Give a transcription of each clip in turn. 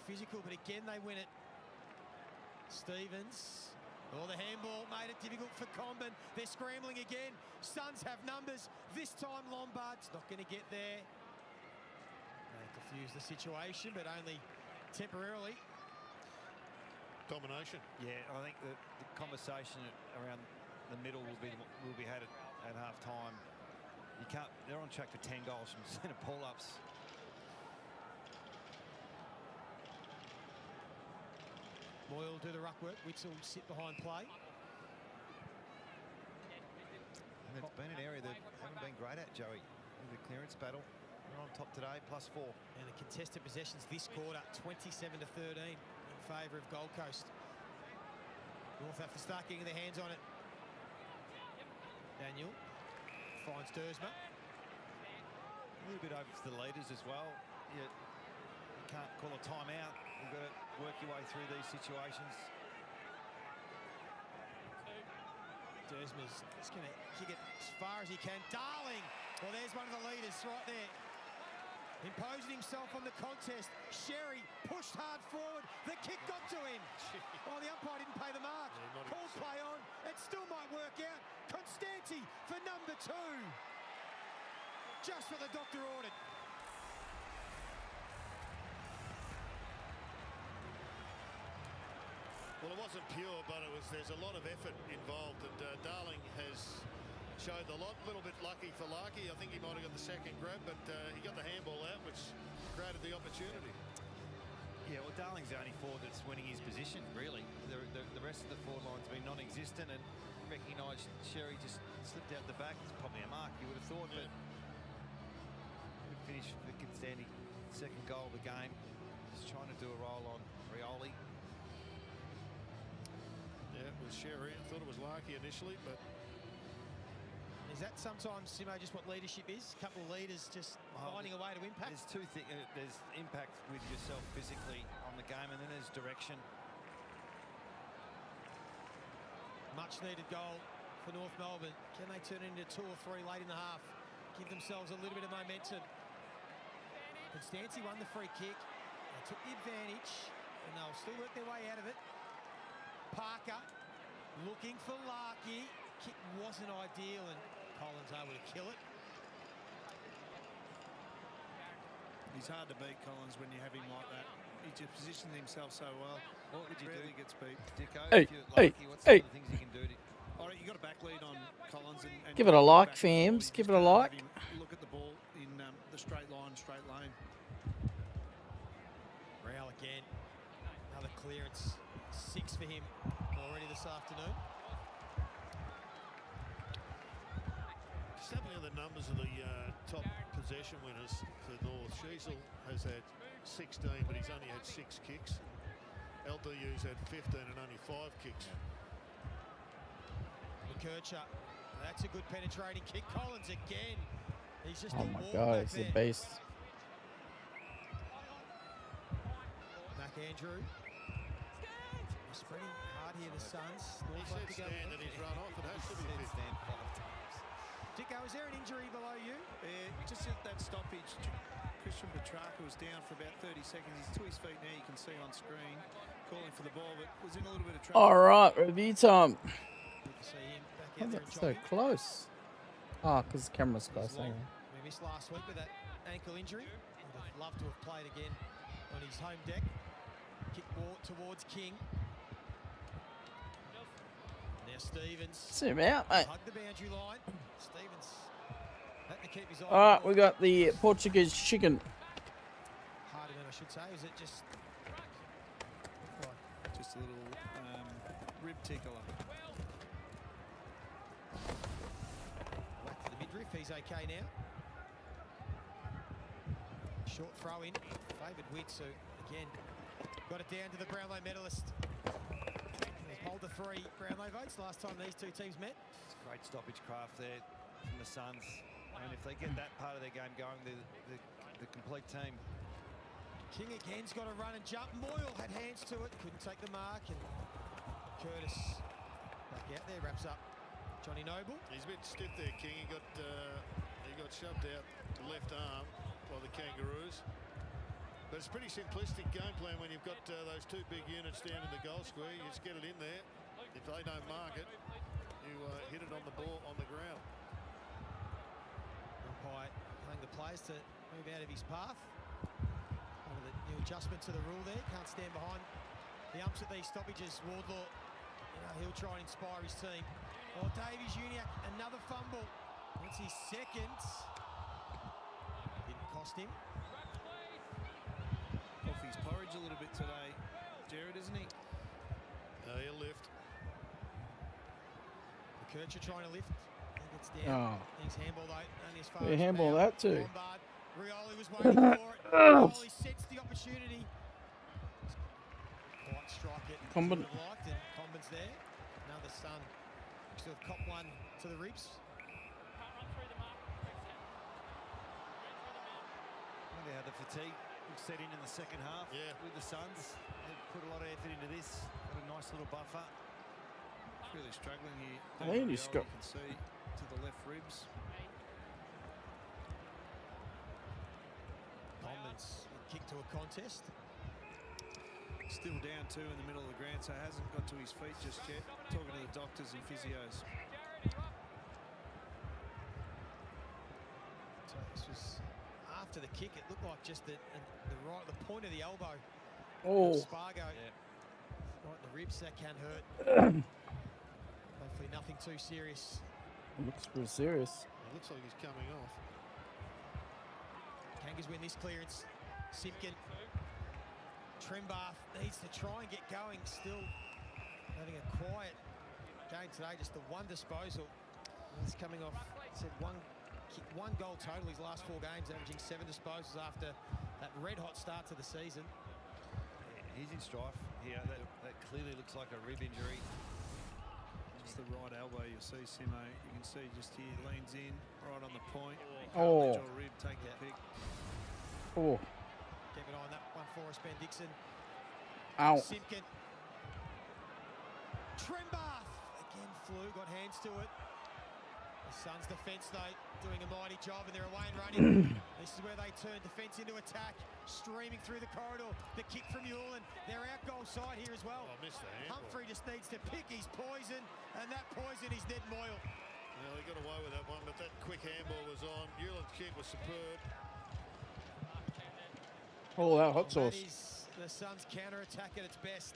physical, but again they win it. Stevens. Oh, the handball made it difficult for Comben. They're scrambling again. Suns have numbers. This time Lombard's not going to get there. They diffuse the situation, but only temporarily. Domination. Yeah, I think the conversation around the middle will be had at half time. You can't. They're on track for 10 goals from centre pull-ups. Moyle do the ruck work. Witzel sit behind play. And it's been an area that haven't been great at, Joey. The clearance battle. They're on top today, +4. And the contested possessions this quarter, 27-13 in favour of Gold Coast. North have to start getting their hands on it. Daniel finds Dersma. A little bit over to the leaders as well. You can't call a timeout. You've got to work your way through these situations. Dersma's just going to kick it as far as he can. Darling! Well, there's one of the leaders right there. Imposing himself on the contest. Sherry pushed hard forward. The kick got to him. Oh, the umpire didn't pay the mark. Yeah, called play on. It still might work out. Constanti for number 2. Just what the doctor ordered. Well, it wasn't pure, but there's a lot of effort involved, and Darling has showed a little bit lucky for Larkey. I think he might have got the second grab, but he got the handball out, which created the opportunity. Yeah, well, Darling's the only forward that's winning his position, really. The rest of the forward line's been non-existent, and recognised Sherry just slipped out the back. It's probably a mark, you would have thought, but good finish for Constanti. Second goal of the game. Just trying to do a roll on Rioli. Yeah, it was Sherry. I thought it was Larkey initially, but... Is that sometimes, Simo, just what leadership is? A couple of leaders just finding a way to impact? There's two things. There's impact with yourself physically on the game, and then there's direction. Much needed goal for North Melbourne. Can they turn it into 2 or 3 late in the half? Give themselves a little bit of momentum. Constanti won the free kick. They took the advantage, and they'll still work their way out of it. Parker looking for Larkey. Kick wasn't ideal, and Collins able to kill it. He's hard to beat, Collins, when you have him like that. He just positions himself so well. What would you Rarely do? gets beat. Dicko, Hey, if you're Larkey, what's some of the things you can do to... All right, you got a back lead on Collins. And Give it a like, fams. Give it a like. Look at the ball in the straight line, straight lane. Rowell again. Another clearance. 6 for him already this afternoon. Just having the numbers of the top possession winners for North. Sheasel has had 16, but he's only had 6 kicks. LDU's had 15 and only 5 kicks. McKercher. That's a good penetrating kick. Collins again. He's just Oh a my wall God, back it's a there. beast. Back Andrew. Spreading hard here, the Suns. He North said like to go. stand and he's run off. It has to be Said 50. stand 5 times. Dicko, is there an injury below you? Just at that stoppage, Christian Petrarca was down for about 30 seconds. He's to his feet now, you can see on screen, calling for the ball, but was in a little bit of trouble. All right, review time. Good to see him back How's out there that and so jogging. close? Oh, because the camera's close. He's long. Hang on. We missed last week with that ankle injury. Would have loved to have played again on his home deck. Kick ball towards King. Now Stevens. Zoom out, mate. Hug the boundary line. Stevens had to keep his eye. All right, we got the Portuguese chicken. Harder than I should say. Is it just? Just a little rib tickler. Whack to the midriff. He's okay now. Short throw in. Favoured Witz, who again got it down to the Brownlow medalist. He's pulled the 3 Brownlow votes last time these two teams met. It's great stoppage craft there from the Suns. I mean, if they get that part of their game going, they're the complete team. King again's got to run and jump. Moyle had hands to it, couldn't take the mark, and Curtis back out there, wraps up Johnny Noble. He's a bit stiff there, King. He got shoved out the left arm by the Kangaroos. But it's pretty simplistic game plan when you've got those two big units down in the goal square. You just get it in there. If they don't mark it, you hit it on the ball on the ground. Umpire telling the players to move out of his path. Under the new adjustment to the rule there. Can't stand behind the umps at these stoppages. Wardlaw, he'll try and inspire his team. Oh, Davies Uniac, another fumble. That's his second. Didn't cost him. Off his porridge a little bit today, Jared, isn't he? He'll lift. Kircher trying to lift. He gets down. He's handball though, only as far as handball that too. Lombard. Rioli was waiting for it. Rioli sets the opportunity. Quite strike it. Comben. Liked, and Comben's there. Another Sun. Looks to have copped one to the ribs. Wonder how the fatigue will set in the second half with the Suns. They've put a lot of effort into this. Got a nice little buffer. Really struggling here. I think he's got. You can see to the left ribs. Comben's kick to a contest. Still down two in the middle of the ground, so hasn't got to his feet just yet. Talking to the doctors and physios. So this was after the kick. It looked like just the point of the elbow. Oh. Spargo. Right, the ribs, that can hurt. Hopefully nothing too serious. Looks pretty serious. It looks like he's coming off. Kangas win this clearance. Simpkin. Trembath needs to try and get going. Still having a quiet game today. Just the one disposal. He's coming off. Said one goal total his last 4 games, averaging 7 disposals after that red-hot start to the season. He's in strife here. That clearly looks like a rib injury. Just the right elbow, you'll see Simo. You can see just here, leans in, right on the point. Oh. Jaw rib, take the pick. Oh. Keep an eye on that one for us, Ben Dixon. Ow. Simpkin. Trembath again flew, got hands to it. The Suns' defence, though, doing a mighty job, and they're away and running. This is where they turn defence into attack, streaming through the corridor. The kick from Newland. They're out goal side here as well. I missed the handball. Humphrey just needs to pick his poison, and that poison is Ned Moyle. Yeah, they got away with that one, but that quick handball was on. Newland's kick was superb. Oh, that hot That sauce. is the Suns' counter-attack at its best.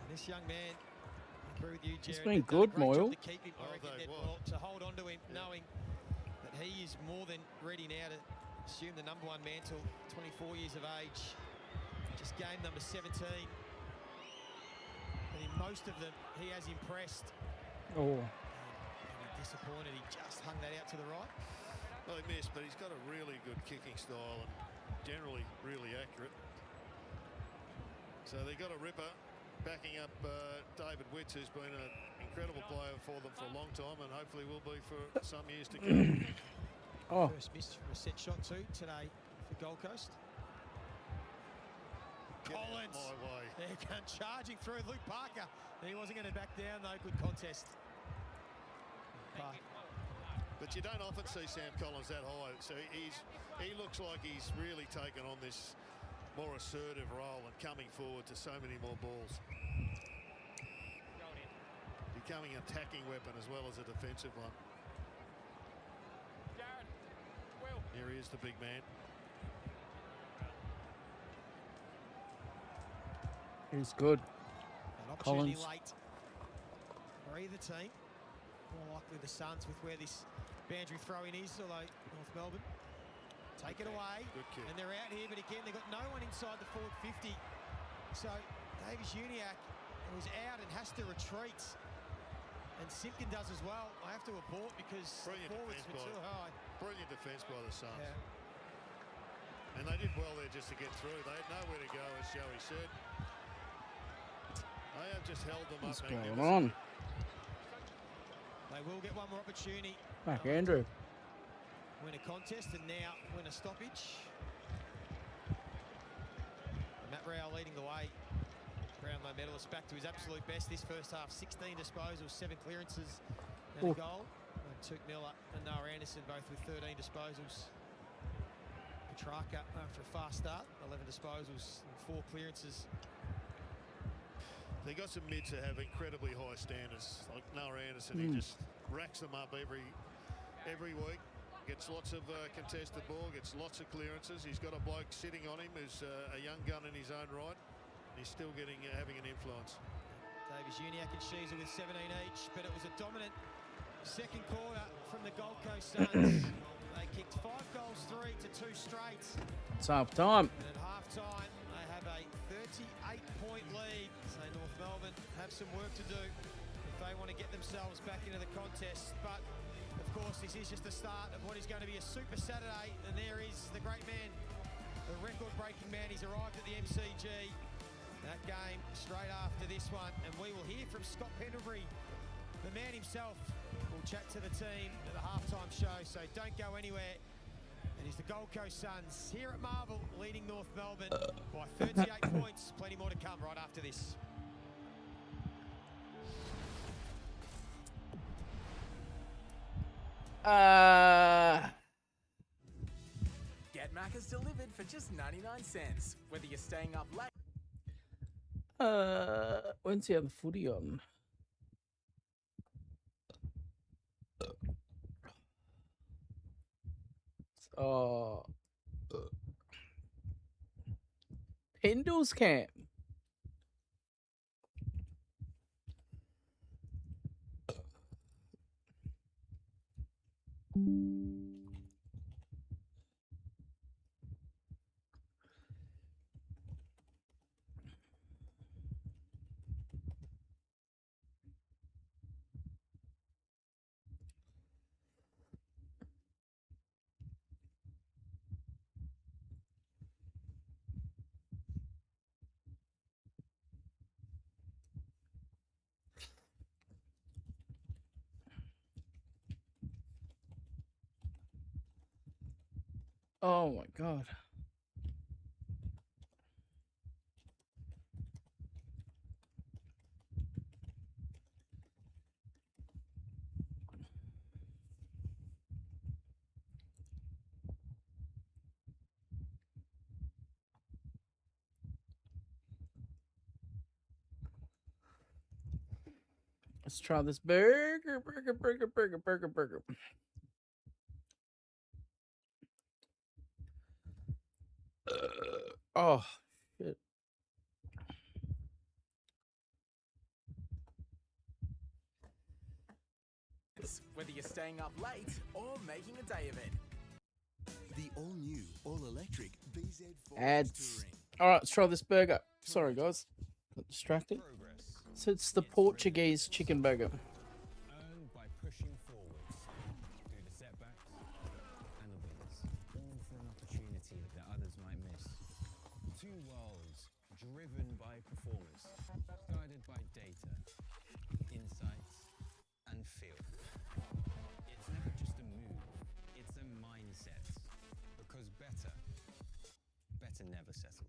And this young man, I agree with you, Jared. He's been they've done a good, great job Moyle. to keep him. Oh, I reckon they Ned were. Moyle, to hold on to him, knowing that he is more than ready now to assume the #1 mantle, 24 years of age. Just game number 17. And in most of them, he has impressed. Oh. And disappointed, he just hung that out to the right. Well, he missed, but he's got a really good kicking style and generally really accurate. So they got a ripper backing up David Witts, who's been an incredible player for them for a long time and hopefully will be for some years to come. Oh. First miss from a set shot too today for Gold Coast. Get out Collins. my way. They're going charging through Luke Parker. He wasn't going to back down though. Good contest. Parker. But you don't often see Sam Collins that high, so he looks like he's really taken on this more assertive role and coming forward to so many more balls. Becoming an attacking weapon as well as a defensive one. Here he is, the big man. He's good. An opportunity Collins. late for either team. More likely the Suns with where this boundary throw-in is, although North Melbourne take it away. Good kick. And they're out here, but again, they've got no one inside the forward 50. So Davies Uniac was out and has to retreat. And Simpkin does as well. I have to abort because Brilliant the forwards defence were too high. Brilliant defence by the Suns. Yeah. And they did well there just to get through. They had nowhere to go, as Joey said. They have just held them What's up. going on? They will get one more opportunity. Back, Andrew. Win a contest and now win a stoppage. And Matt Rao leading the way. Brownlow medalist back to his absolute best this first half. 16 disposals, 7 clearances and Ooh. a goal. Tuke Miller and Noah Anderson both with 13 disposals. Petrarca after a fast start, 11 disposals and 4 clearances. They got some mids that have incredibly high standards, like Noah Anderson. He just racks them up every week. Gets lots of contested ball, gets lots of clearances. He's got a bloke sitting on him who's a young gun in his own right. He's still having an influence. Davies, Uniacke and Sheezer with 17 each, but it was a dominant second quarter from the Gold Coast Suns. They kicked 5 goals, 3 to 2 straight. It's half time. And at half time, they have a 38-point lead. So North Melbourne have some work to do if they want to get themselves back into the contest. But of course, this is just the start of what is going to be a super Saturday. And there is the great man, the record-breaking man. He's arrived at the MCG. That game straight after this one. And we will hear from Scott Pendlebury, the man himself. We'll chat to the team at the halftime show. So don't go anywhere. And it's the Gold Coast Suns here at Marvel, leading North Melbourne by 38 points. Plenty more to come right after this. Get Macca's delivered for just 99 cents. Whether you're staying up late. When's the other footy on? Oh, Pendle's camp. Oh my God. Let's try this burger. Oh, shit. Whether you're staying up late or making a day of it. The all-new, all-electric BZ Forza Ads. Touring. All right, let's try this burger. Sorry, guys. Got distracted. So it's the Portuguese chicken burger. Earn by pushing forwards through the setbacks and the wins, all for an opportunity that others might miss. 2 worlds driven by performance, guided by data, insights, and feel. It's never just a move, it's a mindset. Because better never settles.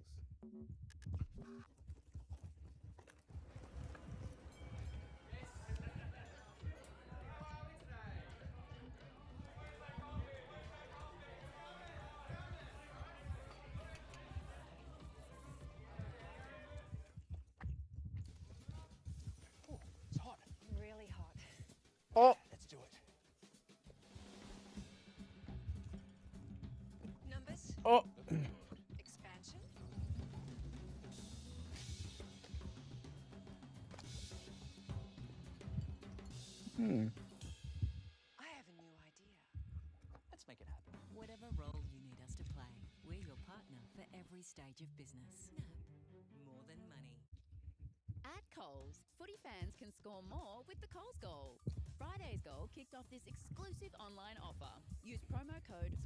It's hot. Really hot. Oh. Let's do it. Numbers. Oh. Expansion. I have a new idea. Let's make it happen. Whatever role you need us to play, we're your partner for every stage of business. More than money. At Coles, footy fans can score more with the Coles Goal. Friday's Goal kicked off this exclusive online offer. Use promo code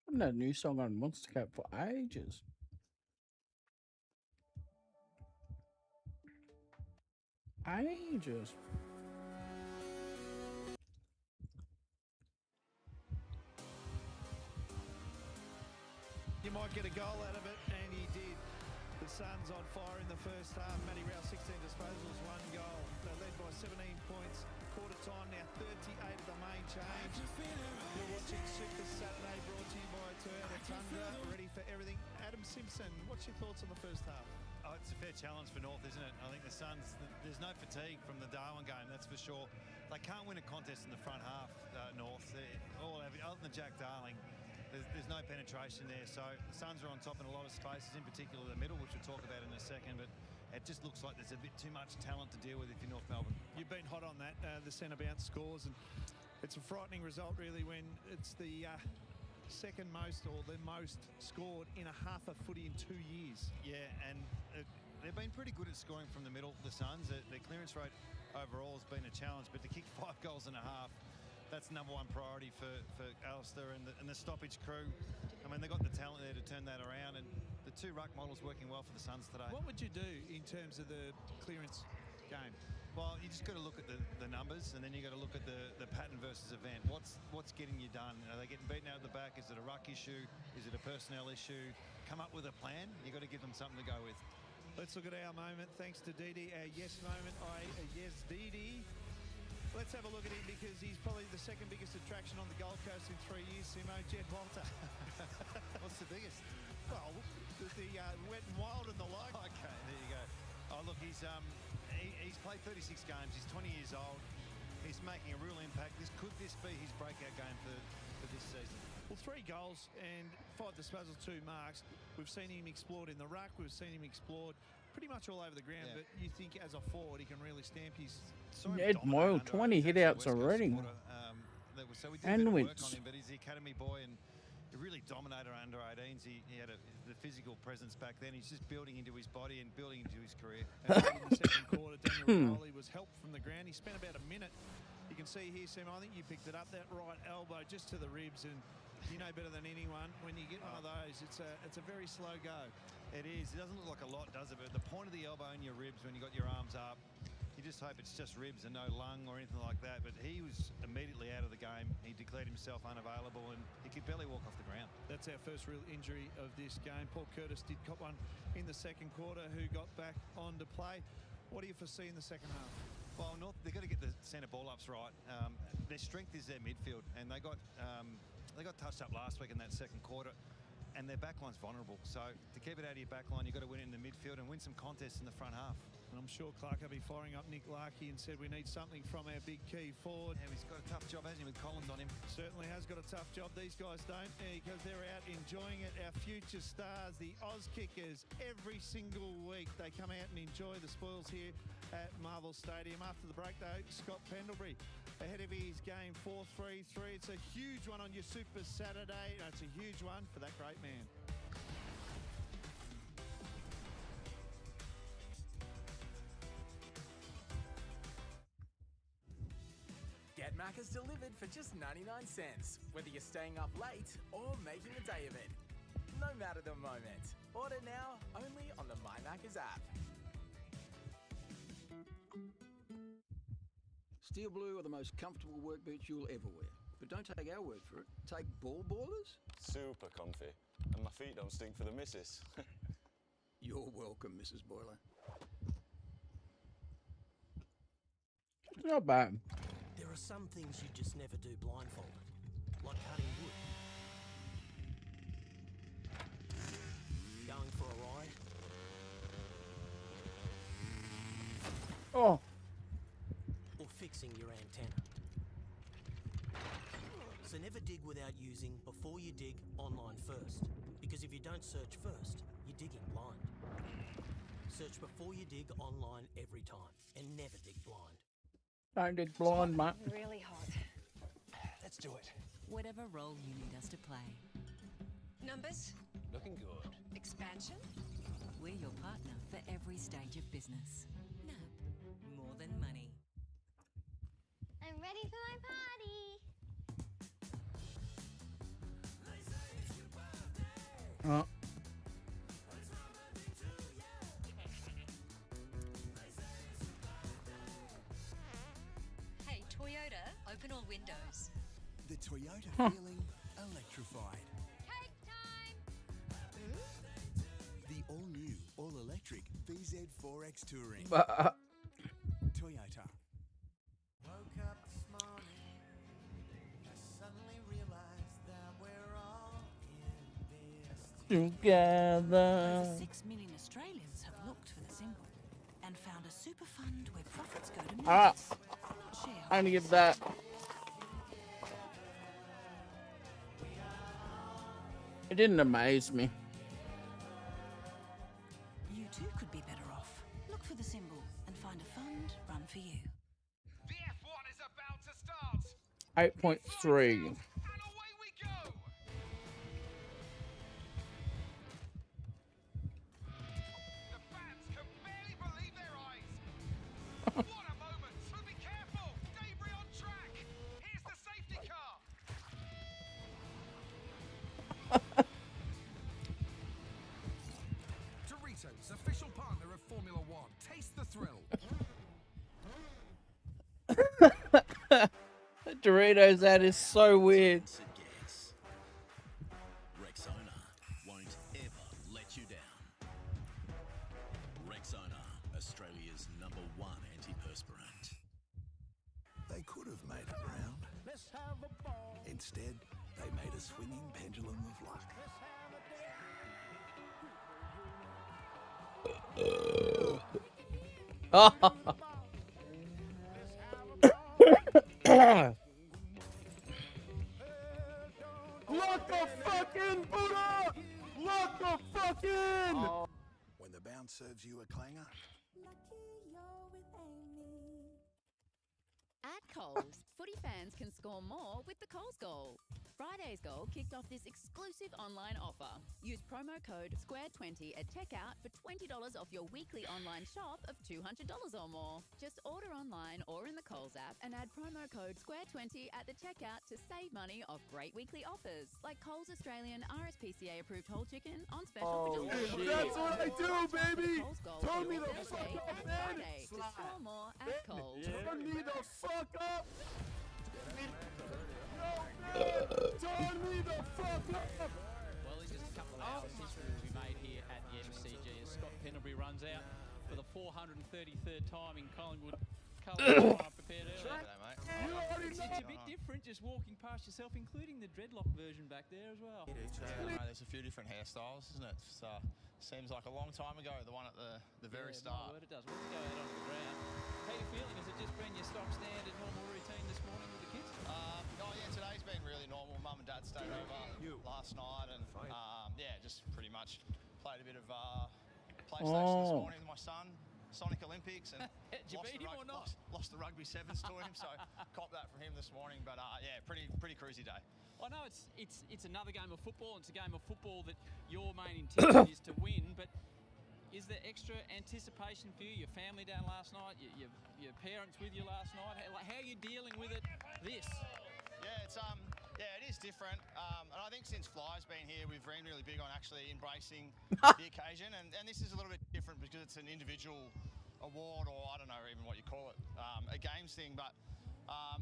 I haven't had a new song on Monster Cat for ages. Ages. You might not get a goal out of it, and he did. The Suns on fire in the first half. Matty Rouse, 16 disposals, 1 goal. They led by 17 points. Quarter time now, 38 of the main change. You're watching Super Saturday, brought to you by Toyota Tundra. Ready for everything. Adam Simpson, what's your thoughts on the first half? Oh, it's a fair challenge for North, isn't it? I think the Suns, there's no fatigue from the Darwin game, that's for sure. They can't win a contest in the front half, North. Other than Jack Darling, there's no penetration there. So the Suns are on top in a lot of spaces, in particular the middle, which we'll talk about in a second. But it just looks like there's a bit too much talent to deal with if you're North Melbourne. You've been hot on that, the centre bounce scores, and it's a frightening result really when it's the second most or the most scored in a half a footy in 2 years. Yeah, and they've been pretty good at scoring from the middle, the Suns. Their clearance rate overall has been a challenge, but to kick 5 goals and a half, that's number one priority for Alistair and the stoppage crew. I mean, they've got the talent there to turn that around, and the 2 ruck models working well for the Suns today. What would you do in terms of the clearance game? Well, you just got to look at the numbers, and then you got to look at the pattern versus event. What's getting you done? Are they getting beaten out of the back? Is it a ruck issue? Is it a personnel issue? Come up with a plan. You got to give them something to go with. Let's look at our moment. Thanks to Didi, our yes moment. Yes, Didi. Let's have a look at him because he's probably the second biggest attraction on the Gold Coast in 3 years, Simo. Jed Walter. What's the biggest? Well, the Wet and Wild and the like. Okay, there you go. Oh, look, he's played 36 games. He's 20 years old. He's making a real impact. Could this be his breakout game for this season? Well, 3 goals and 5 disposals, 2 marks. We've seen him explored in the ruck. We've seen him explored pretty much all over the ground. Yeah. But you think as a forward, he can really stamp his... Ed Moyle, 20 hit-outs already. So we did a bit of work on him, but he's the academy boy and he really dominated under 18s. He had the physical presence back then. He's just building into his body and building into his career. And in the second quarter, Daniel Rowley was helped from the ground. He spent about a minute. You can see here, Sam, I think you picked it up, that right elbow just to the ribs, and you know better than anyone, when you get one of those, it's a very slow go. It is. It doesn't look like a lot, does it? But the point of the elbow in your ribs when you got your arms up, you just hope it's just ribs and no lung or anything like that. But he was immediately out of the game. He declared himself unavailable and he could barely walk off the ground. That's our first real injury of this game. Paul Curtis did cop one in the second quarter, who got back on to play. What do you foresee in the second half? Well, North, they've got to get the centre ball-ups right. Their strength is their midfield, and they got touched up last week in that second quarter, and their backline's vulnerable. So to keep it out of your backline, you've got to win it in the midfield and win some contests in the front half. And I'm sure Clark will be firing up Nick Larkey and said we need something from our big key forward. Yeah, he's got a tough job, hasn't he, with Collins on him? Certainly has got a tough job. These guys don't, because they're out enjoying it. Our future stars, the Oz Kickers, every single week they come out and enjoy the spoils here at Marvel Stadium. After the break, though, Scott Pendlebury ahead of his game 4-3-3. It's a huge one on your Super Saturday. No, it's a huge one for that great man. Get Macca's delivered for just 99 cents, whether you're staying up late or making a day of it. No matter the moment. Order now only on the My Macca's app. Steel blue are the most comfortable work boots you'll ever wear. But don't take our word for it. Take Ball Ballers. Super comfy. And my feet don't stink for the missus. You're welcome, Mrs. Boiler. Not bad. There are some things you just never do blindfolded, like cutting wood. Going for a ride. Oh. Or fixing your antenna. So never dig without using Before You Dig online first, because if you don't search first, you're digging blind. Search Before You Dig online every time, and never dig blind. Don't dig blind, mate. Really hot. Let's do it. Whatever role you need us to play. Numbers? Looking good. Expansion? We're your partner for every stage of business. No, more than money. I'm ready for my party. Oh. Hey, Toyota, open all windows. The Toyota feeling electrified. Cake time! all-new, all-electric BZ4X Touring. But, Toyota. Woke up this morning, I suddenly realized that we're all in this together. Over 6 million Australians have looked for the symbol and found a super fund where profits go to Ah, members, not shareholders. I'm gonna give that. It didn't amaze me. You too could be better off. Look for the symbol and find a fund run for you. The F1 is about to start. 8.3. The fans can barely believe their eyes. What a moment! So be careful. Debris on track. Here's the safety car. Doritos, official partner of Formula One. Taste the thrill. Doritos, that is so weird. Rexona won't ever let you down. Rexona, Australia's #1 antiperspirant. They could have made it round. Let's have a ball. Instead, they made a swinging pendulum of luck. Lock the fucking Buddha! Lock the fucking! When the bounce serves you a clanger, At Coles, footy fans can score more with the Coles goal. Friday's goal kicked off this exclusive online offer. Use promo code SQUARE20 at checkout for $20 off your weekly online shop of $200 or more. Just order online or in the Coles app and add promo code SQUARE20 at the checkout to save money off great weekly offers like Coles Australian RSPCA approved whole chicken on special for July. That's what I do, baby! Turn me the Thursday fuck up, and man! Friday to score more at Coles. Turn me the fuck up! Turn me the fuck up! Well, in just a couple of hours, history will be made here at the MCG as Scott Pendlebury runs out for the 433rd time in Collingwood. Colours are prepared early. It's a bit different just walking past yourself, including the dreadlock version back there as well. There's a few different hairstyles, isn't it? So, seems like a long time ago, the one at the very start. My word, it does. When you go out onto the ground, how are you feeling? Has it just been your stock standard normal routine this morning with the kids? Oh yeah, today's been really normal. Mum and Dad stayed over last night, and yeah, just pretty much played a bit of PlayStation this morning with my son. Sonic Olympics, and Did you beat him or not? Lost the rugby sevens to him, so cop that from him this morning. But yeah, pretty cruisy day. I know it's another game of football. It's a game of football that your main intention is to win, but is there extra anticipation for you? Your family down last night, your parents with you last night. How are you dealing with it? This? Yeah, it is different. And I think since Fly's been here, we've been really big on actually embracing the occasion. And this is a little bit different because it's an individual award, or I don't know even what you call it, a games thing. But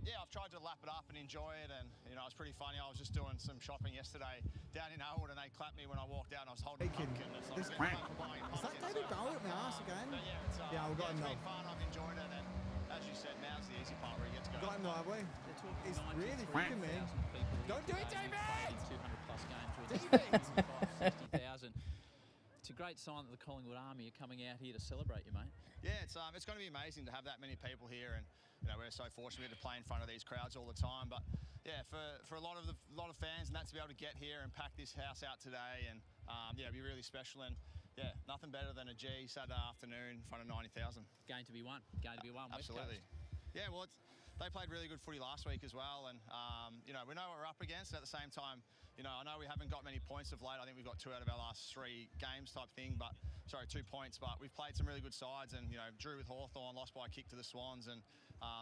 yeah, I've tried to lap it up and enjoy it. And you know, it's pretty funny. I was just doing some shopping yesterday down in Elwood, and they clapped me when I walked out, and I was holding a pumpkin. Is that David Bowie at my ass again? Yeah, I've got him it's now. been fun. I've enjoyed it. And as you said, now's the easy part where you get to go. Got him now, have we? He's really freaking me. Don't do it, David! 200 plus games. 60,000. It's a great sign that the Collingwood Army are coming out here to celebrate you, mate. Yeah, it's going to be amazing to have that many people here, and you know, we're so fortunate to play in front of these crowds all the time. But yeah, for a lot of fans, and that's to be able to get here and pack this house out today, and yeah, it'll be really special. And yeah, nothing better than a G Saturday afternoon in front of 90,000. Game to be won. Game to be won. Absolutely. Yeah, well, they played really good footy last week as well, and you know, we know what we're up against. And at the same time, you know, I know we haven't got many points of late. I think we've got 2 out of our last 3 games type thing, but sorry, 2 points. But we've played some really good sides, and you know, drew with Hawthorn, lost by a kick to the Swans, and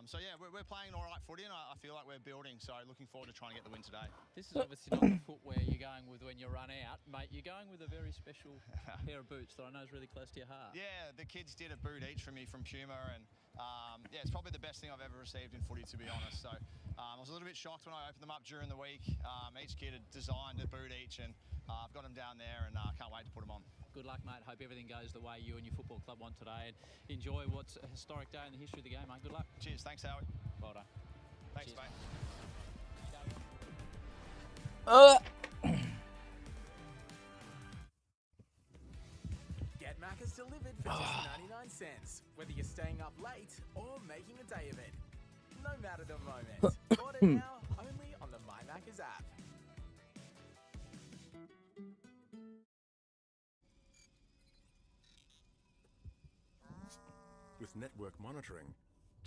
so yeah, we're playing all right footy, and I feel like we're building. So looking forward to trying to get the win today. This is obviously not the footwear you're going with when you run out, mate. You're going with a very special pair of boots that I know is really close to your heart. Yeah, the kids did a boot each for me from Puma, and Yeah, it's probably the best thing I've ever received in footy, to be honest. So I was a little bit shocked when I opened them up during the week. Each kid had designed a boot each, and I've got them down there, and I can't wait to put them on. Good luck, mate. Hope everything goes the way you and your football club want today, and enjoy what's a historic day in the history of the game, mate. Good luck. Cheers. Thanks, Howie. Well done. Thanks, Cheers, mate. Get Macca's delivered for just 99 cents, whether you're staying up late or making a day of it. No matter the moment. Order now only on the My Macca's app. With network monitoring,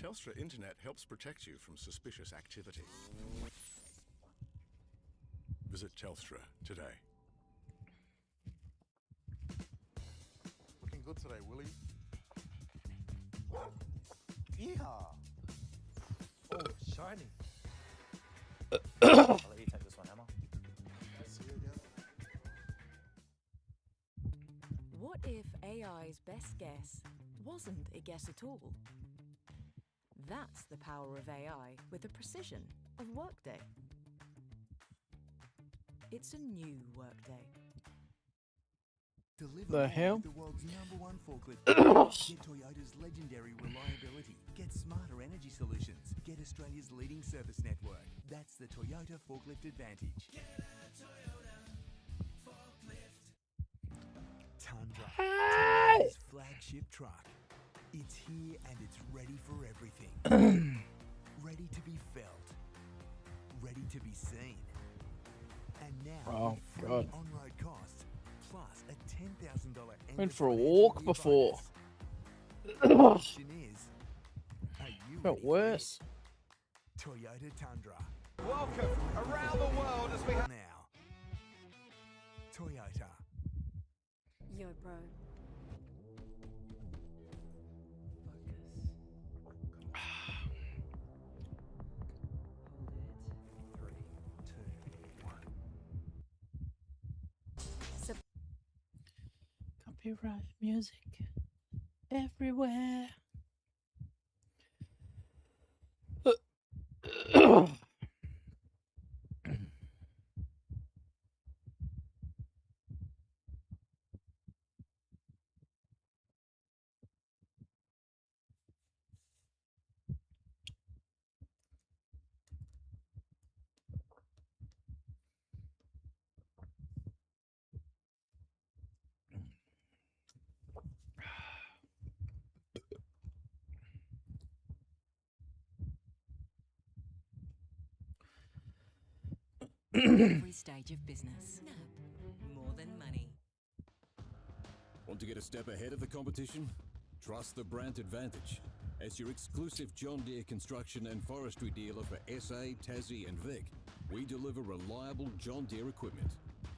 Telstra Internet helps protect you from suspicious activity. Visit Telstra today. Looking good today, Willie. Yeehaw! Oh, shiny. I'll let you take this one, Emma. What if AI's best guess wasn't a guess at all? That's the power of AI with the precision of Workday. It's a new Workday. The hell? The world's #1 forklift. Get Toyota's legendary reliability. Get smarter energy solutions. Get Australia's leading service network. That's the Toyota Forklift Advantage. Get a Toyota Forklift. Tundra. Toyota's flagship truck. It's here and it's ready for everything. Ready to be felt. Ready to be seen. And now, with free on-road costs, plus a $10,000 Went for a walk before. Question is, are you Felt ready worse. for it? Toyota Tundra. Welcome around the world as we have Now, Toyota. Yo, bro. Copyright music everywhere. Every stage of business. More than money. Want to get a step ahead of the competition? Trust the Brandt Advantage. As your exclusive John Deere construction and forestry dealer for SA, Tassie and Vic, we deliver reliable John Deere equipment.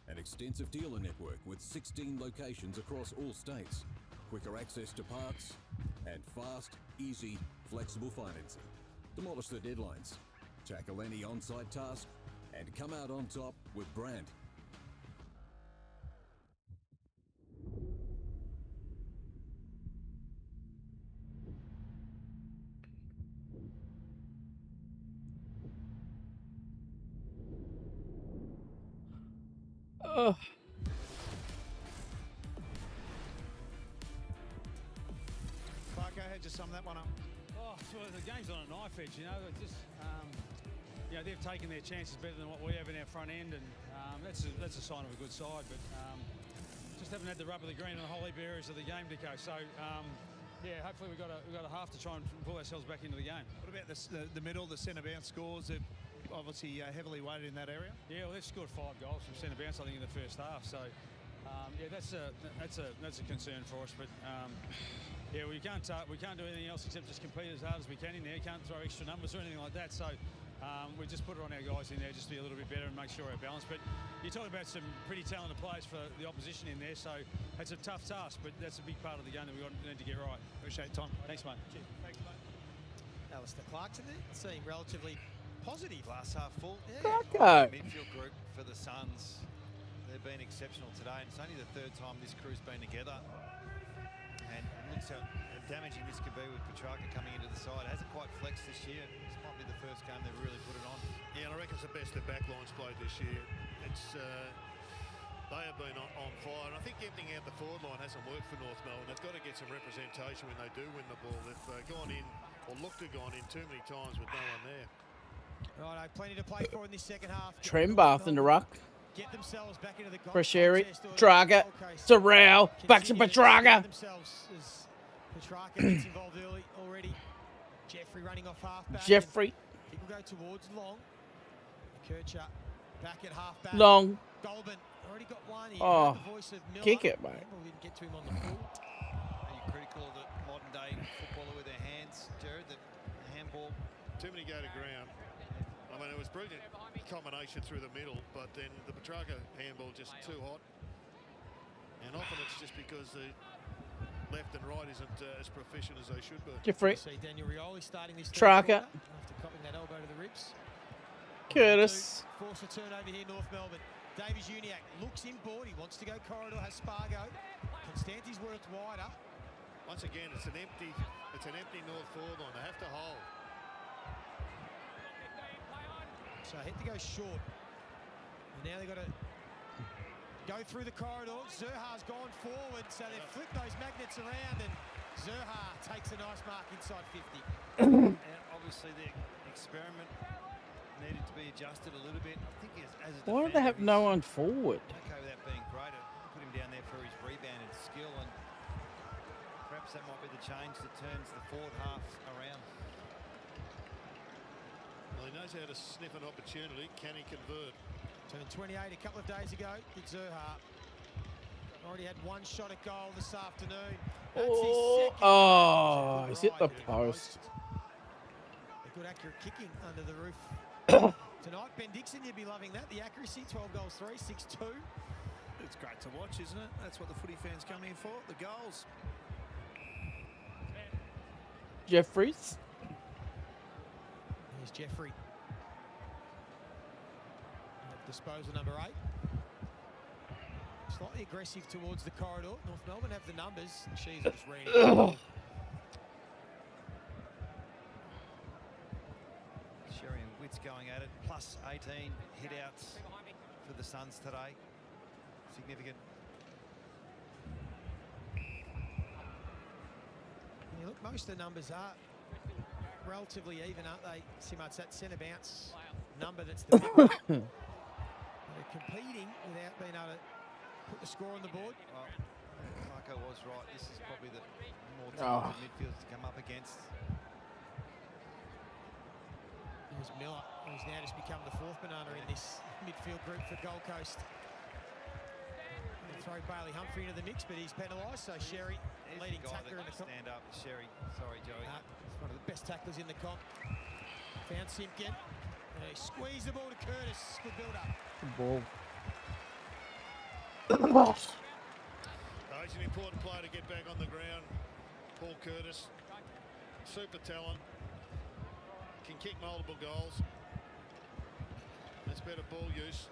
An extensive dealer network with 16 locations across all states. Quicker access to parts and fast, easy, flexible financing. Demolish the deadlines. Tackle any on-site task and come out on top with Brandt. Clark, go ahead, just sum that one up. Oh, well, the game's on a knife edge, you know. It just, you know, they've taken their chances better than what we have in our front end, and that's a sign of a good side. But just haven't had the rub of the green in a whole heap of areas of the game, Dicko. So yeah, hopefully we've got a half to try and pull ourselves back into the game. What about the middle, the centre bounce scores? They're obviously heavily weighted in that area. Yeah, well, they've scored 5 goals from centre bounce, I think, in the first half. So yeah, that's a concern for us. But yeah, we can't do anything else except just compete as hard as we can in there. Can't throw extra numbers or anything like that. So we just put it on our guys in there just to be a little bit better and make sure we're balanced. But you're talking about some pretty talented players for the opposition in there, so it's a tough task, but that's a big part of the game that we need to get right. Appreciate your time. Thanks, mate. Cheers. Thanks, mate. Alistair Clarkson seemed relatively positive last half full. Clarko. Midfield group for the Suns. They've been exceptional today, and it's only the third time this crew's been together. And it looks how it damaging this could be with Petrarca coming into the side. It hasn't quite flexed this year. This might be the first game they've really put it on. Yeah, and I reckon it's the best their backlines played this year. It's they have been on fire, and I think emptying out the forward line hasn't worked for North Melbourne. They've got to get some representation when they do win the ball. They've gone in, or looked to have gone in too many times with no one there. Right, plenty to play for in this second half. Trembath in the ruck. Get themselves back into the Brasheari, Petrarca, Zarao, back to Petrarca. Themselves as Petrarca gets involved early already. Jeffrey running off half-back. Jeffrey. He will go towards Long. Kircher back at half-back. Long. Goulburn already got one. He Oh, heard the voice of Miller. kick it, mate. Campbell didn't get to him on the full. Are you critical of the modern-day footballer with their hands, Jared? The handball. Too many go to ground. I mean, it was brilliant combination through the middle, but then the Petrarca handball just too hot. And often it's just because the left and right isn't as proficient as they should be. Jeffrey. See Daniel Rioli starting this Petrarca. after copping that elbow to the ribs. Curtis. Force a turnover here, North Melbourne. Davies Uniac looks inboard. He wants to go corridor, has Spargo. Constanti's worked wider. Once again, it's an empty North forward line. They have to hold. So I had to go short. And now they've got to go through the corridor. Zerha's gone forward, so they've flipped those magnets around, and Zerha takes a nice mark inside 50. And obviously the experiment needed to be adjusted a little bit. I think as a Why do they have no one forward? okay with that being great. Put him down there for his rebound and skill, and perhaps that might be the change that turns the forward half around. Well, he knows how to sniff an opportunity. Can he convert? Turned 28 a couple of days ago. Did Zerha. Already had one shot at goal this afternoon. That's his second. Oh, he's hit the post. A good accurate kicking under the roof. Tonight, Ben Dixon, you'd be loving that. The accuracy, 12 goals, 3, 6-2. It's great to watch, isn't it? That's what the footy fans come in for, the goals. Jeffries. Here's Jeffrey. Disposal number 8. Slightly aggressive towards the corridor. North Melbourne have the numbers. She's just reading. Sherry and Witts going at it. Plus 18 hit-outs for the Suns today. Significant. Yeah, look, most of the numbers are relatively even, aren't they? Simo, it's that centre bounce number that's the big one. They're competing without being able to put the score on the board. Well, Marco was right. This is probably the more talented midfielders to come up against. There's Miller, who's now just become the fourth banana in this midfield group for Gold Coast. They'll throw Bailey Humphrey into the mix, but he's penalised, so Sherry, leading tackler in the comp. Stand up, Sherry. Sorry, Joey. He's one of the best tacklers in the comp. Found Simpkin. He squeezed the ball to Curtis. Good build-up. Good ball. He's an important player to get back on the ground. Paul Curtis, super talent, can kick multiple goals. That's better ball use.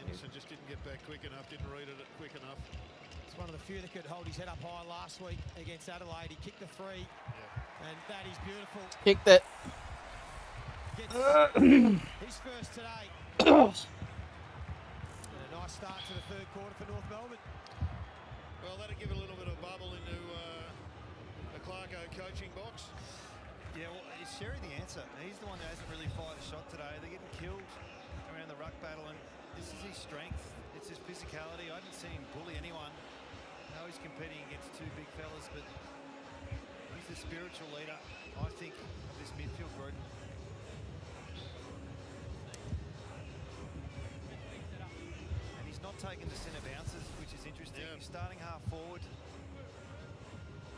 Anderson just didn't get back quick enough, didn't read it quick enough. It's one of the few that could hold his head up high last week against Adelaide. He kicked the 3, and that is beautiful. Kicked it. Gets his first today. And a nice start to the third quarter for North Melbourne. Well, that'll give a little bit of bubble into the Clarko coaching box. Yeah, well, is Sherry the answer? He's the one that hasn't really fired a shot today. They're getting killed around the ruck battle, and this is his strength. It's his physicality. I didn't see him bully anyone. I know he's competing against two big fellas, but he's the spiritual leader, I think, of this midfield group. And he's not taking the centre bounces, which is interesting. He's starting half forward.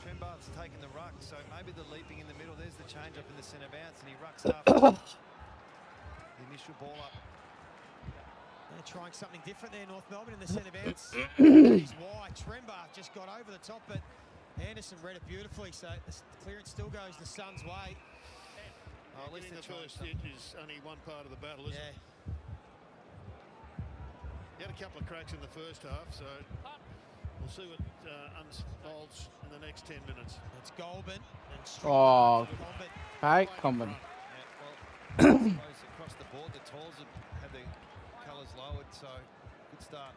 Trembath's taking the ruck, so maybe the leaping in the middle. There's the change up in the centre bounce, and he rucks half forward. The initial ball up. They're trying something different there, North Melbourne, in the centre bounce. He's wide. Trembath just got over the top, but Anderson read it beautifully, so the clearance still goes the Suns' way. At least the first hit is only one part of the battle, isn't it? He had a couple of cracks in the first half, so we'll see what unfolds in the next 10 minutes. It's Goulburn and Oh, Combat. hey, Common. Yeah, well, I suppose across the board, the Tolls have had their colours lowered, so good start.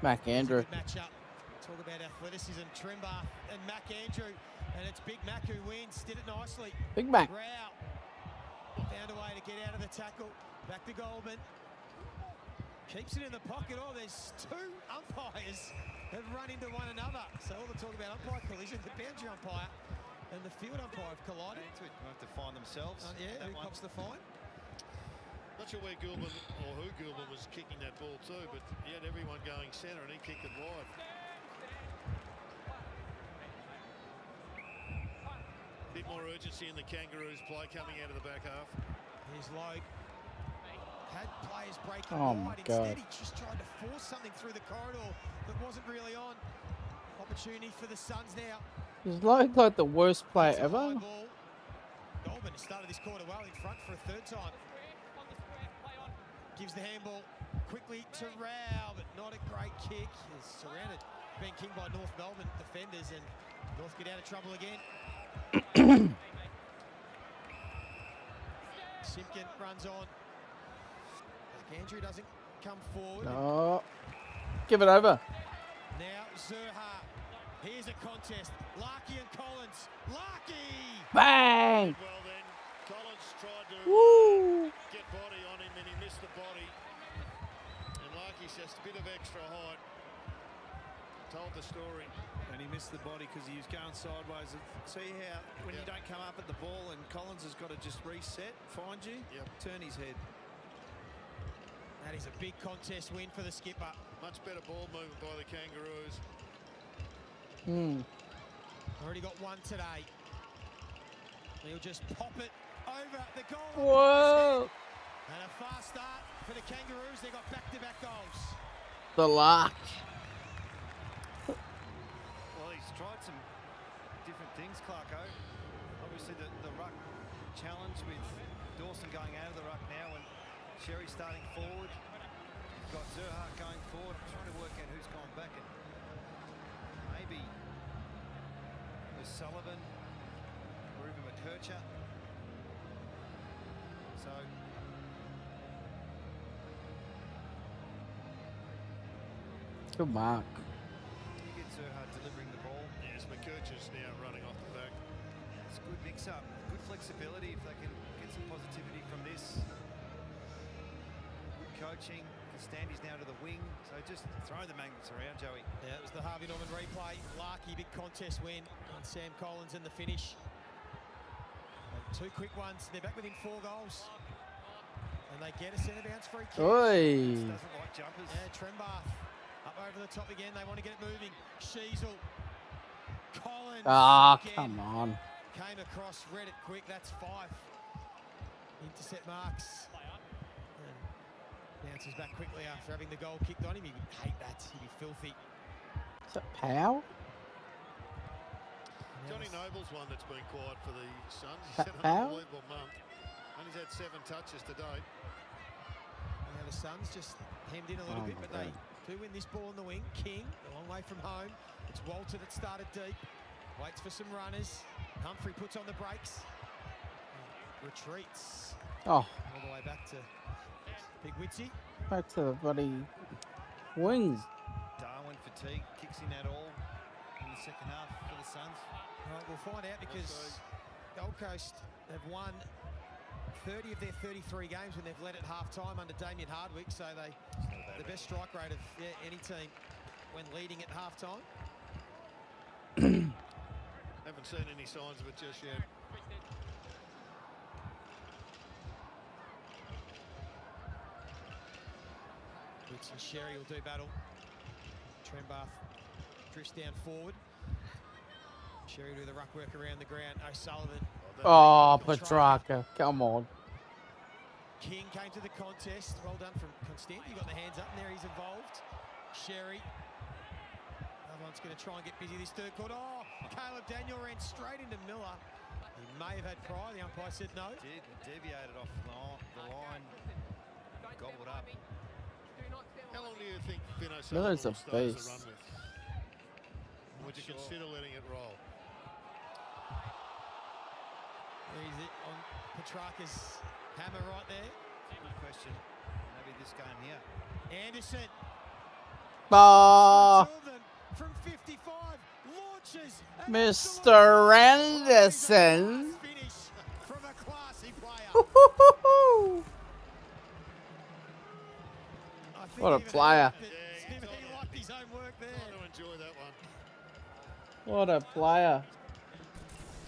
Mac Andrew. Match up. Talk about athleticism. Trembath and Mac Andrew, and it's Big Mac who wins. Did it nicely. Big Mac. Rao found a way to get out of the tackle. Back to Goulburn. Keeps it in the pocket. Oh, there's two umpires have run into one another. So all the talk about umpire collision, the boundary umpire and the field umpire have collided. They have to find themselves. Yeah, who cops the fine? Not sure where Goulburn or who Goulburn was kicking that ball to, but he had everyone going centre and he kicked it wide. Bit more urgency in the Kangaroos play coming out of the back half. Here's Logue. Had players breaking Oh wide. my God. Instead, he just tried to force something through the corridor that wasn't really on. Opportunity for the Suns now. He's like the worst player ever. Goulburn started this quarter well in front for a third time. Gives the handball quickly to Rao, but not a great kick. He's surrounded, being kicked by North Melbourne defenders, and North get out of trouble again. Simpkin runs on. Andrew doesn't come forward. Oh, give it over. Now Zerha. Here's a contest. Larkey and Collins. Larkey! Bang! Well then, Collins tried to get body on him and he missed the body. And Larkey's just a bit of extra height. Told the story. And he missed the body because he was going sideways. See how when you don't come up at the ball and Collins has got to just reset, find you, turn his head. That is a big contest win for the skipper. Much better ball movement by the Kangaroos. Already got one today. He'll just pop it over the goal. Whoa! And a fast start for the Kangaroos. They got back-to-back goals. The luck. Well, he's tried some different things, Clarko. Obviously, the ruck challenge with Dawson going out of the ruck now and Sherry starting forward. You've got Zerha going forward. I'm trying to work out who's gone back. And maybe Sullivan or even McKercher. So Good mark. you get Zerha delivering the ball. Yes, McKercher's now running off the back. It's a good mix-up, good flexibility if they can get some positivity from this. Good coaching. Costandy's now to the wing, so just throw the magnets around, Joey. Yeah, it was the Harvey Norman replay. Larkey, big contest win on Sam Collins in the finish. And two quick ones. They're back within 4 goals. And they get a centre bounce free kick. Oi. Doesn't like jumpers. Yeah, Trembath up over the top again. They want to get it moving. Sheasel. Collins. Ah, again. come on. Came across, read it quick. That's 5. Intercept marks. And bounces back quickly after having the goal kicked on him. He would hate that. He'd be filthy. Is that Powell? Johnny Noble's one that's been quiet for the Suns. He's had an Powell? unbelievable month. And he's had 7 touches to date. Now the Suns just hemmed in a little bit, but they do win this ball in the wing. King, a long way from home. It's Walter that started deep. Waits for some runners. Humphrey puts on the brakes. Retreats. Oh. All the way back to Big Witsy. Back to the bloody wings. Darwin fatigue kicks in at all in the second half for the Suns. All right, we'll find out because Gold Coast have won 30 of their 33 games when they've led at half-time under Damien Hardwick, so they the best strike rate of any team when leading at half-time. Haven't seen any signs of it just yet. Wicks and Sherry will do battle. Trembath drifts down forward. Sherry do the ruck work around the ground. O'Sullivan. Oh, Petrarca. Come on. King came to the contest. Well done from Constantine. He got the hands up, and there he's involved. Sherry. Another one's going to try and get busy this third quarter. Oh, Caleb Daniel ran straight into Miller. He may have had prior. The umpire said no. Deviated off the line. gobbled up. How long do you think Vino Miller's a Sullivan stays beast. to run with? Would you consider letting it roll? There's it on Petrarca's hammer right there. Good question. Maybe this game here. Anderson. Oh, Two of them from 55 launches. Mr. Anderson. Finish from a classy player. What a player. He liked his own work there. Trying to enjoy that one. What a player.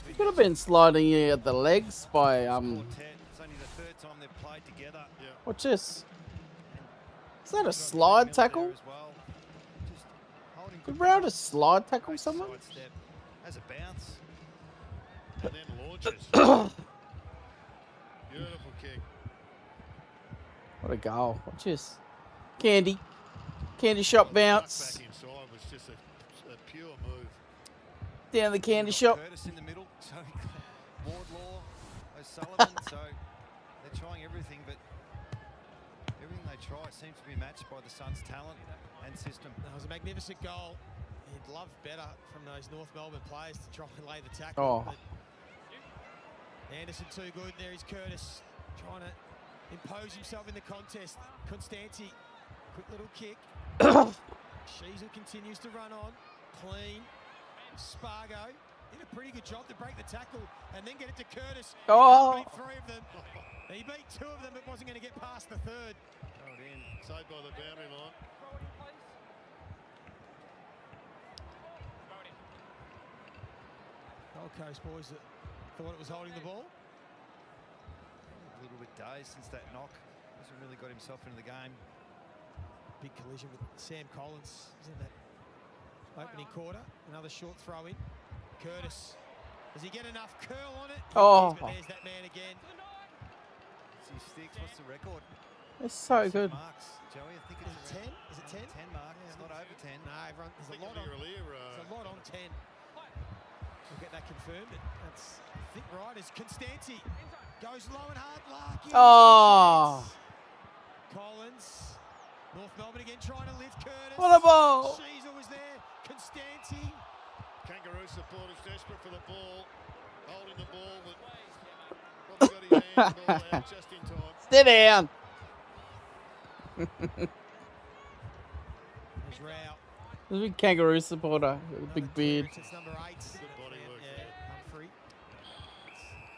He could have been sliding you at the legs by It's only the third time they've played together. Yeah. What's this? Is that a slide tackle? Did Brown just slide tackle someone? Sidestep. Has a bounce. And then launches. Beautiful kick. What a goal. Watch this. Candy. Candy shop bounce. Back inside was just a pure move. Down the candy shop. Curtis in the middle. So Wardlaw, O'Sullivan. So they're trying everything, but everything they try seems to be matched by the Suns' talent and system. That was a magnificent goal. You'd love better from those North Melbourne players to try and lay the tackle. Oh. But Anderson too good. There is Curtis trying to impose himself in the contest. Constanti, quick little kick. Sheasel continues to run on. Clean. Spargo did a pretty good job to break the tackle and then get it to Curtis. Oh. He beat three of them. He beat two of them but wasn't going to get past the third. Throw it in. Saved by the boundary line. Gold Coast boys that thought it was holding the ball. A little bit dazed since that knock. Hasn't really got himself into the game. Big collision with Sam Collins in that opening quarter. Another short throw in. Curtis. Does he get enough curl on it? He Oh. does, but there's that man again. It's his sticks. What's the record? It's so good. Marks, Joey. I think Is it's it 10? Is it 10? 10 mark. It's not over 10. No, everyone, there's I a lot think on. earlier, There's a lot on 10. We'll get that confirmed. But that's, I think, right. Is Constanti goes low and hard. Larkin. Oh. Collins. North Melbourne again trying to lift Curtis. What a ball. Sheasel was there. Constanti. Kangaroo supporters desperate for the ball. Holding the ball, but probably got his hand ball out just in time. Stay down. There's Rao. There's a big kangaroo supporter with a big beard. It's number 8. Good body work Yeah, there. Humphrey.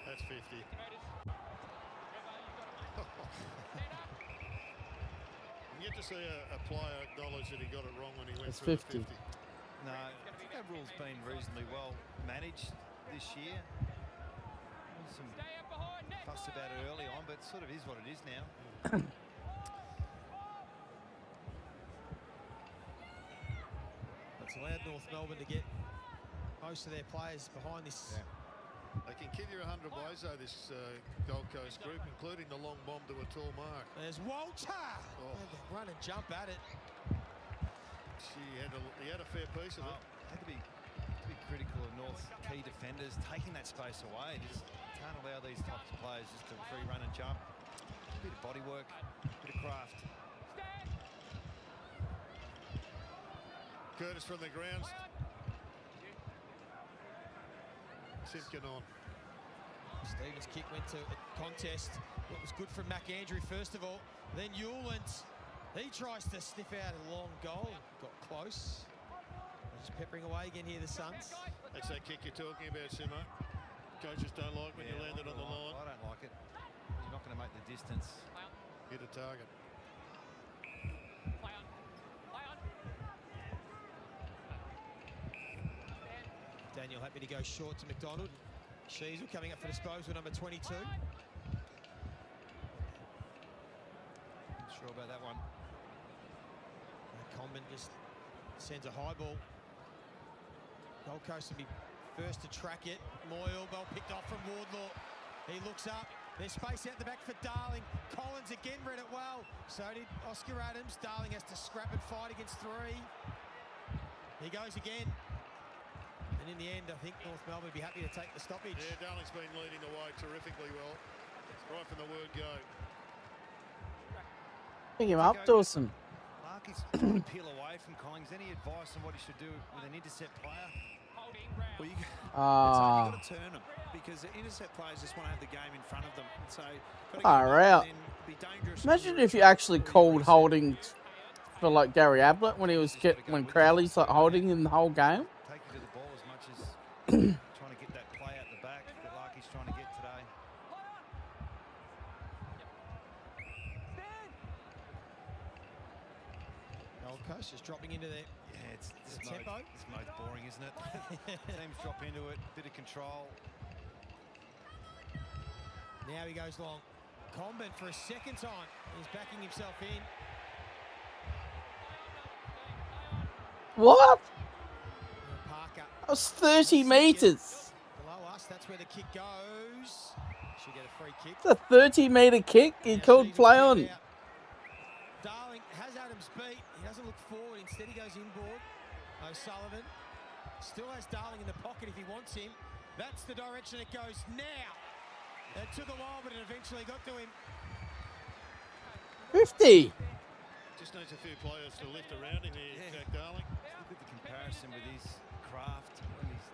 That's 50. And yet to see a player acknowledge that he got it wrong when he went That's through 50. the 50. No, I think that rule's been reasonably well managed this year. There's some fuss about it early on, but it sort of is what it is now. It's allowed North Melbourne to get most of their players behind this. Yeah. They can kill you 100 ways though, this Gold Coast group, including the long bomb to a tall mark. There's Walter. Oh. And they run and jump at it. He had a fair piece of it. Had to be critical of North key defenders taking that space away. Just can't allow these types of players just to free run and jump. A bit of body work, a bit of craft. Curtis from the grounds. Simpkin on. Stevens' kick went to a contest. It was good from McAndrew first of all. Then Hewland. He tries to sniff out a long goal. Got close. Just peppering away again here, the Suns. That's that kick you're talking about, Simo. Coaches don't like when you land it on the line. I don't like it. You're not going to make the distance. Hit a target. Daniel happy to go short to McDonald. Sheasel coming up for disposal, number 22. Not sure about that one. Comben just sends a high ball. Gold Coast will be first to track it. Moyle, ball picked off from Wardlaw. He looks up. There's space out the back for Darling. Collins again read it well. So did Oscar Adams. Darling has to scrap and fight against 3. He goes again. And in the end, I think North Melbourne would be happy to take the stoppage. Yeah, Darling's been leading the way terrifically well. Right from the word go. Pick him up, Dawson. Larky's trying to peel away from Collings. Any advice on what he should do with an intercept player? Well, you've Ah. got to turn them because the intercept players just want to have the game in front of them. So, Far out. Imagine if you actually called holding for like Gary Ablett when he was when Crowley's like holding in the whole game. Take you to the ball as much as trying to get that play out the back that Larky's trying to get today. Gold Coast just dropping into their This tempo. This mode's boring, isn't it? Teams drop into it, bit of control. Now he goes long. Comben for a second time. He's backing himself in. What? Parker. That was 30 metres. Below us, that's where the kick goes. Should get a free kick. It's a 30-metre kick. He called play on. Darling has Adams beat. He doesn't look forward. Instead, he goes inboard. O'Sullivan still has Darling in the pocket if he wants him. That's the direction it goes now. It took a while, but it eventually got to him. 50. Just needs a few players to lift around him here, Jack Darling. Look at the comparison with his craft. When his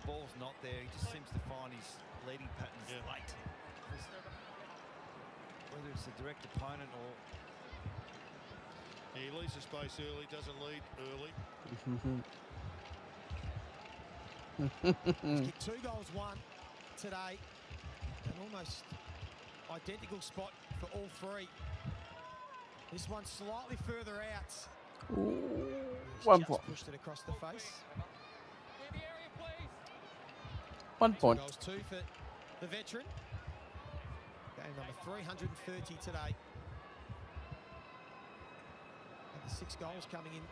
ball's not there, he just seems to find his leading patterns late. Whether it's a direct opponent or... He leaves the space early, doesn't lead early. He's kicked 2 goals, 1 today. An almost identical spot for all 3. This one slightly further out. Ooh, He's 1 just point. pushed it across the face. 1 point. 2 goals, 2 for the veteran. Game number 330 today. And the 6 goals coming in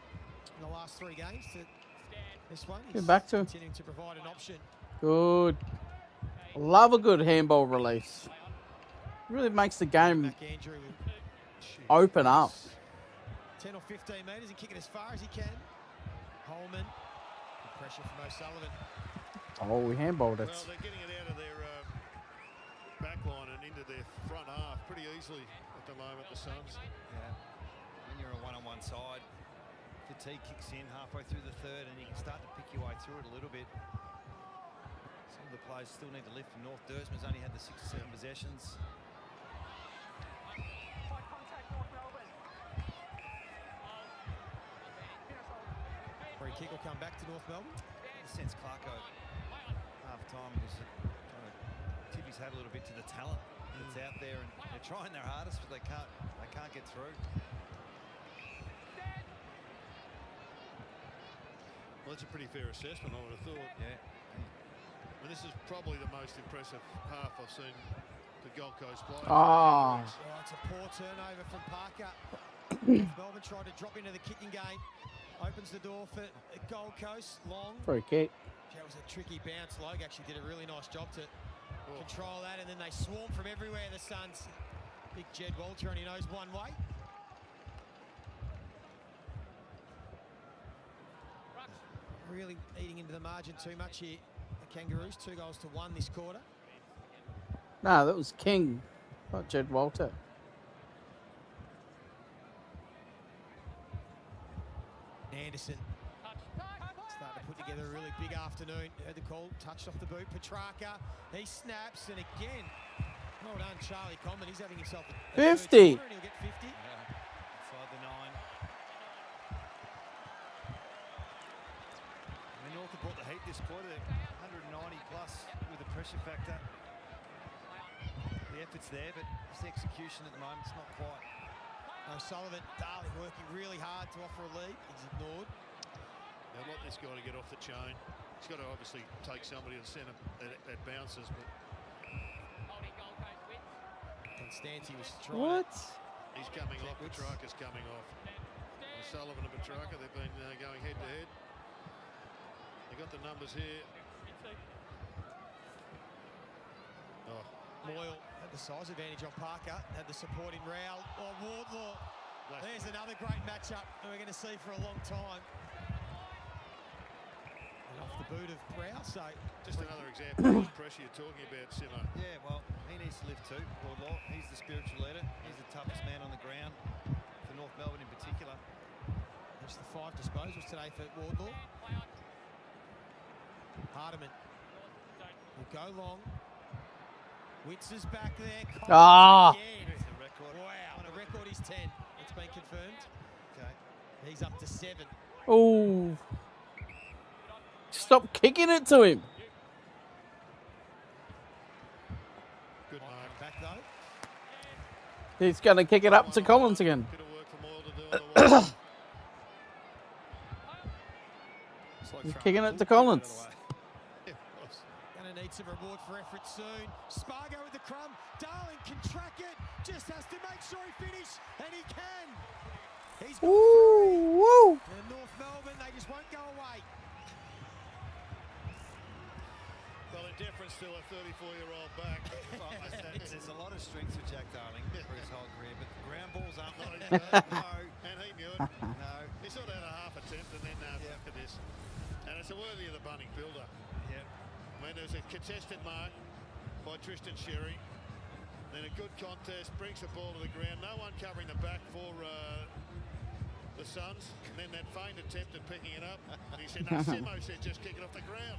the last 3 games. To this one, Get back to him. continuing to provide an option. Good. Love a good handball release. Really makes the game Back Andrew will open up. 10 or 15 metres and kick it as far as he can. Holman. Good pressure from O'Sullivan. Oh, we handballed it. Well, they're getting it out of their back line and into their front half pretty easily at the moment, the Suns. Yeah. When you're a one-on-one side, fatigue kicks in halfway through the third and you can start to pick your way through it a little bit. Some of the players still need to lift from North. Dersman's only had the 6 or 7 possessions. Free kick will come back to North Melbourne. In a sense, Clarko half-time was trying to tip his hat a little bit to the talent that's out there, and they're trying their hardest, but they can't get through. Well, that's a pretty fair assessment, I would have thought. Yeah. I mean, this is probably the most impressive half I've seen the Gold Coast play. Ah. Oh, it's a poor turnover from Parker. Melbourne tried to drop into the kicking game. Opens the door for Gold Coast. Long. Free kick. That was a tricky bounce. Logue actually did a really nice job to control that, and then they swarm from everywhere, the Suns. Big Jed Walter, and he knows one way. Really eating into the margin too much here. The Kangaroos, 2 goals to 1 this quarter. No, that was King, not Jed Walter. Anderson starting to put together a really big afternoon. Heard the call, touched off the boot. Petrarca, he snaps, and again, well done, Charlie Coleman. He's having himself a 50. and he'll get 50. Inside the 9. I mean, North have brought the heat this quarter. They're 190 plus with a pressure factor. The effort's there, but it's the execution at the moment. It's not quite. O'Sullivan, Darling working really hard to offer a lead. He's ignored. They want this guy to get off the chain. He's got to obviously take somebody to centre at bounces, but Constanti was trying. What? He's coming off. Petrarca's coming off. O'Sullivan and Petrarca, they've been going head to head. They got the numbers here. Oh. Moyle had the size advantage on Parker, had the support in Rowell. Oh, Wardlaw. There's another great matchup that we're going to see for a long time. And off the boot of Rowell, so just another example of the pressure you're talking about, Simo. Yeah, well, he needs to lift too, Wardlaw. He's the spiritual leader. He's the toughest man on the ground. North Melbourne in particular. That's the 5 disposals today for Wardlaw. Hardiman will go long. Witz is back there. Ah. Again. Wow, the record is 10. It's been confirmed. Okay. He's up to 7. Oh. Stop kicking it to him. Good mark. Back though. He's going to kick it up to Collins again. Bit of work for Moyle to do otherwise. He's kicking it to Collins. Gonna need some reward for effort soon. Spargo with the crumb. Darling can track it. Just has to make sure he finishes, and he can. He's got 3. Woo. And North Melbourne, they just won't go away. Well, in deference to a 34-year-old back. There's a lot of strength for Jack Darling for his whole career, but the ground balls aren't No, like and he knew it. No. He sort of had a half attempt and then look at this. And it's a worthy of the Bunning builder. Yeah. When there's a contested mark by Tristan Sherry, then a good contest, brings the ball to the ground. No one covering the back for the Suns. And then that feigned attempt at picking it up. And he said, no, Simo said just kick it off the ground.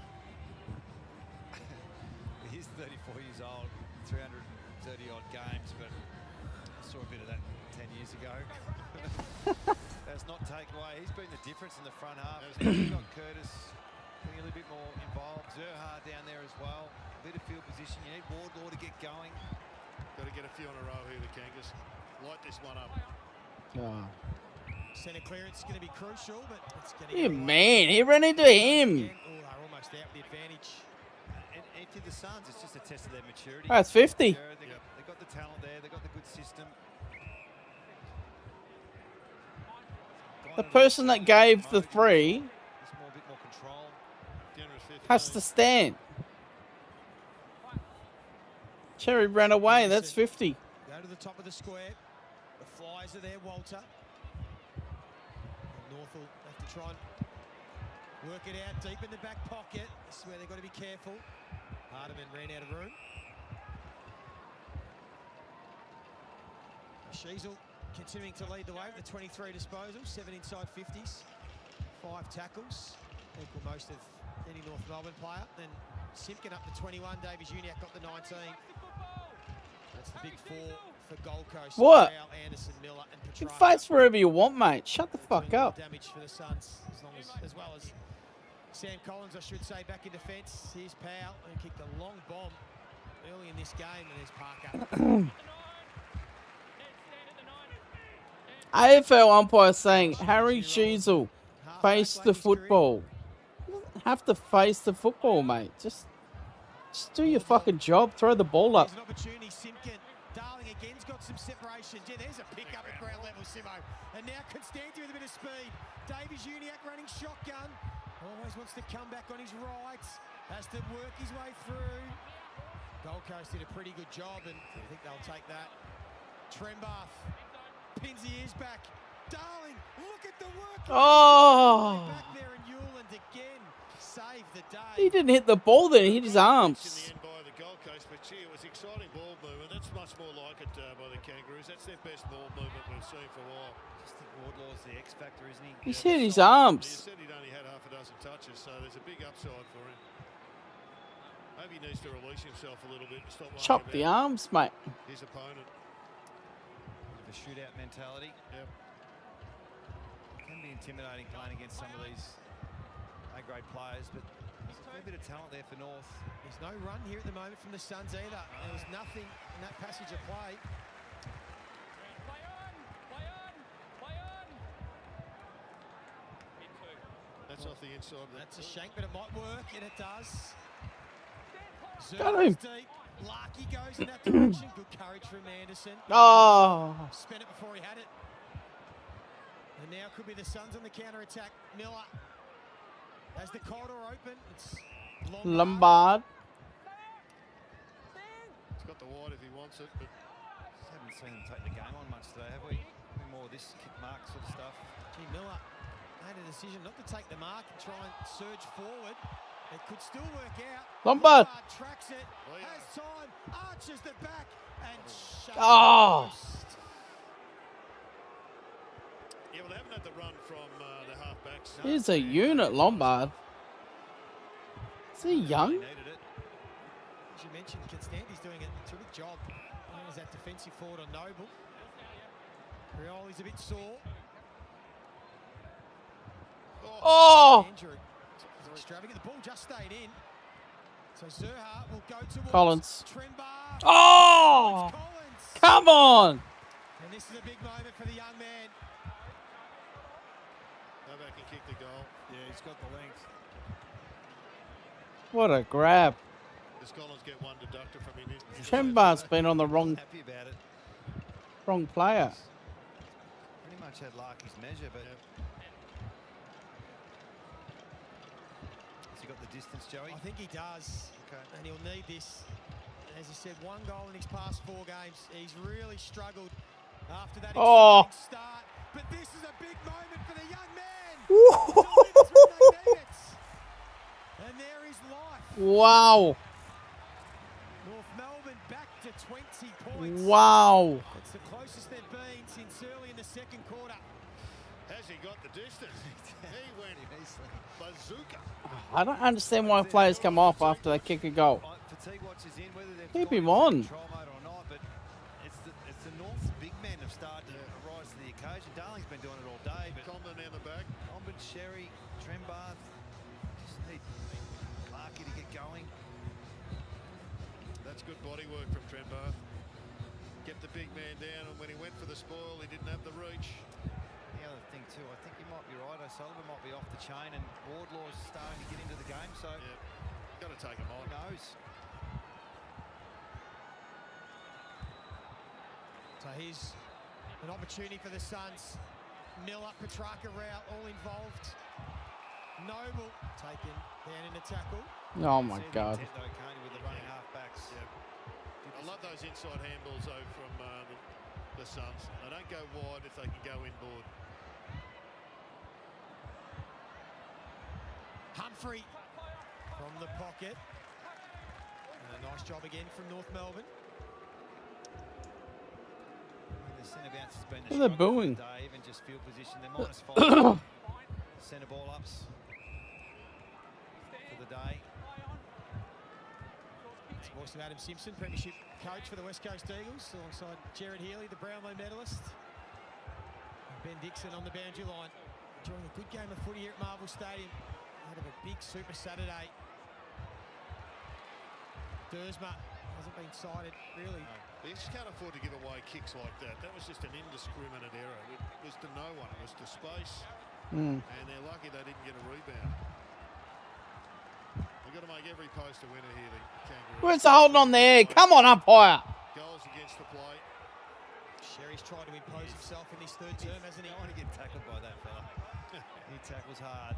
He's 34 years old, 330-odd games, but I saw a bit of that 10 years ago. That's not taken away. He's been the difference in the front half. You've got Curtis being a little bit more involved. Zerha down there as well. A bit of field position. You need Wardlaw to get going. Got to get a few in a row here, the Kangas. Light this one up. Oh. Centre clearance is going to be crucial, but it's going to Yeah, man, he ran into him. Oh, they're almost out with the advantage. And to the Suns, it's just a test of their maturity. That's 50. They've got the talent there. They've got the good system. The person that gave the 3 A bit more control. has to stand. Cherry ran away. That's 50. Go to the top of the square. The flies are there, Walter. And North will have to try and work it out deep in the back pocket. This is where they've got to be careful. Hardiman ran out of room. Sheasel continuing to lead the way with the 23 disposals, 7 inside 50s, 5 tackles, equal most of any North Melbourne player. Then Simpkin up to 21, Davies Uniac got the 19. That's the big 4 for Gold Coast. What? Rao, Anderson, Miller and You Petrarca. can face wherever you want, mate. Shut the fuck up. Damage for the Suns, as well as Sam Collins, I should say, back in defence. Here's Powell, who kicked a long bomb early in this game, and there's Parker. AFL umpire saying Harry Sheasel face the football. You don't have to face the football, mate. Just do your fucking job. Throw the ball up. There's an opportunity, Simpkin. Darling again's got some separation. Yeah, there's a pick up at ground level, Simo. And now Constanti with a bit of speed. Davies Uniac running shotgun. Always wants to come back on his right. Has to work his way through. Gold Coast did a pretty good job, and I think they'll take that. Trembath pins the ears back. Darling, look at the work. Oh. Back there, and Newland again saved the day. He didn't hit the ball there. He hit his arms. In the end by the Gold Coast, but gee, it was exciting ball movement. That's much more like it by the Kangaroos. That's their best ball movement we've seen for a while. I just think Wardlaw's the X factor, isn't he? He's hit his arms. He said he'd only had half a dozen touches, so there's a big upside for him. Maybe he needs to release himself a little bit and stop worrying Chop the about arms, mate. his opponent. Bit of a shootout mentality. Yep. It can be intimidating playing against some of these A-grade players, but there's a fair bit of talent there for North. There's no run here at the moment from the Suns either. There was nothing in that passage of play. That's off the inside. That's a shank, but it might work, and it does. Got him. Deep. Larky goes in that direction. Good courage from Anderson. Oh. Spent it before he had it. And now could be the Suns on the counter-attack. Miller has the corridor open. It's Lombard. He's got the wide if he wants it, but Haven't seen them take the game on much today, have we? More of this kick mark sort of stuff. Gee, Miller made a decision not to take the mark and try and surge forward. It could still work out. Lombard. Tracks it, has time, arches the back, and shuts Oh. the post. they haven't had the run from the half-backs. He's a unit, Lombard. Is he young? As you mentioned, Constanti's doing a terrific job. There's that defensive forward on Noble. Rioli's a bit sore. Oh! Andrew, extravagant. The ball just stayed in. So Zerha will go towards Collins. Trembar. Oh! Come on! And this is a big moment for the young man. Novak can kick the goal. Yeah, he's got the length. What a grab. Does Collins get one deductor from him? Trembar's been on the wrong Happy about it. player. Pretty much had Larky's measure, but has he got the distance, Joey? I think he does. Okay. And he'll need this. As he said, 1 goal in his past 4 games. He's really struggled after that Oh. exciting start. But this is a big moment for the young man. Woo. Delivers when they need it. And there is life. Wow. North Melbourne back to 20 points. Wow. It's the closest they've been since early in the second quarter. Has he got the distance? He went bazooka. I don't understand why players come off after they kick a goal. Fatigue watches in, whether they've Keep gone him into on. control mode or not, but it's the North's big men have started to rise to the occasion. Darling's been doing it all day, but Comben down the back. Comben, Sherry, Trembath, just need Larky to get going. That's good body work from Trembath. Kept the big man down, and when he went for the spoil, he didn't have the reach. The other thing too, I think you might be right. O'Sullivan might be off the chain, and Wardlaw's starting to get into the game. So, got to take him on. Who knows? So here's an opportunity for the Suns. Miller, Petrarca, Rao, all involved. Noble taken down in the tackle. Oh my God. With the running halfbacks. I love those inside handballs though from the Suns. They don't go wide if they can go inboard. Humphrey from the pocket. And a nice job again from North Melbourne. The centre bounce has been Who are they booing? day, even just field position. They're -5 centre ball ups for the day. It's the voice of Adam Simpson, premiership coach for the West Coast Eagles, alongside Jared Healy, the Brownlow medalist. And Ben Dixon on the boundary line, enjoying a good game of footy here at Marvel Stadium. Out of a big Super Saturday. Dersma hasn't been cited, really. They just can't afford to give away kicks like that. That was just an indiscriminate error. It was to no one. It was to space. And they're lucky they didn't get a rebound. They've got to make every post a winner here, the Kangaroos. Where's the holding on there? Come on, umpire. Goals against the play. Sherry's tried to impose himself in his third term, hasn't he? I want to get tackled by that fella. He tackles hard.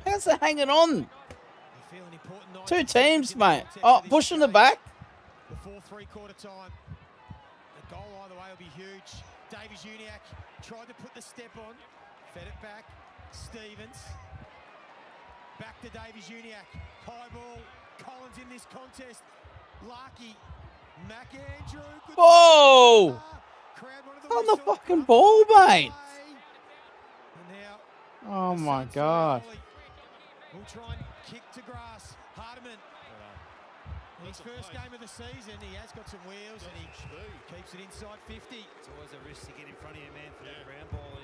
How's it hanging on? They feel an important night. 2 teams, mate. Oh, Bush in the back. Before 3/4 time. The goal either way will be huge. Davies Uniac tried to put the step on. Fed it back. Stevens. Back to Davies Uniac. High ball. Collins in this contest. Larky. McAndrew. Whoa! On the fucking ball, mate. And now Oh my God. we'll try and kick to grass. Hardiman. In his first game of the season, he has got some wheels and he keeps it inside 50. It's always a risk to get in front of your man for that ground ball.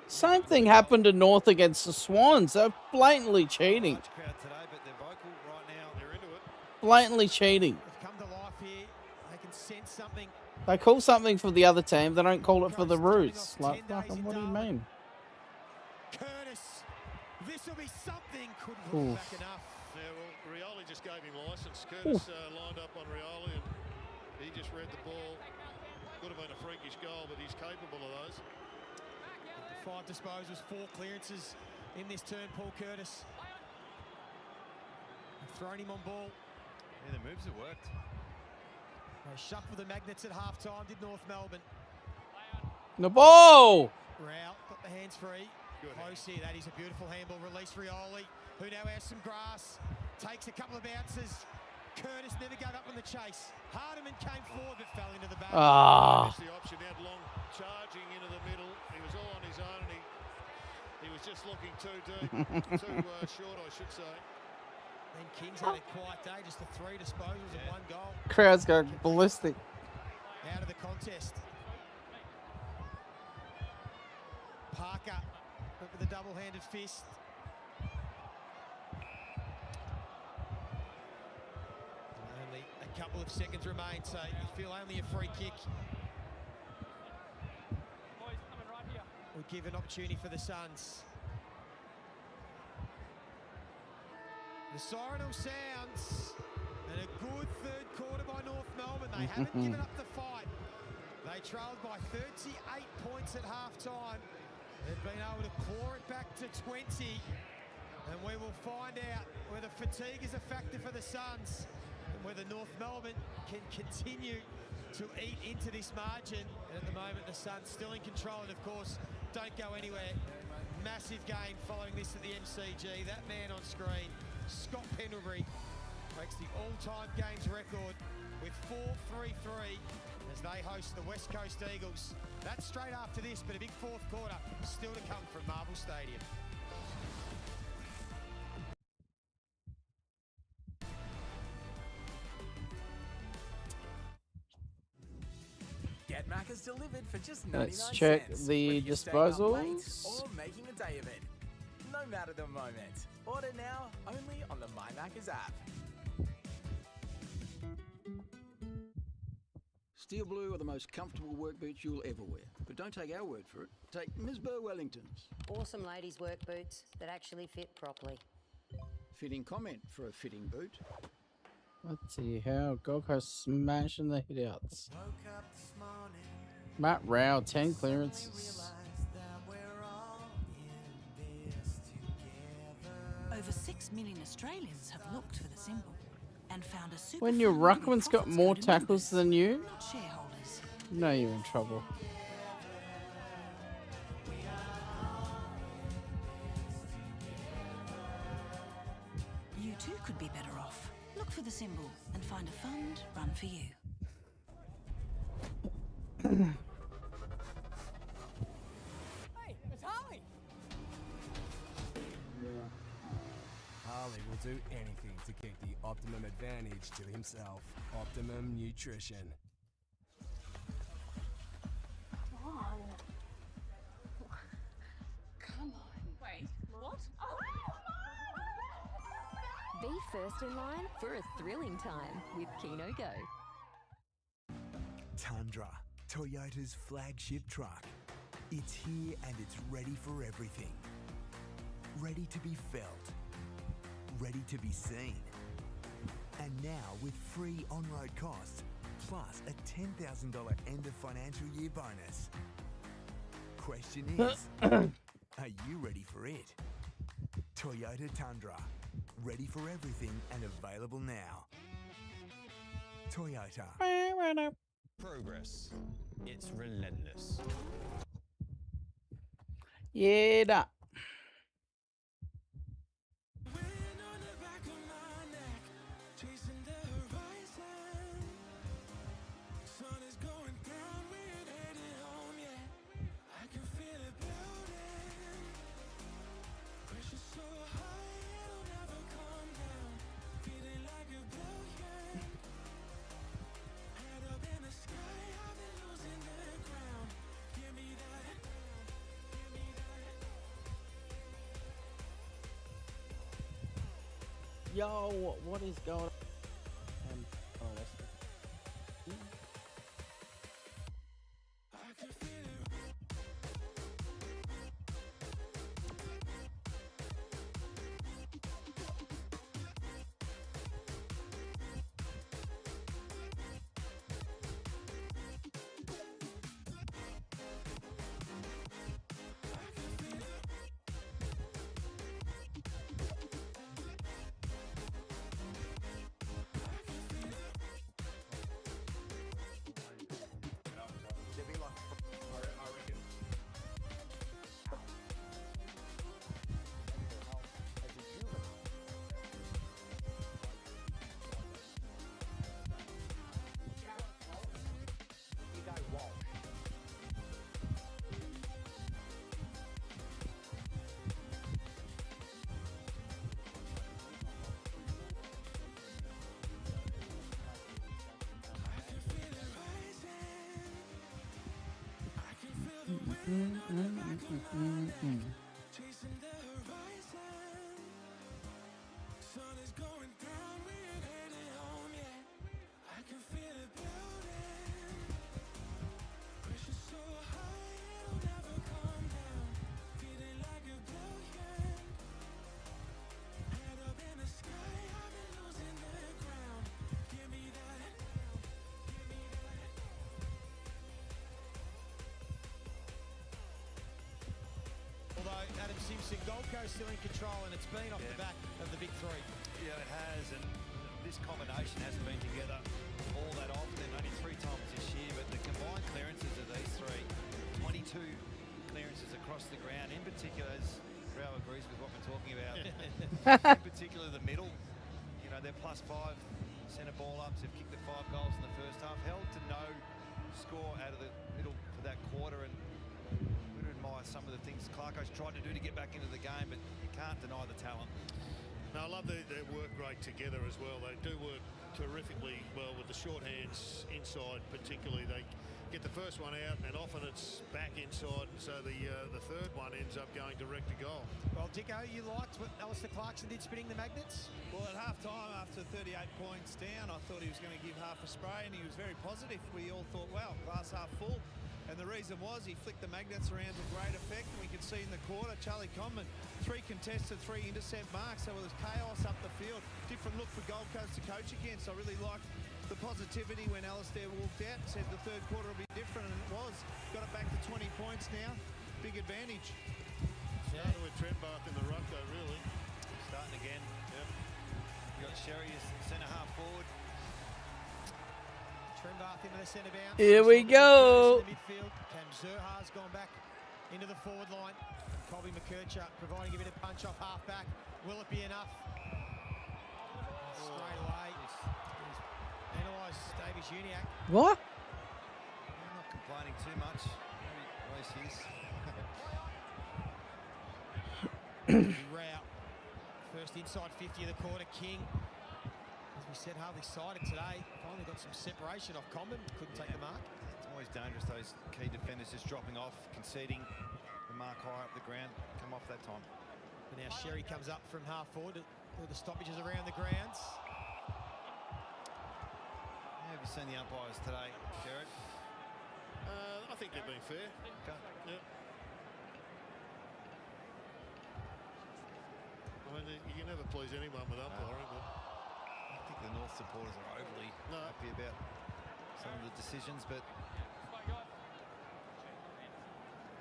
Same thing happened to North against the Swans. They're blatantly cheating. Large crowd today, but they're vocal right now. They're into it. Blatantly cheating. They've come to life here. They can sense something. They call something for the other team. They don't call it for the Roots. Like, fucking, what do you mean? Curtis. This will be something. Couldn't look Oof. back enough. Yeah, well, Rioli just gave him licence. Curtis lined up on Rioli and he just read the ball. Could have been a freakish goal, but he's capable of those. 5 disposals, 4 clearances in this turn, Paul Curtis. They've thrown him on ball. Yeah, the moves have worked. They shuffled the magnets at half-time, did North Melbourne. The ball! Rao got the hands free. Close here, that is a beautiful handball. Release Rioli, who now has some grass. Takes a couple of bounces. Curtis never gave up on the chase. Hardiman came forward but fell into the back. Ah. Missed the option, he had long charging into the middle. He was all on his own and he He was just looking too deep, too short, I should say. And King's had a quiet day, just the 3 disposals and 1 goal. Crowd's going ballistic. Out of the contest. Parker with a double-handed fist. Only a couple of seconds remain, so you feel only a free kick would give an opportunity for the Suns. The siren sounds, and a good third quarter by North Melbourne. They haven't given up the fight. They trailed by 38 points at half-time. They've been able to claw it back to 20, and we will find out whether fatigue is a factor for the Suns and whether North Melbourne can continue to eat into this margin. And at the moment, the Suns still in control, and of course, don't go anywhere. Massive gain following this at the MCG. That man on screen, Scott Pendlebury, breaks the all-time games record with 4-3-3 as they host the West Coast Eagles. That's straight after this, but a big fourth quarter still to come from Marvel Stadium. Get Macca's delivered for just 99 Let's check cents. the whether you're staying up late disposals. or making a day of it. No matter the moment. Order now only on the My Macca's app. Steel blue are the most comfortable work boots you'll ever wear. But don't take our word for it. Take Ms. Burr Wellington's. Awesome ladies' work boots that actually fit properly. Fitting comment for a fitting boot. Let's see how Gold Coast smashing the hitouts. Matt Rao, 10 clearances. Over 6 million Australians have looked for the symbol and found a super. When your ruckman's got more tackles than you, not shareholders. you know you're in trouble. You too could be better off. Look for the symbol and find a fund run for you. Hey, it's Harley! Harley will do anything to keep the optimum advantage to himself. Optimum Nutrition. Come on. Come on. Wait, what? Be first in line for a thrilling time with Keno Go. Tundra, Toyota's flagship truck. It's here and it's ready for everything. Ready to be felt. Ready to be seen. And now with free on-road costs, plus a $10,000 end of financial year bonus. Question is, are you ready for it? Toyota Tundra. Ready for everything and available now. Toyota. Progress. It's relentless. Yeah, da. Yo, what is going on? Oh, that's Chasing the horizon. Sun is going down, we're heading home, yeah. I can feel it building. Pressure so high, it'll never come down. Feeling like a billion. Head up in the sky, I've been losing the ground. Give me that. Give me that. Although Adam Simpson, Gold Coast still in control, and it's been off the back of the big three. Yeah, it has, and this combination hasn't been together all that often. Only 3 times this year, but the combined clearances of these three, 22 clearances across the ground. In particular, as Rao agrees with what we're talking about, in particular the middle. You know, they're +5 centre ball ups. They've kicked the 5 goals in the first half. Held to no score out of the middle for that quarter, and we would admire some of the things Clarko's tried to do to get back into the game, but you can't deny the talent. No, I love their work rate together as well. They do work terrifically well with the short hands inside, particularly. They get the first one out, and often it's back inside, and so the third one ends up going direct to goal. Well, Dicko, you liked what Alistair Clarkson did spinning the magnets? Well, at half-time, after 38 points down, I thought he was going to give half a spray, and he was very positive. We all thought, wow, glass half full. And the reason was he flicked the magnets around to great effect. And we could see in the quarter, Charlie Conman, 3 contested, 3 intercept marks. So it was chaos up the field. Different look for Gold Coast to coach against. I really liked the positivity when Alistair walked out and said the third quarter will be different, and it was. Got it back to 20 points now. Big advantage. Started with Trenbath in the ruck, though, really. Starting again. Yep. You got Sherry as centre half forward. Trenbath into the centre bounce. Here we go. In the midfield. Cam Zerha's gone back into the forward line. Colby McKercher providing a bit of punch off half back. Will it be enough? Straight away. He's penalised Davis Uniac. What? I'm not complaining too much. Race his. Rao. First inside 50 of the quarter. King. As we said, hardly sighted today. Finally got some separation off Comben. Couldn't take the mark. It's always dangerous, those key defenders just dropping off, conceding the mark high up the ground. Come off that time. And now Sherry comes up from half forward to do the stoppages around the grounds. How have you seen the umpires today, Jared? I think they've been fair. Okay. Yep. I mean, you can never please anyone with umpiring, but I think the North supporters are overly happy about some of the decisions, but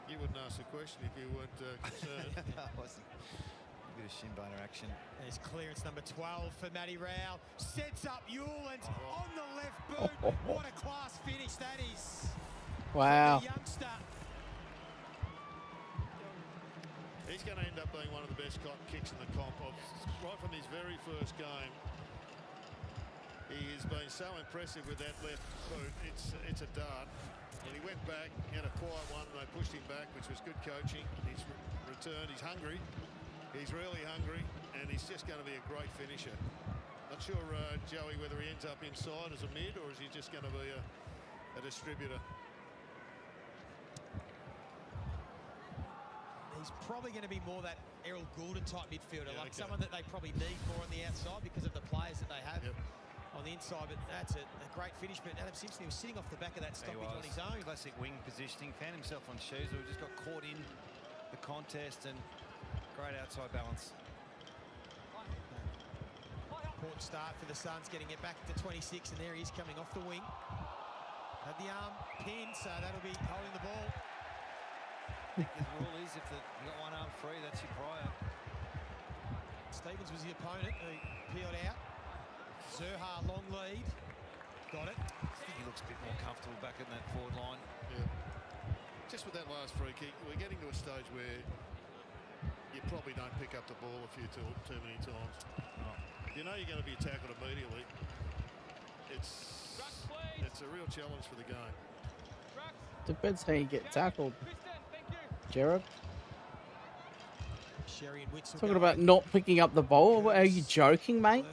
you wouldn't ask the question if you weren't concerned. I wasn't. A bit of shin boner action. There's clearance number 12 for Matty Rao. Sets up Ewland on the left boot. What a class finish that is. Wow. The youngster. He's going to end up being one of the best kicks in the comp. Right from his very first game, he has been so impressive with that left boot. It's a dart. When he went back, he had a quiet one, and they pushed him back, which was good coaching. He's returned. He's hungry. He's really hungry, and he's just going to be a great finisher. Not sure, Joey, whether he ends up inside as a mid, or is he just going to be a distributor? He's probably going to be more that Errol Goulden type midfielder, someone that they probably need more on the outside because of the players that they have on the inside. But that's a great finish. But Adam Simpson, he was sitting off the back of that stoppage on his own. Classic wing positioning. Found himself on shoes. Or just got caught in the contest, and great outside balance. Important start for the Suns, getting it back to 26, and there he is coming off the wing. Had the arm pinned, so that'll be holding the ball. I think the rule is if you got one arm free, that's your prior. Stevens was the opponent who peeled out. Zerha, long lead. Got it. I think he looks a bit more comfortable back in that forward line. Yeah. Just with that last free kick, we're getting to a stage where you probably don't pick up the ball too many times. You know you're going to be tackled immediately. It's a real challenge for the game. Depends how you get tackled. Jared? Sherry and Witzel Talking about not picking up the ball. Are you joking, mate?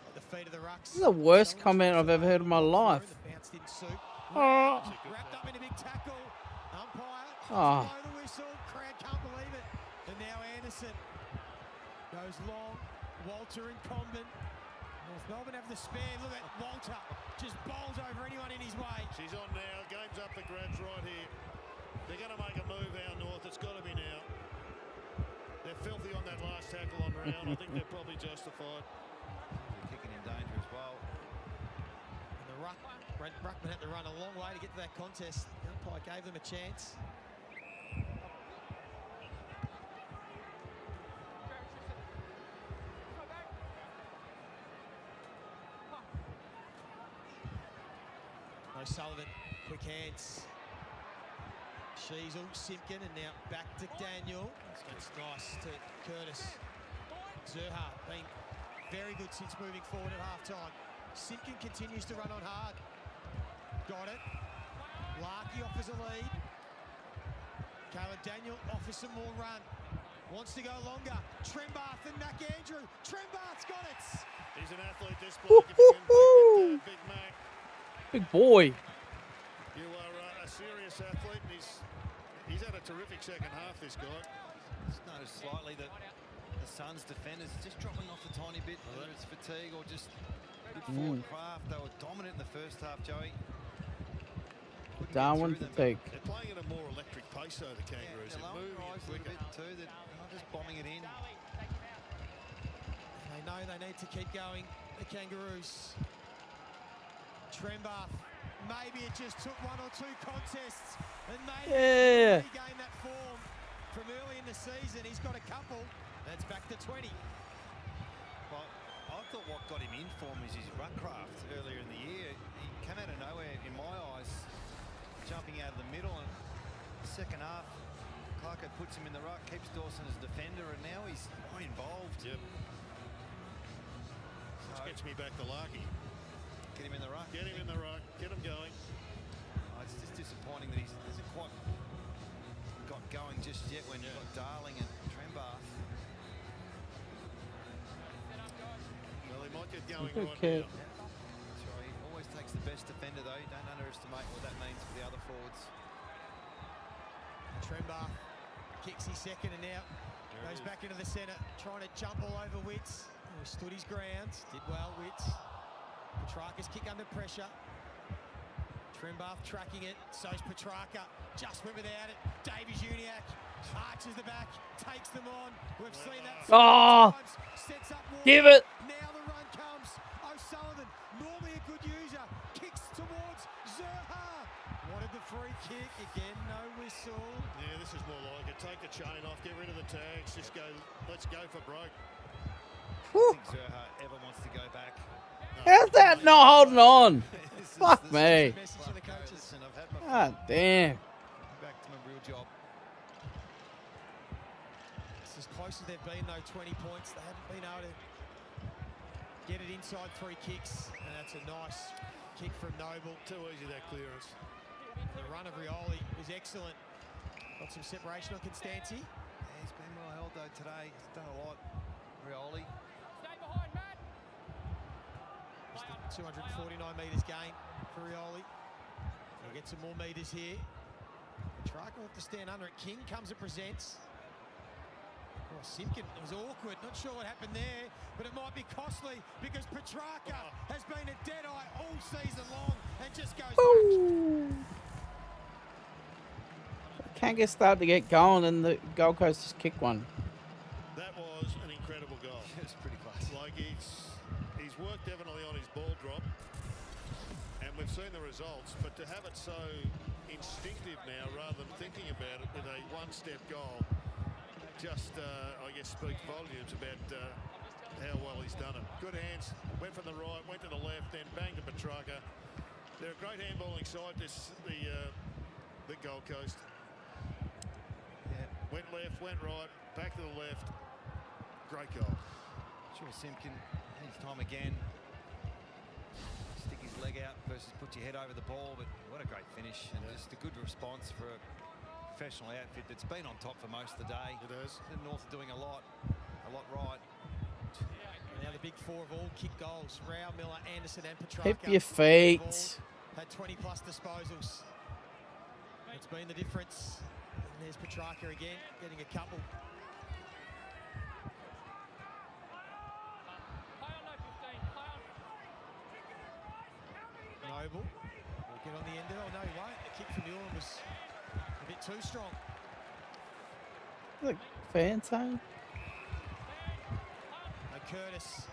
At the feet of the rucks. This is the worst comment I've ever heard in my life. The bounce didn't suit. Oh. Wrapped up in a big tackle. Umpire Oh. Blow the whistle. Crowd can't believe it. And now Anderson goes long. Walter and Comben. North Melbourne have the spare. Look at Walter. Just bowls over anyone in his way. She's on now. Game's up for grabs right here. They're going to make a move out north. It's got to be now. They're filthy on that last tackle on round. I think they're probably justified. They're kicking in danger as well. And the Brent Ruckman had to run a long way to get to that contest. The umpire gave them a chance. O'Sullivan, quick hands. Sheasel, Simpkin, and now back to Daniel. It's nice to Curtis. Zerha been very good since moving forward at half-time. Simpkin continues to run on hard. Got it. Larkey offers a lead. Caleb Daniel offers some more run. Wants to go longer. Trembath and McAndrew. Trembath's got it. He's an athlete, this bloke. If you can pick Big Mac. Big boy. You are a serious athlete, and he's had a terrific second half, this guy. Just noticed slightly that the Suns' defenders just dropping off a tiny bit, whether it's fatigue or just good forward craft. They were dominant in the first half, Joey. Darwin to take. They're playing at a more electric pace, though, the Kangaroos. They're lowering rise a little bit too. They're not just bombing it in. They know they need to keep going, the Kangaroos. Trembath, maybe it just took one or two contests and maybe regain that form from early in the season. He's got a couple. That's back to 20. Well, I thought what got him in form is his ruck craft earlier in the year. He came out of nowhere, in my eyes, jumping out of the middle, and the second half, Clarko puts him in the ruck, keeps Dawson as defender, and now he's more involved. Yep. Which gets me back to Larkey. Get him in the ruck. Get him in the ruck. Get him going. It's just disappointing that he hasn't quite got going just yet when you've got Darling and Trembath. Well, he might get going Okay. right now. That's right. He always takes the best defender, though. You don't underestimate what that means for the other forwards. Trembath kicks his second and now goes back into the centre, trying to jump all over Witts. He stood his ground, did well, Witts. Petrarca's kick under pressure. Trembath tracking it, so's Petrarca. Just went without it. Davies Uniacke arches the back, takes them on. We've seen that times. Sets up Warner. Give it. Now the run comes. O'Sullivan, normally a good user, kicks towards Zerha. Wanted the free kick. Again, no whistle. Yeah, this is more like it. Take the chain off, get rid of the tags, just go, let's go for broke. I don't think Zerha ever wants to go back. How's that not holding on? Fuck me. God damn. Back to my real job. It's as close as they've been, though, 20 points. They haven't been able to get it inside three kicks. And that's a nice kick from Noble. Too easy, that clearance. The run of Rioli is excellent. Got some separation on Constanti. Yeah, he's been well held, though, today. He's done a lot. Rioli. 249 metres gain for Rioli. He'll get some more metres here. Petrarca will have to stand under it. King comes and presents. Oh, Simpkin, it was awkward. Not sure what happened there, but it might be costly because Petrarca has been a dead-eye all season long and just goes Can't get started to get going, and the Gold Coast just kick one. That was an incredible goal. It's pretty close. Like he's worked definitely on his ball drop, and we've seen the results. But to have it so instinctive now, rather than thinking about it with a one-step goal, just I guess speaks volumes about how well he's done it. Good hands. Went from the right, went to the left, then bang to Petrarca. They're a great handballing side. The Gold Coast. Yeah. Went left, went right, back to the left. Great goal. Sure, Simpkin, his time again. Stick his leg out versus put your head over the ball, but what a great finish and just a good response for a professional outfit that's been on top for most of the day. It has. The North doing a lot right. Now the big four have all kicked goals. Rao, Miller, Anderson and Petrarca. Hip your feet. Had 20 plus disposals. It's been the difference. There's Petrarca again, getting a couple. Noble will get on the end of it. Oh, no, he won't. The kick from Newland was a bit too strong. Look, fan zone. Curtis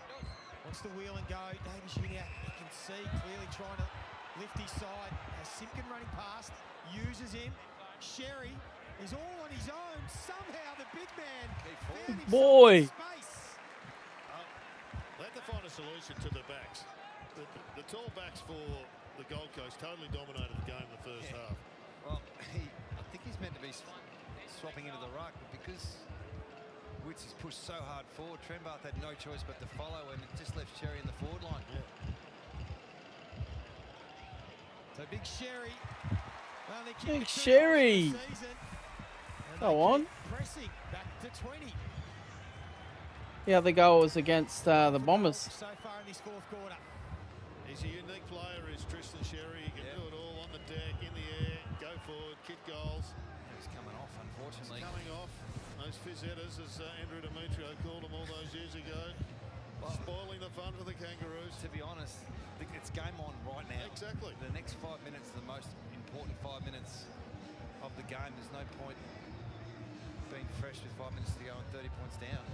wants to wheel and go. Davis Junior, you can see clearly trying to lift his side. As Simpkin running past, uses him. Sherry is all on his own. Somehow the big man found himself Boy. in space. They have to find a solution to the backs. The tall backs for the Gold Coast totally dominated the game in the first half. Well, I think he's meant to be swapping into the ruck, but because Witts has pushed so hard forward, Trembath had no choice but to follow, and it just left Sherry in the forward line. So big Sherry. Only Big Sherry. Go on. Pressing back to 20. The other goal was against the Bombers. So far in this fourth quarter. He's a unique player, is Tristan Sherry. He can do it all on the deck, in the air, go forward, kick goals. He's coming off, unfortunately. He's coming off. Those fizzettas, as Andrew Demetrio called them all those years ago. Spoiling the fun for the Kangaroos. To be honest, it's game on right now. Exactly. The next 5 minutes are the most important 5 minutes of the game. There's no point being fresh with 5 minutes to go and 30 points down.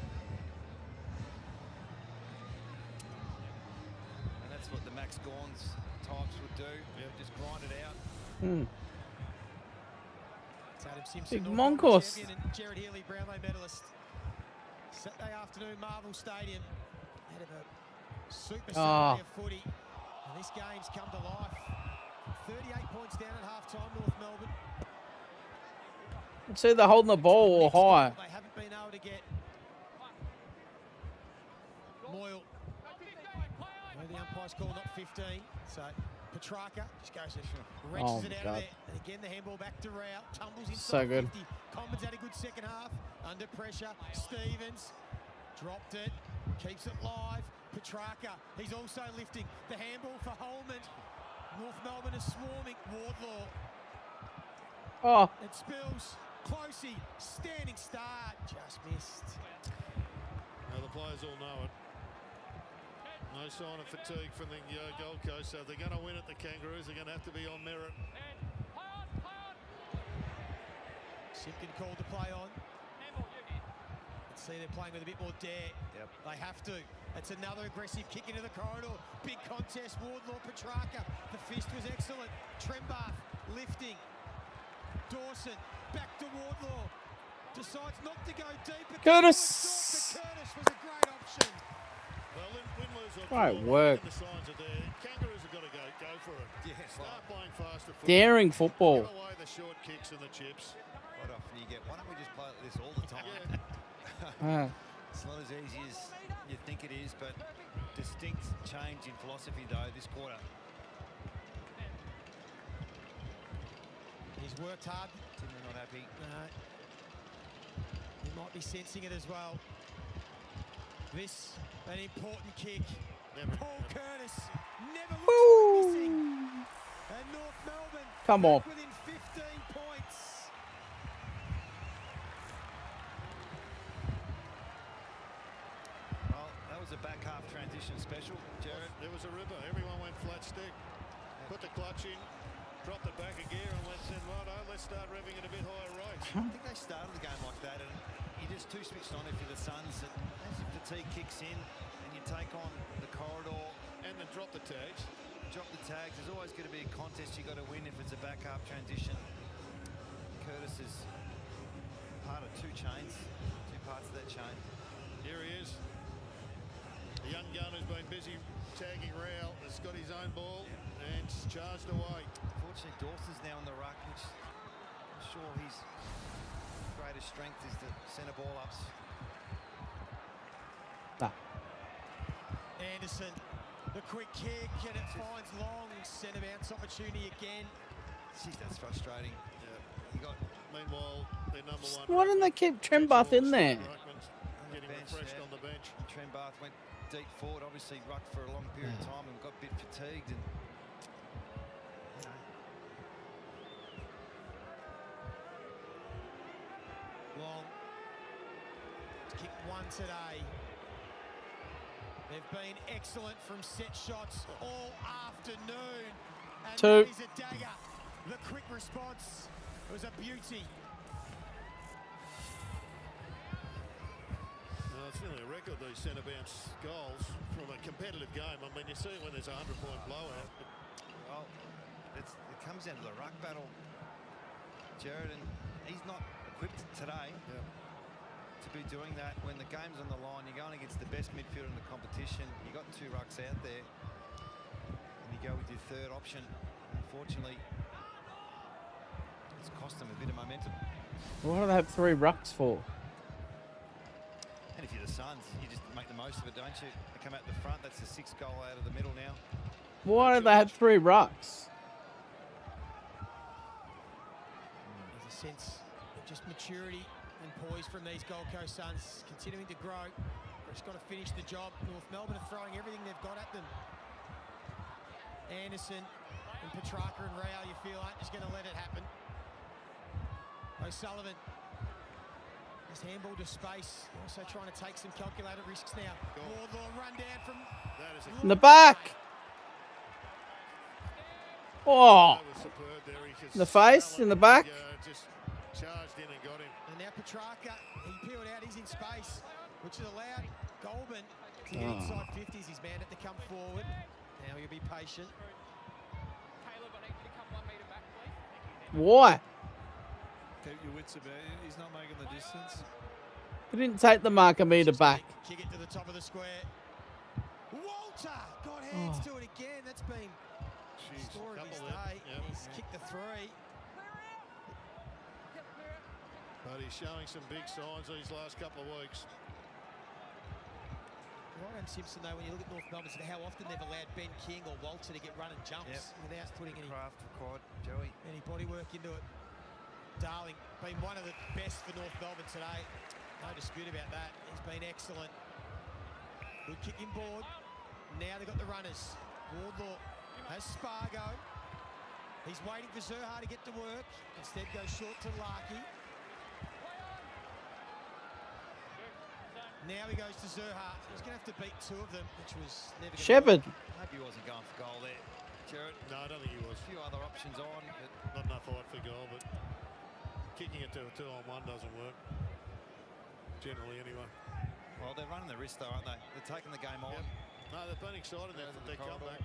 And that's what the Max Gawns types would do. Just grind it out. It's Adam Simpson, Big North Moncos. champion, and Jared Healy, Brownlow medalist. Saturday afternoon, Marvel Stadium. Out of a super Saturday of footy. And this game's come to life. 38 points down at half-time, North Melbourne. It's either holding the ball or high. They haven't been able to get Moyle. The umpire's call not 15. So Petrarca just goes and wrenches it out of there. And again, the handball back to Rao. Tumbles inside So good. 50. Commons had a good second half. Under pressure. Stevens dropped it. Keeps it live. Petrarca, he's also lifting. The handball for Holman. North Melbourne is swarming. Wardlaw. Oh. It spills. Closey, standing start. Just missed. Now the players all know it. No sign of fatigue from the Gold Coast, so if they're going to win at the Kangaroos, they're going to have to be on merit. Simpkin called to play on. Let's see, they're playing with a bit more dare. They have to. It's another aggressive kick into the corridor. Big contest, Wardlaw, Petrarca. The fist was excellent. Trembath lifting. Dawson back to Wardlaw. Decides not to go deep. Curtis. Curtis was a great option. Well, win, lose, or Right draw, work. the signs are there. Kangaroos have got to go for it. Start playing faster football. Daring football. Give away the short kicks and the chips. Quite often you get, why don't we just play like this all the time? It's not as easy as you think it is, but distinct change in philosophy though this quarter. He's worked hard. Timmer not happy. No. He might be sensing it as well. This, an important kick. Paul Curtis never looks like missing. And North Melbourne Come on. within 15 points. Well, that was a back half transition special, Jared. There was a ripper. Everyone went flat stick. Put the clutch in, dropped it back a gear, and said, righto, let's start revving at a bit higher rate. I think they started the game like that, and you're just too switched on if you're the Suns. That as your fatigue kicks in, and you take on the corridor, and then drop the tags. Drop the tags. There's always going to be a contest you got to win if it's a back half transition. Curtis is part of two chains, two parts of that chain. Here he is. The young gun who's been busy tagging Rao has got his own ball and charged away. Unfortunately, Dawson's now in the ruck, which I'm sure his greatest strength is the centre ball ups. Anderson, the quick kick, and it finds Long. Centre bounce opportunity again. Jeez, that's frustrating. You got. Meanwhile, their number one. Why didn't they keep Trembath in there? Getting refreshed on the bench. Trembath went deep forward, obviously rucked for a long period of time and got a bit fatigued. And Long. Kicked one today. They've been excellent from set shots all afternoon. And Two. that is a dagger. The quick response was a beauty. It's nearly a record, these centre bounce goals from a competitive game. I mean, you see it when there's a 100-point blowout. But Well, it comes down to the ruck battle, Jared, and he's not equipped today to be doing that when the game's on the line. You're going against the best midfielder in the competition. You got 2 rucks out there, and you go with your third option. Unfortunately, it's cost them a bit of momentum. Why do they have 3 rucks for? And if you're the Suns, you just make the most of it, don't you? They come out the front. That's the 6th goal out of the middle now. Why do they have 3 rucks? There's a sense of just maturity and poise from these Gold Coast Suns, continuing to grow. They've just got to finish the job. North Melbourne are throwing everything they've got at them. Anderson and Petrarca and Rao, you feel, aren't just going to let it happen. O'Sullivan. Just handball to space. Also trying to take some calculated risks now. Wardlaw run down from... In the back. Oh. In the face, in the back. Just charged in and got him. And now Petrarca, he peeled out, he's in space, which has allowed Goulburn to get inside 50s. His man had to come forward. Now he'll be patient. Why? Keep your wits about you. He's not making the distance. He didn't take the marker meter back. Kick it to the top of the square. Walter got hands to it again. That's been the story of his day. He's kicked the 3. But he's showing some big signs these last couple of weeks. Ryan Simpson, though, when you look at North Melbourne, how often they've allowed Ben King or Walter to get run and jumps without putting any craft required, Joey. Any body work into it. Darling, been one of the best for North Melbourne today. No dispute about that. He's been excellent. Good kick inboard. Now they've got the runners. Wardlaw has Spargo. He's waiting for Zerha to get to work. Instead goes short to Larkey. Now he goes to Zerha. He's going to have to beat 2 of them, which was never going to Shepherd. I hope he wasn't going for goal there, Jared. No, I don't think he was. A few other options on, but not enough height for goal, but kicking it to a 2-on-1 doesn't work. Generally, anyway. Well, they're running the risk, though, aren't they? They're taking the game on. No, they've been excited there for their comeback.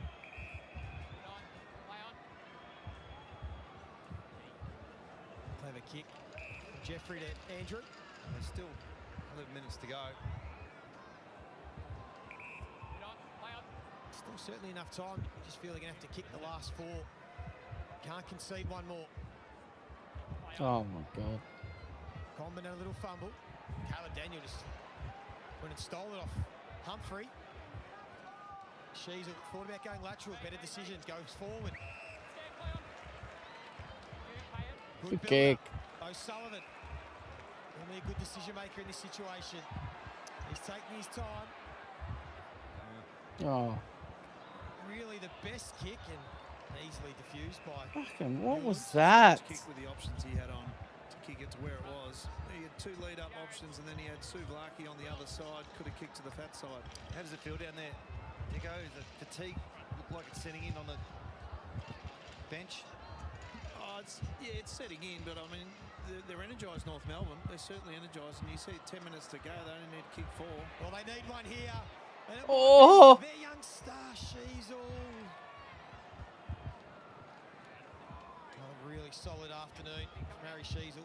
Clever kick. Jeffrey to Andrew. There's still 11 minutes to go. Still certainly enough time. You just feel they're going to have to kick the last 4. Can't concede one more. Oh my God. Coleman had a little fumble. Caleb Daniel just went and stole it off Humphrey. She's thought about going lateral. Better decision. Goes forward. Good kick. O'Sullivan. Normally a good decision maker in this situation. He's taking his time. Oh. Really the best kick and easily diffused by... Fucking, what was that? Kick with the options he had on to kick it to where it was. He had 2 lead-up options and then he had Souvlaki on the other side. Could have kicked to the fat side. How does it feel down there, Dicko? The fatigue look like it's setting in on the bench? Oh, it's setting in, but I mean, they're energised, North Melbourne. They're certainly energised, and you see 10 minutes to go. They only need to kick 4. Well, they need one here. And it Oh! Their young star, Sheasel. A really solid afternoon from Harry Sheasel.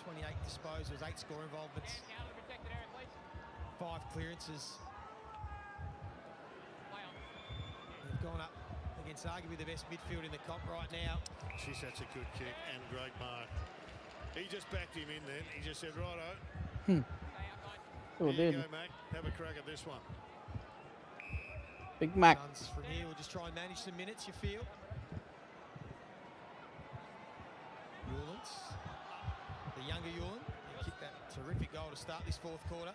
28 disposals, 8 score involvements, 5 clearances. They've gone up against arguably the best midfield in the comp right now. Jeez, that's a good kick and great mark. He just backed him in then. He just said, righto. Sure Here did. you go, Mac. Have a crack at this one. Big Mac. Suns from here will just try and manage some minutes, you feel. Ewlands, the younger Ewland, he kicked that terrific goal to start this 4th quarter.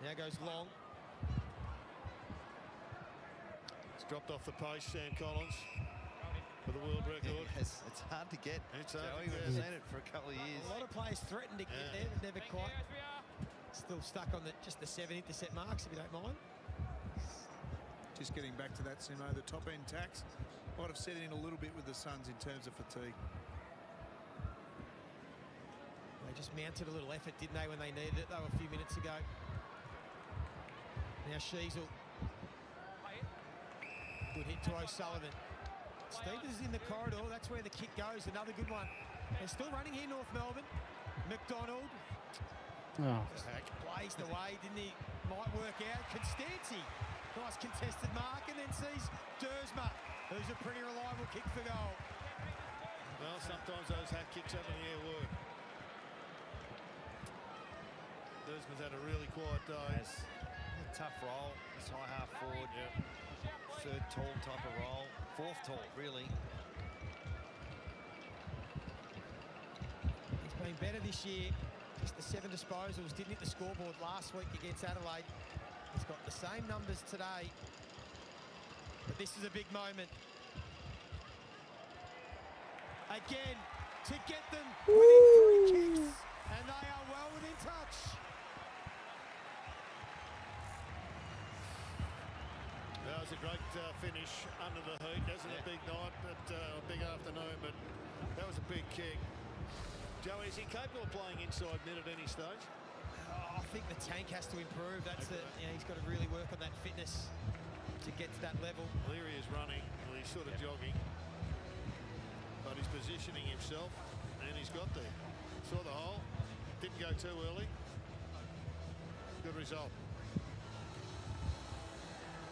Now goes long. It's dropped off the pace, Sam Collins. for the world record. It's hard to get. It's hard Joey, to we've get. seen it for a couple of years. A lot of players threatened to get there, but never quite. Still stuck on just the 7 intercept marks, if you don't mind. Just getting back to that, Simo, the top end tax might have set in a little bit with the Suns in terms of fatigue. They just mounted a little effort, didn't they, when they needed it, though, a few minutes ago. Now Sheasel. Good hit to O'Sullivan. Stevens is in the corridor. That's where the kick goes. Another good one. They're still running here, North Melbourne. McDonald. Oh. Just blazed away, didn't he? Might work out. Constancy. Nice contested mark, and then sees Dersma, who's a pretty reliable kick for goal. Well, sometimes those hat kicks up in the air work. Dersman's had a really quiet day. Yes. A tough role. It's high half forward. Third tall type of role. Fourth tall, really. He's been better this year. Just the 7 disposals. Didn't hit the scoreboard last week against Adelaide. He's got the same numbers today. But this is a big moment. Again, to get them within 3 kicks. And they are well within touch. That was a great finish under the heat. Wasn't a big night, but a big afternoon, but that was a big kick. Joey, is he capable of playing inside mid at any stage? I think the tank has to improve. That's he's got to really work on that fitness to get to that level. Well, here he is running. Well, he's sort of jogging, but he's positioning himself, and he's got there. Saw the hole. Didn't go too early. Good result.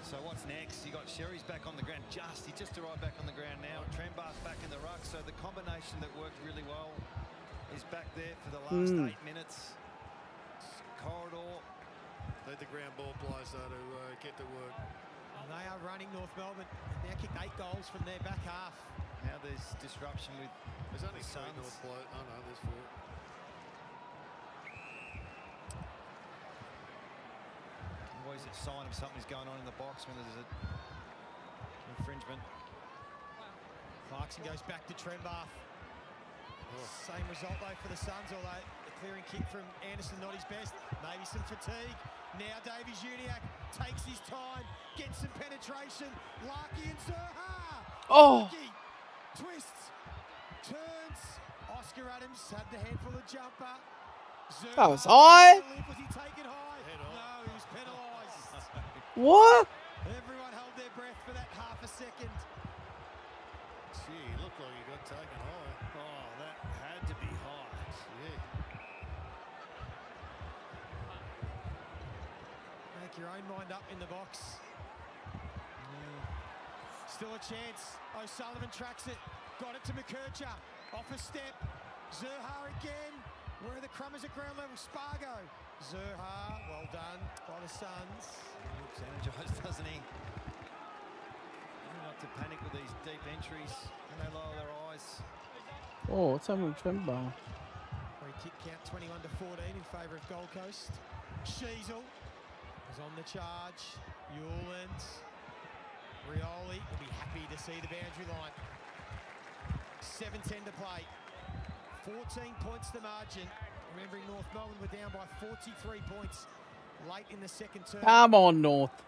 So what's next? You got Sherry's back on the ground. He just arrived back on the ground now. Trembath back in the ruck. So the combination that worked really well is back there for the last 8 minutes. Corridor. Let the ground ball players though to get to work. And they are running North Melbourne. Now kicked 8 goals from their back half. Now there's disruption with There's only the 3 Suns. North players. Oh no, there's 4. Always a sign of something's going on in the box when there's an infringement. Clarkson goes back to Trembath. Same result though for the Suns, although the clearing kick from Anderson not his best. Maybe some fatigue. Now Davies Uniacke takes his time, gets some penetration. Larky and Zerha. Larky twists, turns. Oscar Adams had the handful of jumper. Zerha, That was high. Was he taken high? No, he was penalised. What? Everyone held their breath for that half a second. Gee, he looked like he got taken high. Oh, that had to be high. Yeah. Make your own mind up in the box. Still a chance. O'Sullivan tracks it. Got it to McKercher. Off a step. Zerha again. Where are the crummers at ground level? Spargo. Zerha, well done by the Suns. Looks energised, doesn't he? Not to panic with these deep entries when they lower their eyes. Oh, what's happening with Trembath? Free kick count 21-14 in favour of Gold Coast. Sheasel is on the charge. Hewland. Rioli will be happy to see the boundary line. 7:10 to play. 14 points the margin. Remembering North Melbourne were down by 43 points late in the second term. Come on, North.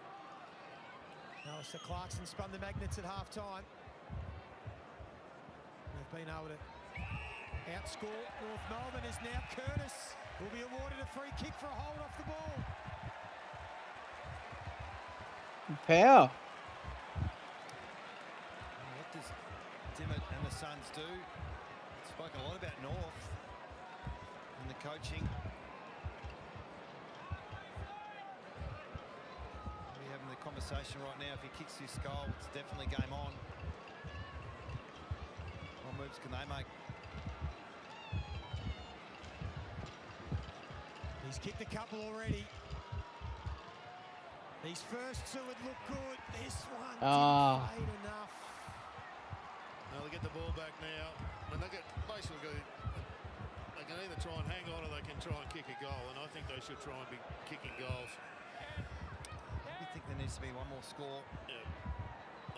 Alistair Clarkson spun the magnets at half-time. They've been able to outscore North Melbourne as now Curtis will be awarded a free kick for a hold off the ball. Power. What does Dimmitt and the Suns do? Spoken a lot about North and the coaching. We're having the conversation right now. If he kicks his goal, it's definitely game on. What moves can they make? He's kicked a couple already. These first 2 would look good. This one didn't fade enough. Now they get the ball back now. And they get basically, they can either try and hang on or they can try and kick a goal. And I think they should try and be kicking goals. We think there needs to be one more score. Yeah.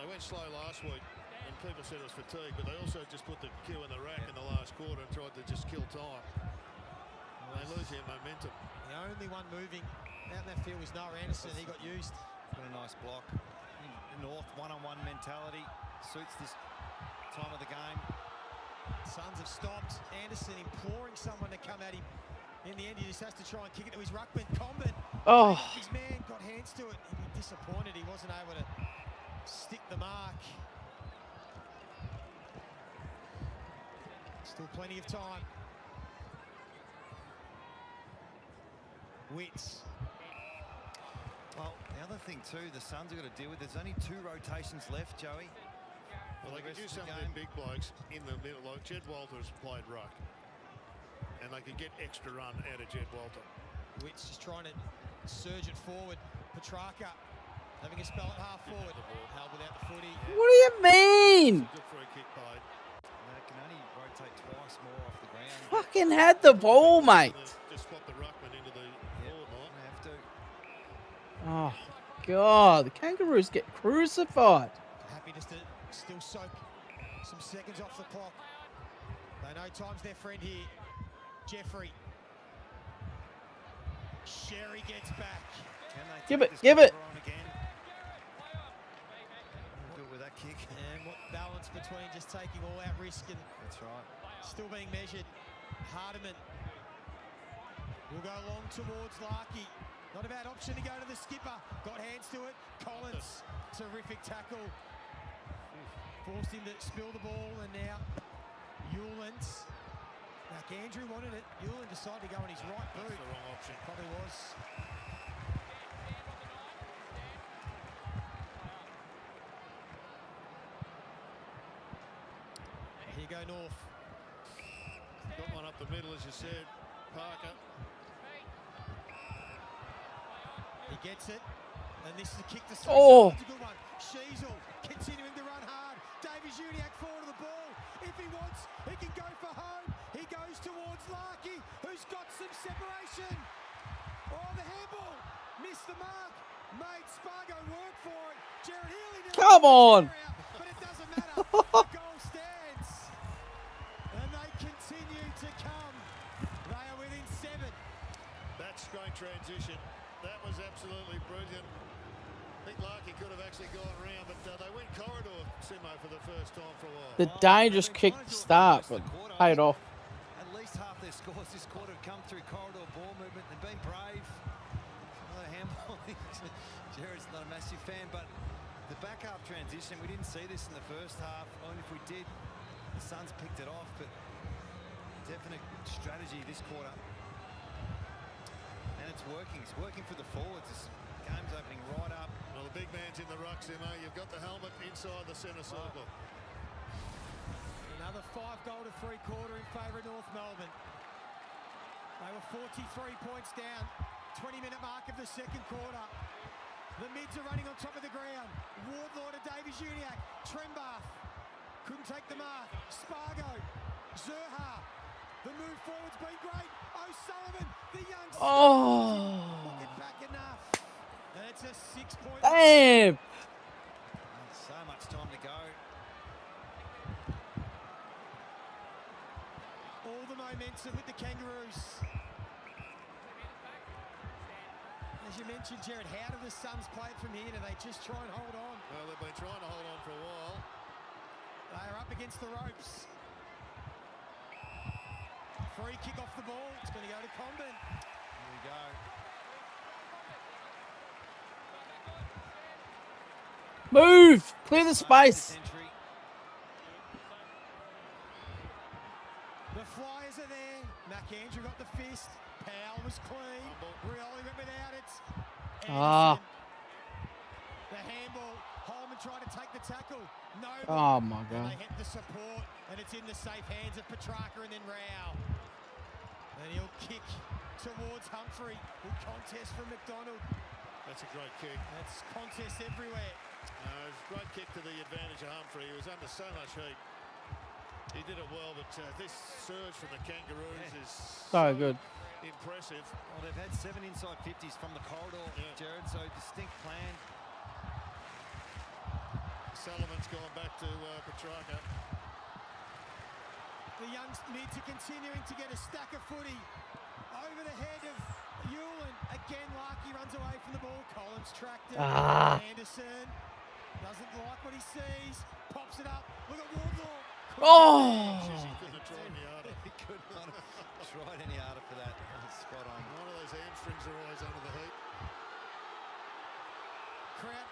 They went slow last week. and people said it was fatigue, but they also just put the queue in the rack in the last quarter and tried to just kill time. They lose their momentum. The only one moving out in that field was Noah Anderson. He got used. Got a nice block. North one-on-one mentality suits this time of the game. Suns have stopped. Anderson imploring someone to come at him. In the end, he just has to try and kick it to his ruckman. Comben. Oh. His man got hands to it. He'd be disappointed he wasn't able to stick the mark. Still plenty of time. Wits. Well, the other thing too, the Suns have got to deal with, there's only 2 rotations left, Joey. Well, they could use some of their big blokes in the middle. Like Jed Walters played ruck, and they could get extra run out of Jed Walter. Wits just trying to surge it forward. Petrarca having a spell at half forward. Held without the footy. What do you mean? Good free kick paid. They can only rotate twice more off the ground. Fucking had the ball, mate. Just swap the ruckman into the forward line. They have to. Oh, God. The Kangaroos get crucified. Happy just to still soak some seconds off the clock. They know time's their friend here. Jeffrey. Sherry gets back. Give it, give it. Do it with that kick. And what balance between just taking all out risk and That's right. still being measured. Hardiman will go long towards Larkey. Not a bad option to go to the skipper. Got hands to it. Collins, terrific tackle. Forced him to spill the ball, and now Hewlands. Andrew wanted it. Hewland decided to go on his right boot. That's the wrong option. Probably was. Here you go North. Got one up the middle, as you said. Parker. He gets it, and this is a kick to Stacey. Oh. It's a good one. Sheasel continuing to run hard. Davies Uniacke forward to the ball. If he wants, he can go for home. He goes towards Larkey, who's got some separation. Oh, the handball missed the mark. Made Spargo work for it. Jared Healy. Come on. But it doesn't matter. The goal stands, and they continue to come. They are within 7. That's great transition. That was absolutely brilliant. I think Larkey could have actually gone around, but they went corridor, Simo, for the first time for a while. The dangerous kick to start, but paid off. At least half their scores this quarter have come through corridor ball movement. They've been brave. Another handball. Jared's not a massive fan, but the back half transition, we didn't see this in the first half. And if we did, the Suns picked it off, but definite strategy this quarter. And it's working. It's working for the forwards. This game's opening right up. Well, the big man's in the ruck, Simo. You've got the helmet inside the centre circle. Another 5-goal to 3-quarter in favour of North Melbourne. They were 43 points down. 20-minute mark of the second quarter. The mids are running on top of the ground. Wardlaw to Davies Uniacke. Trembath couldn't take the mark. Spargo. Zerha. The move forward's been great. O'Sullivan, the young star. Oh. Look it back enough. And it's a 6-point. Damn. So much time to go. All the momentum with the Kangaroos. As you mentioned, Jared, how do the Suns play it from here? Do they just try and hold on? Well, they've been trying to hold on for a while. They are up against the ropes. Free kick off the ball. It's going to go to Comben. Here we go. Move. Clear the space. The Flyers are there. McAndrew got the fist. Powell was clean. Rioli went without it. Ah. The handball. Holman tried to take the tackle. No. Oh, my And God. they hit the support, and it's in the safe hands of Petrarca and then Rao. And he'll kick towards Humphrey. Good contest from McDonald. That's a great kick. That's contest everywhere. It's a great kick to the advantage of Humphrey. He was under so much heat. He did it well, but this surge from the Kangaroos is So good. impressive. Well, they've had 7 inside 50s from the corridor, Jared, so distinct plan. Sullivan's gone back to Petrarca. The young mids are continuing to get a stack of footy over the head of Hewlin. Again, Larkey runs away from the ball. Collins tracked it. Anderson doesn't like what he sees. Pops it up. Look at Wardlaw. Oh! He couldn't have tried any harder. He could not have tried any harder for that. Spot on. One of those hamstrings are always under the heat. Crowd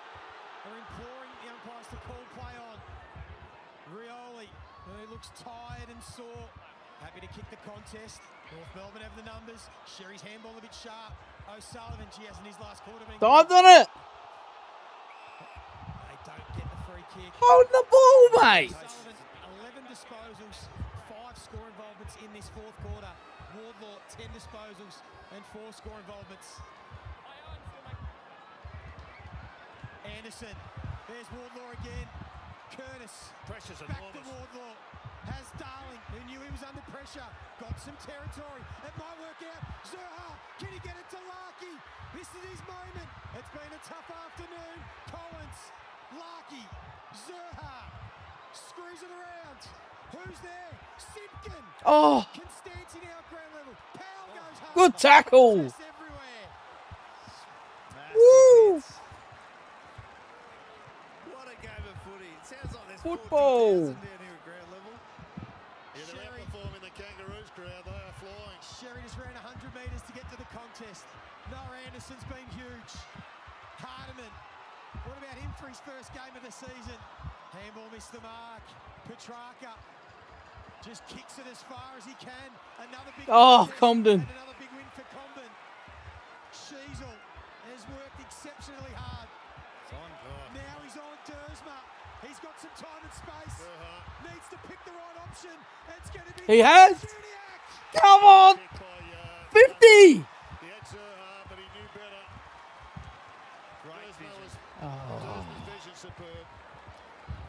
are imploring the umpires to call play on. Rioli, who looks tired and sore, happy to kick the contest. North Melbourne have the numbers. Sherry's handball a bit sharp. O'Sullivan, she has in his last quarter been Dived on it. They don't get the free kick. Hold the ball, mate. O'Sullivan, 11 disposals, 5 score involvements in this fourth quarter. Wardlaw, 10 disposals and 4 score involvements. Anderson, there's Wardlaw again. Curtis, pressure's back enormous. to Wardlaw. Has Darling, who knew he was under pressure, got some territory. It might work out. Zurha, can he get it to Larkey? This is his moment. It's been a tough afternoon. Collins, Larkey, Zurha, screws it around. Who's there? Simpkin. Oh. Constancy now at ground level. Powell goes home. Good tackle. Success everywhere. Woo. What a game of footy. It sounds like there's Football. 40,000 down here at ground level. Yeah, they're outperforming the Kangaroos crowd. They are flying. Sherry just ran 100 metres to get to the contest. Noah Anderson's been huge. Hardiman, what about him for his first game of the season? Handball missed the mark. Petrarca just kicks it as far as he can. Another big Comden. and another big win for Comden. Sheasel has worked exceptionally hard. Now he's on Dersma. He's got some time and space. Needs to pick the right option. It's going to be He has. Come on. 50. He had Zurha, but he knew better. Great vision. Dersma's vision superb.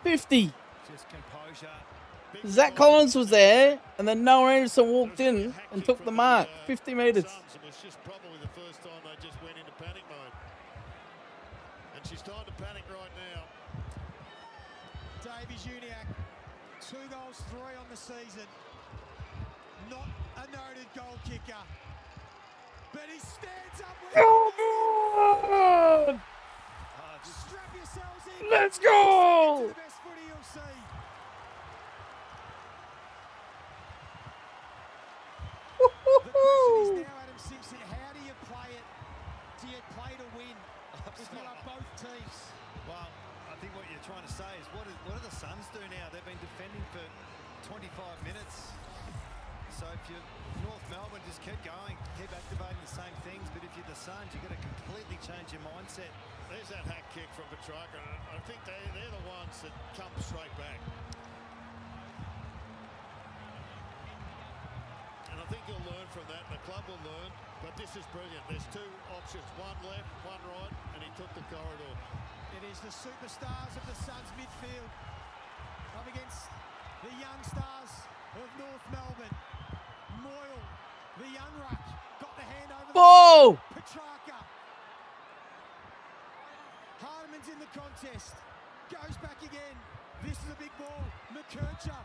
50. Just composure. Zach Collins was there, and then Noah Anderson walked in and took the mark. 50 metres. It was just probably the first time they just went into panic mode. And she's starting to panic right now. Davies Uniac, 2 goals, 3 on the season. Not a noted goal kicker. But he stands up with Come on. Strap yourselves in. Let's go. The best footy you'll see. The question is now, Adam Simpson, how do you play it? Do you play to win if you are both teams? Well, I think what you're trying to say is what do the Suns do now? They've been defending for 25 minutes. So if you're North Melbourne, just keep going, keep activating the same things. But if you're the Suns, you've got to completely change your mindset. There's that hack kick from Petrarca. I think they're the ones that come straight back. And I think you'll learn from that. The club will learn. But this is brilliant. There's 2 options, one left, one right, and he took the corridor. It is the superstars of the Suns midfield up against the young stars of North Melbourne. Moyle, the young ruck, got the hand over the Ball. Petrarca. Hardiman's in the contest. Goes back again. This is a big ball. McKercher.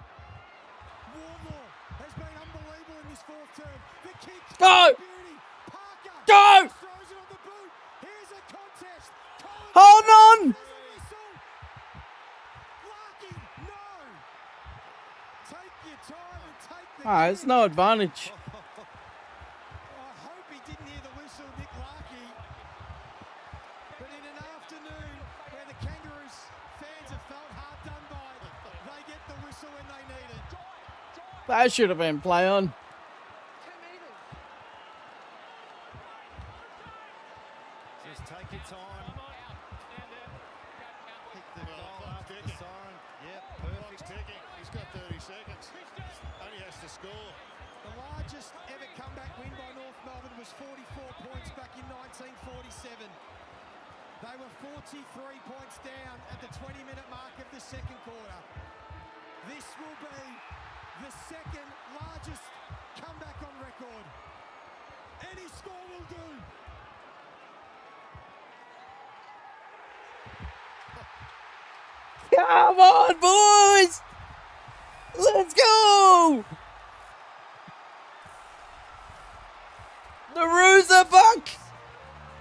Wardlaw has been unbelievable in this fourth term. The kick. Go. Beauty. Parker. Go. Throws it on the boot. Here's a contest. Collins. Hold on. There's a whistle. Larkey. No. Take your time and take the It's no advantage. I hope he didn't hear the whistle, Nick Larkey. But in an afternoon where the Kangaroos fans have felt hard done by, they get the whistle when they need it. That should have been play on. Just take your time. Pick the goal after the siren. Yep, perfect. Ticking. He's got 30 seconds. Only has to score. The largest ever comeback win by North Melbourne was 44 points back in 1947. They were 43 points down at the 20-minute mark of the second quarter. This will be the second largest comeback on record. Any score will do. Come on, boys! Let's go! The Rusa Buck!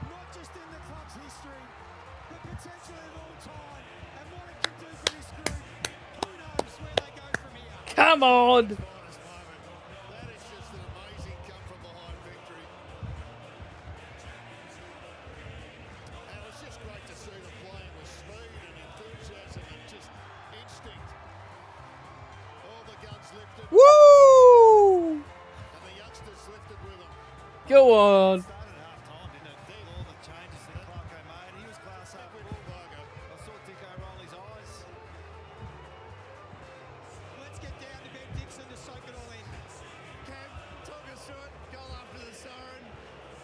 Not just in the club's history, but potentially of all time. And what it can do for this group, who knows where they go from here. Come on! That is just an amazing come from behind victory. And it was just great to see them playing with speed and enthusiasm and just instinct. All the guns lifted. Woo! And the youngsters lifted with them. Go on. Started at half-time, didn't it? Did all the changes that Clarko made. He was class up. I saw Dicko roll his eyes. Let's get down to Ben Dixon to soak it all in. Cam, talk us through it. Goal after the siren.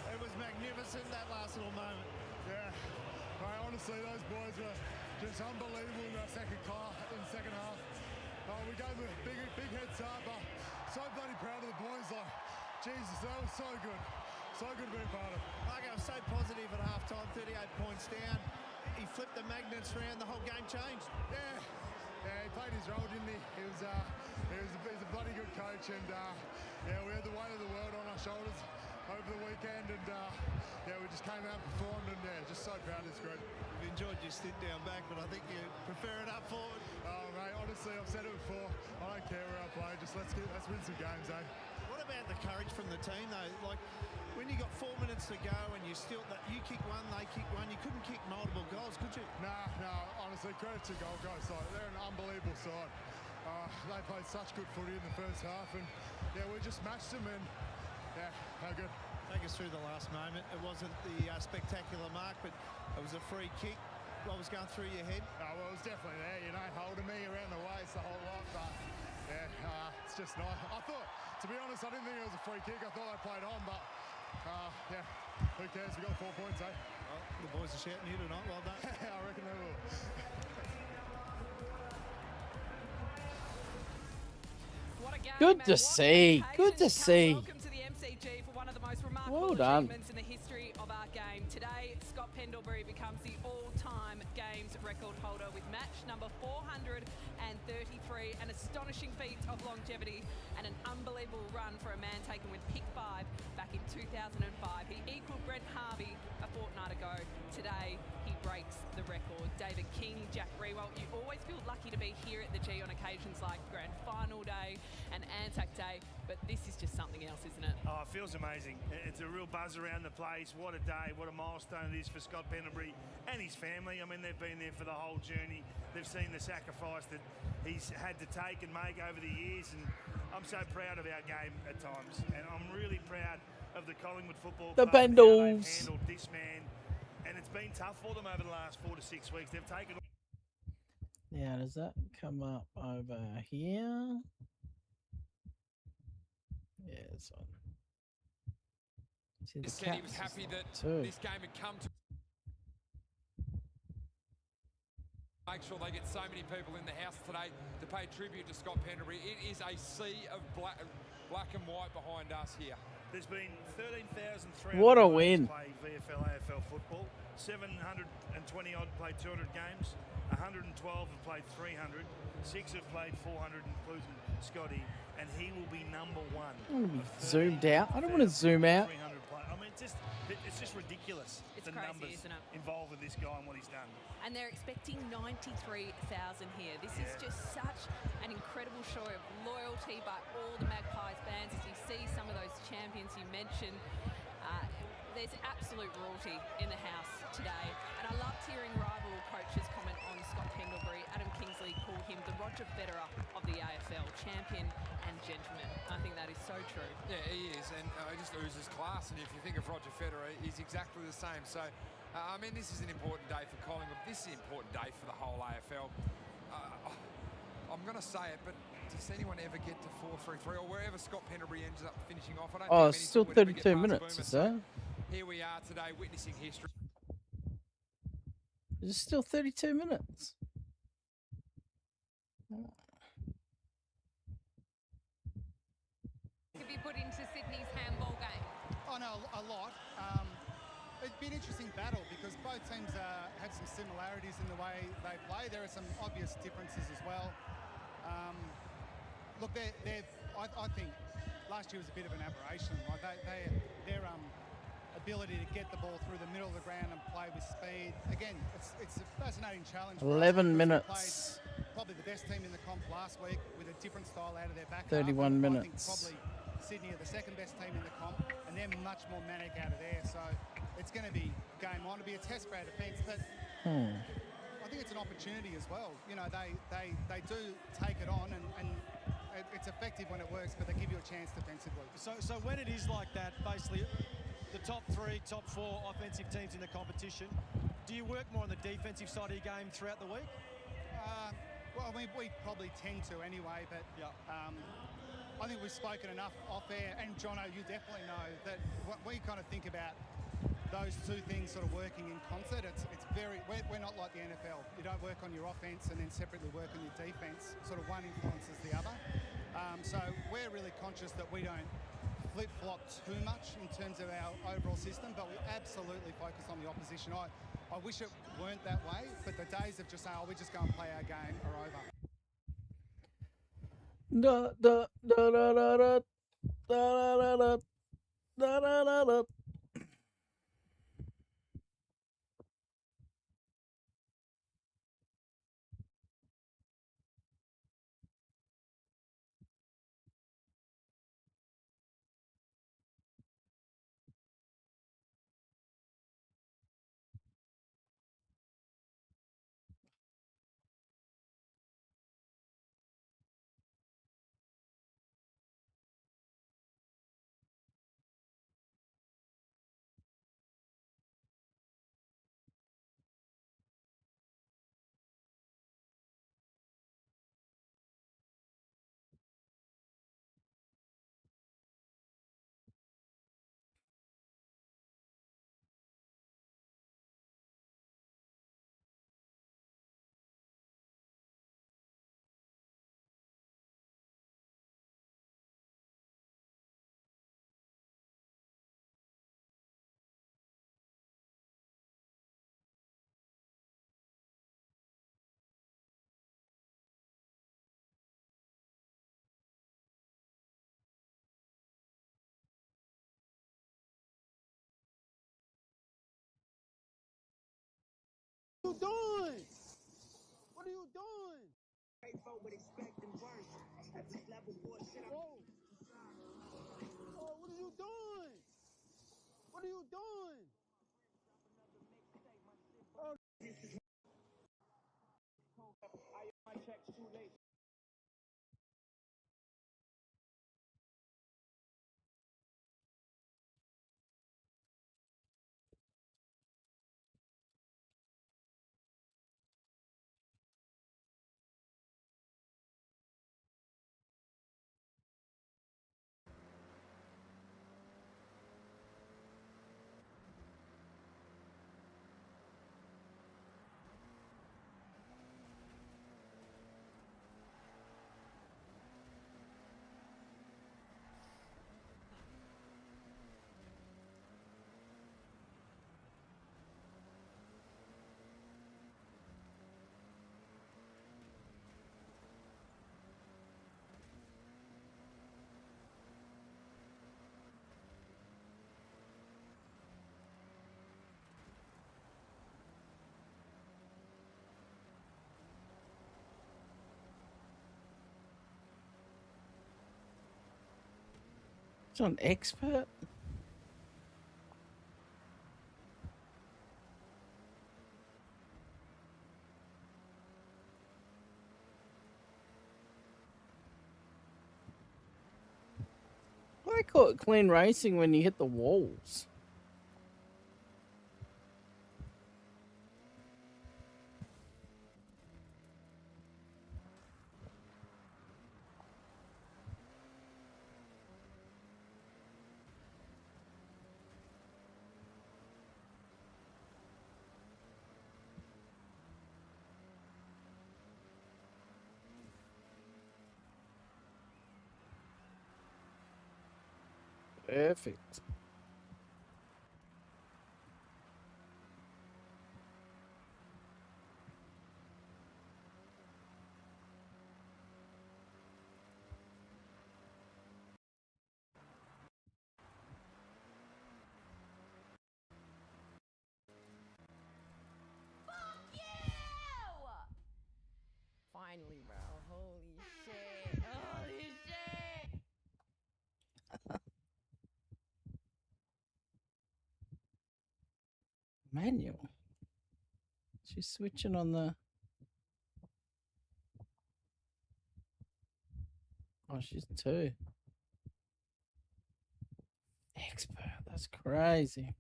It was magnificent, that last little moment. Yeah, mate, honestly, those boys were just unbelievable in the second half. We gave them a big head start, but so bloody proud of the boys. Like, Jesus, that was so good. So good being part of it. Marco was so positive at half-time, 38 points down. He flipped the magnets around, the whole game changed. Yeah, he played his role, didn't he? He was a bloody good coach, and yeah, we had the weight of the world on our shoulders over the weekend, and yeah, we just came out and performed, and yeah, just so proud of this group. We've enjoyed your stint down back, but I think you prefer it up forward. Oh, mate, honestly, I've said it before. I don't care where I play. Just let's win some games, eh? What about the courage from the team, though? Like, when you got 4 minutes to go and you kick one, they kick one, you couldn't kick multiple goals, could you? Nah, honestly, credit to Gold Coast. Like, they're an unbelievable side. They played such good footy in the first half, and yeah, we just matched them, and yeah, how good. Take us through the last moment. It wasn't the spectacular mark, but it was a free kick. What was going through your head? Oh, well, it was definitely there, you know, holding me around the waist the whole lot, but yeah, it's just nice. I thought, to be honest, I didn't think it was a free kick. I thought they played on, but yeah, who cares? We got 4 points, eh? Well, the boys are shouting you tonight. Well done. I reckon they will. Good to see. Good to see. Welcome to the MCG for one of the most remarkable Well done. achievements in the history of our game. Today, Scott Pendlebury becomes the all-time games record holder with match number 433, an astonishing feat of longevity and an unbelievable run for a man taken with pick 5 back in 2005. He equalled Brent Harvey a fortnight ago. Today, he breaks the record. David King, Jack Rewalt, you always feel lucky to be here at the G on occasions like Grand Final Day and Anzac Day, but this is just something else, isn't it? Oh, it feels amazing. It's a real buzz around the place. What a day, what a milestone it is for Scott Pendlebury and his family. I mean, they've been there for the whole journey. They've seen the sacrifice that he's had to take and make over the years, and I'm so proud of our game at times, and I'm really proud of the Collingwood Football The Club and how they've Pendles. handled this man, and it's been tough for them over the last 4 to 6 weeks. They've taken. Now, does that come up over here? Yeah, this one. See, the Said he was Cats is happy that too. this game had come to make sure they get so many people in the house today to pay tribute to Scott Pendlebury. It is a sea of black and white behind us here. There's been 13,300 What a players win. play VFL AFL football. 720 odd played 200 games. 112 have played 300. 6 have played 400, including Scotty. And he will be number 1. I want to be zoomed out. I don't want to zoom out. 300 play. I mean, it's just ridiculous. It's the crazy, numbers isn't it? involved with this guy and what he's done. And they're expecting 93,000 here. This is just such an incredible show of loyalty by all the Magpies fans. As you see some of those champions you mentioned, there's absolute royalty in the house today. And I loved hearing rival coaches comment on Scott Pendlebury. Adam Kingsley called him the Roger Federer of the AFL, champion and gentleman. I think that is so true. Yeah, he is, and he just oozes class. And if you think of Roger Federer, he's exactly the same. So, I mean, this is an important day for Collingwood. This is an important day for the whole AFL. I'm going to say it, but does anyone ever get to 4-3-3 or wherever Scott Pendlebury ends up finishing off? I don't Oh, think it's many still would ever get 32 past minutes, Boomer. is So there? here we are today, witnessing history. It's still 32 minutes. Have you put into Sydney's handball game? Oh no, a lot. It's been an interesting battle because both both teams have some similarities in the way they play. There are some obvious differences as well. Look, I think last year was a bit of an aberration. Like their ability to get the ball through the middle of the ground and play with speed. Again, it's a fascinating challenge. 11 minutes. Probably the best team in the comp last week with a different style out of their back 31 half. minutes. I think probably Sydney are the second best team in the comp, and they're much more manic out of there. So it's going to be game on. To be a test for our defence, but I think it's an opportunity as well. You know, they do take it on, and it's effective when it works, but they give you a chance defensively. So when it is like that, basically, the top 3, top 4 offensive teams in the competition, do you work more on the defensive side of your game throughout the week? Well, we probably tend to anyway, but I think we've spoken enough off air, and Jono, you definitely know that we kind of think about those two things sort of working in concert. It's very, we're not like the NFL. You don't work on your offense and then separately work on your defense. Sort of one influences the other. So we're really conscious that we don't flip-flop too much in terms of our overall system, but we absolutely focus on the opposition. I wish it weren't that way, but the days of just saying, oh, we just go and play our game are over. Da da da da da da da da da da da da. What are you doing? What are you doing? Whoa. Oh, what are you doing? What are you doing? Oh. My check's too late. It's an expert. I call it clean racing when you hit the walls. Perfect. Manual. She's switching on the. Oh, she's 2. Expert. That's crazy.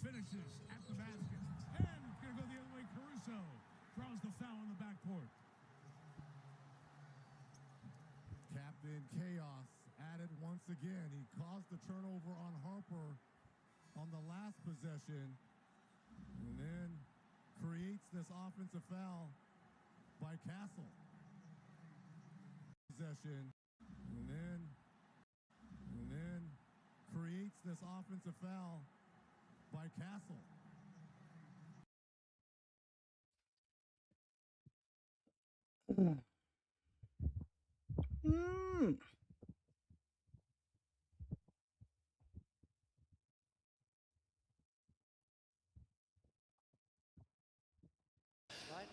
Finishes at the basket. And it's going to go the other way. Caruso draws the foul on the backboard. Captain Chaos at it once again. He caused the turnover on Harper on the last possession and then creates this offensive foul by Castle. Possession and then creates this offensive foul by Castle.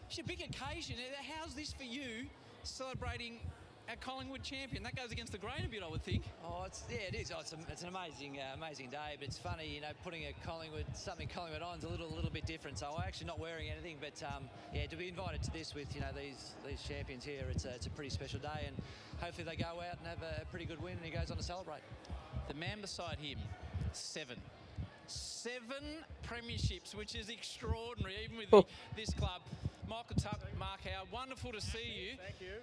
It's a big occasion. How's this for you, celebrating a Collingwood champion? That goes against the grain a bit, I would think. Oh, it is. Oh, it's an amazing day. But it's funny, you know, putting something Collingwood on is a little bit different. So I'm actually not wearing anything. But yeah, to be invited to this with these champions here, it's a pretty special day. And hopefully they go out and have a pretty good win, and he goes on to celebrate. The man beside him, 7 premierships, which is extraordinary, even with this club. Michael Tuck, Mark Howard, wonderful to see you. Thank you.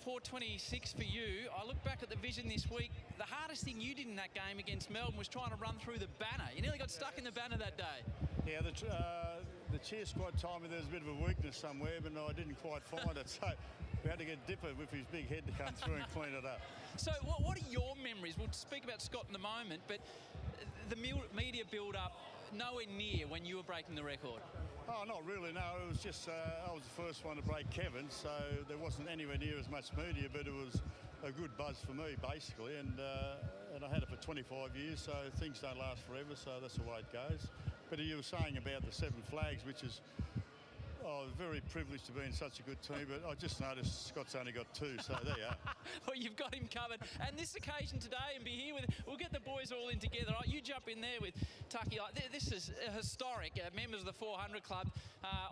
426 for you. I look back at the vision this week. The hardest thing you did in that game against Melbourne was trying to run through the banner. You nearly got stuck in the banner that day. Yeah, the cheer squad told me there was a bit of a weakness somewhere, but I didn't quite find it. So we had to get Dipper with his big head to come through and clean it up. So what are your memories? We'll speak about Scott in a moment, but the media build-up nowhere near when you were breaking the record. Oh, not really, no. It was just I was the first one to break Kevin, so there wasn't anywhere near as much media, but it was a good buzz for me, basically, and I had it for 25 years, so things don't last forever, so that's the way it goes. But you were saying about the 7 flags, which is very privileged to be in such a good team, but I just noticed Scott's only got 2, so there you are. Well, you've got him covered. And this occasion today, and be here with, we'll get the boys all in together. Right? You jump in there with Tucky. This is historic. Members of the 400 Club.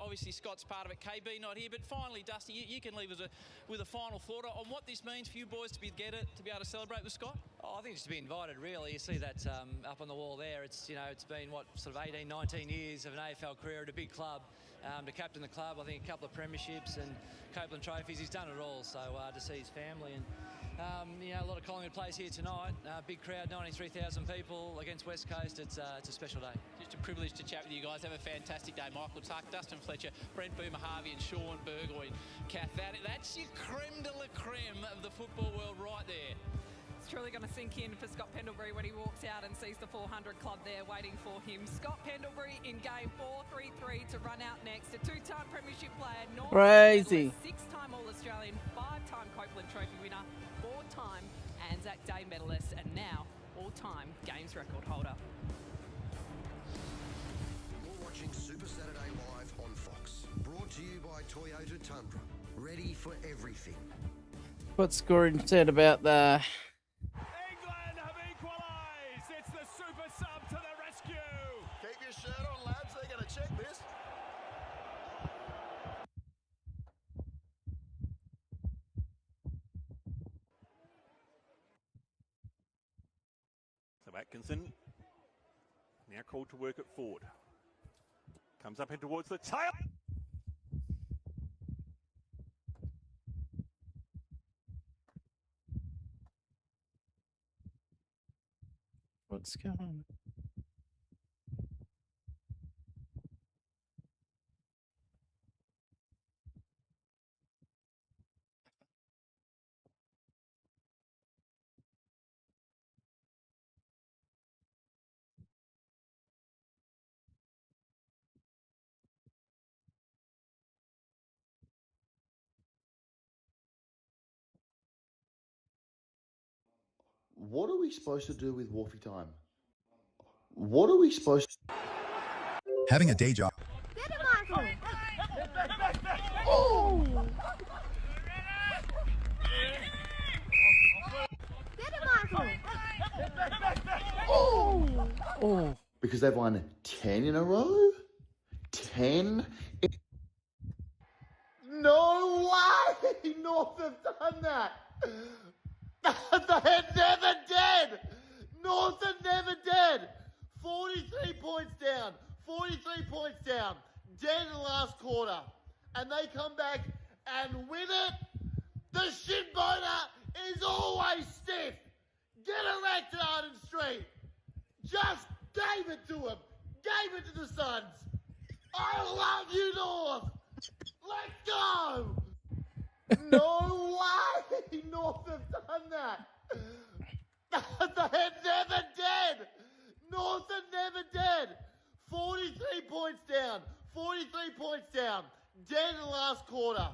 Obviously, Scott's part of it. KB not here, but finally, Dusty, you can leave us with a final thought on what this means for you boys to be able to celebrate with Scott. Oh, I think just to be invited, really. You see that up on the wall there. It's been what, sort of 18, 19 years of an AFL career at a big club. To captain the club, I think a couple of premierships and Copeland trophies. He's done it all. So to see his family and a lot of Collingwood players here tonight. Big crowd, 93,000 people against West Coast. It's a special day. Just a privilege to chat with you guys. Have a fantastic day. Michael Tuck, Dustin Fletcher, Brent Boomer Harvey, and Sean Burgoyne. Kath, that's your creme de la creme of the football world right there. It's truly going to sink in for Scott Pendlebury when he walks out and sees the 400 Club there waiting for him. Scott Pendlebury in game 4, 3-3 to run out next. A 2-time premiership player, Crazy. 6-time All-Australian, 5-time Copeland Trophy winner, 4-time Anzac Day medalist, and now all-time games record holder. You're watching Super Saturday Live on Fox. Brought to you by Toyota Tundra. Ready for everything. What Scoring said about the... England have equalised. It's the super sub to the rescue. Keep your shirt on, lads. They're going to check this. So Atkinson now called to work at forward. Comes up in towards the tail. What's going on? What are we supposed to do with Wolfie time? What are we supposed to... Having a day job. Get it, Michael! Oh! Oh. Because they've won 10 in a row? 10? No way! North have done that! They're never dead! North are never dead! 43 points down. 43 points down. Dead in the last quarter. And they come back and win it. The shin boner is always stiff. Get erected, Arden Street. Just gave it to him. Gave it to the Suns. I love you, North. Let's go. No way. North have done that. They're never dead. North are never dead. 43 points down. 43 points down. Dead in the last quarter.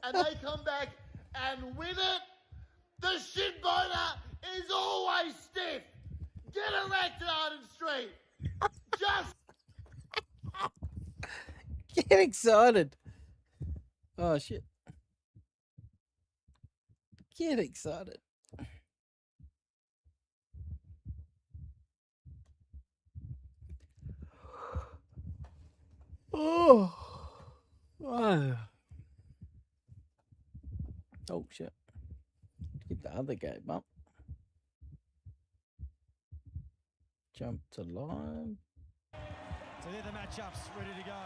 And they come back and win it. The shin boner is always stiff. Get erected, Arden Street. Just Get excited. Oh, shit. Get excited. Oh. Oh. Oh, shit. Get the other game up. Jump to line. So they're the matchups ready to go.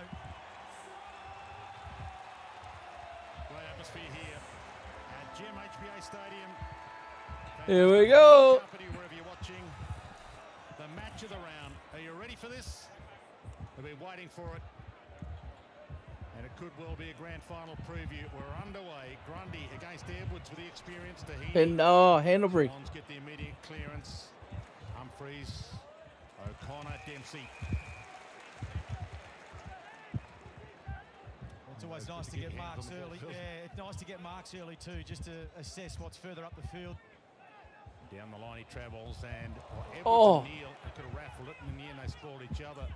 Great atmosphere here at Gem HBA Stadium. Here we go. Company, wherever you're watching. The match of the round. Are you ready for this? We've been waiting for it. And it could well be a grand final preview. We're underway. Grundy against Edwards with the experience. And Handlebury. Swans get the immediate clearance. Humphreys, O'Connor, Dempsey. It's always nice to get marks early. Yeah, it's nice to get marks early too, just to assess what's further up the field. Down the line he travels, and Edwards and Neal, they could have raffled it, and in the end they spoiled each other.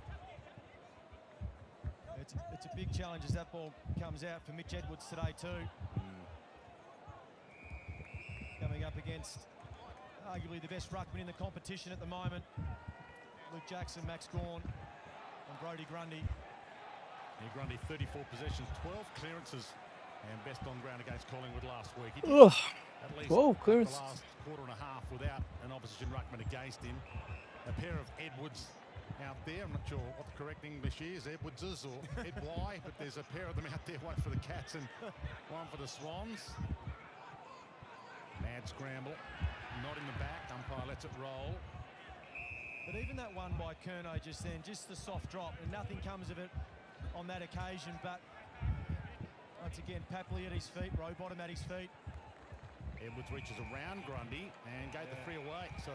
It's a big challenge as that ball comes out for Mitch Edwards today too. Coming up against arguably the best ruckman in the competition at the moment. Luke Jackson, Max Gawn, and Brodie Grundy. Yeah, Grundy 34 possessions, 12 clearances, and best on ground against Collingwood last week. He did at least 12 clearances. the last quarter and a half without an opposition ruckman against him. A pair of Edwards out there. I'm not sure what the correct English is, Edwardses or Ed-Y, but there's a pair of them out there, one for the Cats and one for the Swans. Mad scramble, not in the back, umpire lets it roll. But even that one by Curnow just then, just the soft drop, and nothing comes of it on that occasion. But once again, Papley at his feet, Rowbottom at his feet. Edwards reaches around Grundy and gave the free away. So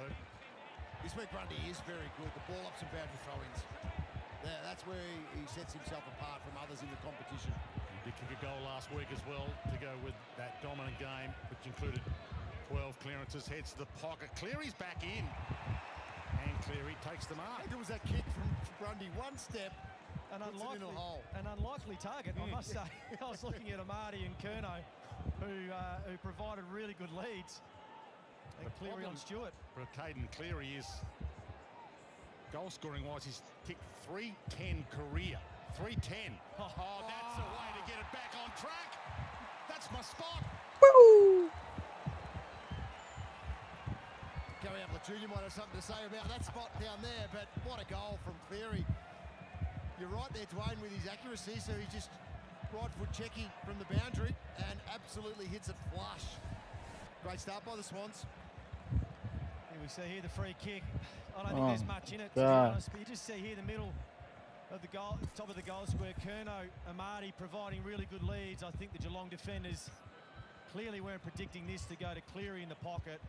this week Grundy is very good. The ball ups and boundary throw-ins. That's where he sets himself apart from others in the competition. He did kick a goal last week as well to go with that dominant game, which included 12 clearances. Heads to the pocket. Cleary's back in. And Cleary takes the mark. There was that kick from Grundy. One step. An unlikely target, I must say. I was looking at Amati and Curnow, who provided really good leads. And Cleary on Stewart. For Caden Cleary is goal scoring wise, he's kicked 310 career. 310. Oh, that's a way to get it back on track. That's my spot. Woo! Gary Ablatude might have something to say about that spot down there, but what a goal from Cleary. You're right there, Dwayne, with his accuracy, so he just right foot checky from the boundary and absolutely hits it flush. Great start by the Swans. Here we see here the free kick. I don't think there's much in it, to be honest, but you just see here the middle of the goal, top of the goal square, Curnow, Amati providing really good leads. I think the Geelong defenders clearly weren't predicting this to go to Cleary in the pocket.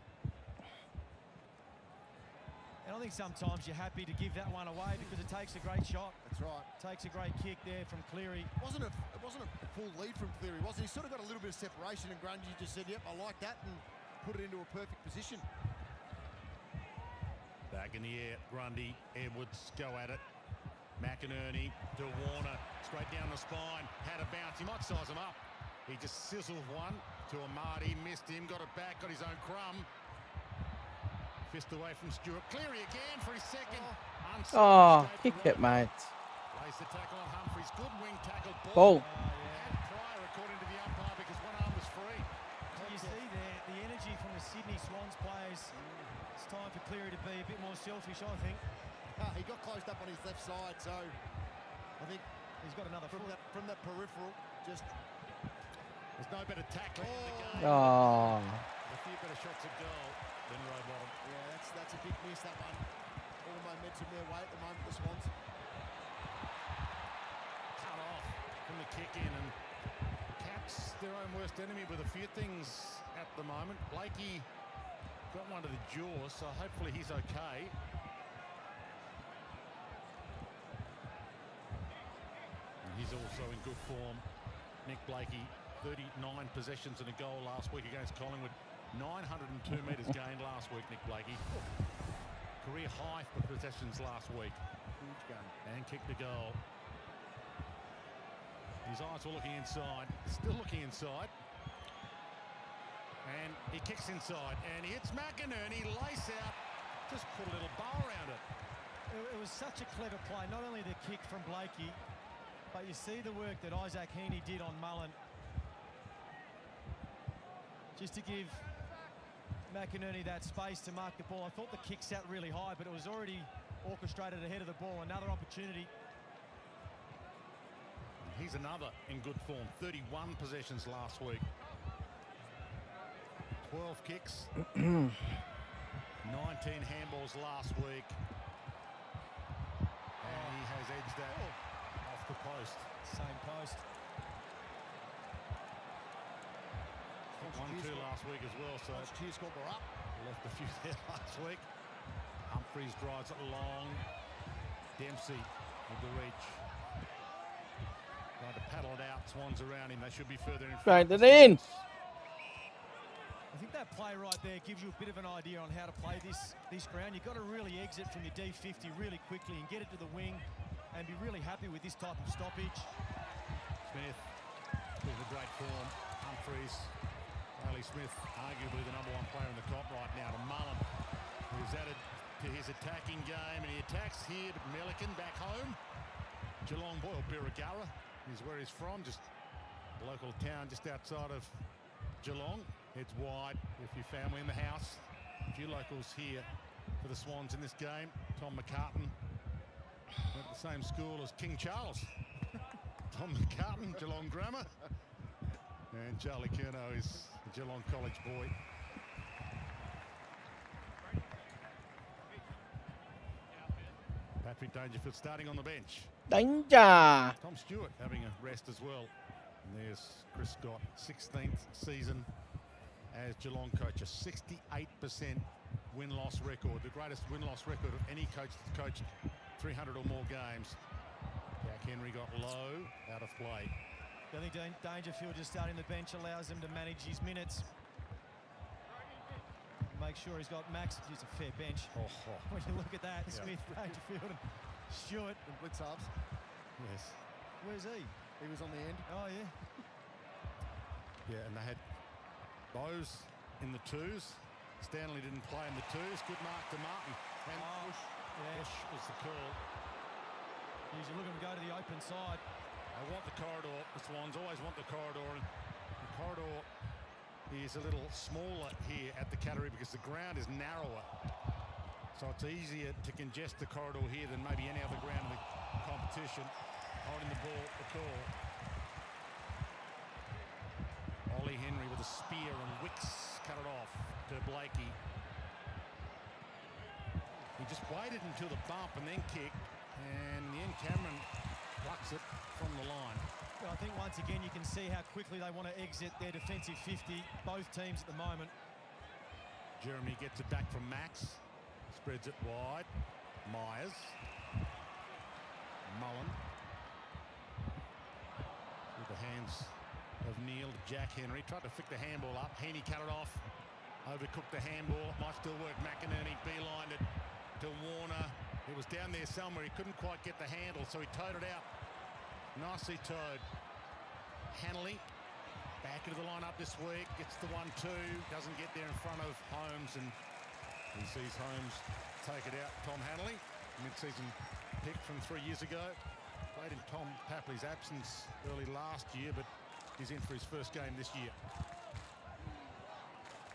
And I think sometimes you're happy to give that one away because it takes a great shot. That's right. Takes a great kick there from Cleary. It wasn't a full lead from Cleary, was it? He sort of got a little bit of separation, and Grundy just said, yep, I like that, and put it into a perfect position. Back in the air, Grundy, Edwards go at it. McInerney to Warner, straight down the spine, had a bounce. He might size him up. He just sizzled one to Amati, missed him, got it back, got his own crumb. Fist away from Stewart. Cleary again for his second. Oh, kick it, mate. Lays the tackle on Humphries. Good wing tackle. Ball. And prior, according to the umpire, because one arm was free. So you see there the energy from the Sydney Swans players. It's time for Cleary to be a bit more selfish, I think. He got closed up on his left side, so I think he's got another from that peripheral. Just there's no better tackling in the game. Oh. A few better shots at goal than Rowbottom. Yeah, that's a big miss, that one. All momentum their way at the moment, the Swans. Cut off from the kick in, and Cats their own worst enemy with a few things at the moment. Blakey got one to the jaw, so hopefully he's okay. And he's also in good form. Nick Blakey, 39 possessions and a goal last week against Collingwood. 902 metres gained last week, Nick Blakey. Career high for possessions last week. Huge game. And kicked the goal. His eyes were looking inside. Still looking inside. And he kicks inside. And he hits McInerney. Lace out. Just put a little bow around it. It was such a clever play. Not only the kick from Blakey, but you see the work that Isaac Heaney did on Mullen. Just to give McInerney that space to mark the ball. I thought the kick sat really high, but it was already orchestrated ahead of the ball. Another opportunity. He's another in good form. 31 possessions last week. 12 kicks. 19 handballs last week. And he has edged that off the post. Same post. 1-2 last week as well, so left a few there last week. Humphries drives it long. Dempsey with the reach. Trying to paddle it out. Swans around him. They should be further in front. Straight it in. I think that play right there gives you a bit of an idea on how to play this ground. You've got to really exit from your D50 really quickly and get it to the wing and be really happy with this type of stoppage. Smith with a great form. Humphries. Riley Smith, arguably the #1 player in the comp right now, to Mullen, who's added to his attacking game, and he attacks here to Melican back home. Geelong boy, or Birregurra is where he's from, just a local town just outside of Geelong. Heads wide with your family in the house. A few locals here for the Swans in this game. Tom McCartan went to the same school as King Charles. Tom McCartan, Geelong Grammar. And Charlie Curnow is a Geelong College boy. Patrick Dangerfield starting on the bench. Danger! Tom Stewart having a rest as well. And there's Chris Scott, 16th season as Geelong coach. A 68% win-loss record. The greatest win-loss record of any coach that's coached 300 or more games. Jack Henry got low, out of play. I think Dangerfield just starting the bench allows him to manage his minutes. Make sure he's got max. It's a fair bench. When you look at that, Yeah. Smith, Dangerfield, and Stewart. And blitz halves. Yes. Where's he? He was on the end. Oh, yeah. Yeah, and they had Bowes in the twos. Stanley didn't play in the twos. Good mark to Martin. And Bush was the call. He's looking to go to the open side. I want the corridor. The Swans always want the corridor. And the corridor is a little smaller here at the Cattery because the ground is narrower. So it's easier to congest the corridor here than maybe any other ground in the competition. Holding the ball, the call. Ollie Henry with a spear and Wicks cut it off to Blakey. He just waited until the bump and then kicked. And in the end, Cameron plucks it from the line. Well, I think once again you can see how quickly they want to exit their defensive 50, both teams at the moment. Jeremy gets it back from Max. Spreads it wide. Myers. Mullen. With the hands of Neil to Jack Henry. Tried to flick the handball up. Heaney cut it off. Overcooked the handball. Might still work. McInerney beelined it to Warner. It was down there somewhere. He couldn't quite get the handle, so he towed it out. Nicely towed. Hanley back into the lineup this week. Gets the 1-2. Doesn't get there in front of Holmes, and He sees Holmes take it out. Tom Hanley, mid-season pick from 3 years ago. Played in Tom Papley's absence early last year, but he's in for his first game this year.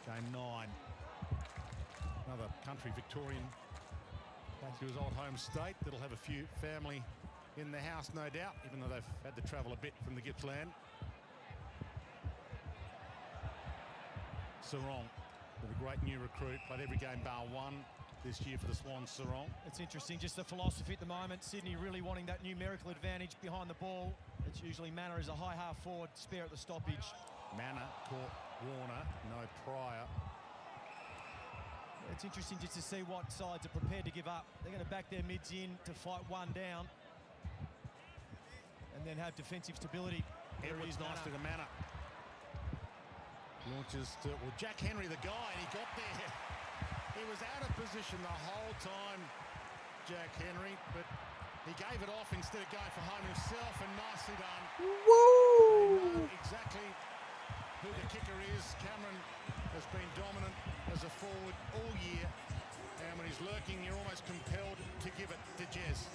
Game 9. Another country Victorian back to his old home state. That'll have a few family in the house, no doubt, even though they've had to travel a bit from the Gippsland. Sarong, with a great new recruit, played every game bar one this year for the Swans. Sarong. It's interesting, just the philosophy at the moment. Sydney really wanting that numerical advantage behind the ball. It's usually Manor as a high half forward, spare at the stoppage. Manor caught Warner, no Pryor. It's interesting just to see what sides are prepared to give up. They're going to back their mids in to fight one down and then have defensive stability. Edwards nicely to Manor. Launches to, well, Jack Henry, the guy, and he got there. He was out of position the whole time, Jack Henry, but he gave it off instead of going for home himself, and nicely done. Woo! They know exactly who the kicker is. Cameron has been dominant as a forward all year, and when he's lurking, you're almost compelled to give it to Jez.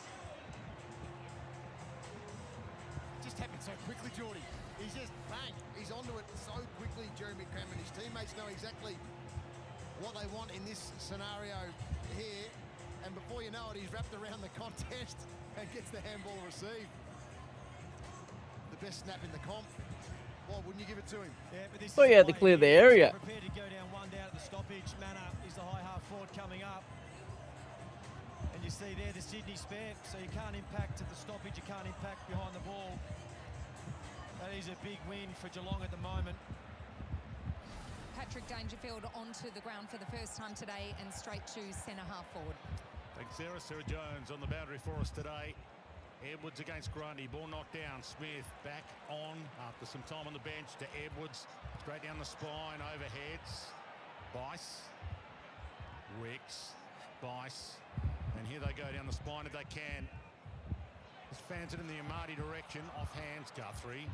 It just happened so quickly, Geordie. He's just bang. He's onto it so quickly, Jeremy Cameron. His teammates know exactly what they want in this scenario here, and before you know it, he's wrapped around the contest and gets the handball received. The best snap in the comp. Why wouldn't you give it to him? Yeah, but this Thought you had to clear the area. Prepared to go down one down at the stoppage. Manor is the high half forward coming up. And you see there the Sydney spare, so you can't impact at the stoppage, you can't impact behind the ball. That is a big win for Geelong at the moment. Patrick Dangerfield onto the ground for the first time today and straight to centre half forward. Thanks, Sarah. Sarah Jones on the boundary for us today. Edwards against Grundy. Ball knocked down. Smith back on after some time on the bench to Edwards. Straight down the spine, overheads. Bice. Ricks. Bice. And here they go down the spine if they can. Just fans it in the Amati direction. Off hands, Guthrie.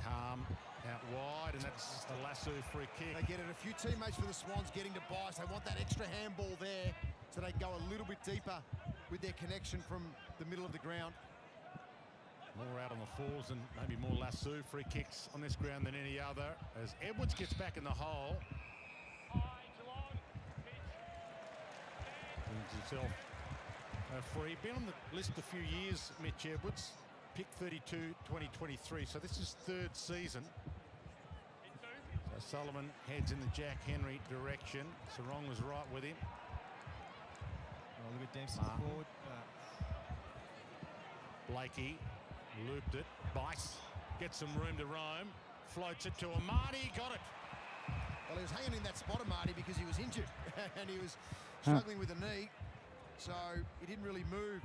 Calm. Out wide, and that's a lasso free kick. They get it. A few teammates for the Swans getting to Bice. They want that extra handball there so they can go a little bit deeper with their connection from the middle of the ground. More out on the falls and maybe more lasso free kicks on this ground than any other. As Edwards gets back in the hole. Brings himself free. Been on the list a few years, Mitch Edwards. Pick 32, 2023. So this is third season. So Sullivan heads in the Jack Henry direction. Sarong was right with him. Oh, look at Dempsey forward. Blakey looped it. Bice gets some room to roam. Floats it to Amati. Got it. Well, he was hanging in that spot, Amati, because he was injured and he was struggling with a knee. So he didn't really move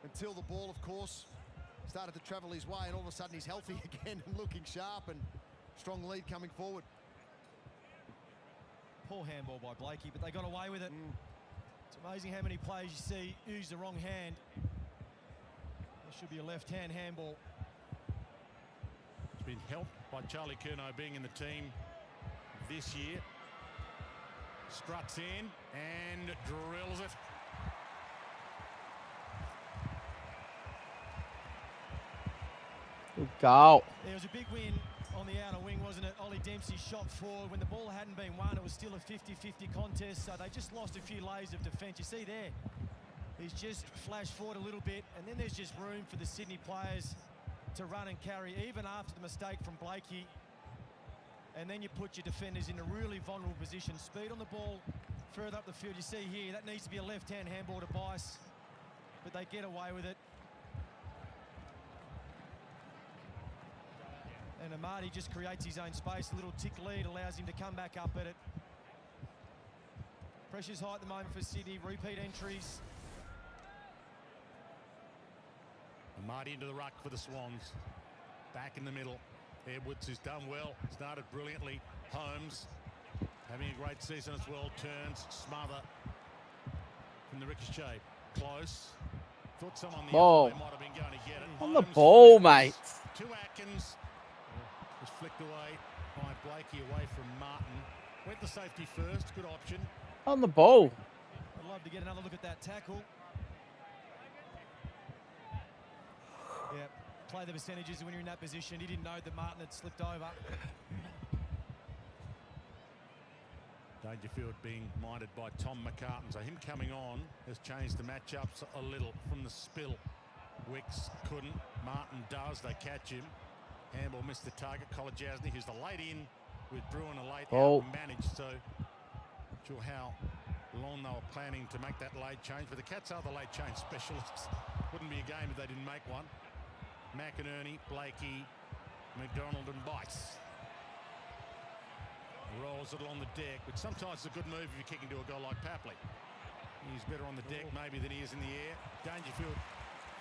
until the ball, of course, started to travel his way, and all of a sudden he's healthy again and looking sharp, and strong lead coming forward. Poor handball by Blakey, but they got away with it. It's amazing how many players you see use the wrong hand. There should be a left-hand handball. It's been helped by Charlie Curnow being in the team this year. Struts in and drills it. Good goal. There was a big win on the outer wing, wasn't it? Ollie Dempsey shot forward. When the ball hadn't been won, it was still a 50-50 contest, so they just lost a few layers of defence. You see there, he's just flashed forward a little bit, and then there's just room for the Sydney players to run and carry, even after the mistake from Blakey. And then you put your defenders in a really vulnerable position. Speed on the ball further up the field. You see here, that needs to be a left-hand handball to Bice, but they get away with it. And Amati just creates his own space. A little tick lead allows him to come back up at it. Pressure's high at the moment for Sydney. Repeat entries. Amati into the ruck for the Swans. Back in the middle. Edwards, who's done well, started brilliantly. Holmes having a great season as well. Turns, smother from the ricochet. Close. Thought someone on the other might have been going to get it. On the ball, mate. To Atkins. Was flicked away by Blakey, away from Martin. Went the safety first. Good option. On the ball. I'd love to get another look at that tackle. Yeah, play the percentages when you're in that position. He didn't know that Martin had slipped over. Dangerfield being minded by Tom McCartan. So him coming on has changed the matchups a little from the spill. Wicks couldn't. Martin does. They catch him. Handball missed the target. Kolajasny, who's the late in with Bruin a late out, managed. So not sure how long they were planning to make that late change. But the Cats are the late change specialists. Wouldn't be a game if they didn't make one. McInerney, Blakey, McDonald and Bice. Rolls it along the deck, which sometimes is a good move if you're kicking to a goal like Papley. He's better on the deck maybe than he is in the air. Dangerfield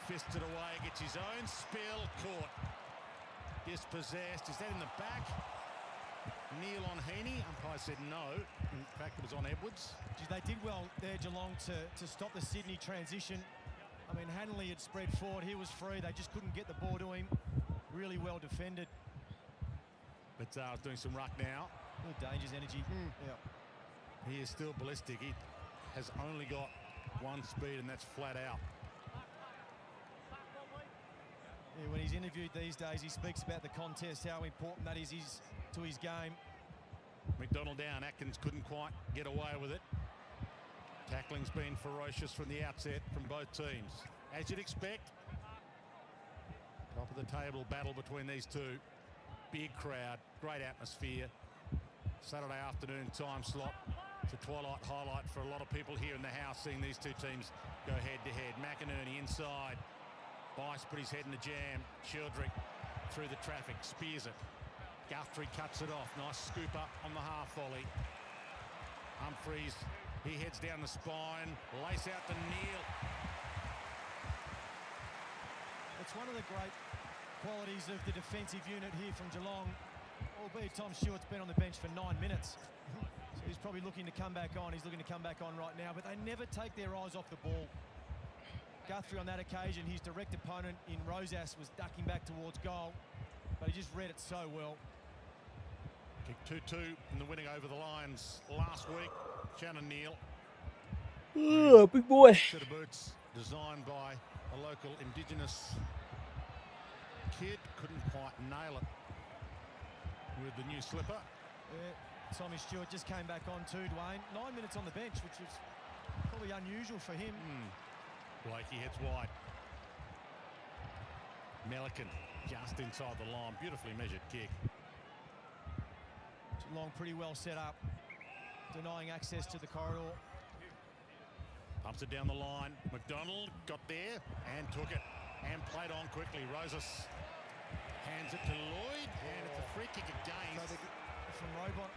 fisted away, gets his own spill, caught. Dispossessed. Is that in the back? Neil on Heaney. Umpire said no. In fact, it was on Edwards. Geez, they did well there, Geelong, to stop the Sydney transition. I mean, Hanley had spread forward. He was free. They just couldn't get the ball to him. Really well defended. But doing some ruck now. Good Danger's energy. Yeah. He is still ballistic. He has only got one speed, and that's flat out. Yeah, when he's interviewed these days, he speaks about the contest, how important that is to his game. McDonald down. Atkins couldn't quite get away with it. Tackling's been ferocious from the outset from both teams. As you'd expect. Top of the table battle between these two. Big crowd, great atmosphere. Saturday afternoon time slot. It's a twilight highlight for a lot of people here in the house seeing these two teams go head to head. McInerney inside. Bice put his head in the jam. Childrick through the traffic, spears it. Guthrie cuts it off. Nice scoop up on the half volley. Humphreys, he heads down the spine. Lace out to Neil. It's one of the great qualities of the defensive unit here from Geelong. Albeit Tom Stewart's been on the bench for 9 minutes. So he's probably looking to come back on. He's looking to come back on right now. But they never take their eyes off the ball. Guthrie on that occasion, his direct opponent in Rosas was ducking back towards goal. But he just read it so well. Kick 2-2 in the winning over the Lions last week. Shannon Neal. Oh, big boy. Set of boots designed by a local Indigenous kid. Couldn't quite nail it with the new slipper. Yeah, Tommy Stewart just came back on too, Dwayne. 9 minutes on the bench, which is probably unusual for him. Blakey heads wide. Melican just inside the line. Beautifully measured kick. Geelong pretty well set up, denying access to the corridor. Pumps it down the line. McDonald got there and took it and played on quickly. Rosas hands it to Lloyd, and it's a free kick again. So from Robot.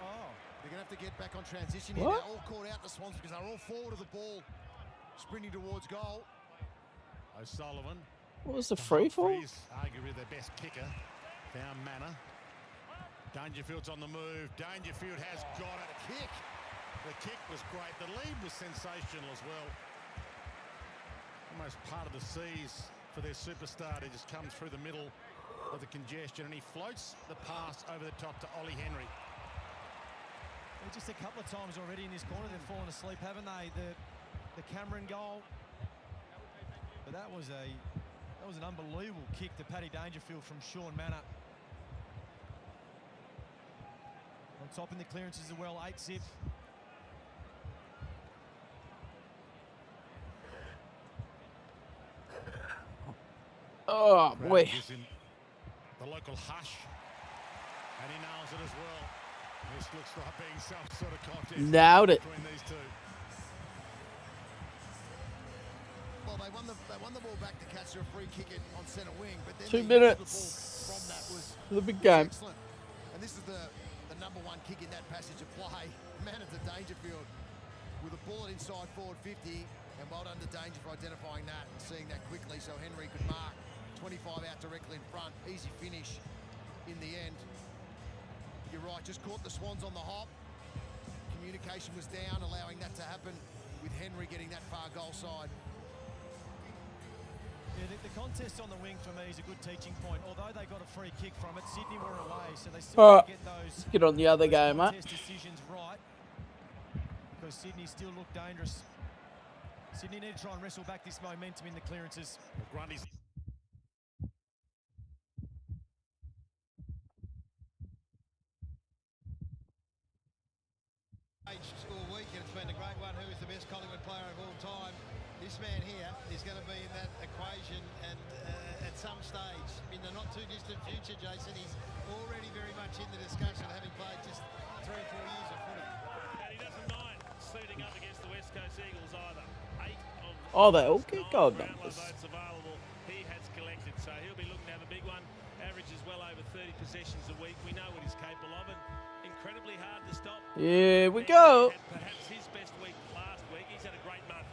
They're going to have to get back on transition here. They're all caught out, the Swans, because they're all forward of the ball, sprinting towards goal. O'Sullivan. What was the free for? Arguably their best kicker. Found Manor. Dangerfield's on the move. Dangerfield has got it. Kick. The kick was great. The lead was sensational as well. Almost part of the seas for their superstar to just come through the middle of the congestion, and he floats the pass over the top to Ollie Henry. Well, just a couple of times already in this corner they've fallen asleep, haven't they? The Cameron goal. But that was an unbelievable kick to Paddy Dangerfield from Sean Manor. On top in the clearances as well, 8-zip. Oh boy. The local hush, and he nails it as well. This looks like being some sort of contest Nailed it. between these two. Well, they won the ball back to catch a free kick on centre wing, but then 2 minutes from that was for the big game. Excellent. And this is the number one kick in that passage of play. Man at the Dangerfield with a bullet inside forward 50, and well done to Danger for identifying that and seeing that quickly so Henry could mark. 25 out directly in front. Easy finish in the end. You're right, just caught the Swans on the hop. Communication was down, allowing that to happen with Henry getting that far goal side. Yeah, the contest on the wing for me is a good teaching point. Although they got a free kick from it, Sydney were away, so they still All right, get those. let's get on the other game, mate. Contest decisions right, because Sydney still look dangerous. Sydney need to try and wrestle back this momentum in the clearances. Grundy's all week, and it's been a great one. Who is the best Collingwood player of all time? This man here is going to be in that equation, and at some stage in the not too distant future, Jason, he's already very much in the discussion, having played just 3 or 4 years of footy. And he doesn't mind suiting up against the West Coast Eagles either. 8 of Oh, they all get gold Brownlow numbers. votes available. He has collected, so he'll be looking to have a big one. Averages well over 30 possessions a week. We know what he's capable of, and incredibly hard to stop. Here we go. Perhaps his best week last week. He's had a great month.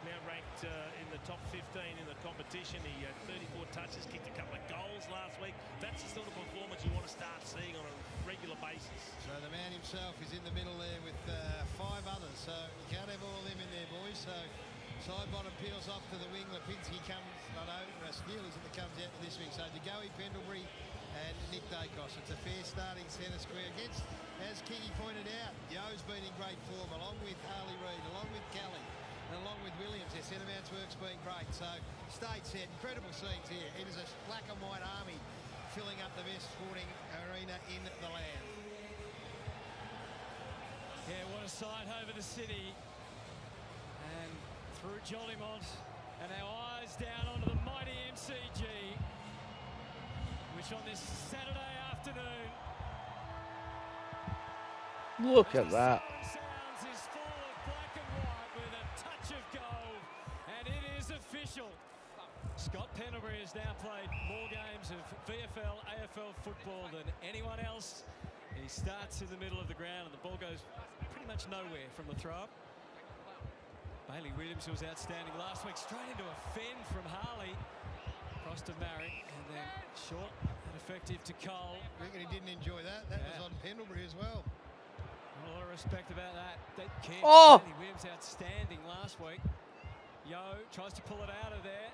Now ranked in the top 15 in the competition. He had 34 touches, kicked a couple of goals last week. That's the sort of performance you want to start seeing on a regular basis. So the man himself is in the middle there with 5 others. So you can't have all of them in there, boys. So side bottom peels off to the wing. Lipinski comes, Steele is it that comes out to this wing. So DeGoey, Pendlebury and Nick Dacos. It's a fair starting centre square against, as Kingy pointed out, Yo's been in great form, along with Harley Reid, along with Kelly, and along with Williams. Their centre bounce work's been great. So state set, incredible scenes here. It is a black and white army filling up the best sporting arena in the land. Yeah, what a sight over the city. And through Jollymont, and our eyes down onto the mighty MCG, which on this Saturday afternoon, Look at that. sounds is full of black and white with a touch of gold, and it is official. Scott Pendlebury has now played more games of VFL, AFL football than anyone else. He starts in the middle of the ground, and the ball goes pretty much nowhere from the throw-up. Bailey Williams was outstanding last week, straight into a fend from Harley, across to Marrick, and then short and effective to Cole. I reckon he didn't enjoy that. That was on Pendlebury as well. A lot of respect about that. That kick. Oh! Bailey Williams outstanding last week. Yo tries to pull it out of there.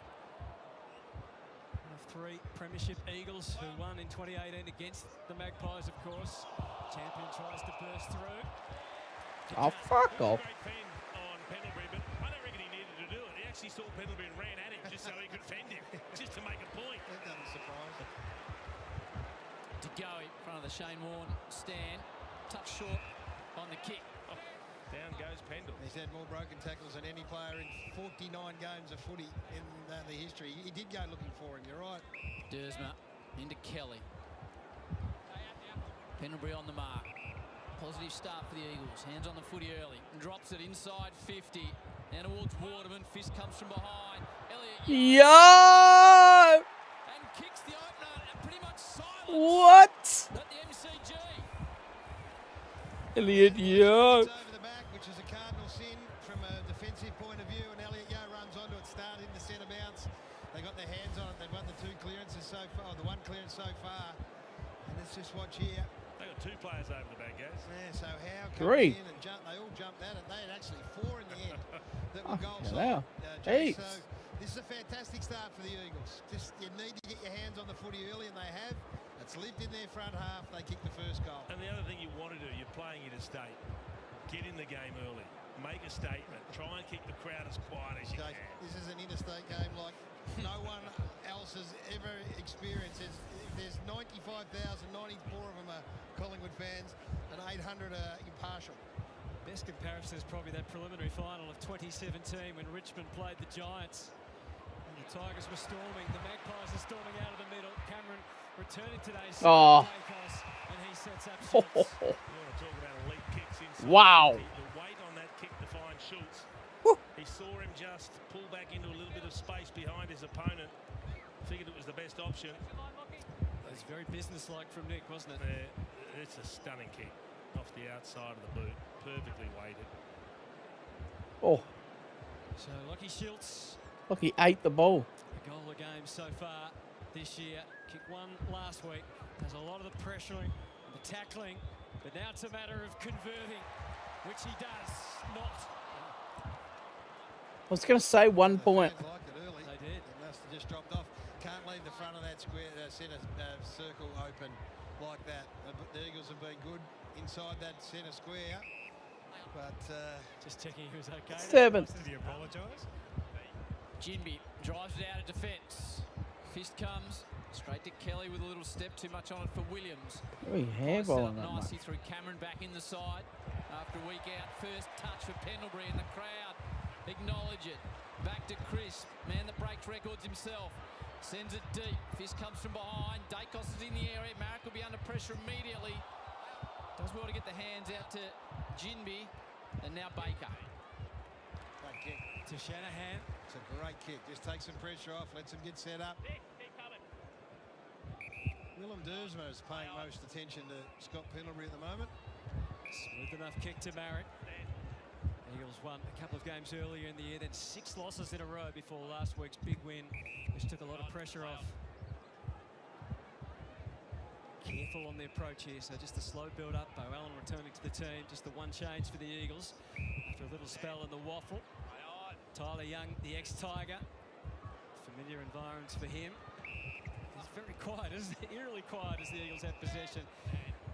One of 3 Premiership Eagles who won in 2018 against the Magpies, of course. Champion tries to burst through. Oh, fuck off. On Pendlebury, but I don't reckon he needed to do it. He actually saw Pendlebury and ran at him just so he could fend him, just to make a point. That doesn't surprise him. To go in front of the Shane Warne stand. Touch short on the kick. Oh, down goes Pendle. He's had more broken tackles than any player in 49 games of footy in the history. He did go looking for him, you're right. Dersma into Kelly. Pendlebury on the mark. Positive start for the Eagles. Hands on the footy early. And drops it inside 50. Now towards Waterman. Fist comes from behind. Elliott. Yo! And kicks the opener and pretty much silence. What? At the MCG. Elliott, yo. Over the back, which is a cardinal sin from a defensive point of view. And Elliott Yo runs onto it, started in the centre bounce. They got their hands on it. They've won the 2 clearances so far, the 1 clearance so far. And let's just watch here. They got 2 players over the back, guys. Yeah, so how 3. in and they all jumped at it. They had actually 4 in the end that were goal Wow. Jay. Heaps. So this is a fantastic start for the Eagles. Just you need to get your hands on the footy early, and they have. It's lived in their front half. They kicked the first goal. And the other thing you want to do, you're playing interstate. Get in the game early. Make a statement. Try and keep the crowd as quiet as you can. This is an interstate game like no one else has ever experienced. There's 95,000, 94 of them are Collingwood fans, and 800 are impartial. Best comparison is probably that preliminary final of 2017 when Richmond played the Giants. And the Tigers were storming. The Magpies are storming out of the middle. Cameron returning today. Oh. And he sets up Schultz. You want to talk about elite kicks inside. Wow. The weight on that kick to find Schultz. He saw him just pull back into a little bit of space behind his opponent. Figured it was the best option. That was very businesslike from Nick, wasn't it? It's a stunning kick off the outside of the boot. Perfectly weighted. Oh, So Lockie Schultz, look, he ate the ball. a goal a game so far this year. Kick 1 last week. There's a lot of the pressuring and the tackling, but now it's a matter of converting, which he does not. I was going to say 1 point. Fans liked it early. They did. They must have just dropped off. Can't leave the front of that square, centre circle open like that. The Eagles have been good inside that centre square, but just checking he was okay. 7. Did he apologise? Ginby drives it out of defence. Fist comes straight to Kelly with a little step, too much on it for Williams. Really handballing that nicely much. through Cameron back in the side after a week out. First touch for Pendlebury, and the crowd acknowledge it. Back to Chris, man that breaks records himself. Sends it deep. Fist comes from behind. Dacos is in the area. Marrick will be under pressure immediately. Does well to get the hands out to Ginby, and now Baker. Great kick to Shanahan. It's a great kick. Just takes some pressure off, lets him get set up. Willem Dersma is paying most attention to Scott Pendlebury at the moment. Smooth enough kick to Marrick. Eagles won a couple of games earlier in the year, then 6 losses in a row before last week's big win, which took a lot of pressure off. Careful on the approach here, so just a slow build-up. Bo Allen returning to the team, just the one change for the Eagles after a little spell in the waffle. Tyler Young, the ex-Tiger. Familiar environs for him. He's very quiet, isn't he? Eerily quiet as the Eagles have possession,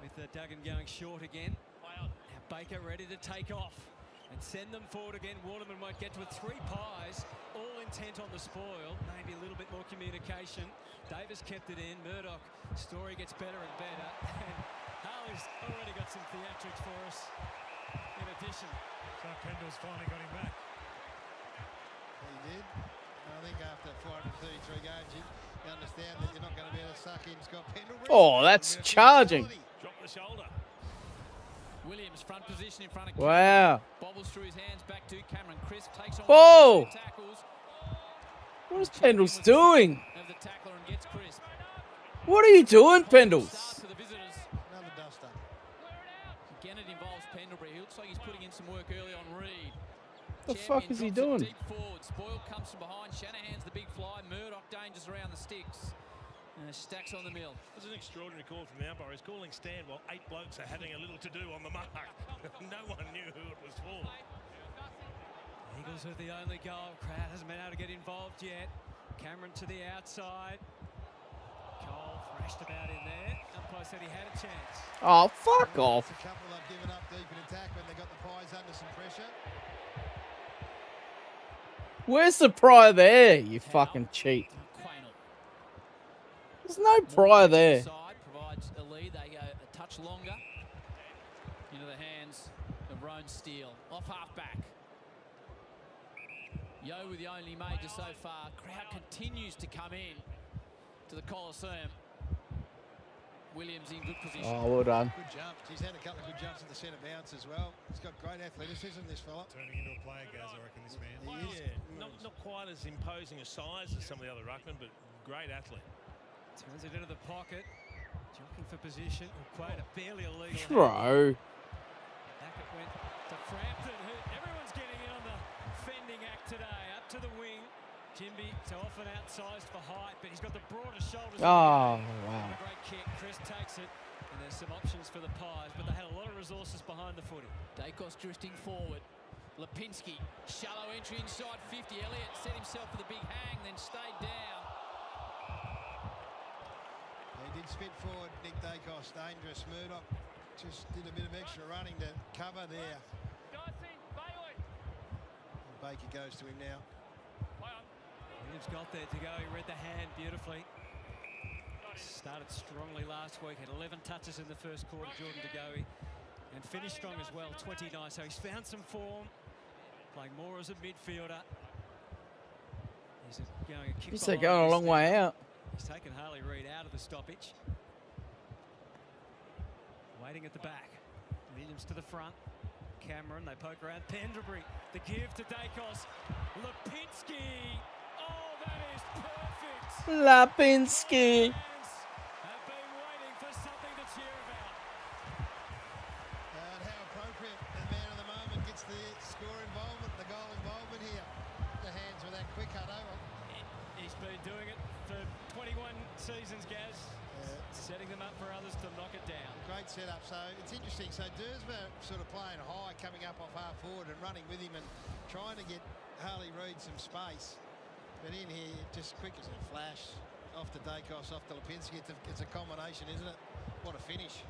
with Duggan going short again. Now Baker ready to take off and send them forward again. Waterman won't get to it. 3 pies, all intent on the spoil. Maybe a little bit more communication. Davis kept it in. Murdoch, story gets better and better. And Harley's already got some theatrics for us in addition. So Pendle's finally got him back. He did. I think after 433 games, you understand that you're not going to be able to suck in Scott Pendlebury. Oh, that's charging. Drop the shoulder. Williams front position in front of Wow. Bobbles through his hands back to Cameron. Crisp takes on Whoa. tackles. What is Pendles doing? Of the tackler and gets Crisp. What are you doing, Pendles? For the visitors. Another duster. Again, it involves Pendlebury. He looks like he's putting in some work early on Reed. The fuck is he doing? Deep forward. Spoil comes from behind. Shanahan's the big fly. Murdoch dangerous around the sticks. Stacks on the mill. It was an extraordinary call from the umpire. He's calling stand while 8 blokes are having a little to do on the mark. No one knew who it was for. Eagles with the only goal. Crowd hasn't been able to get involved yet. Cameron to the outside. Cole thrashed about in there. Umpire said he had a chance. Oh, fuck off. A couple have given up deep in attack when they got the pies under some pressure. Where's the pry there, you fucking cheat? There's no pry there. Provides a lead. They go a touch longer into the hands of Roan Steele. Off half-back. Yo with the only major so far. Crowd continues to come in to the Coliseum. Williams in good position. Oh, well done. Good jumps. He's had a couple of good jumps at the centre bounce as well. He's got great athleticism, this fella. Turning into a player, Gaz, I reckon, this man. He is. Not quite as imposing a size as some of the other ruckmen, but great athlete. Turns it into the pocket. Jockeying for position. Quaid, barely a legal. Bro. Back it went to Frampton. Everyone's getting in on the fending act today. Up to the wing. Ginby, so often outsized for height, but he's got the broader shoulders. Oh, wow. A great kick. Chris takes it. And there's some options for the Pies, but they had a lot of resources behind the footy. Dacos drifting forward. Lipinski, shallow entry inside 50. Elliott set himself for the big hang, then stayed down. He did spit forward, Nick Dacos, dangerous. Murdoch just did a bit of extra running to cover there. And Baker goes to him now. Williams got there to go. He read the hand beautifully. Started strongly last week. Had 11 touches in the first quarter, Jordan De Goey. And finished strong as well, 29. So he's found some form. Playing more as a midfielder. He's going a kick. He's going a long way out. He's taken Harley Reid out of the stoppage. Waiting at the back. Williams to the front. Cameron, they poke around. Pendlebury, the give to Dacos. Lipinski. Oh, that is perfect. Lipinski. Have been waiting for something to cheer about. And how appropriate the man of the moment gets the score involvement, the goal involvement here. The hands with that quick cut over. He's been doing it for 21 seasons, Gaz. Setting them up for others to knock it down. Great setup. So it's interesting. So Dersma sort of playing high, coming up off half forward and running with him and trying to get Harley Reid some space. But in here, just quick as a flash, off to Dacos, off to Lipinski. It's a combination, isn't it? What a finish.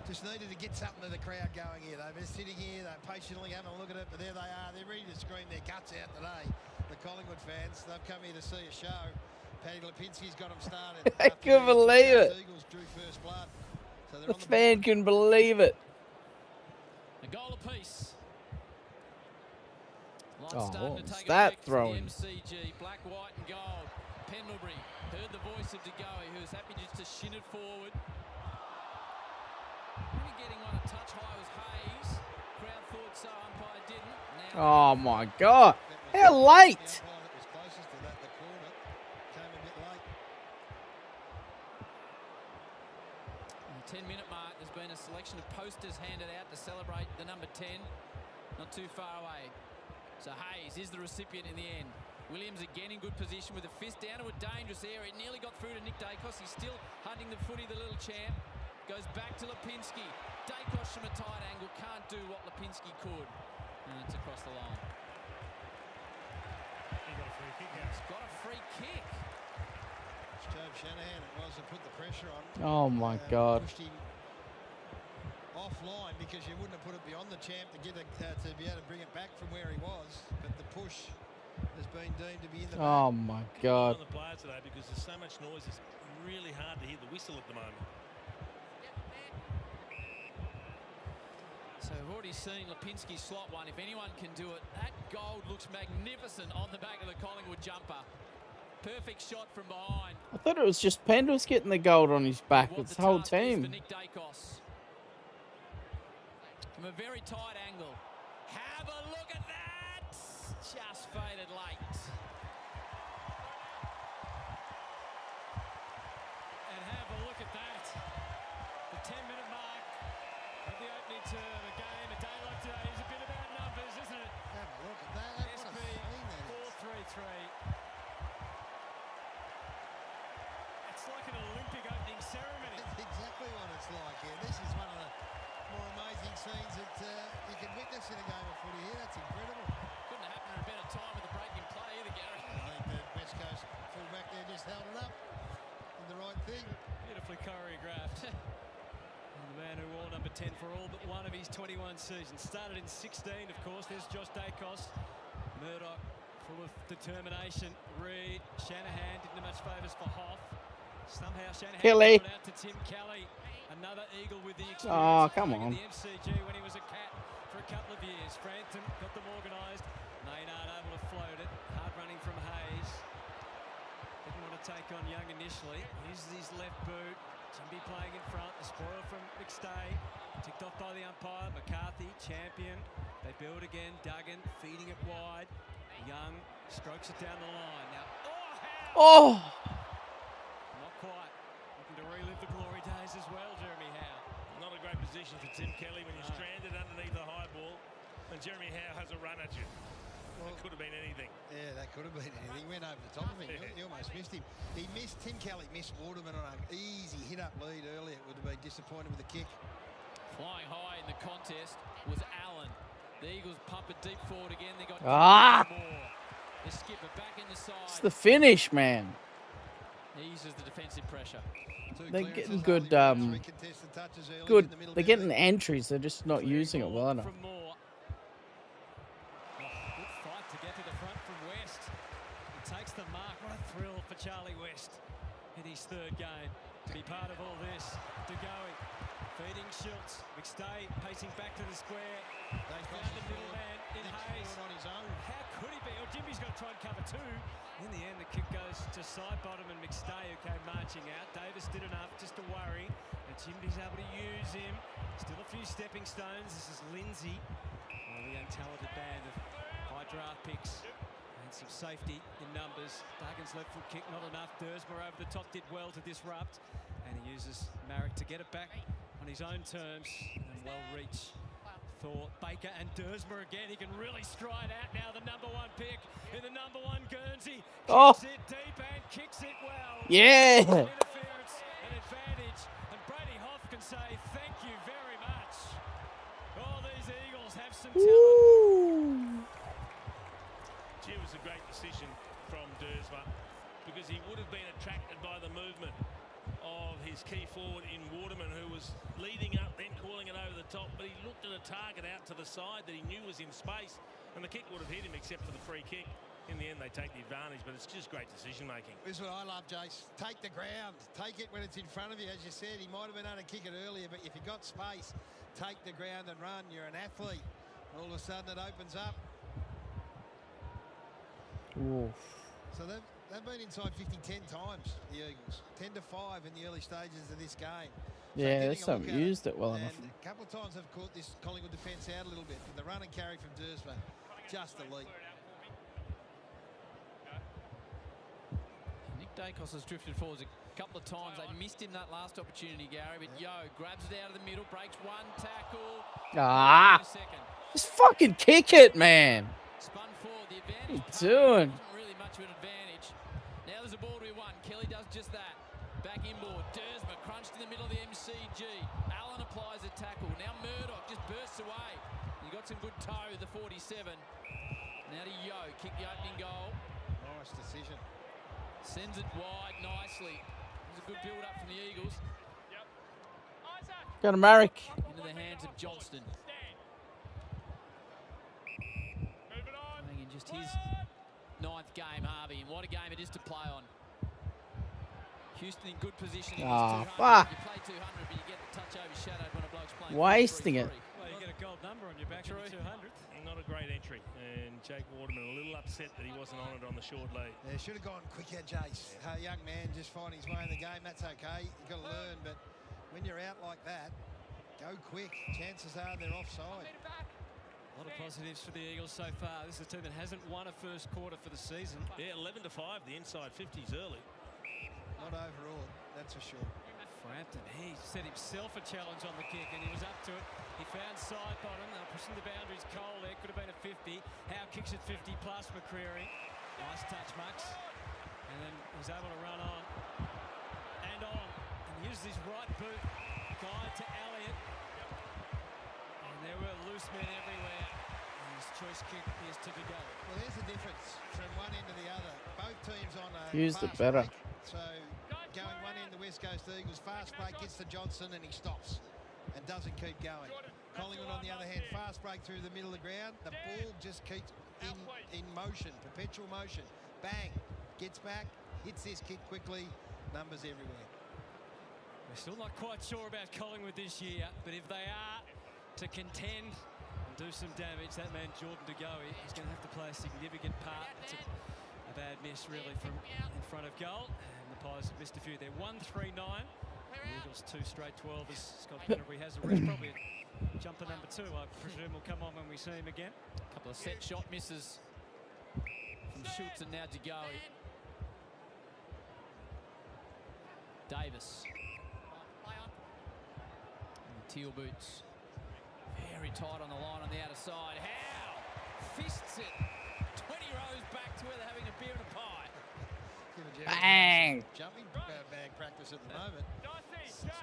Just needed to get something to the crowd going here, though. They're sitting here, they're patiently having a look at it, but there they are. They're ready to scream their guts out today. The Collingwood fans, they've come here to see a show. Paddy Lipinski's got them started. I couldn't believe it. Eagles drew first blood. So The they're on the fan can believe it. A goal apiece. Oh, what was that throwing? MCG, black, white and gold. Pendlebury heard the voice of DeGoey, who was happy just to shin it forward. Only getting one a touch high was Hayes. Crowd thought so, umpire didn't. Oh my God! How late? 10-minute mark, there's been a selection of posters handed out to celebrate the number 10, not too far away. So Hayes is the recipient in the end. Williams again in good position with a fist down to a dangerous area. It nearly got through to Nick Dacos. He's still hunting the footy, the little champ. Goes back to Lipinski. Dacos from a tight angle can't do what Lipinski could. And it's across the line. He got a free kick out. He's got a free kick. Joe Shanahan, it was to put the pressure on. Oh my God. Pushed him offline because you wouldn't have put it beyond the champ to get to be able to bring it back from where he was. But the push has been deemed to be in the back. Oh my God. On the players today because there's so much noise. It's really hard to hear the whistle at the moment. So we've already seen Lipinski slot one. If anyone can do it, that gold looks magnificent on the back of the Collingwood jumper. Perfect shot from behind. I thought it was just Pendles getting the gold on his back. It's the whole team. For Nick Dacos. From a very tight angle. Have a look at that! Just faded late. And have a look at that. The 10-minute mark of the opening term. A game, a day like today is a bit about numbers, isn't it? Have a look at that. SB 4-3-3. It's like an Olympic opening ceremony. That's exactly what it's like here. This is one of the more amazing scenes that you can witness in a game of footy here. That's incredible. Couldn't have happened at a better time with the break in play either, Gary. I think the West Coast fullback there just held it up. Did the right thing. Beautifully choreographed. And the man who wore number 10 for all but one of his 21 seasons. Started in 16, of course. There's Josh Dacos. Murdoch, full of determination. Reid, Shanahan didn't do much favours for Hoff. Somehow Shanahan Kelly. got out to Tim Kelly. Another Eagle with the experience. Oh, come on. In the MCG when he was a cat for a couple of years. Frampton got them organised. Maynard able to float it. Hard running from Hayes. Didn't want to take on Young initially. Uses his left boot. Jimby playing in front. The spoil from McStay. Ticked off by the umpire. McCarthy, champion. They build again. Duggan feeding it wide. Young strokes it down the line. Now, Oh! Not quite. Looking to relive the glory days as well, Jeremy Howe. Not a great position for Tim Kelly when you're stranded underneath a high ball and Jeremy Howe has a run at you. Well, it could have been anything. Yeah, that could have been anything. He went over the top of him. You almost missed him. Tim Kelly missed Waterman on an easy hit-up lead earlier. It would have been disappointed with the kick. Flying high in the contest was Allen. The Eagles pump it deep forward again. They got more. The skipper back in the side. It's the finish, man. Eases the defensive pressure. They're getting good, good. They're getting entries. They're just not using it well enough. Good fight to get to the front from West. He takes the mark. What a thrill for Charlie West in his third game to be part of all this. DeGoey feeding Schultz. McStay pacing back to the square. They found the middleman in Hayes. On his own. How could he be? Oh, Jimmy's got to try and cover two. In the end, the kick goes to side bottom and McStay, who came marching out. Davis did enough just to worry. And Jimmy's able to use him. Still a few stepping stones. This is Lindsay. The untalented band of high draft picks. And some safety in numbers. Duggan's left foot kick, not enough. Dersmer over the top did well to disrupt. And he uses Marek to get it back on his own terms. And well reach. Thor, Baker and Dersmer again. He can really stride out now. The number one pick in the number one Guernsey. Kicks it deep and kicks it well. Yeah. Interference, an advantage. And Brady Hoff can say thank you very much. Oh, these Eagles have some Ooh. talent. Gee, it was a great decision from Dersma because he would have been attracted by the movement of his key forward in Waterman, who was leading up, then calling it over the top, but he looked at a target out to the side that he knew was in space, and the kick would have hit him except for the free kick. In the end, they take the advantage, but it's just great decision-making. This is what I love, Jace. Take the ground. Take it when it's in front of you. As you said, he might have been able to kick it earlier, but if you've got space, take the ground and run. You're an athlete. All of a sudden, it opens up. Oof. So they've been inside 50 10 times, the Eagles. 10-5 in the early stages of this game. So Yeah, they just haven't used it well enough. A couple of times they've caught this Collingwood defence out a little bit, but the run and carry from Dersma, just elite. Nick Dacos has drifted forwards a couple of times. They missed him that last opportunity, Gary, but Yo grabs it out of the middle, breaks one tackle. Ah! Just fucking kick it, man. Spun forward, the advantage. What are you doing? Wasn't really much of an advantage. Now there's a ball to be won. Kelly does just that. Back inboard. Dersma crunched in the middle of the MCG. Allen applies a tackle. Now Murdoch just bursts away. He got some good toe, the 47. Now to Yo, kick the opening goal. Nice decision. Sends it wide nicely. There's a good build-up from the Eagles. Got a Marek. Into the hands of Johnston. Playing in just his 9th game, Harvey, and what a game it is to play on. Houston in good position. Ah, fuck. You play 200, but you get the touch overshadowed when a bloke's playing. Wasting it. Well, you get a gold number on your back in the 200th. Not a great entry, and Jake Waterman a little upset that he wasn't on it on the short lead. Yeah, should have gone quicker, Jace. A young man just finding his way in the game, that's okay. You've got to learn, but when you're out like that, go quick. Chances are they're offside. A lot of positives for the Eagles so far. This is a team that hasn't won a first quarter for the season. Yeah, 11-5, the inside 50s early. Not overall, that's for sure. Frampton, he set himself a challenge on the kick and he was up to it. He found side bottom. They were pushing the boundaries. Cole there could have been a 50. Howe kicks it 50 plus. McCreary. Nice touch, Max. And then he's able to run on and on. And uses his right boot. Guide to Elliott. And there were loose men everywhere. And his choice kick is to go. Well, there's the difference from one end to the other. Both teams on a Used it fast better. break. So going one end, the West Coast Eagles, fast break, gets to Johnson and he stops and doesn't keep going. Collingwood, on the other hand, fast break through the middle of the ground. The ball just keeps in motion, perpetual motion. Bang, gets back, hits this kick quickly, numbers everywhere. We're still not quite sure about Collingwood this year, but if they are to contend and do some damage, that man Jordan De Goey is going to have to play a significant part. It's a bad miss, really, from in front of goal. And the Pies have missed a few there. 1-3-9. The Eagles 2 straight 12 as Scott Pendlebury has a rest. Probably jumper number 2, I presume, will come on when we see him again. A couple of set shot misses from Schultz and now De Goey. Davis. And the teal boots. Very tight on the line on the outer side. Howe fists it 20 rows back to where they're having a beer and a pie. Bang! Jumping bag practice at the moment.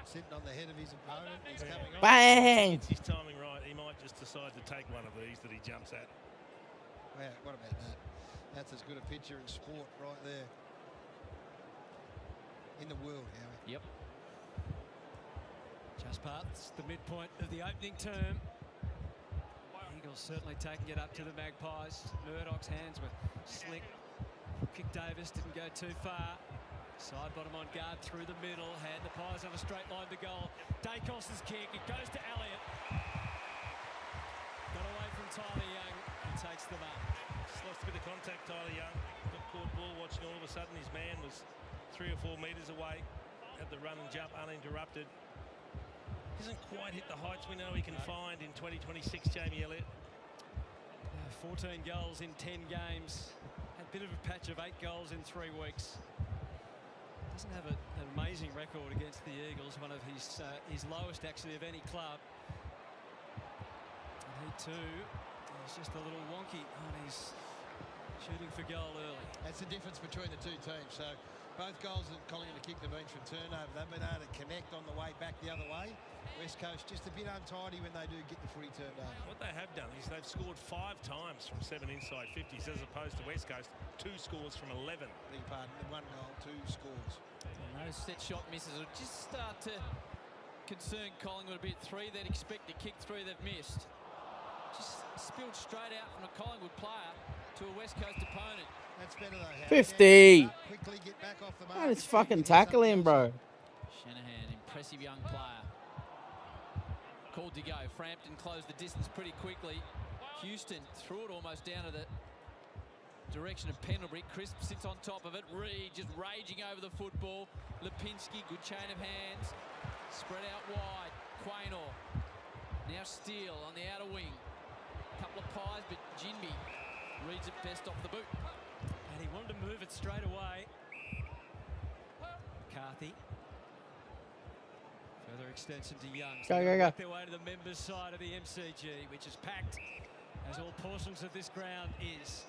Sitting on the head of his opponent. He's coming on. Bang! It's his timing right. He might just decide to take one of these that he jumps at. Wow, what about that? That's as good a picture in sport right there. In the world, Howie. Yep. Just past the midpoint of the opening term. Eagles certainly taking it up to the Magpies. Murdoch's hands were slick. Kick Davis didn't go too far. Side bottom on guard through the middle. Had the Pies on a straight line to goal. Dacos's kick. It goes to Elliott. Got away from Tyler Young and takes them up. Just lost a bit of contact, Tyler Young. Got caught ball watching. All of a sudden his man was 3 or 4 metres away. Had the run and jump uninterrupted. Hasn't quite hit the heights we know he can find in 2026, Jamie Elliott. 14 goals in 10 games. Had a bit of a patch of 8 goals in 3 weeks. Doesn't have an amazing record against the Eagles. One of his lowest actually of any club. And he too is just a little wonky on his shooting for goal early. That's the difference between the two teams. So Both goals that Collingwood have kicked have been from turnover. They've been able to connect on the way back the other way. West Coast just a bit untidy when they do get the footy turned over. What they have done is they've scored 5 times from 7 inside 50s as opposed to West Coast, 2 scores from 11. Beg your pardon, 1 goal, 2 scores. And those set shot misses will just start to concern Collingwood a bit. 3 they'd expect to kick, 3 they've missed. Just spilled straight out from a Collingwood player to a West Coast opponent. That's better though. 50. Quickly get back off the mark. Man, it's fucking tackle him, bro. Shanahan, impressive young player. Called to go. Frampton closed the distance pretty quickly. Houston threw it almost down to the direction of Pendlebury. Crisp sits on top of it. Reed just raging over the football. Lipinski, good chain of hands. Spread out wide. Quaynor. Now Steele on the outer wing. Couple of pies, but Jinby reads it best off the boot. And he wanted to move it straight away. McCarthy. Further extension to Young. Go. Make their way to the members' side of the MCG, which is packed, as all portions of this ground is.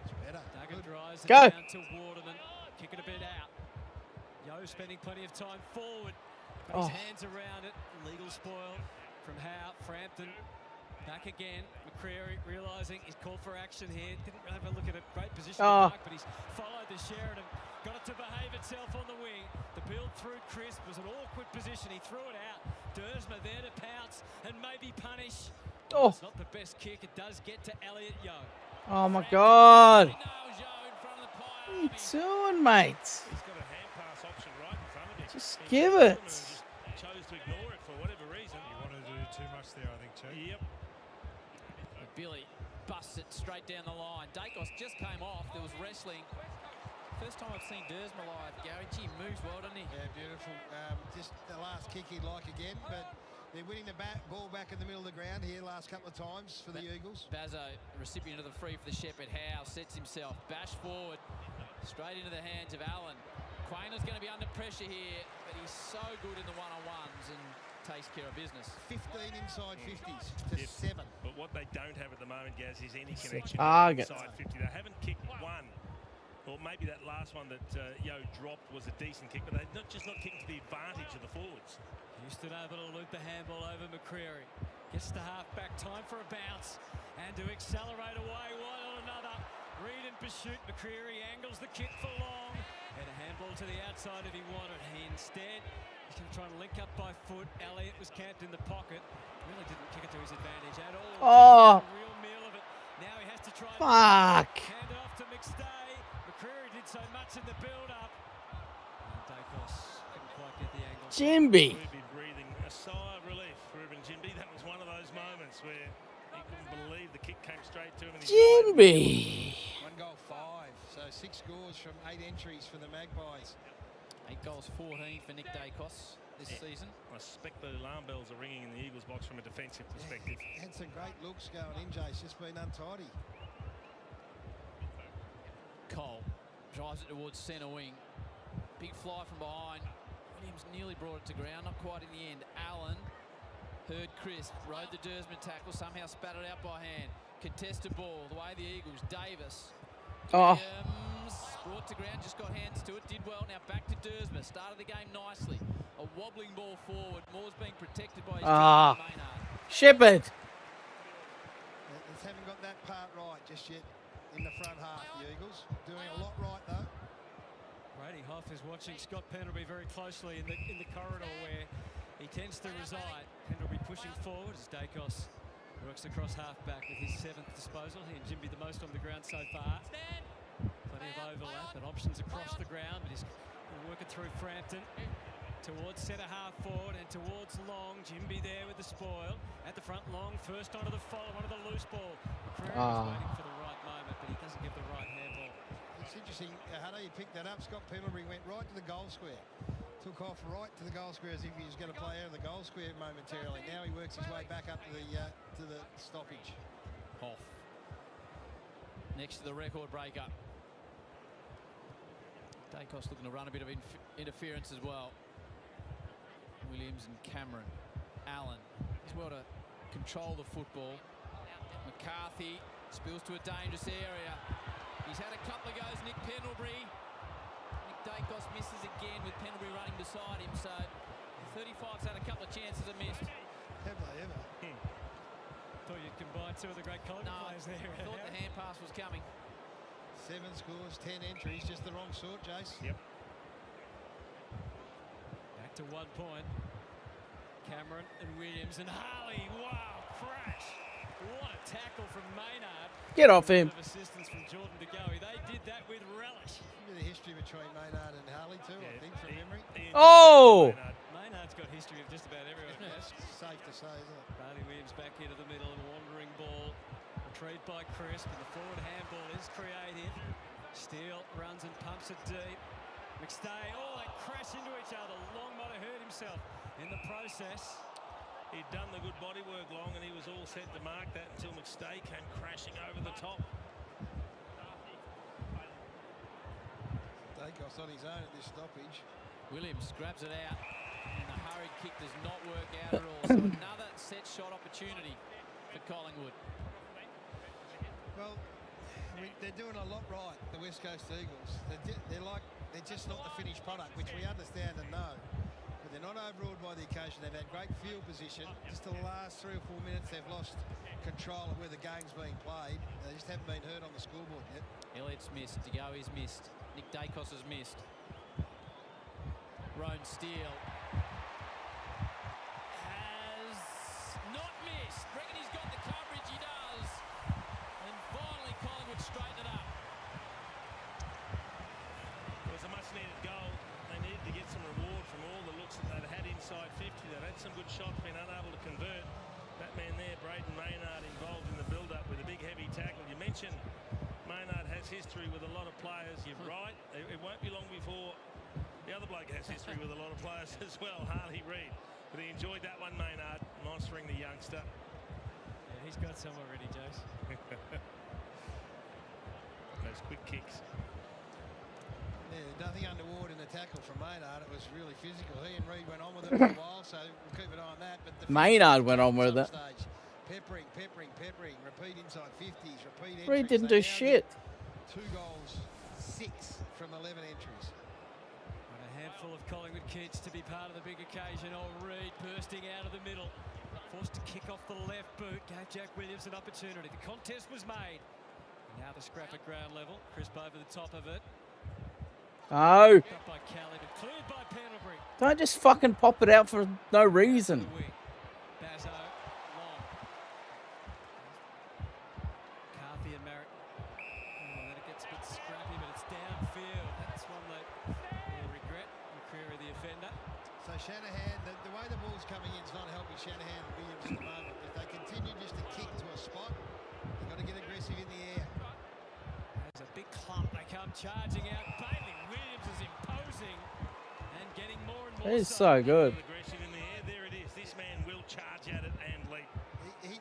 It's better. Duggan drives it Go. down to Waterman. Kick it a bit out. Yo spending plenty of time forward. Got his hands around it. Legal spoil from Howe. Frampton. Back again. McCreary realising he's called for action here. Didn't have a look at a great position to mark, but he's followed the Sheridan. Got it to behave itself on the wing. The build through Crisp was an awkward position. He threw it out. Dersma there to pounce and maybe punish. Oh. It's not the best kick. It does get to Elliot Yo. Oh my God. Nails Yo in front of the pile. What are you doing, mate? He's got a hand pass option right in front of him. Just give it. Just chose to ignore it for whatever reason. He wanted to do too much there, I think, too. Yep. Billy busts it straight down the line. Dacos just came off. There was wrestling. First time I've seen Dersma live. Gary, gee, moves well, doesn't he? Yeah, beautiful. Just the last kick he'd like again, but they're winning the ball back in the middle of the ground here last couple of times for the Eagles. Bazzo, recipient of the free for the Shepherd. Howe sets himself. Bash forward. Straight into the hands of Allen. Quayner's going to be under pressure here, but he's so good in the one-on-ones and takes care of business. 15 inside 50s to 7. But what they don't have at the moment, Gaz, is any connection target. inside 50. They haven't kicked one. Or maybe that last one that Yo dropped was a decent kick, but they're not kicking to the advantage of the forwards. Houston able to loop the handball over McCreary. Gets to half-back, time for a bounce. And to accelerate away, one on another. Reed in pursuit, McCreary angles the kick for long. And a handball to the outside if he wanted. He instead, he's going to try and link up by foot. Elliott was camped in the pocket. Really didn't kick it to his advantage at all. Oh. A real meal of it. Now he has to try and Fuck. hand it off to McStay. McCreary did so much in the build-up. And Dacos couldn't quite get the angle. Jimby. We'd be breathing a sigh of relief for Ruben Jimby. That was one of those moments where he couldn't believe the kick came straight to him. And Jimby. 1 goal, 5. So 6 scores from 8 entries for the Magpies. 8 goals, 14 for Nick Dacos this season. I suspect the alarm bells are ringing in the Eagles box from a defensive perspective. Had some great looks going in, Jay's just been untidy. Cole drives it towards centre wing. Big fly from behind. Williams nearly brought it to ground, not quite in the end. Allen heard Crisp, rode the Dersman tackle, somehow spat it out by hand. Contested ball, the way of the Eagles. Davis. Williams brought to ground, just got hands to it, did well. Now back to Dersman, started the game nicely. A wobbling ball forward. Moore's being protected by his Maynard. Shepherd. They haven't got that part right just yet in the front half, the Eagles. Doing a lot right, though. Brady Hoff is watching Scott Pendlebury very closely in the corridor where he tends to reside. Pendlebury pushing forward as Dacos works across half-back with his 7th disposal. He and Jimby the most on the ground so far. Plenty of overlap and options across the ground, but he's working through Frampton towards centre half forward and towards Long. Jimby there with the spoil. At the front, Long first onto the follow, onto the loose ball. McCreary was waiting for the right moment, but he doesn't give the right handball. It's interesting how you picked that up. Scott Pendlebury went right to the goal square. Took off right to the goal square as if he was going to play out of the goal square momentarily. Now he works his way back up to the stoppage. Hoff. Next to the record breaker. Dacos looking to run a bit of interference as well. Williams and Cameron. Allen as well to control the football. McCarthy spills to a dangerous area. He's had a couple of goes. Nick Pendlebury. Nick Dacos misses again with Pendlebury running beside him, so 35's had a couple of chances and missed. Have they ever? Thought you'd combine two of the great Collingwood players there. I thought the hand pass was coming. 7 scores, 10 entries, just the wrong sort, Jace. Yep. Back to 1 point. Cameron and Williams and Harley. Wow, crash. What a tackle from Maynard. Get off him. A bit of assistance from Jordan De Goey. They did that with relish. A bit of history between Maynard and Harley too, I think, from memory. Oh! Maynard's got history of just about everyone. That's safe to say, isn't it? Bailey Williams back into the middle, and wandering ball. Retrieved by Crisp, and the forward handball is creative. Steele runs and pumps it deep. McStay, they crash into each other. Long might have hurt himself in the process. He'd done the good body work, Long, and he was all set to mark that until McStay came crashing over the top. Dacos on his own at this stoppage. Williams grabs it out, and the hurried kick does not work out at all. So another set shot opportunity for Collingwood. Well, they're doing a lot right, the West Coast Eagles. They're just not the finished product, which we understand and know. But they're not overawed by the occasion. They've had great field position. Just the last 3 or 4 minutes, they've lost control of where the game's being played. They just haven't been hurt on the scoreboard yet. Elliott's missed. De Goey's missed. Nick Dacos has missed. Roan Steele has not missed. Reckon he's got the coverage. He does. And finally, Collingwood straighten it up. It was a much-needed goal. They needed to get some reward from all the looks that they'd had inside 50. They've had some good shots, been unable to convert. That man there, Braden Maynard, involved in the build-up with a big, heavy tackle. You mentioned Maynard has history with a lot of players. You're right. It won't be long before the other bloke has history with a lot of players as well, Harley Reid. But he enjoyed that one, Maynard, monstering the youngster. Yeah, he's got some already, Jace. Those quick kicks. Yeah, nothing untoward in the tackle from Maynard. It was really physical. He and Reid went on with it for a while, so we'll keep an eye on that. But the Maynard went on with it. Stage. Peppering. Repeat inside 50s. Repeat entries. Reid didn't do shit. 2 goals, 6 from 11 entries. And a handful of Collingwood kids to be part of the big occasion. Reid bursting out of the middle. Forced to kick off the left boot. Gave Jack Williams an opportunity. The contest was made. Now the scrap at ground level. Crisp over the top of it. Oh. By Kelly, but cleared by Pendlebury. Don't just fucking pop it out for no reason. Bazzo, long. Carthy and Merritt. Then it gets a bit scrappy, but it's downfield. That's one that will regret. McCreary, the offender. So Shanahan, the way the ball's coming in is not helping Shanahan and Williams at the moment. If they continue just to kick to a spot, they've got to get aggressive in the air. There's a big clump. They come charging out. Bailey Williams is imposing and getting more and more. He's so good. Aggression in the air. There it is. This man will charge at it and leap. He's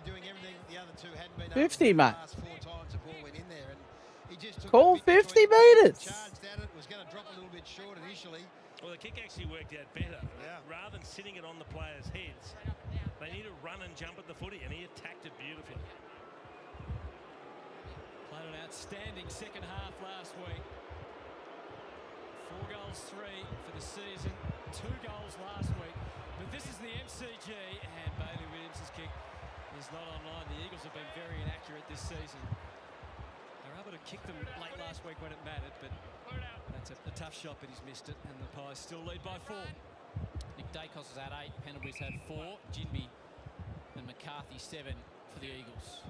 doing everything the other two hadn't been 50, able to do. mate. The last 4 times the ball went in there, and he just took Call 50 meters. Charged at it. Was going to drop a little bit short initially. Well, the kick actually worked out better. Yeah. Rather than sitting it on the players' heads, they need to run and jump at the footy, and he attacked it beautifully. Played an outstanding second half last week. 4 goals, 3 for the season. 2 goals last week. But this is the MCG, and Bailey Williams' kick is not online. The Eagles have been very inaccurate this season. They were able to kick them late last week when it mattered, but that's a tough shot, but he's missed it, and the Pies still lead by 4. Nick Dacos has had 8. Pendlebury's had 4. Jinby and McCarthy 7 for the Eagles.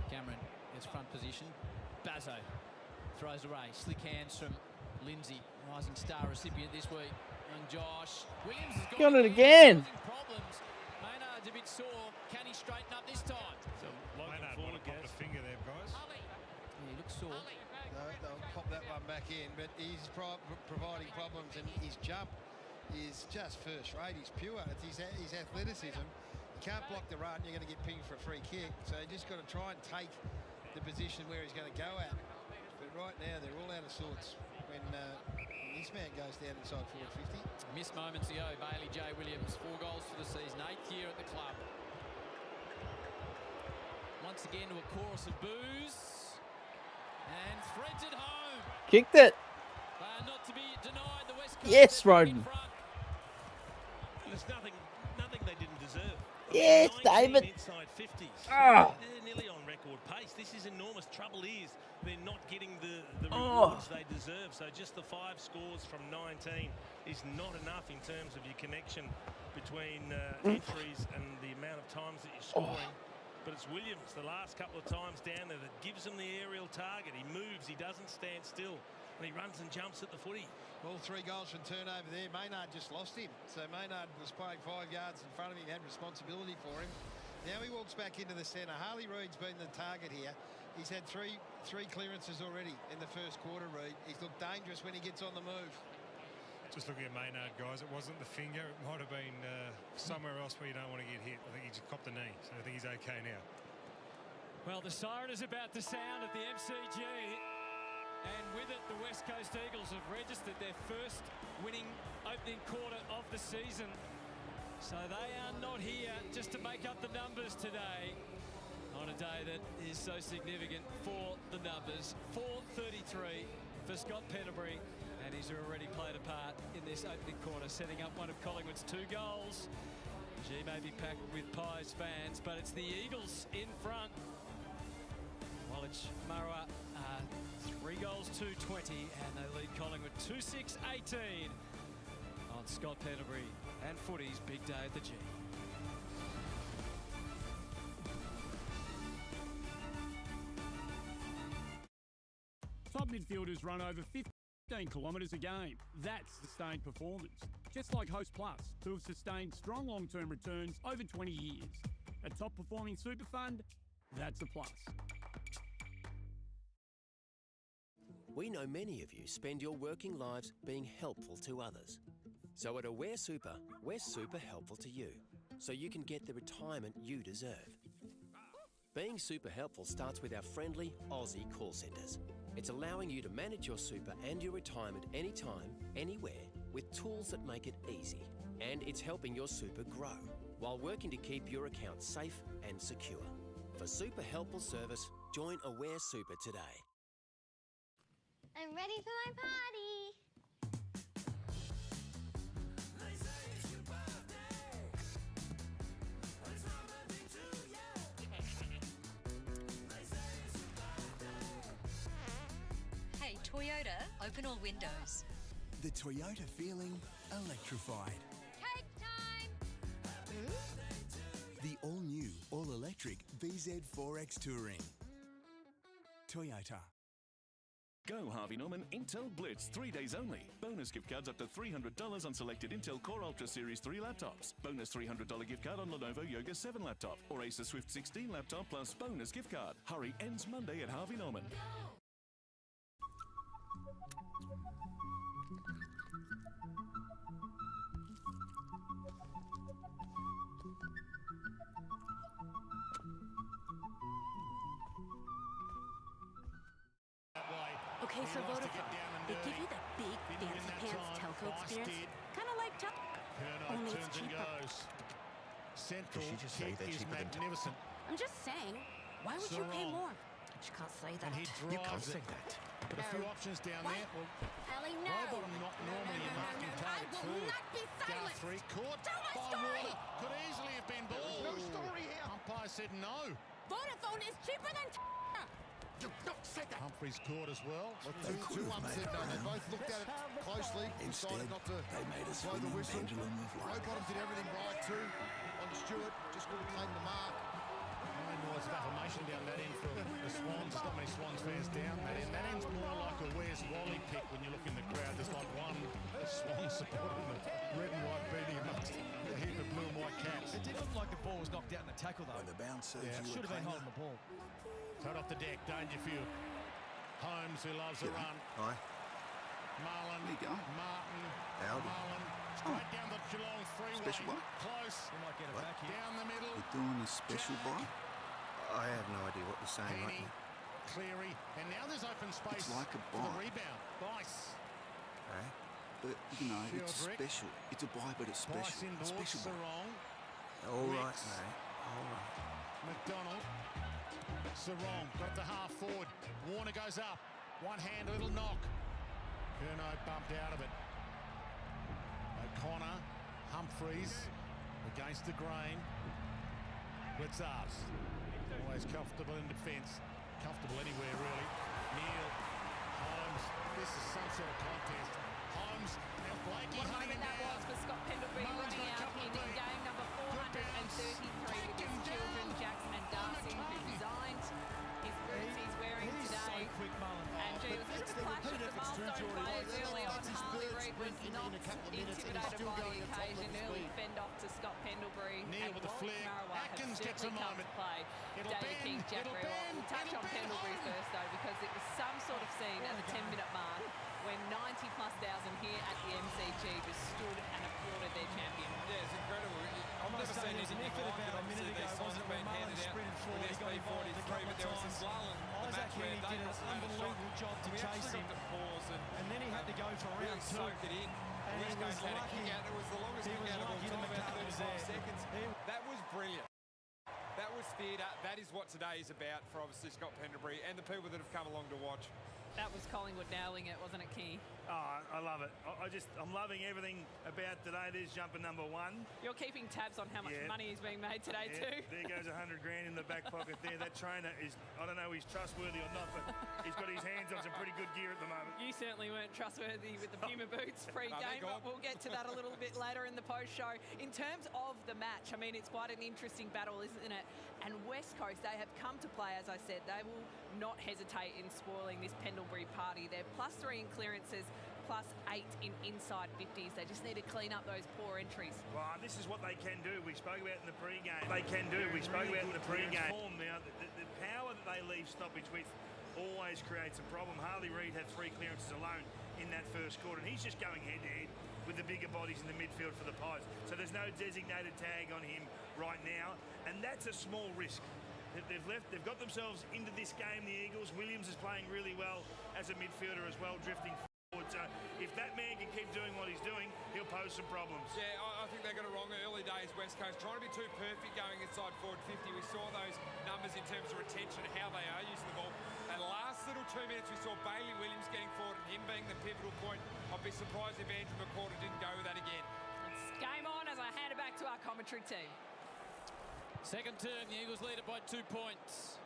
Cameron is front position. Bazzo throws away. Slick hands from Lindsay, rising star recipient this week. And Josh Williams has got it again. Problems. Maynard's a bit sore. Can he straighten up this time? So Maynard might have popped a finger there, guys. Yeah, he looks sore. No, they'll pop that one back in, but he's providing problems, and his jump is just first rate. He's pure. It's his athleticism. You can't block the run. You're going to get pinged for a free kick. So you just got to try and take the position where he's going to go at. But right now they're all out of sorts when this man goes down inside forward 50. Missed moments ago. Bailey J. Williams, 4 goals for the season, 8th year at the club. Once again to a chorus of boos. And threads it home. Kicked it. Not to be denied, the West Coast. Yes, Roden. There's nothing they didn't deserve. Yes, 19 David. Inside 50s. Ah. They're nearly on record pace. This is enormous. Trouble is they're not getting the rewards they deserve. So just the 5 scores from 19 is not enough in terms of your connection between entries and the amount of times that you're scoring. But it's Williams the last couple of times down there that gives them the aerial target. He moves, he doesn't stand still, and he runs and jumps at the footy. All 3 goals from turnover there. Maynard just lost him. So Maynard was playing 5 yards in front of him, had responsibility for him. Now he walks back into the centre. Harley Reid's been the target here. He's had three clearances already in the first quarter, Reid. He's looked dangerous when he gets on the move. Just looking at Maynard, guys, it wasn't the finger. It might have been somewhere else where you don't want to get hit. I think he just copped the knee, so I think he's okay now. Well, the siren is about to sound at the MCG. And with it, the West Coast Eagles have registered their first winning opening quarter of the season. So they are not here just to make up the numbers today on a day that is so significant for the numbers. 4:33 for Scott Penderbury, and he's already played a part in this opening quarter, setting up one of Collingwood's 2 goals. G may be packed with Pies fans, but it's the Eagles in front. Wallich Marua 3 goals to 20, and they lead Collingwood 2-6-18 on Scott Penderbury and footy's big day at the G. Top midfielders run over 15 kilometres a game. That's sustained performance. Just like Host Plus, who have sustained strong long-term returns over 20 years. A top-performing super fund, that's a plus. We know many of you spend your working lives being helpful to others. So at Aware Super, we're super helpful to you, so you can get the retirement you deserve. Being super helpful starts with our friendly Aussie call centres. It's allowing you to manage your super and your retirement anytime, anywhere, with tools that make it easy. And it's helping your super grow, while working to keep your account safe and secure. For super helpful service, join Aware Super today. I'm ready for my party. Hey, Toyota, open all windows. The Toyota feeling electrified. Cake time! The all-new, all-electric VZ4X Touring. Toyota. Go Harvey Norman Intel Blitz, 3 days only. Bonus gift cards up to $300 on selected Intel Core Ultra Series 3 laptops. Bonus $300 gift card on Lenovo Yoga 7 laptop. Or Acer Swift 16 laptop plus bonus gift card. Hurry, ends Monday at Harvey Norman. Okay, so Vodafone, they give you that big, fancy pants telco experience, kind of like only it's cheaper. Central Did she just say they're is cheaper than magnificent. I'm just saying, why would you pay more? But you can't say that. You can't say that. But a few options down there. Well, Ellie, no. Bottom not normally a marking target I will forward. not be silent. Guthrie caught Tell my by story. Water. Could easily have been ball. No story here. Umpire said no. Vodafone is cheaper than don't say that. Humphreys caught as well. Two umps said no. They both looked at it closely, decided not to blow the whistle. Rowbottom did everything right too on Stewart, just couldn't claim the mark. Nine words of affirmation down that end for the Swans. Not many Swans fans down that end. That end's more like a Where's Wally pick when you look in the crowd. There's like one Swan supporter in the red and white beanie amongst a heap of blue and white cats. It did look like the ball was knocked out in the tackle, though. The bounce should have been holding the ball. Cut off the deck, Dangerfield. Holmes, who loves a run. Hi. Marlon. There you go. Martin. Howdy. Marlon. Straight down the Geelong freeway. Special buy? Close. We might get it back here. Down the middle. You're doing a special buy? I have no idea what you're saying right Heaney, now. Cleary. And now there's open space It's like a for the buy. rebound. Bice. Okay? But, you know, it's Shieldrick. special. It's a buy, but it's Bice special. inboards, Special buy. Sarong. All right, Wicks. mate. All right. McDonald. Sarong got the half forward. Warner goes up. One hand, a little knock. Curnow bumped out of it. O'Connor, Humphreys against the grain. Blitzars, always comfortable in defence. Comfortable anywhere, really. Neal, Holmes. This is some sort of contest. Holmes and Blakey What a moment that was for Scott Pendlebury running out in game number 433 with his children, Jackson and Darcy, who resigned. His boots he's wearing today. So quick, Mullen. And gee, it was a bit of a clash of the milestone players early on. Harley Reid was not intimidated by the occasion. Early fend off to Scott Pendlebury. Neal with the flick. Atkins gets a moment. Play. David King, Jack Rewalt. We'll touch on Pendlebury first though, because it was some sort of scene at the 10-minute mark when 90+ thousand here at the MCG just stood and applauded their champion. Yeah, it's incredible. I've never seen anything like it. Obviously, they signed it being handed out with SB43, but there was this lull in the match where they did an unbelievable job to chase him. And then he had to go for round two. Soaked it in. West Coast had a kick out. It was the longest kick out of all time, about 35 seconds. That was brilliant. That was theatre. That is what today is about for obviously Scott Pendlebury and the people that have come along to watch. That was Collingwood nailing it, wasn't it, Key? Oh, I love it. I'm loving everything about today. There's jumper number 1. You're keeping tabs on how much money is being made today too. There goes 100 grand in the back pocket there. That trainer is, I don't know if he's trustworthy or not, but he's got his hands on some pretty good gear at the moment. You certainly weren't trustworthy with the Puma boots pre-game, but we'll get to that a little bit later in the post-show. In terms of the match, I mean, it's quite an interesting battle, isn't it? And West Coast, they have come to play, as I said. They will not hesitate in spoiling this Pendlebury party. They're +3 in clearances, +8 in inside 50s. They just need to clean up those poor entries. Well, this is what they can do. We spoke about in the pre-game. Form now, the power that they leave stoppage with always creates a problem. Harley Reid had 3 clearances alone in that first quarter, and he's just going head-to-head with the bigger bodies in the midfield for the Pies. So there's no designated tag on him right now, and that's a small risk. They've got themselves into this game, the Eagles. Williams is playing really well as a midfielder as well, drifting forward. So if that man can keep doing what he's doing, he'll pose some problems. Yeah, I think they got it wrong early days, West Coast. Trying to be too perfect going inside forward 50. We saw those numbers in terms of retention, how they are using the ball. That last little 2 minutes, we saw Bailey Williams getting forward and him being the pivotal point. I'd be surprised if Andrew McCorder didn't go with that again. It's game on as I hand it back to our commentary team. Second term, the Eagles lead it by 2 points.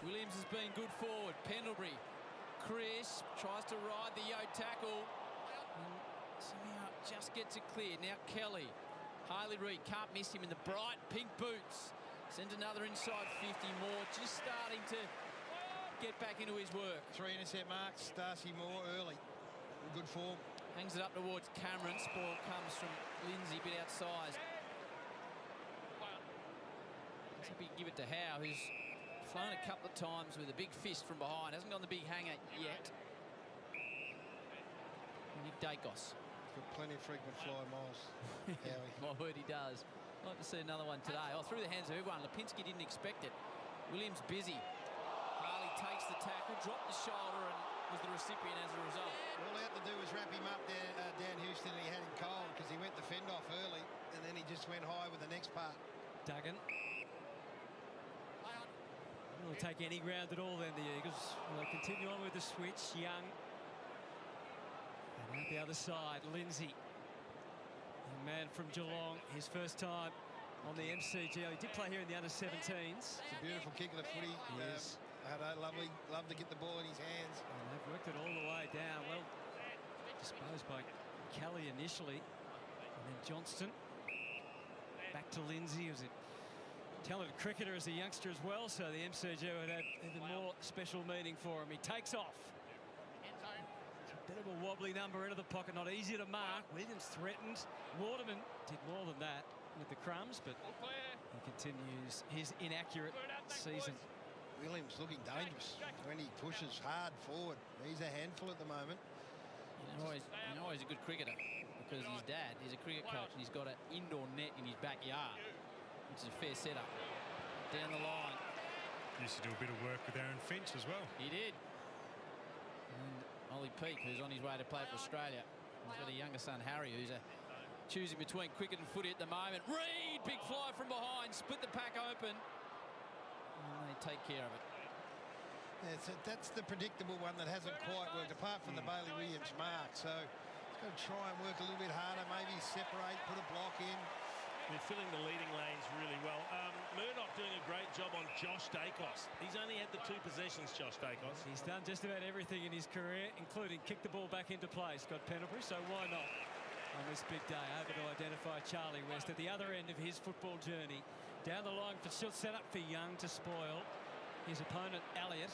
Williams has been good forward. Pendlebury, Chris tries to ride the Yo tackle. And somehow just gets it clear. Now Kelly, Harley Reid can't miss him in the bright pink boots. Sends another inside 50 more, just starting to get back into his work. 3 intercept marks, Darcy Moore early. Good form. Hangs it up towards Cameron. Spoil comes from Lindsay, bit outsized. Happy to give it to Howe, who's flown a couple of times with a big fist from behind. Hasn't gone the big hanger yet. Nick Dacos. Got plenty of frequent fly miles. My word, he does. Like to see another one today. Oh, through the hands of everyone. Lipinski didn't expect it. Williams busy. Harley takes the tackle, dropped the shoulder, and was the recipient as a result. All they had to do was wrap him up there, Dan Houston, and he had him cold because he went the fend off early, and then he just went high with the next part. Duggan. Will take any ground at all then, the Eagles. Will they continue on with the switch? Young. And out the other side, Lindsay. A man from Geelong, his first time on the MCG. He did play here in the under-17s. It's a beautiful kick of the footy. Yes. Lovely, love to get the ball in his hands. And they've worked it all the way down. Well disposed by Kelly initially. And then Johnston. Back to Lindsay, who's a talented cricketer as a youngster as well, so the MCG would have even more special meaning for him. He takes off. It's a bit of a wobbly number into the pocket, not easy to mark. Williams threatened. Waterman did more than that with the crumbs, but he continues his inaccurate season. Williams looking dangerous when he pushes hard forward. He's a handful at the moment. You know he's a good cricketer because his dad is a cricket coach and he's got an indoor net in his backyard, which is a fair setup. Down the line. Used to do a bit of work with Aaron Finch as well. He did. And Ollie Peake, who's on his way to play for Australia. He's got a younger son, Harry, who's choosing between cricket and footy at the moment. Reid, big fly from behind, split the pack open. And they take care of it. Yeah, so that's the predictable one that hasn't quite worked, apart from the Bailey Williams mark. So he's got to try and work a little bit harder, maybe separate, put a block in. They're filling the leading lanes really well. Murdoch doing a great job on Josh Dacos. He's only had the 2 possessions, Josh Dacos. He's done just about everything in his career, including kick the ball back into play, Scott Pendlebury, so why not on this big day? Able to identify Charlie West at the other end of his football journey. Down the line for Schultz, set up for Young to spoil his opponent, Elliott.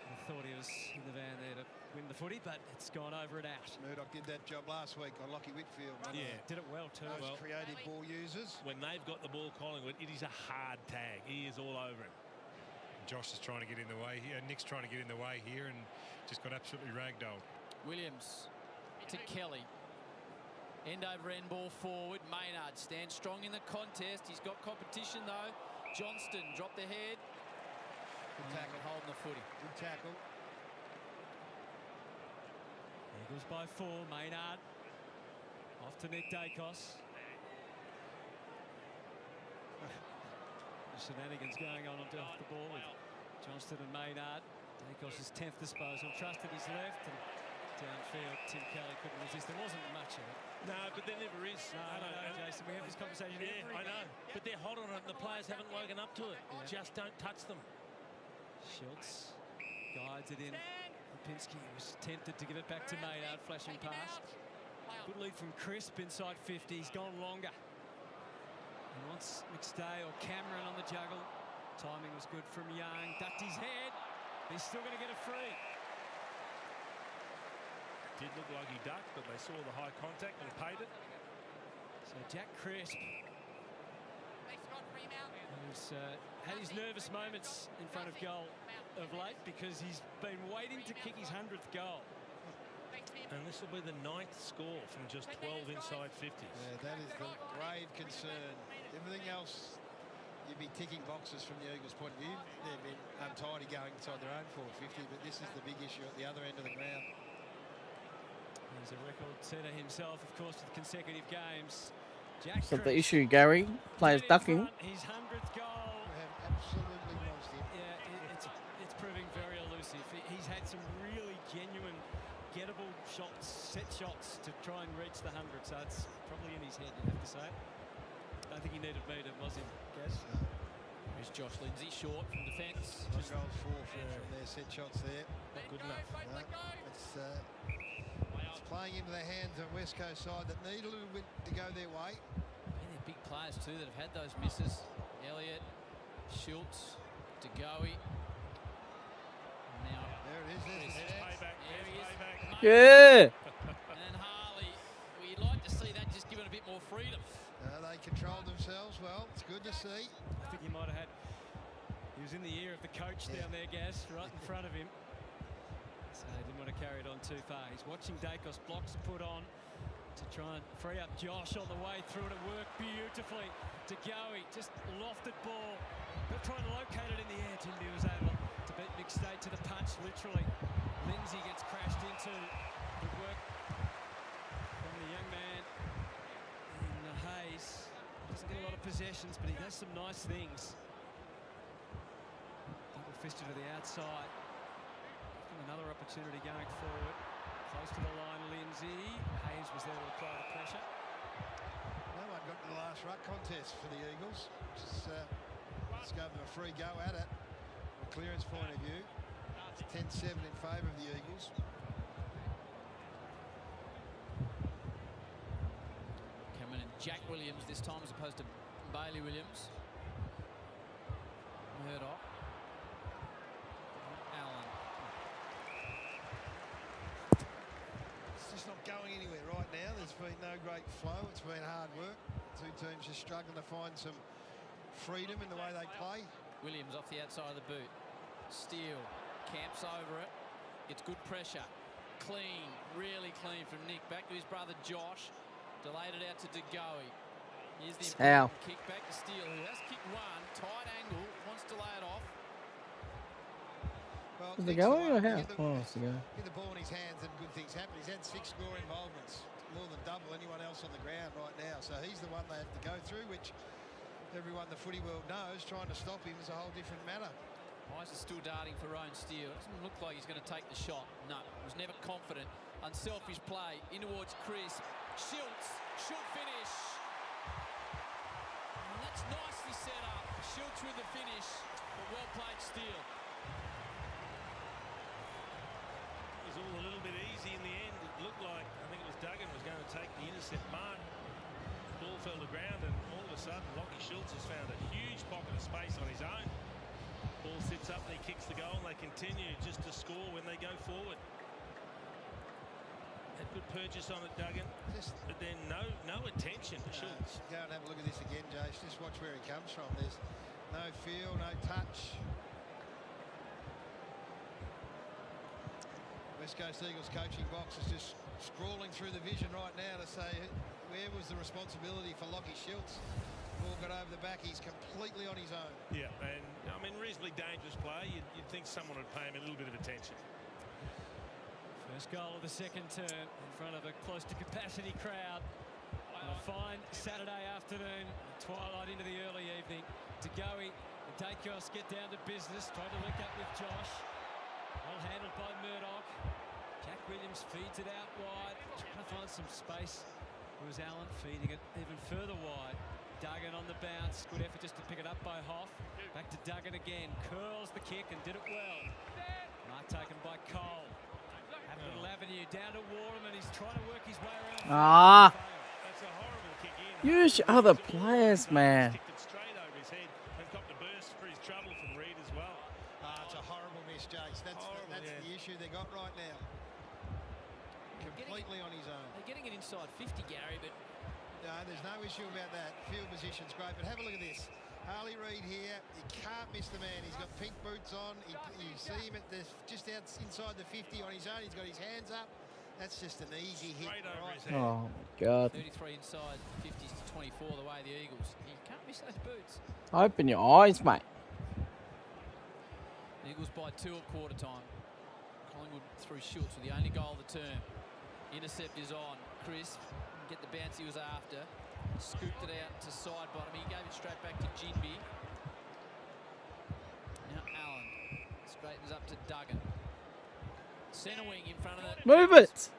I thought he was in the van there to win the footy, but it's gone over and out. Murdoch did that job last week on Lockie Whitfield. Yeah, did it well too. Those creative ball users. When they've got the ball, Collingwood, it is a hard tag. He is all over him. Josh is trying to get in the way here. Nick's trying to get in the way here and just got absolutely ragdolled. Williams to Kelly. End over end ball forward. Maynard stands strong in the contest. He's got competition though. Johnston dropped the head. Good tackle. Holding the footy. Good tackle. Eagles by 4. Maynard off to Nick Dacos. Shenanigans going on off the ball with Johnston and Maynard. Dacos' 10th disposal. Trusted his left and downfield. Tim Kelly couldn't resist. There wasn't much of it. No, but there never is. No, Jason. We have this conversation every I know. But they're hot on it and the players haven't woken up to it. Yeah. Just don't touch them. Schultz guides it in. Lipinski was tempted to give it back to Maynard, flashing past. Good lead from Crisp inside 50. He's gone longer. He wants McStay or Cameron on the juggle. Timing was good from Young. Ducked his head. He's still going to get a free. Did look like he ducked, but they saw the high contact and paid it. So Jack Crisp, who's had his nervous moments in front of goal of late because he's been waiting to kick his 100th goal. And this will be the 9th score from just 12 inside 50s. Yeah, that is the grave concern. Everything else, you'd be ticking boxes from the Eagles' point of view. They've been untidy going inside their own 450, but this is the big issue at the other end of the ground. He's a record setter himself, of course, with consecutive games. Jack So the Crisp, issue, Gary, players ducking. his 100th goal. We have absolutely lost him. Yeah, it's proving very elusive. He's had some really genuine gettable shots, set shots to try and reach the 100, so it's probably in his head, you have to say. Don't think he needed me to, was him, Gaz? There's Josh Lindsay short from defence. 2 goals, 4 from their set shots there. Not good enough. No, it's playing into the hands of West Coast side that need a little bit to go their way. They're big players too that have had those misses. Elliott, Schultz, DeGoey. Now there it is. There's payback. There he is. Yeah. And Harley, we'd like to see that just given a bit more freedom. They controlled themselves well. It's good to see. I think he might have had, he was in the ear of the coach down there, Gaz, right in front of him. So he didn't want to carry it on too far. He's watching Dacos, blocks to put on to try and free up Josh on the way through, and it worked beautifully. DeGoey, just lofted ball, but trying to locate it in the air. Jimby was able to beat McStay to the punch, literally. Lindsay gets crashed into. Good work from the young man in Hayes. Doesn't get a lot of possessions, but he does some nice things. Double fisted to the outside. Another opportunity going forward. Close to the line, Lindsay. Hayes was there to apply the pressure. No one got to the last ruck contest for the Eagles. Just gave them a free go at it. From a clearance point of view, it's 10-7 in favour of the Eagles. Coming in Jack Williams this time as opposed to Bailey Williams. Murdoch. Allen. It's just not going anywhere right now. There's been no great flow. It's been hard work. Two teams just struggling to find some freedom in the way they play. Williams off the outside of the boot. Steele camps over it. Gets good pressure. Clean, really clean from Nick. Back to his brother Josh. Delayed it out to DeGoey. Here's the important kick back to Steele, who has kicked one. Tight angle. Wants to lay it off. Well, Is it going or how? Oh, it's going. Get the ball in his hands and good things happen. He's had 6 score involvements, more than double anyone else on the ground right now. So he's the one they have to go through, which everyone the footy world knows, trying to stop him is a whole different matter. Eyes are still darting for Rowan Steele. Doesn't look like he's going to take the shot. No, was never confident. Unselfish play in towards Chris. Schultz should finish. And that's nicely set up. Schultz with the finish. But well played, Steele. It was all a little bit easy in the end. It looked like, I think it was Duggan was going to take the intercept mark. Ball fell to ground, and all of a sudden, Lockie Schultz has found a huge pocket of space on his own. Ball sits up and he kicks the goal, and they continue just to score when they go forward. Had good purchase on it, Duggan, but then no attention to Schultz. Go and have a look at this again, Jace. Just watch where he comes from. There's no feel, no touch. West Coast Eagles coaching box is just scrawling through the vision right now to say where was the responsibility for Lockie Schultz. Ball got over the back. He's completely on his own. Yeah, and I mean, reasonably dangerous play. You'd think someone would pay him a little bit of attention. First goal of the second term in front of a close to capacity crowd. On a fine Saturday afternoon, twilight into the early evening. Tagoe and Dacos get down to business, try to link up with Josh. Well handled by Murdoch. Jack Williams feeds it out wide, trying to find some space. It was Allen feeding it even further wide. Duggan on the bounce, good effort just to pick it up by Hoff. Back to Duggan again, curls the kick and did it well. Mark taken by Cole. Have a little avenue down to Waterman, he's trying to work his way around. That's a horrible kick in. Use other players, man. Kicked it straight over his head and copped a burst for his trouble from Reed as well. It's a horrible miss, Jace. That's the issue they got right now. Completely on his own. They're getting it inside 50, Gary, but no, there's no issue about that. Field position's great, but have a look at this. Harley Reid here, he can't miss the man. He's got pink boots on. You see him at just inside the 50 on his own. He's got his hands up. That's just an easy hit. Right. Oh, my God. 33 inside, 50s to 24 the way the Eagles. You can't miss those boots. Open your eyes, mate. Eagles by 2 at quarter time. Collingwood through Schultz with the only goal of the term. Intercept is on. Chris get the bounce he was after. Scooped it out to side bottom. He gave it straight back to Jinby. Now Allen straightens up to Duggan. Centre wing in front of that. Move it.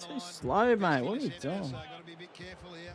Too slow, mate. What are you doing? Got to be a bit careful here.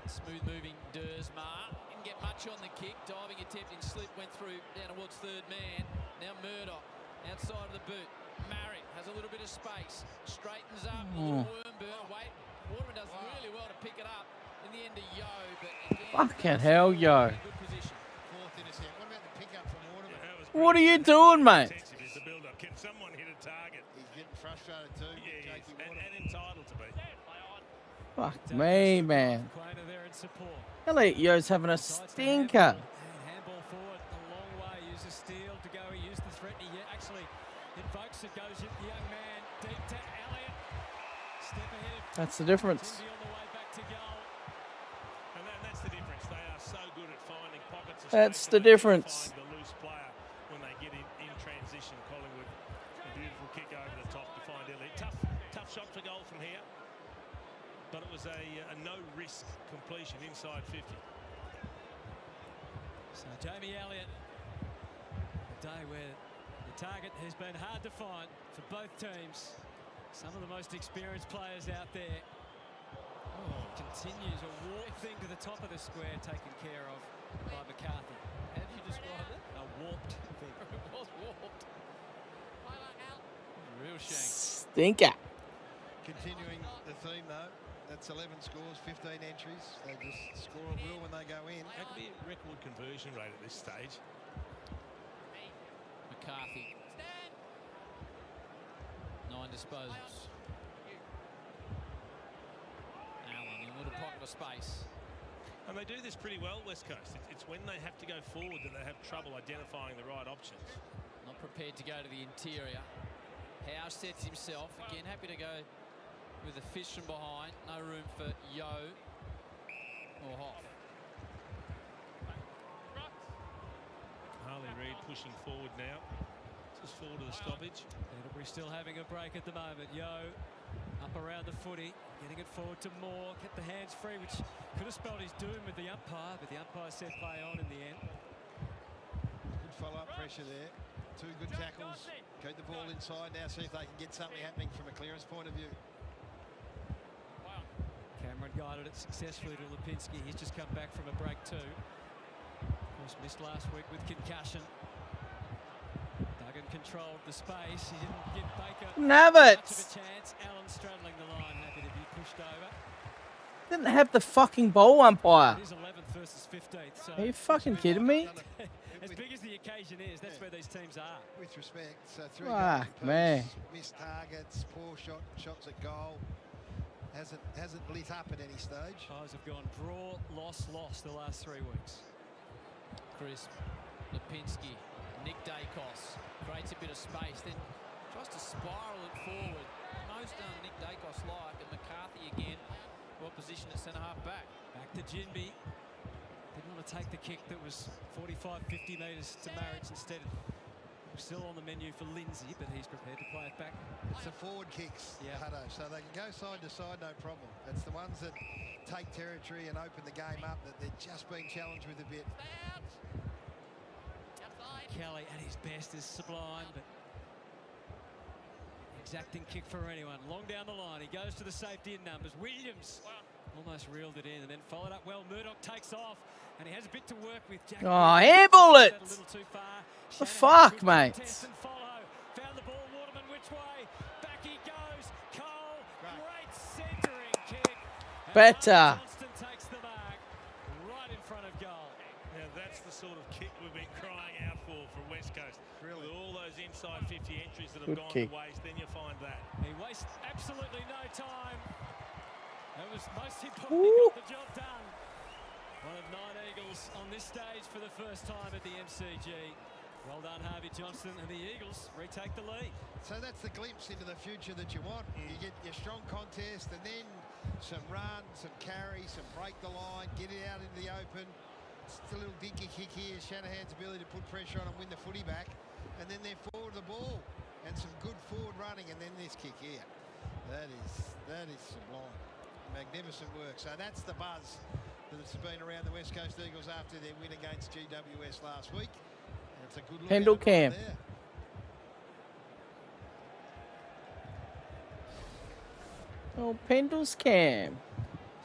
Smooth moving Dersma. Didn't get much on the kick. Diving attempt in slip. Went through down towards third man. Now Murdoch outside of the boot. Marrick has a little bit of space. Straightens up. A little worm burn. Wait. Waterman does really well to pick it up. In the end of Yo. But again, Fucking hell, Yo. good position. Fourth intercept. What about the pickup from Waterman? What are you doing, mate? The build-up. Can someone hit a target? He's getting frustrated too. Yeah, and entitled to be. Fuck me, man. Elliot Yo's having a stinker. Handball forward a long way. Uses Steele to go. He used the threat. He actually invokes it. Goes at the young man deep to Elliott. Step ahead. That's the difference. On the way back to goal. And that's the difference. They are so good at finding pockets of That's space the and they difference. find the loose player when they get in transition. Collingwood, a beautiful kick over the top to find Elliott. Tough shot for goal from here. But it was a no-risk completion inside 50. So Jamie Elliott, a day where the target has been hard to find for both teams. Some of the most experienced players out there. Continues a warp thing to the top of the square, taken care of by McCarthy. How do you describe it? A warped thing. It was warped. Real shame. Stinker. Continuing the theme though. That's 11 scores, 15 entries. They just score at will when they go in. That could be a record conversion rate at this stage. McCarthy. 9 disposals. Allen in a little pocket of space. And they do this pretty well, West Coast. It's when they have to go forward that they have trouble identifying the right options. Not prepared to go to the interior. Howe sets himself. Again, happy to go with the fish from behind. No room for Yo or Hoff. Harley Reid pushing forward now. Just forward to the stoppage. We're still having a break at the moment. Yo up up around the footy, getting it forward to Moore, kept the hands free, which could have spelled his doom with the umpire, but the umpire said play on in the end. Good follow-up pressure there. Two good tackles. Keep the ball inside now, see if they can get something happening from a clearance point of view. Cameron guided it successfully to Lipinski. He's just come back from a break too. Of course, missed last week with concussion. Duggan controlled the space. He didn't give Baker Have it. much of a chance. Allen straddling the line, happy to be pushed over. Didn't have the fucking bowl umpire. It is 11th versus 15th. So Are you fucking kidding me? as big as the occasion is, that's where these teams are. With respect, so 3 Fuck, man. missed targets, poor shots at goal. Hasn't lit up at any stage. Pies have gone draw, loss, loss the last 3 weeks. Crisp, Lipinski, Nick Dacos creates a bit of space, then tries to spiral it forward. Most Nick Dacos like, and McCarthy again, well positioned at centre half back. Back to Jinby. Didn't want to take the kick that was 45, 50 metres to Marriage. Instead, still on the menu for Lindsay, but he's prepared to play it back. It's the forward kicks, Hutto, so they can go side to side, no problem. It's the ones that take territory and open the game up that they're just being challenged with a bit. Kelly at his best is sublime, but exacting kick for anyone. Long down the line, he goes to the safety in numbers. Williams almost reeled it in and then followed up well. Murdoch takes off and he has a bit to work with. Jack airball it! A little too far. The fuck, mate? Found the ball, Waterman which way? Back he goes. Cole, great centering kick. Better. Johnston takes the mark right in front of goal. Now that's the sort of kick we've been crying out for from West Coast. Really? With all those inside 50 entries that have Good gone kick. to waste, then you find that. He wastes absolutely no time. That was most importantly got the job done. One of 9 Eagles on this stage for the first time at the MCG. Well done, Harvey Johnston, and the Eagles retake the lead. So that's the glimpse into the future that you want. You get your strong contest and then some run, some carry, some break the line, get it out into the open. It's a little dinky kick here. Shanahan's ability to put pressure on and win the footy back. And then they're forward the ball. And some good forward running, and then this kick here. That is sublime. Magnificent work. So that's the buzz that's been around the West Coast Eagles after their win against GWS last week. And it's a good look Pendle at it right Cam. there. Oh, Pendle's Cam.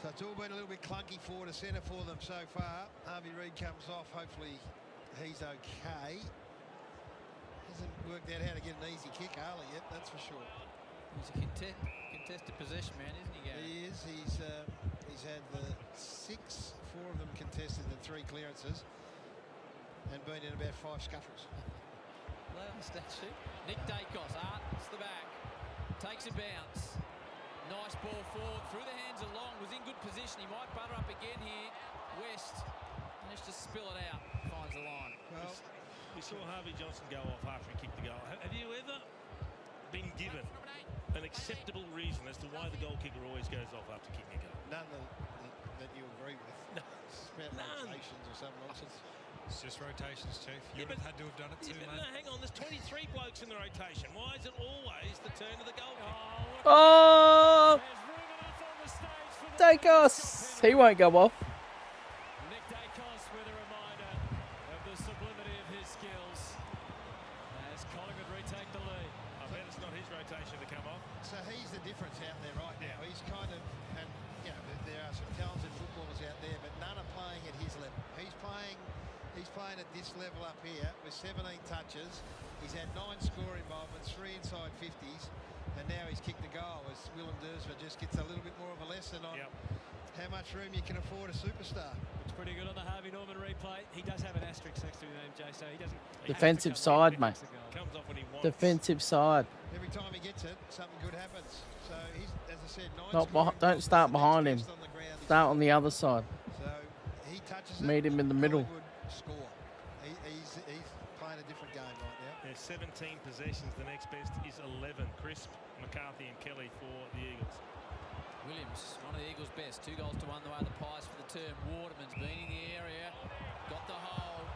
So it's all been a little bit clunky forward to centre for them so far. Harvey Reid comes off. Hopefully he's okay. Hasn't worked out how to get an easy kick early yet, that's for sure. He's a contested possession man, isn't he, Gary? He is. He's had the 4 of them contested and 3 clearances, and been in about 5 scuffles. Lay on the stat sheet. Nick Dacos arts the back, takes a bounce. Nice ball forward, through the hands along, was in good position. He might butter up again here. West managed to spill it out, finds the line. Well, we saw Harvey Johnston go off after he kicked the goal. Have you ever been given an acceptable reason as to why the goal kicker always goes off after kicking a goal? None that you agree with. No. It's about rotations or some nonsense. It's just rotations, Chief. You would have had to have done it too, mate. No, hang on. There's 23 blokes in the rotation. Why is it always the turn of the goal kicker? Oh! Dacos! He won't go off. Nick Dacos with a reminder of the sublimity of his skills as Collingwood retake the lead. I bet it's not his rotation to come off. So he's the difference out there right now. He's kind of, and you know, there are some talented footballers out there, but none are playing at his level. He's playing at this level up here with 17 touches. He's had 9 score involvements, 3 inside 50s, and now he's kicked the goal as Willem Dersma just gets a little bit more of a lesson on how much room you can afford a superstar. It's pretty good on the Harvey Norman replay. He does have an asterisk next to his name, Jay, so he doesn't. Defensive side, mate. Comes off when he wants. Defensive side. Every time he gets it, something good happens. So he's, as I said, 9 Not score don't start behind him. on the ground. Start on the other side. So he touches Meet him in the middle. Score. He's playing a different game right now. There's 17 possessions. The next best is 11. Crisp, McCarthy and Kelly for the Eagles. Williams, one of the Eagles' best. 2 goals to 1 the way of the Pies for the term. Waterman's been in the area, got the hole.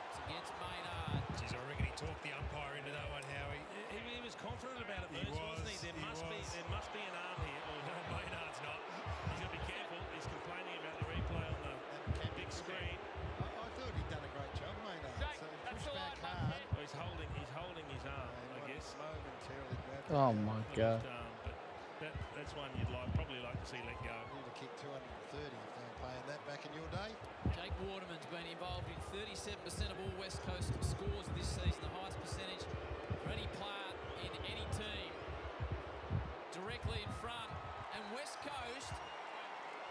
It's against Maynard. Geez, I reckon he talked the umpire into that one, Howie. He was confident about it, Bruce, wasn't he? There must be an arm here. Maynard's not. He's got to be careful. He's complaining about the replay on the big screen. I thought he'd done a great job, Maynard. So he pushed back hard. Well, he's holding his arm, I guess. Momentarily grabbed Oh my God. But that's one you'd probably like to see let go. You'd have kicked 230 if they were playing that back in your day. Jake Waterman's been involved in 37% of all West Coast scores this season, the highest percentage for any player in any team. Directly in front, and West Coast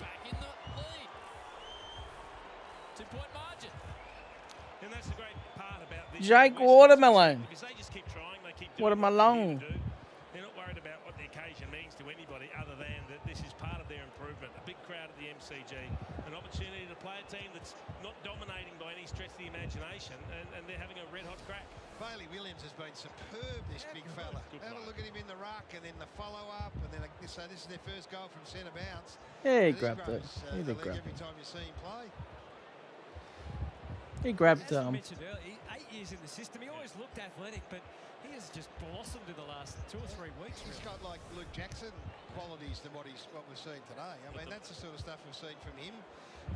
back in the lead. 2-point margin. And that's the great part about this. Jake Watermelon. Because they just keep trying, they keep doing Watermelon. what they need to do. They're not worried about what the occasion means to anybody other than that this is part of their improvement. A big crowd at the MCG, an opportunity to play a team that's not dominating by any stretch of the imagination, and they're having a red-hot crack. Bailey Williams has been superb, this big fella. Have a look at him in the ruck and then the follow-up, and then so this is their first goal from centre bounce. Yeah, he grabbed it. He did grab every it. time you see him play. He grabbed As I mentioned earlier, 8 years in the system, he always looked athletic, but he has just blossomed in the last 2 or 3 weeks. He's got like Luke Jackson qualities to what we've seen today. I mean, that's the sort of stuff we've seen from him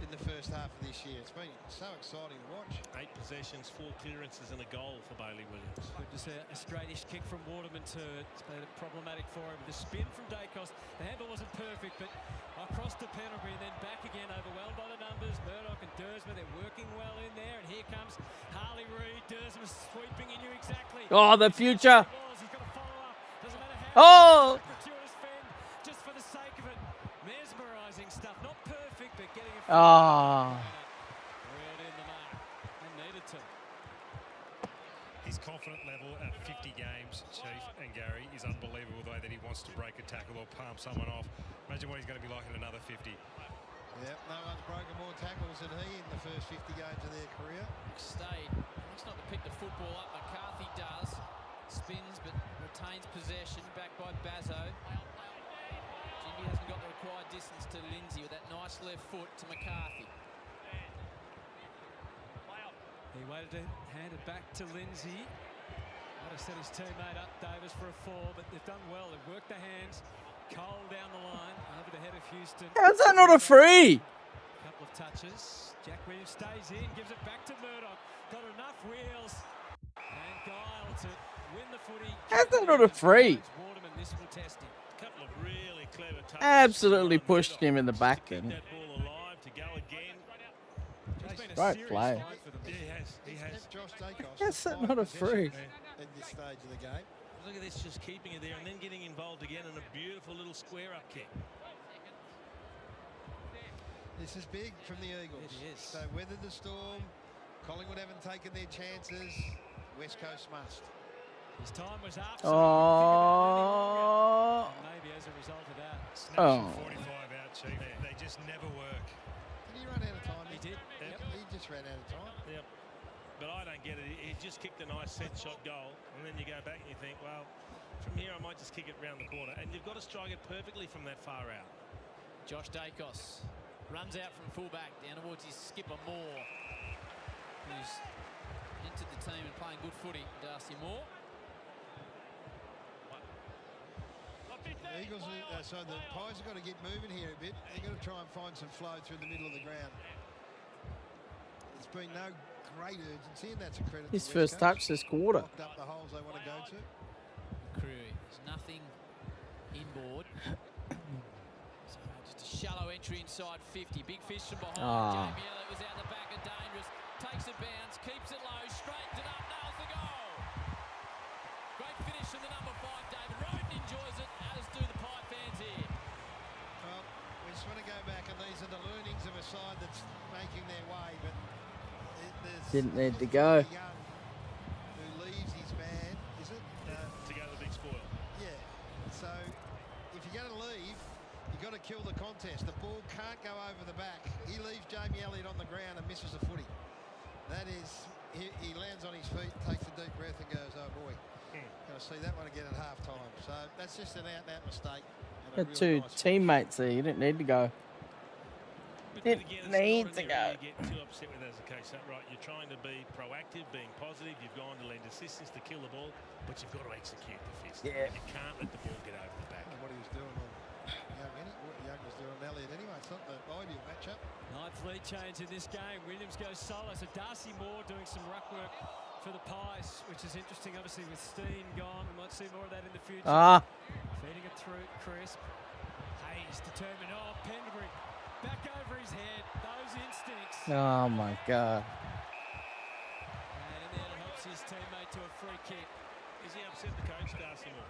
in the first half of this year. It's been so exciting to watch. 8 possessions, 4 clearances and a goal for Bailey Williams. Good to see a straightish kick from Waterman too. It's been problematic for him. The spin from Dacos, the handle wasn't perfect, but across to Pendlebury and then back again, overwhelmed by the numbers. Murdoch and Dersma, they're working well in there, and here comes Harley Reid. Dersma sweeping in you exactly. Oh, the future. He's got to follow up. Doesn't matter how. Oh. Gratuitous fend, just for the sake of it. Mesmerising stuff. Not perfect, but getting it. Ah. Reeled in the mark and needed to. His confident level at 50 games, Chief and Gary, is unbelievable the way that he wants to break a tackle or palm someone off. Imagine what he's going to be like in another 50. Yep, no one's broken more tackles than he in the first 50 games of their career. Stayed. Looks not to pick the football up. McCarthy does. Spins but retains possession. Back by Bazzo. Jimmy hasn't got the required distance to Lindsay with that nice left foot to McCarthy. He waited to hand it back to Lindsay. Might have set his teammate up, Davis, for a fall, but they've done well. They've worked the hands. Cole down the line, over the head of Houston. How's that not a free? Couple of touches. Jack Williams stays in, gives it back to Murdoch. Got enough wheels. And Guile to win the footy. How's that not a free? Waterman, this will test him. A couple of really clever touches. Absolutely pushed him in the back. Keep that ball alive to go again. Great play. Yeah, he has. Josh Dacos. How's that not a free? At this stage of the game. Look at this, just keeping it there and then getting involved again in a beautiful little square-up kick. This is big from the Eagles. It is. So weathered the storm. Collingwood haven't taken their chances. West Coast must. His time was up. Oh. Maybe as a result of that. Snaps 45 out, Chief. They just never work. Did he run out of time? He did. Yep. He just ran out of time. Yep. But I don't get it. He just kicked a nice set shot goal, and then you go back and you think, well, from here I might just kick it round the corner. And you've got to strike it perfectly from that far out. Josh Dacos runs out from fullback down towards his skipper Moore, who's entered the team and playing good footy. Darcy Moore. The Eagles, so the Pies have got to get moving here a bit. They've got to try and find some flow through the middle of the ground. There's been no great urgency, and that's a credit His to first West Coast. touch this quarter. Locked up the holes they want to go to. Crew. There's nothing inboard. So just a shallow entry inside 50. Big fish from behind. Jamie Elliott was out the back and dangerous. Takes a bounce, keeps it low, straightens it up, nails the goal. Great finish from the number 5, David. Roden enjoys it, as do the Pie fans here. Well, we just want to go back, and these are the learnings of a side that's making their way, but Didn't need to go. Who leaves his man, is it? To go to the big spoil. Yeah. So if you're going to leave, you've got to kill the contest. The ball can't go over the back. He leaves Jamie Elliott on the ground and misses a footy. That is, he lands on his feet, takes a deep breath and goes, oh boy. Going to see that one again at half-time. So that's just an out-and-out mistake. Had two teammates there. You didn't need to go. Didn't need to go. You get too upset with that as a case. That right, you're trying to be proactive, being positive. You've gone to lend assistance to kill the ball, but you've got to execute the fist. Yeah. You can't let the ball get over the back. What he was doing on Young was doing Elliott anyway. It's not the ideal matchup. Ninth lead change in this game. Williams goes solo. So Darcy Moore doing some ruck work for the Pies, which is interesting. Obviously with Steen gone, we might see more of that in the future. Feeding it through Crisp. Hayes determined. Oh, Pendlebury back over his head. Those instincts. Oh my God. And in there it helps his teammate to a free kick. Is he upset the coach, Darcy Moore?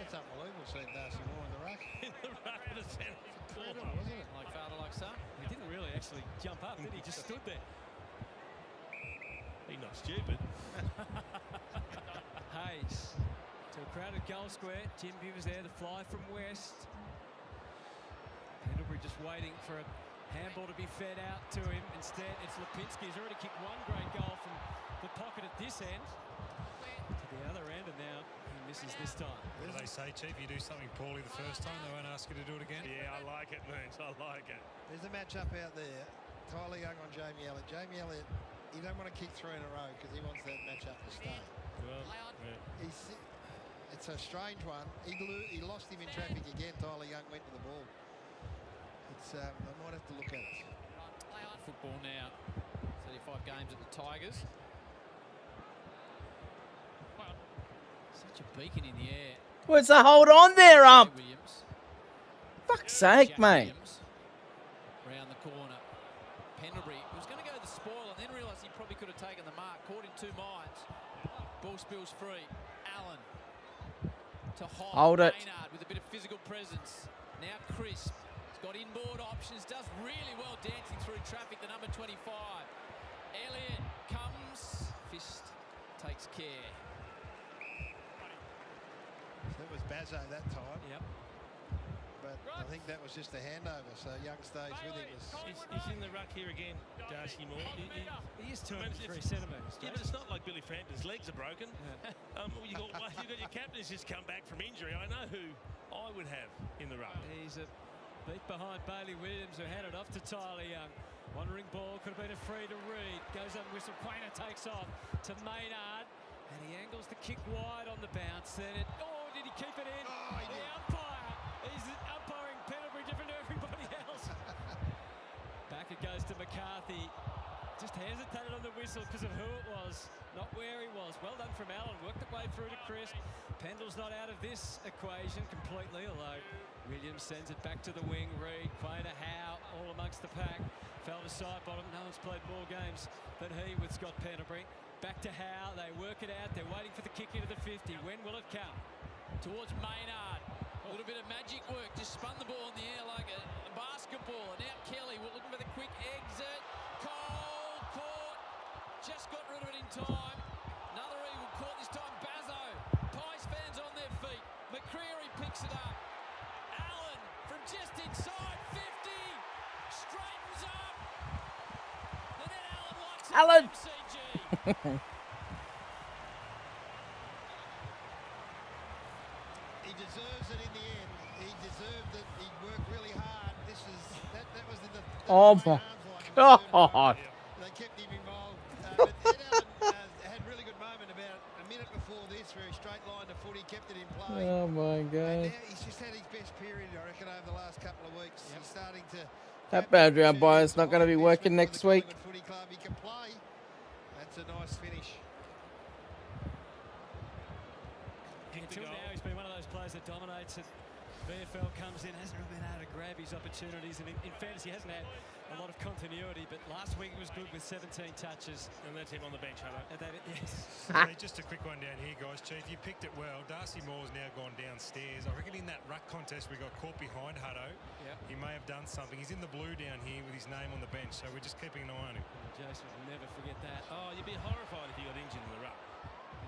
It's unbelievable seeing Darcy Moore in the ruck. In the ruck in the centre. Incredible, wasn't it? Like father, like son. He didn't really actually jump up, did he? Just stood there. He's not stupid. Hayes to a crowded goal square. Jim was there, the fly from West. Pendlebury just waiting for a handball to be fed out to him. Instead, it's Lipinski. He's already kicked one great goal from the pocket at this end to the other end, and now he misses this time. What do they say, Chief? You do something poorly the first time, they won't ask you to do it again? Yeah, I like it, Moons. I like it. There's a match up out there. Tyler Young on Jamie Elliott. Jamie Elliott, you don't want to kick 3 in a row because he wants that match up to stay. Well, It's a strange one. He lost him in traffic again. Tyler Young went to the ball. It's I might have to look at it. Football now. 35 games at the Tigers. Such a beacon in the air. Where's the hold on there, Williams. Fuck's sake, Jack mate. Williams. Round the corner. Pendlebury was going to go to the spoil and then realised he probably could have taken the mark. Caught in 2 minds. Ball spills free. Allen to Hold it. Maynard with a bit of physical presence. Now Crisp. He's got inboard options. Does really well dancing through traffic. The number 25. Elliott comes. Fist takes care. That was Bazzo that time. Yep. But I think that was just a handover, so Young stays with him. He's in the ruck here again, Darcy Moore. He is 203 centimetres. Yeah, but it's not like Billy Frampton's legs are broken. You got your captain's just come back from injury. I know who I would have in the ruck. He's a beat behind Bailey Williams, who handed off to Tyler Young. Wandering ball, could have been a free to Reed. Goes up whistle, Quainer takes off to Maynard. And he angles the kick wide on the bounce. Then did he keep it in? The umpire, he's umpiring Pendlebury different to everybody else. Back it goes to McCarthy. Just hesitated on the whistle because of who it was, not where he was. Well done from Allen, worked the way through to Crisp. Pendle's not out of this equation completely, although Williams sends it back to the wing. Reed, Quainer, Howe, all amongst the pack. Fell to side bottom. No one's played more games than he with Scott Pendlebury. Back to Howe. They work it out. They're waiting for the kick into the 50. When will it come? Towards Maynard. A little bit of magic work. Just spun the ball in the air like a basketball. And now Kelly, we're looking for the quick exit. Cole caught. Just got rid of it in time. Another eagle caught this time. Bazzo. Pies fans on their feet. McCreary picks it up. Allen from just inside 50. Straightens up. And then Allen likes it. Allen. MCG. He deserves it in the end. He deserved it. He worked really hard. That was in the Oh my God. They kept him involved. But Ed Allen had a really good moment about a minute before this, where he straight lined the footy, kept it in play. Oh my And God. now he's just had his best period, I reckon, over the last couple of weeks. He's starting to. That boundary umpire's not going to be working next week. Footy club, he can play. That's a nice finish. Until now, he's been one of those players that dominates. At VFL comes in, hasn't really been able to grab his opportunities, and in fairness, he hasn't had a lot of continuity. But last week he was good with 17 touches, and that's him on the bench, Hutto. Yes. Hey, just a quick one down here, guys. Chief, you picked it well. Darcy Moore's now gone downstairs. I reckon in that ruck contest we got caught behind Hutto. Yep. He may have done something. He's in the blue down here with his name on the bench, so we're just keeping an eye on him. Jason will never forget that. Oh, you'd be horrified if he got injured in the ruck.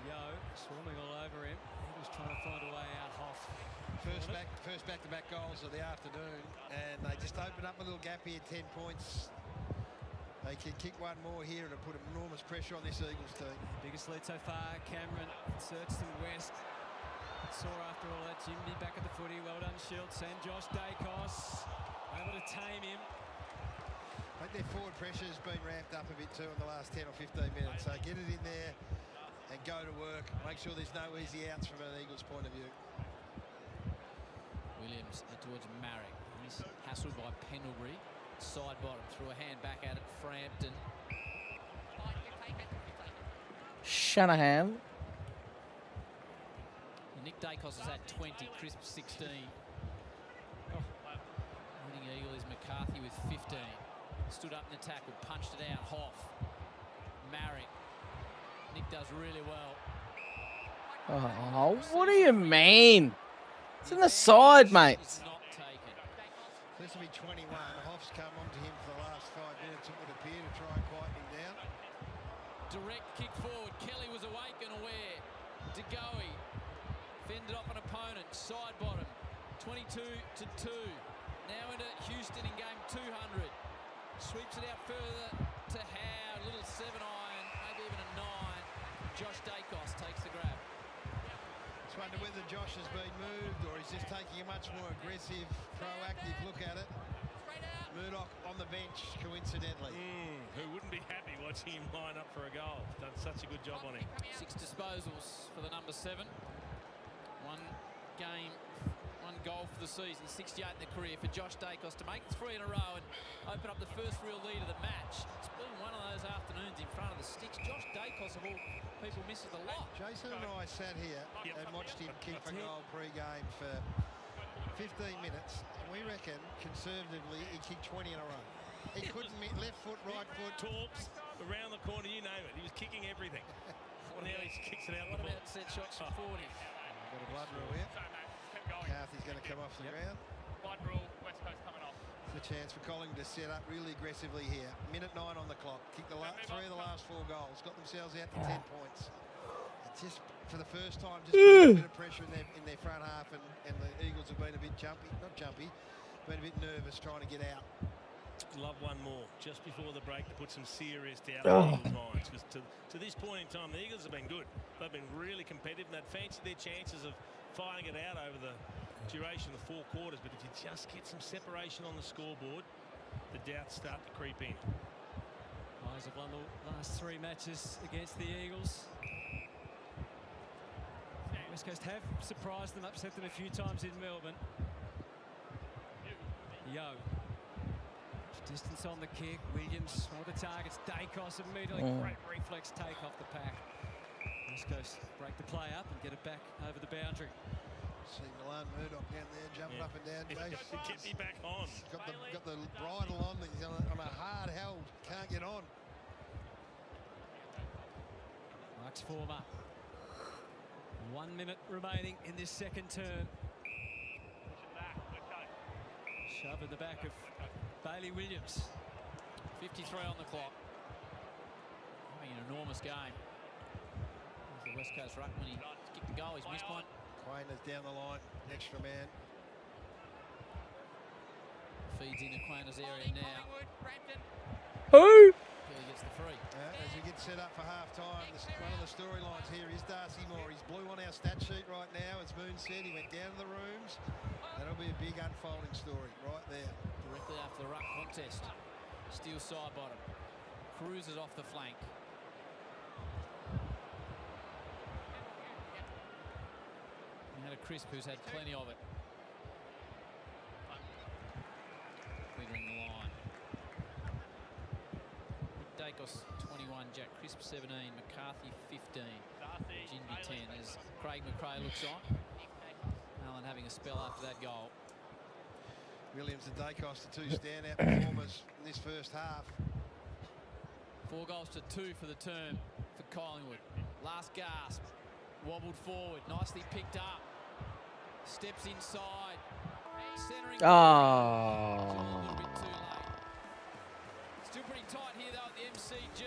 Yo, swarming all over him. He was trying to find a way out. Hoff. First back-to-back goals of the afternoon, and they just open up a little gap here, 10 points. They can kick one more here and put enormous pressure on this Eagles team. Biggest lead so far. Cameron inserts them West. Saw after all that. Jimmy back at the footy. Well done, Schultz and Josh Dacos. Able to tame him. I think their forward pressure has been ramped up a bit too in the last 10 or 15 minutes. So get it in there and go to work. Make sure there's no easy outs from an Eagles point of view. Williams towards Marek. He's hassled by Pendlebury. Side bottom, threw a hand back at it. Frampton. Shanahan. Nick Dacos is at 20, Crisp 16. Winning Eagle is McCarthy with 15. Stood up in the tackle, punched it out. Hoff. Marrick. Nick does really well. Oh, what do you mean? It's in the side, mate. This will be 21. Hoff's come onto him for the last 5 minutes, it would appear, to try and quieten him down. Direct kick forward. Kelly was awake and aware. DeGoey fended off an opponent. Side bottom. 22-2. Now into Houston in game 200. Sweeps it out further to Howe. Little 7-iron, maybe even a 9. Josh Dacos takes the grab. Just wonder whether Josh has been moved or he's just taking a much more aggressive, proactive look at it. Murdoch on the bench, coincidentally. Who wouldn't be happy watching him line up for a goal? Done such a good job on him. 6 disposals for the number 7. One game, one goal for the season. 68 in the career for Josh Dacos to make it 3 in a row and open up the first real lead of the match. It's been one of those afternoons in front of the sticks. Josh Dacos, of all people, misses a lot. Jason and I sat here and watched him kick a goal pre-game for 15 minutes, and we reckon, conservatively, he kicked 20 in a row. He couldn't left foot, right foot. Torps, around the corner, you name it. He was kicking everything. Now he kicks it out What the ball. about set shots from 40? Got a blood rule here. Carthy's going to come off the ground. Blood rule, West Coast coming off. It's a chance for Collingwood to set up really aggressively here. Minute 9 on the clock. Kicked the 3 of the last 4 goals. Got themselves out to 10 points. It's just for the first time, just put a bit of pressure in their front half, and the Eagles have been a bit jumpy, not jumpy, been a bit nervous trying to get out. Love one more just before the break to put some serious doubt in the Eagles' minds. Because to this point in time, the Eagles have been good. They've been really competitive, and they'd fancied their chances of fighting it out over the duration of the 4 quarters. But if you just get some separation on the scoreboard, the doubts start to creep in. Pies have won the last 3 matches against the Eagles. West Coast have surprised them, upset them a few times in Melbourne. Yo. Distance on the kick. Williams, one of the targets. Dacos immediately. Great reflex take off the pack. West Coast break the play up and get it back over the boundary. See Milan Murdoch down there jumping up and down. Get me back on. Got the bridle on. He's on a hard held. Can't get on. Mark's former. 1 minute remaining in this second term. Shove in the back of Bailey Williams. 53 on the clock. Having an enormous game. There's the West Coast ruckman. He kicked the goal. He's missed one. Quainer's down the line. Extra man. Feeds into Quainer's area now. Who? Kelly gets the free. As we get set up for half-time, one of the storylines here is Darcy Moore. He's blue on our stat sheet right now. As Moon said, he went down to the rooms. That'll be a big unfolding story right there. Directly after the ruck contest. Steele side bottom. Cruises off the flank. We had a Crisp who's had plenty of it. Clearing the line. Dacos 21, Jack Crisp 17, McCarthy 15, Ginby 10 as Craig McRae looks on. Allen having a spell after that goal. Williams and Dacos, the 2 standout performers in this first half. 4 goals to 2 for the term for Collingwood. Last gasp. Wobbled forward. Nicely picked up. Steps inside. Centering. Oh. A little bit too late. Still pretty tight here though at the MCG.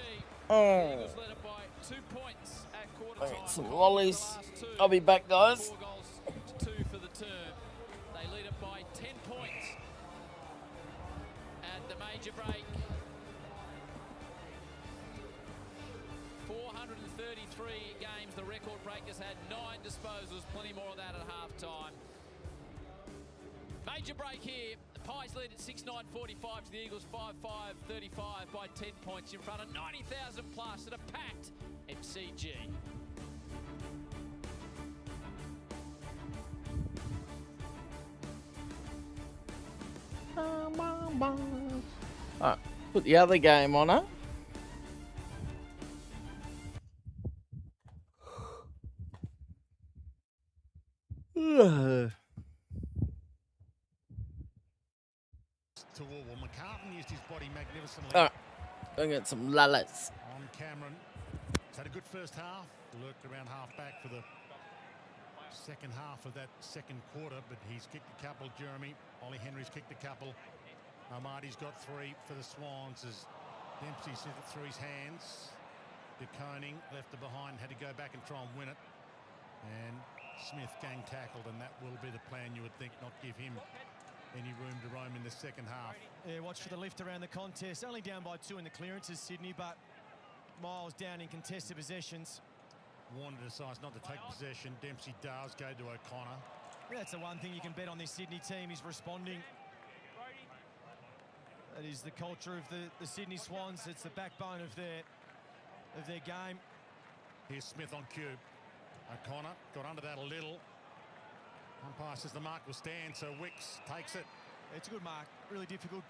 Oh. The Eagles led it by 2 points at quarter I time. need some lollies. I'll be back, guys. 4 goals to 2 for the term. They lead it by 10 points at the major break. 433 games. The record breakers had 9 disposals. Plenty more of that at half-time. Major break here. The Pies lead at 6-9-45 to the Eagles 5-5-35 by 10 points in front of 90,000 plus at a packed MCG. Alright, put the other game on it. Well, McCartan used his body magnificently. Alright, go get some lollies. On Cameron. He's had a good first half. Lurked around half back for the second half of that second quarter, but he's kicked a couple, Jeremy. Ollie Henry's kicked a couple. Marty's got 3 for the Swans as Dempsey sent it through his hands. De Koning left it behind, had to go back and try and win it. And Smith gang tackled, and that will be the plan, you would think, not give him any room to roam in the second half. Yeah, watch for the lift around the contest. Only down by 2 in the clearances, Sydney, but miles down in contested possessions. Warner decides not to take possession. Dempsey does go to O'Connor. That's the one thing you can bet on this Sydney team is responding. That is the culture of the Sydney Swans. It's the backbone of their game. Here's Smith on cue. O'Connor got under that a little. Umpire says the mark will stand, so Wicks takes it. It's a good mark. Really difficult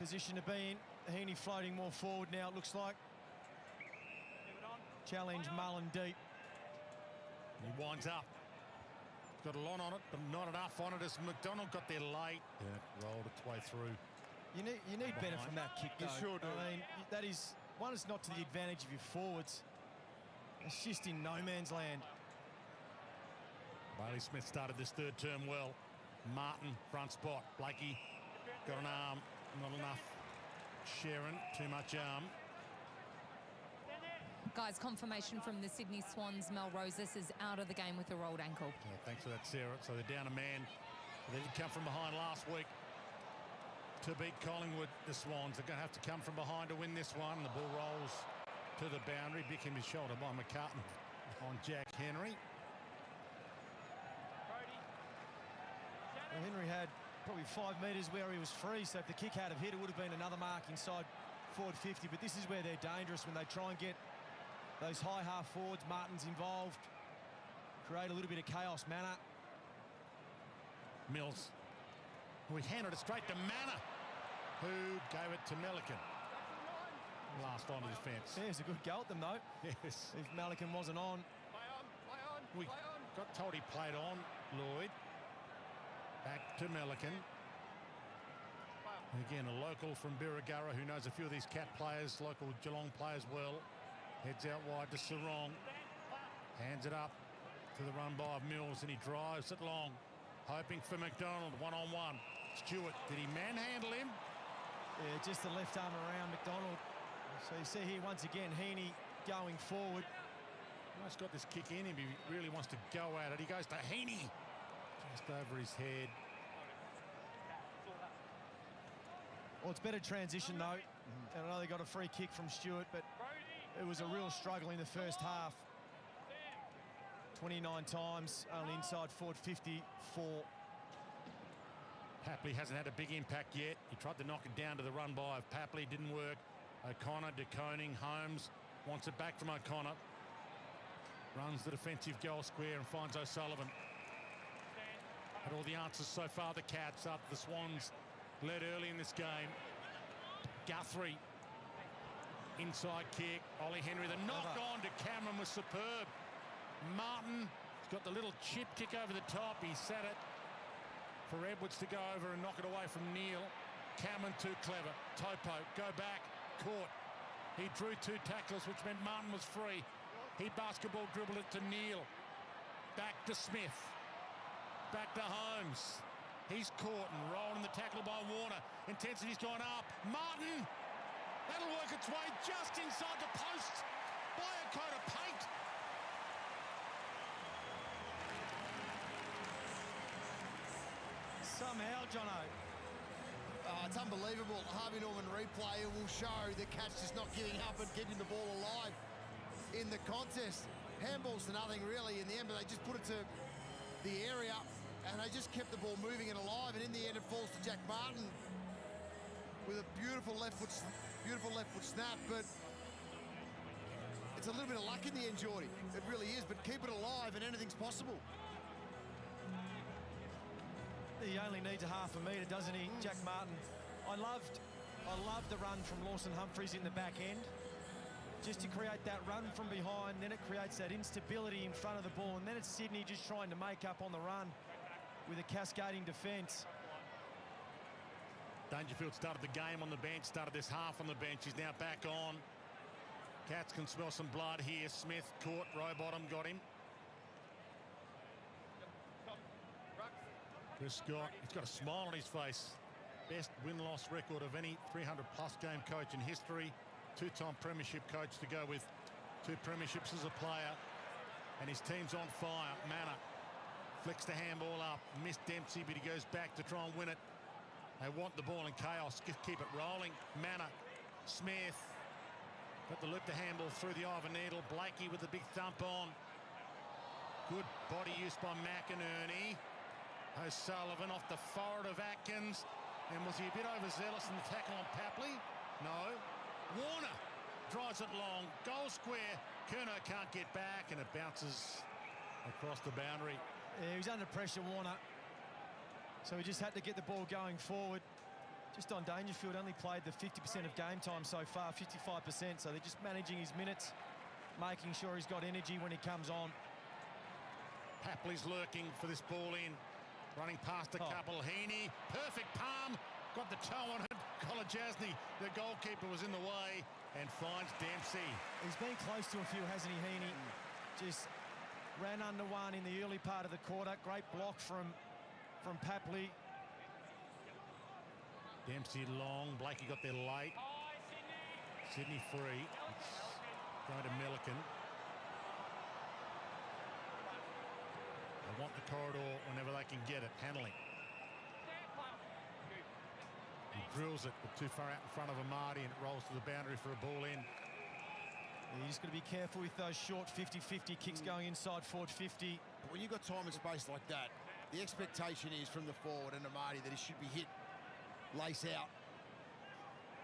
position to be in. Heaney floating more forward now, it looks like. Challenge Mullen deep. He winds up. Got a lot on it, but not enough on it as McDonald got there late. Yeah, rolled its way through. You need better from that kick, though. You sure do. I mean, that is, one, it's not to the advantage of your forwards. It's just in no man's land. Bailey Smith started this third term well. Martin, front spot. Blakey got an arm, not enough. Sharon, too much arm. Guys, confirmation from the Sydney Swans. Mel Rosas is out of the game with a rolled ankle. Yeah, thanks for that, Sarah. So they're down a man. They did come from behind last week to beat Collingwood, the Swans. They're going to have to come from behind to win this one. The ball rolls to the boundary. Big him his shoulder by McCartan on Jack Henry. Well, Henry had probably 5 metres where he was free, so if the kick had have hit, it would have been another mark inside forward 50. But this is where they're dangerous, when they try and get those high half forwards. Martin's involved. Create a little bit of chaos. Manor. Mills. We handed it straight to Manor, who gave it to Melican. Last line of defence. Yeah, it's a good go at them, though. Yes. If Melican wasn't on. We got told he played on, Lloyd. Back to Melican. Again, a local from Birregurra who knows a few of these Cat players, local Geelong players well. Heads out wide to Sarong. Hands it up to the run by of Mills, and he drives it long. Hoping for McDonald, one-on-one. Stewart, did he manhandle him? Yeah, just the left arm around McDonald. So you see here once again, Heaney going forward. Almost got this kick in him. He really wants to go at it. He goes to Heaney. Just over his head. Well, it's better transition, though. And I know they got a free kick from Stewart, but it was a real struggle in the first half. 29 times, only inside forward 54. Papley hasn't had a big impact yet. He tried to knock it down to the run by of Papley. Didn't work. O'Connor, De Koning, Holmes wants it back from O'Connor. Runs the defensive goal square and finds O'Sullivan. Had all the answers so far, the Cats, after the Swans led early in this game. Guthrie. Inside kick. Ollie Henry. The knock on to Cameron was superb. Martin has got the little chip kick over the top. He set it for Edwards to go over and knock it away from Neil. Cameron too clever. Topo, go back. Caught. He drew 2 tacklers, which meant Martin was free. He basketball dribbled it to Neil. Back to Smith. Back to Holmes. He's caught and rolling the tackle by Warner. Intensity's gone up. Martin! That'll work its way just inside the post by a coat of paint. Somehow, Jono. It's unbelievable. Harvey Norman replay will show the Cats just not giving up and getting the ball alive in the contest. Handballs to nothing really in the end, but they just put it to the area and they just kept the ball moving and alive, and in the end it falls to Jack Martin with a beautiful left foot snap. But it's a little bit of luck in the end, Geordie. It really is, but keep it alive and anything's possible. he only needs a half a metre, doesn't he, Jack Martin? I loved the run from Lawson Humphries in the back end. Just to create that run from behind, then it creates that instability in front of the ball, and then it's Sydney just trying to make up on the run with a cascading defence. Dangerfield started the game on the bench, started this half on the bench. He's now back on. Cats can smell some blood here. Smith caught, Rowbottom got him. Chris Scott, he's got a smile on his face. Best win-loss record of any 300-plus game coach in history. Two-time premiership coach to go with 2 premierships as a player. And his team's on fire. Manor flicks the handball up. Missed Dempsey, but he goes back to try and win it. They want the ball in chaos. Keep it rolling. Manor. Smith. Got the loop the handball through the eye of a needle. Blakey with the big thump on. Good body use by McInerney. O'Sullivan off the forehead of Atkins. And was he a bit overzealous in the tackle on Papley? No. Warner drives it long. Goal square. Curnow can't get back, and it bounces across the boundary. Yeah, he was under pressure, Warner. So he just had to get the ball going forward. Just on Dangerfield, only played the 50% of game time so far, 55%. So they're just managing his minutes, making sure he's got energy when he comes on. Papley's lurking for this ball in. Running past a couple. Heaney, perfect palm. Got the toe on it. Kolajasny, the goalkeeper, was in the way and finds Dempsey. He's been close to a few, hasn't he, Heaney? Just ran under one in the early part of the quarter. Great block from Papley. Dempsey long. Blakey got there late. Sydney free. It's going to Milliken. They want the corridor whenever they can get it. Handling. He drills it, but too far out in front of Amadi, and it rolls to the boundary for a ball in. You just got to be careful with those short 50-50 kicks going inside forward 50. But when you've got time and space like that, the expectation is from the forward and Amadi that he should be hit lace out.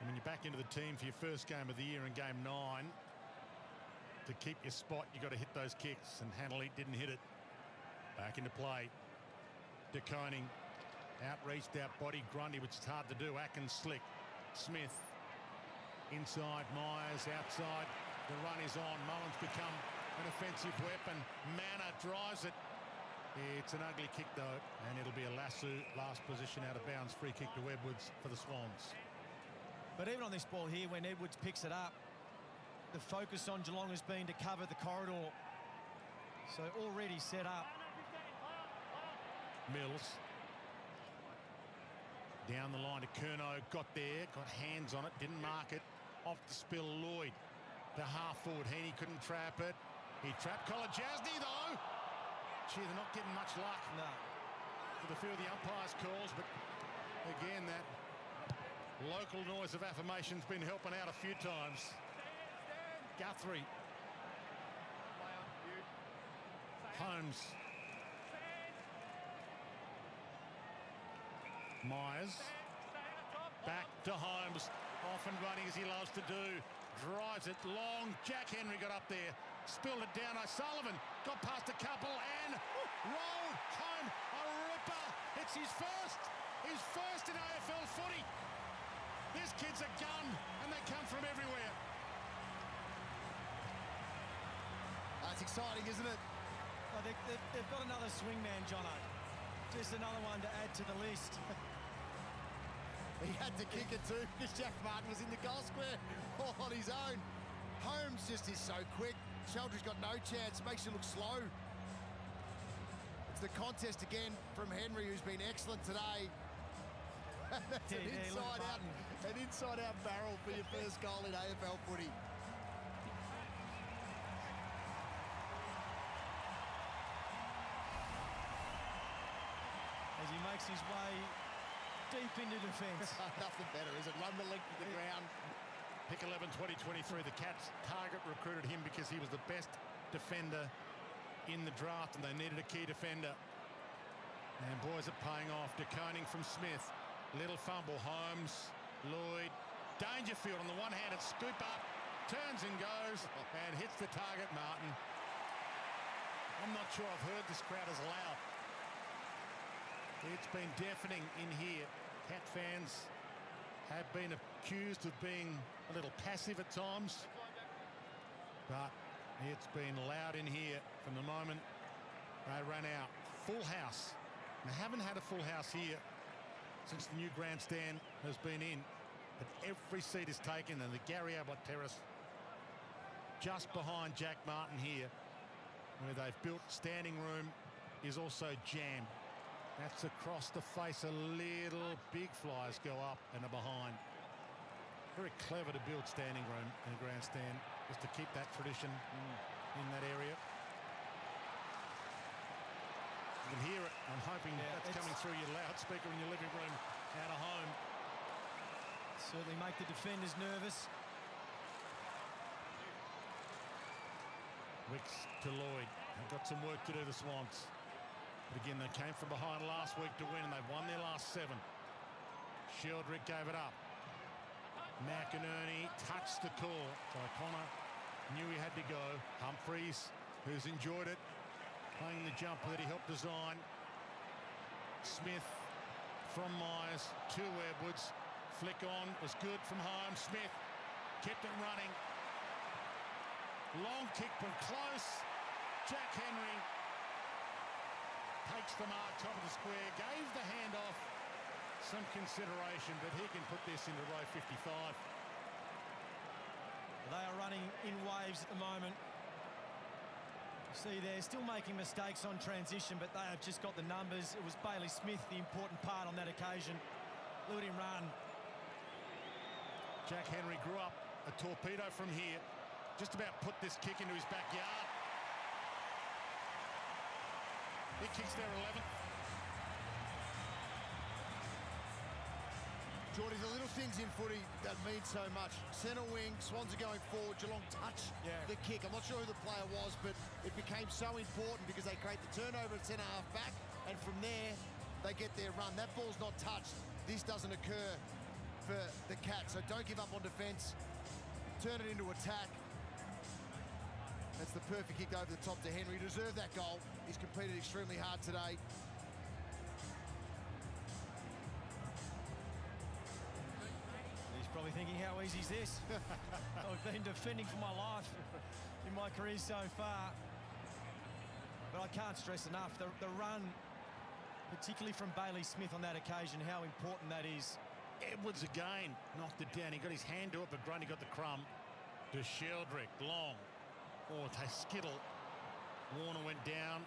And when you're back into the team for your first game of the year in game 9, to keep your spot, you've got to hit those kicks, and Hanley didn't hit it. Back into play. De Koning. Outreached, out-body Grundy, which is hard to do. Atkins slick. Smith. Inside. Myers outside. The run is on. Mullins become an offensive weapon. Manor drives it. It's an ugly kick, though, and it'll be a lasso, last position out of bounds. Free kick to Edwards for the Swans. But even on this ball here, when Edwards picks it up, the focus on Geelong has been to cover the corridor. So already set up. Mills. Down the line to Curnow. Got there. Got hands on it. Didn't mark it. Off the spill, Lloyd. The half forward. Heaney couldn't trap it. He trapped Kolajasny, though. Gee, they're not getting much luck. No. With a few of the umpires' calls, but again, that local noise of affirmation's been helping out a few times. Guthrie. Holmes. Myers. Back to Holmes. Off and running as he loves to do. Drives it long. Jack Henry got up there. Spilled it down. O'Sullivan got past a couple and rolled home a ripper. It's his first in AFL footy. This kid's a gun, and they come from everywhere. That's exciting, isn't it? Oh, they've got another swingman, Jono. Just another one to add to the list. He had to kick it too because Jack Martin was in the goal square all on his own. Holmes just is so quick. Sheldra's got no chance. Makes you look slow. It's the contest again from Henry, who's been excellent today. That's an inside-out barrel for your first goal in AFL footy. As he makes his way deep into defence. Nothing better, is it? Run the length of the ground. Pick 11 2023. The Cats target recruited him because he was the best defender in the draft and they needed a key defender. And boys are paying off. De Koning from Smith. Little fumble. Holmes. Lloyd. Dangerfield on the one-handed scoop up. Turns and goes and hits the target, Martin. I'm not sure I've heard this crowd as loud. It's been deafening in here. Cat fans have been accused of being a little passive at times, but it's been loud in here from the moment they ran out. Full house. They haven't had a full house here since the new grandstand has been in, but every seat is taken, and the Gary Ablett Terrace just behind Jack Martin here, where they've built standing room, is also jammed. That's across the face a little. Big flyers go up and are behind. Very clever to build standing room in a grandstand, just to keep that tradition in that area. You can hear it. I'm hoping that's coming through your loudspeaker in your living room out of home. Certainly make the defenders nervous. Wicks to Lloyd. They've got some work to do, the Swans. But again, they came from behind last week to win, and they've won their last 7. Sheldrick gave it up. McInerney touched the call. So O'Connor knew he had to go. Humphreys, who's enjoyed it, playing the jumper that he helped design. Smith from Myers to Edwards. Flick on, was good from home. Smith kept it running. Long kick from close. Jack Henry takes the mark, top of the square, gave the handoff some consideration, but he can put this into row 55. They are running in waves at the moment. See, they're still making mistakes on transition, but they have just got the numbers. It was Bailey Smith, the important part on that occasion. Look at him run. Jack Henry grew up a torpedo from here. Just about put this kick into his backyard. He kicks their 11th. Geordie, the little things in footy that mean so much. Centre wing, Swans are going forward, Geelong touch the kick. I'm not sure who the player was, but it became so important because they create the turnover at centre half back, and from there, they get their run. That ball's not touched. This doesn't occur for the Cats, so don't give up on defence. Turn it into attack. That's the perfect kick over the top to Henry. He deserved that goal. He's competed extremely hard today. He's probably thinking, how easy is this? I've been defending for my life in my career so far. But I can't stress enough, the run, particularly from Bailey Smith on that occasion, how important that is. Edwards again knocked it down. He got his hand to it, but Grundy got the crumb. To Sheldrick, long. Oh, they skittle. Warner went down.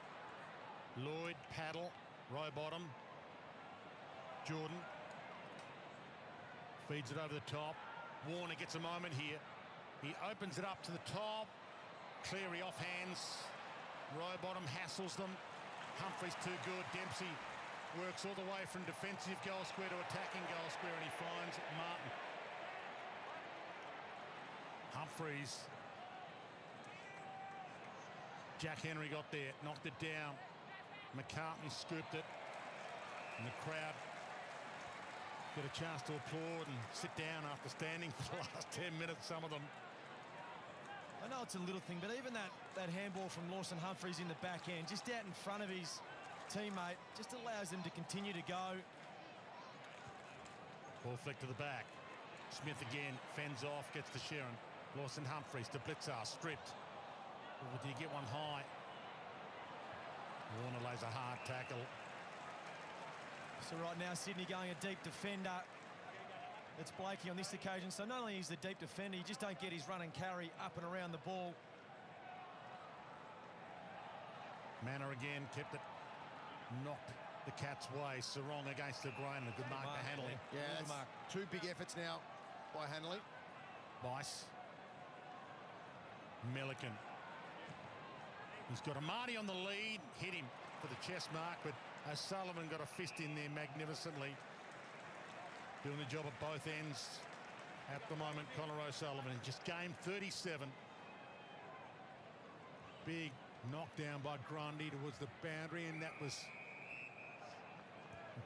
Lloyd, paddle, row bottom. Jordan feeds it over the top. Warner gets a moment here. He opens it up to the top. Cleary off hands. Row bottom hassles them. Humphrey's too good. Dempsey works all the way from defensive goal square to attacking goal square, and he finds Martin. Humphreys. Jack Henry got there, knocked it down. McCartney scooped it. And the crowd get a chance to applaud and sit down after standing for the last 10 minutes, some of them. I know it's a little thing, but even that handball from Lawson Humphreys in the back end, just out in front of his teammate, just allows them to continue to go. Ball flick to the back. Smith again, fends off, gets to Sheeran. Lawson Humphreys to Blitzar, stripped. Or do you get one high? Warner lays a hard tackle. So right now, Sydney going a deep defender. It's Blakey on this occasion. So not only is the deep defender, you just don't get his run and carry up and around the ball. Manor again kept it, knocked the Cats' way. Sarong against the grain, a good mark to Hanley. Yeah, that's two big efforts now by Hanley. Bice. Milliken. He's got Amati on the lead, hit him for the chest mark, but O'Sullivan got a fist in there magnificently. Doing the job at both ends at the moment, Connor O'Sullivan. Just game 37. Big knockdown by Grundy towards the boundary, and that was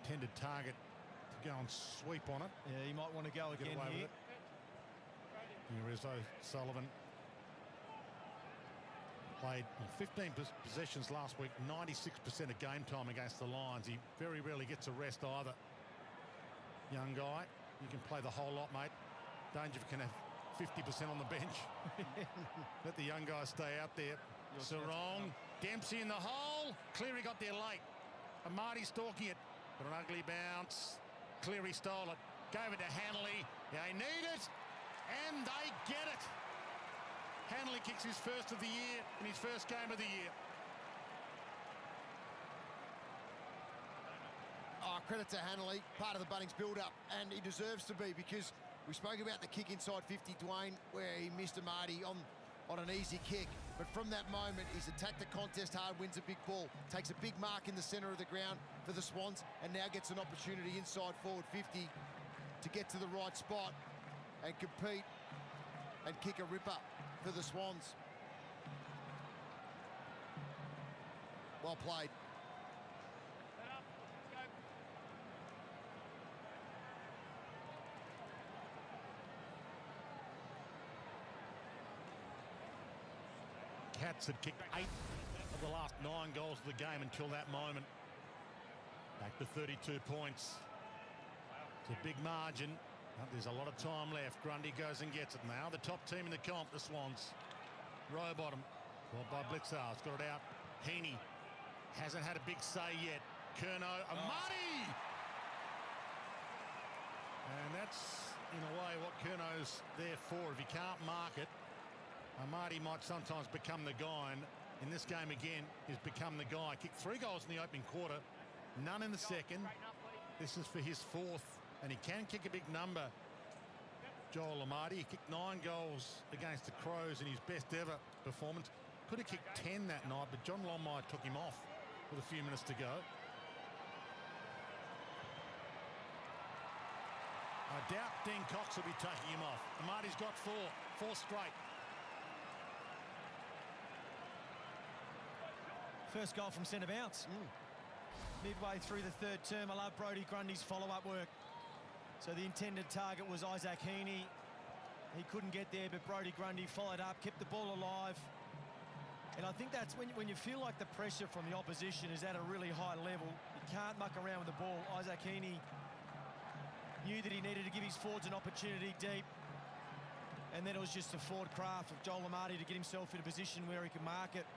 intended target to go and sweep on it. Yeah, he might want to go again here. Here is O'Sullivan. Played 15 possessions last week, 96% of game time against the Lions. He very rarely gets a rest either. Young guy, you can play the whole lot, mate. Danger if you can have 50% on the bench. Let the young guys stay out there. Sarong, Dempsey in the hole. Cleary got there late. Amati stalking it. Got an ugly bounce. Cleary stole it. Gave it to Hanley. They need it. And they get it. Hanley kicks his first of the year in his first game of the year. Oh, credit to Hanley, part of the Bunnings build-up, and he deserves to be, because we spoke about the kick inside 50, Dwayne, where he missed Amati on an easy kick. But from that moment, he's attacked the contest hard, wins a big ball, takes a big mark in the centre of the ground for the Swans, and now gets an opportunity inside forward 50 to get to the right spot and compete and kick a ripper for the Swans. Well played. Cats had kicked 8 of the last 9 goals of the game until that moment. Back to 32 points. It's a big margin. But there's a lot of time left. Grundy goes and gets it now. The top team in the comp, the Swans. Row bottom. Caught by Blitzar's got it out. Heaney hasn't had a big say yet. Curnow, Amati! And that's, in a way, what Curnow's there for. If he can't mark it, Amati might sometimes become the guy. And in this game again, he's become the guy. Kicked 3 goals in the opening quarter. None in the second. This is for his 4th. And he can kick a big number. Joel Amati, he kicked 9 goals against the Crows in his best ever performance. Could have kicked 10 that night, but John Longmire took him off with a few minutes to go. I doubt Dean Cox will be taking him off. Amati's got 4 straight. First goal from centre bounce. Midway through the third term, I love Brodie Grundy's follow-up work. So the intended target was Isaac Heaney. He couldn't get there, but Brodie Grundy followed up, kept the ball alive. And I think that's when you feel like the pressure from the opposition is at a really high level, you can't muck around with the ball. Isaac Heaney knew that he needed to give his forwards an opportunity deep. And then it was just a forward craft of Joel Amati to get himself in a position where he could mark it.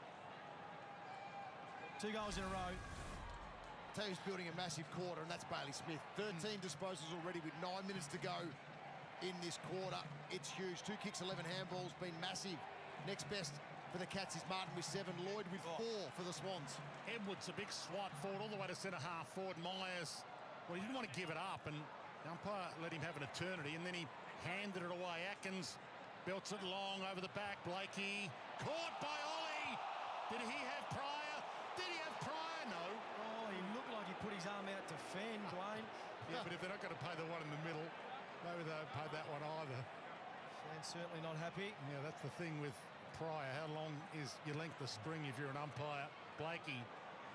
2 goals in a row. Who's building a massive quarter, and that's Bailey Smith. 13 disposals already with 9 minutes to go in this quarter. It's huge. 2 kicks, 11 handballs, been massive. Next best for the Cats is Martin with 7, Lloyd with 4 for the Swans. Edwards, a big swipe forward, all the way to centre half forward. Myers, well, he didn't want to give it up, and the umpire let him have an eternity, and then he handed it away. Atkins belts it long over the back. Blakey caught by Ollie. Did he have Pryor? Did he have Pryor? No. Oh, he looked like he put his arm out to fend, Dwayne. Yeah, but if they're not going to pay the one in the middle, maybe they won't pay that one either. And certainly not happy. Yeah, that's the thing with Pryor. How long is your length of spring if you're an umpire? Blakey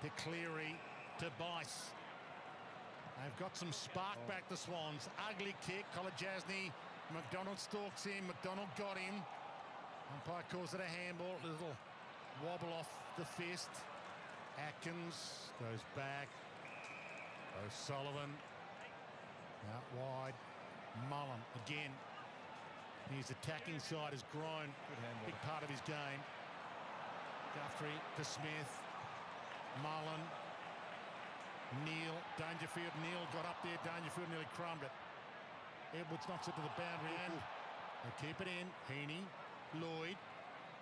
to Cleary to Bice. They've got some spark back, the Swans. Ugly kick. Kolajasny. McDonald stalks him. McDonald got him. Umpire calls it a handball. A little wobble off the fist. Atkins goes back. O'Sullivan out wide. Mullen again. His attacking side has grown. Big part of his game. Guthrie to Smith. Mullen. Neal. Dangerfield. Neal got up there. Dangerfield nearly crumbed it. Edwards knocks it to the boundary end. They keep it in. Heaney. Lloyd.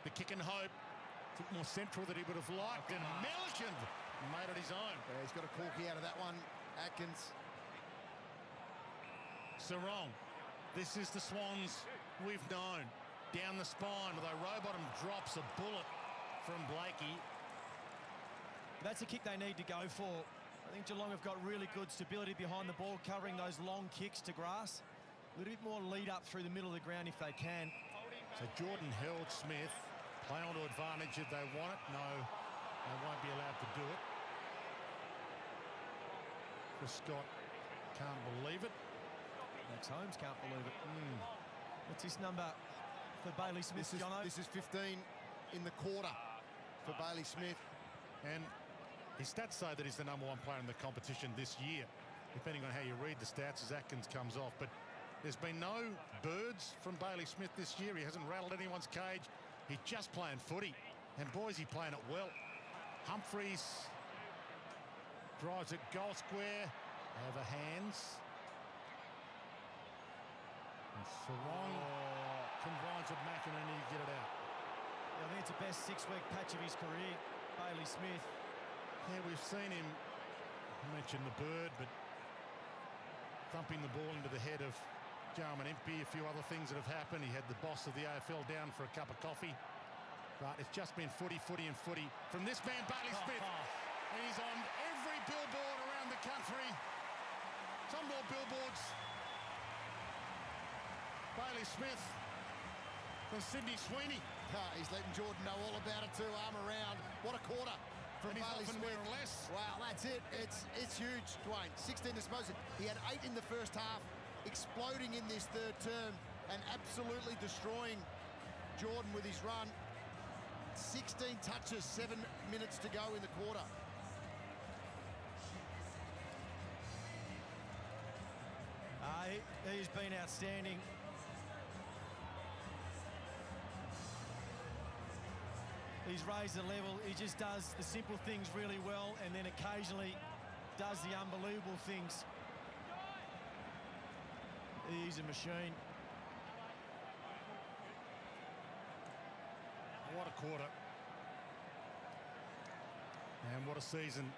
The kick and hope. A bit more central than he would have liked. And Milliken made it his own. Yeah, he's got a corky out of that one. Atkins. Sarong. This is the Swans we've known. Down the spine, although Rowbottom drops a bullet from Blakey. That's a kick they need to go for. I think Geelong have got really good stability behind the ball, covering those long kicks to grass. A little bit more lead up through the middle of the ground if they can. So Jordan held Smith. Play on to advantage if they want it. No, they won't be allowed to do it. Chris Scott can't believe it. Max Holmes can't believe it. What's his number for Bailey Smith, Jono? This is 15 in the quarter. for Bailey Smith. And his stats say that he's the #1 player in the competition this year, depending on how you read the stats as Atkins comes off. But there's been no birds from Bailey Smith this year. He hasn't rattled anyone's cage. He's just playing footy. And boys, he's playing it well. Humphreys drives it goal square. Over hands. And Sarong combines with McInerney to get it out. I think it's the best 6-week patch of his career, Bailey Smith. Yeah, we've seen him, I mentioned the bird, but thumping the ball into the head of Jarman Impey, a few other things that have happened. He had the boss of the AFL down for a cup of coffee. But it's just been footy, footy and footy from this man, Bailey Smith. And he's on every billboard around the country. Some more billboards. Bailey Smith from Sydney Sweeney. He's letting Jordan know all about it too. Arm around. What a quarter from Bailey Smith. Wearing less. Wow, that's it. It's huge, Dwayne. 16 disposals. He had 8 in the first half, exploding in this third term and absolutely destroying Jordan with his run. 16 touches, 7 minutes to go in the quarter. He's been outstanding. He's raised the level. He just does the simple things really well, and then occasionally does the unbelievable things. He's a machine. What a quarter. And what a season.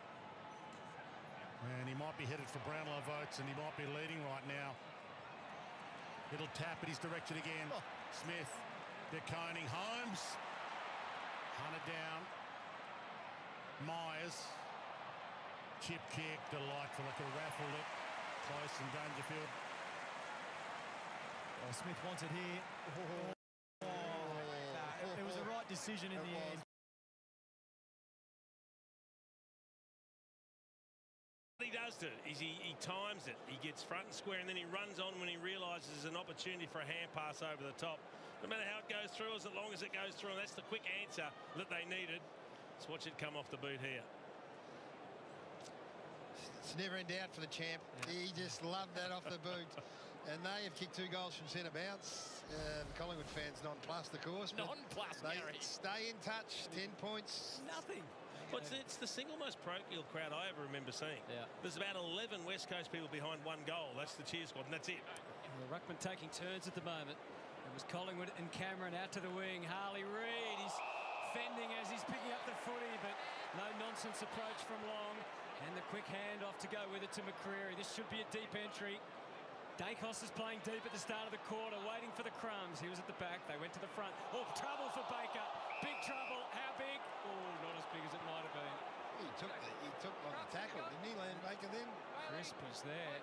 And he might be headed for Brownlow votes, and he might be leading right now. Little tap in his direction again. Smith, De Koning, Holmes. Hunted down. Myers. Chip kick, delightful. Like a raffled it. Close and Dangerfield. Oh, Smith wants it here. It was the right decision in the end. What he does do is he times it. He gets front and square, and then he runs on when he realises there's an opportunity for a hand pass over the top. No matter how it goes through, as long as it goes through, and that's the quick answer that they needed. Let's watch it come off the boot here. It's never in doubt for the champ. He just loved that off the boot. And they have kicked 2 goals from centre bounce. The Collingwood fans nonplussed, of course. Nonplussed, they Gary. Stay in touch. 10 points. Nothing. Well, it's the single most parochial crowd I ever remember seeing. Yeah. There's about 11 West Coast people behind 1 goal. That's the cheer squad, and that's it. And the ruckman taking turns at the moment. It was Collingwood and Cameron out to the wing. Harley Reid is fending as he's picking up the footy, but no nonsense approach from Long. And the quick handoff to go with it to McCreary. This should be a deep entry. Dacos is playing deep at the start of the quarter, waiting for the crumbs. He was at the back. They went to the front. Oh, trouble for Baker. Big trouble. How big? Oh, not as big as it might have been. He took on the tackle, didn't he, Land Baker, then? Crisp is there.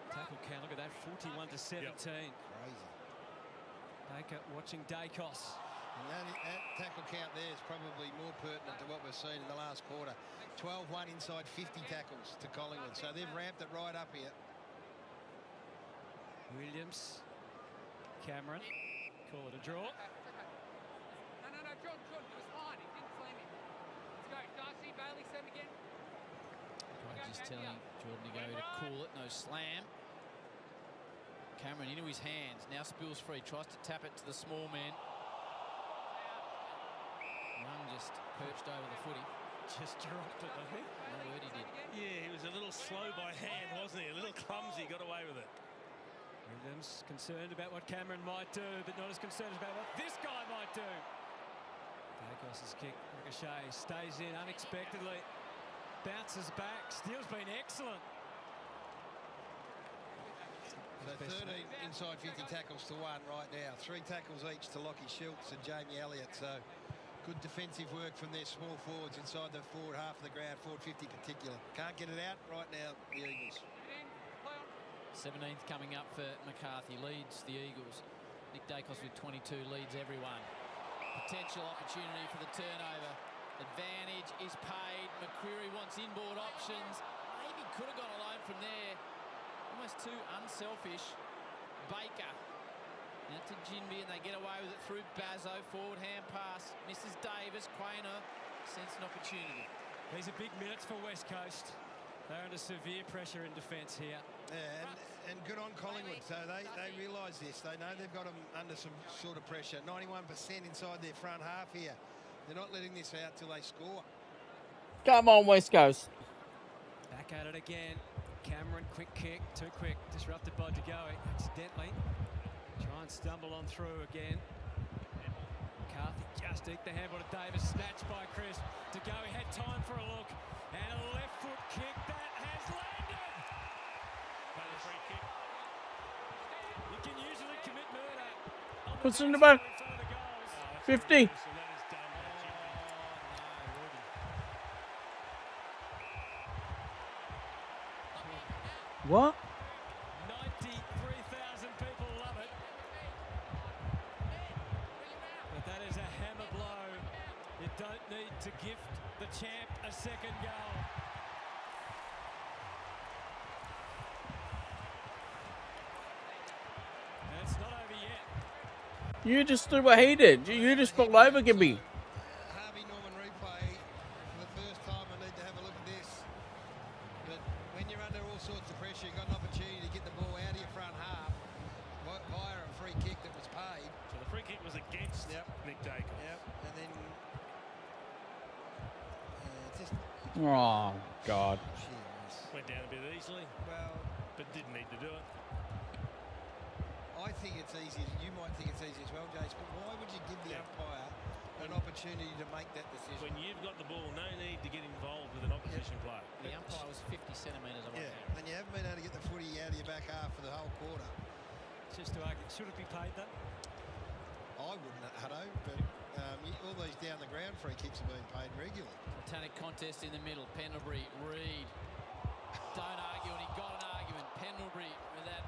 Tackle count. Look at that. 41 to 17. Crazy. Baker watching Dacos. And that tackle count there is probably more pertinent to what we've seen in the last quarter. 12-1 inside 50 tackles to Collingwood. So they've ramped it right up here. Williams. Cameron. Call it a draw. No, Jordan, it was fine. He didn't slam him. Let's go. Darcy, Bailey, send again. Just telling Jordan to go to call it. No slam. Cameron into his hands. Now spills free. Tries to tap it to the small man. Young just perched over the footy. Just dropped it, I think. No word he did. Yeah, he was a little slow by hand, wasn't he? A little clumsy. Got away with it. Williams concerned about what Cameron might do, but not as concerned about what this guy might do. Dacos' kick, ricochet, stays in unexpectedly. Bounces back. Steele's been excellent. So 13 inside 50 tackles to 1 right now. 3 tackles each to Lockie Schultz and Jamie Elliott. So good defensive work from their small forwards inside the forward half of the ground, forward 50 particular. Can't get it out right now, the Eagles. 17th coming up for McCarthy. Leads the Eagles. Nick Dacos with 22 leads everyone. Potential opportunity for the turnover. Advantage is paid. McCreary wants inboard options. Maybe could have gone alone from there. Almost too unselfish. Baker Out to Jinby, and they get away with it through Bazzo. Forward hand pass. Misses Davis. Quainer sends an opportunity. These are big minutes for West Coast. They're under severe pressure in defence here. Yeah, and good on Collingwood. So they realise this. They know they've got them under some sort of pressure. 91% inside their front half here. They're not letting this out till they score. Come on, West Coast. Back at it again. Cameron, quick kick, too quick, disrupted by De Goey accidentally. Try and stumble on through again. McCarthy just eked the handball to Davis, snatched by Chris. De Goey had time for a look, and a left foot kick that has landed. Free kick. You can usually commit murder. Puts it in the back. 50. What? 93,000 people love it. But that is a hammer blow. You don't need to gift the champ a second goal. And it's not over yet. You just do what he did. You just pulled over Gibby. Harvey Norman replay for the first time. I need to have a look at this. But when you're under all sorts of pressure, you've got an opportunity to get the ball out of your front half via a free kick that was paid. So the free kick was against Nick Dacos. Yep, and then just... Oh, God. Went down a bit easily. Well, but didn't need to do it. I think it's easy. You might think it's easy as well, Jace, but why would you give the umpire an opportunity to make that decision? When you've got the ball, no need to get involved with an opposition player. The umpire was 50 centimetres away. Yeah, and you haven't been able to get the footy out of your back half for the whole quarter. Just to argue, should it be paid though? I wouldn't, Hutto, but all these down the ground free kicks are being paid regularly. Titanic contest in the middle. Pendlebury, Reid. Don't argue, and he got an argument. Pendlebury with that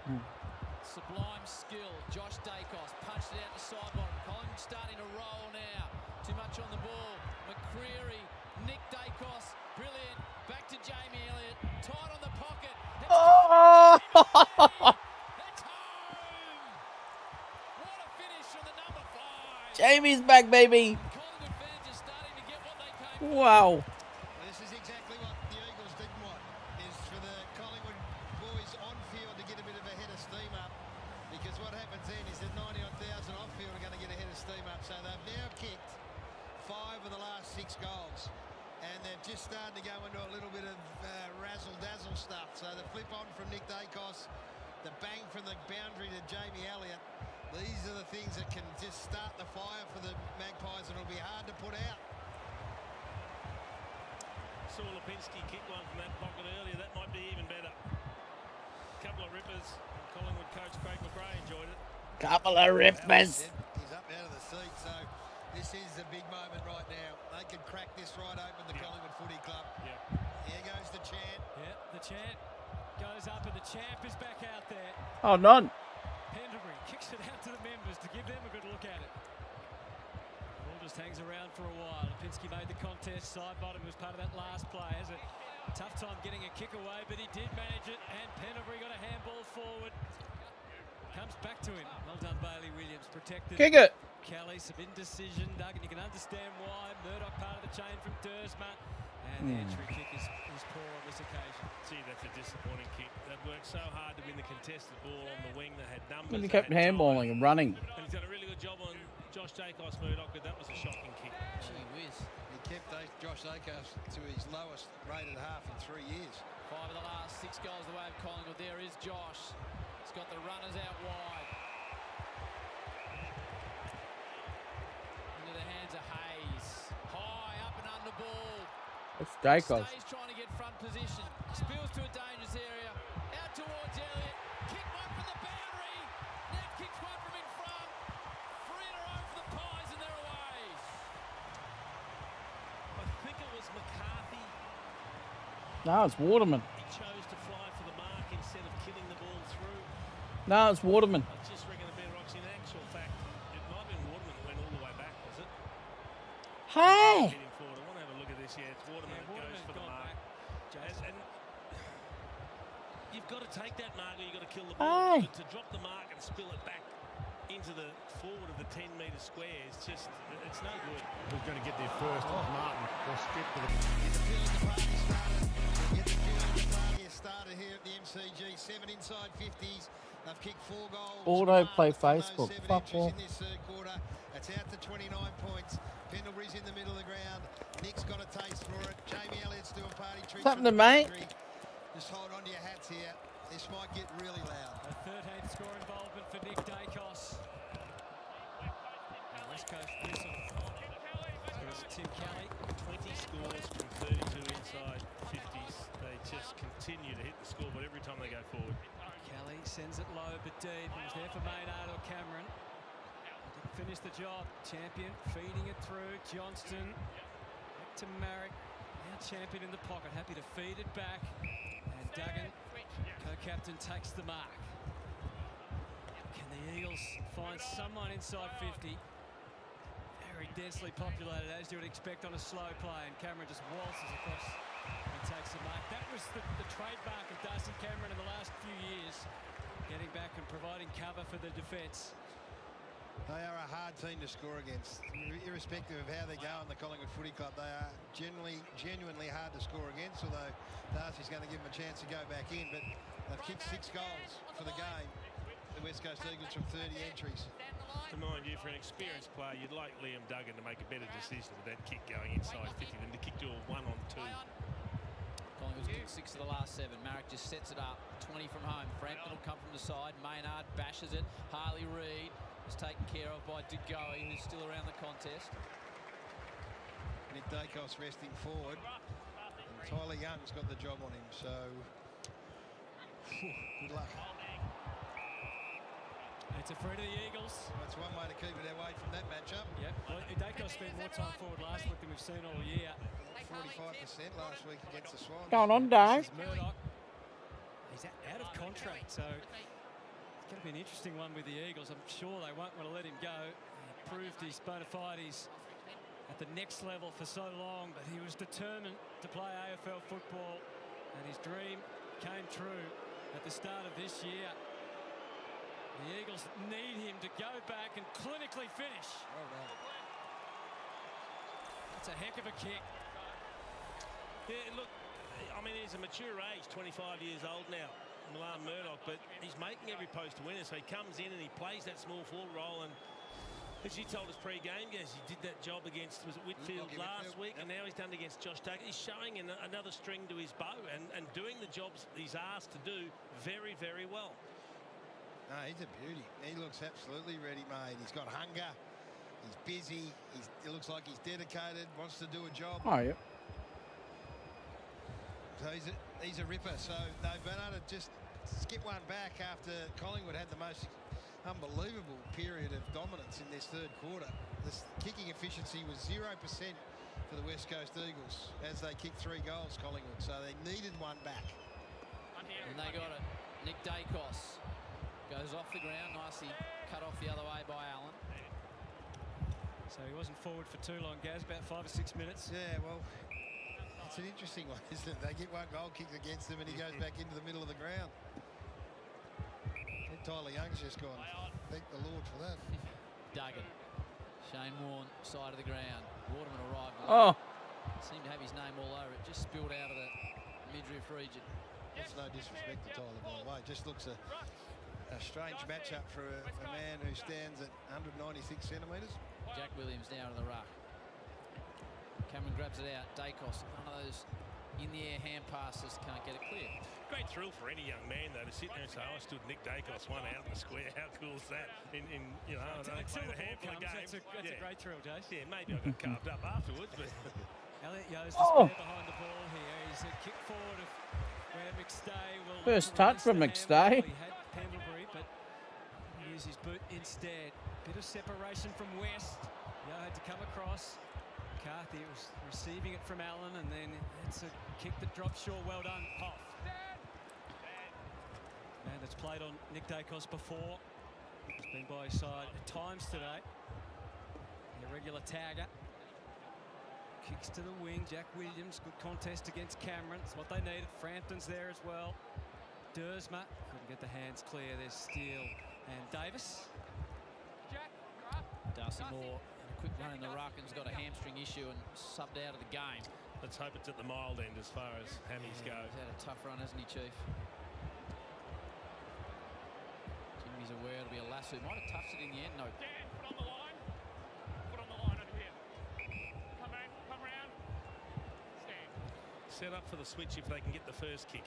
sublime skill. Josh Dacos punched it out the side bottom. Collingwood starting to roll now. Too much on the ball. McCreary, Nick Dacos, brilliant. Back to Jamie Elliott. Tight on the pocket. Oh! It's home! What a finish on the number 5. Jamie's back, baby. Collingwood fans are starting to get what they came for. Wow. This is exactly what the Eagles didn't want, is for the Collingwood boys on field to get a bit of a head of steam up, because what happens then is that 90-odd thousand off field are going to get a head of steam up. So they've now kicked 5 of the last 6 goals, and they've just started to go into a little bit of razzle-dazzle stuff. So the flip on from Nick Dacos, the bang from the boundary to Jamie Elliott. These are the things that can just start the fire for the Magpies, and it'll be hard to put out. Saw Lipinski kick one from that pocket earlier. That might be even better. Couple of rippers. Collingwood coach Craig McRae enjoyed it. Couple of rippers. He's up out of the seat, so this is a big moment right now. They could crack this right open, the Collingwood Footy Club. Here goes the chant. Yeah, the chant goes up, and the champ is back out there. Oh, none. Pendlebury kicks it out to the members to give them a good look at it. Ball just hangs around for a while. Lipinski made the contest. Side bottom was part of that last play. Has a tough time getting a kick away, but he did manage it, and Pendlebury got a handball forward. Comes back to him. Well done, Bailey Williams. Protected. Kick it. Kelly, some indecision. Duggan, you can understand why. Murdoch part of the chain from Dersma. And the entry kick is poor on this occasion. Gee, that's a disappointing kick. They've worked so hard to win the contested ball on the wing. They had numbers. He kept handballing and running. And he's done a really good job on Josh Dacos, Murdoch, but that was a shocking kick. Gee whiz. He kept Josh Dacos to his lowest rated half in 3 years. 5 of the last 6 goals the way of Collingwood. There is Josh. He's got the runners out wide. Into the hands of Hayes. High up and under ball. It's Dacos. Stays trying to get front position. Spills to a dangerous area. Out towards Elliott. Kick one from the boundary. Now kicks one from in front. 3 in a row for the Pies, and they're away. I think it was McCarthy. No, it's Waterman. He chose to fly for the mark instead of killing the ball through. No, it's Waterman. I just reckon the better option. In actual fact, it might have been Waterman that went all the way back, was it? Hey! Heading forward. I want to have a look at this. Yeah, it's Waterman that goes for the mark. And you've got to take that mark, or you've got to kill the ball. Hey. To drop the mark and spill it back into the forward of the 10-metre square is just, it's no good. Who's going to get there first? Martin will skip to the... Started here at the MCG, 7 inside 50s. They've kicked 4 goals. Auto play Facebook. Fuck off. In this third quarter. It's out to 29 points. Pendlebury's in the middle of the ground. Nick's got a taste for it. Jamie Elliott's doing party tricks. Something, mate. Just hold on to your hats here. This might get really loud. A 13th score involvement for Nick Dacos. West Coast whistle. Tim Kelly. 20 scores from 32 inside 50s. They just continue to hit the scoreboard every time they go forward. Kelly sends it low but deep. It was there for Maynard or Cameron. Didn't finish the job. Champion feeding it through. Johnston back to Marek. Now Champion in the pocket. Happy to feed it back. And Duggan, co-captain, takes the mark. Can the Eagles find someone inside 50? Very densely populated, as you would expect on a slow play, and Cameron just waltzes across and takes the mark. That was the trademark of Darcy Cameron in the last few years, getting back and providing cover for the defence. They are a hard team to score against. Irrespective of how they go in the Collingwood Footy Club, they are genuinely hard to score against, although Darcy's going to give them a chance to go back in, but they've kicked 6 goals for the game. The West Coast Eagles from 30 entries. To mind you, for an experienced player, you'd like Liam Duggan to make a better decision with that kick going inside 50 than to kick to a 1-on-2. Collingwood's kicked 6 of the last 7. Marek just sets it up. 20 from home. Frampton will come from the side. Maynard bashes it. Harley Reid is taken care of by De Goey, who's still around the contest. Nick Dacos resting forward. And Tyler Young's got the job on him, so good luck. It's a free to the Eagles. That's one way to keep it away from that matchup. Yep. Well, Dacos spent more time forward last week than we've seen all year. 45% last week against the Swans. Going on, Dave. Murdoch. He's out of contract, so it's going to be an interesting one with the Eagles. I'm sure they won't want to let him go. He proved his bona fides at the next level for so long, but he was determined to play AFL football, and his dream came true at the start of this year. The Eagles need him to go back and clinically finish. Well done. That's a heck of a kick. Yeah, look, I mean, he's a mature age, 25 years old now, Milan Murdoch, but he's making every post a winner, so he comes in and he plays that small forward role, and as you told us pre-game, guys, he did that job against, was it Whitfield last week, and now he's done it against Josh Tucker. He's showing another string to his bow and doing the jobs he's asked to do very, very well. No, he's a beauty. He looks absolutely ready, mate. He's got hunger. He's busy. He looks like he's dedicated, wants to do a job. Oh, yeah. So he's a ripper. So they've been able to just skip one back after Collingwood had the most unbelievable period of dominance in this third quarter. This kicking efficiency was 0% for the West Coast Eagles as they kicked 3 goals, Collingwood. So they needed one back. And they got it. Nick Dacos goes off the ground, nicely cut off the other way by Allen. So he wasn't forward for too long, Gaz, about 5 or 6 minutes. Yeah, well, it's an interesting one, isn't it? They get one goal kicked against them and he goes back into the middle of the ground. And Tyler Young's just gone, thank the Lord for that. Duggan. Shane Warne, side of the ground. Waterman arrived. Oh. Seemed to have his name all over it. Just spilled out of the midriff region. That's no disrespect to Tyler, by the way. Just looks a strange matchup for a man who stands at 196 centimetres. Jack Williams now to the ruck. Cameron grabs it out. Dacos, one of those in-the-air hand passes, can't get it clear. Great thrill for any young man, though, to sit there and say, I stood Nick Dacos one out in the square. How cool is that? In you know, until a handful of games. That's a great thrill, Jace. Yeah, maybe I got carved up afterwards, but... Elliot Yost is behind the ball here. He's a kick forward of where McStay will... First touch from McStay. He had Pendlebury, but he used his boot instead. Bit of separation from West. Yo had to come across. McCarthy was receiving it from Allen, and then it's a kick that drops short. Well done, Hoff. And it's played on Nick Dacos before. He's been by his side at times today. The irregular tagger. Kicks to the wing. Jack Williams, good contest against Cameron. It's what they needed. Frampton's there as well. Dersma couldn't get the hands clear. There's Steele and Davis. Moore, a quick run in the ruck, and's got a hamstring issue and subbed out of the game. Let's hope it's at the mild end as far as hammies go. He's had a tough run, hasn't he, Chief? Jimmy's aware it'll be a lasso. Might have touched it in the end. No. Dan, put on the line. Put on the line over here. Come round. Stand. Set up for the switch if they can get the first kick.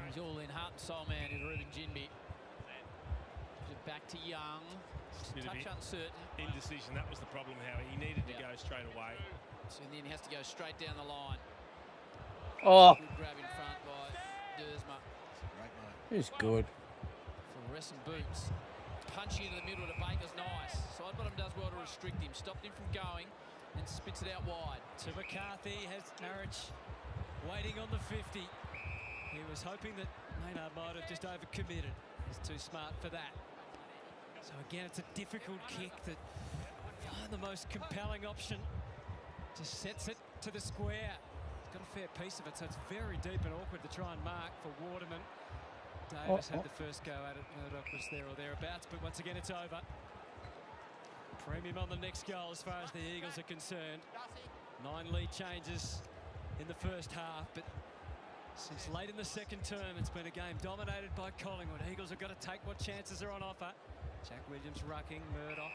He's all in, heart and soul, man, is Ruben Jinby. Back to Young. Touch uncertain. Indecision, that was the problem, Howie. He needed to go straight away. So then he has to go straight down the line. Oh. Good grab in front by Dersma. Great mate. He's good. Fluorescent boots. Punching into the middle to Baker's nice. Sidebottom does well to restrict him. Stopped him from going and spits it out wide. To McCarthy, has Norwich waiting on the 50. He was hoping that Maynard might have just overcommitted. He's too smart for that. So again, it's a difficult kick that find the most compelling option. Just sets it to the square. He's got a fair piece of it, so it's very deep and awkward to try and mark for Waterman. Davis had the first go at it. Murdoch was there or thereabouts, but once again, it's over. Premium on the next goal as far as the Eagles are concerned. 9 lead changes in the first half, but since late in the second term, it's been a game dominated by Collingwood. Eagles have got to take what chances are on offer. Jack Williams rucking, Murdoch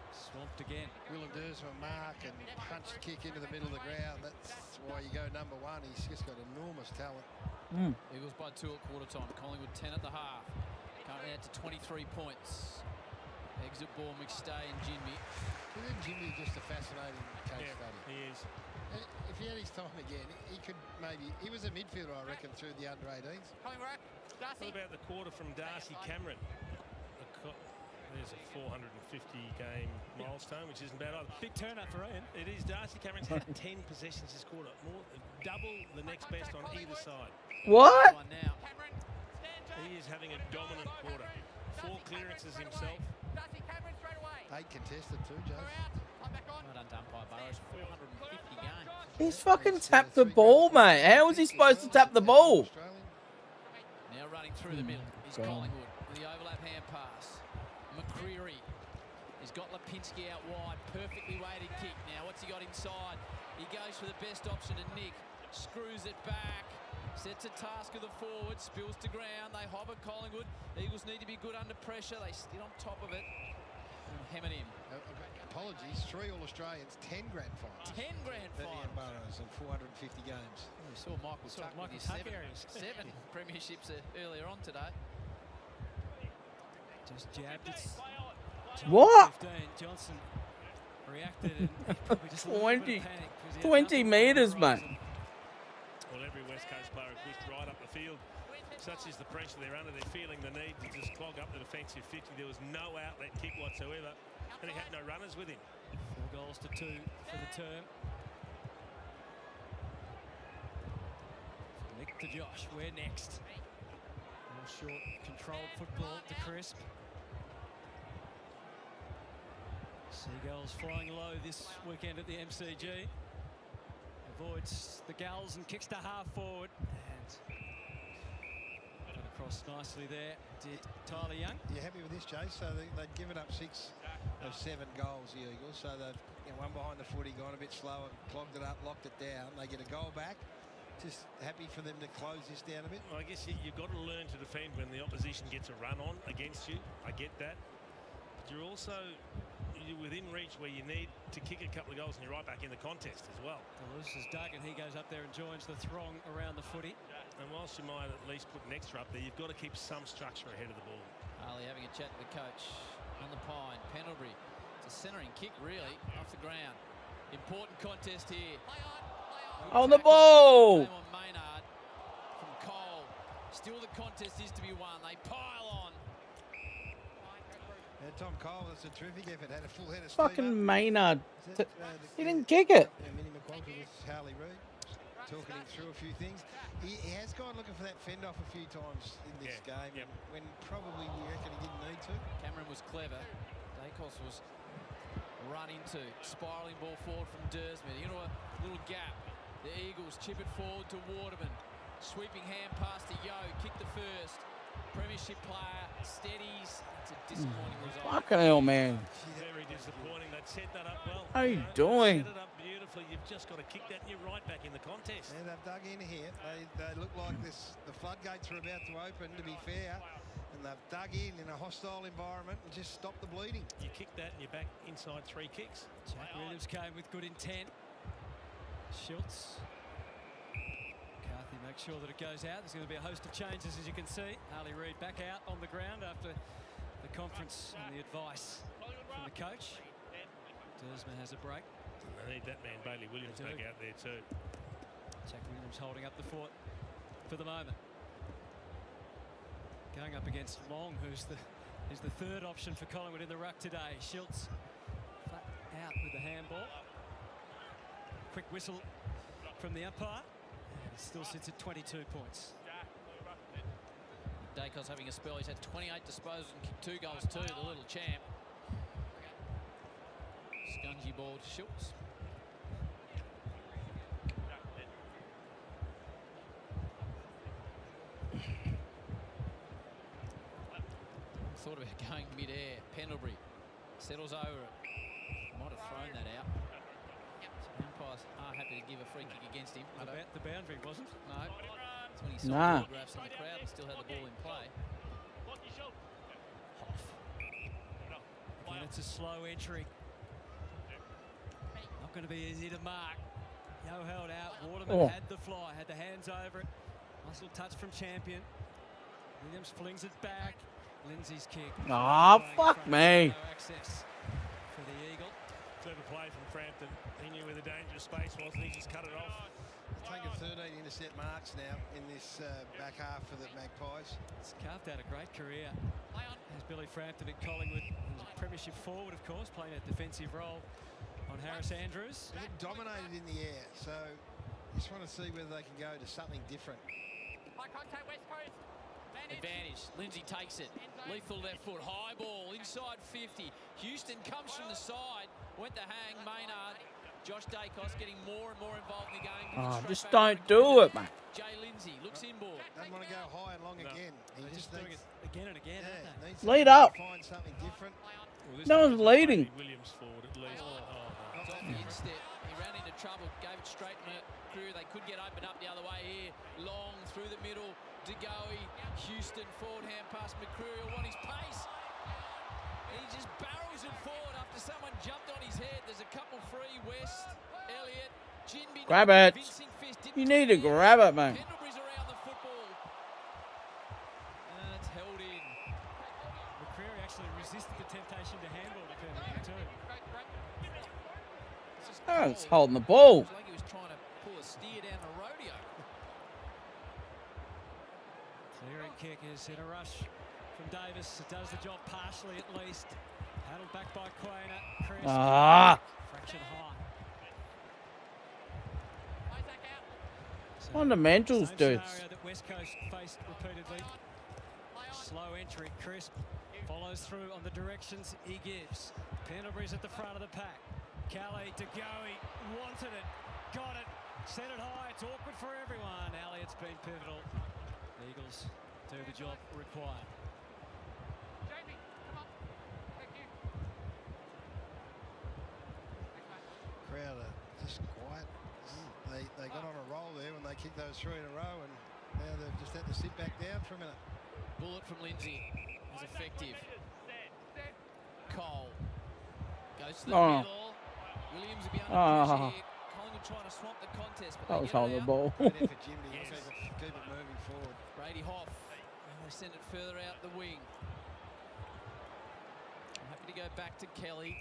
swamped again. Willem Dersma mark and punch kick into the middle of the ground. That's why you go number one. He's just got enormous talent. Eagles by 2 at quarter time. Collingwood 10 at the half. Currently out to 23 points. Exit ball, McStay and Jinby. Isn't Jinby just a fascinating case study? He is. If he had his time again, he could maybe... He was a midfielder, I reckon, through the under-18s. What about the quarter from Darcy Cameron? There's a 450-game milestone, which isn't bad either. Big turn-up for Ian. It is. Darcy Cameron's had 10 possessions this quarter. Double the next best on either side. What? He is having a dominant quarter. 4 clearances himself. 8 contested too, Joe. Well done, umpire Burrows. 450 games. He's fucking tapped the ball, mate. How was he supposed to tap the ball? Now running through the middle is Collingwood with the overlap hand pass. McCreary. He's got Lipinski out wide. Perfectly weighted kick. Now, what's he got inside? He goes for the best option to Nick. Screws it back. Sets a task of the forward. Spills to ground. They hover Collingwood. Eagles need to be good under pressure. They sit on top of it. Hemming him. Apologies. 3 All-Australians, 10 grand finals. 10 grand finals. Burrows in 450 games. We saw Michael Tuck with his 7 premierships earlier on today. Just jabbed it. What? 15. Johnson reacted and probably just 20 metres, mate. Well, every West Coast player pushed right up the field. Such is the pressure they're under. They're feeling the need to just clog up the defensive 50. There was no outlet kick whatsoever, and he had no runners with him. 4 goals to 2 for the term. Nick to Josh. Where next? More short, controlled football to Crisp. Seagulls flying low this weekend at the MCG. Avoids the Gulls and kicks to half forward. And got across nicely there, did Tyler Young. You happy with this, Chase? So they'd given up 6 of 7 goals, the Eagles. So they've one behind the footy, gone a bit slower, clogged it up, locked it down. They get a goal back. Just happy for them to close this down a bit. Well, I guess you've got to learn to defend when the opposition gets a run on against you. I get that. But you're also within reach where you need to kick a couple of goals and you're right back in the contest as well. Deleuze is dug and he goes up there and joins the throng around the footy. And whilst you might at least put an extra up there, you've got to keep some structure ahead of the ball. Harley having a chat with the coach on the pine. Pendlebury. It's a centering kick, really, off the ground. Important contest here. On the ball! On Maynard from Cole. Still the contest is to be won. They pile on. Tom Cole, that's a terrific effort. Had a full head of steam. Fucking Maynard. He didn't kick it. Minnie McQualter with Harley Reid talking him through a few things. He has gone looking for that fend off a few times in this game when probably we reckon he didn't need to. Cameron was clever. Dacos was run into. Spiralling ball forward from Dersman. Into a little gap. The Eagles chip it forward to Waterman. Sweeping hand pass to Yo. Kick the first. Premiership player steadies. It's a disappointing result. Fucking hell, man. Very disappointing. They'd set that up well. How are you doing? Set it up beautifully. You've just got to kick that and you're right back in the contest. Yeah, they've dug in here. They look like this. The floodgates are about to open, to be fair. And they've dug in a hostile environment and just stopped the bleeding. You kick that and you're back inside 3 kicks. Jack Williams came with good intent. Schultz. McCarthy makes sure that it goes out. There's going to be a host of changes, as you can see. Harley Reid back out on the ground after the conference and the advice from the coach. Dersma has a break. They need that man, Bailey Williams, back out there too. Jack Williams holding up the fort for the moment. Going up against Long, who's the third option for Collingwood in the ruck today. Schultz flat out with the handball. Quick whistle from the umpire. It still sits at 22 points. Dacos having a spell. He's had 28 disposals and kicked 2 goals too, the little champ. Scungy ball to Schultz. Thought about going mid-air. Pendlebury settles over it. Might have thrown that out. So umpires are happy to give a free kick against him. The boundary wasn't? No. That's when he saw photographs in the crowd and still had the ball in play. Again, it's a slow entry. Not going to be easy to mark. Yo held out. Waterman had the fly, had the hands over it. Muscle touch from Champion. Williams flings it back. Lindsay's kick. Ah, fuck me. No access for the Eagle. Clever play from Frampton. He knew where the dangerous space was and he just cut it off. Taken 13 intercept marks now in this back half for the Magpies. It's carved out a great career. There's Billy Frampton at Collingwood. He's a premiership forward, of course, playing a defensive role on Harris Andrews. They get dominated in the air, so you just want to see whether they can go to something different. High contact, West Coast. Advantage. Lindsay takes it. Lethal left foot. High ball. Inside 50. Houston comes from the side. Went to hang. Maynard. Josh Dacos getting more and more involved in the game. Oh, just don't do it, mate. Jay Lindsay looks inboard. Doesn't want to go high and long again. He just doing it again and again. needs Lead to up. find something different. Well, No one's leading. Williams forward at least. It's off the instep. He ran into trouble. Gave it straight to McCreary. They could get opened up the other way here. Long through the middle. DeGoey. Houston forward hand pass. McCreary will want his pace. And he just barrels it forward after someone jumped on his head. There's a couple free. West, Elliott, Jinby. Grab it. You need to grab it, man. Pendlebury's around the football. And it's held in. McCreary actually resisted the temptation to handball to Pendlebury too. Oh, it's holding the ball. It's like he was trying to pull a steer down the rodeo. Clearing kick is in a rush from Davis. It does the job partially at least. Handled back by Quainer. Chris. Fraction high. Fundamentals, dudes. Scenario that West Coast faced repeatedly. Slow entry. Crisp follows through on the directions he gives. Pendlebury's at the front of the pack. Kelly, DeGoey, wanted it, got it, set it high. It's awkward for everyone. Elliott's been pivotal. Eagles do the job required. Jamie, come on. Thank you. Crowd are just quiet. They got on a roll there when they kicked those 3 in a row, and now they've just had to sit back down for a minute. Bullet from Lindsay is effective. Cole goes to the middle. Williams will be under pressure here. Collingwood trying to swamp the contest, but That was they holding get the it ball. Good effort, Jimmy. Keep it moving forward. Brady Hoff, and they send it further out the wing. I'm happy to go back to Kelly.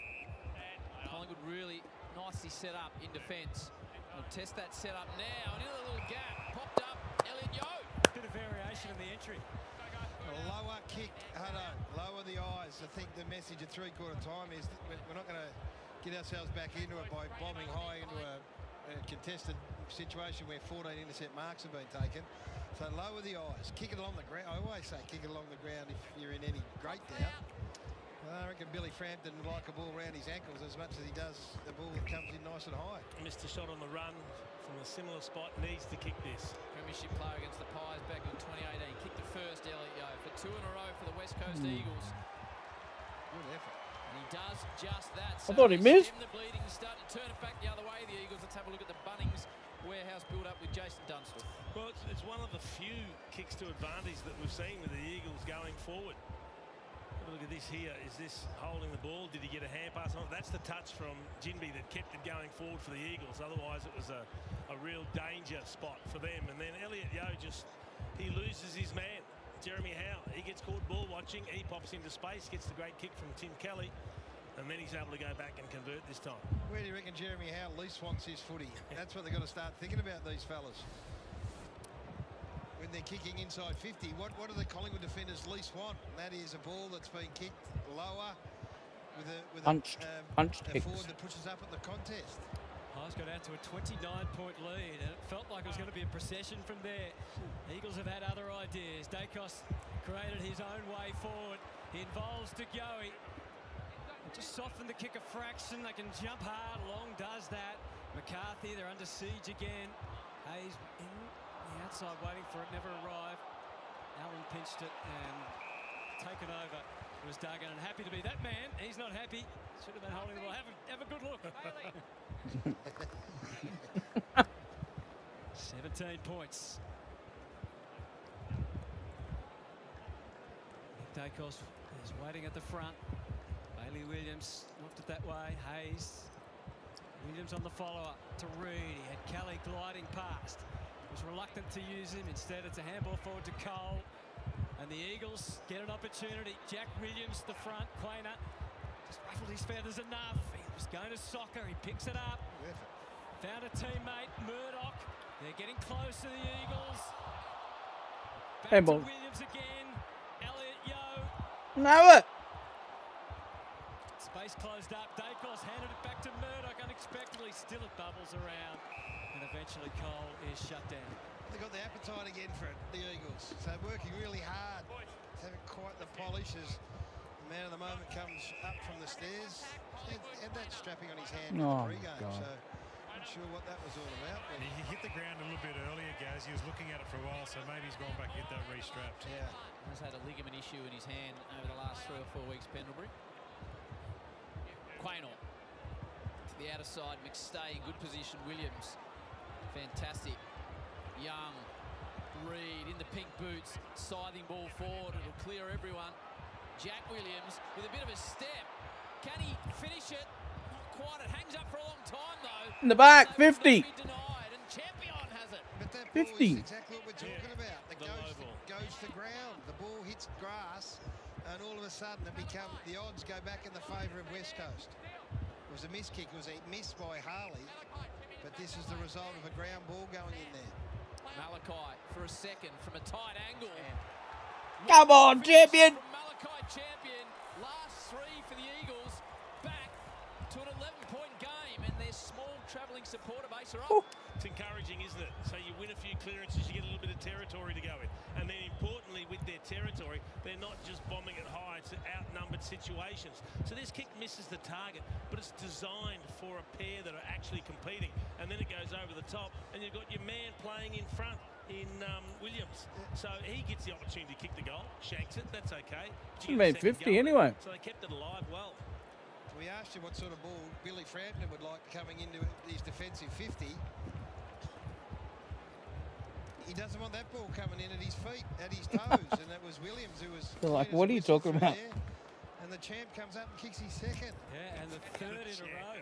Collingwood really nicely set up in defence. We'll test that set up now, and in a little gap, popped up, Elliott Yo. Bit of variation in the entry. A lower kick, Hutto, lower the eyes. I think the message at three-quarter time is that we're not going to get ourselves back into it by bombing high into a contested situation where 14 intercept marks have been taken. So lower the eyes, kick it along the ground. I always say kick it along the ground if you're in any great doubt. I reckon Billy Frampton would like a ball around his ankles as much as he does the ball that comes in nice and high. Missed a shot on the run from a similar spot. Needs to kick this. Premiership player against the Pies back in 2018. Kicked the first, Elliot Yeo, for 2 in a row for the West Coast Eagles. Good effort. And he does just that. I thought he missed. The bleeding, start to turn it back the other way, the Eagles. Let's have a look at the Bunnings warehouse build up with Jason Dunstall. Well, it's one of the few kicks to advantage that we've seen with the Eagles going forward. Have a look at this here. Is this holding the ball? Did he get a hand pass on it? That's the touch from Jinby that kept it going forward for the Eagles. Otherwise, it was a real danger spot for them. And then Elliot Yeo he loses his man. Jeremy Howe, he gets caught ball watching. He pops into space, gets the great kick from Tim Kelly. And then he's able to go back and convert this time. Where do you reckon Jeremy Howe least wants his footy? That's what they've got to start thinking about, these fellas. When they're kicking inside 50, what do the Collingwood defenders least want? And that is a ball that's been kicked lower with a forward that pushes up at the contest. Pies got out to a 29-point lead, and it felt like it was going to be a procession from there. Eagles have had other ideas. Dacos created his own way forward. He involves De Goey. Just soften the kick a fraction. They can jump hard. Long does that. McCarthy, they're under siege again. Hayes in the outside waiting for it, never arrived. Allen pinched it and taken over was Duggan, and happy to be that man. He's not happy. Should have been holding the ball. Have a good look. 17 points. Dacos is waiting at the front. Bailey Williams looked it that way. Hayes. Williams on the follow-up to Reed. He had Kelly gliding past. Was reluctant to use him. Instead, it's a handball forward to Cole. And the Eagles get an opportunity. Jack Williams, the front. Quainer just ruffled his feathers enough. He was going to soccer. He picks it up. Found a teammate, Murdoch. They're getting close to the Eagles. Back handball. to Williams again. Elliot Yeo. No it. Space closed up. Dacos handed it back to Murdoch unexpectedly. Still it bubbles around. And eventually Cole is shut down. They've got the appetite again for it, the Eagles. So working really hard. Haven't quite the polish as the man of the moment comes up from the stairs. Had that strapping on his hand in the pre-game. So not sure what that was all about. He hit the ground a little bit earlier, Gaz. He was looking at it for a while, so maybe he's gone back and get that restrapped. Yeah. He's had a ligament issue in his hand over the last 3 or 4 weeks, Pendlebury. Quaynor to the outer side. McStay in good position. Williams, fantastic. Young, Reed in the pink boots, scything ball forward. It'll clear everyone. Jack Williams with a bit of a step. Can he finish it? Not quite. It hangs up for a long time though. In the back, 50. Denied, and Champion has it. But that 50. ball is exactly what we're talking about. The goes to ground. The ball hits grass, and all of a sudden the odds go back in the favour of West Coast. It was a miss kick. It was a miss by Harley, but this is the result of a ground ball going in there. Malachi for a second from a tight angle. Come on, Champion. Malachi Champion, last 3 for the Eagles, back to an 11-point game, and their small travelling supporter base are up. It's encouraging, isn't it? So you win a few clearances, you get a little bit of territory to go in. And then importantly, with their territory, they're not just bombing it high, it's outnumbered situations. So this kick misses the target, but it's designed for a pair that are actually competing. And then it goes over the top, and you've got your man playing in front in Williams. So he gets the opportunity to kick the goal, shanks it, that's okay. He made 50 anyway. So they kept it alive well. We asked you what sort of ball Billy Frampton would like coming into his defensive 50. He doesn't want that ball coming in at his feet, at his toes, and that was Williams who was... They're like, what are you talking about? There, and the champ comes up and kicks his second. Yeah, and the third in a row.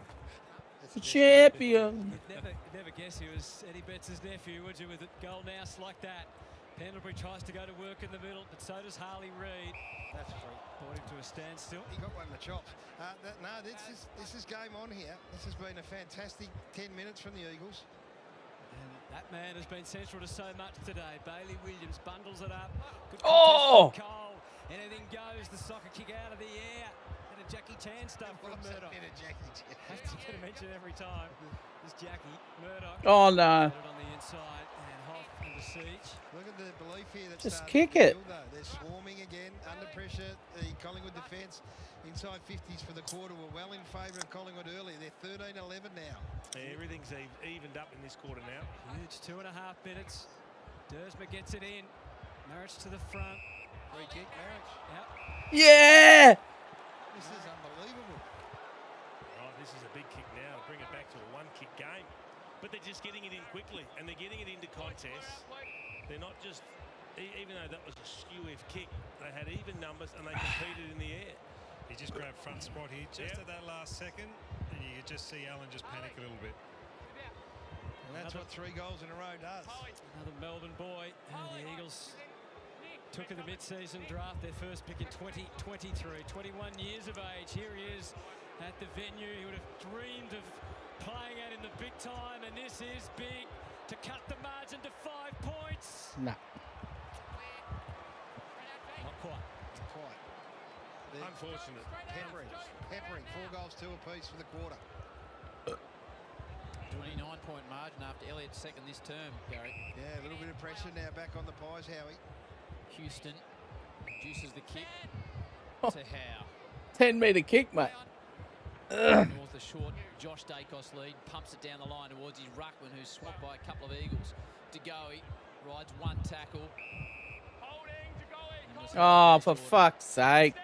The champion. Never guess he was Eddie Betts' nephew, would you, with a goal now like that. Pendlebury tries to go to work in the middle, but so does Harley Reid. That's free. Brought him to a standstill. He got one in the chops. This is game on here. This has been a fantastic 10 minutes from the Eagles. And that man has been central to so much today. Bailey Williams bundles it up. Good Oh! Cole. Anything goes. The soccer kick out of the air. And a Jackie Chan stuff from Murdoch. Bit of Jackie Chan. I have to get a mention every time. This Jackie Murdoch. Oh no. On the inside, and Hoff into the siege. Look at the belief here. That's Just starting kick to it. build, though. They're swarming again, under pressure. The Collingwood defence inside 50s for the quarter were well in favour of Collingwood earlier. They're 13-11 now. Yeah, everything's evened up in this quarter now. Huge 2.5 minutes. Dersma gets it in. Marriage to the front. Free kick, Marriage. Yep. Yeah! This is unbelievable. Right, this is a big kick now to bring it back to a one-kick game. But they're just getting it in quickly, and they're getting it into contests. They're not just, even though that was a skew-if kick, they had even numbers and they competed in the air. He just grabbed front spot here just at that last second, and you could just see Allen just panic a little bit. And that's what 3 goals in a row does. Another Melbourne boy. The Eagles took in the mid-season draft their first pick in 2023. 21 years of age. Here he is at the venue. He would have dreamed of playing out in the big time, and this is big to cut the margin to 5 points. Nah. Not quite. Quite. Unfortunate. Peppering. 4 goals, 2 apiece for the quarter. 29-point margin after Elliott's second this term, Gary. Yeah, a little bit of pressure now back on the Pies, Howie. Houston reduces the kick Oh. to Howe. 10-metre kick, mate. Towards the short Josh Dacos lead, pumps it down the line towards his ruckman, who's swapped by a couple of Eagles. DeGoey rides 1 tackle. Oh, for fuck's sake.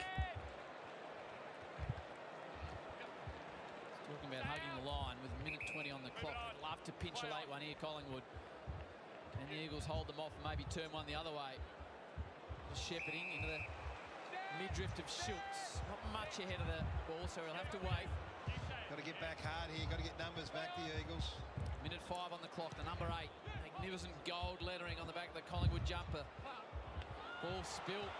Talking about hugging the line with a minute 20 on the clock. I'd love to pinch a late one here, Collingwood. And the Eagles hold them off and maybe turn one the other way. Just shepherding into the mid-drift of Schultz. Not much ahead of the ball, so he'll have to wait. Got to get back hard here. Got to get numbers back, the Eagles. Minute 5 on the clock, the number 8. Magnificent gold lettering on the back of the Collingwood jumper. Ball spilt.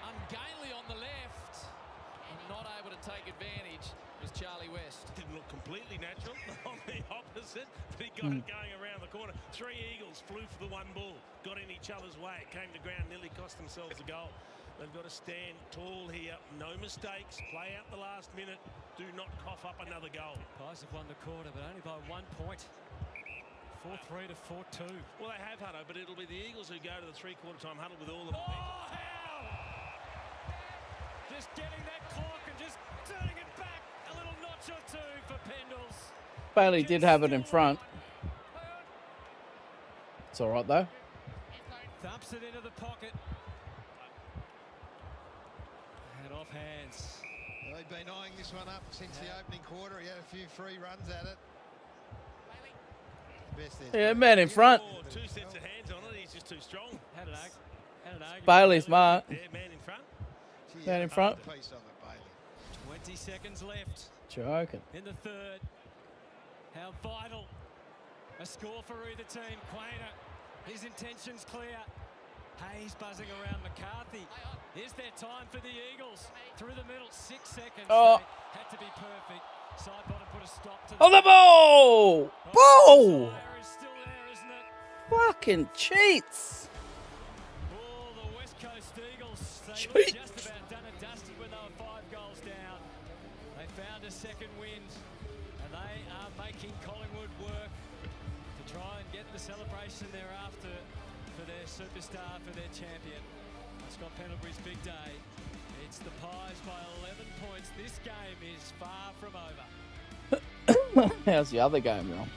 Ungainly on the left. And not able to take advantage was Charlie West. Didn't look completely natural on the opposite, but he got it going around the corner. 3 Eagles flew for the 1 ball, got in each other's way. It came to ground, nearly cost themselves a goal. They've got to stand tall here. No mistakes. Play out the last minute. Do not cough up another goal. Pies have won the quarter, but only by 1 point. 4-3 to 4-2. Well, they have, Hutto, but it'll be the Eagles who go to the 3-quarter time huddle with all of them. Oh, how! Just getting that clock and just turning it back a little notch or 2 for Pendles. Bailey did have it in front. It's all right, though. Thumps it into the pocket. And off hands. They've been eyeing this one up since the opening quarter. He had a few free runs at it. Yeah, man in front. 2 sets of hands on it. He's just too strong. Had an argument. Bailey's mark. Yeah, man in front. Man in front. Piece of it, Bailey. 20 seconds left. Joking. In the third. How vital a score for either team. Quainer, his intentions clear. Hayes buzzing around McCarthy. Is there time for the Eagles? Through the middle, 6 seconds. Oh. Had to be perfect. Side bottom put a stop to On the ball! Ball! Is still there, isn't it? Fucking cheats. Oh, the West Coast Eagles. They Cheats. were just about done and dusted when they were 5 goals down. They found a second wind, and they are making Collingwood work to try and get the celebration thereafter for their superstar, for their champion. Scott Pendlebury's big day. It's the Pies by 11 points. This game is far from over. How's the other game going?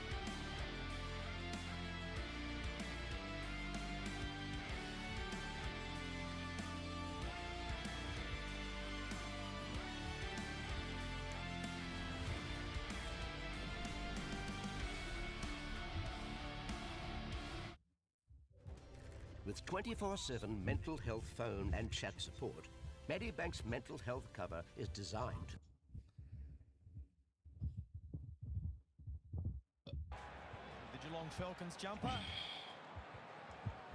With 24/7 mental health phone and chat support, Medibank's mental health cover is designed. The Geelong Falcons jumper. I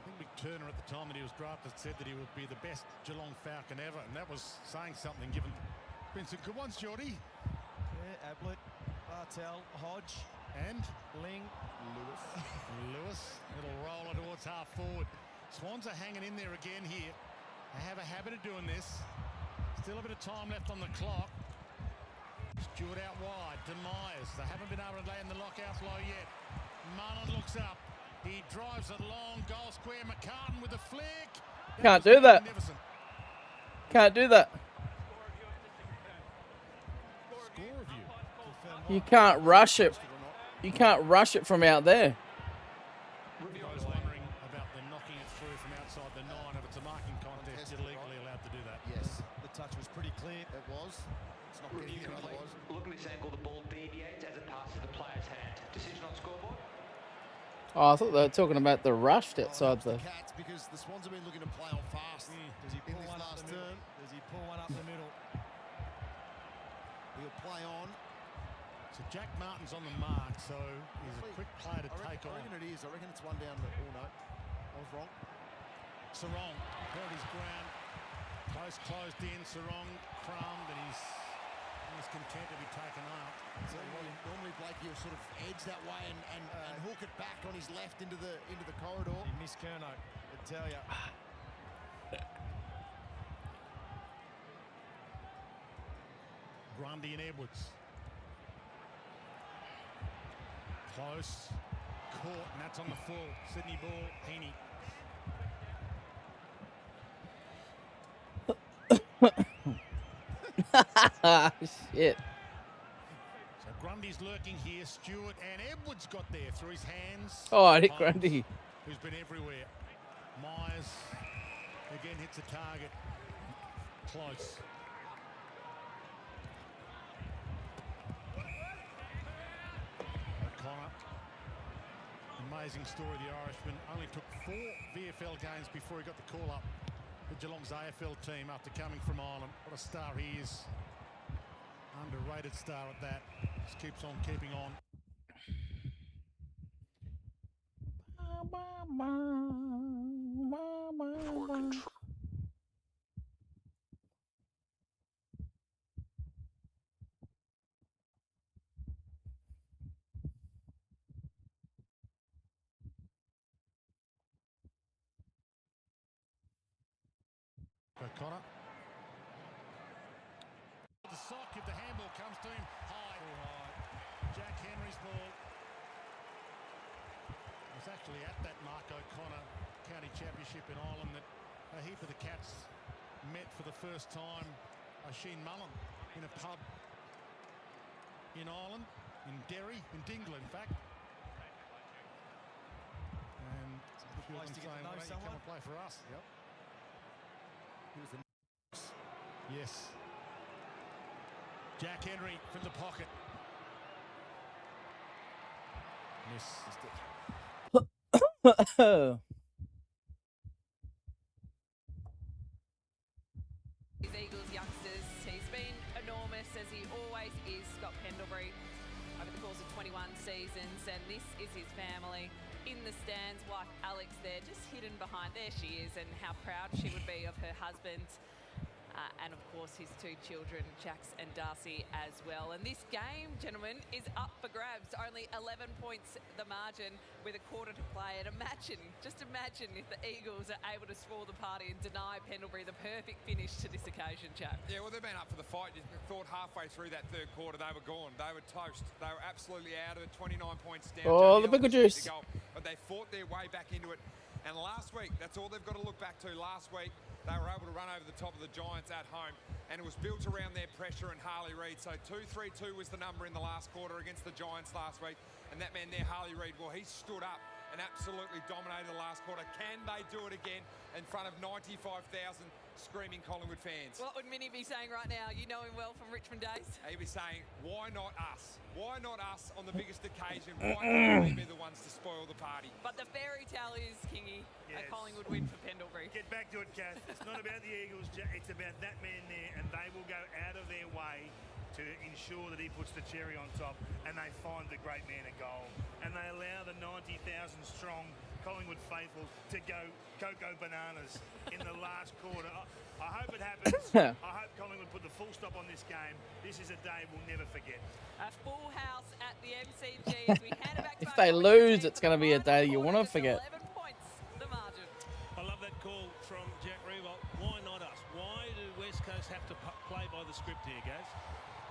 think Mick Turner at the time that he was drafted said that he would be the best Geelong Falcon ever, and that was saying something given. Been some good ones, Geordie. Yeah, Ablett, Bartel, Hodge, and Ling, Lewis. Little roller towards half forward. Swans are hanging in there again here. They have a habit of doing this. Still a bit of time left on the clock. Stewart out wide to Myers. They haven't been able to lay in the lockout blow yet. Mullen looks up. He drives it long, goal square. McCartan with a flick. Can't do that. Can't do that. Score review. You can't rush it. You can't rush it from out there. I was wondering about them knocking it through from outside the 9. If it's a marking contest, you're legally allowed to do that. Yes, the touch was pretty clear. It was. It's not getting it otherwise. Look at this angle, the ball deviates as it passes the player's hand. Decision on scoreboard. Oh, I thought they were talking about the rushed outside the. Cats because the Swans have been looking to play on fast. Does he pull one up the middle? Does he pull one up the middle? He'll play on. So Jack Martin's on the mark, so he's a quick player to take on. I reckon it is. I reckon it's one down. Oh no, I was wrong. Sarong held his ground. Closed in. Sarong crumbed, and he's content to be taken out. So normally Blakey will sort of edge that way and hook it back on his left into the corridor. He missed Kerno, I tell you. Grundy and Edwards. Close. Caught, and that's on the full. Sydney ball, Heaney. Shit. So Grundy's lurking here. Stewart and Edwards got there through his hands. Oh, I hit Holmes, Grundy. who's been everywhere. Myers again hits a target. Close. O'Connor. Amazing story, the Irishman. Only took 4 VFL games before he got the call up with Geelong's AFL team after coming from Ireland. What a star he is. Underrated star at that. Just keeps on keeping on. O'Connor. The sock if the handball comes to him. High. Jack Henry's ball. It was actually at that Mark O'Connor County Championship in Ireland that a heap of the Cats met for the first time. Oisin Mullen in a pub in Ireland, in Derry, in Dingle in fact. And place to get to know "Why don't you someone?" come and play for us? Yep. He was the yes. Jack Henry from the pocket. Miss. These Eagles youngsters, he's been enormous as he always is, Scott Pendlebury, over the course of 21 seasons, and this is his family in the stands. Wife Alex there, just hidden behind. There she is, and how proud she would be of her husband. And of course his 2 children, Jax and Darcy, as well. And this game, gentlemen, is up for grabs. Only 11 points the margin with a quarter to play. And just imagine if the Eagles are able to spoil the party and deny Pendlebury the perfect finish to this occasion, chap. Yeah, well, they've been up for the fight. You thought halfway through that third quarter they were gone. They were toast. They were absolutely out of it. 29 points down. Oh, the pickle juice. But they fought their way back into it. And last week, that's all they've got to look back to. Last week, they were able to run over the top of the Giants at home, and it was built around their pressure and Harley Reid. So 2-3-2 was the number in the last quarter against the Giants last week, and that man there, Harley Reid, well, he stood up and absolutely dominated the last quarter. Can they do it again in front of 95,000 screaming Collingwood fans? What would Minnie be saying right now? You know him well from Richmond days. He'd be saying, why not us? Why not us on the biggest occasion? Why can't we be the ones to spoil the party? But the fairy tale is, Kingy, a Collingwood win for Pendlebury. Get back to it, Kath. It's not about the Eagles. It's about that man there, and they will go out of their way to ensure that he puts the cherry on top, and they find the great man at goal, and they allow the 90,000 strong Collingwood faithful to go bananas in the last quarter. I hope it happens. I hope Collingwood put the full stop on this game. This is a day we'll never forget. A full house at the MCG as we hand it back to If they lose, it's going to be a day you want to forget. 11 points, the margin. I love that call from Jack Rewalt. Why not us? Why do West Coast have to play by the script here, guys?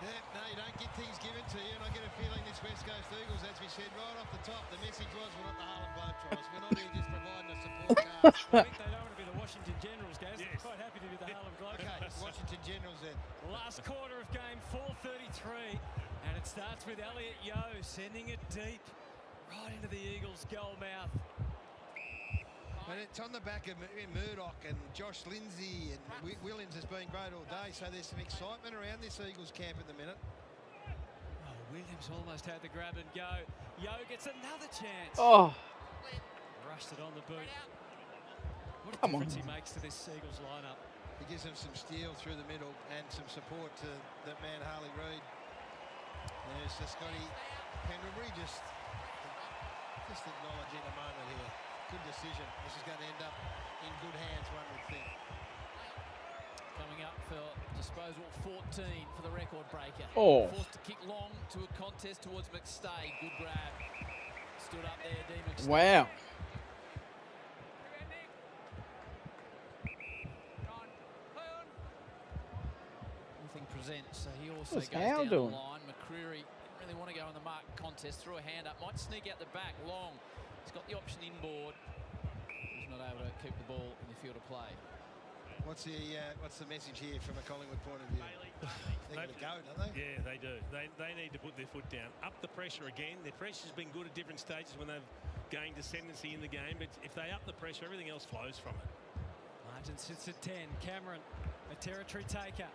Yeah, no, you don't get things given to you, and I get a feeling this West Coast Eagles, as we said right off the top, the message was we're not the Harlem Globetrotters. We're not here just providing a support card. I think they don't want to be the Washington Generals, guys. Yes. They're quite happy to be the Harlem Globetrotters. Okay, Washington Generals then. Last quarter of game, 4:33, and it starts with Elliot Yeo sending it deep right into the Eagles' goal mouth. And it's on the back of Murdoch and Josh Lindsay and Williams has been great all day, so there's some excitement around this Eagles camp at the minute. Oh, Williams almost had the grab and go. Yeo gets another chance. Oh. Rushed it on the boot. What a Come difference on. he makes to this Eagles lineup. He gives them some steel through the middle and some support to that man Harley Reid. There's Scotty Pendlebury just acknowledging a moment here. Good decision. This is going to end up in good hands, one would think. Coming up for disposal 14 for the record breaker. Oh. Forced to kick long to a contest towards McStay. Good grab. Stood up there, D. McStay. Wow. Nothing presents, so he also What's goes Hal down doing? the line. McCreary didn't really want to go in the mark contest. Threw a hand up. Might sneak out the back long. He's got the option inboard. He's not able to keep the ball in the field of play. What's the message here from a Collingwood point of view? They're going to go, don't they? Yeah, they do. They need to put their foot down. Up the pressure again. Their pressure's been good at different stages when they've gained ascendancy in the game, but if they up the pressure, everything else flows from it. Martin sits at 10. Cameron, a territory taker.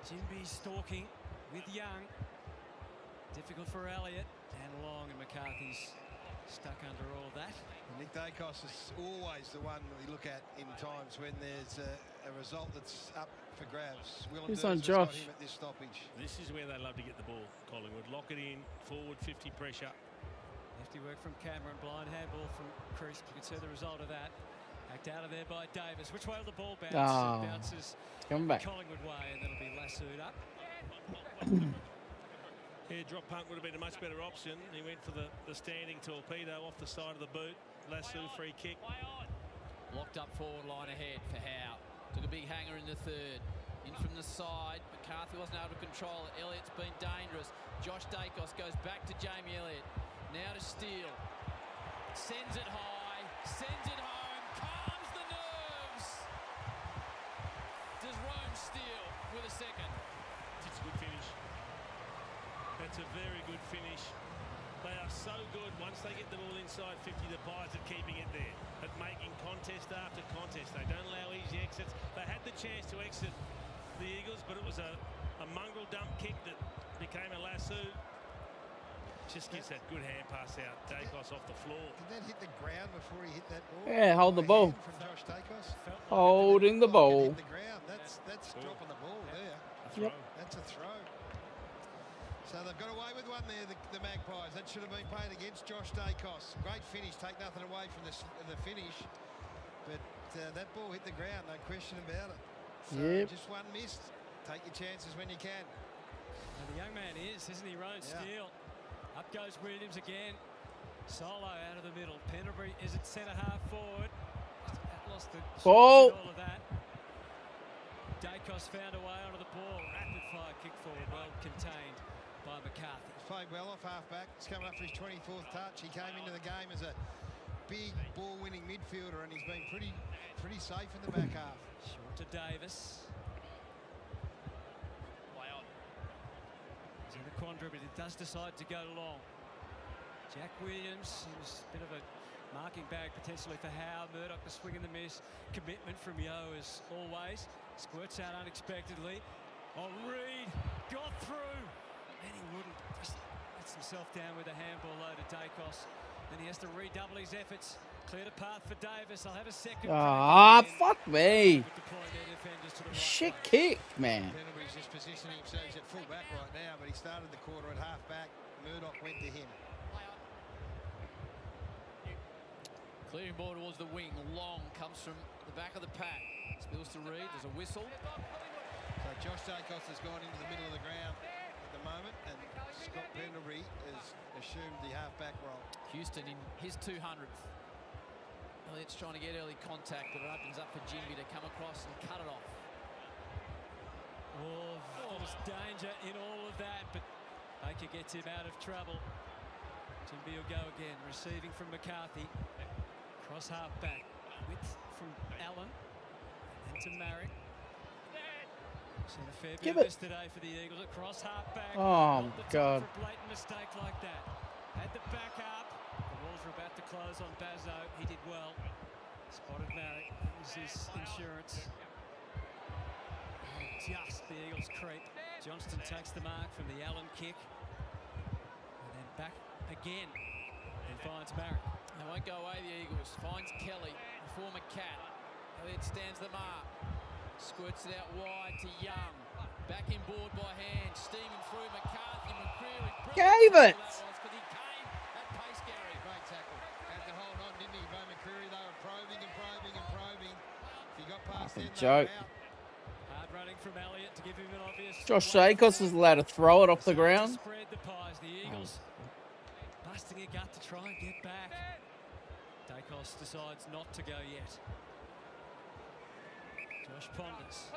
Jimby stalking with Young. Difficult for Elliott and Long, and McCarthy's stuck under all that. Nick Dacos is always the one we look at in times when there's a result that's up for grabs. Willem Who's on Durst has got Josh? him at this stoppage. This is where they love to get the ball, Collingwood. Lock it in, forward 50 pressure. Hefty work from Cameron. Blind handball from Crisp. You can see the result of that. Hacked out of there by Davis. Which way will the ball bounce? Oh, It bounces it's coming back. Collingwood way, and that'll be lassoed up. Yeah, drop punt would have been a much better option. He went for the standing torpedo off the side of the boot. Lasso free kick. Locked up forward line ahead for Howe. Took a big hanger in the third. In from the side. McCarthy wasn't able to control it. Elliott's been dangerous. Josh Dacos goes back to Jamie Elliott. Now to Steele. Sends it high. Sends it home. Calms the nerves. Does Rome Steele with a second. It's a good finish. That's a very good finish. They are so good once they get the ball inside 50, the Pies at keeping it there, at making contest after contest. They don't allow easy exits. They had the chance to exit the Eagles, but it was a mongrel dump kick that became a lasso. Just gets that good hand pass out. Dacos off the floor. Did that hit the ground before he hit that ball? Yeah, hold the ball. From Josh Dacos? Holding the ball. Hit the ground. That's dropping the ball there. Yep. That's a throw. So they've got away with one there, the Magpies. That should have been played against Josh Dacos. Great finish. Take nothing away from the finish. But that ball hit the ground, no question about it. So just one missed. Take your chances when you can. And the young man isn't he, Rowan Steele? Up goes Williams again. Solo out of the middle. Pendlebury is at centre half forward. Lost the ball. all of that. Dacos found a way onto the ball. Rapid fire kick forward, well contained by McCarthy. He's played well off half-back. He's coming up for his 24th touch. He came into the game as a big ball-winning midfielder, and he's been pretty safe in the back half. Short to Davis. He's in the quandary, but he does decide to go long. Jack Williams, he was a bit of a marking bag potentially for Howe. Murdoch the swing and the miss. Commitment from Yeo as always. Squirts out unexpectedly. Oh, Reid got through. And he wouldn't. Just lets himself down with a handball low to Dacos. Then he has to redouble his efforts. Cleared a path for Davis. I'll have a second. Ah, fuck me. Shit kick, man. Pendlebury's just positioning himself. He's at full back right now, but he started the quarter at half back. Murdoch went to him. Clearing ball towards the wing. Long comes from the back of the pack. Spills to Reid. There's a whistle. So Josh Dacos has gone into the middle of the ground at the moment, and Scott Pendlebury has assumed the half-back role. Houston in his 200th. Elliott's trying to get early contact, but it opens up for Jimby to come across and cut it off. Oh, There's danger in all of that, but Baker gets him out of trouble. Timby will go again, receiving from McCarthy. Cross half back. Width from Allen. And to Marrick. Seen a fair bit of this today for the Eagles. Across half back. Oh, God. For a blatant mistake like that. Had the back up. The Wolves were about to close on Bazzo. He did well. Spotted Marrick. This is his insurance. Just the Eagles creep. Johnston takes the mark from the Allen kick. And then back again. And finds Marrick. They won't go away, the Eagles. Finds Kelly, the former Cat. Elliott stands the mark. Squirts it out wide to Young. Back in board by hand. Steaming through McCarthy. McCreary. Gave it. Because he came at pace, Gary. Great tackle. Had to hold on, didn't he? Bo McCreary, they were probing and probing and probing. If he got past them, they Joke. were out. Hard running from Elliott to give him an obvious. Josh Jacobs was allowed to throw it off the ground. Spread the pies. The Eagles busting a gut to try and get back. Dacos decides not to go yet. Josh Ponders.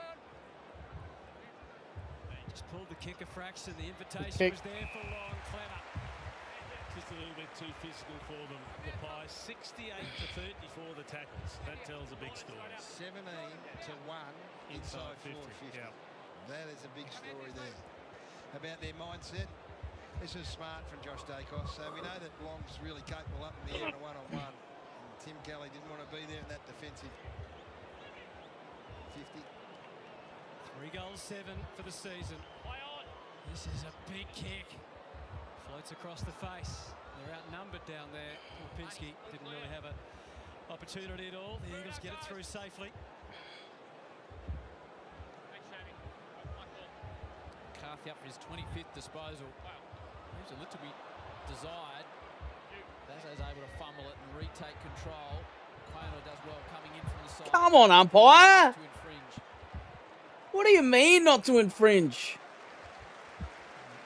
Just pulled the kick a fraction. The invitation was there for long. Clever. Just a little bit too physical for them. The Pies 68 to 34 the tackles. That tells a big story. 17 to 1 inside 50. Yeah. That is a big story there. About their mindset. This is smart from Josh Dacos. So we know that Long's really capable up in the air in a one-on-one. And Tim Kelly didn't want to be there in that defensive 50. 3 goals, 7 for the season. This is a big kick. Floats across the face. They're outnumbered down there. Lipinski didn't really have an opportunity at all. The Eagles get it through safely. McCarthy up for his 25th disposal. Leaves a little to be desired. Bazzo's able to fumble it and retake control. Kono does well coming in from the side. Come on, umpire. To infringe. What do you mean not to infringe?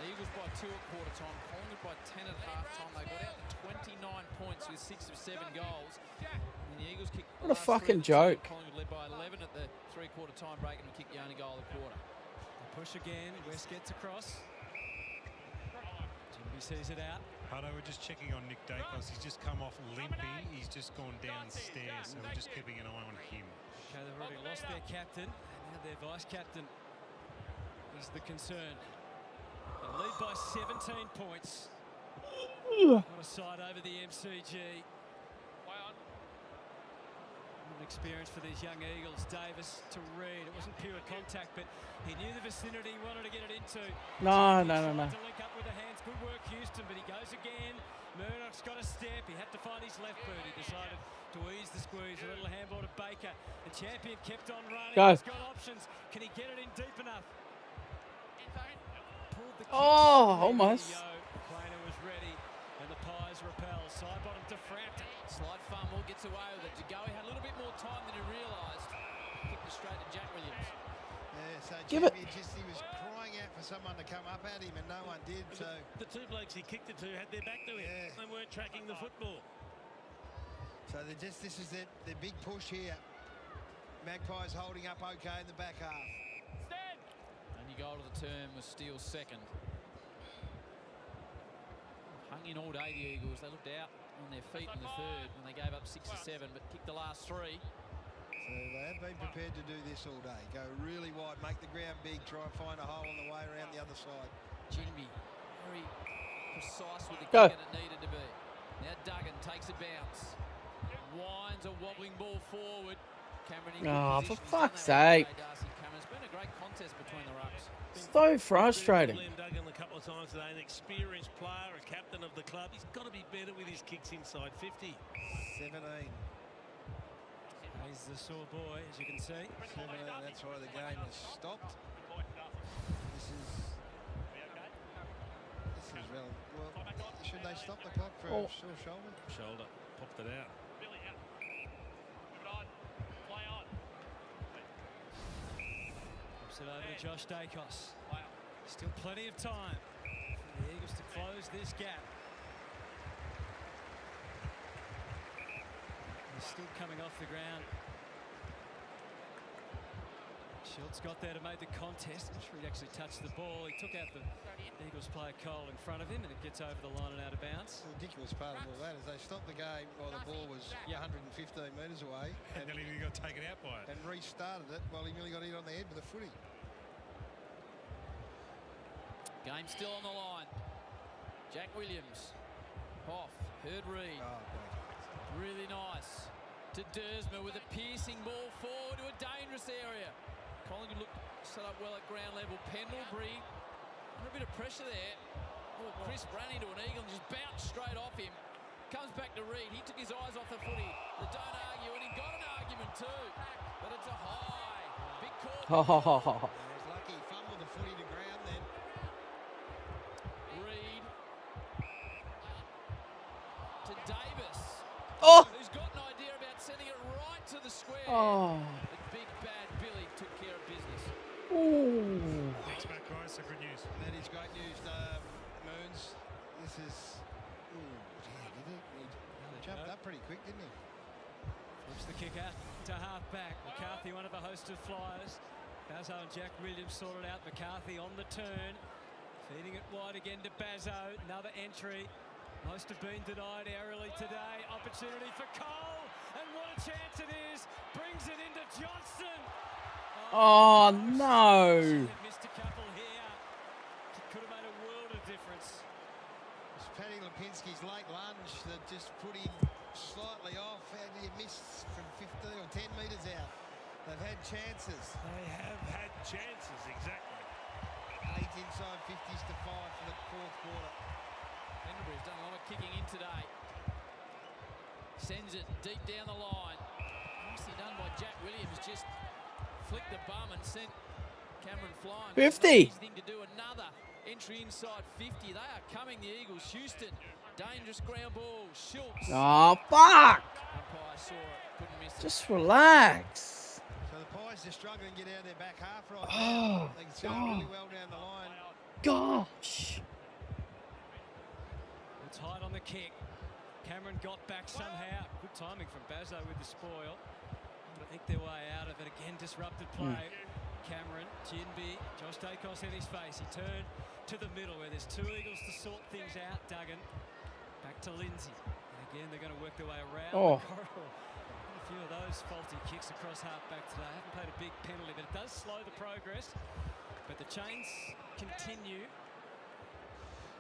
The Eagles by 2 at quarter time. Collingwood by 10 at half time. They got out to 29 points with 6 of 7 goals. And the Eagles kicked What a fucking joke. Collingwood led by 11 at the 3-quarter time break and kicked the only goal of the quarter. They push again. West gets across. Jimby sees it out. Hutto, we're just checking on Nick Dacos. He's just come off limping. He's just gone downstairs, so we're just keeping an eye on him. Okay, they've already lost their captain. And now their vice-captain is the concern. They lead by 17 points. What a side over the MCG. What an experience for these young Eagles. Davis to Reid. It wasn't pure contact, but he knew the vicinity he wanted to get it into. No. To link up with the hands. Good work, Houston, but he goes again. Murdoch's got a step. He had to find his left boot. He decided to ease the squeeze. A little handball to Baker. The champion kept on running. Go. He's got options. Can he get it in deep enough? Pulled the kick. Almost. Quainer was ready, and the Pies repel. Side bottom to Frampton. Slight fumble, gets away with it. Jagoe had a little bit more time than he realised. Kicked it straight to Jack Williams. Yeah, so Give it. he was crying out for someone to come up at him, and no one did. So The two blokes he kicked it to had their back to him. Yeah. They weren't tracking the football. this is their big push here. Magpies holding up okay in the back half. Only goal of the term was Steele's second. Hung in all day, the Eagles. They looked out on their feet in the third when they gave up 6 or 7, but kicked the last 3. So they have been prepared to do this all day. Go really wide, make the ground big, try and find a hole on the way around the other side. Jinby very precise with the Go. kick that it needed to be. Now Duggan takes a bounce. Winds a wobbling ball forward. Cameron in good Oh, position. for He's fuck's done that sake. every day, Darcy Cameron. It's been a great contest between the rucks. So frustrating. Liam Duggan a couple of times today, an experienced player, a captain of the club. He's got to be better with his kicks inside 50. 17. He's the sore boy, as you can see. 17, that's why the game has stopped. This is relevant. Well, should they stop the clock for a sore shoulder? Shoulder, popped it out. Pops it over to Josh Dacos. Still plenty of time for the Eagles to close this gap. He's still coming off the ground. Schultz got there to make the contest. I'm sure he actually touched the ball. He took out the Eagles player Cole in front of him, and it gets over the line and out of bounds. The ridiculous part of all that is they stopped the game while the ball was 115 metres away. And then he got taken out by it. And restarted it while he nearly got hit on the head with a footy. Game still on the line. Jack Williams. Hoff. Heard Reid. Really nice. To Dersma with a piercing ball forward to a dangerous area. Collingwood looked set up well at ground level. Pendlebury under a bit of pressure there. Oh, Chris ran into an eagle and just bounced straight off him. Comes back to Reid. He took his eyes off the footy. They don't argue, and he got an argument too. But it's a high. Big call. He's lucky he fumbled the footy to ground then. Reid. To Davis. Oh! Who's got an idea about sending it right to the square. Oh. But big bad Billy took care of business. Ooh. Thanks, Matt, guys. So good news. That is great news, Moons. This is... Ooh, he jumped up pretty quick, didn't he? Flips the kick out to half-back. McCarthy, one of the host of flyers. Bazzo and Jack Williams sorted out. McCarthy on the turn. Feeding it wide again to Bazzo. Another entry. Most have been denied aerially today. Opportunity for Cole. And what a chance it is. Brings it into Johnston. Oh, no. Missed a couple here. Could have made a world of difference. It's Paddy Lipinski's late lunge that just put him slightly off. How do you miss from 15 or 10 metres out? They've had chances. They have had chances, exactly. 8 inside 50s to 5 for the fourth quarter. Pendlebury's done a lot of kicking in today. Sends it deep down the line. Nicely done by Jack Williams. Just flicked the bum and sent Cameron flying. 50. It's not an easy thing to do. Another entry inside 50. They are coming, the Eagles. Houston. Dangerous ground ball. Schultz. Oh, fuck. Umpire saw it. Couldn't miss it. Just relax. So the Pies are struggling to get out of their back half right Oh, now. They can see really well down the line. Gosh. It's hard on the kick. Cameron got back somehow. Good timing from Bazzo with the spoil. Able to eke their way out of it again. Disrupted play. Cameron, Jinby, Josh Dacos in his face. He turned to the middle where there's two Eagles to sort things out. Duggan back to Lindsay. And again, they're going to work their way around the corridor. A few of those faulty kicks across half-back today. Haven't paid a big penalty, but it does slow the progress. But the chains continue.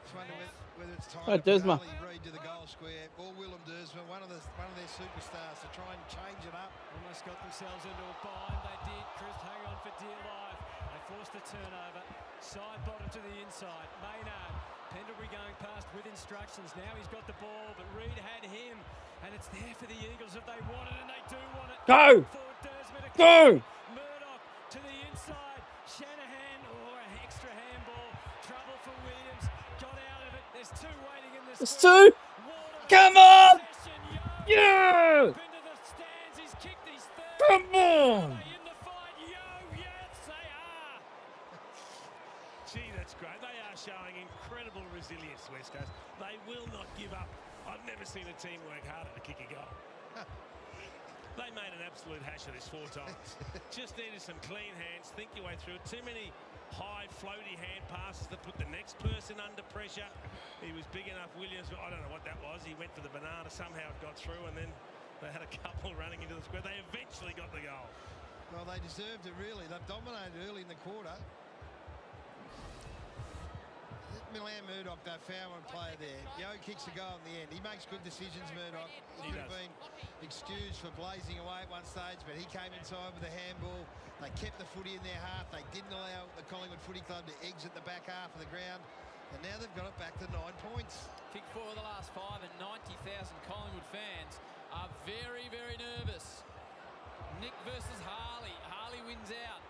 Just wonder whether it's time Oh, to put Dersma. Ali Reid to the goal square, or Willem Dersma, one of their superstars, to try and change it up. Almost got themselves into a bind. They did. Chris hang on for dear life. They forced a turnover. Side bottom to the inside. Maynard. Pendlebury going past with instructions. Now he's got the ball, but Reid had him. And it's there for the Eagles if they want it, and they do want it. Go! Forward Dersma to Go! Murdoch to the inside. Shanahan, an extra handball. Trouble for Williams. Got out of it. There's two waiting in the There's square. two. Come on! Yeah! Into the stands. He's kicked his third. Come on! Are they in the fight? Yes, they are. Gee, that's great. They are showing incredible resilience, West Coast. They will not give up. I've never seen a team work harder to kick a goal. They made an absolute hash of this 4 times. Just needed some clean hands, think your way through it. Too many high, floaty hand passes that put the next person under pressure. He was big enough, Williams, I don't know what that was. He went for the banana, somehow it got through, and then they had a couple running into the square. They eventually got the goal. Well, they deserved it, really. They've dominated early in the quarter. Milan Murdoch, that foul player there. Yo kicks a goal in the end. He makes good decisions, Murdoch. He could have been excused for blazing away at one stage, but he came inside with a handball. They kept the footy in their half. They didn't allow the Collingwood Footy Club to exit the back half of the ground. And now they've got it back to 9 points. Kick 4 of the last 5, and 90,000 Collingwood fans are very, very nervous. Nick versus Harley. Harley wins out.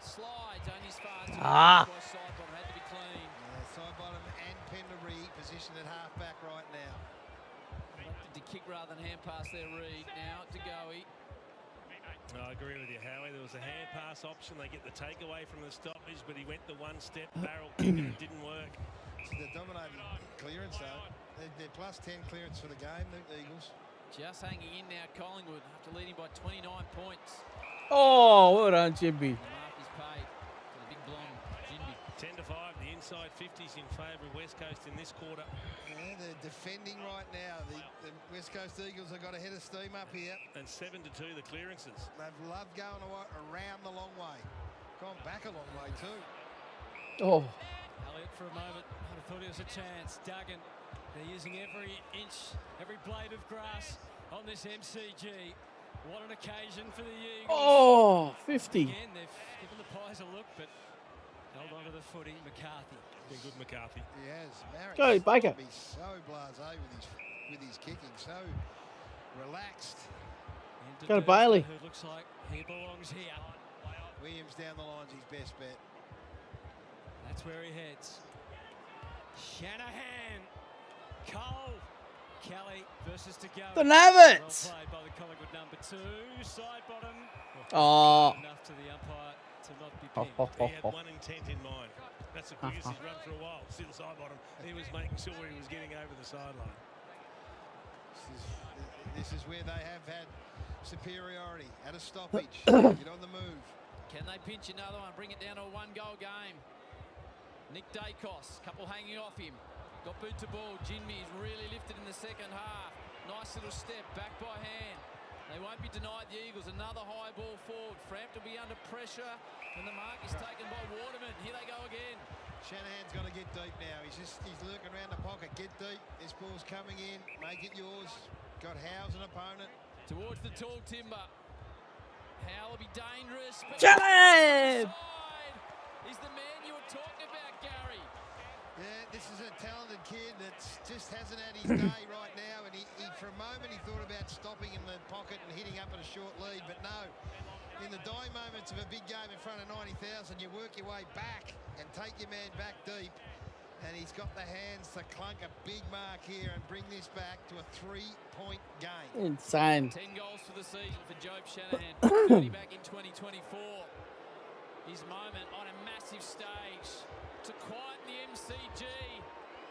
Slides only as far as side bottom had to be clean. Side bottom and Pendlebury positioned at half-back right now. To kick rather than hand pass there, Reid. Now to Goey. I agree with you, Howie. There was a hand pass option. They get the takeaway from the stoppage, but he went the one step barrel kick and it didn't work. So they're dominating clearance, though. They're plus 10 clearance for the game, the Eagles. Just hanging in now, Collingwood, after leading by 29 points. Oh, well done, Jimby. The mark is 10-5, the inside 50s in favour of West Coast in this quarter. Yeah, they're defending right now. The West Coast Eagles have got a head of steam up here. And 7-2 the clearances. They've loved going around the long way. Gone back a long way too. Oh. Elliott for a moment. I thought it was a chance. Duggan, they're using every inch, every blade of grass on this MCG. What an occasion for the Eagles. Oh, 50. Again, they've given the Pies a look, but held on to the footy. McCarthy. Been good, McCarthy. He has. Marriott Go, Baker. Be so blasé with his kicking, so relaxed. Go to Bailey. Who looks like he belongs here. Williams down the line's his best bet. That's where he heads. Shanahan. Cole. Kelly versus to go. Don't have it. Well played by the Collingwood number 2. Side bottom. Oh. Enough to the umpire to not be He pinned. had one intent in mind. That's the quickest he's run for a while. Still side bottom. He was making sure he was getting over the sideline. This is where they have had superiority at a stoppage. Get on the move. Can they pinch another one, bring it down to a one-goal game? Nick Dacos, couple hanging off him. Got boot to ball. Jinmi's really lifted in the second half. Nice little step, back by hand. They won't be denied, the Eagles. Another high ball forward. Frampton will be under pressure, and the mark is taken by Waterman. Here they go again. Shanahan's got to get deep now. He's lurking around the pocket. Get deep. This ball's coming in. Make it yours. Got Howe's an opponent. Towards the tall timber. Howe will be dangerous. Shanahan! He's the man you were talking about, Gary. Yeah, this is a talented kid that just hasn't had his day right now. And he, for a moment, he thought about stopping in the pocket and hitting up at a short lead. But no, in the dying moments of a big game in front of 90,000, you work your way back and take your man back deep. And he's got the hands to clunk a big mark here and bring this back to a 3-point game. Insane. 10 goals for the season for Job Shanahan. 30 back in 2024. His moment on a massive stage to quieten the MCG,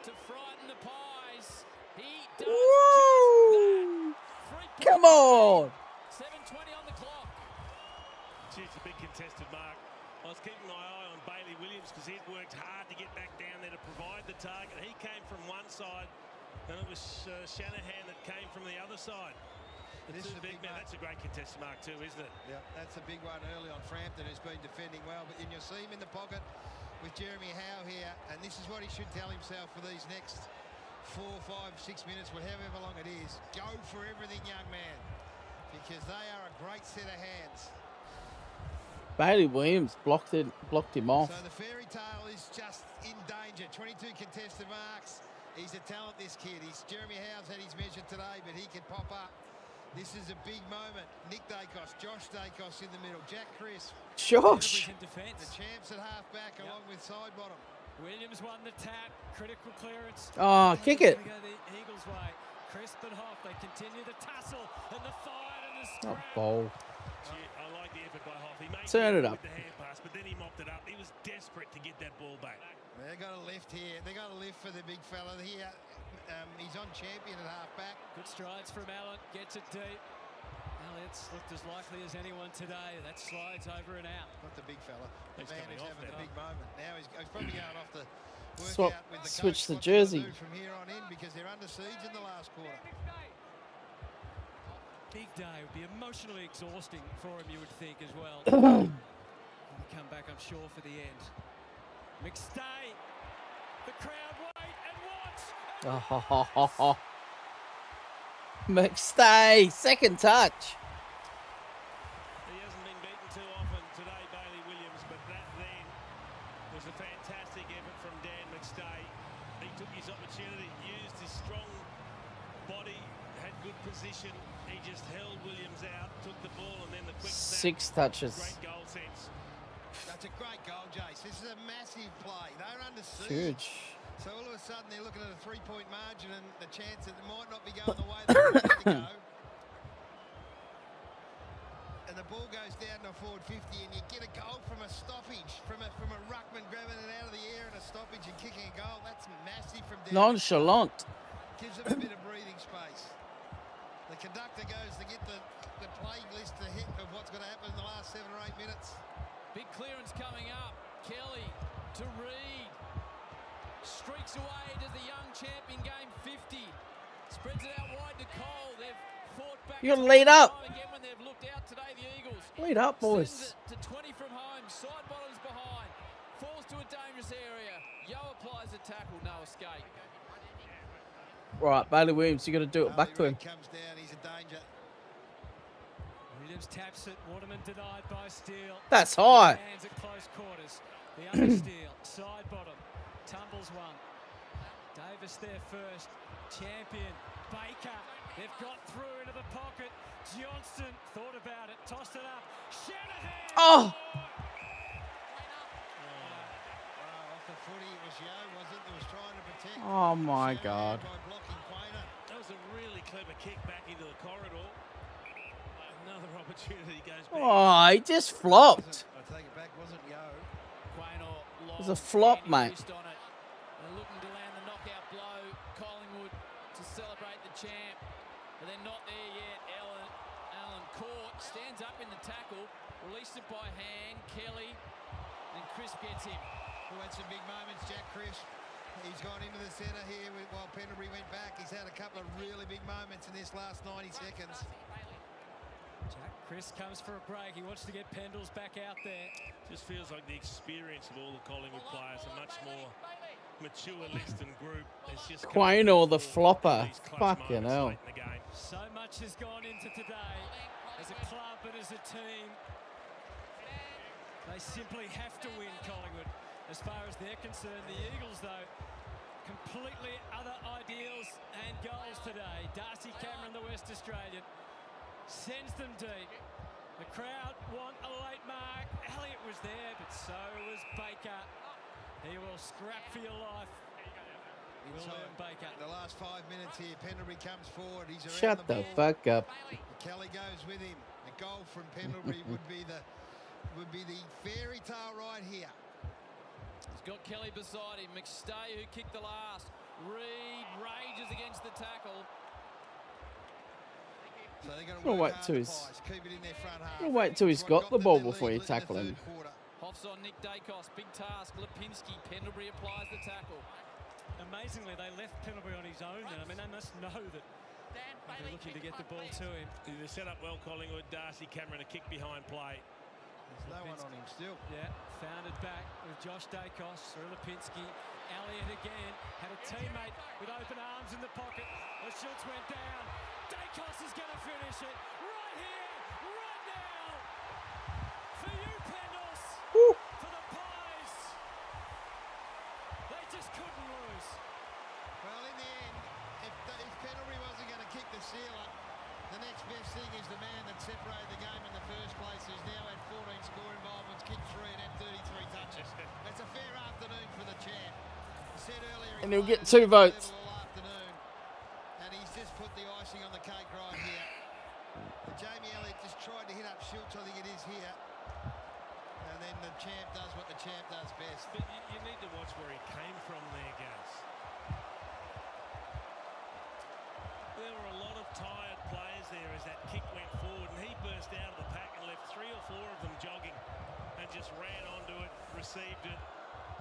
to frighten the Pies. He does Woo! just that. Come on. 7:20 on the clock. Gee, it's a big contested mark. I was keeping my eye on Bailey Williams because he'd worked hard to get back down there to provide the target. He came from one side, and it was Shanahan that came from the other side. This is a big man. mark. That's a great contested mark too, isn't it? Yeah, that's a big one early on Frampton, who's been defending well. But then you'll see him in the pocket with Jeremy Howe here, and this is what he should tell himself for these next 4, 5, 6 minutes, whatever long it is. Go for everything, young man, because they are a great set of hands. Bailey Williams blocked him off. So the fairy tale is just in danger. 22 contested marks. He's a talent, this kid. Jeremy Howe's had his measure today, but he can pop up. This is a big moment. Nick Dacos, Josh Dacos in the middle, Jack Chris. Josh. In defence. The champs at half-back along with side bottom. Williams won the tap. Critical clearance. Oh, kick it. Go the Eagles' way. Crisp and Hoff, they continue the tussle and the fight and the Not scrap. bowl. Gee, I like the effort by Hoff. He made Turn it up. with the hand pass, but then he mopped it up. He was desperate to get that ball back. They've got a lift here. They've got a lift for the big fella here. He's on champion at half-back. Good strides from Allen. Gets it deep. Elliott's looked as likely as anyone today. That slides over and out. Not the big fella. The He's man coming who's off having now. a big moment. Now he's probably going off the Swap, workout with the switch coach. the What's he gonna jersey. do from here on in, because they're under siege in the last quarter. Big day. Would be emotionally exhausting for him, you would think, as well. He'll come back, I'm sure, for the end. McStay. The crowd wait and watch. McStay, second touch. He hasn't been beaten too often today, Bailey Williams, but that then was a fantastic effort from Dan McStay. He took his opportunity, used his strong body, had good position. He just held Williams out, took the ball, and then the quick snap. 6 touches. Great goal sense. That's a great goal, Jace. This is a massive play. They're under siege. Huge. So all of a sudden they're looking at a 3-point margin and the chance that it might not be going the way they want it to go. And the ball goes down to a forward 50 and you get a goal from a stoppage, from a ruckman grabbing it out of the air and a stoppage and kicking a goal. That's massive from down. Nonchalant. Gives them a bit of breathing space. The conductor goes to get the play list to hit of what's going to happen in the last 7 or 8 minutes. Big clearance coming up. Kelly to Reed. streaks away does the young champion game 50. Spreads it out wide to Cole. They've fought back. You gotta lead up. Again when they've looked out today, the Eagles. Lead up, boys. Sends it to 20 from home. Side bottoms behind. Falls to a dangerous area. Yo applies a tackle. No escape. Right, Bailey Williams, you got to do it back to him. Comes down, he's a danger. Williams taps it. Waterman denied by Steele. That's high. Hands at close quarters. The other Steele. Side bottom. Tumbles one. Davis there first. Champion. Baker. They've got through into the pocket. Johnston thought about it. Tossed it up. Shanahan. Oh. Off the footy, it was Yo, was it? That was trying to protect. Oh my God. By blocking Quainer. That was a really clever kick back into the corridor. Another opportunity goes back. Oh, he just flopped. I take it back, wasn't Yo. It was a flop, mate. They're looking to land the knockout blow. Collingwood to celebrate the champ. But they're not there yet. Allen caught. Stands up in the tackle. Released it by hand. Kelly. And Crisp gets him. Who had some big moments, Jack Crisp. He's gone into the centre here while Pendlebury went back. He's had a couple of really big moments in this last 90 seconds. Jack Chris comes for a break. He wants to get Pendles back out there. Just feels like the experience of all the Collingwood players, a much more mature list and group. It's just Quaino, the flopper. Fucking hell. So much has gone into today as a club and as a team. They simply have to win, Collingwood. As far as they're concerned, the Eagles, though, completely other ideals and goals today. Darcy Cameron, the West Australian, sends them deep. The crowd want a late mark. Elliott was there, but so was Baker. He will scrap for your life. William Baker. The last 5 minutes here, Pendlebury comes forward. He's around Shut the fuck up. Kelly goes with him. A goal from Pendlebury would be the fairy tale right here. He's got Kelly beside him. McStay, who kicked the last. Reed rages against the tackle. So they're going to We'll work wait hard till to he's. Pies. Keep it in their front half. We'll wait till he's got the ball before you tackle him. Hoff's on Nick Dacos. Big task. Lipinski. Pendlebury applies the tackle. Amazingly, they left Pendlebury on his own then. I mean, they must know that they're looking to get the ball to him. They set up well, Collingwood. Darcy Cameron, a kick behind play. There's no one on him still. Yeah, found it back with Josh Dacos through Lipinski. Elliott again had a teammate with open arms in the pocket. The Schultz went down. Dacos is going to finish it right here, right now. For you, Pendles. For the Pies. They just couldn't lose. Well, in the end, if Pendlebury wasn't going to kick the sealer, the next best thing is the man that separated the game in the first place, who's now had 14 score involvements, kicked 3 and had 33 touches. That's a fair afternoon for the champ. I said earlier, And he'll get 2 votes. all afternoon, and he's just put the icing on the cake right here. Jamie Elliott just tried to hit up Schultz, I think it is here. And then the champ does what the champ does best. But you need to watch where he came from there, Gaz. There were a lot of tired players there as that kick went forward, and he burst out of the pack and left 3 or 4 of them jogging and just ran onto it, received it,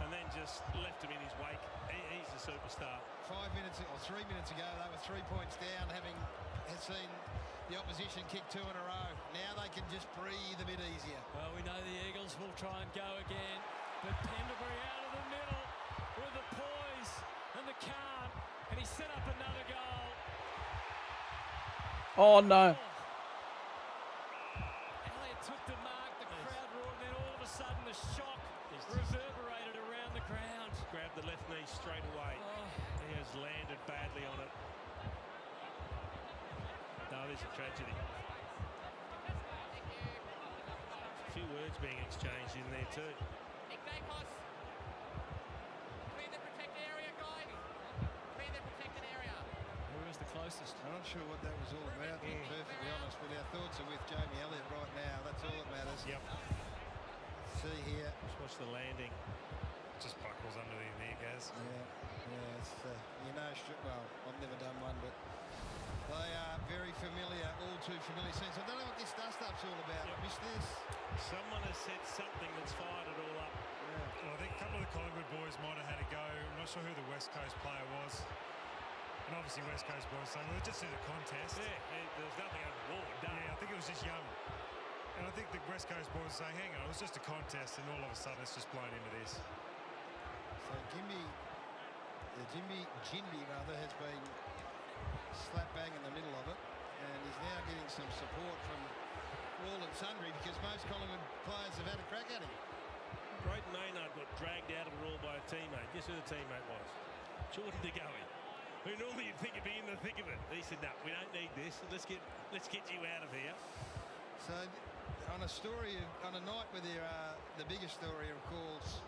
and then just left him in his wake. He's a superstar. 3 minutes ago, they were 3 points down, having seen the opposition kick 2 in a row. Now they can just breathe a bit easier. Well, we know the Eagles will try and go again, but Pendlebury out of the middle with the poise and the calm, and he set up another goal. Oh no. Elliott took the mark, the crowd roared, and then all of a sudden the shock reverberated around the ground. Grabbed the left knee straight away. He has landed badly on it. No, it is a tragedy. A few words being exchanged in there too. Who was the closest? I'm not sure what that was all about, to be perfectly honest, but our thoughts are with Jamie Elliott right now. That's all that matters. Yep. See here. Just watch the landing. Just buckles under the knee, Gaz. Yeah, it's, well, I've never done one, but they are very familiar, all too familiar scenes. I don't know what this dust-up's all about. I missed this. Someone has said something that's fired it all up. Yeah. Well, I think a couple of the Collingwood boys might have had a go. I'm not sure who the West Coast player was. And obviously West Coast boys saying, well, it's just in a contest. Yeah, there was nothing untoward done. Yeah, I think it was just young. And I think the West Coast boys are saying, hang on, it was just a contest, and all of a sudden it's just blown into this. So Jinby rather, has been slap bang in the middle of it, and he's now getting some support from all and sundry because most Collingwood players have had a crack at him. Brayton Maynard got dragged out of it all by a teammate. Guess who the teammate was? Jordan De Goey, who normally you'd think would be in the thick of it. He said, no, we don't need this. Let's get you out of here. So on a night where there are the biggest story, of course,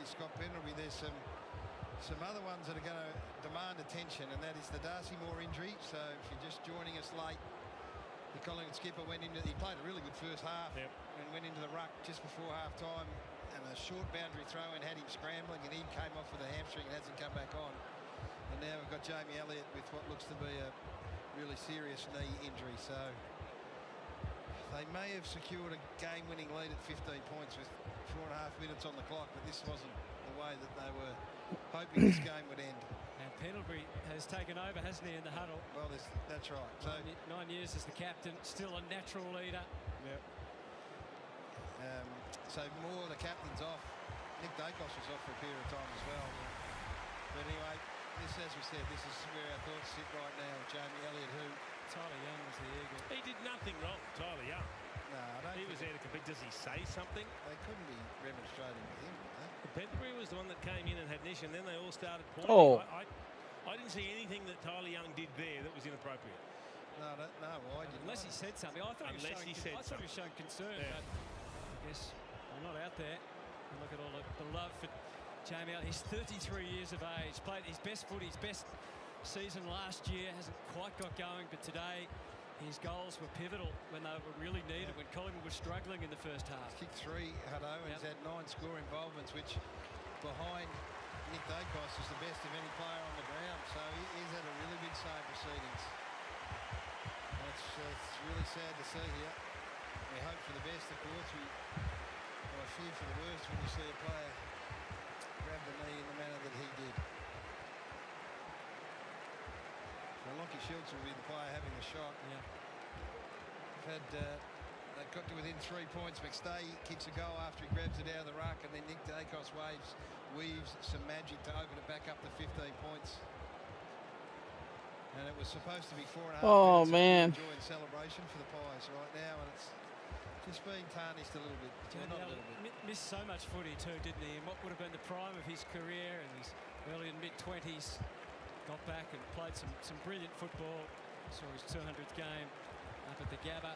is Scott Pendlebury, there's some other ones that are going to demand attention, and that is the Darcy Moore injury. So if you're just joining us late, the Collingwood skipper he played a really good first half and went into the ruck just before half time, and a short boundary throw in had him scrambling, and he came off with a hamstring and hasn't come back on. And now we've got Jamie Elliott with what looks to be a really serious knee injury. So they may have secured a game-winning lead at 15 points with 4.5 minutes on the clock, but this wasn't the way that they were hoping this game would end. And Pendlebury has taken over, hasn't he, in the huddle? Well, that's right. So 9 years as the captain, still a natural leader. Yep. So Moore, the captain's off. Nick Dacos was off for a period of time as well. But anyway, as we said, this is where our thoughts sit right now. Jamie Elliott, who Tyler Young was the Eagle. He did nothing wrong, Tyler Young. No, I don't. He was there to compete. Does he say something? They couldn't be remonstrating with him. Pendlebury was the one that came in and had an issue, and then they all started pointing. Oh. I didn't see anything that Tyler Young did there that was inappropriate. No, why didn't Unless he said something. I thought he was showing concern, but I guess I'm not out there. And look at all the love for Jamie Elliott. He's 33 years of age, played his best footy, his best season last year, hasn't quite got going, but today his goals were pivotal when they were really needed, when Collingwood was struggling in the first half. He's kicked 3, Hutto, and he's had 9 score involvements, which behind Nick Dacos is the best of any player on the ground. So he's had a really big save proceedings. It's really sad to see here. We hope for the best, of course. I fear for the worst when you see a player grab the knee in the manner that he did. So Lockie Schultz will be the player having the shot. They've got to within 3 points. McStay kicks a goal after he grabs it out of the ruck, and then Nick Dacos weaves some magic to open it back up to 15 points. And it was supposed to be 4.5 minutes man. of joy and celebration for the Pies right now, and it's just being tarnished a little bit. Well, not a little bit. Missed so much footy too, didn't he? In what would have been the prime of his career in his early and mid-20s. Got back and played some brilliant football. Saw his 200th game up at the Gabba.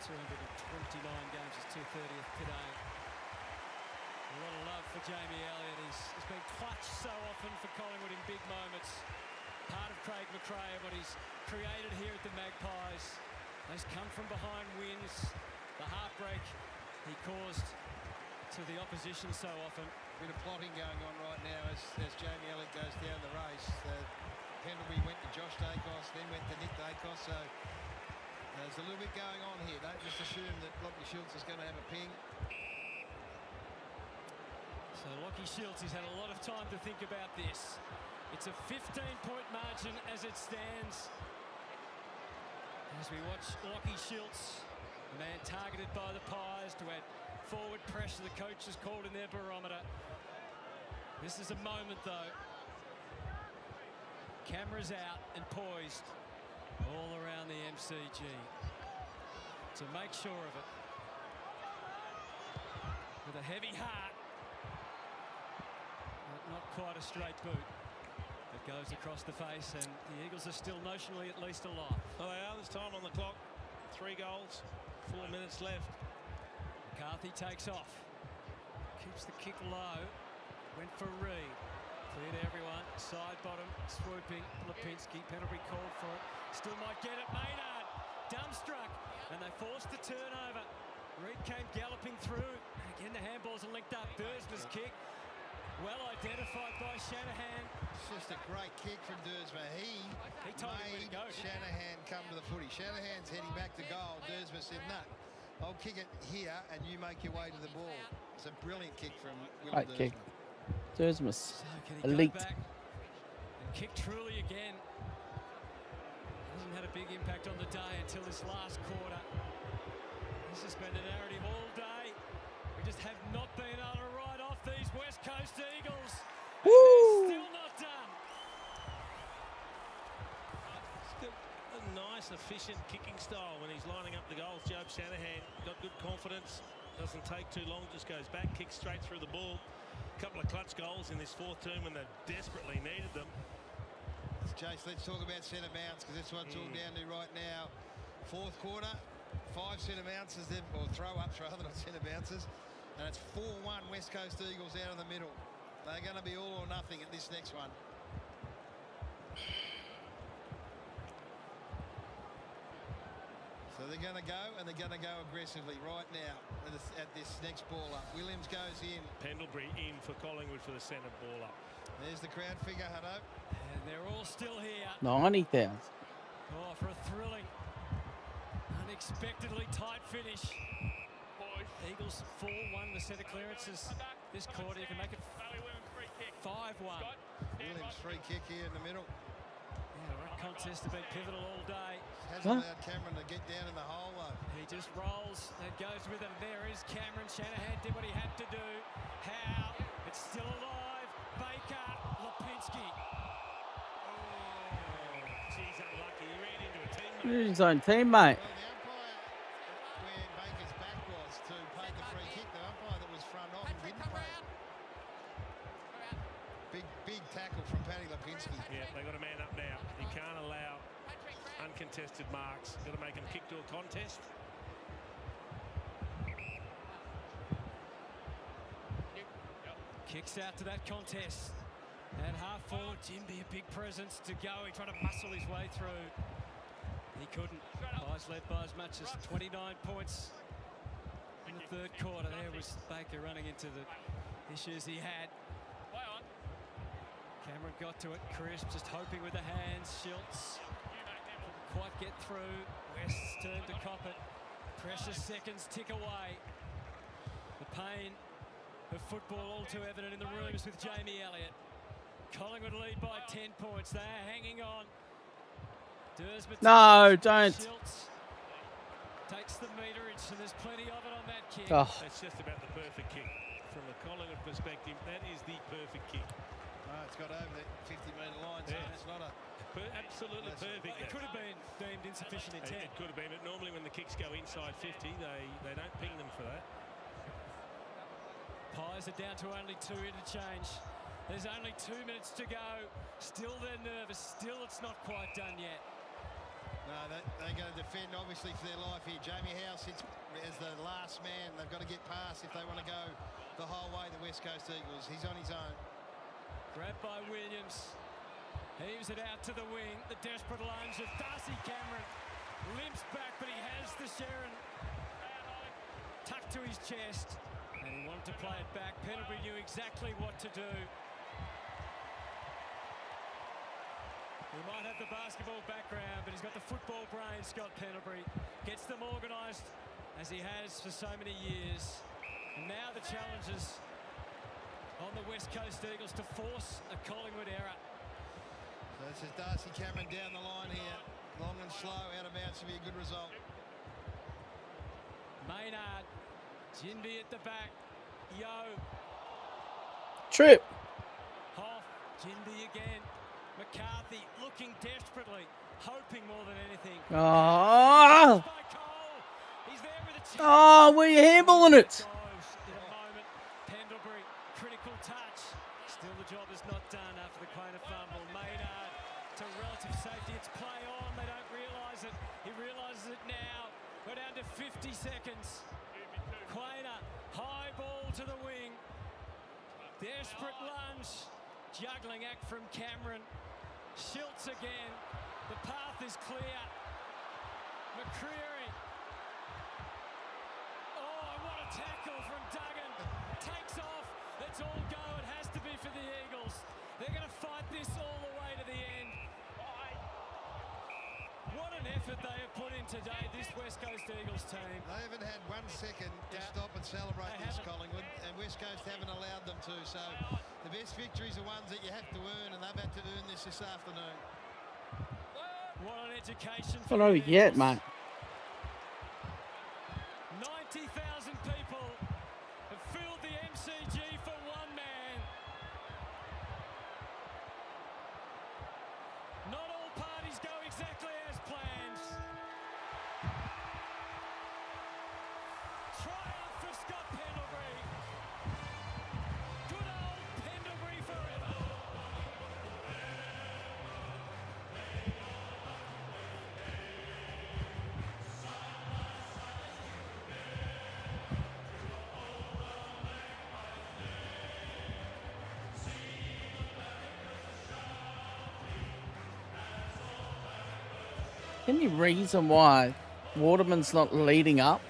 229 games, his 230th today. A lot of love for Jamie Elliott. He's been clutched so often for Collingwood in big moments. Part of Craig McRae, what he's created here at the Magpies. Those come from behind wins. The heartbreak he caused to the opposition so often. Bit of plotting going on right now as Jamie Elliott goes down the race. Pendlebury went to Josh Dacos, then went to Nick Dacos. So there's a little bit going on here. Don't just assume that Lockie Schultz is going to have a ping. So Lockie Schultz has had a lot of time to think about this. It's a 15-point margin as it stands. As we watch Lockie Schultz, the man targeted by the Pies to add forward pressure, the coach has called in their barometer. This is a moment though. Cameras out and poised all around the MCG to make sure of it. With a heavy heart, but not quite a straight boot. It goes across the face, and the Eagles are still notionally at least alive. Well, they are. There's time on the clock. 3 goals, 4 minutes left. McCarthy takes off. Keeps the kick low. Went for Reid. Cleared everyone. Side bottom. Swooping. Lipinski. Pendlebury called for it. Still might get it. Maynard. Dumbstruck. And they forced the turnover. Reid came galloping through. And again, the handballs are linked up. Dursman's kick. Well identified by Shanahan. It's just a great kick from Dursma. He told him where to go. Shanahan come to the footy. Shanahan's heading back to goal. Dursma said, no, I'll kick it here and you make your way to the ball. It's a brilliant kick from Will Right kick. Dersmus. So can he Elite. go back and kick truly again? Hasn't had a big impact on the day until this last quarter. This has been the narrative all day. We just have not been able to ride off these West Coast Eagles. And they're still not done. Still a nice, efficient kicking style when he's lining up the goals. Job Shanahan got good confidence. Doesn't take too long, just goes back, kicks straight through the ball. A couple of clutch goals in this fourth term when they desperately needed them. Chase, let's talk about centre bounce because that's what it's all down to right now. Fourth quarter, 5 centre bounces, or throw-ups rather, not centre bounces. And it's 4-1 West Coast Eagles out of the middle. They're going to be all or nothing at this next one. So they're going to go, and they're going to go aggressively right now at this next ball up. Williams goes in. Pendlebury in for Collingwood for the centre ball up. There's the crowd figure, Hutto. And they're all still here. 90,000. Oh, for a thrilling, unexpectedly tight finish. Eagles 4-1 the centre clearances this quarter. You can make it 5-1. Williams free kick here in the middle. Yeah, that contest has been pivotal all day. Hasn't allowed Cameron to get down in the hole though. He just rolls and goes with him. There is Cameron. Shanahan did what he had to do. Howe, it's still alive. Baker, Lipinski. Oh, geez, unlucky. He ran into a teammate. His own teammate. Well, the umpire where Baker's back was to pay the free kick, the umpire that was front on didn't pay. Big tackle from Paddy Lipinski. Yeah, they got a man up now. He can't allow uncontested marks. Got to make him kick to a contest. Kicks out to that contest. At half forward, Jimby a big presence to go. He tried to muscle his way through. He couldn't. Pies led by as much as 29 points in the third quarter. There was Baker running into the issues he had. Cameron got to it. Crisp just hoping with the hands. Schultz couldn't quite get through. West's turn to cop it. Precious seconds tick away. The pain of football all too evident in the rooms with Jamie Elliott. Collingwood lead by 10 points. They are hanging on. No, don't. Schultz takes the meterage, and there's plenty of it on that kick. Oh. That's just about the perfect kick. From a Collingwood perspective, that is the perfect kick. Oh, it's got over the 50-metre line, so it's not a... Absolutely perfect. It could have been deemed insufficient intent. It could have been, but normally when the kicks go inside 50, they don't ping them for that. Pies are down to only 2 interchange. There's only 2 minutes to go. Still they're nervous. Still it's not quite done yet. No, they're going to defend, obviously, for their life here. Jamie Howe sits as the last man. They've got to get past if they want to go the whole way, the West Coast Eagles. He's on his own. Grabbed by Williams. Heaves it out to the wing. The desperate lunge of Darcy Cameron. Limps back, but he has the Sharon tucked to his chest. And he wanted to play it back. Pendlebury knew exactly what to do. He might have the basketball background, but he's got the football brain, Scott Pendlebury. Gets them organised, as he has for so many years. And now the challenge is on the West Coast Eagles to force a Collingwood error. So this is Darcy Cameron down the line here. Long and slow, out of bounds to be a good result. Maynard, Jinby at the back. Yo. Trip. Hoff, Jinby again. McCarthy looking desperately, hoping more than anything. Oh, He's there with a chance. oh, we're handballing it. In a moment, Pendlebury, critical touch. Still the job is not done after the Quainer fumble. Maynard to relative safety. It's play on. They don't realise it. He realises it now. We're down to 50 seconds. Quainer, high ball to the wing. Desperate lunge. Juggling act from Cameron. Schultz again. The path is clear. McCreary. Oh, what a tackle from Duggan. Takes off. It's all go. It has to be for the Eagles. They're going to fight this all the way to the end. What an effort they have put in today, this West Coast Eagles team. They haven't had 1 second to stop and celebrate this, Collingwood, and West Coast haven't allowed them to. So the best victories are ones that you have to earn, and they've had to earn this afternoon. What an education That's for what I the get, Eagles. mate. 90,000 people have filled the MCG for one man. Not all parties go exactly as planned. Triumph for Scott Pendlebury. Good old Pendlebury forever. Any reason why Waterman's not leading up?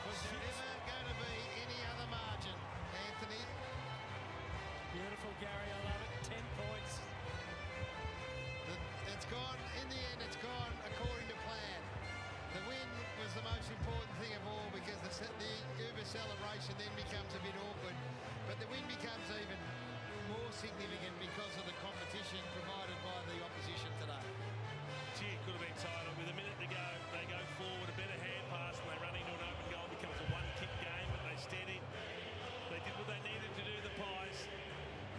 Was there ever going to be any other margin, Anthony? Beautiful, Gary. I love it. 10 points. It's gone, in the end, it's gone according to plan. The win was the most important thing of all because the Uber celebration then becomes a bit awkward, but the win becomes even more significant because of the competition provided by the opposition today. Gee, it could have been tighter. With a minute to go, they go forward, a better hand pass, and they run into an open goal. It becomes a one-kick game, but they steadied. They did what they needed to do, the Pies,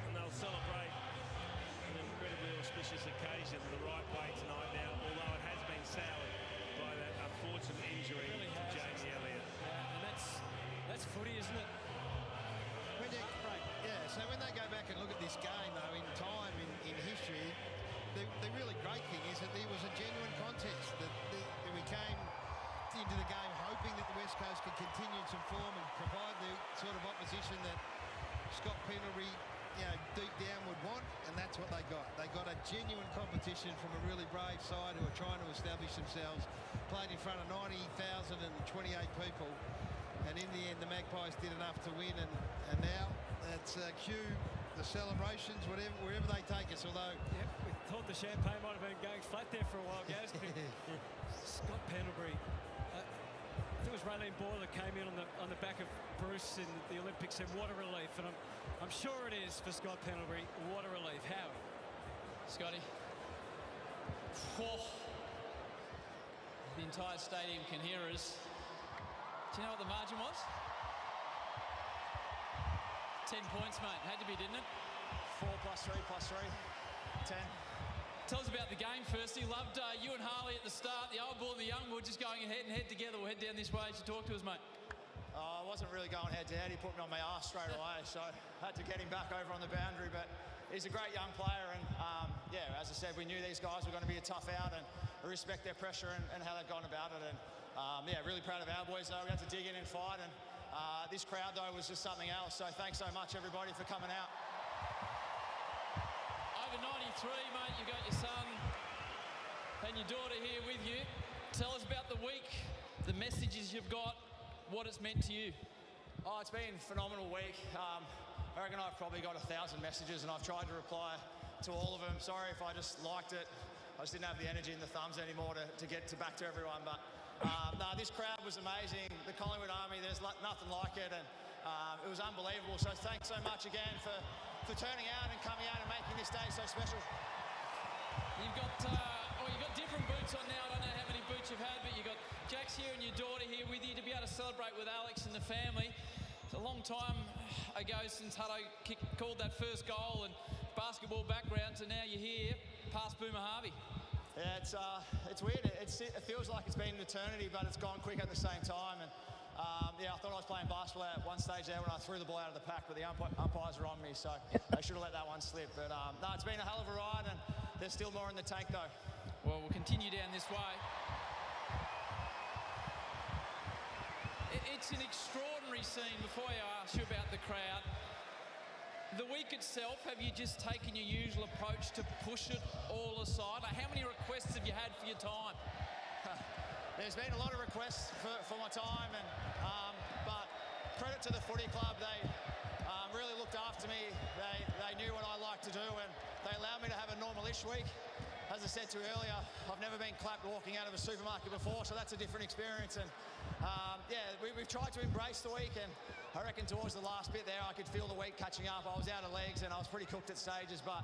and they'll celebrate an incredibly auspicious occasion the right way tonight now, although it has been soured by that unfortunate injury to Jamie Elliott. And that's footy, isn't it? So when they go back and look at this game, though, in time, in history, the really great thing is that there was a genuine contest. That we came into the game hoping that the West Coast could continue to form and provide the sort of opposition that Scott Pendlebury, deep down would want, and that's what they got. They got a genuine competition from a really brave side who are trying to establish themselves, played in front of 90,028 people, and in the end, the Magpies did enough to win, and now it's cue the celebrations, wherever they take us. Although, we thought the champagne might have been going flat there for a while, Gaz. Scott Pendlebury. I think it was Raylene Boyle that came in on the back of Bruce in the Olympics, and what a relief. And I'm sure it is for Scott Pendlebury. What a relief. Howie. Scotty. Oh. The entire stadium can hear us. Do you know what the margin was? 10 points, mate. Had to be, didn't it? 4 + 3 + 3. 10. Tell us about the game firstly. Loved you and Harley at the start. The old bull and the young bull just going head and head together. We'll head down this way as you talk to us, mate. I wasn't really going head to head. He put me on my arse straight away, so I had to get him back over on the boundary. But he's a great young player, and as I said, we knew these guys were going to be a tough out, and I respect their pressure and how they've gone about it. And really proud of our boys though. We had to dig in and fight, and this crowd though was just something else. So thanks so much everybody for coming out. Over 93, mate. You got your son and your daughter here with you. Tell us about the week, the messages you've got, what it's meant to you. Oh, it's been a phenomenal week. I reckon I've probably got 1,000 messages, and I've tried to reply to all of them. Sorry if I just liked it. I just didn't have the energy and the thumbs anymore to get back to everyone. But no, this crowd was amazing. The Collingwood Army, there's nothing like it, and it was unbelievable. So thanks so much again for turning out and coming out and making this day so special. You've got different boots on now. I don't know how many boots you've had, but you've got Jax here and your daughter here with you to be able to celebrate with Alex and the family. It's a long time ago since Hutto called that first goal and basketball background, so now you're here past Boomer Harvey. Yeah, it's weird. It feels like it's been an eternity, but it's gone quick at the same time. And I thought I was playing basketball at one stage there when I threw the ball out of the pack, but the umpires are on me, so they should have let that one slip. But no, it's been a hell of a ride, and there's still more in the tank though. Well, we'll continue down this way. It's an extraordinary scene. Before I ask you about the crowd, the week itself, have you just taken your usual approach to push it all aside? How many requests have you had for your time? There's been a lot of requests for my time, and but credit to the footy club. They really looked after me. They knew what I like to do, and they allowed me to have a normal-ish week. As I said to you earlier, I've never been clapped walking out of a supermarket before, so that's a different experience. And yeah, we've tried to embrace the week, and I reckon towards the last bit there, I could feel the week catching up. I was out of legs, and I was pretty cooked at stages, but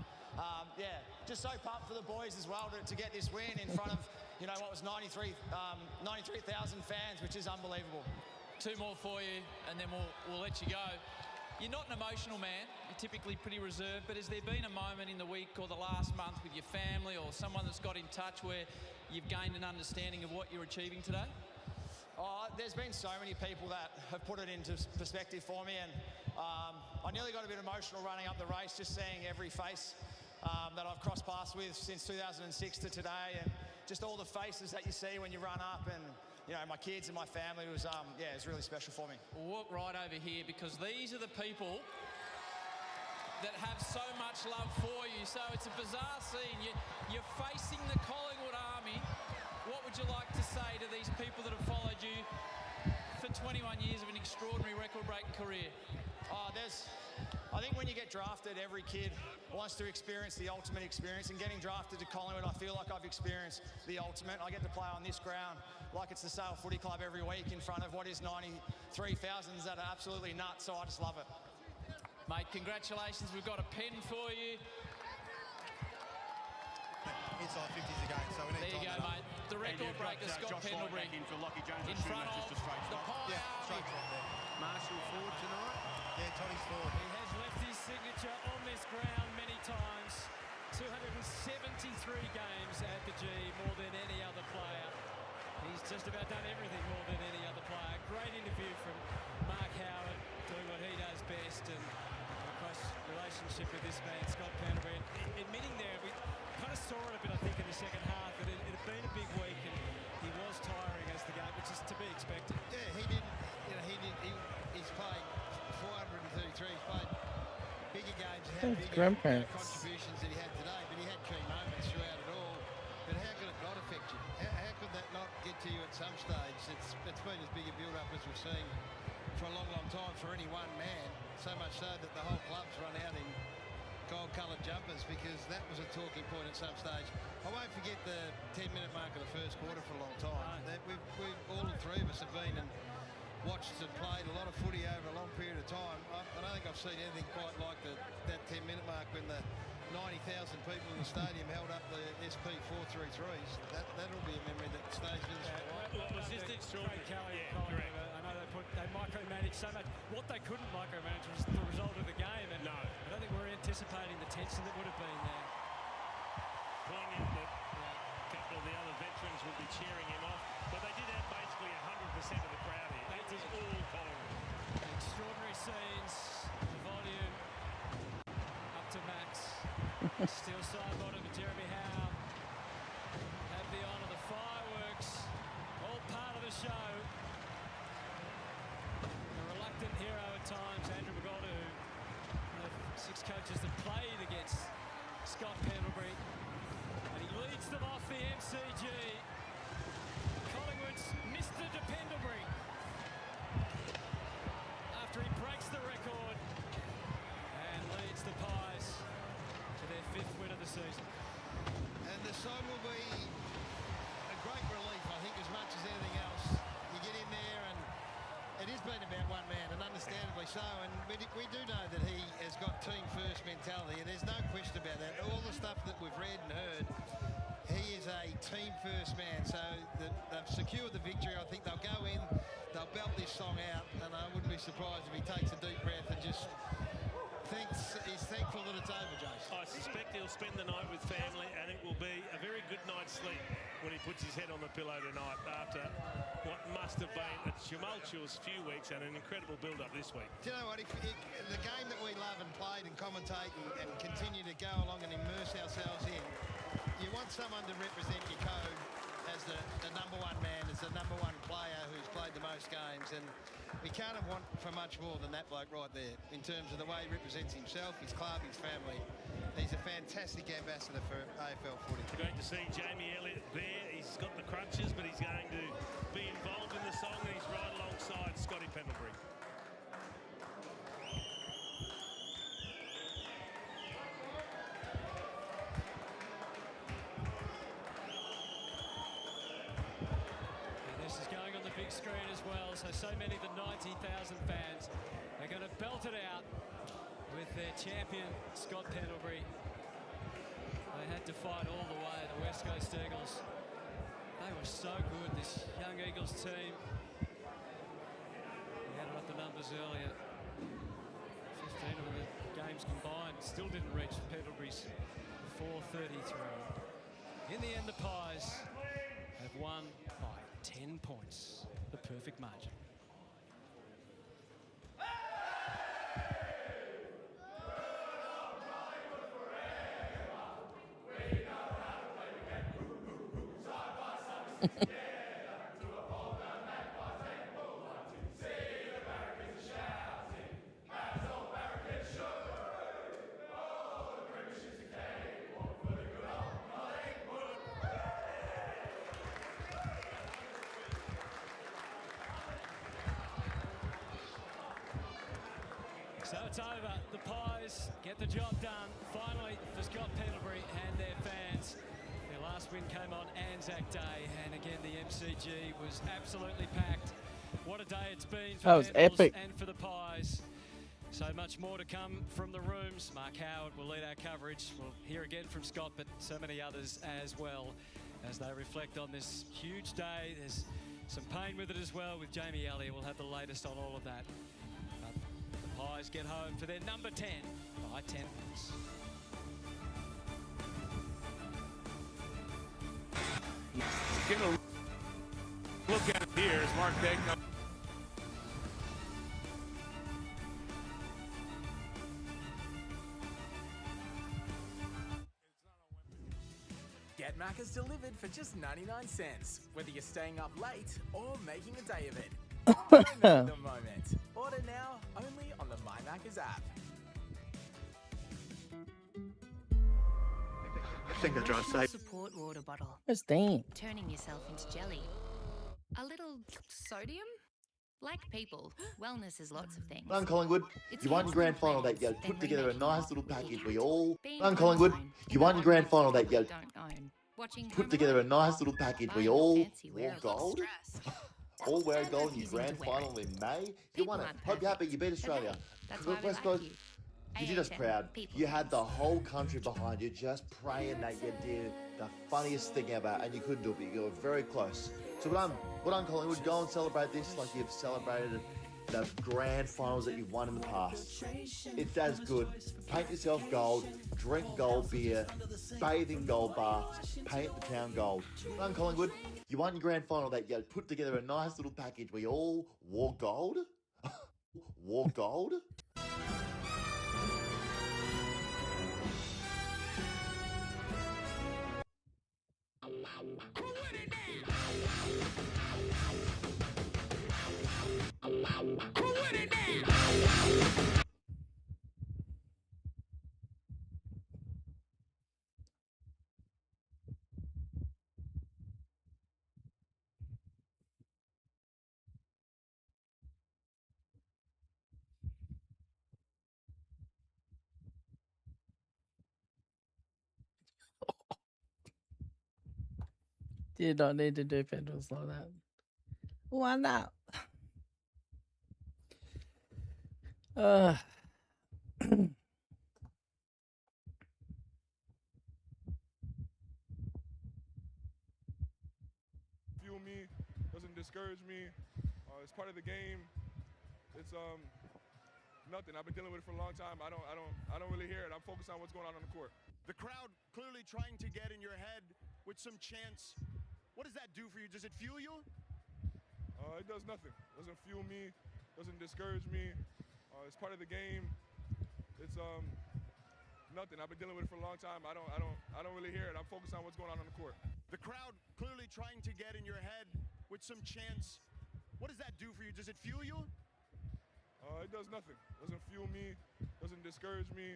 yeah, just so pumped for the boys as well to get this win in front of, you know, what was 93,000 fans, which is unbelievable. Two more for you, and then we'll let you go. You're not an emotional man. You're typically pretty reserved, but has there been a moment in the week or the last month with your family or someone that's got in touch where you've gained an understanding of what you're achieving today? Oh, there's been so many people that have put it into perspective for me, and I nearly got a bit emotional running up the race, just seeing every face that I've crossed paths with since 2006 to today, and just all the faces that you see when you run up, and you know, my kids and my family was, yeah, it was really special for me. We'll walk right over here because these are the people that have so much love for you. So it's a bizarre scene. You're facing the Collingwood Army. What would you like to say to these people that have followed you for 21 years of an extraordinary record-breaking career? I think when you get drafted, every kid wants to experience the ultimate experience, and getting drafted to Collingwood, I feel like I've experienced the ultimate. I get to play on this ground like it's the Sale Footy Club every week in front of what is 93,000s that are absolutely nuts, so I just love it. Mate, congratulations. We've got a pen for you. Inside 50s again, so we need there you go, mate. The record breaker, Scott Pendlebury, in for Lockie Jones in front of just a straight the Pie Yeah, straight drop there. Marshall forward tonight. Yeah, Tony's forward. He has left his signature on this ground many times. 273 games at the G, more than any other player. He's just about done everything more than any other player. Great interview from Mark Howard, doing what he does best, and a close relationship with this man, Scott Pendlebury. Admitting there, we kind of saw it a bit, I think, in the second half, that it had been a big week, and he was tiring as the game, which is to be expected. Yeah, he didn't, you know, he's played 433, he's played bigger games, had bigger contributions that he had today, but he had key moments throughout it all. But how could it not affect you? How could that not get to you at some stage? It's been as big a build-up as we've seen for a long, long time for any one man, so much so that the whole club's run out in gold-coloured jumpers because that was a talking point at some stage. I won't forget the 10-minute mark of the first quarter for a long time. We've all three of us have been and watched and played a lot of footy over a long period of time. I don't think I've seen anything quite like that 10-minute mark when the 90,000 people in the stadium held up the SP 433s. That'll be a memory that stays with us for a while. Well, was just extraordinary. Yeah, correct. I know they micromanaged so much. What they couldn't micromanage was the result of the game. And no. I don't think we're anticipating the tension that would have been there. Poignant that a couple of the other veterans will be cheering him off. But they did have basically 100% of the crowd here. That is all Collingwood. Extraordinary scenes. The volume up to max. Still side bottom to Jeremy Howe. Have the honour, the fireworks. All part of the show. A reluctant hero at times, Andrew McGoldrick, one of 6 coaches that played against Scott Pendlebury. And he leads them off the MCG. Collingwood's Mr. Dependlebury. After he breaks the record and leads the Pies to their 5th win of the season. And the song will be a great relief, I think, as much as anything else. You get in there and it has been about one man, and understandably so, and we do know that he has got team-first mentality, and there's no question about that. All the stuff that we've read and heard, he is a team-first man, so they've secured the victory. I think they'll go in, they'll belt this song out, and I wouldn't be surprised if he takes a deep breath and just he's thankful that it's over, Jason. I suspect he'll spend the night with family, and it will be a very good night's sleep when he puts his head on the pillow tonight after what must have been a tumultuous few weeks and an incredible build-up this week. Do you know what? If the game that we love and played and commentate and continue to go along and immerse ourselves in, you want someone to represent your code as the number one man, as the number one player who's played the most games, and we can't have want for much more than that bloke right there in terms of the way he represents himself, his club, his family. He's a fantastic ambassador for AFL footy. Great to see Jamie Elliott there. He's got the crutches, but he's going to be involved in the song, and he's right alongside Scotty Pendlebury. so many of the 90,000 fans are going to belt it out with their champion, Scott Pendlebury. They had to fight all the way, the West Coast Eagles. They were so good, this young Eagles team. We added up the numbers earlier. 15 of the games combined still didn't reach Pendlebury's 433. In the end, the Pies have won by 10 points, the perfect margin. So it's over. The Pies get the job done. Finally, for Scott Pendlebury and their fans. Their last win came on Anzac Day, and again the MCG was absolutely packed. What a day it's been for That was epic. and for the Pies. So much more to come from the rooms. Mark Howard will lead our coverage. We'll hear again from Scott, but so many others as well as they reflect on this huge day. There's some pain with it as well with Jamie Elliott. We'll have the latest on all of that. The Pies get home for their number 10 by 10 points. Gonna look at it here as Mark Degnan. Get Macca's delivered for just 99 cents, whether you're staying up late or making a day of it. Don't miss the moment. Order now, only on the My Macca's app. I think I tried to say. Support water bottle. That's damn. Turning yourself into jelly. A little sodium? Like people, wellness is lots of things. Run Collingwood, It's you won your grand final that year. then Put together a remaking nice little package. We all. Being Run Collingwood, online you won your grand final that year. don't own. Watching Put home together a alone. nice little package. We Buying a all fancy wore wear of gold. stress. All wear gold in your refusing grand to wear final in May. You People won it. aren't Hope you're happy. You beat But Australia. hey, that's why we West like Coast, you. you did us AHM, proud. people You had the whole country behind you, just praying that you did the funniest thing ever, and you couldn't do it. You were very close. So well done, Collingwood. Go and celebrate this like you've celebrated the grand finals that you've won in the past. It's as good. Paint yourself gold, drink gold beer, bathe in gold baths, paint the town gold. Well done, Collingwood. You won your grand final that year. Put together a nice little package. We all wore gold. Wore gold. Did not need to do pedals like that. Why not? Fuel me, doesn't discourage me. It's part of the game. It's nothing. I've been dealing with it for a long time. I don't really hear it. I'm focused on what's going on the court. The crowd clearly trying to get in your head with some chants. What does that do for you? Does it fuel you? It does nothing. Doesn't fuel me. Doesn't discourage me. It's part of the game. It's nothing. I've been dealing with it for a long time. I don't really hear it. I'm focused on what's going on the court. The crowd clearly trying to get in your head with some chants. What does that do for you? Does it fuel you? It does nothing. Doesn't fuel me. Doesn't discourage me.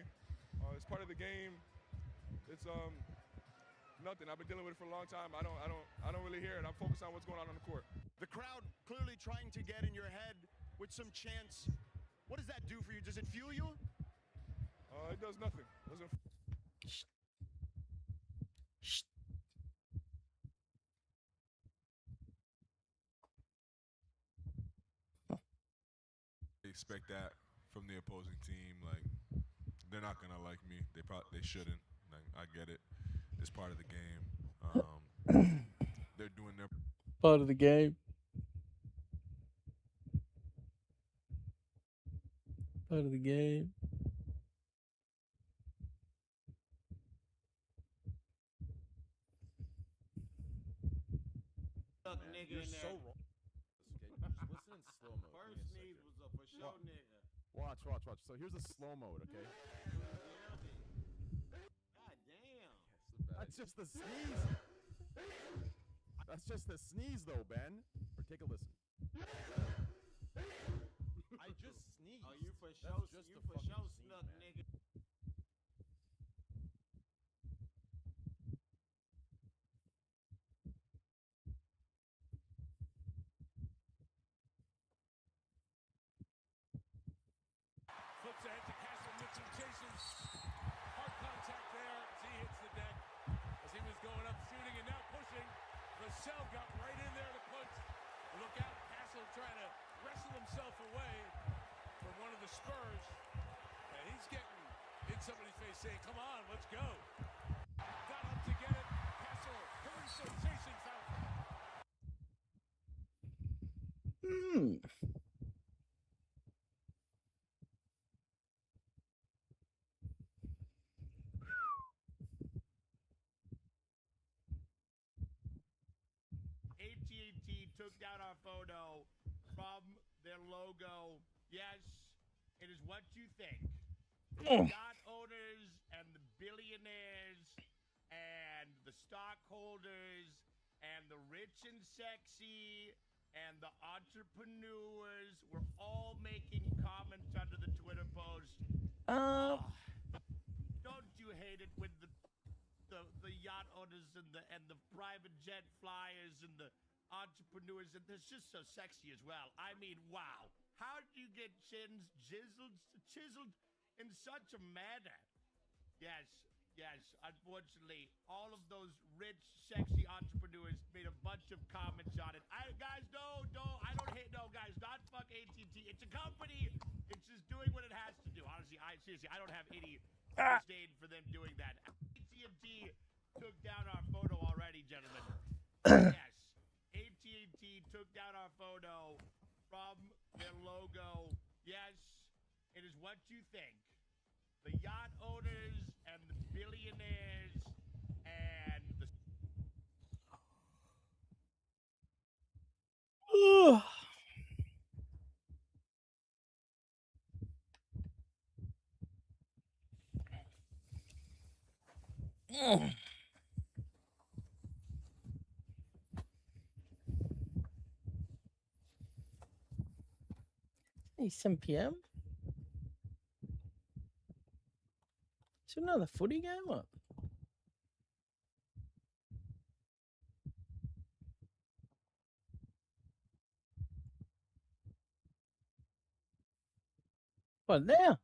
It's part of the game. It's nothing. I've been dealing with it for a long time. I don't really hear it. I'm focused on what's going on the court. The crowd clearly trying to get in your head with some chants. What does that do for you? Does it fuel you? It does nothing. Doesn't. expect that from the opposing team. Like, they're not gonna like me. They shouldn't. Like, I get it. It's part of the game. They're doing their part of the game. Part of the game. You're so wrong. Okay, just listen in slow mode. First sneeze was a for sure nigga. Watch. So here's a slow mode, okay? God damn. That's just a sneeze. That's just a sneeze, though, Ben. Or take a listen. I just sneezed. Oh, you for sure? You for sure snuck, nigga. Flips ahead to Castle. Mitchell chases. Hard contact there as he hits the deck. As he was going up shooting and now pushing. Vassell got right in there to punch. Look out, Castle trying to wrestle himself away from one of the Spurs. And he's getting in somebody's face saying, come on, let's go. Got up to get it. Castle, very sensation foul. AT&T took down our photo from their logo. Yes, it is what you think. The yacht owners and the billionaires and the stockholders and the rich and sexy and the entrepreneurs were all making comments under the Twitter post. Don't you hate it when the yacht owners and the private jet flyers and the entrepreneurs, and it's just so sexy as well. I mean, wow. How do you get chins chiseled in such a manner? Yes. Unfortunately, all of those rich, sexy entrepreneurs made a bunch of comments on it. Guys, not fuck AT&T. It's a company. It's just doing what it has to do. Honestly, I don't have any disdain for them doing that. AT&T took down our photo already, gentlemen. Yes, AT&T took down our photo from their logo. Yes, it is what you think. The yacht owners and the billionaires and the... Hey, 7 p.m. Is it another footy game? What? What now?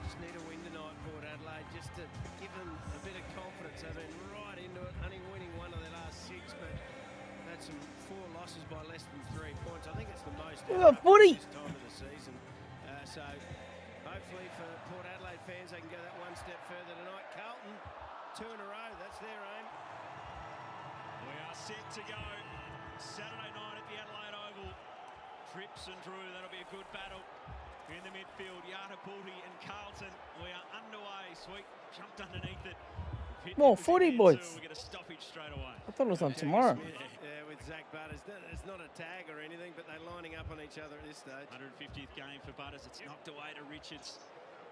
Just need a win tonight, Port Adelaide, just to give them a bit of confidence. They've been right into it, only winning one of their last 6, but had some 4 losses by less than 3 points. I think it's the most footy this time of the season. So hopefully for Port Adelaide fans, they can go that one step further tonight. Carlton, 2 in a row. That's their aim. We are set to go Saturday night at the Adelaide Oval. Trips and Drew, that'll be a good battle. In the midfield, Yatapulti and Carlton. We are underway. Sweet jumped underneath it. More footy, boys. We get a stoppage straight away. I thought it was on tomorrow. Yeah, with Zach Butters. It's not a tag or anything, but they're lining up on each other at this stage. 150th game for Butters. It's knocked away to Richards.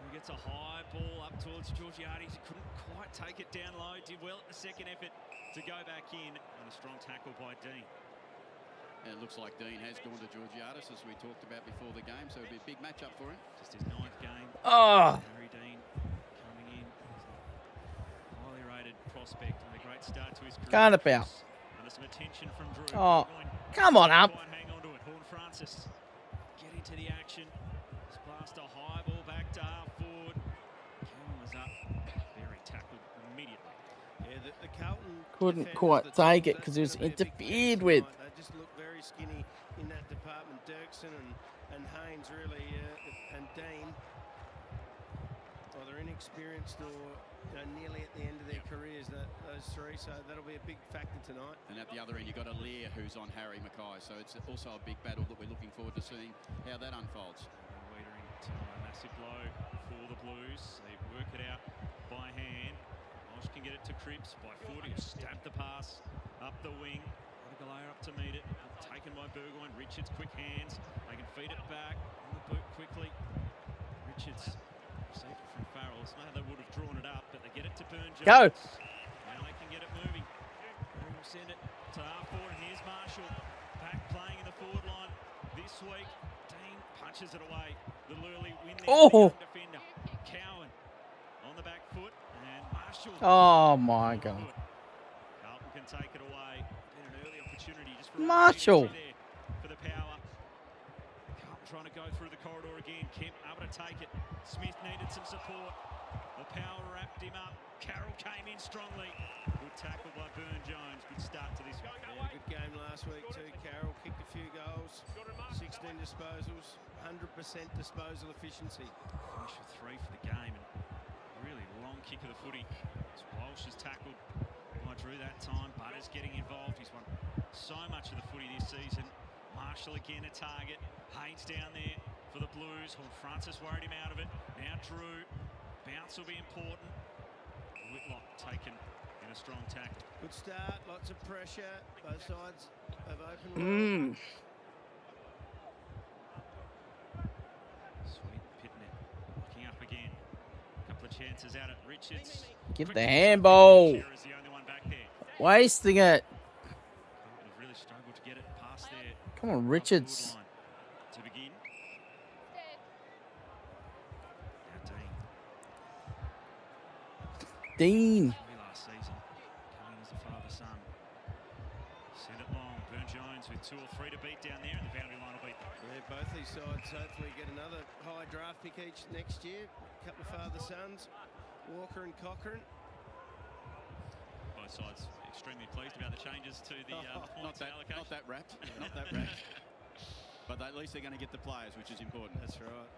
He gets a high ball up towards Georgiades. He couldn't quite take it down low. Did well at the second effort to go back in. And a strong tackle by Dean. And it looks like Dean has gone to Georgiades, as we talked about before the game, so it'll be a big matchup for him. Just his 9th game. Harry Dean coming in. Highly rated prospect and a great start to his career. Can't about. Under some attention from Drew. Oh, come on up. Hang on to it. Horn Francis get into the action. Just blast a high ball back to half forward. Cameron was up. Very tackled immediately. Yeah, the Carlton Couldn't quite take it because it was interfered with. They just look very skinny in that department. department, Dirksen and Haynes really, and Dean, either inexperienced or nearly at the end of their careers, those three. So that'll be a big factor tonight. And at the other end, you've got a Lear who's on Harry Mackay. So it's also a big battle that we're looking forward to seeing how that unfolds. Leader into a massive blow for the Blues. They work it out by hand. Walsh can get it to Cripps by foot. He'll stab the pass up the wing. Galea up to meet it. Taken by Burgoyne. Richards, quick hands. They can feed it back on the boot quickly. Richards received it from Farrell. It's not how they would have drawn it up, but they get it to Burn-Jones. Go. Now they can get it moving. Burn will send it to R4, and here's Marshall back playing in the forward line this week. Dean punches it away. The early win there. Oh. The defender. Cowan on the back foot, and Marshall. Oh my God. Carlton can take it away. Been an early opportunity just for Marshall. there for the power. Carlton trying to go through the corridor again. Kemp able to take it. Smith needed some support. The power wrapped him up. Carroll came in strongly. Good tackle by Burn-Jones. Good start to this one. Yeah, good game last week too. Carroll kicked a few goals, 16 disposals, 100% disposal efficiency. Finish with 3 for the game, and a really long kick of the footy. As Walsh is tackled by Drew that time. Butters getting involved. He's won so much of the footy this season. Marshall again a target. Haynes down there for the Blues. Francis worried him out of it. Now Drew. Bounce will be important. Whitlock taken in a strong tackle. Good start, lots of pressure. Both sides have opened. Sweet Pitnet looking up again. A couple of chances out at Richards. Give the handball. Shearer's the only one back there. Wasting it. They've really struggled to get it past there. Come on, Richards. To begin. Now Dean. last season, coming as the father-son. Send it long. Burn-Jones with 2 or 3 to beat down there, and the boundary line will beat them. Yeah, both these sides hopefully get another high draft pick each next year. A couple of father-sons, Walker and Cochrane. Both sides extremely pleased about the changes to the points allocation. Not that wrapped. Not that wrapped. But at least they're going to get the players, which is important. That's right.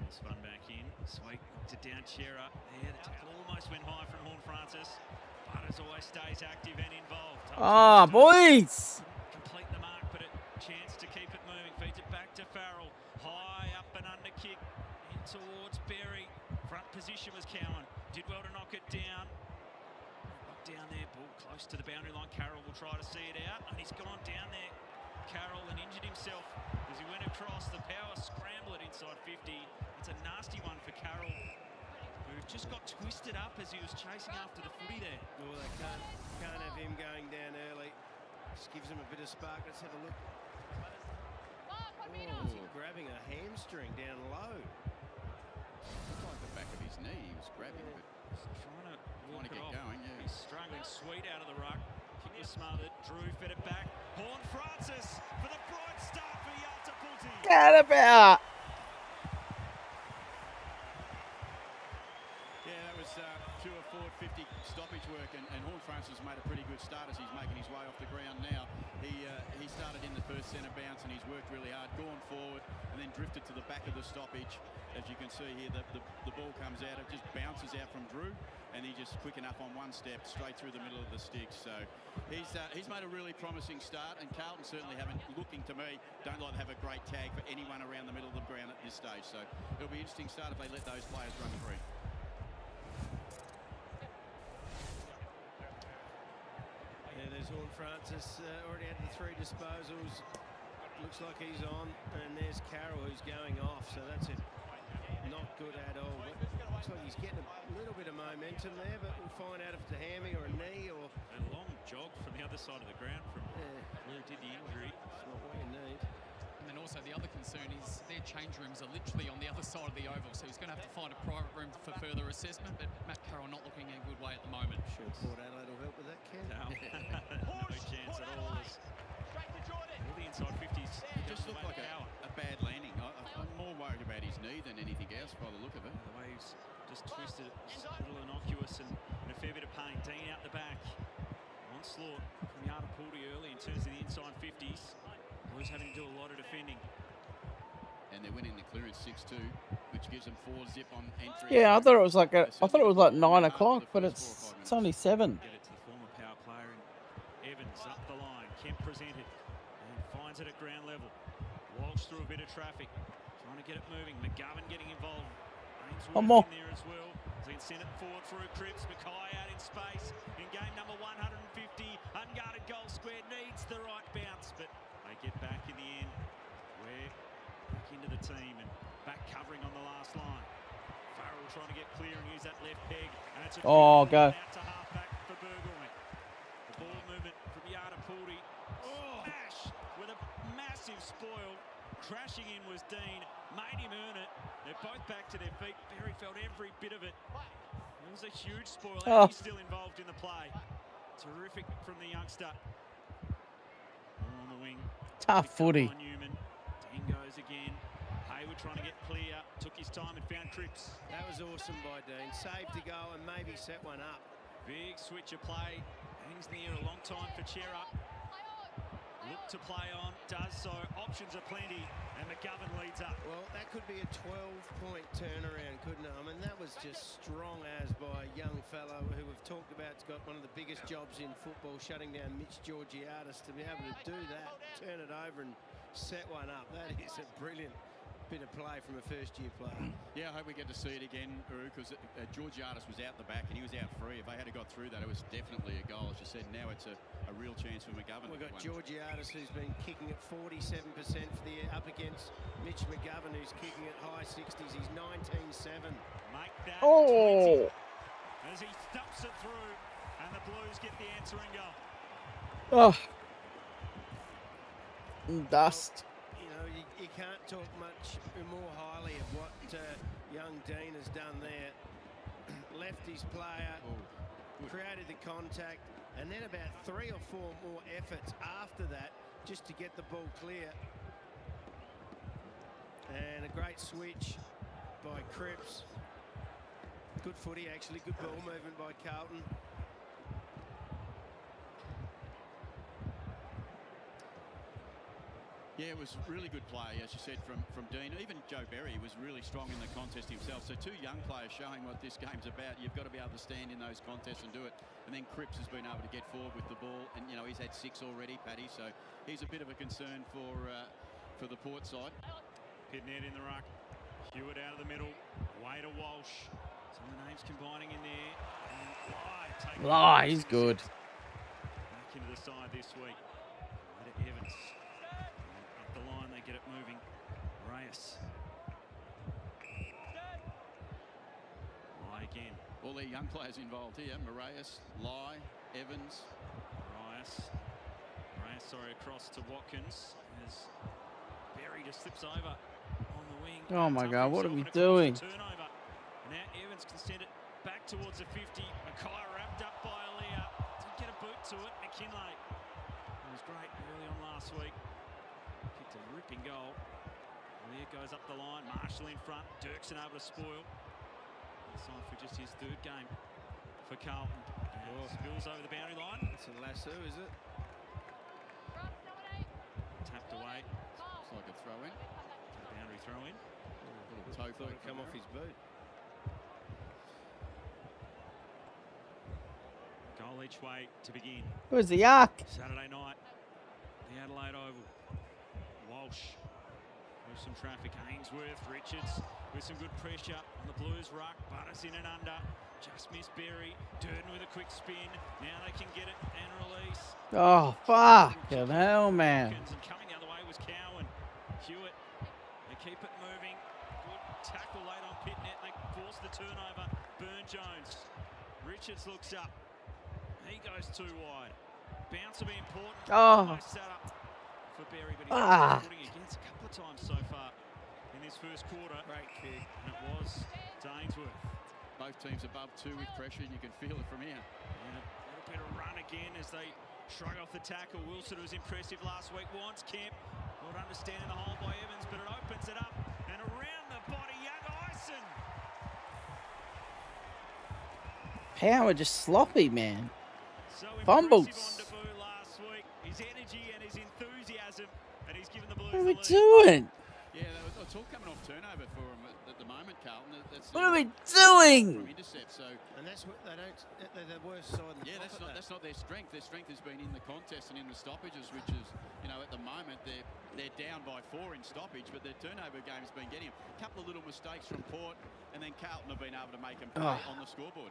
Spun back in. Sweet to down Shearer. There, the tackle almost went high from Horne-Francis. Butters always stays active and involved. Ah, boys. Complete the mark, but a chance to keep it moving. Feeds it back to Farrell. High up and under kick in towards Berry. Front position was Cowan. Did well to knock it down. Down there, ball close to the boundary line. Carroll will try to see it out, and he's gone down there. Carroll and injured himself as he went across. The power scramble it inside 50. It's a nasty one for Carroll, who just got twisted up as he was chasing after the footy there. Well, they can't have him going down early. Just gives him a bit of spark. Let's have a look. Oh, is he grabbing a hamstring down low? Looked like the back of his knee. He was grabbing it. Trying to get off. going, yeah. He's struggling. Sweet out of the ruck. Kick was smothered. Drew fed it back. Horne-Francis for the bright start for Yalta Pulti. Get about. Yeah, that was pure forward 50 stoppage work, and Horne-Francis made a pretty good start as he's making his way off the ground now. He started in the first centre bounce, and he's worked really hard, gone forward, and then drifted to the back of the stoppage. As you can see here, the ball comes out, it just bounces out from Drew, and he just quick enough on one step straight through the middle of the sticks. So he's made a really promising start, and Carlton certainly looking to me, don't like to have a great tag for anyone around the middle of the ground at this stage. So it'll be an interesting start if they let those players run free. Yeah, there's Horne-Francis, already had the 3 disposals. Looks like he's on, and there's Carroll who's going off, so that's it. Not good at all. But looks like he's getting a little bit of momentum there, but we'll find out if it's a hammy or a knee or... A long jog from the other side of the ground from where he did the injury. It's not what you need. And then also the other concern is their change rooms are literally on the other side of the oval, so he's going to have to find a private room for further assessment, but Matt Carroll not looking in a good way at the moment. Sure, Port Adelaide will help with that, Ken. No, no chance at all. All the inside 50s. It just looked like a bad landing. I'm more worried about his knee than anything else by the look of it. The way he's just twisted it, it's a little innocuous and a fair bit of pain. Dean out the back. Onslaught from Yalta Pulti early in terms of the inside 50s. Blues having to do a lot of defending. And they're winning the clearance 6-2, which gives them 4-zip on entry. Yeah, I thought it was like I thought it was like 9 o'clock, but it's only 7. Get it to the former power player and Evans up the line. Kemp presented and finds it at ground level. Walsh through a bit of traffic, trying to get it moving. McGovern getting involved. One more. In there as well. So he can send it forward through Cripps. Mackay out in space in game number 150. Unguarded goal square needs the right bounce, but they get back in the end. We're back into the team and back covering on the last line. Farrell trying to get clear and use that left peg. And it's a Oh, go. out to halfback for Burgoyne. The ball movement from Yada Puldi. Smash with a massive spoil. Crashing in was Dean. Made him earn it. They're both back to their feet. Berry felt every bit of it. It was a huge spoil. Oh. He's still involved in the play. Terrific from the youngster. On the wing. Tough footy. Newman. Dean goes again. Hayward trying to get clear. Took his time and found Cripps. That was awesome by Dean. Saved to go and maybe set one up. Big switch of play. Hangs in the air a long time for Chera. Look to play on. Does so. Options are plenty. And McGovern leads up. Well, that could be a 12-point turnaround, couldn't it? I mean, that was just strong as by a young fellow who we've talked about. Has got one of the biggest jobs in football, shutting down Mitch Georgiadis. To be able to do that, turn it over and set one up. That is a brilliant bit of play from a first-year player. Yeah, I hope we get to see it again, Uru, because Georgiadis was out the back and he was out free. If they had got through that, it was definitely a goal. As you said, now it's a real chance for McGovern. We've got Georgiadis, who's been kicking at 47% for the year, up against Mitch McGovern, who's kicking at high 60s. He's 19-7. Make that 20 Oh. as he stumps it through, and the Blues get the answering goal. Oh. Dust. You know, you can't talk much more highly of what young Dean has done there. Left his player, created the contact, and then about 3 or 4 more efforts after that just to get the ball clear. And a great switch by Cripps. Good footy, actually. Good ball movement by Carlton. Yeah, it was really good play, as you said, from Dean. Even Joe Berry was really strong in the contest himself. So 2 young players showing what this game's about. You've got to be able to stand in those contests and do it. And then Cripps has been able to get forward with the ball. And, you know, he's had 6 already, Paddy. So he's a bit of a concern for the Port side. Pitnet in the ruck. Hewitt out of the middle. Way to Walsh. Some of the names combining in there. And Bly He's good. back into the side this week. Way to Evans. Up the line, they get it moving. Reyes. Bly again. All their young players involved here. Moraes, Lai, Evans. Reyes, sorry, across to Watkins. As Berry just slips over on the wing. Oh my God, what are we Himself and across doing? the turnover. And now Evans can send it back towards the 50. Mackay wrapped up by Alea. Did get a boot to it. McKinlay. It was great early on last week. Kicked a ripping goal. Alea goes up the line. Marshall in front. Dirksen able to spoil. Signed for just his 3rd game for Carlton. Spills over the boundary line. It's a lasso, is it? Tapped away. Looks like a throw-in. Boundary throw-in. Little toe Thought it'd come off his boot. Goal each way to begin. Where's the arc? Saturday night, the Adelaide Oval. Walsh with some traffic. Ainsworth, Richards with some good pressure on the Blues ruck. Butters in and under. Just missed Berry. Durden with a quick spin. Now they can get it and release. Oh, fucking hell, man. And coming the other way was Cowan. Hewitt. They keep it moving. Good tackle late on Pitnet. They force the turnover. Burn-Jones. Richards looks up. He goes too wide. Bounce will be important. Oh. Nice setup for Berry, but he's putting against a couple of times so far in this first quarter. Great kick. And it was to Ainsworth. Both teams above 2 with pressure, and you can feel it from here. And a little bit of run again as they shrug off the tackle. Wilson, who was impressive last week, wants Kemp. Not understanding the hole by Evans, but it opens it up. And around the body, young Ison. Power just sloppy, man. So Fumbles. impressive on debut last week. His energy and his enthusiasm, and he's What are we doing? Yeah, it's all coming off turnover for them at the moment, Carlton. What are we doing? From intercept, so and that's what they don't. They're the worst side. In the yeah, that's not their strength. Their strength has been in the contest and in the stoppages, which is, at the moment they're down by 4 in stoppage, but their turnover game's been getting them. A couple of little mistakes from Port, and then Carlton have been able to make them pay on the scoreboard.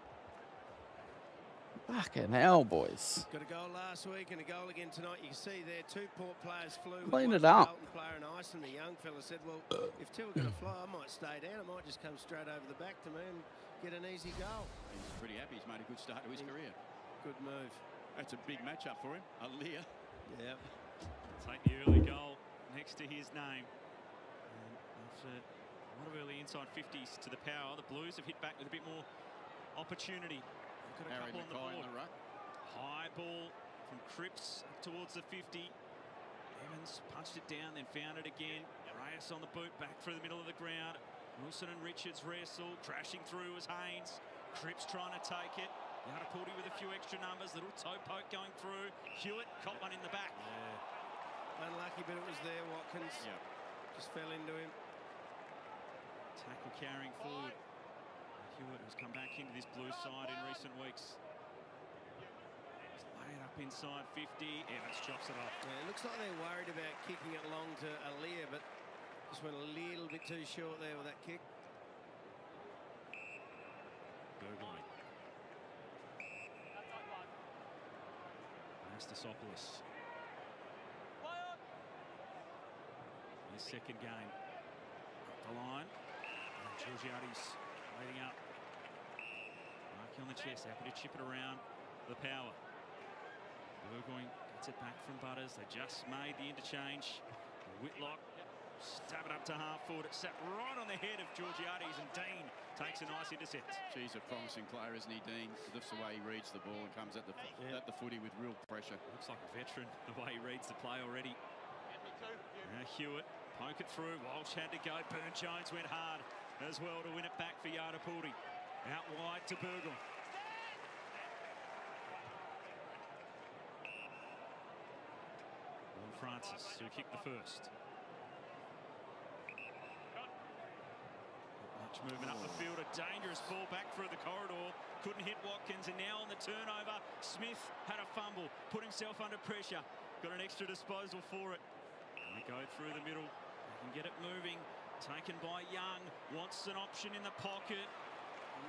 Fucking hell, boys. Got a goal last week and a goal again tonight. You can see there 2 Port players flew. Clean One it up. Carlton player and Ison, the young fella, said, well, if 2 are going to fly, I might stay down. I might just come straight over the back to me and get an easy goal. He's pretty happy. He's made a good start to his career. Good move. That's a big matchup for him. Aaliyah. Yeah. Take the early goal next to his name. And after a lot of early inside 50s to the power, the Blues have hit back with a bit more opportunity. Got a couple on the board. High ball from Cripps towards the 50. Evans punched it down, then found it again. Reyes on the boot, back through the middle of the ground. Wilson and Richards wrestle, crashing through was Haynes. Cripps trying to take it. Yardapuldi with a few extra numbers, little toe poke going through. Hewitt caught one in the back. Yeah. Unlucky, but it was there, Watkins. Yep. Just fell into him. Tackle carrying forward. Hewitt has come back into this Blue side in recent weeks. He's laid up inside 50. Evans chops it off. Yeah, it looks like they're worried about kicking it long to Aaliyah, but just went a little bit too short there with that kick. Burgoyne. Anastasopoulos. His second game. Up the line. And Georgiades waiting up. Markey on the chest, happy to chip it around the power. Burgoyne gets it back from Butters. They just made the interchange. Whitlock stab it up to half forward. It sat right on the head of Georgiades, and Dean takes a nice intercept. She's a promising player, isn't he, Dean? Lifts the way he reads the ball and comes at the footy with real pressure. Looks like a veteran the way he reads the play already. Now Hewitt, poke it through. Walsh had to go. Burne-Jones went hard as well to win it back for Yardapuldi. Out wide to Burgoyne. Francis, who kicked the first. Much movement up the field, a dangerous ball back through the corridor. Couldn't hit Watkins, and now on the turnover, Smith had a fumble, put himself under pressure. Got an extra disposal for it. They go through the middle, they can get it moving. Taken by Young, wants an option in the pocket.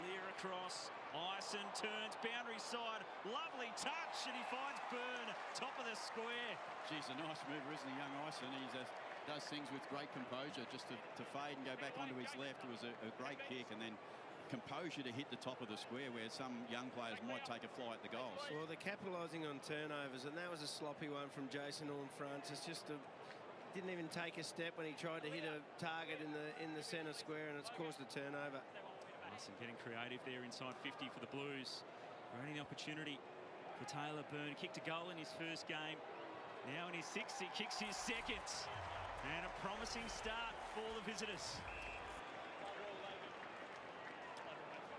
Lear across, Ison turns, boundary side, lovely touch, and he finds Burn, top of the square. Geez, a nice mover, isn't he, young Ison? He does things with great composure, just to fade and go back onto his left. It was a great kick, and then composure to hit the top of the square, where some young players might take a fly at the goals. Well, they're capitalising on turnovers, and that was a sloppy one from Jason Horne-Francis. Didn't even take a step when he tried to hit a target in the centre square, and it's caused a turnover. Getting creative there inside 50 for the Blues. Creating the opportunity for Taylor Burn. Kicked a goal in his first game. Now in his 6th, he kicks his 2nd. And a promising start for the visitors.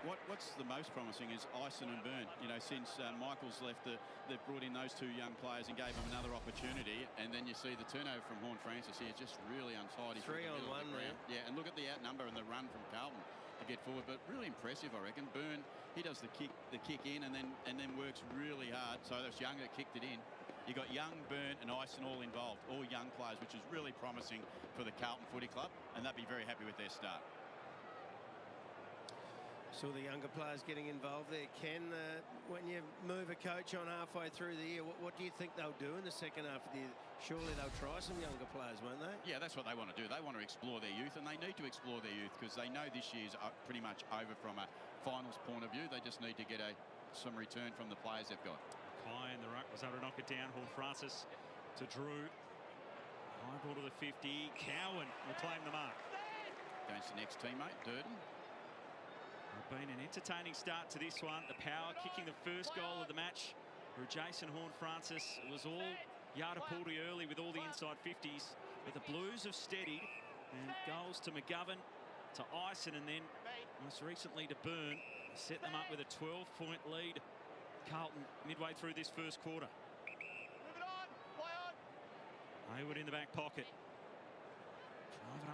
What's the most promising is Ison and Burn. Since Michael's left, they've brought in those 2 young players and gave them another opportunity. And then you see the turnover from Horne-Francis here, just really untidy. 3 on 1 there. Yeah, and look at the outnumber and the run from Carlton to get forward, but really impressive, I reckon. Burn, he does the kick in and then works really hard. So that's Young that kicked it in. You got Young, Burn, and Ison all involved, all young players, which is really promising for the Carlton Footy Club, and they'd be very happy with their start. Saw the younger players getting involved there. Ken, when you move a coach on halfway through the year, what do you think they'll do in the second half of the year? Surely they'll try some younger players, won't they? Yeah, that's what they want to do. They want to explore their youth, and they need to explore their youth because they know this year's pretty much over from a finals point of view. They just need to get some return from the players they've got. Kai in the ruck was able to knock it down. Horne-Francis to Drew. High ball to the 50. Cowan will claim the mark. Against the next teammate, Durden. Been an entertaining start to this one. The power kicking the first goal of the match for Jason Horne-Francis. It was all Yardapuldi early with all the inside 50s, but the Blues have steadied, and goals to McGovern, to Ison, and then most recently to Burn. Set them up with a 12-point lead. Carlton midway through this first quarter. Hayward in the back pocket.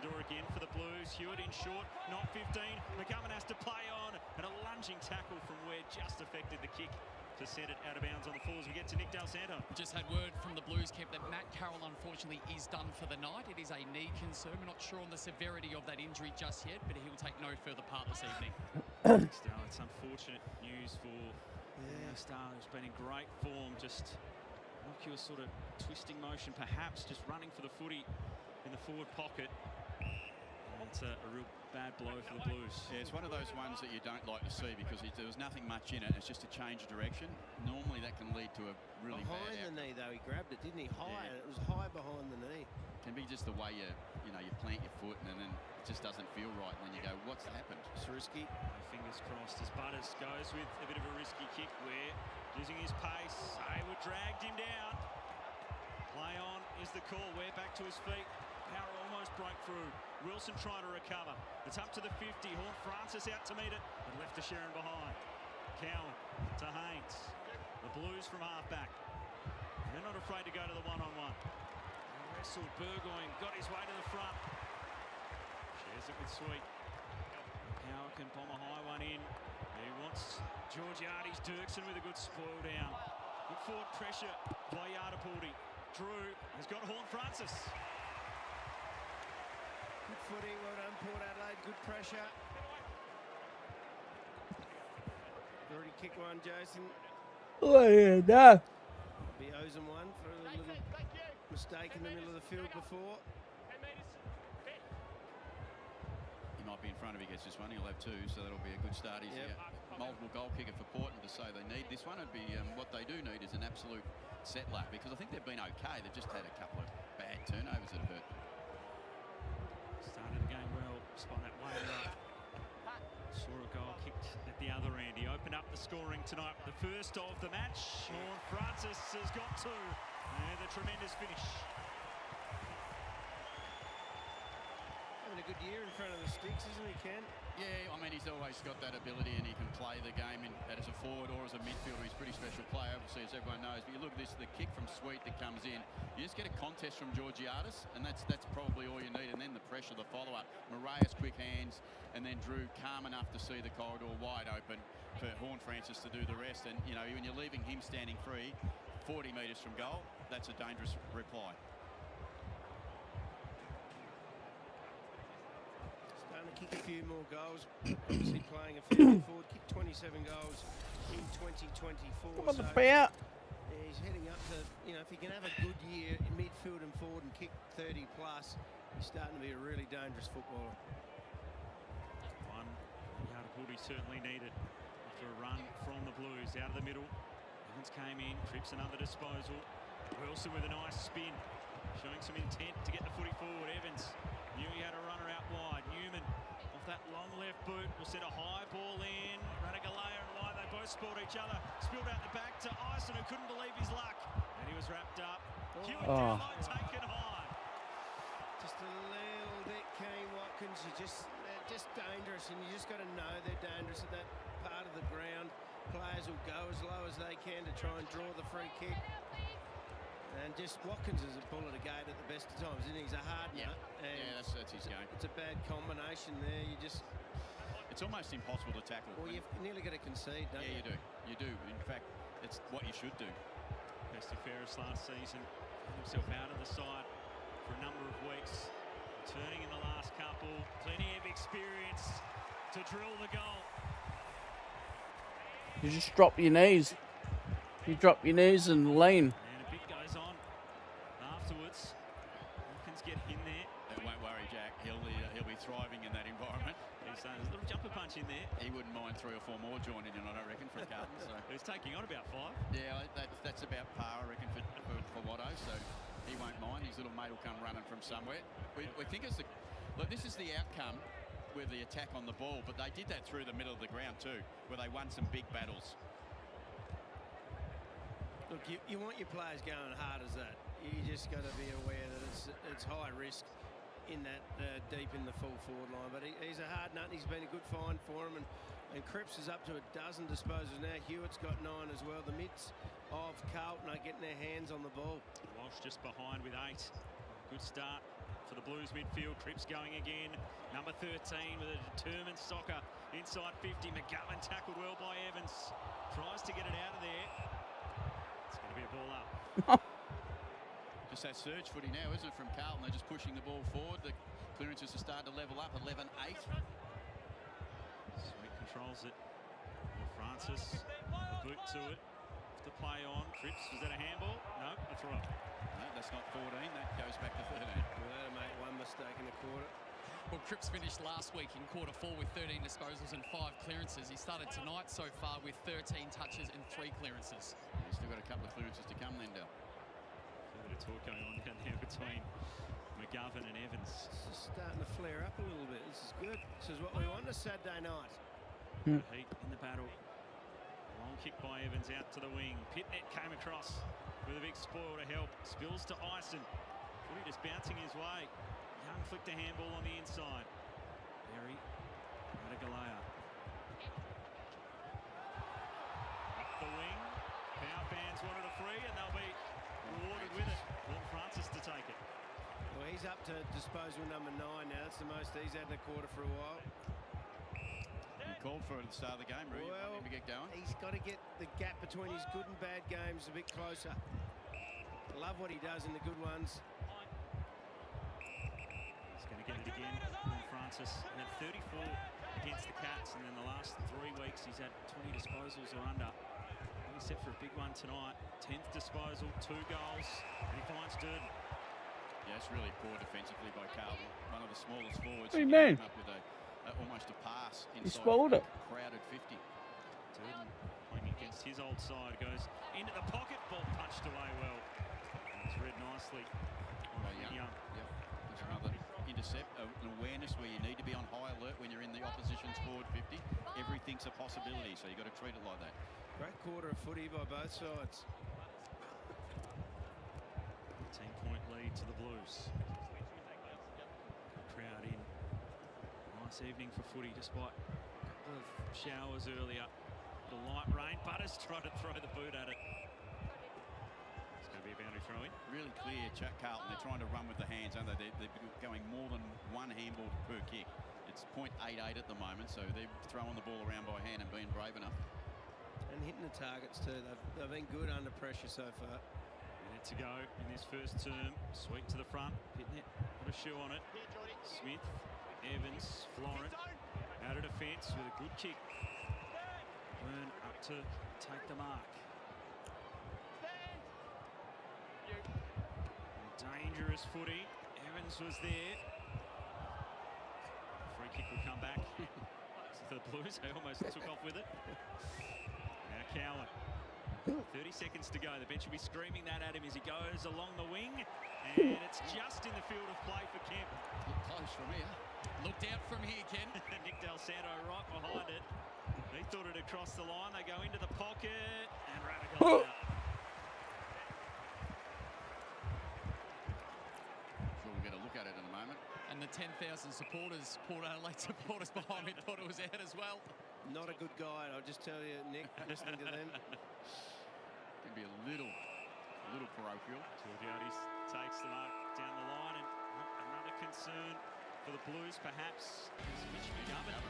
the door again for the Blues. Hewitt in short, not 15. McGovern has to play on, and a lunging tackle from where just affected the kick to send it out of bounds on the full as we get to Nick Del Santo. Just had word from the Blues camp that Matt Carroll unfortunately is done for the night. It is a knee concern. We're not sure on the severity of that injury just yet, but he'll take no further part this evening. It's unfortunate news for Star, who's been in great form. Just Lockyer sort of twisting motion, perhaps just running for the footy in the forward pocket. And it's a real bad blow for the Blues. Yeah, it's one of those ones that you don't like to see because there was nothing much in it. It's just a change of direction. Normally that can lead to a really behind bad the knee though, he grabbed it, didn't he? High, it was high behind the knee. It can be just the way you plant your foot and then it just doesn't feel right. And then you go, what's happened? It's risky. Fingers crossed as Butters goes with a bit of a risky kick where losing his pace. Hayward dragged him down. Play on is the call. We're back to his feet. Power almost broke through. Wilson trying to recover. It's up to the 50. Horn Francis out to meet it and left to Sharon behind. Cowan to Haynes. The Blues from half-back. They're not afraid to go to the one-on-one. Wrestled. Burgoyne got his way to the front. Shares it with Sweet. Power can bomb a high one in. He wants Georgiades. Dirksen with a good spoil down. Good forward pressure by Yardapaldi. Drew has got Horn Francis. Good footy, well done Port Adelaide, good pressure. Already kicked one, Jason. Oh yeah, no. He owes him one for a little mistake in the middle of the field before. He might be in front if he gets this one. He'll have two, so that'll be a good start. He's a multiple goal kicker for Port, and to say they need this one, it'd be what they do need is an absolute settler, because I think they've been okay. They've just had a couple of bad turnovers that hurt. Started the game well, spun that way right. Saw a goal kicked at the other end. He opened up the scoring tonight, the first of the match. Horn Francis has got two. And a tremendous finish. Having a good year in front of the sticks, isn't he, Ken? Yeah, I mean, he's always got that ability and he can play the game as a forward or as a midfielder. He's a pretty special player, obviously, as everyone knows. But you look at this, the kick from Sweet that comes in, you just get a contest from Georgiades, and that's probably all you need. And then the pressure, the follow-up. Moraes, quick hands, and then Drew calm enough to see the corridor wide open for Horn Francis to do the rest. And, you know, when you're leaving him standing free 40 metres from goal, that's a dangerous reply. Starting to kick a few more goals. Obviously playing a fair bit forward. Kicked 27 goals in 2024. What the bear? He's heading up to, you know, if he can have a good year in midfield and forward and kick 30 plus, he's starting to be a really dangerous footballer. One Yardapaldi certainly needed after a run from the Blues out of the middle. Evans came in, trips another disposal. Wilson with a nice spin, showing some intent to get the footy forward. Evans knew he had a runner out wide. Newman off that long left boot will set a high ball in. Radigalea and Lai, they both spoiled each other. Spilled out the back to Ison, who couldn't believe his luck. And he was wrapped up. Hewitt down low, taken high. Just a little bit keen, Watkins. They're just dangerous, and you just got to know they're dangerous at that part of the ground. Players will go as low as they can to try and draw the free kick. And just Watkins is a bull at a gate at the best of times, isn't he? He's a hard nut. Yeah, that's his game. It's a bad combination there. It's almost impossible to tackle. Well, you've nearly got to concede, don't you? Yeah, you do. In fact, it's what you should do. Pesty Ferris last season found himself out of the side for a number of weeks. Turning in the last couple. Plenty of experience to drill the goal. You just drop your knees. You drop your knees and lean. And a bit goes on afterwards. Watkins get in there. That won't worry Jack. He'll be thriving in that environment. There's a little jumper punch in there. He wouldn't mind 3 or 4 more joining in, I don't reckon, for a Carlton. So. He's taking on about 5. Yeah, that's about par, I reckon, for Watto. So he won't mind. His little mate will come running from somewhere. We think this is the outcome with the attack on the ball, but they did that through the middle of the ground too, where they won some big battles. Look, you want your players going hard as that. You just got to be aware that it's high risk in that deep in the full forward line. But he's a hard nut. And he's been a good find for him, and Cripps is up to a dozen disposals now. Hewitt's got 9 as well. The mids of Carlton are getting their hands on the ball. Walsh just behind with 8. Good start for the Blues midfield. Cripps going again. Number 13 with a determined soccer inside 50. McGovern tackled well by Evans. Tries to get it out of there. It's going to be a ball up. Just that surge footy now, isn't it, from Carlton? They're just pushing the ball forward. The clearances are starting to level up. 11-8. Sweet controls it. Francis, a boot to it. To play on. Cripps, was that a handball? No, that's right. No, that's not 14. That goes back to 13. Well, that'll make one mistake in the quarter. Well, Cripps finished last week in quarter 4 with 13 disposals and 5 clearances. He started tonight so far with 13 touches and 3 clearances. He's still got a couple of clearances to come then, Del. A bit of talk going on down there between McGovern and Evans. It's just starting to flare up a little bit. This is good. This is what we want a Saturday night. Heat in the battle. Long kick by Evans out to the wing. Pitnet came across with a big spoil to help. Spills to Ison. Footy just bouncing his way. Young flicked a handball on the inside. Berry. Galea. Up the wing. Power fans wanted a free and they'll be rewarded with it. Want Francis to take it. Well, he's up to disposal number 9 now. That's the most he's had in a quarter for a while. Called for it at the start of the game, Roo. You want him to get going? He's got to get the gap between his good and bad games a bit closer. I love what he does in the good ones. He's going to get it again. Paul Francis had 34 against the Cats, and then the last 3 weeks he's had 20 disposals or under. He's set for a big one tonight. 10th disposal, 2 goals, and he finds Durden. Yeah, it's really poor defensively by Carlton. One of the smallest forwards. What do you mean? Up with almost a pass inside. He spoiled it. Crowded 50. Durden playing against his old side goes into the pocket. Ball punched away well. It's read nicely. Young. Yep. There's another intercept, an awareness where you need to be on high alert when you're in the opposition's forward 50. Everything's a possibility, so you've got to treat it like that. Great quarter of footy by both sides. 10-point lead to the Blues. Crowd in. Nice evening for footy, despite a couple of showers earlier. The light rain. Butters tried to throw the boot at it. It's going to be a boundary throw in. Really clear, Carlton. They're trying to run with the hands, aren't they? They're going more than one handball per kick. It's .88 at the moment, so they're throwing the ball around by hand and being brave enough. And hitting the targets too. They've been good under pressure so far. Minute to go in this first term. Sweep to the front. Pitnet put a shoe on it. Smith. Evans, Florent, out of defence with a good kick. Burn up to take the mark. Dangerous footy. Evans was there. Free kick will come back. So the Blues, they almost took off with it. Now Cowan. 30 seconds to go. The bench will be screaming that at him as he goes along the wing. And it's just in the field of play for Kemp. Look close from here. Looked out from here, Ken. Nick Del Santo right behind it. He thought it had crossed the line. They go into the pocket and Radical out. Sure, we'll get a look at it in a moment. And the 10,000 supporters, Port Adelaide supporters behind me thought it was out as well. Not a good guide, I'll just tell you, Nick, listening to them. Can be a little parochial. Georgiades takes the mark down the line, and another concern for the Blues, perhaps, is Mitch McGovern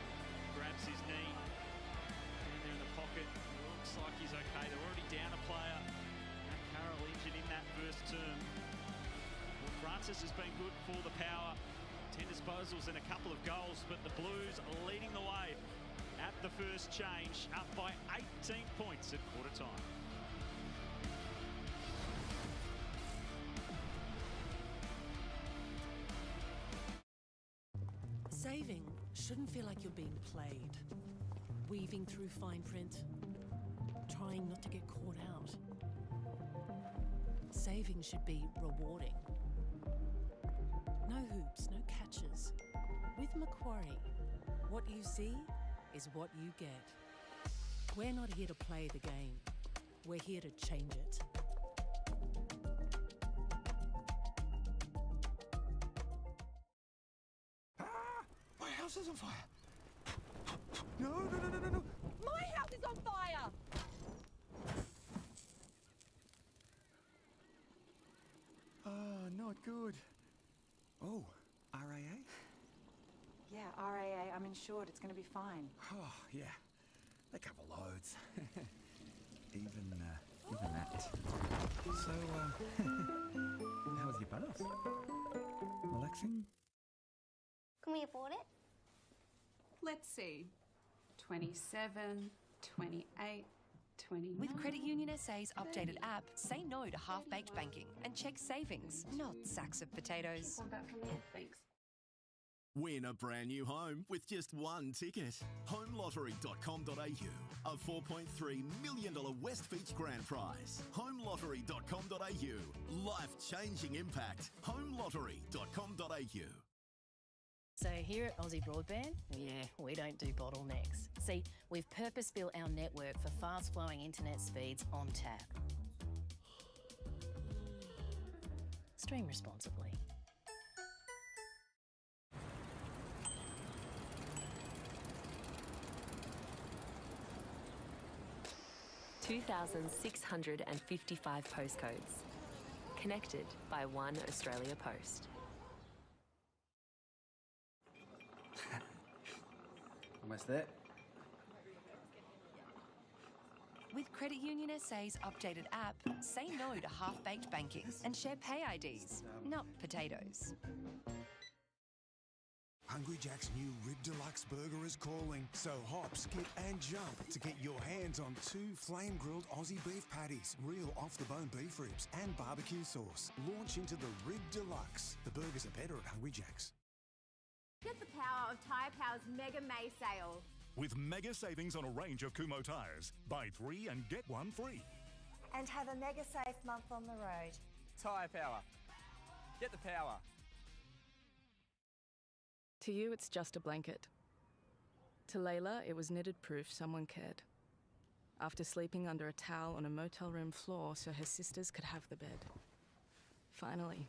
grabs his knee in there in the pocket. Looks like he's okay. They're already down a player. Matt Carroll injured in that first term. Well, Francis has been good for the Power. 10 disposals and a couple of goals, but the Blues are leading the way at the first change, up by 18 points at quarter time. Saving shouldn't feel like you're being played. Weaving through fine print, trying not to get caught out. Saving should be rewarding. No hoops, no catches. With Macquarie, what you see is what you get. We're not here to play the game. We're here to change it. My house is on fire! No! My house is on fire! Ah, not good. Oh, RAA? Yeah, RAA. I'm insured. It's going to be fine. Oh, yeah. They cover loads. even that. So, how was your bath? Relaxing? Can we afford it? Let's see. 27, 28, 29. With Credit Union SA's updated app, say no to half-baked banking and check savings, not sacks of potatoes. Thanks. Win a brand new home with just one ticket. HomeLottery.com.au. A $4.3 million West Beach grand prize. HomeLottery.com.au. Life-changing impact. HomeLottery.com.au. So here at Aussie Broadband, we don't do bottlenecks. See, we've purpose-built our network for fast-flowing internet speeds on tap. Stream responsibly. $2,655 postcodes, connected by one Australia Post. Almost there. With Credit Union SA's updated app, say no to half-baked banking and share pay IDs, not potatoes. Hungry Jack's new Rib Deluxe burger is calling, so hop, skip and jump to get your hands on 2 flame-grilled Aussie beef patties, real off-the-bone beef ribs and barbecue sauce. Launch into the Rib Deluxe. The burgers are better at Hungry Jack's. Get the power of Tyre Power's Mega May sale. With mega savings on a range of Kumho tyres. Buy 3 and get 1 free. And have a mega safe month on the road. Tyre Power. Get the power. To you, it's just a blanket. To Layla, it was knitted proof someone cared. After sleeping under a towel on a motel room floor so her sisters could have the bed. Finally,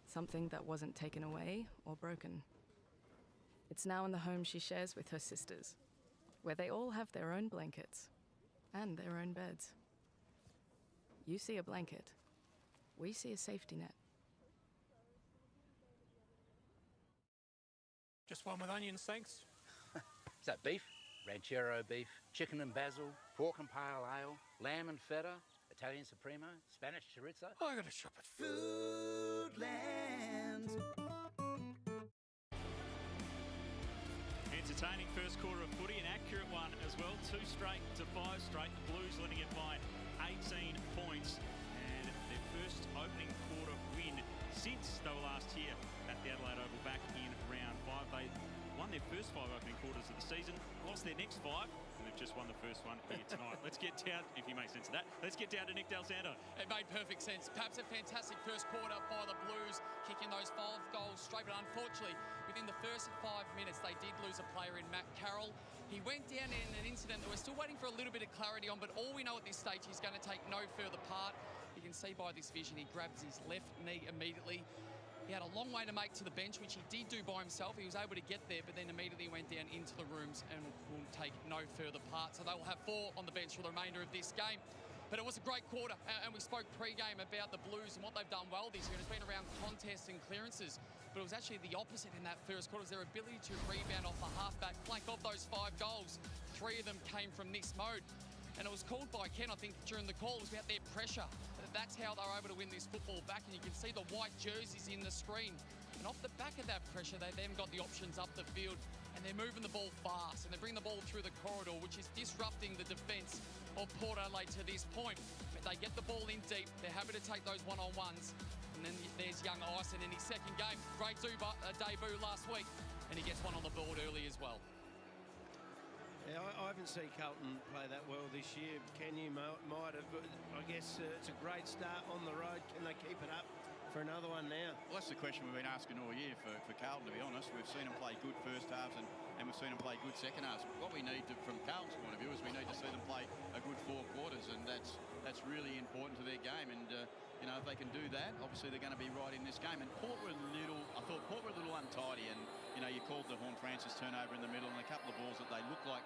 something that wasn't taken away or broken. It's now in the home she shares with her sisters, where they all have their own blankets and their own beds. You see a blanket, we see a safety net. Just one with onions, thanks. Is that beef? Ranchero beef, chicken and basil, pork and pale ale, lamb and feta, Italian Supremo, Spanish chorizo. I gotta shop at Foodland. Entertaining first quarter of footy, an accurate one as well. 2 straight to 5 straight. The Blues leading it by 18 points. And their first opening quarter win since they were last here at the Adelaide Oval back in round 5. They won their first 5 opening quarters of the season, lost their next 5, and they've just won the first one here tonight. Let's get down, if you make sense of that, let's get down to Nick Del Santo. It made perfect sense. Perhaps a fantastic first quarter by the Blues, kicking those 5 goals straight, but unfortunately, within the first 5 minutes, they did lose a player in Matt Carroll. He went down in an incident that we're still waiting for a little bit of clarity on, but all we know at this stage, he's going to take no further part. You can see by this vision, he grabs his left knee immediately. He had a long way to make to the bench, which he did do by himself. He was able to get there, but then immediately went down into the rooms and will take no further part. So they will have 4 on the bench for the remainder of this game. But it was a great quarter, and we spoke pre-game about the Blues and what they've done well this year. It's been around contests and clearances, but it was actually the opposite in that first quarter. It was their ability to rebound off the halfback flank. Of those 5 goals, 3 of them came from this mode. And it was called by Ken, I think, during the call. It was about their pressure. That's how they were able to win this football back. And you can see the white jerseys in the screen. And off the back of that pressure, they then got the options up the field. And they're moving the ball fast. And they bring the ball through the corridor, which is disrupting the defence of Port Adelaide to this point. But they get the ball in deep. They're happy to take those one-on-ones. And then there's young Ison in his second game. Great debut last week. And he gets one on the board early as well. Yeah, I haven't seen Carlton play that well this year. Kenny might have. I guess it's a great start on the road. Can they keep it up for another one now? Well, that's the question we've been asking all year for Carlton, to be honest. We've seen them play good first halves and we've seen them play good second halves. What we need from Carlton's point of view is we need to see them play a good 4 quarters, and that's really important to their game. And you know, if they can do that, obviously they're going to be right in this game. And Port were I thought Port were a little untidy, and you know, you called the Horne-Francis turnover in the middle, and a couple of balls that they looked like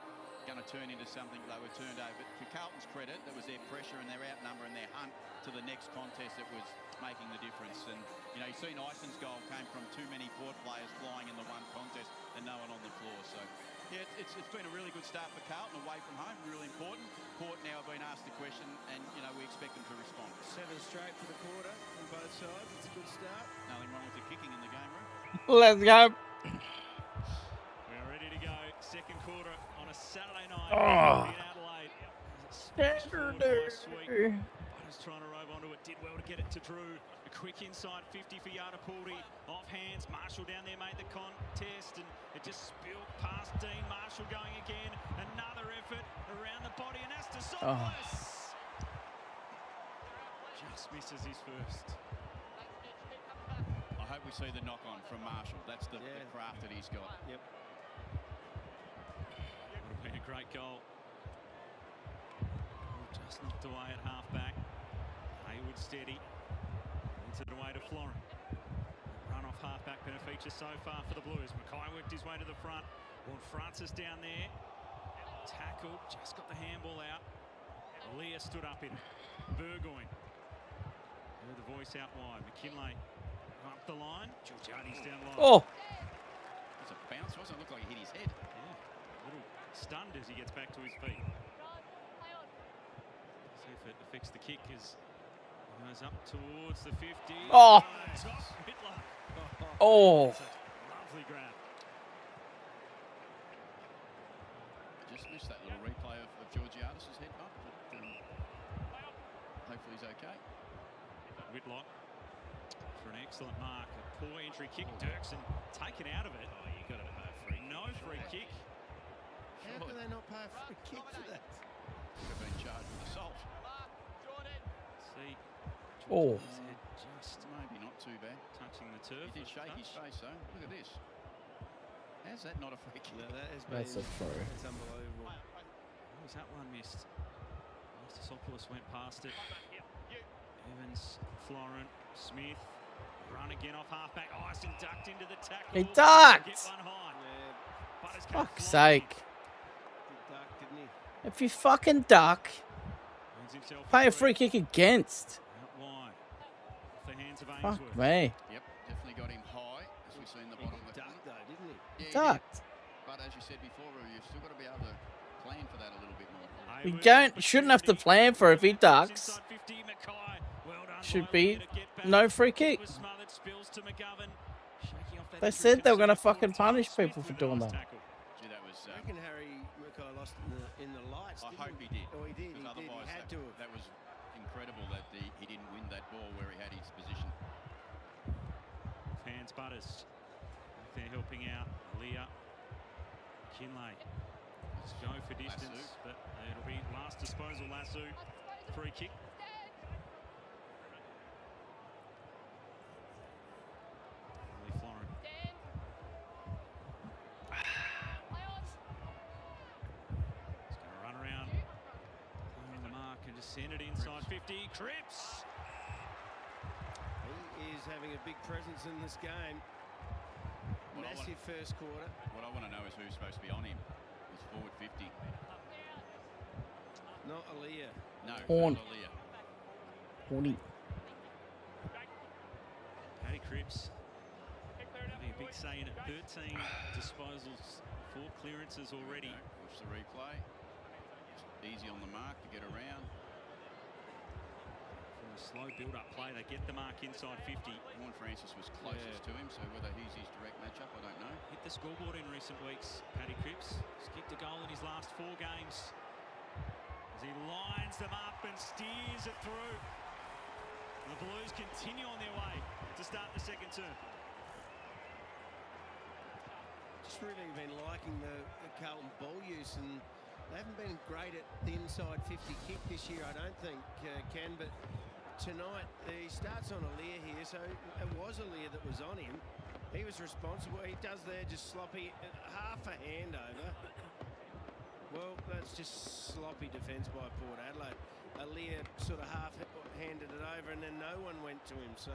going to turn into something, they were turned over. But to Carlton's credit, that was their pressure and their outnumber and their hunt to the next contest that was making the difference. And You know, you've seen Ison's goal came from too many Port players flying in the one contest and no one on the floor. So, yeah, it's been a really good start for Carlton away from home, really important. Port now have been asked the question and, you know, we expect them to respond. 7 straight for the quarter from both sides. It's a good start. Nothing wrong with the kicking in the game room. Let's go. We're ready to go. Second quarter on a Saturday night Oh. in Adelaide. Saturday. Butters trying to rove onto it. Did well to get it to Drew. A quick inside 50 for Yadapaldi. Off hands. Marshall down there made the contest and it just spilled past Dean. Marshall going again. Another effort around the body and Astasopoulos. Just misses his first. I hope we see the knock-on from Marshall. That's the craft that he's got. Yep. Would have been a great goal. Just knocked away at half-back. Hayward steady. Into the way to Florin. Run off half-back been a feature so far for the Blues. Mackay worked his way to the front. Warren Francis down there. Tackled. Just got the handball out. Leah stood up in it. Burgoyne. Heard the voice out wide. McKinlay up the line. Georgiades down low. Oh. It's a bounce, wasn't it? Looked like he hit his head. Yeah. A little stunned as he gets back to his feet. See if it affects the kick as he goes up towards the 50. Oh. Top Whitlock. Oh. Lovely grab. Just missed that little replay of Georgiades' head bump, but hopefully he's okay. Whitlock for an excellent mark. A poor entry kick. Dirksen taken out of it. Oh, you got to pay a free. No free kick. How can they not pay a free kick for that? Could have been charged with assault. See. Oh. His head just maybe not too bad. Touching the turf. He did shake his face though. Look at this. How's that not a free kick? No, That's a throw. That's unbelievable. How was that one missed? Astasopoulos went past it. Evans, Florent, Smith, run again off halfback. Ison ducked into the tackle. He ducked. Get one high. Butters came Fuck's flying. sake. He ducked, didn't he? If you fucking duck, Finds himself pay a free. free kick against. Out wide. Off the hands of Fuck Ainsworth. me. Yep, definitely got him high, as we see in the bottom of the Ducked though, didn't he? Yeah, he Ducked. did. But as you said before, Roo, you've still got to be able to plan for that a little bit more. You shouldn't have to plan for if he ducks. Inside 50, Mackay. Well done Should by be Leah to get back. no free kick. Was smothered, spills to McGovern. Shaking off that They injury said they were going to concern fucking for punish Smith people for with a doing nice that. tackle. Gee, that was. I reckon Harry Mackay lost in the lights. I didn't hope he did. Oh, he did. He Because did. He otherwise, had to have. that was incredible that he didn't win that ball where he had his position. Fans Butters. They're helping out. Leah. Kinlay. Let's go for distance, Lasso. but it'll be last disposal. Lasso. Free kick. Lee Florin. He's going to run around. Playing the mark and just send it inside 50. Cripps. He is having a big presence in this game. Massive first quarter. What I want to know is who's supposed to be on him. He's forward 50. Not Aaliyah. No, Horn. not Aaliyah. Horny. Paddy Cripps having a big say in it. 13 disposals, 4 clearances already. Watch the replay. Just easy on the mark to get around. From a slow build-up play, they get the mark inside 50. Warren Francis was closest to him, so whether he's his direct matchup, I don't know. Hit the scoreboard in recent weeks. Paddy Cripps has kicked a goal in his last 4 games. As he lines them up and steers it through. The Blues continue on their way to start the second term. Just really been liking the Carlton ball use, and they haven't been great at the inside 50 kick this year, I don't think, Ken, but tonight he starts on Aaliyah here, so it was Aaliyah that was on him. He was responsible. He does there just sloppy, half a handover. Well, that's just sloppy defence by Port Adelaide. Aaliyah sort of half-handed it over, and then no one went to him, so...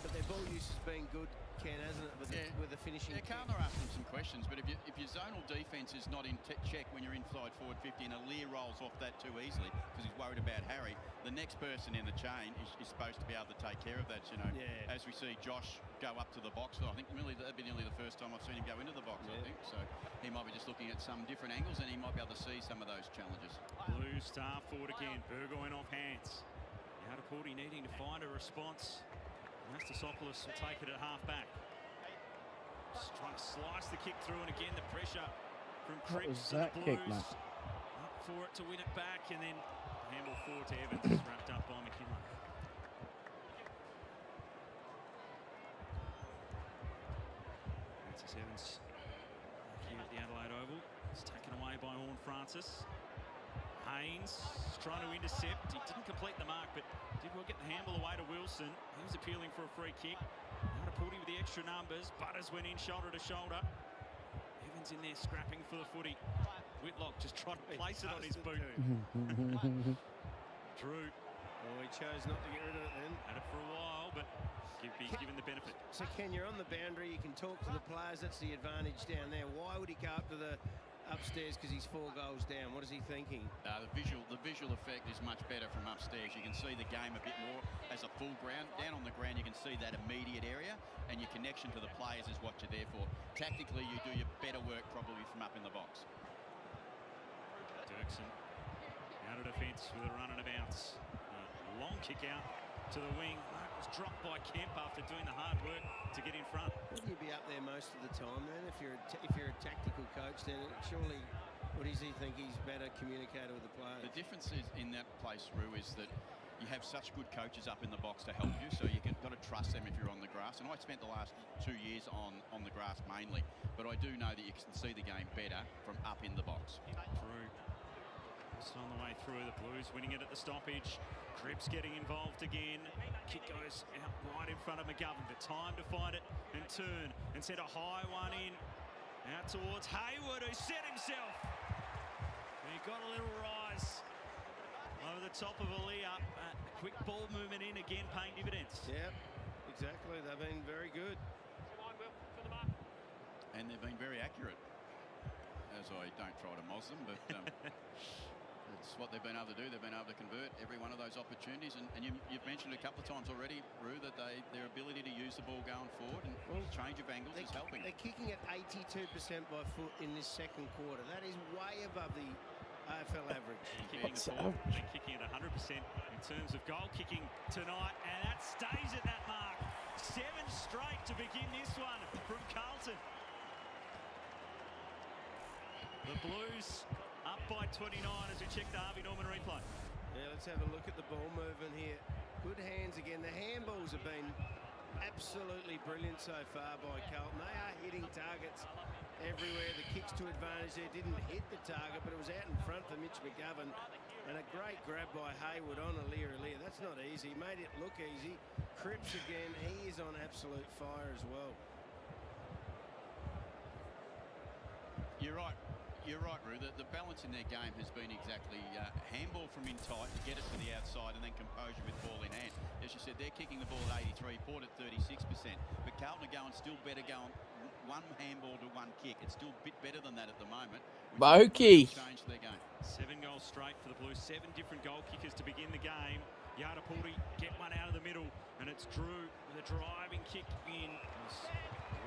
But their ball use has been good, Ken, hasn't it, with the finishing Yeah, Carlton are asking some questions, but if your zonal defence is not in check when you're inside forward 50 and Aaliyah rolls off that too easily because he's worried about Harry, the next person in the chain is supposed to be able to take care of that. You know, as we see Josh go up to the box, I think really that'd be nearly the first time I've seen him go into the box. I think so. He might be just looking at some different angles, and he might be able to see some of those challenges. Blues star forward again. Burgoyne off hands. Yardapudi needing to find a response. Mastasopoulos will take it at half back. Just trying to slice the kick through, and again the pressure from Cripps to the Blues. Kick, mate? Up for it to win it back, and then handball forward to Evans is wrapped up by McKinley. Francis Evans here at the Adelaide Oval. It's taken away by Horne-Francis. Haynes trying to intercept. He didn't complete the mark, but did well get the handball away to Wilson. He was appealing for a free kick. Yardapudi with the extra numbers. Butters went in shoulder to shoulder. Evans in there scrapping for the footy. Whitlock just tried to place it on his boot. Drew. Oh, he chose not to get rid of it then. Had it for a while, but be given the benefit. So Ken, you're on the boundary. You can talk to the players. That's the advantage down there. Why would he go up to the upstairs? Because he's 4 goals down. What is he thinking? The visual effect is much better from upstairs. You can see the game a bit more as a full ground. Down on the ground, you can see that immediate area, and your connection to the players is what you're there for. Tactically, you do your better work probably from up in the box. Dirksen out of defence with a run and a bounce. Long kick out to the wing. That was dropped by Kemp after doing the hard work to get in front. Wouldn't you be up there most of the time then? If you're a tactical coach, then surely, what does he think he's better communicator with the players? The difference is in that place, Roo, is that you have such good coaches up in the box to help you, so you got to trust them if you're on the grass. And I spent the last 2 years on the grass mainly, but I do know that you can see the game better from up in the box. True. Just on the way through, the Blues winning it at the stoppage. Cripps getting involved again. Kick goes out wide in front of McGovern, but time to find it and turn and send a high one in. Out towards Hayward, who set himself. He got a little rise over the top of Aaliyah. Quick ball movement in again, paying dividends. Yep, exactly. They've been very good. And they've been very accurate. As I don't try to moz them, but it's what they've been able to do. They've been able to convert every one of those opportunities. And you've mentioned a couple of times already, Roo, that their ability to use the ball going forward and change of angles is helping. They're kicking at 82% by foot in this second quarter. That is way above the AFL average. They're kicking at 100% in terms of goal kicking tonight, and that stays at that mark. 7 straight to begin this one from Carlton. The Blues up by 29 as we check the Harvey Norman replay. Yeah, let's have a look at the ball movement here. Good hands again. The handballs have been absolutely brilliant so far by Carlton. They are hitting targets everywhere. The kicks to advantage there didn't hit the target, but it was out in front for Mitch McGovern. And a great grab by Hayward on Aaliyah. That's not easy. Made it look easy. Cripps again. He is on absolute fire as well. You're right. You're right, Roo. The balance in their game has been exactly handball from in tight to get it to the outside and then composure with ball in hand. As you said, they're kicking the ball at 83, Port at 36%. But Carlton are going still better going one handball to one kick. It's still a bit better than that at the moment. Bokey. Changed their game. 7 goals straight for the Blues. 7 different goal kickers to begin the game. Yardapudi get one out of the middle, and it's Drew with a driving kick in.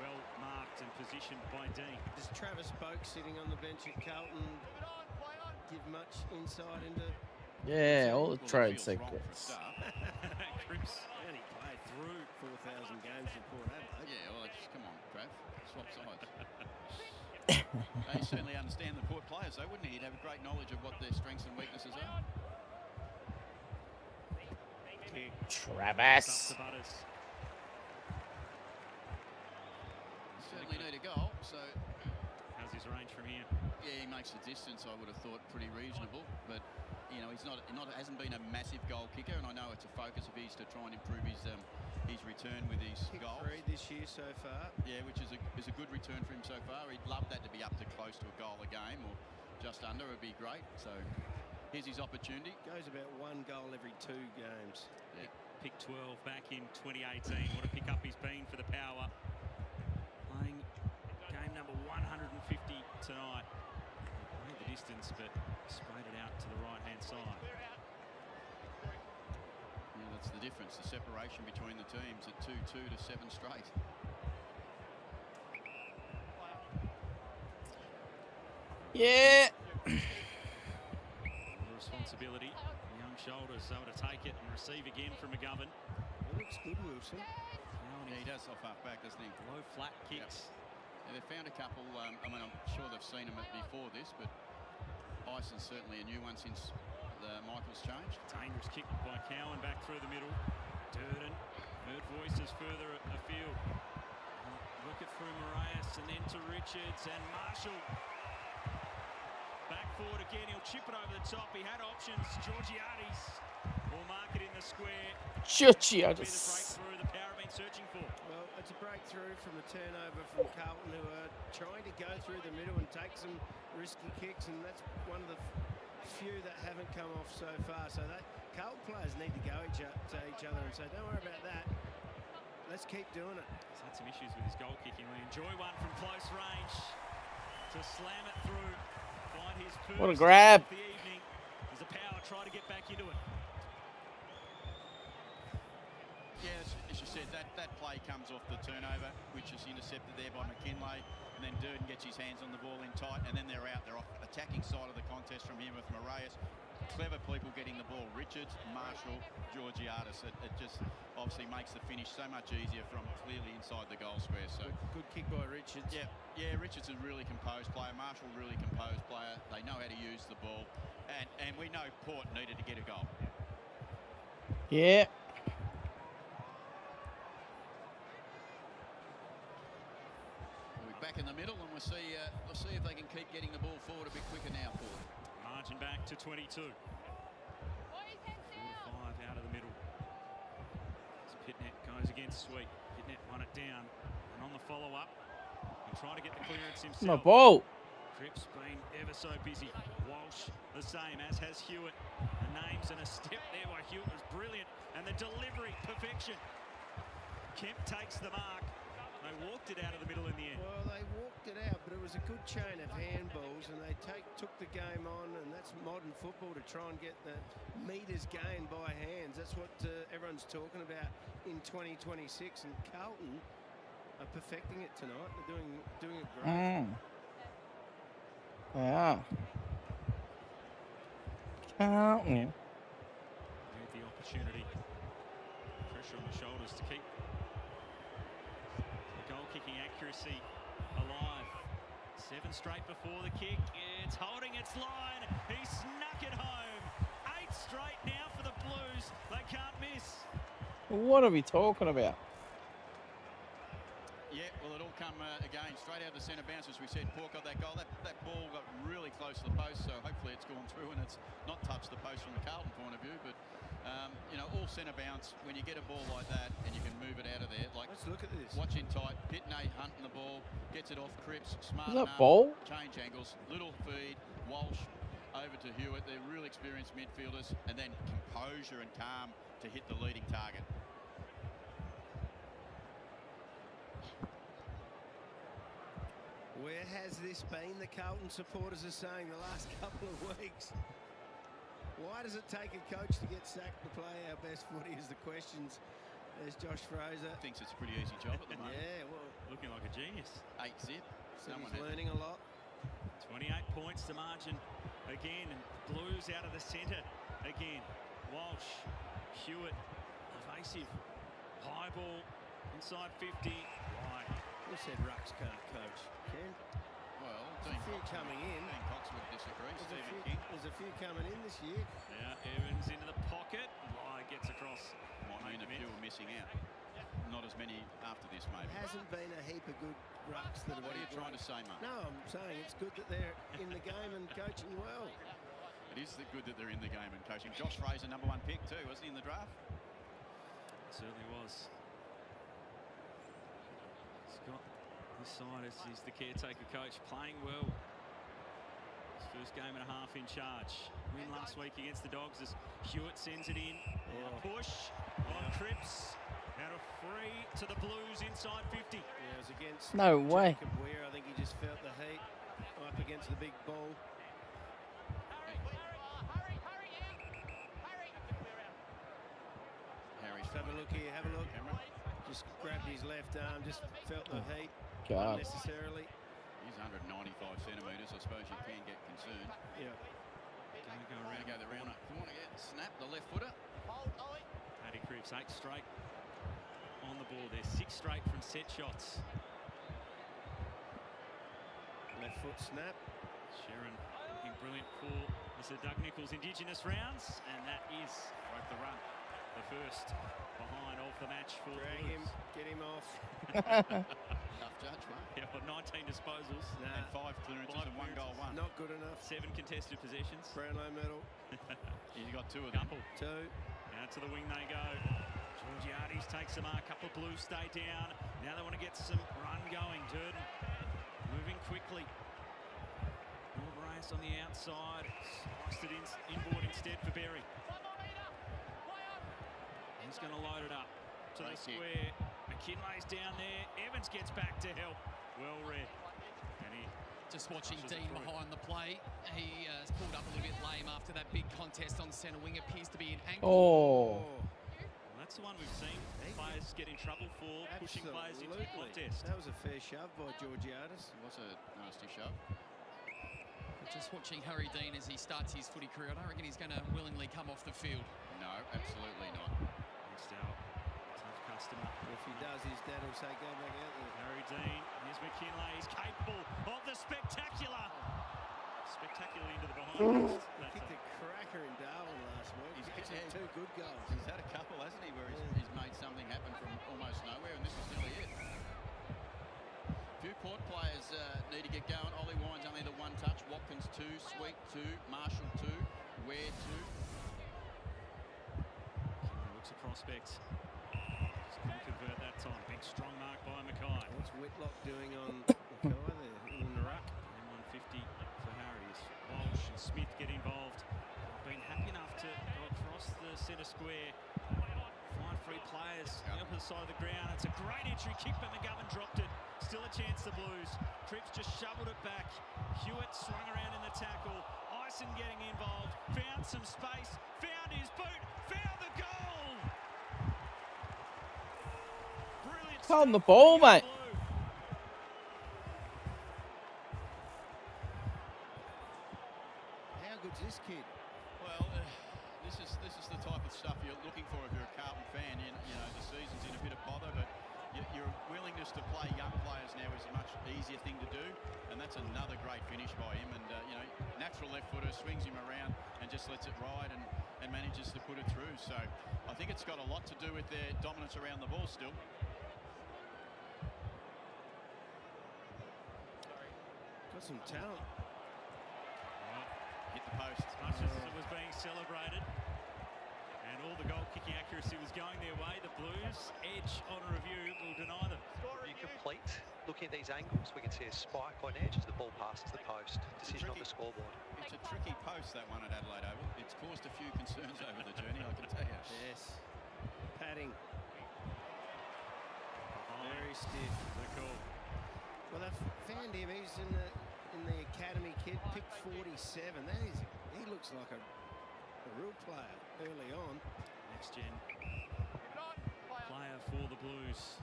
Well marked and positioned by Dean. Does Travis Boak sitting on the bench at Carlton give much insight into? Yeah, all the trade secrets. Cripps. And he played through 4,000 games for Port Adelaide. Yeah, well, come on, Trav. Swap sides. They certainly understand the Port players, though, wouldn't he? He'd have a great knowledge of what their strengths and weaknesses are. Travis. Certainly need a goal, so... How's his range from here? Yeah, he makes the distance, I would have thought, pretty reasonable. But, you know, hasn't been a massive goal kicker, and I know it's a focus of his to try and improve his return with his goals. 3 this year so far. Yeah, which is a good return for him so far. He'd love that to be up to close to a goal a game, or just under. It'd be great. So, here's his opportunity. Goes about 1 goal every 2 games. Yeah. Pick 12 back in 2018. What a pick-up he's been for the Power. Playing game number 150 tonight. Made the distance, but sprayed it out to the right-hand side. the difference, the separation between the teams at 2-2 to 7 straight. Yeah. The responsibility, young shoulders, able to take it and receive again from McGovern. It looks good, Wilson. Yeah, he does off half back, doesn't he? Low flat kicks. Yeah, they've found a couple. I mean, I'm sure they've seen him before this, but Bison's certainly a new one since Michael's changed. Dangerous kick by Cowan back through the middle. Durden, heard voices further afield. Look it through Moraes and then to Richards and Marshall. Back forward again, he'll chip it over the top. He had options. Georgiades will mark it in the square. Georgiades. The breakthrough the Power have been searching for. Well, it's a breakthrough from a turnover from Carlton, who are trying to go through the middle and take some risky kicks, and that's one of the few that haven't come off so far. So that Carlton players need to go to each other and say, don't worry about that. Let's keep doing it. He's had some issues with his goal kicking. We enjoy one from close range to slam it through. Find his first What a grab. of the evening. As the Power try to get back into it. Yeah, as you said, that play comes off the turnover, which is intercepted there by McKinlay, and then Durden gets his hands on the ball in tight, and then they're out. They're off attacking side of the contest from here with Moraes. Clever people getting the ball. Richards, Marshall, Georgiades. It just obviously makes the finish so much easier from clearly inside the goal square. So good kick by Richards. Yeah, Richards is a really composed player. Marshall, really composed player. They know how to use the ball, and we know Port needed to get a goal. Yeah. We'll be back in the middle, and we'll see if they can keep getting the ball forward a bit quicker now, Port. Margin back to 22. 4 to 5 out of the middle. As Pitnet goes against Sweet. Pitnet won it down. And on the follow-up, he'll try to get the clearance himself. My ball. Cripps been ever so busy. Walsh the same, as has Hewitt. The names and a step there by Hewitt was brilliant. And the delivery, perfection. Kemp takes the mark. They walked it out of the middle in the end. Well, they walked it out, but it was a good chain of handballs, and they took the game on, and that's modern football, to try and get the metres gained by hands. That's what everyone's talking about in 2026, and Carlton are perfecting it tonight. They're doing it great. Yeah. Carlton. Need the opportunity. Pressure on the shoulders to keep goal-kicking accuracy alive. 7 straight before the kick. It's holding its line. He snuck it home. 8 straight now for the Blues. They can't miss. What are we talking about? Yeah, well, it all come again straight out of the centre bounce. As we said, Port got that goal. That ball got really close to the post, so hopefully it's gone through and it's not touched the post from the Carlton point of view. But you know, all centre bounce, when you get a ball like that and you can move it out of there, like, let's look at this. Watch in tight. Pitney hunting the ball, gets it off Cripps, smart Is that enough. ball? Change angles, little feed, Walsh over to Hewitt. They're real experienced midfielders, and then composure and calm to hit the leading target. Where has this been, the Carlton supporters are saying the last couple of weeks? Why does it take a coach to get sacked to play our best footy is the questions. There's Josh Fraser. Thinks it's a pretty easy job at the moment. Yeah, well, looking like a genius. 8 zip. So he's learning a lot. 28 points to margin again, and Blues out of the centre again. Walsh, Hewitt, evasive, high ball inside 50. Wide. Who said Rucks can't coach? Ken? Well, there's a few coming in. Dean Cox would disagree. Stephen King. There's a few coming in this year. Now Evans into the pocket. Lai gets across. Might mean a few are missing out. Not as many after this, maybe. There hasn't been a heap of good rucks that have What are you trying to say, mate? No, I'm saying it's good that they're in the game and coaching well. It is good that they're in the game and coaching. Josh Fraser, #1 pick too, wasn't he, in the draft? Certainly was. Scott, this side is he's the caretaker coach, playing well. His first game and a half in charge. Win last week against the Dogs as Hewitt sends it in. Push on Cripps. Out of free to the Blues inside 50. Yeah, it was against No way. Jacob Weir. I think he just felt the heat up against the big ball. a look here. Have a look. Just grabbed his left arm. Just felt the heat. God. Unnecessarily. He's 195 centimetres. I suppose you can get concerned. Yeah. Going to go around the corner again. Snap the left footer. Paddy Cripps, 8 straight on the board there. 6 straight from set shots. Left foot snap. Sheeran looking brilliant for Mr. Doug Nichols' Indigenous rounds, and that is broke the run. The first behind of the match for Drag him, get him off. Tough judgment. Yeah, but 19 disposals. And 5 clearances and 1 goal, 1. Not good enough. 7 contested possessions. Brownlow medal. He's got 2 of them. Couple. 2. Out to the wing they go. Georgiades takes the mark. Couple of Blues stay down. Now they want to get some run going. Durden moving quickly. Brace on the outside. Sliced it inboard instead for Berry. He's going to load it up to the square. McKinley's down there. Evans gets back to help. Well read. And he just watching Dean behind the play. He has pulled up a little bit lame after that big contest on centre wing. Appears to be an ankle. Oh. Well, that's the one we've seen players get in trouble for, pushing players into the contest. That was a fair shove by Georgiades. It was a nasty shove. Just watching Harry Dean as he starts his footy career, I don't reckon he's going to willingly come off the field. No, absolutely not. Next out, tough customer. If he does, his dad will say, go back out there. Harry Dean, here's McKinley. He's capable of the spectacular. Spectacularly into the behind. He kicked a cracker in Darwin last week. He's had 2 good goals. He's had a couple, hasn't he, where he's made something happen from almost nowhere, and this is nearly it. Few Port players need to get going. Ollie Wine's only the 1 touch. Watkins 2, Sweet 2, Marshall 2, Ware 2. Looks a prospect. Just couldn't convert that time. Big strong mark by Mackay. What's Whitlock doing on Mackay there in the ruck? And 150 for Harris. Walsh and Smith get involved. Been happy enough to go across the centre square. Find free players on the opposite side of the ground. It's a great entry kick, but McGovern dropped it. Still a chance, the Blues. Cripps just shoveled it back. Hewitt swung around in the tackle. Ison getting involved. Found some space. Found his boot. Found the goal. Brilliant. On the ball, mate. How good's this kid? Well, this is the type of stuff you're looking for if you're a Carlton fan. You know, the season's in a bit of bother, but your willingness to play young players now is a much easier thing to do, and that's another great finish by him. And you know, natural left footer, swings him around and just lets it ride and manages to put it through. So I think it's got a lot to do with their dominance around the ball still. Got some talent. Hit the post. As much as it was being celebrated and all the goal kicking accuracy was going their way, the Blues edge on review will deny them. You complete. Looking at these angles, we can see a spike on edge as the ball passes the post. Decision on the scoreboard. It's a tricky post, that one at Adelaide Oval. It's caused a few concerns over the journey, I can tell you. Yes. Padding. Very stiff. The call. Well, they've found him. He's in the academy kid, pick 47. He looks like a real player early on. Next gen player for the Blues.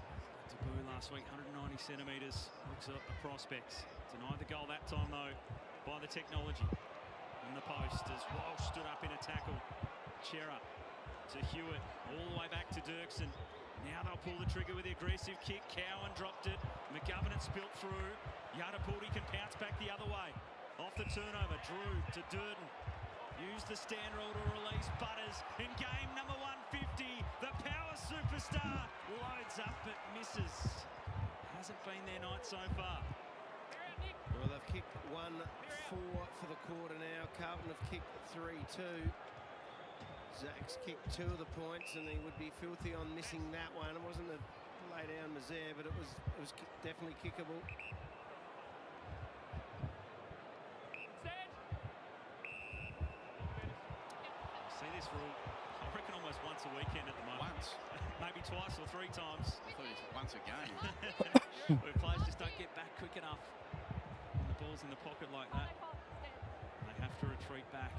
Debut last week, 190 centimetres. Looks a prospect. Denied the goal that time though by the technology. And the post as Walsh stood up in a tackle. Chera to Hewitt, all the way back to Dirksen. Now they'll pull the trigger with the aggressive kick. Cowan dropped it. McGovern had spilt through. Yadapaldi can pounce back the other way. Off the turnover, Drew to Durden. Use the stand roll to release Butters in game number 150. The power superstar loads up but misses. Hasn't been their night so far. Well, they've kicked 1-4 for the quarter now. Carlton have kicked 3-2. Zach's kicked 2 of the points, and he would be filthy on missing that one. It wasn't a lay down misère, but it was definitely kickable. See this rule, I reckon almost once a weekend at the moment. Once? Maybe twice or 3 times. I thought it was once a game. Where players just don't get back quick enough. When the ball's in the pocket like that, they have to retreat back.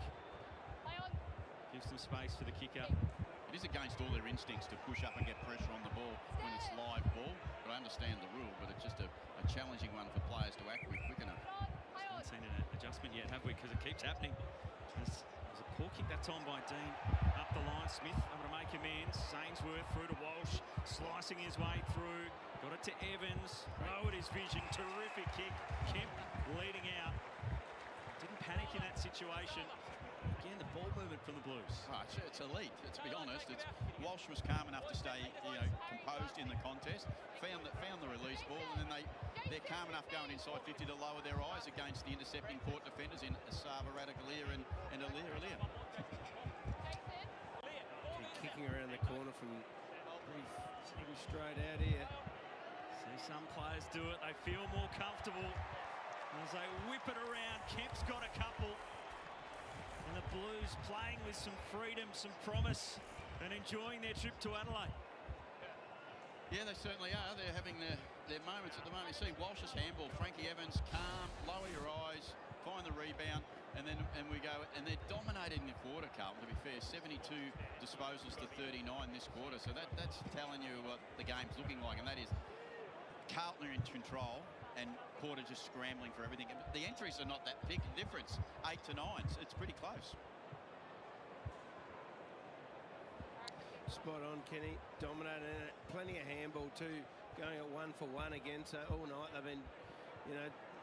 Give some space for the kicker. It is against all their instincts to push up and get pressure on the ball when it's live ball. But I understand the rule, but it's just a challenging one for players to act with quick enough. Haven't seen an adjustment yet, have we? Because it keeps happening. There's a poor kick that time by Dean. Up the line, Smith able to make amends. Sainsworth through to Walsh, slicing his way through. Got it to Evans. Lowered his vision. Terrific kick. Kemp leading out. Didn't panic in that situation. Again, the ball movement from the Blues. Oh, it's elite, to be honest. Walsh was calm enough to stay, composed in the contest. Found the release ball, and then they're calm enough going inside 50 to lower their eyes against the intercepting Port defenders in Asava, Radagalier and Alir. Kicking around the corner from pretty straight out here. See some players do it. They feel more comfortable as they whip it around. Kemp's got a couple. And the Blues playing with some freedom, some promise, and enjoying their trip to Adelaide. Yeah, they certainly are. They're having their moments at the moment. You see Walsh's handball, Frankie Evans, calm, lower your eyes, find the rebound, and we go, and they're dominating the quarter, Carlton, to be fair. 72 disposals to 39 this quarter, so that's telling you what the game's looking like, and that is Carlton are in control, and Port are just scrambling for everything. The entries are not that big difference, 8 to 9. It's pretty close. Spot on, Kenny. Dominating it. Plenty of handball too. Going at 1 for 1 again. So all night they've been,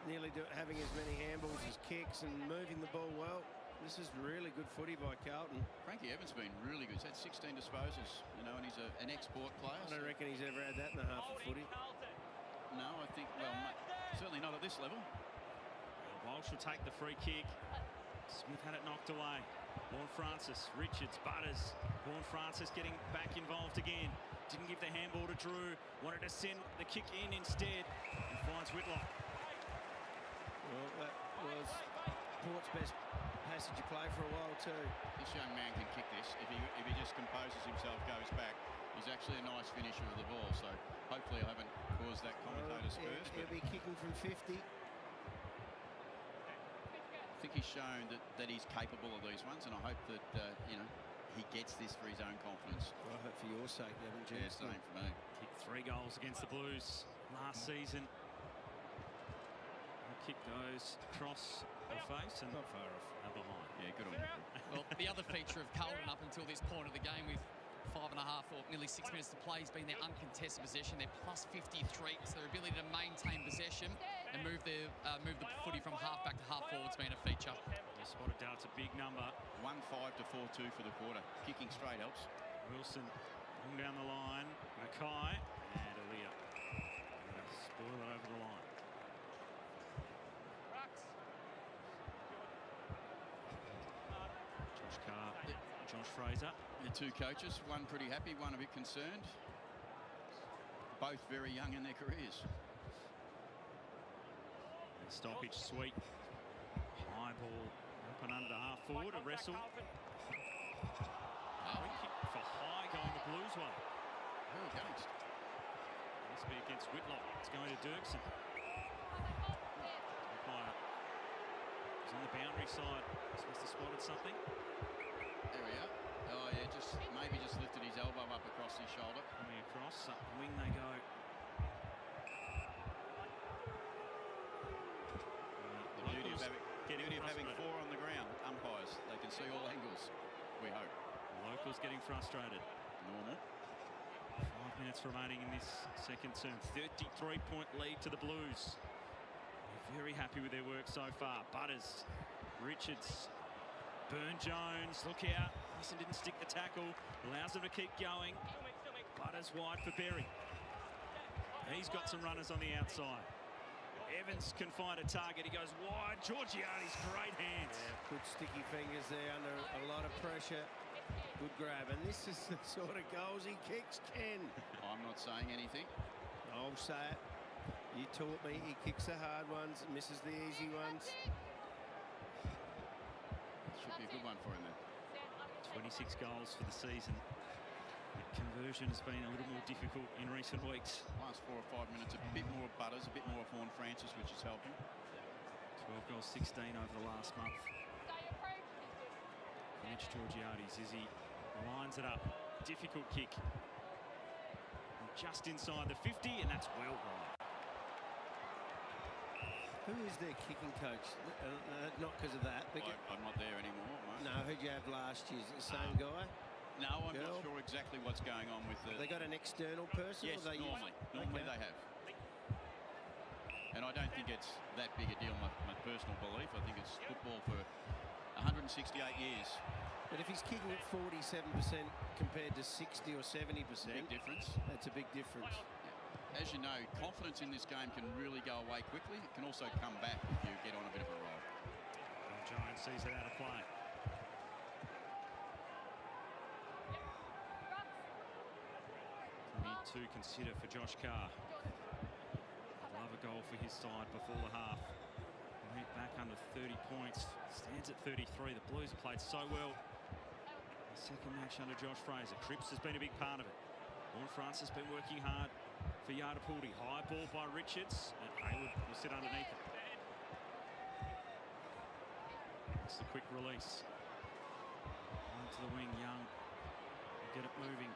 nearly having as many handballs as kicks and moving the ball well. This is really good footy by Carlton. Frankie Evans been really good. He's had 16 disposals, and he's an export player. I don't reckon he's ever had that in a half of footy. No, I think, certainly not at this level. Walsh will take the free kick. Smith had it knocked away. Vaughan Francis, Richards, Butters. Vaughan Francis getting back involved again. Didn't give the handball to Drew. Wanted to send the kick in instead. And finds Whitlock. Well, that was Port's best passage of play for a while too. This young man can kick this. If he just composes himself, goes back. He's actually a nice finisher of the ball. So hopefully I haven't caused that commentator's curse. He'll be kicking from 50. I think he's shown that he's capable of these ones, and I hope that he gets this for his own confidence. Well, I hope for your sake, haven't you? Yeah, same for me. Kicked 3 goals against the Blues last season. Kick goes across the face and not far off. Behind. Yeah, good on you. Well, the other feature of Carlton up until this point of the game, with 5.5 or nearly 6 minutes to play, has been their uncontested possession. They're plus 53, so their ability to maintain possession and move the footy from half back to half forward's been a feature. Spotted Dart's a big number. 1-5 to 4-2 for the quarter. Kicking straight helps. Wilson long down the line. Mackay and Aaliyah. Spoil it over the line. Josh Carr, Josh Fraser. The two coaches, one pretty happy, one a bit concerned. Both very young in their careers. And stoppage, Sweet. High ball up and under half forward, a wrestle. Free kick for high going the Blues way. Who against? Must be against Whitlock. It's going to Dirksen. He's on the boundary side. He's must have spotted something. There we are. Oh yeah, maybe just lifted his elbow up across his shoulder. Coming across, up the wing they go. The beauty of having 4 on the ground, umpires. They can see all angles, we hope. Locals getting frustrated. Normal. 5 minutes remaining in this second term. 33-point lead to the Blues. They're very happy with their work so far. Butters, Richards, Burn-Jones, look out. Mason didn't stick the tackle. Allows them to keep going. Butters wide for Berry. He's got some runners on the outside. Evans can find a target. He goes wide. Georgiades, great hands. Yeah, good sticky fingers there under a lot of pressure. Good grab. And this is the sort of goals he kicks, Ken. I'm not saying anything. I'll say it. You taught me. He kicks the hard ones, misses the easy ones. Should be a good one for him then. 26 goals for the season. The conversion has been a little more difficult in recent weeks. Last 4 or 5 minutes, a bit more Butters, a bit more Vaughan Francis, which is helping. 12 goals, 16 over the last month. Mitch Georgiades, as he lines it up. difficult kick. Just inside the 50, and that's well wide. Who is their kicking coach? Not because of that. I'm not there anymore, mate. No, who'd you have last year? Is it the same guy? No, I'm Girl? not sure exactly what's going on with the... They got an external person? Yes, or they normally Okay. they have. And I don't think it's that big a deal, my personal belief. I think it's football for 168 years. But if he's kicking at 47% compared to 60 or 70%, Big difference. That's a big difference. As you know, confidence in this game can really go away quickly. It can also come back if you get on a bit of a roll. Giant sees it out of play. To consider for Josh Carr. Love a goal for his side before the half. Went back under 30 points. Stands at 33. The Blues have played so well. The second match under Josh Fraser. Cripps has been a big part of it. Vaughan Francis has been working hard for Yardapuldi. High ball by Richards. And Hayward will sit underneath it. It's the quick release. Into the wing, Young. Get it moving.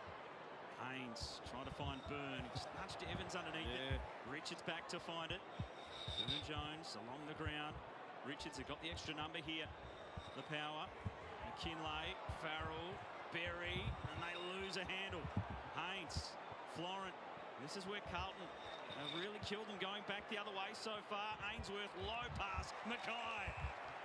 Haynes trying to find Byrne. Just nudged Evans underneath it. Richards back to find it. Byrne Jones along the ground. Richards have got the extra number here. The power. McKinlay, Farrell, Berry, and they lose a handle. Haynes, Florent. This is where Carlton have really killed them going back the other way so far. Ainsworth, low pass, Mackay.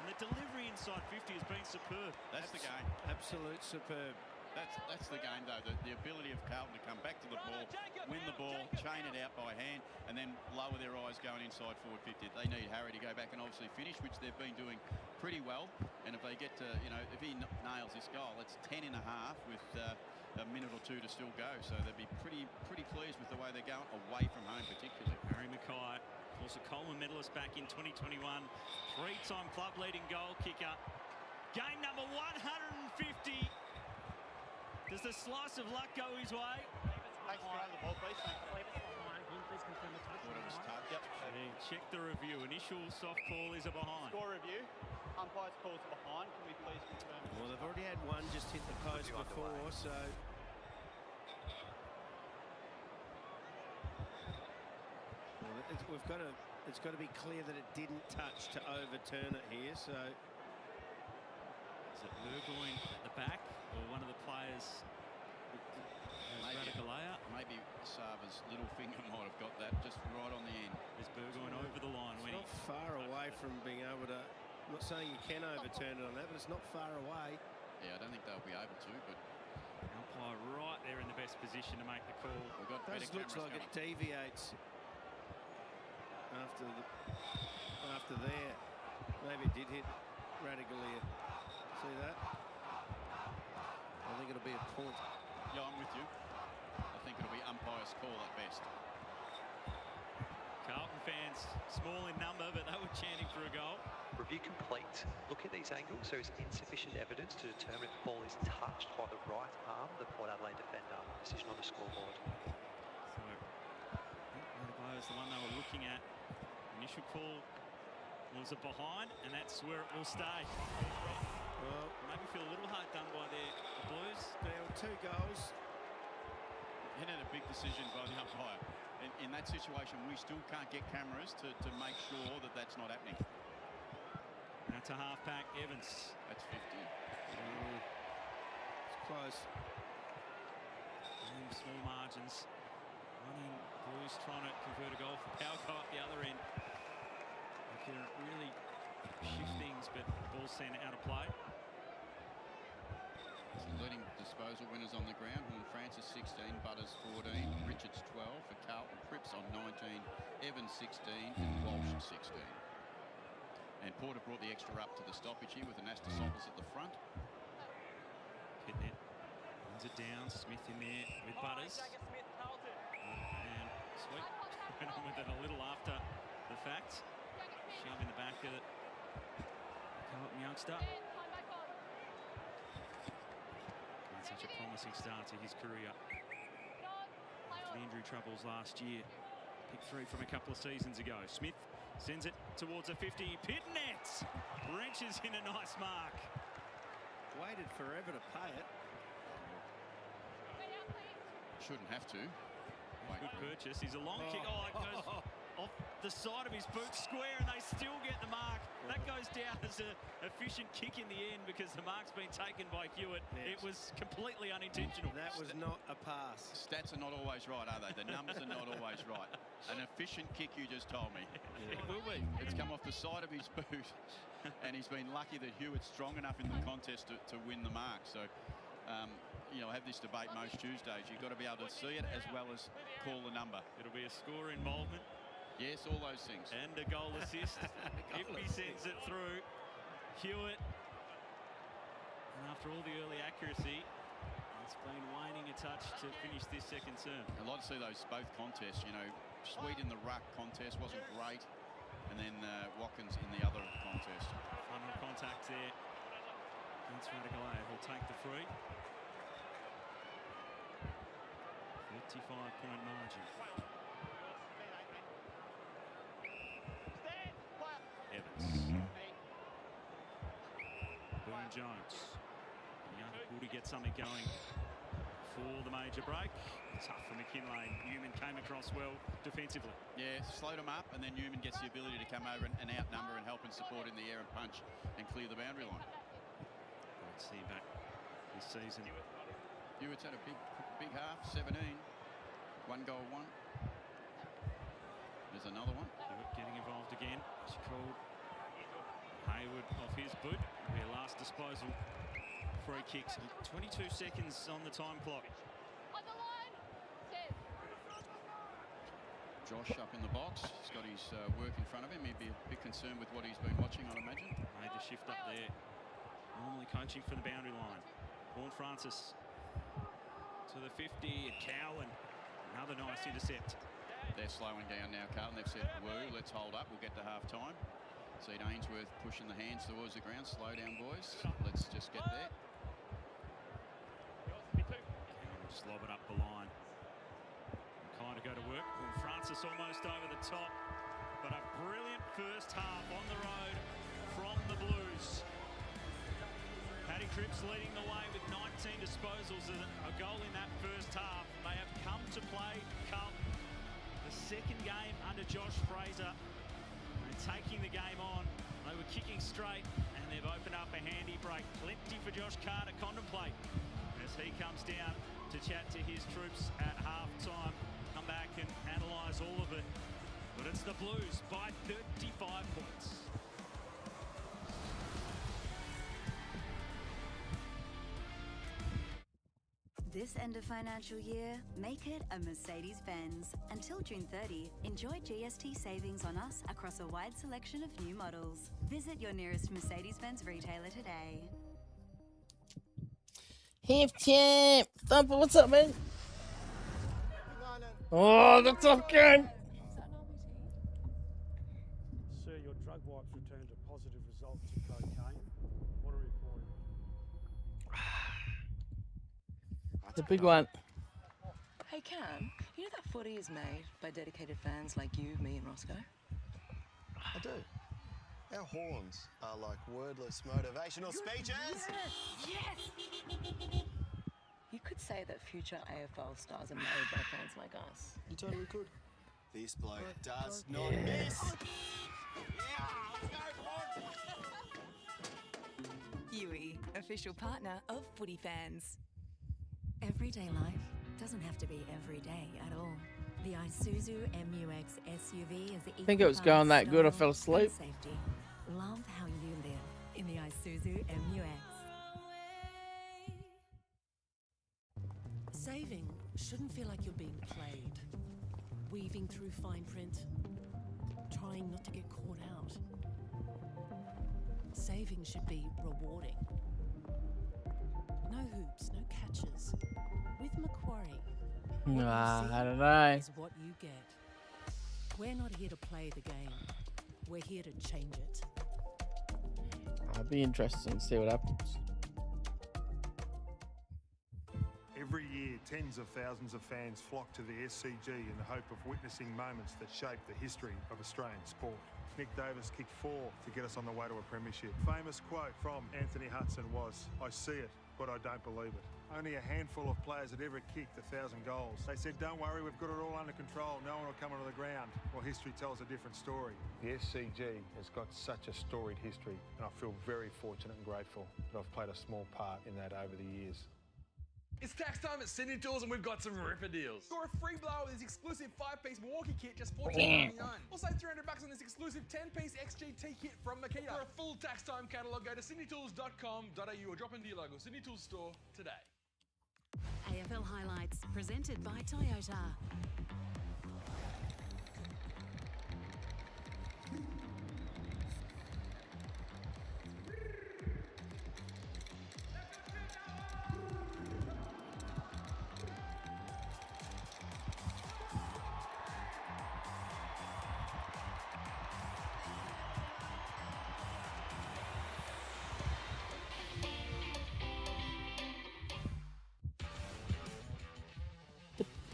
And the delivery inside 50 has been superb. That's the game. Absolute superb. That's the game, though. The ability of Carlton to come back to the ball, win the ball, chain it out by hand, and then lower their eyes going inside forward 50. They need Harry to go back and obviously finish, which they've been doing pretty well. And if they get to, if he nails this goal, it's 10 and a half with a minute or two to still go. So they'd be pretty pleased with the way they're going, away from home particularly. Harry Mackay, of course, a Coleman medalist back in 2021. Three-time club-leading goal kicker. Game number 150. Does the slice of luck go his way? Thanks for the ball, please. Check the review. Initial soft call is a behind. Score review. Umpire's calls are behind. Can we please confirm? Well, they've already had one just hit the post before, so... Well, it's got to be clear that it didn't touch to overturn it here, so... Is it Burgoyne at the back, or one of the players? Maybe Sava's little finger might have got that just right on the end. Is Burgoyne over the line? It's not far away from being able to... I'm not saying you can overturn it on that, but it's not far away. Yeah, I don't think they'll be able to, but... Umpire right there in the best position to make the call. We've got It looks like it deviates after there. Maybe it did hit Radaglia. See that? I think it'll be a point. Yeah, I'm with you. I think it'll be umpire's call at best. Carlton fans, small in number, but they were chanting for a goal. Review complete. Look at these angles. There is insufficient evidence to determine if the ball is touched by the right arm of the Port Adelaide defender. Decision on the scoreboard. So, the players, the one they were looking at. Initial call was a behind, and that's where it will stay. Well, maybe feel a little hard done by the Blues. There were 2 goals. And then a big decision by the umpire. In that situation, we still can't get cameras to make sure that that's not happening. That's a half-back, Evans. That's 50. It's close. And small margins. Running Blues trying to convert a goal for Powerco at the other end. They can really shift things, but the ball's sent out of play. Leading disposal winners on the ground. Horn Francis 16, Butters 14, Richards 12 for Carlton, Cripps on 19, Evans 16 and Walsh 16. And Porter brought the extra up to the stoppage here with Anastasopoulos at the front. Pitnet runs it down, Smith in there with Butters. And Sweet went on with it a little after the fact. Shoving the back of it. Carlton youngster. Such a promising start to his career. After the injury troubles last year. Picked 3 from a couple of seasons ago. Smith sends it towards a 50. Pitnet wrenches in a nice mark. Waited forever to pay it. Shouldn't have to. Good purchase. He's a long kick. Oh, it goes off the side of his boot square, and they still get the mark. That goes down as an efficient kick in the end because the mark's been taken by Hewitt. Yes. It was completely unintentional. That was not a pass. Stats are not always right, are they? The numbers are not always right. An efficient kick, you just told me. It will be. It's come off the side of his boot, and he's been lucky that Hewitt's strong enough in the contest to win the mark. So, you know, have this debate most Tuesdays. You've got to be able to see it as well as call the number. It'll be a score involvement. Yes, all those things. And a goal assist if he sends it through. Hewitt, and after all the early accuracy, it's been waning a touch to finish this second term. I'd like to see those both contests. You know, Sweet in the ruck contest wasn't great, and then Watkins in the other contest. Final contact there. That's Radigalea who'll take the free. 35-point margin. Evans. Boone Jones. Young Woody gets something going for the major break. Tough for McKinlay. Newman came across well defensively. Yeah, slowed him up, and then Newman gets the ability to come over and outnumber and help and support in the air and punch and clear the boundary line. Let's see him back this season. Hewitt's had a big half, 17. 1 goal, 1. There's another one. Hewitt getting involved again. It's called Hayward off his boot. It'll be a last disposal. Free kicks. 22 seconds on the time clock. Josh up in the box. He's got his work in front of him. He'd be a bit concerned with what he's been watching, I'd imagine. Made the shift up there. Normally coaching for the boundary line. Vaughan Francis to the 50. And Cowan. Another nice intercept. They're slowing down now, Carlton. They've said, woo, let's hold up. We'll get to half-time. See Ainsworth pushing the hands towards the ground. Slow down, boys. Let's just get there. And just lob it up the line. Kind of go to work. Well, Francis almost over the top. But a brilliant first half on the road from the Blues. Paddy Cripps leading the way with 19 disposals and a goal in that first half. They have come to play Carlton. The second game under Josh Fraser. And taking the game on. They were kicking straight and they've opened up a handy break. Plenty for Josh Carr to contemplate as he comes down to chat to his troops at half-time. Come back and analyse all of it. But it's the Blues by 35 points. This end of financial year, make it a Mercedes-Benz. Until June 30, enjoy GST savings on us across a wide selection of new models. Visit your nearest Mercedes-Benz retailer today. Half time. Thumper, what's up, man? Oh, the Top Gun. Sir, your drug wipes returned a positive result to cocaine. What a report. The big one. Hey Cam, you know that footy is made by dedicated fans like you, me and Roscoe? I do. Our horns are like wordless motivational speeches. Yes! You could say that future AFL stars are made by fans like us. You totally could. This bloke does not miss. Yui, official partner of footy fans. Everyday life doesn't have to be every day at all. The Isuzu MU-X SUV is the I think it was going that good I fell asleep. Safety. Love how you live in the Isuzu MU-X. Saving shouldn't feel like you're being played. Weaving through fine print. Trying not to get caught out. Saving should be rewarding. No hoops, no catches. With Macquarie, I don't know. is what you get. We're not here to play the game. We're here to change it. I'll be interested to see what happens. Every year, tens of thousands of fans flock to the SCG in the hope of witnessing moments that shape the history of Australian sport. Nick Davis kicked 4 to get us on the way to a premiership. Famous quote from Anthony Hudson was, "I see it, but I don't believe it. Only a handful of players had ever kicked 1,000 goals. They said, don't worry, we've got it all under control. No one will come onto the ground. Well, history tells a different story. The SCG has got such a storied history, and I feel very fortunate and grateful that I've played a small part in that over the years. It's tax time at Sydney Tools and we've got some ripper deals. Score a free blower with this exclusive 5-piece Milwaukee kit, just $14.99. Also $300 on this exclusive 10-piece XGT kit from Makita. For a full tax time catalogue, go to sydneytools.com.au or drop into your local Sydney Tools store today. AFL highlights presented by Toyota.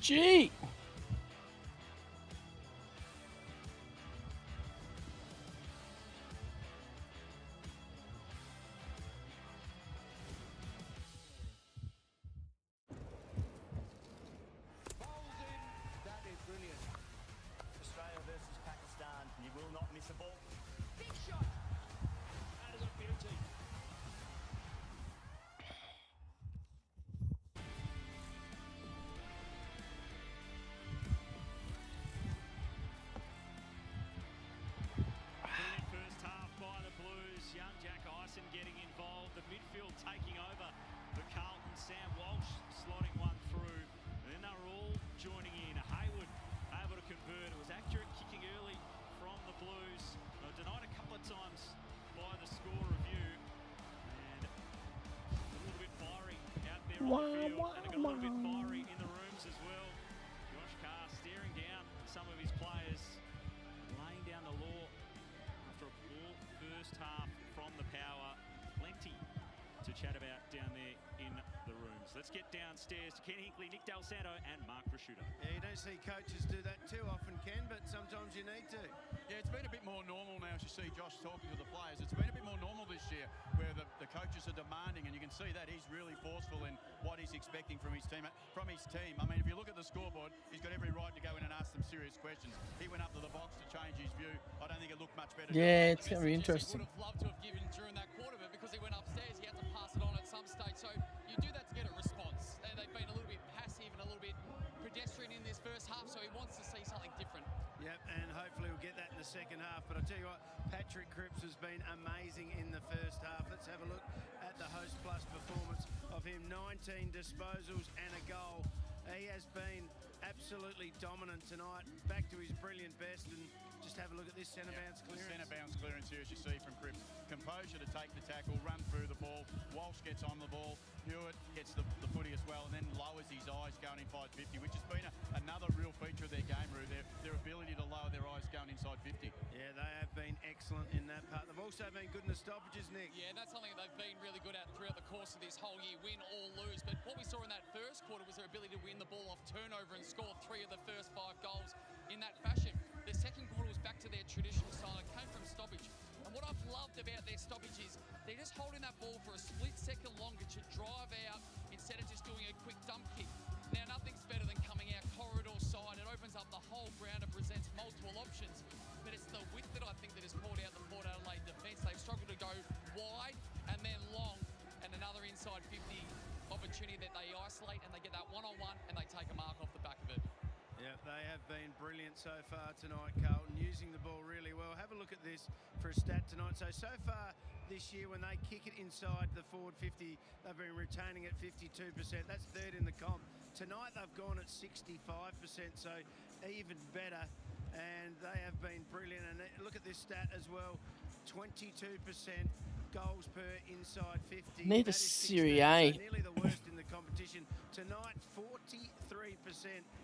Gee! That is brilliant. Australia versus Pakistan. You will not miss a ball. Big shot. That is a beauty. Brilliant first half by the Blues. Young Jack Ison getting involved. The midfield taking over for Carlton. Sam Walsh slotting one through. And then they were all joining in. Hayward able to convert. It was accurate kicking early from the Blues. They were denied a couple of times by the score review. And a little bit fiery out there on the field. And it got a little bit fiery in the rooms as well. Josh Carr staring down some of his players, laying down the law after a poor first half from the Power. Plenty to chat about down there in the rooms. Let's get downstairs to Ken Hinkley, Nick Del Santo and Mark Prosciutto. Yeah, you don't see coaches do that too often, Ken, but sometimes you need to. Yeah, it's been a bit more normal now as you see Josh talking to the players. It's been a bit more normal this year where the coaches are demanding, and you can see that he's really forceful in what he's expecting from his team. I mean, if you look at the scoreboard, he's got every right to go in and ask them serious questions. He went up to the box to change his view. I don't think it looked much better. Yeah, it's going to be interesting. He would have loved to have given during that quarter, but because he went upstairs, he had to pass it on at some stage. So you do that to get a response. They've been a little bit passive and a little bit pedestrian in this first half, so he wants to see something different. Yep, and hopefully we'll get that in the second half. But I tell you what, Patrick Cripps has been amazing in the first half. Let's have a look at the Host Plus performance of him. 19 disposals and a goal. He has been absolutely dominant tonight. Back to his brilliant best, and just have a look at this centre bounce clearance. Centre bounce clearance here, as you see from Cripps. Composure to take the tackle, run through the ball. Walsh gets on the ball. Hewitt gets the footy as well, and then lowers his eyes going inside 50, which has been another real feature of their game, Roo. Their ability to lower their eyes going inside 50. Yeah, they have been excellent in that part. They've also been good in the stoppages, Nick. Yeah, that's something they've been really good at throughout the course of this whole year, win or lose. But what we saw in that first quarter was their ability to win the ball off turnover and score 3 of the first 5 goals in that fashion. The second quarter was back to their traditional style. It came from stoppage. And what I've loved about their stoppage is they're just holding that ball for a split second longer to drive out instead of just doing a quick dump kick. Now, nothing's better than coming out corridor side. It opens up the whole ground and presents multiple options. But it's the width that I think that has caught out the Port Adelaide defence. They've struggled to go wide and then long, and another inside 50 opportunity that they isolate, and they get that one-on-one and they take a mark off the back of it. Yeah, they have been brilliant so far tonight, Carlton, using the ball really well. Have a look at this for a stat tonight. So far this year, when they kick it inside the forward 50, they've been retaining at 52%. That's third in the comp. Tonight, they've gone at 65%, so even better. And they have been brilliant. And look at this stat as well, 22% goals per inside 50. Need a Serie A. So nearly the worst in the competition. Tonight, 43%.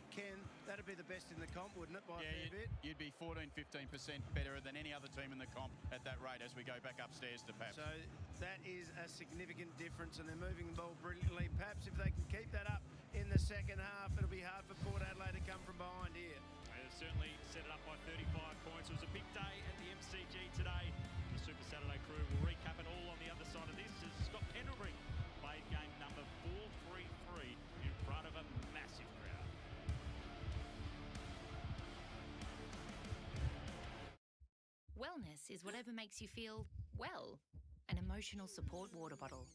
Ken, that'd be the best in the comp, wouldn't it, by a fair bit? You'd be 14-15% better than any other team in the comp at that rate as we go back upstairs to Paps. So that is a significant difference, and they're moving the ball brilliantly. Perhaps if they can keep that up in the second half, it'll be hard for Port Adelaide to come from behind here. They've certainly set it up by 35 points. It was a big day at the MCG today. The Super Saturday crew will recap it all on the other side of this as Scott Pendlebury played game Wellness is whatever makes you feel well. An emotional support water bottle.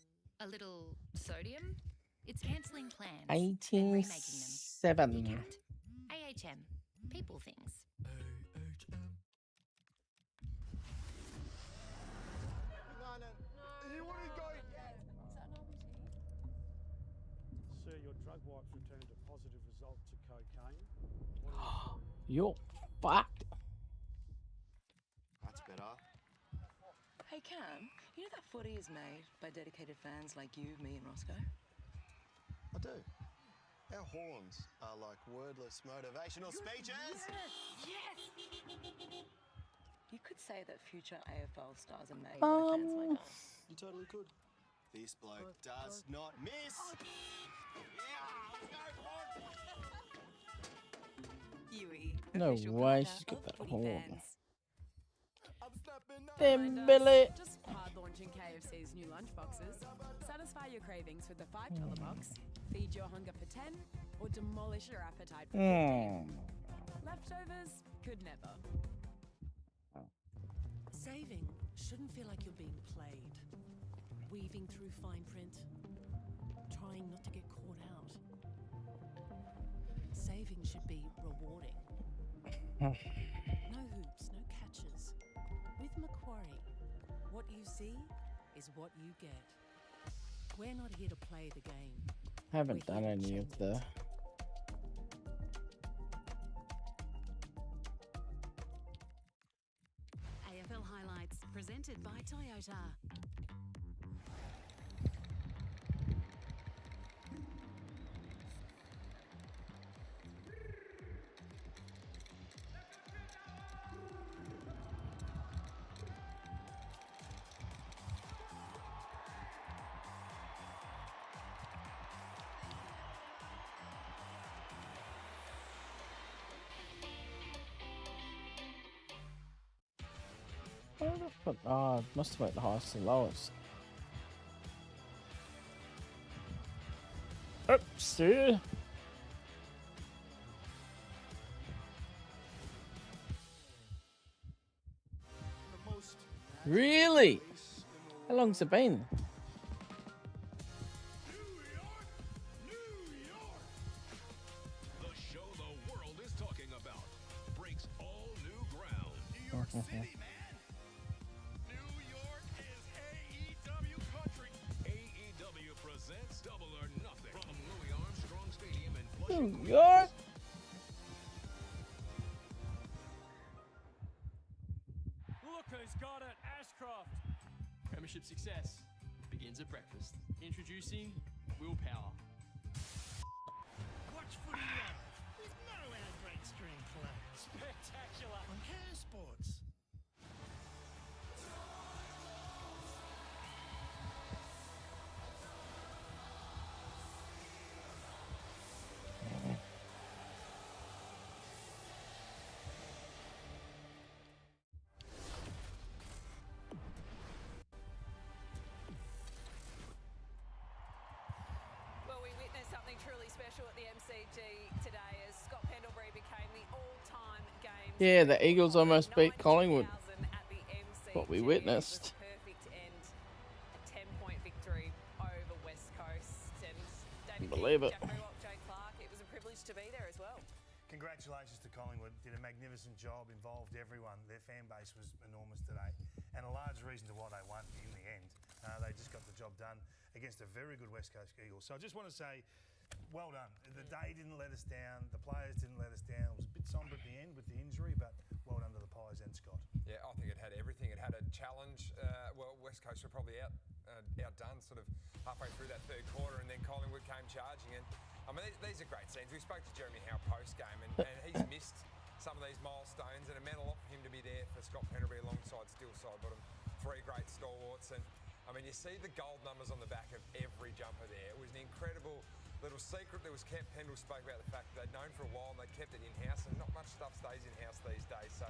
A little sodium? It's cancelling plans and remaking them. 1807. You can't. AHM. People things. Sir, your drug wipes returned a positive result to cocaine. What are we You're fucked. That's better. Hey Cam, you know that footy is made by dedicated fans like you, me, and Roscoe? I do. Our horns are like wordless motivational speeches. Yes! You could say that future AFL stars are made by fans like us. You totally could. This bloke does not miss. Yui. No official way partner she's got of that footy horn. fans. Dembele. Just hard launching KFC's new lunchboxes. Satisfy your cravings with the $5 box. Feed your hunger for 10, or demolish your appetite for 15. Leftovers could never. Saving shouldn't feel like you're being played. Weaving through fine print, trying not to get caught out. Saving should be rewarding. No hoops, no catches. With Macquarie, what you see is what you get. We're not here to play the game. Haven't done any of the. AFL highlights presented by Toyota. Oh, it must have went the highest and lowest. Oopsie. Really? How long's it been? The show the world is talking about breaks all new ground. New York City, man. New York is AEW country. AEW presents Double or Nothing from Louis Armstrong Stadium in Flushing, New York. Look who's got it, Ashcroft. Premiership success begins at breakfast. Introducing Willpower. Watch footy live with no out-break stream plans. Spectacular. On Care Sports. Well, we witnessed something truly special at the MCG today as Scott Pendlebury became the all-time game. Yeah, the Eagles almost beat Collingwood. At the MCG. What we witnessed. It was a perfect end, a 10-point victory over West Coast. And David Believe King, it. Jack Rewalt, Jay Clark, it was a privilege to be there as well. Congratulations to Collingwood. Did a magnificent job, involved everyone. Their fan base was enormous today, and a large reason to why they won in the end. They just got the job done against a very good West Coast Eagles. So I just want to say, well done. The day didn't let us down. The players didn't let us down. It was a bit sombre at the end with the injury, but well done to the Pies and Scott. Yeah, I think it had everything. It had a challenge. Well, West Coast were probably outdone sort of halfway through that third quarter, and then Collingwood came charging. And I mean, these are great scenes. We spoke to Jeremy Howe post-game, and he's missed some of these milestones, and it meant a lot for him to be there for Scott Pendlebury alongside Steele Sidebottom. Three great stalwarts, and I mean, you see the gold numbers on the back of every jumper there. It was an incredible little secret that was kept. Pendle spoke about the fact that they'd known for a while and they'd kept it in-house, and not much stuff stays in-house these days. So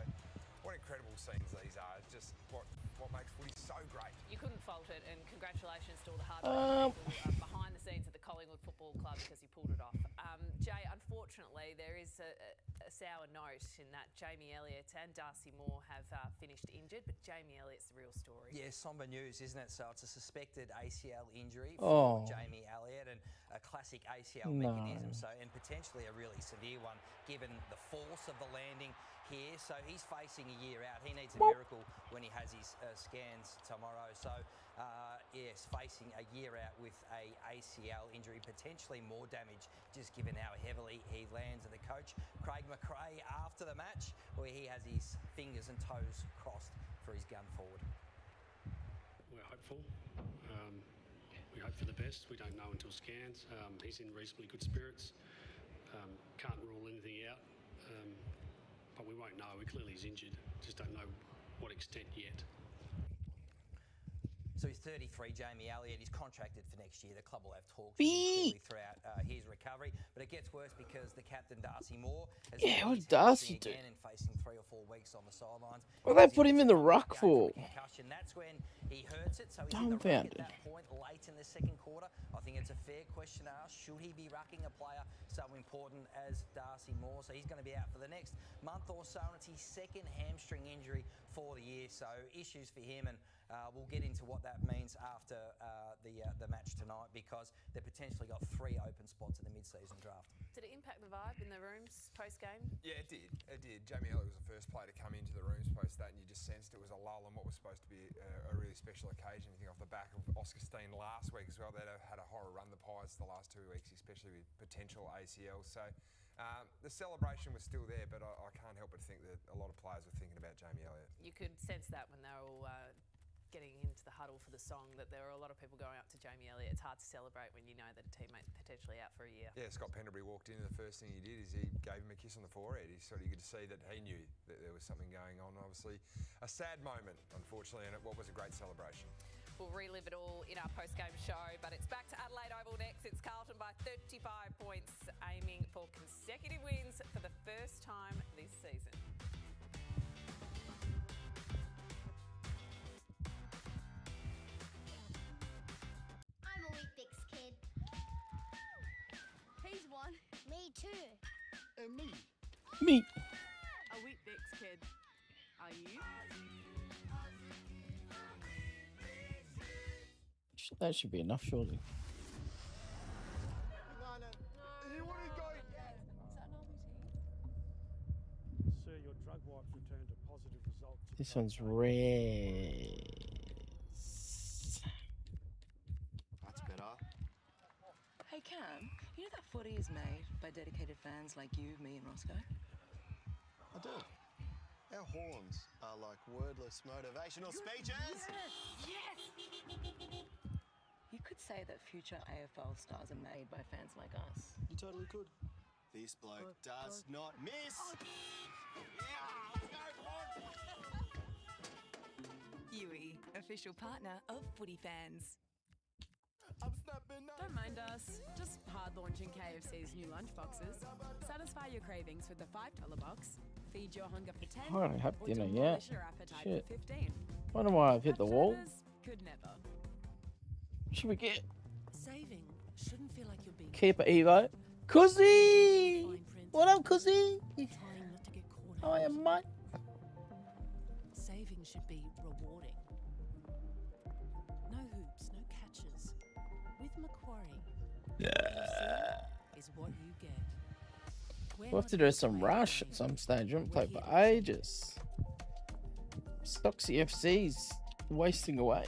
what incredible scenes these are. It's just what makes footy so great. You couldn't fault it, and congratulations to all the hard work people behind the scenes at the Collingwood Football Club because you pulled it off. Jay, unfortunately, there is a sour note in that Jamie Elliott and Darcy Moore have finished injured, but Jamie Elliott's the real story. Yeah, sombre news, isn't it? So it's a suspected ACL injury Oh. for Jamie Elliott, and a classic ACL No. mechanism, so and potentially a really severe one given the force of the landing here. So he's facing a year out. He needs a miracle when he has his scans tomorrow. So yes, facing a year out with a ACL injury, potentially more damage, just given how heavily he lands. And the coach, Craig McRae, after the match, where he has his fingers and toes crossed for his gun forward. We're hopeful. We hope for the best. We don't know until scans. He's in reasonably good spirits. Can't rule anything out, but we won't know. Clearly he's injured. Just don't know what extent yet. So he's 33, Jamie Elliott. He's contracted for next year. The club will have talks with him clearly throughout his recovery. But it gets worse because the captain, Darcy Moore, has what Darcy do? again and facing 3 or 4 weeks on the sidelines. What they put him in the ruck for? Concussion. That's when he hurts it. So he's in the ruck at that point late in the second quarter. I think it's a fair question to ask. Should he be rucking a player so important as Darcy Moore? So he's going to be out for the next month or so. And it's his second hamstring injury for the year. So issues for him, and we'll get into what that means after the match tonight, because they've potentially got 3 open spots in the mid-season draft. Did it impact the vibe in the rooms post-game? Yeah, it did. It did. Jamie Elliott was the first player to come into the rooms post that, and you just sensed it was a lull on what was supposed to be a really special occasion. You think off the back of Oscar Steen last week as well. They'd had a horror run, the Pies, the last 2 weeks, especially with potential ACL. So the celebration was still there, but I can't help but think that a lot of players were thinking about Jamie Elliott. You could sense that when they were all getting into the huddle for the song, that there were a lot of people going up to Jamie Elliott. It's hard to celebrate when you know that a teammate's potentially out for a year. Yeah, Scott Pendlebury walked in, and the first thing he did is he gave him a kiss on the forehead. He sort of, you could see that he knew that there was something going on. Obviously, a sad moment, unfortunately, and what was a great celebration. We'll relive it all in our post-game show, but it's back to Adelaide Oval next. It's Carlton by 35 points, aiming for consecutive wins for the first time this season. I'm a Weet-Bix kid. He's one. Me too. And me. Me. A Weet-Bix kid. Are you? That should be enough, surely. Sir, your drug wipes returned a positive result. This one's red. That's better. Hey Cam, you know that footy is made by dedicated fans like you, me and Roscoe? I do. Our horns are like wordless motivational speeches. Yes! You could say that future AFL stars are made by fans like us. You totally could. This bloke does not miss. Yeah, let's go, Yui, official partner of footy fans. I'm snapping up. Don't mind us. Just hard launching KFC's new lunchboxes. Satisfy your cravings with the $5 box. Feed your hunger for 10. I don't have or dinner demolish yet. your appetite Shit. for 15. Wonder why I've hit the wall. Could never. What should we get? Saving shouldn't feel like you're being Keep it Evo. Cuzzy! What up, Cuzzy? trying not to get caught How are you, mate? Saving should be rewarding. No hoops, no catches. With Macquarie, what you see is what you get. We'll have to do some rush at some stage. We haven't played for ages. Stocksy FC's wasting away.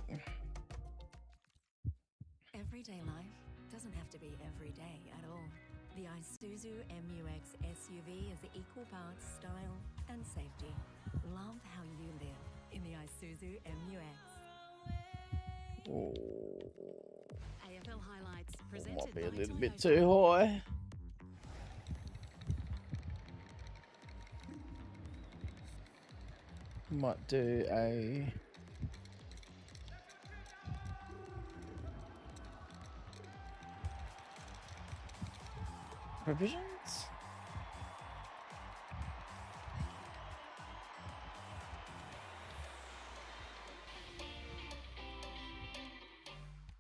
Everyday life doesn't have to be every day at all. The Isuzu MU-X SUV is equal parts style and safety. Love how you live in the Isuzu MU-X. Oh, AFL highlights presented might be a by little bit Toyota. too high. Might do a provisions.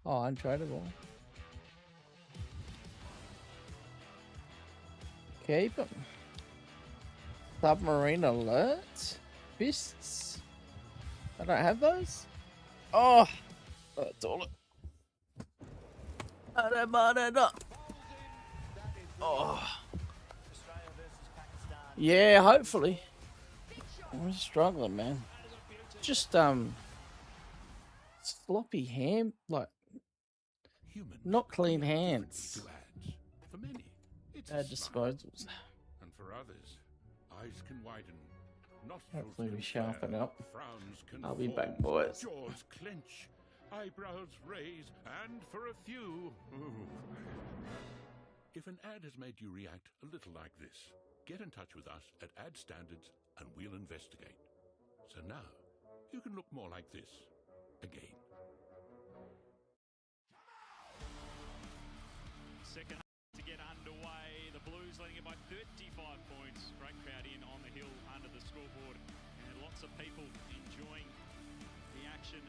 Oh, untradeable. Keep them. Submarine alert? Fists? I don't have those? Oh! That's all it. Oh. Yeah, hopefully. I'm struggling, man. Just, sloppy hand, like, not clean hands. For many, it's Bad disposals. and for others, eyes can widen. Hopefully we sharpen up. Frowns can I'll be form, back, boys. Jaws clench, eyebrows raise, and for a few, if an ad has made you react a little like this, get in touch with us at Ad Standards and we'll investigate. So now, you can look more like this again. Second half to get underway. The Blues leading it by 35 points. Great crowd in on the hill under the scoreboard. And lots of people enjoying the action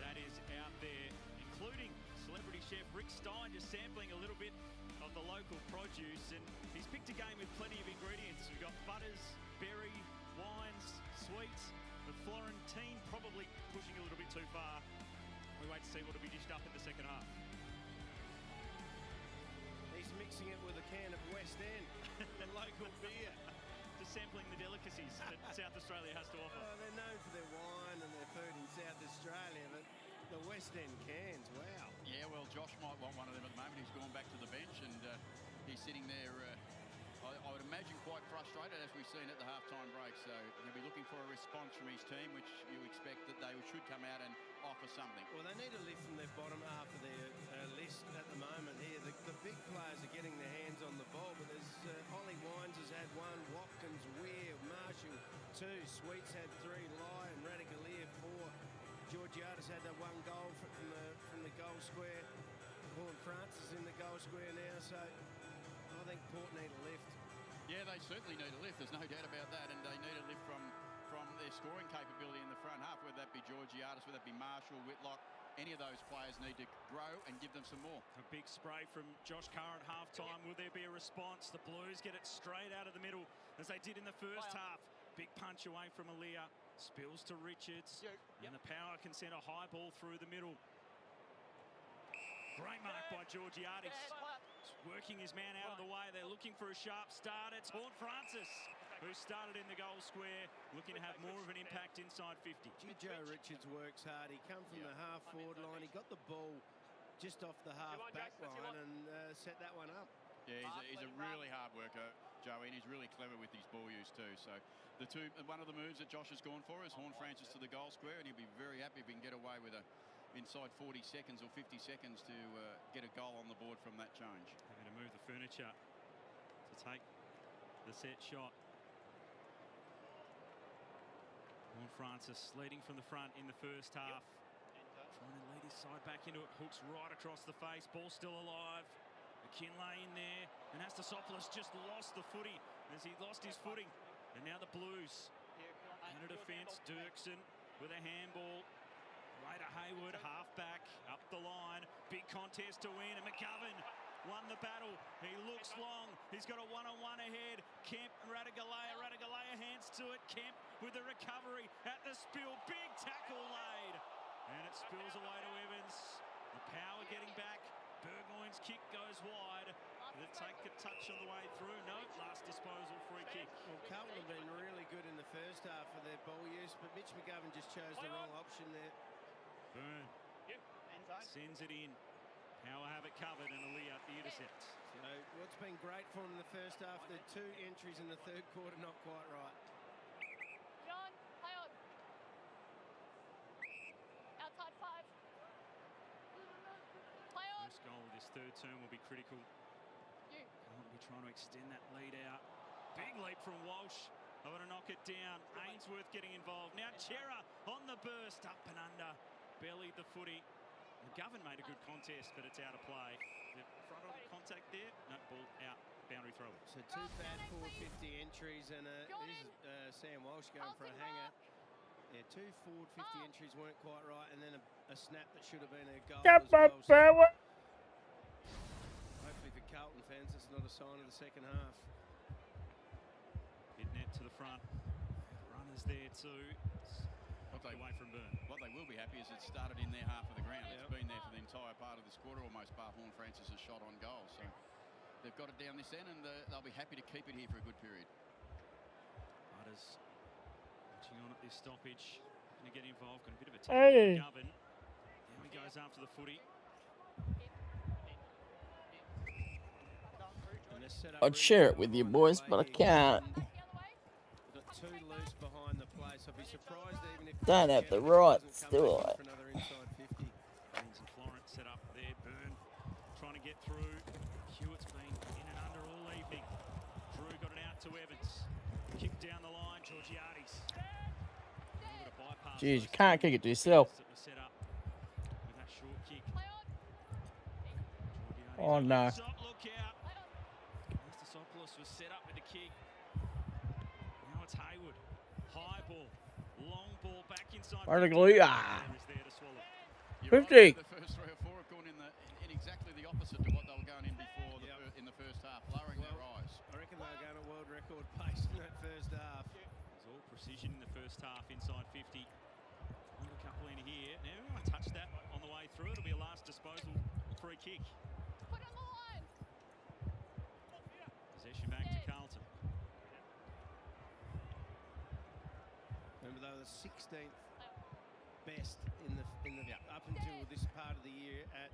that is out there, including celebrity chef Rick Stein just sampling a little bit of the local produce. And he's picked a game with plenty of ingredients. We've got butters, berry, wines, sweets. The Florentine probably pushing a little bit too far. We wait to see what will be dished up in the second half. He's mixing it with a can of West End, the local beer. Just sampling the delicacies that South Australia has to offer. Oh, they're known for their wine and their food in South Australia, but the West End cans, wow. Yeah, well, Josh might want one of them at the moment. He's gone back to the bench and he's sitting there, I would imagine, quite frustrated, as we've seen at the halftime break. So he'll be looking for a response from his team, which you expect that they should come out and offer something. Well, they need a lift from their bottom half of their list at the moment here. The big players are getting their hands on the ball, but there's Ollie Wines has had one, Watkins, Weir, Marshall, two, Sweets had three, Lyon, Radicalier, four. Georgiades had that one goal from the goal square. Horn Francis in the goal square now, so I think Port need a lift. Yeah, they certainly need a lift. There's no doubt about that, and they need a lift from their scoring capability in the front half, whether that be Georgiades, whether that be Marshall, Whitlock. Any of those players need to grow and give them some more. A big spray from Josh Carr at halftime. Will there be a response? The Blues get it straight out of the middle, as they did in the first half. Big punch away from Aaliyah. Spills to Richards. And the power can send a high ball through the middle. Great mark by Georgiades. Working his man out of the way. They're looking for a sharp start. It's Horn Francis, who started in the goal square, looking to have more of an impact inside 50. Joe Richards works hard. He come from the half-forward line. He got the ball just off the half-back line and set that one up. Yeah, he's a really hard worker, Joey, and he's really clever with his ball use too. So one of the moves that Josh has gone for is Horn Francis to the goal square, and he'll be very happy if he can get away with inside 40 seconds or 50 seconds to get a goal on the board from that change. Having to move the furniture to take the set shot. Horn Francis leading from the front in the first half. Trying to lead his side back into it. Hooks right across the face. Ball still alive. McKinlay in there. And Astasopoulos just lost the footy as he lost his footing. And now the Blues in a defence. Dirksen with a handball. Way to Hayward, half-back, up the line. Big contest to win, and McGovern won the battle. He looks long. He's got a one-on-one ahead. Kemp and Radigalea. Radigalea hands to it. Kemp with the recovery at the spill. Big tackle laid. And it spills away to Evans. The power getting back. Burgoyne's kick goes wide. Will it take a touch on the way through? No, last disposal, free kick. Well, Carlton have been really good in the first half of their ball use, but Mitch McGovern just chose the wrong option there. Burn sends it in. Power have it covered, and Aaliyah the intercept. So what's been great for him in the first half, the two entries in the third quarter not quite right. John, play on. Outside 5. Play on. First goal of this third term will be critical. Can't be trying to extend that lead out. Big leap from Walsh. Over to knock it down. Ainsworth getting involved. Now Chera on the burst, up and under. Bellied the footy. McGovern made a good contest, but it's out of play. The front on contact there. No, ball out. Boundary throw. So two bad forward 50 entries, and this is Sam Walsh going for a hanger. Yeah, two forward 50 entries weren't quite right, and then a snap that should have been a goal as well. Hopefully for Carlton fans, it's not a sign of the second half. Hit net to the front. Runners there too. Away from Byrne. What they will be happy is it started in their half of the ground. It's been there for the entire part of this quarter almost, bar Horn Francis' shot on goal. So they've got it down this end, and they'll be happy to keep it here for a good period. Butters watching on at this stoppage. Going to get involved. Got a bit of a Hey. Govan. Now he goes after the footy. I'd share it with you boys, but I can't. Got two loose behind the place. I'd be surprised even if Don't have the rights, do I? for another inside 50. Beans and Florence set up there. Byrne trying to get through. Hewitt's been in and under all evening. Drew got it out to Evans. Kick down the line. Georgiades. Jeez, you can't kick it to yourself. That was set up with that short kick. Oh no. Look out. Mr. Sopoulos was set up with the kick. Now it's Hayward. High ball. Long ball back inside. Hallelujah. Is there to swallow. 50. The first 3 or 4 have gone in exactly the opposite to what they were going in before in the first half, lowering their eyes. I reckon they're going to world record pace in that first half. There's all precision in the first half inside 50. A couple in here. Now I touched that on the way through. It'll be a last disposal free kick. Put on the line. Possession back to Carlton. Remember they were the 16th best in the up until this part of the year at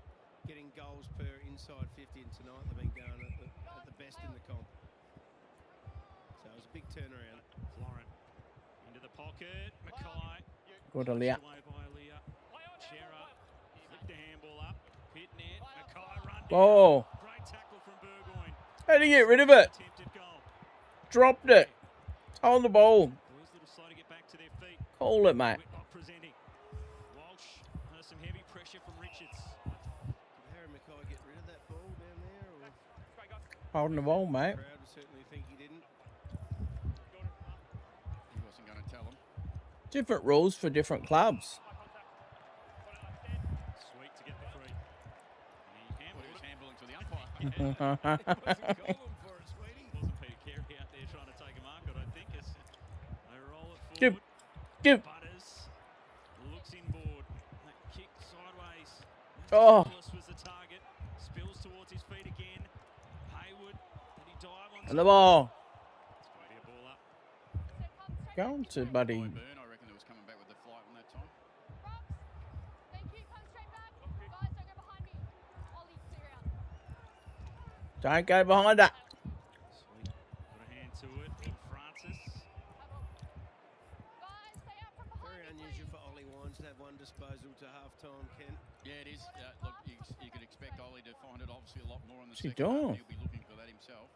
getting goals per inside 50, and tonight they've been going at the best in the comp. So it was a big turnaround. Florent into the pocket. Mackay. Good, Aaliyah. Away by Aaliyah. Chera. Flick the handball up. Pit net. Mackay run down. Oh. Great tackle from Burgoyne. How do you get rid of it? Attempted goal. Dropped it. Hold the ball. Boys a little slow to get back to their feet. Call it, mate. Whitlock presenting. Walsh. Some heavy pressure from Richards. Did Harry Mackay get rid of that ball down there? Or? Holding the ball, mate. The crowd would certainly think he didn't. He wasn't going to tell them. Different rules for different clubs. Sweet to get the free. He was handballing to the umpire. Wasn't Peter Carey out there trying to take a mark, I don't think. As they roll it forward. Give. Butters looks inboard. That kick sideways. Oh. Was the target. Spills towards his feet again. Hayward. Did he dive on? And the ball. It's going to be a ball up. Going to, buddy. Byrne, I reckon, that was coming back with the flight on that time. Thank you. Come straight back. Guys, don't go behind me. Ollie, clear out. Don't go behind that. Sweet. Got a hand to it. Francis. Guys, stay out from behind Very me, unusual please. for Ollie Wines to have one disposal to half-time, Ken. Yeah, it is. Look, you could expect Ollie to find it obviously a lot more in the What's he second half. doing? He'll be looking for that himself.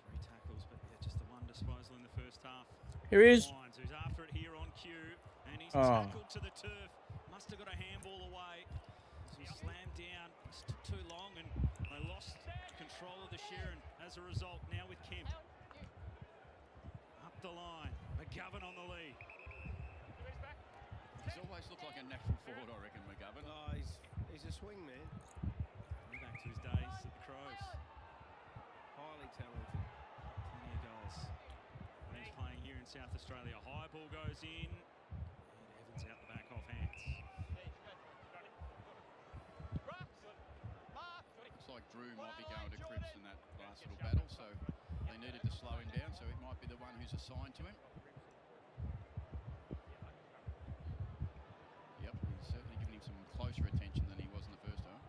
3 tackles, but yeah, just the one disposal in the first half. Here he is. Wines, who's after it here on cue, and he's Oh. tackled to the turf. Must have got a handball away. So he slammed down. This took too long, and they lost control of the Sharon as a result. Now with Kemp. Up the line. McGovern on the lead. He's always looked like a natural forward, I reckon, McGovern. Oh, he's a swing man. Back to his days at the Crows. Highly talented. Plenty of goals. And he's playing here in South Australia. High ball goes in. And Evans out the back off hands. Looks like Drew might be going to Cripps in that last little battle, so they needed to slow him down, so it might be the one who's assigned to him. Yep, he's certainly given him some closer attention than he was in the first half.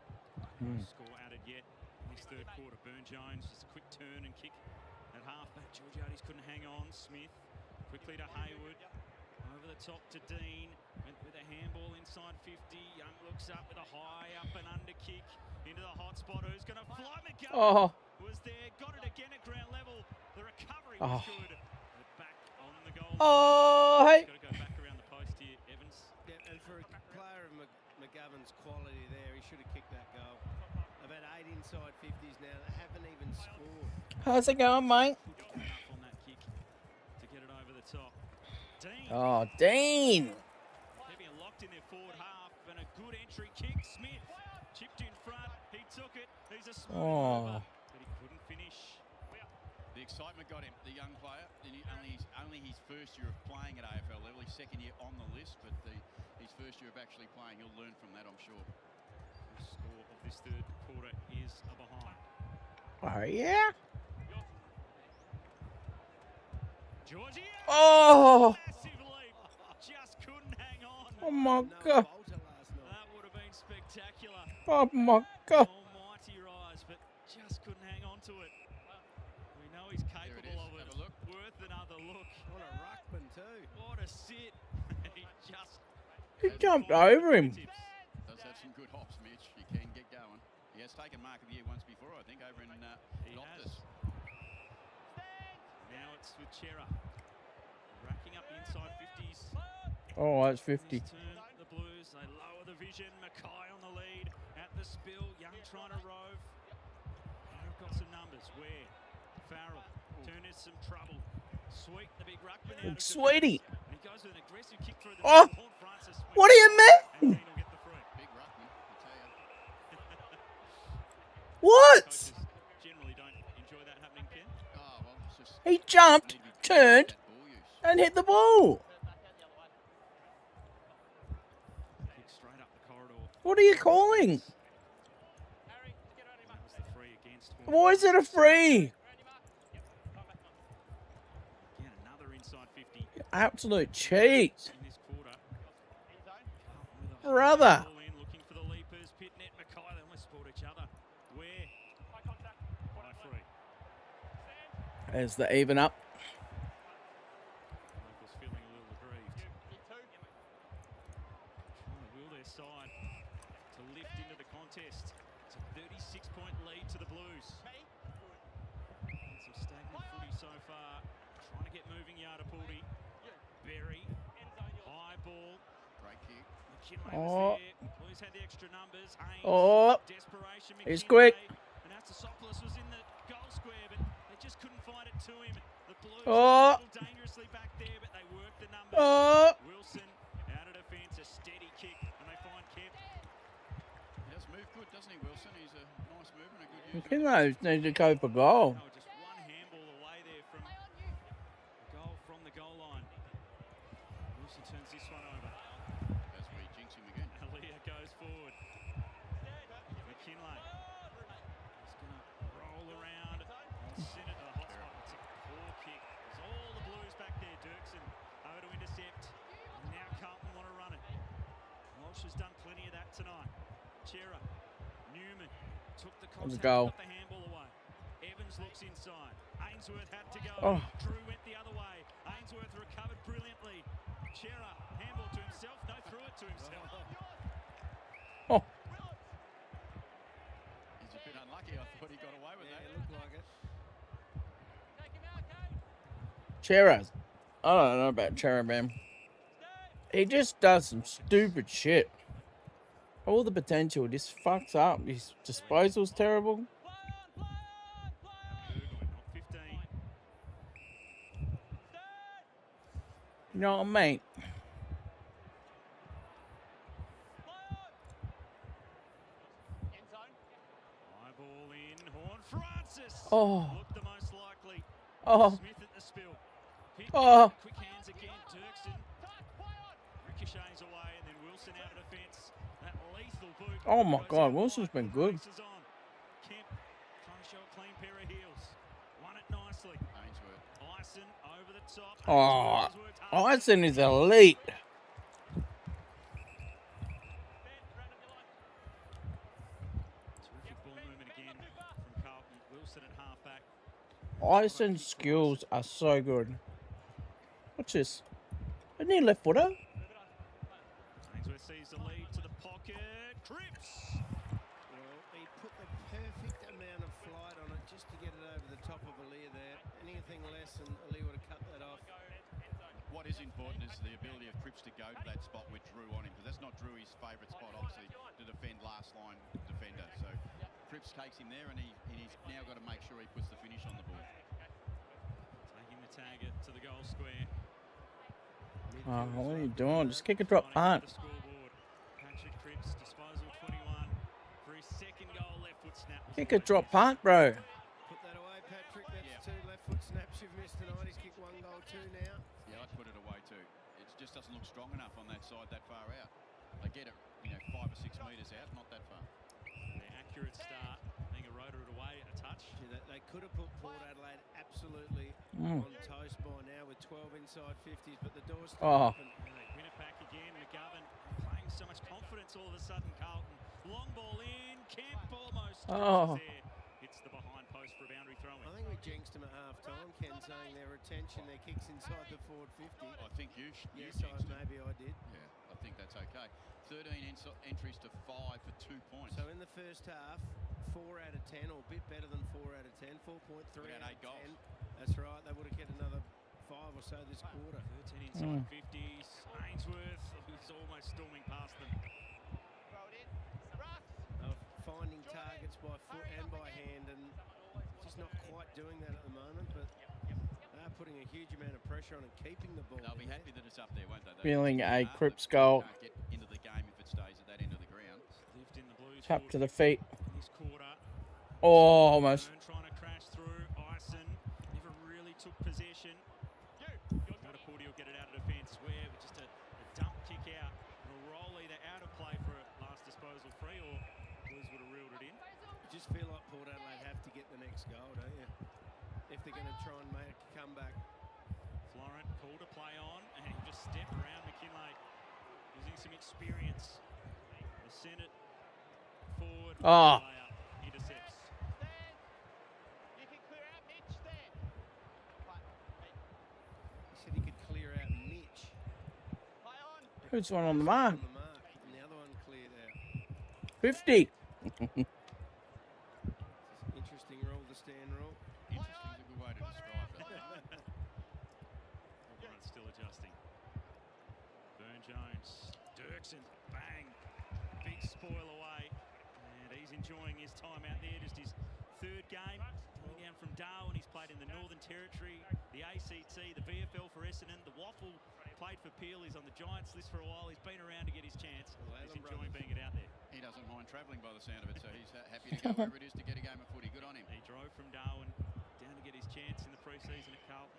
Score added yet in this third quarter. Burn Jones, just a quick turn and kick at halfback. Georgiades couldn't hang on. Smith quickly to Hayward. Over the top to Dean with a handball inside 50. Young looks up with a high up and under kick into the hot spot. Who's going to fly? McGovern was there. Got it again at ground level. The recovery was good. But back on the goal. Oh, hey. Got to go back around the post here, Evans. Yeah, and for a player of McGovern's quality there, he should have kicked that goal. They've had 8 inside 50s now that haven't even scored. How's it going, mate? Enough on that kick to get it over the top. Dean. Oh, Dean. They're being locked in their forward half, and a good entry kick. Smith chipped in front. He took it. He's a smooth mover, but he couldn't finish. The excitement got him, the young player. And only his first year of playing at AFL level. His second year on the list, but his first year of actually playing, he'll learn from that, I'm sure. The score of this third quarter is a behind. Oh, yeah? Georgia. Oh! Massive leap. Just couldn't hang on. Oh, my God. That would have been spectacular. Oh, my God. Almighty rise, but just couldn't hang on to it. We know he's capable of it. Have a look. Worth another look. What a ruckman too. What a sit. He jumped over him. Does have some good hops, Mitch. He can get going. He has taken Mark of the Year once before, I think, over in Optus. Now it's with Chera. Racking up the inside 50s. Oh, that's 50. Turn the Blues. They lower the vision. Mackay on the lead. At the spill. Young trying to rove. They've got some numbers. Where? Farrell. Turner's some trouble. Sweet, the big ruckman out. Sweetie. And he goes with an aggressive kick through the Oh! middle. Francis What do you mean? will get the free. Big ruckman, I tell you. What? Coaches generally don't enjoy that happening, Ken. Oh, well, it's just He jumped, turned, that ball use. and hit the ball. Kick straight up the corridor. What are you calling? That was the free against Horn. Why is it a free? Again, another inside 50 Absolute cheat. in this quarter. Brother. Ball in, looking for the leapers. Pitnet, Mackay, they almost sport each other. Where? High free. There's the even up. Locals feeling a little aggrieved. Trying to will their side to lift into the contest. It's a 36-point lead to the Blues. And some stagnant footy so far. Trying to get moving, Yardapuldi. Berry. High ball. Great kick. McKinlay Oh. was there. Blues had the extra numbers. Haynes. Oh. Desperation. He's McKinlay. quick. And Atsisopoulos was in the goal square, but they just couldn't find it to him. The Blues Oh. were a little dangerously back there, but they worked the numbers. Oh. Wilson out of defence, a steady kick, and they find Kemp. He does move good, doesn't he, Wilson? He's a nice mover and a good user. McKinley needs to go for goal. Oh, just one handball away there from the goal from the goal line. Wilson turns this one over. As we jinx him again. Aaliyah goes forward. McKinlay is going to roll around and send it to the hot spot. It's a poor kick. There's all the Blues back there. Dirksen over to intercept. And now Carlton want to run it. Walsh has done plenty of that tonight. Chera. Newman took the contact, goal. got the handball away. Evans looks inside. Ainsworth had to go. Oh. Drew went the other way. Ainsworth recovered brilliantly. Chera, handball to himself. No, threw it to himself. Oh. He's a bit unlucky. I thought he got away with that. It looked like it. Cheras. I don't know about Cherubim. He just does some stupid shit. All the potential just fucks up. His disposal's terrible. You know what I mean? High ball in. Horn Francis. Oh. Looked the most likely. Oh. Smith at the spill. Pitt Oh. quick hands again. Dirksen ricochets away, and then Wilson out of defence. That lethal boot. Oh my goes God, out Wilson's wide, been put good. braces on. Kemp trying to show a clean pair of heels. Won it nicely. Ainsworth. Ison over the top. Oh, Ainsworth has worked hard. Ison is elite. Terrific ball movement again from Carlton. Wilson at halfback. Ison's skills are so good. What's this? Isn't he left footer? Ainsworth sees the lead to the pocket. Cripps. Well, he put the perfect amount of flight on it just to get it over the top of Aaliyah there. Anything less and Aaliyah would have cut that off. What is important is the ability of Cripps to go to that spot with Drew on him, because that's not Drew his favourite spot, obviously, to defend last line defender. So Cripps takes him there, and he's now got to make sure he puts the finish on the ball. Taking the tagger to the goal square. Oh, what are you doing? Just kick a drop punt. The scoreboard. Patrick Cripps, disposal 21 for his second goal. Left foot snap. Kick a drop punt, bro. Put that away, Patrick. That's two left foot Perhaps you've missed tonight. He's kicked 1 goal, 2 now. Yeah, I'd put it away too. It just doesn't look strong enough on that side that far out. They get it, 5 or 6 metres out, not that far. The accurate start, being eroded away a touch. Yeah, they could have put Port Adelaide absolutely Mm. on toast by now with 12 inside 50s, but the door's still Oh. open. They win it back again. McGovern playing so much confidence all of a sudden. Carlton, long ball in. Kemp almost Oh. there. Hits the behind post for a boundary throw in. I think we jinxed them at half-time, Ken, saying their retention, their kicks inside the forward 50. I think you Yes, jinxed it. maybe I did. Yeah, I think that's okay. 13 entries to 5 for 2 points. So in the first half, 4 out of 10, or a bit better than 4 out of 10, 4.3 We had out 8 of goals. 10. That's right, they would have get another 5 or so this quarter. 13 inside 50s. Ainsworth, who's almost storming past them. Finding targets by foot and by hand, and just not quite doing that at the moment, but they are putting a huge amount of pressure on and keeping the ball. They'll be happy that it's up there, won't they? Feeling a They Crips goal. can't get into the game if it stays at that end of the ground. Lift in the Blues. Tap to the feet. In this quarter. Oh, almost. Byrne trying to crash through. Ison never really took possession. Matapudi will get it out of defence. Where with just a dump kick out. And a roll either out of play for a last disposal free, or Blues would have reeled it in. You just feel like Port Adelaide have to get the next goal, don't you? If they're going to try and make a comeback. Florent called a play on, and he just stepped around McKinlay, using some experience. The Senate forward. Oh. Layup, intercepts. He said he could clear out Mitch. Who's one on the mark? On the mark, and the other one cleared out. 50. Interesting rule, the stand rule. Interesting is a good way to describe it. Florent's still adjusting. Burn Jones, Dirksen, bang, big spoil away, and he's enjoying his time out there. Just his 3rd game, coming down from Darwin. He's played in the Northern Territory, the ACT, the VFL for Essendon, the Waffle. Played for Peel. He's on the Giants list for a while. He's been around to get his chance. He's enjoying being out there. He doesn't mind travelling by the sound of it, so he's happy to go wherever it is to get a game of footy. Good on him. He drove from Darwin down to get his chance in the pre-season at Carlton.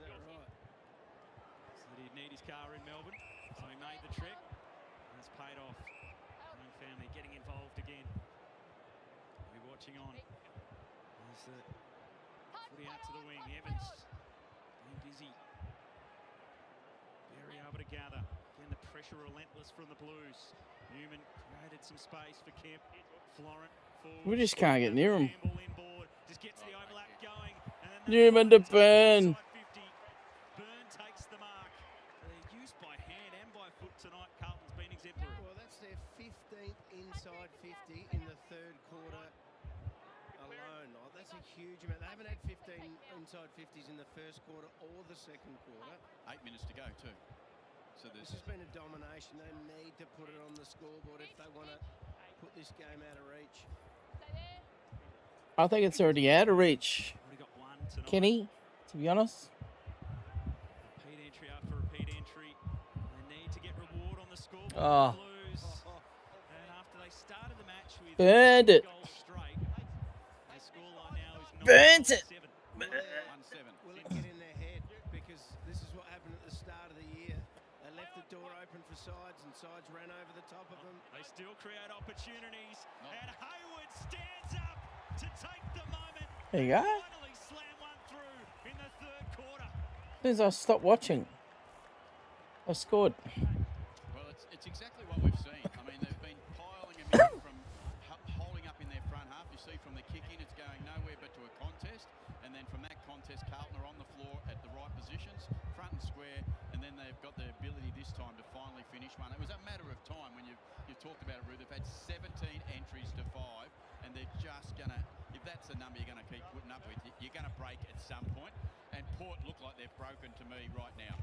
Is that right? So that he'd need his car in Melbourne. So he made the trek, and it's paid off. Young family getting involved again. We're watching on. There's the footy out to the wing. Evans being busy. Very able to gather. Again, the pressure relentless from the Blues. Newman created some space for Kemp. Florent forward. We just can't get near him. Ball inboard. Just gets the overlap going. And then Newman to Burn. Burn takes the mark. They're used by hand and by foot tonight. Carlton's been exemplary. Well, that's their 15th inside 50 in the 3rd quarter alone. Oh, that's a huge amount. They haven't had 15 inside 50s in the 1st quarter or the 2nd quarter. 8 minutes to go too. So This has been a domination. They need to put it on the scoreboard if they want to put this game out of reach. I think it's already out of reach. Already got one tonight. Kenny, to be honest. Repeat entry after repeat entry. They need to get reward on the scoreboard. Oh. The Blues. And after they started the match with Burned it. goals straight, their scoreline now is Burnt it. 7. 1-7. Will it get in their head? Because this is what happened at the start of the year. They left the door open for sides, and sides ran over the top of them. They still create opportunities, and Hayward stands up to take the moment. There you go. Finally slam one through in the 3rd quarter. As soon as I stopped watching, I scored. Well, it's exactly what we've seen. I mean, they've been piling them in from holding up in their front half. You see from the kick in, it's going nowhere but to a contest. And then from that contest, Carlton are on the floor at the right positions, front and square. And then they've got the ability this time to finally finish one. It was a matter of time when you've talked about it, Ruth. They've had 17 entries to 5, and they're just going to, if that's the number you're going to keep putting up with, you're going to break at some point. And Port look like they've broken to me right now.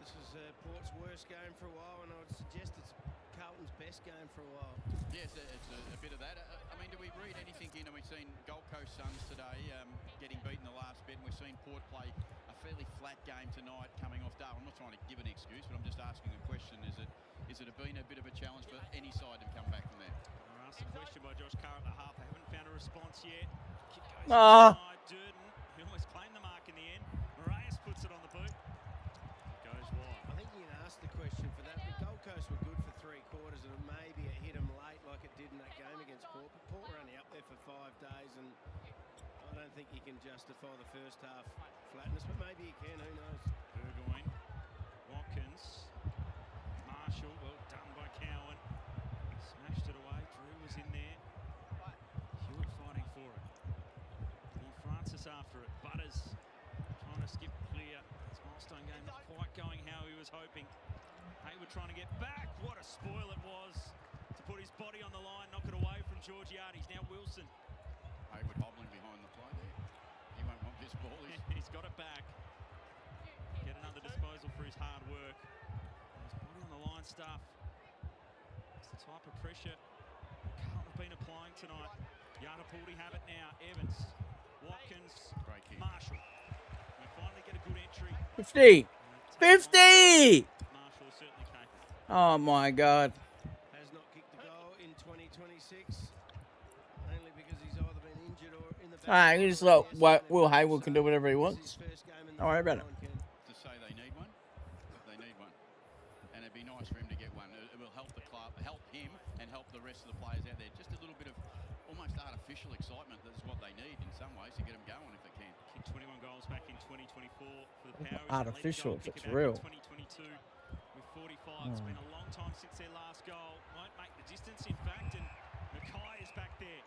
This is Port's worst game for a while, and I would suggest it's Carlton's best game for a while. Yes, it's a bit of that. I mean, do we read anything in? And we've seen Gold Coast Suns today getting beaten the last bit, and we've seen Port play a fairly flat game tonight coming off Darwin. I'm not trying to give an excuse, but I'm just asking a question. Is it been a bit of a challenge for any side to come back from there? They're Asked a question by Josh Carr at the half. They haven't found a response yet. Kick goes Ah. inside. Durden, who almost claimed the mark in the end. Moraes puts it on the boot. Goes wide. I think you can ask the question for that. The Gold Coast were good for 3 quarters, and maybe it hit them late like it did in that game against Port. But Port were only up there for 5 days, and I don't think you can justify the first half flatness, but maybe you can, who knows. Burgoyne, Watkins, Marshall, well done by Cowan. Smashed it away, Drew was in there. Hewitt fighting for it. Paul Francis after it. Butters trying to skip clear. His milestone game not quite going how he was hoping. Hayward trying to get back. What a spoil it was to put his body on the line, knock it away from Georgiades. Now Wilson. Hayward hobbling behind the play there. He won't want this ball. He's got it back. Get another disposal for his hard work. His body on the line stuff. It's the type of pressure that Carlton have been applying tonight. Yardapuldi have it now. Evans, Watkins, Marshall. We finally get a good entry. 50. 50. Marshall is certainly capable. Oh my God. Has not kicked a goal in 2026, mainly because he's either been injured or in the back. Alright, you just look. Will Hayward can do whatever he wants. Don't worry about it. To say they need one, they need one. And it'd be nice for him to get one. It will help the club, help him, and help the rest of the players out there. Just a little bit of almost artificial excitement. That's what they need in some ways to get them going if they can. Kicked 21 goals back in 2024 for the Power. Artificial if it's real. 2022 with 45. It's been a long time since their last goal. Won't make the distance, in fact, and Mackay is back there.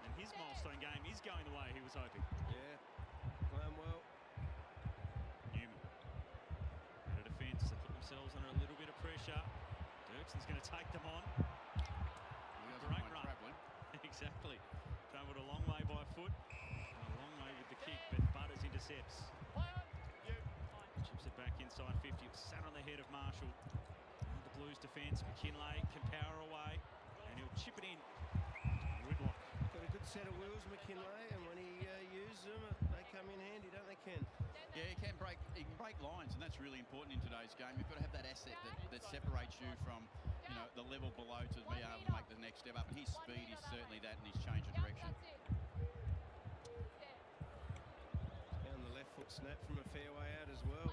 And his milestone game is going the way he was hoping. Yeah, playing well. Newman. Out of defence, they put themselves under a little bit of pressure. Dirkson's going to take them on. Great run. Exactly. Travelled a long way by foot and a long way with the kick, but Butters intercepts. Chips it back inside 50. It was sat on the head of Marshall. Now the Blues defence. McKinlay can power away and he'll chip it in. Whitlock. Got a good set of wheels, McKinlay, and when he uses them, they come in handy, don't they, Ken? Yeah, he can break lines, and that's really important in today's game. You've got to have that asset that separates you from, you know, the level below to be able to make the next step up. And his speed is certainly that, and his change of direction. Found the left foot snap from a fair way out as well.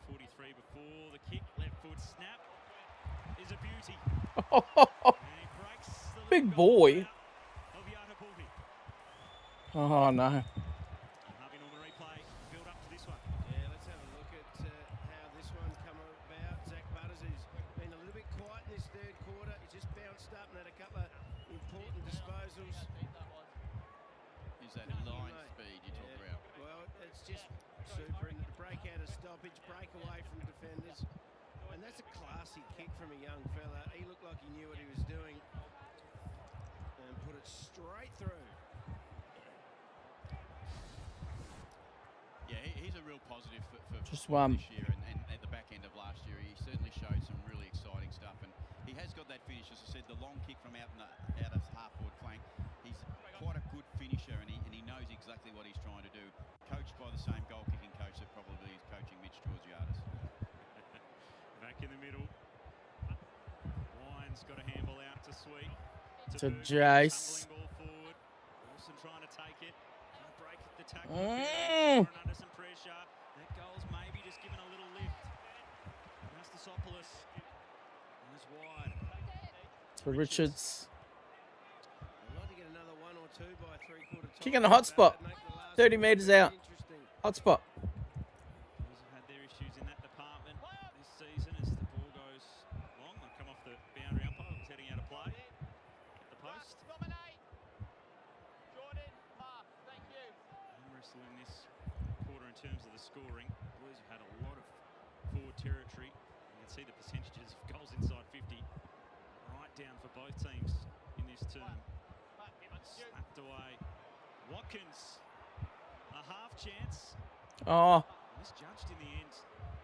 1943 before the kick. Left foot snap is a beauty. And he breaks the Big boy. of Yardapuldi. Oh no. Harvey Norman replay. Build up to this one. Yeah, let's have a look at how this one's come about. Zach Butters has been a little bit quiet in this third quarter. He just bounced up and had a couple of important disposals. Is that line speed you talk about? Well, it's just super. And to break out of stoppage, break away from defenders. And that's a classy kick from a young fella. He looked like he knew what he was doing. And put it straight through. Yeah, he's a real positive for Just this one. year, and at the back end of last year, he certainly showed some really exciting stuff. And he has got that finish, as I said, the long kick from out of half-forward flank. He's quite a good finisher, and he knows exactly what he's trying to do. Coached by the same goal-kicking coach that probably is coaching Mitch Georgiades. Back in the middle. Wine's got a handball out to Sweet. To Jace. Tumbling ball forward. Wilson trying to take it. Can't break the tackle. Under some pressure. That goal's maybe just given a little lift. Anastasopoulos. And it's wide. To Richards. I'd like to get another 1 or 2 by 3/4 time. Kick in the hot spot. 30 metres out. Hot spot. Blues have had their issues in that department this season as the ball goes long. They'll come off the boundary umpire. It was heading out of play. At the post. Wrestling in this quarter in terms of the scoring. Blues have had a lot of forward territory. You can see the percentages of goals inside 50 right down for both teams in this term. Slapped away. Watkins, a half chance. Oh. Misjudged in the end.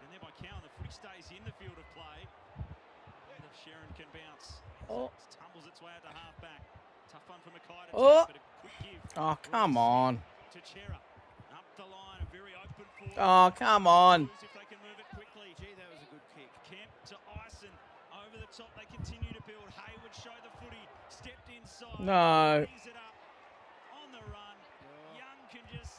And there by Cowan, the footy stays in the field of play. And if Sharon can bounce. Oh. It tumbles its way out to half back. Tough one for Mackay to Oh. take, but a quick give. Oh, come on. To Chera. Up the line, a very open forward. Oh, come on. If they can move it quickly. Gee, that was a good kick. Kemp to Ison. Over the top, they continue to build. Hayward No. On the run. Young can just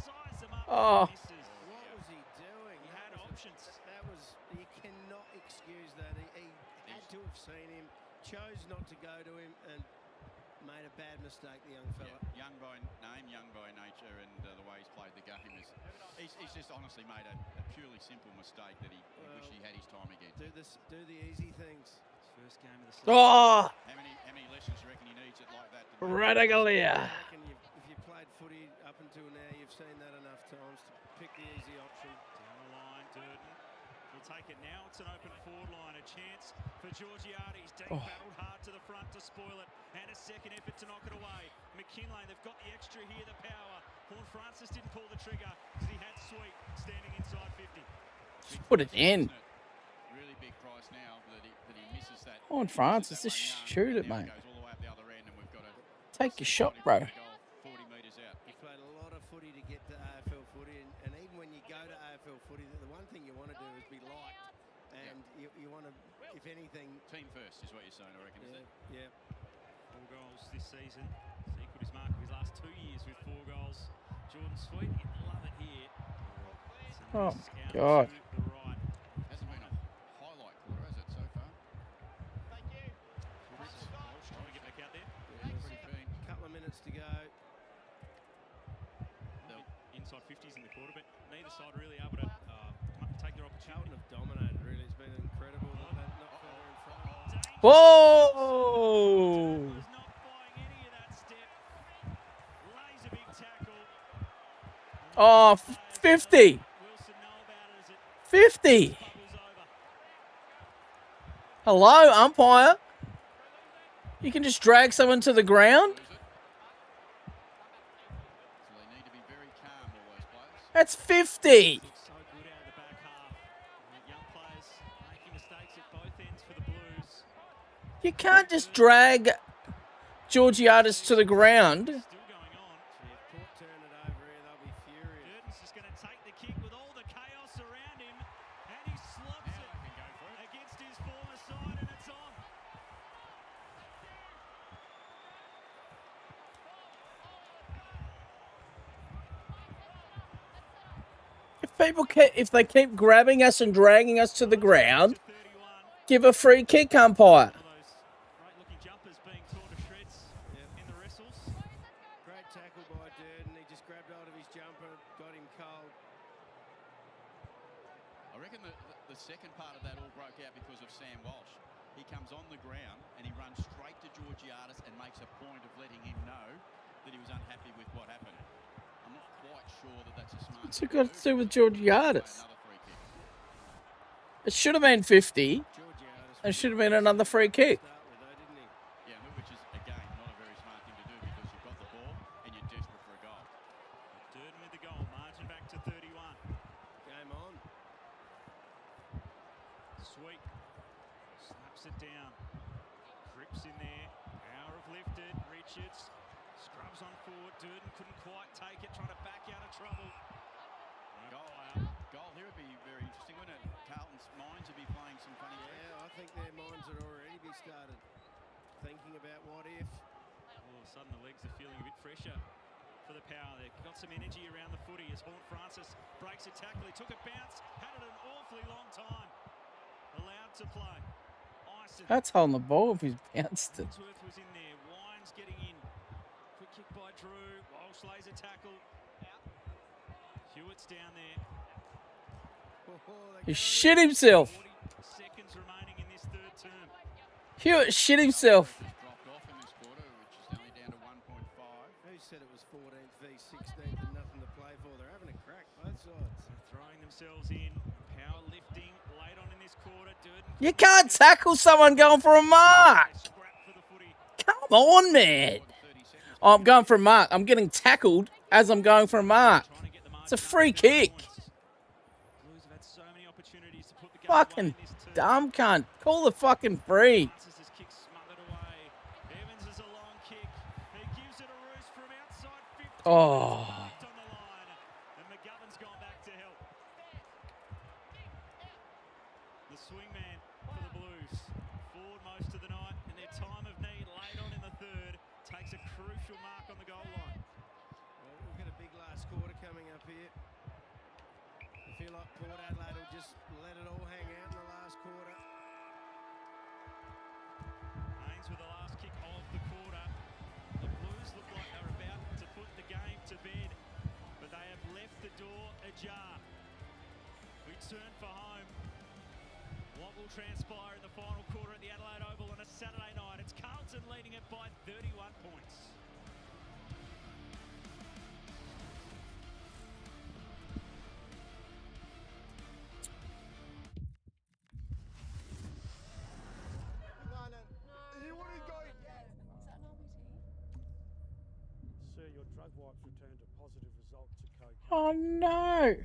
size them up. Oh. Misses. What was he doing? He had options. That was, you cannot excuse that. He had to have seen him, chose not to go to him, and made a bad mistake, the young fella. Yeah, young by name, young by nature, and the way he's played the game is he's just honestly made a purely simple mistake that he wish he had his time again. Do the easy things. First game of the season. Oh. How many lessons do you reckon he needs it like that? Radigalia. I reckon if you've played footy up until now, you've seen that enough times to pick the easy option. Down the line, Durden. He'll take it now. It's an open forward line. A chance for Georgiades. Dean battled hard to the front to spoil it. And a second effort to knock it away. McKinlay, they've got the extra here, the power. Horn Francis didn't pull the trigger because he had Sweet standing inside 50. Just put it in. Really big price now that he misses that. Horn Francis, just shoot it, mate. Goes all the way up the other end, and we've got a Take your shot, bro. 40 metres out. He played a lot of footy to get to AFL footy, and even when you go to AFL footy, the one thing you want to do is be liked, and you want to, if anything, team first is what you're saying, I reckon, isn't it? Yeah. 4 goals this season. He's equalled his mark of his last 2 years with 4 goals. Jordan Sweet, you love it here. Oh, God. To the right. Hasn't been a highlight quarter, has it, so far? Thank you. Walsh trying to get back out there. A couple of minutes to go. Inside 50s in the quarter, but neither side really able to take their opportunity. Carlton have dominated, really. It's been incredible. Not further in front. Whoa! Not buying any of that step. Lays a big tackle. Oh, 50. 50. Hello, umpire. You can just drag someone to the ground. That's 50. So good out of the back half. Young players making mistakes at both ends for the Blues. You can't just drag Georgiades to the ground. Still going on. If Port turn it over here, they'll be furious. Durden's just going to take the kick with all the chaos around him, and he slots it against his former side, and it's on. If they keep grabbing us and dragging us to the ground, give a free kick, umpire. Great-looking jumpers being torn to shreds in the wrestles. Great tackle by Durden. He just grabbed hold of his jumper, got him cold. I reckon the second part of that all broke out because of Sam Walsh. He comes on the ground and he runs straight to Georgiades and makes a point of letting him know that he was unhappy with what happened. I'm not quite sure that that's a smart. What's it got to do with Georgiades? It should have been 50. It should have been another free kick. Yeah, which is, again, not a very smart thing to do because you've got the ball and you're desperate for a goal. Durden with the goal, margin back to 31. Game on. Sweet. Slaps it down. Cripps in there. Power of lifted. Richards scrubs on forward. Durden couldn't quite take it, trying to back out of trouble. Goal here would be very interesting, wouldn't it? Carlton's minds would be playing some funny tricks. Yeah, I think their minds would already be started thinking about what if. All of a sudden, the legs are feeling a bit fresher for the power. They've got some energy around the footy as Horn Francis breaks a tackle. He took a bounce, had it an awfully long time. Allowed to play. Ison. That's holding the ball if he's bounced it. Worth was in there. Wines getting in. Quick kick by Drew. Walsh lays a tackle. Hewitt's down there. He shit himself. 40 seconds remaining in this third term. Hewitt shit himself. Dropped off in this quarter, which is only down to 1.5. Who said it was 14th v 16th and nothing to play for? They're having a crack, both sides. Throwing themselves in. Power lifting late on in this quarter. Durden. You can't tackle someone going for a mark. Come on, man. Oh, I'm going for a mark. I'm getting tackled as I'm going for a mark. It's a free kick. Blues have had so many opportunities to put the game Fucking away in this term. dumb cunt. Call the fucking free. Francis' kick smothered away. Evans is a long kick. He gives it a roost from outside 50. Oh. On the line. And McGovern's gone back to help. The swingman for the Blues. Forward most of the night in their time of need late on in the third. like Port Adelaide will just let it all hang out in the last quarter. Haynes with the last kick of the quarter. The Blues look like they're about to put the game to bed, but they have left the door ajar. We turn for home. What will transpire in the final quarter at the Adelaide Oval on a Saturday night? It's Carlton leading it by 31 points. Sir, your drug wipes returned a positive result to cocaine. Oh no!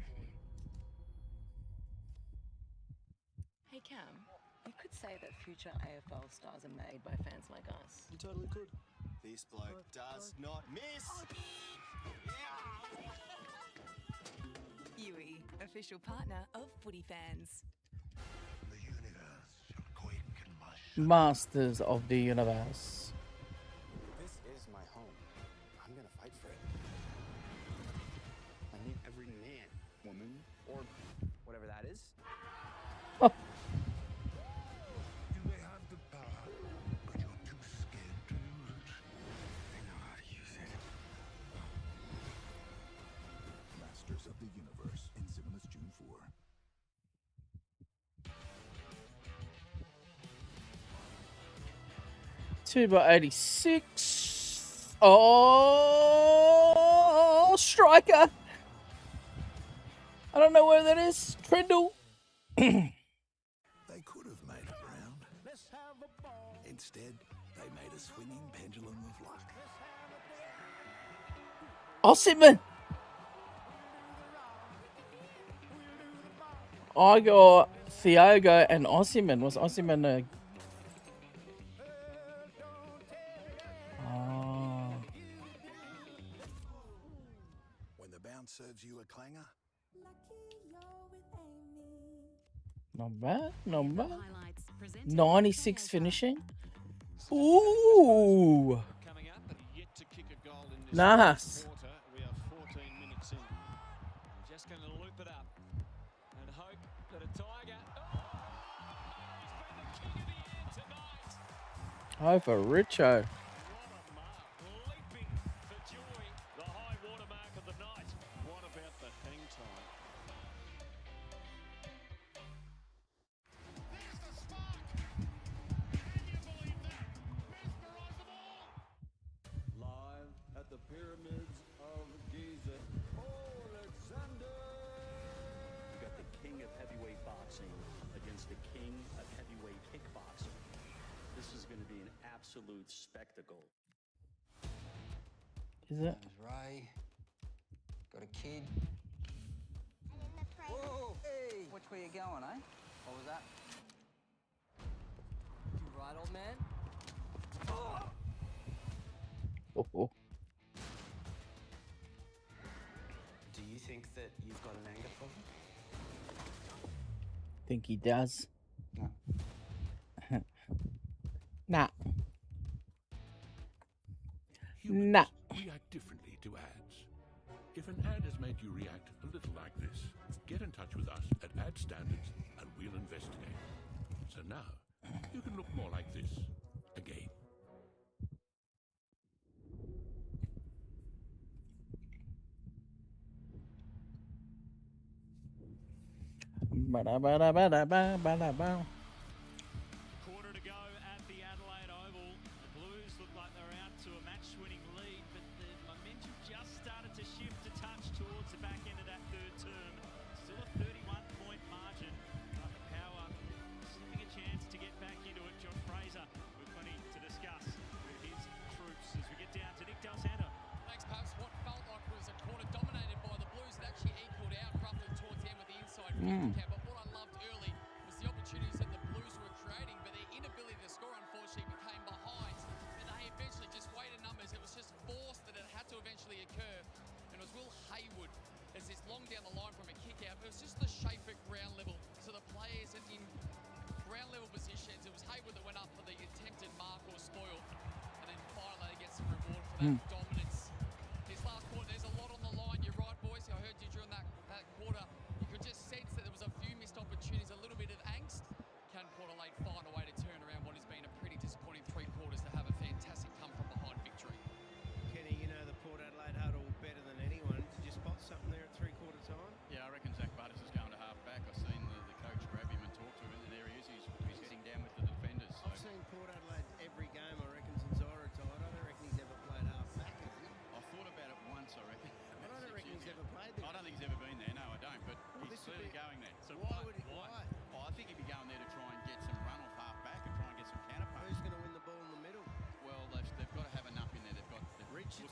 Hey Cam, you could say that future AFL stars are made by fans like us. You totally could. This bloke does not miss. Yui, official partner of footy fans. Masters of the universe. This is my home. I'm gonna fight for it. I need every man, woman, or whatever that is. Oh. You may have the power, but you're too scared to use it. I know how to use it. Masters of the Universe in cinemas June 4. Two by 86. Oh, striker. I don't know where that is. Trindle. They could have made it round. Instead, they made a swinging pendulum of luck. Ossiman. I got Thiago and Ossiman. Was Ossiman a... Oh. When the bounce serves you a clanger, Not bad, not bad. Highlights presented 96 finishing. Ooh. Coming up, but yet to kick a goal in this Nice. quarter. We are 14 minutes in. I'm just going to loop it up and hope that a Tiger. He's been the king of the year tonight. Oh, for Richo. Leaping for joy, the high watermark of the night. What about the hang time? Live at the pyramids of Giza, Alexander! You got the king of heavyweight boxing against the king of heavyweight kickboxing. This is going to be an absolute spectacle. Is it? Ray, got a kid. Whoa! Hey! Which way you going, eh? What was that? You right, old man? Oh, oh. Do you think that you've got an anger problem? Think he does. No. Nah. Humans Nah. react differently to ads. If an ad has made you react a little like this, get in touch with us at Ad Standards and we'll investigate. So now, you can look more like this again. Ba-da-ba-da-ba-da-ba-ba-da-ba. Quarter to go at the Adelaide Oval. The Blues look like they're out to a match-winning lead, but the momentum just started to shift a touch towards the back end of that third term. Still a 31-point margin, but the Power slipping a chance to get back into it. Josh Fraser with plenty to discuss with his troops as we get down to Nick Del Santo. Thanks, Paps. What felt like was a quarter dominated by the Blues. It actually equalled out roughly towards the end with the inside 50 count. But what I loved early was the opportunities that the Blues were creating, but their inability to score, unfortunately, became behind. And they eventually just weighted numbers. It was just forced that it had to eventually occur. And it was Will Haywood as this long down the line from a kick out. It was just the shape at ground level. So the players in ground level positions, it was Haywood that went up for the attempted mark or spoil. And then finally they get some reward for that dominance. This last quarter, there's a lot on the line. You're right, boys. I heard you during that quarter. You could just sense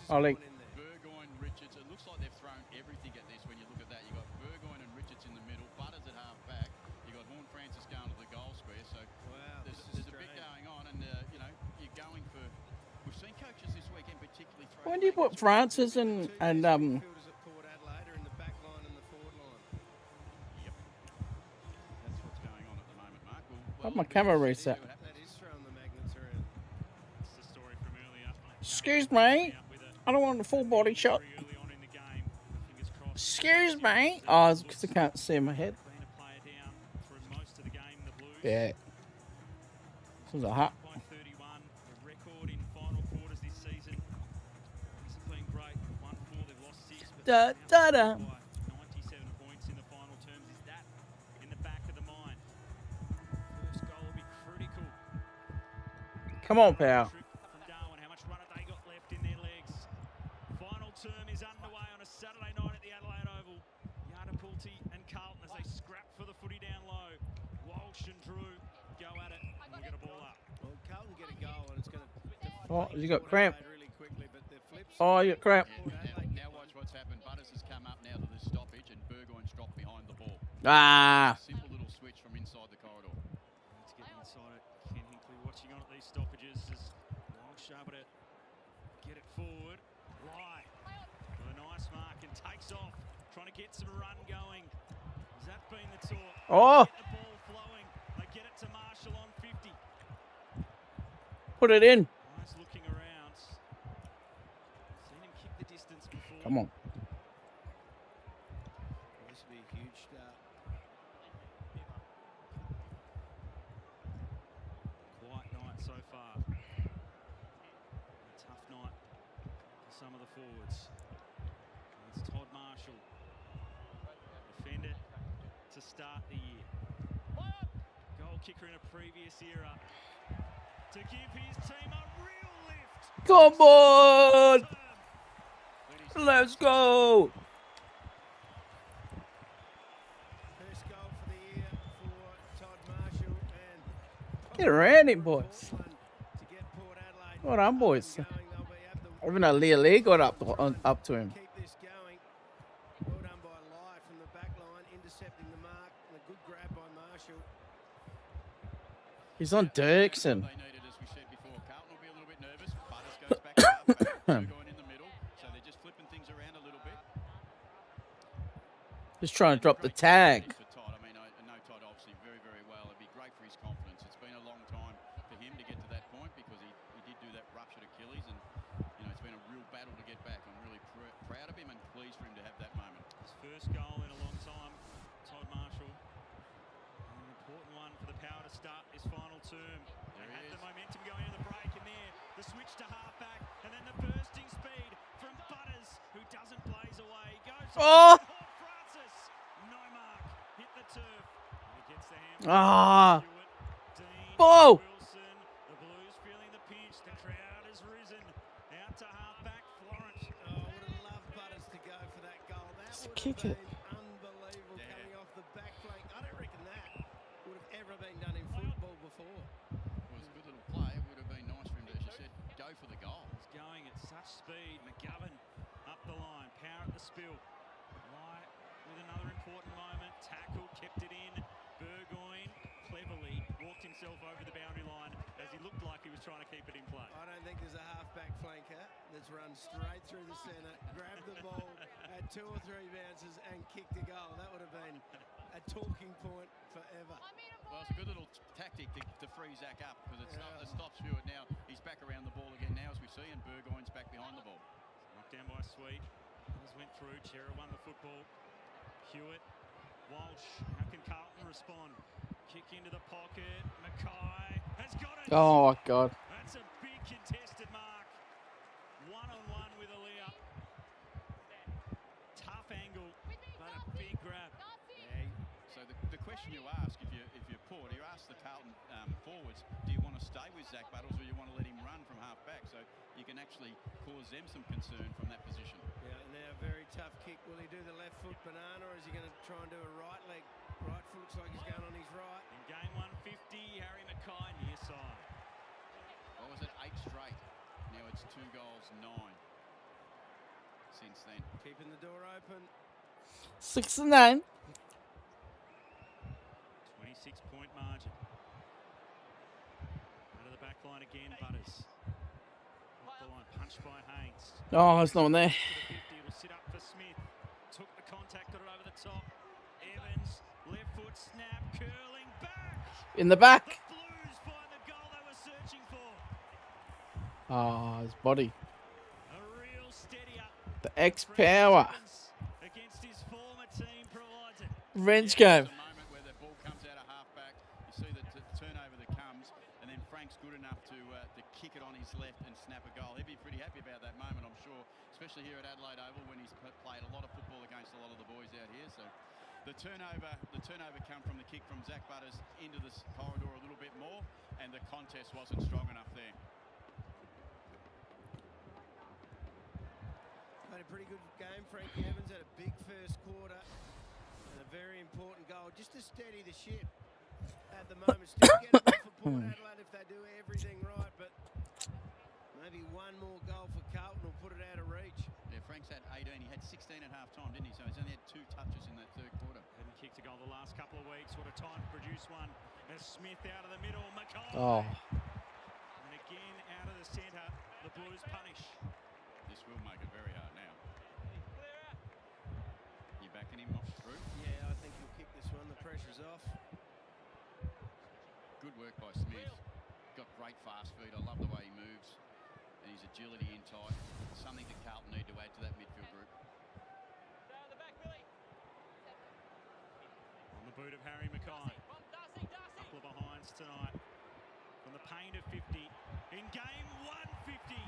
Ollie. Burgoyne, Richards. It looks like they've thrown everything at this when you look at that. You've got Burgoyne and Richards in the middle, Butters at half back. You've got Horn Francis going to the goal square. So there's a bit going on, and you know, you're going for. We've seen coaches this weekend particularly throw. When do you put Francis and Midfielders at Port Adelaide are in the back line and the forward line. Yep. That's what's going on at the moment, Mark. Have my camera reset. That is throwing the magnets around. It's the story from earlier. Excuse me. I don't want a full body shot. Excuse me. Oh, it's because I can't see my head. Yeah. This was a hot. By 31, the record in final quarters this season hasn't been great. 1-4, they've lost 6, but Da, da, da. by 97 points in the final terms. Is that in the back of the mind? First goal will be critical. Come on, pal. From Darwin, how much run have they got left in their legs? Final term is underway on a Saturday night at the Adelaide Oval. Yarnapulti and Carlton as they scrap for the footy down low. Walsh and Drew go at it. We'll get a ball up. Well, Carlton get a goal and it's going to. Oh, you got cramp. Really quickly, but the flips. Oh, you got cramp. Now watch what's happened. Butters has come up now to the stoppage, and Burgoyne's dropped behind the ball. Ah. Simple little switch from inside the corridor. Let's get inside it. Ken Hinkley watching on at these stoppages as Walsh able to get it forward. Lie with a nice mark and takes off, trying to get some run going. Has that been the talk? Oh. Get the ball flowing. They get it to Marshall on 50. Put it in. Nice looking around. Seen him kick the distance before. Come on. This will be a huge start. Quiet night so far. A tough night for some of the forwards. It's Todd Marshall. Defender to start the year. Goal kicker in a previous era. To give his team a real lift. Come on. Let's go. First goal for the year for Todd Marshall and Get around him, boys. to get Port Adelaide Well done, boys. going. They'll be able to Even a Lee got up to him. keep this going. Well done by Lai from the back line, intercepting the mark and a good grab by Marshall. He's on Dirksen. They needed, as we said before. Carlton will be a little bit nervous. Butters goes back to half-back. Burgoyne in the middle. So they're just flipping things around a little bit. Just trying to drop the tag. For Todd, I mean, I know Todd obviously very, very well. It'd be great for his confidence. It's been a long time for him to get to that point because he did do that ruptured Achilles, and you know it's been a real battle to get back. I'm really proud of him and pleased for him to have that moment. His first goal in a long time, Todd Marshall. An important one for the Power to start this final term. They had the momentum going into the break, and there the switch to halfback, and then the bursting speed from Butters, who doesn't blaze away. Goes Oh! Francis, no mark, hit the turf, and he gets the hand. Ah. Dean Oh. Wilson, the Blues feeling the pinch. The crowd has risen. Out to halfback, Florent. Oh, would have loved Butters to go for that goal. That Just would kick have it. been unbelievable coming off the back flank. I don't reckon that would have ever been done in football before. It was a good little play. It would have been nice for him to, as you said, go for the goal. It's going at such speed. McGovern up the line. Power at the spill. Lie with another important moment. Tackle, kept it in. Burgoyne cleverly walked himself over the boundary line as he looked like he was trying to keep it in play. I don't think there's a half-back flanker that's run straight through the centre, grabbed the ball, had 2 or 3 bounces and kicked a goal. That would have been a talking point forever. Well, it's a good little tactic to free Zach up because it stops Hewitt now. He's back around the ball again now as we see, and Burgoyne's back behind the ball. Knocked down by Sweet. Others went through. Chera won the football. Hewitt. Walsh. How can Carlton respond? Kick into the pocket. Mackay has got it. Oh, God. That's a big contested mark. 1-on-1 with Aaliyah. Tough angle, but a big grab. Yeah. So the question you ask, if you're Port, you ask the Carlton forwards, do you want to stay with Zach Buttles or you want to let him run from half back so you can actually cause them some concern from that position? Yeah, now a very tough kick. Will he do the left foot banana or is he going to try and do a right leg? Right foot looks like he's going on his right. In game 150, Harry Mackay near side. What was it? 8 straight. Now it's 2 goals, 9. since then. Keeping the door open. 6 and 9. 26-point margin. Out of the back line again, Butters. Up the line, punched by Haynes. Oh, there's no one there. It'll sit up for Smith. Took the contact, got it over the top. Evans, left foot snap, curling back. In the back. The Blues find the goal they were searching for. Oh, his body. A real steadier. The X-Power. Against his former team provides it. Revenge game. A moment where the ball comes out of half-back. You see the turnover that comes, and then Frank's good enough to kick it on his left and snap a goal. He'd be pretty happy about that moment, I'm sure, especially here at Adelaide Oval when he's played a lot of football against a lot of the boys out here. So the turnover come from the kick from Zach Butters into this corridor a little bit more, and the contest wasn't strong enough there. Played a pretty good game. Frankie Evans had a big first quarter and a very important goal just to steady the ship at the moment. Still get it for Port Adelaide if they do everything right, but maybe one more goal for Carlton will put it out of reach. Yeah, Frank's had 18. He had 16 at half-time, didn't he? So he's only had 2 touches in that third quarter. Hadn't kicked a goal the last couple of weeks. What a time to produce one. As Smith out of the middle, Mackay. Oh. And again out of the centre, the Blues punish. This will make it very hard now. You backing him off through? Yeah, I think he'll kick this one. The pressure's off. Good work by Smith. Got great fast feet. I love the way he moves. And his agility in tight. Something that Carlton need to add to that midfield group. On the boot of Harry Mackay. Couple of behinds tonight. From the paint of 50. In game 150.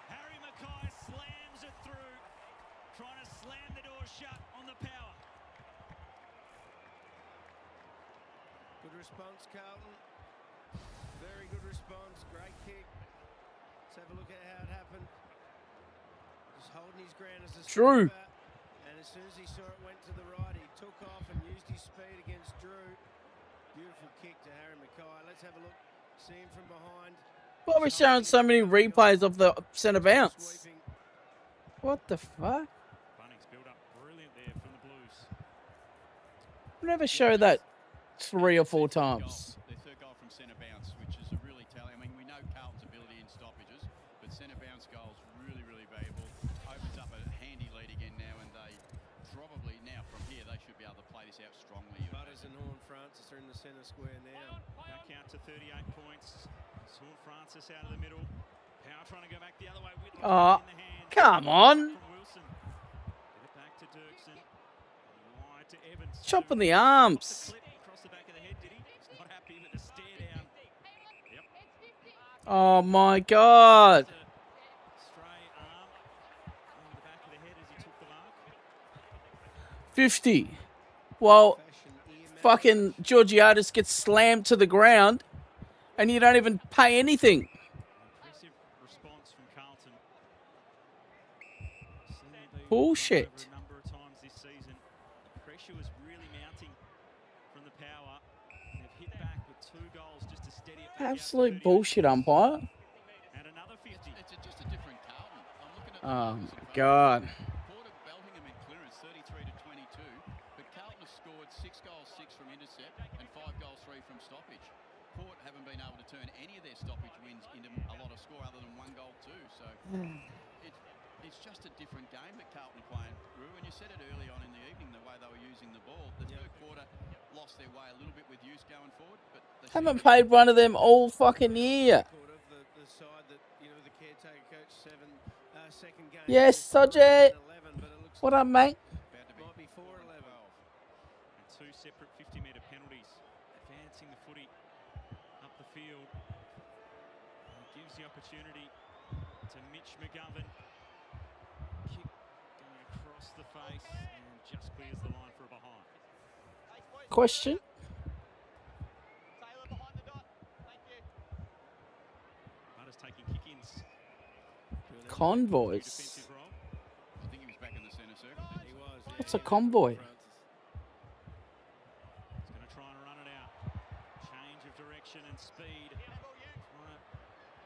Harry Mackay slams it through. Trying to slam the door shut on the power. Good response, Carlton. Very good response. Great kick. Let's have a look at how it happened. Just holding his ground as a Drew. stopper. And as soon as he saw it went to the right, he took off and used his speed against Drew. Beautiful kick to Harry Mackay. Let's have a look. See him from behind. Why are we showing so many replays of the centre bounce? What the fuck? Bunnings build up brilliant there from the Blues. Never show that 3 or 4 times. Their third goal from centre bounce, which is a really telling. I mean, we know Carlton's ability in stoppages, but centre bounce goals really, really valuable. Opens up a handy lead again now, and they probably now from here they should be able to play this out strongly. Butters and Horn Francis are in the centre square now. Back out to 38 points. Saul Francis out of the middle. Power trying to go back the other way. Whitlock Oh, in the hand. come on. From Wilson. Get it back to Dirksen. Wide to Evans. Chop in the arms. Across the back of the head, did he? He's not happy with the stare down. Yep. Oh my god. Stray arm on the back of the head as he took the mark. 50. Well, fucking Georgiadis gets slammed to the ground and you don't even pay anything. Impressive response from Carlton. Bullshit. Over a number of times this season. The pressure was really mounting from the power. They've hit back with 2 goals just to steady it back Absolute bullshit, umpire. And another 50. It's just a different Carlton. I'm looking at Oh my god. Port of Bellingham in clearance, 33 to 22, but Carlton has scored 6 goals, 6 from intercept, and 5 goals, 3 from stoppage. Port haven't been able to turn any of their stoppage wins into a lot of score other than 1 goal too. So it's just a different game that Carlton are playing. Roo, and you said it early on in the evening, the way they were using the ball. The third quarter lost their way a little bit with use going forward, but they Haven't played one of them all fucking year. The side that, you know, the caretaker coach, second game. Yes, Soji. What up, mate? Might be 4-11. And 2 separate 50-metre penalties. Advancing the footy up the field. And it gives the opportunity to Mitch McGovern. Kick going across the face and just clears the line for a behind. Question? Butters taking kick-ins. Convoys. Defensive role. I think he was back in the centre circle. He was. What's a convoy? He's going to try and run it out. Change of direction and speed. Trying to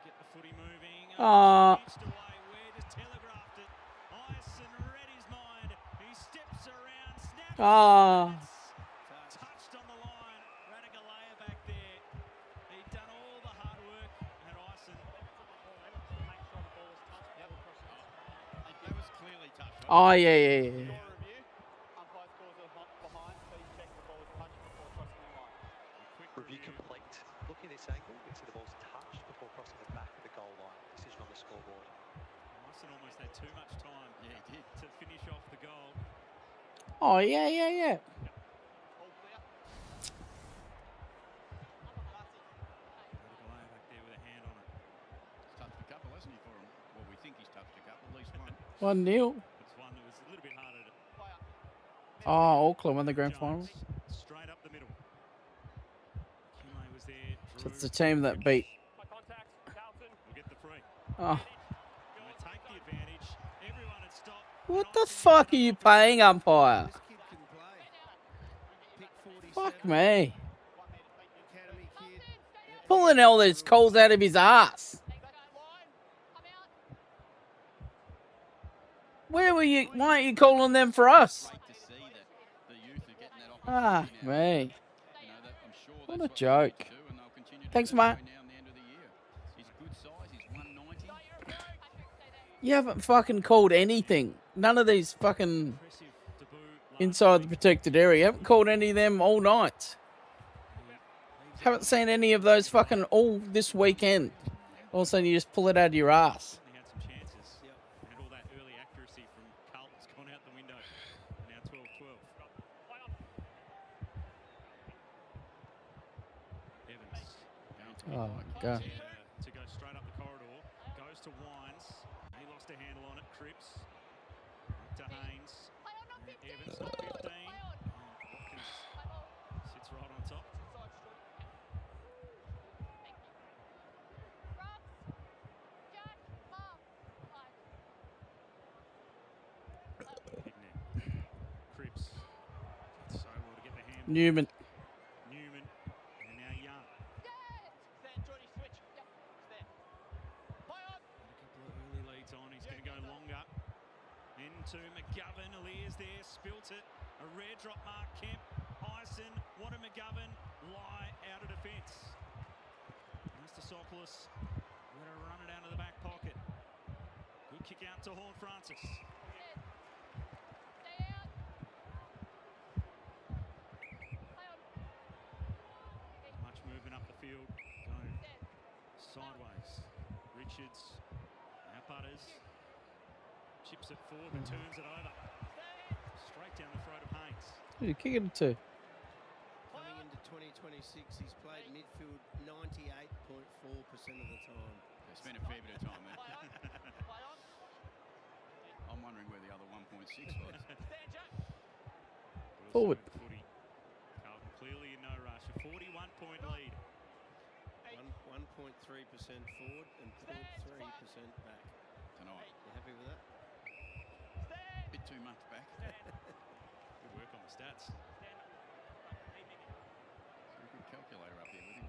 get the footy moving. Away. Where just telegraphed it. Ah. Touched on the line. Radigalea back there. He'd done all the hard work at Ison. That was clearly touched. Oh, yeah. Review complete. Looking at this angle, you can see the ball's touched before crossing the back of the goal line. Decision on the scoreboard. Ison almost had too much time to finish off the goal. Oh, yeah. Radigalea back there with a hand on it. He's touched a couple, hasn't he, for him? Well, we think he's touched a couple, at least one. 1-0. It's one that was a little bit harder to... Oh, Auckland won the grand final. Straight up the middle. Kinlay was there. So it's the team that beat. We'll get the free. Oh. Take the advantage. Everyone had stopped. What the fuck are you paying, umpire? Fuck me. Pulling all these calls out of his ass. Where were you? Why aren't you calling them for us? Ah, me. What a joke. Thanks, mate. You haven't fucking called anything. None of these fucking inside the protected area. You haven't called any of them all night. Haven't seen any of those fucking all this weekend. All of a sudden you just pull it out of your ass. He had some chances. And all that early accuracy from Carlton's gone out the window. Now 12-12. Evans. Oh my God. To go straight up the corridor. Goes to Wines. He lost a handle on it. Cripps. To Haynes. Evans got 15. Watkins sits right on top. Cripps. So well to get the hand. Newman. And now Young. A couple of early leads on. He's going to go longer. Into McGovern. Alia's there. Spilt it. A rare drop mark. Kemp. Ison. What a McGovern. Lie out of defence. Mr. Sopoulos. Going to run it out of the back pocket. Good kick out to Horn Francis. Much movement up the field. Going sideways. Richards. Now Butters. Chips it forward and turns it over. Straight down the throat of Haynes. Who are you kicking it to? Coming into 2026, he's played midfield 98.4% of the time. They spent a fair bit of time there. I'm wondering where the other 1.6 was. Forward. Carlton clearly in no rush. A 41-point lead. 1.3% forward and 0.3% back. Tonight. You happy with that? Bit too much back. Good work on the stats. Very good calculator up here with him.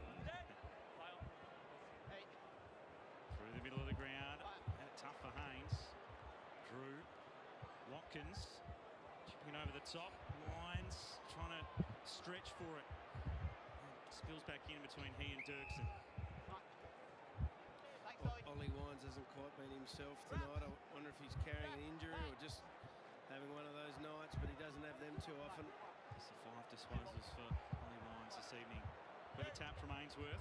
Through the middle of the ground. Had it tough for Haynes. Drew. Watkins. Chipping over the top. Wines trying to stretch for it. Spills back in between he and Dirksen. Ollie Wines hasn't quite been himself tonight. I wonder if he's carrying an injury or just having one of those nights, but he doesn't have them too often. It's the 5 disposals for Ollie Wines this evening. With a tap from Ainsworth.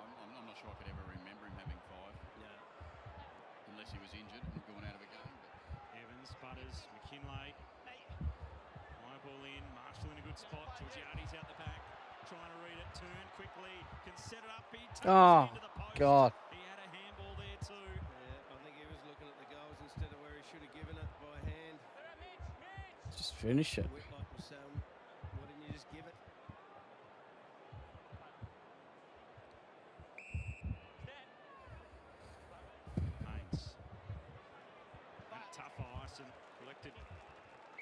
I'm not sure I could ever remember him having 5. No. Unless he was injured and gone out of a game. But Evans, Butters, McKinlay. High ball in. Marshall in a good spot. Georgiades out the back. Trying to read it. Turn quickly. Can set it up. He turns it into the post. God. He had a handball there too. Yeah, I think he was looking at the goals instead of where he should have given it by hand. Just finish it. Whitlock was saying, why didn't you just give it? Haynes. Went tough for Ison. Collected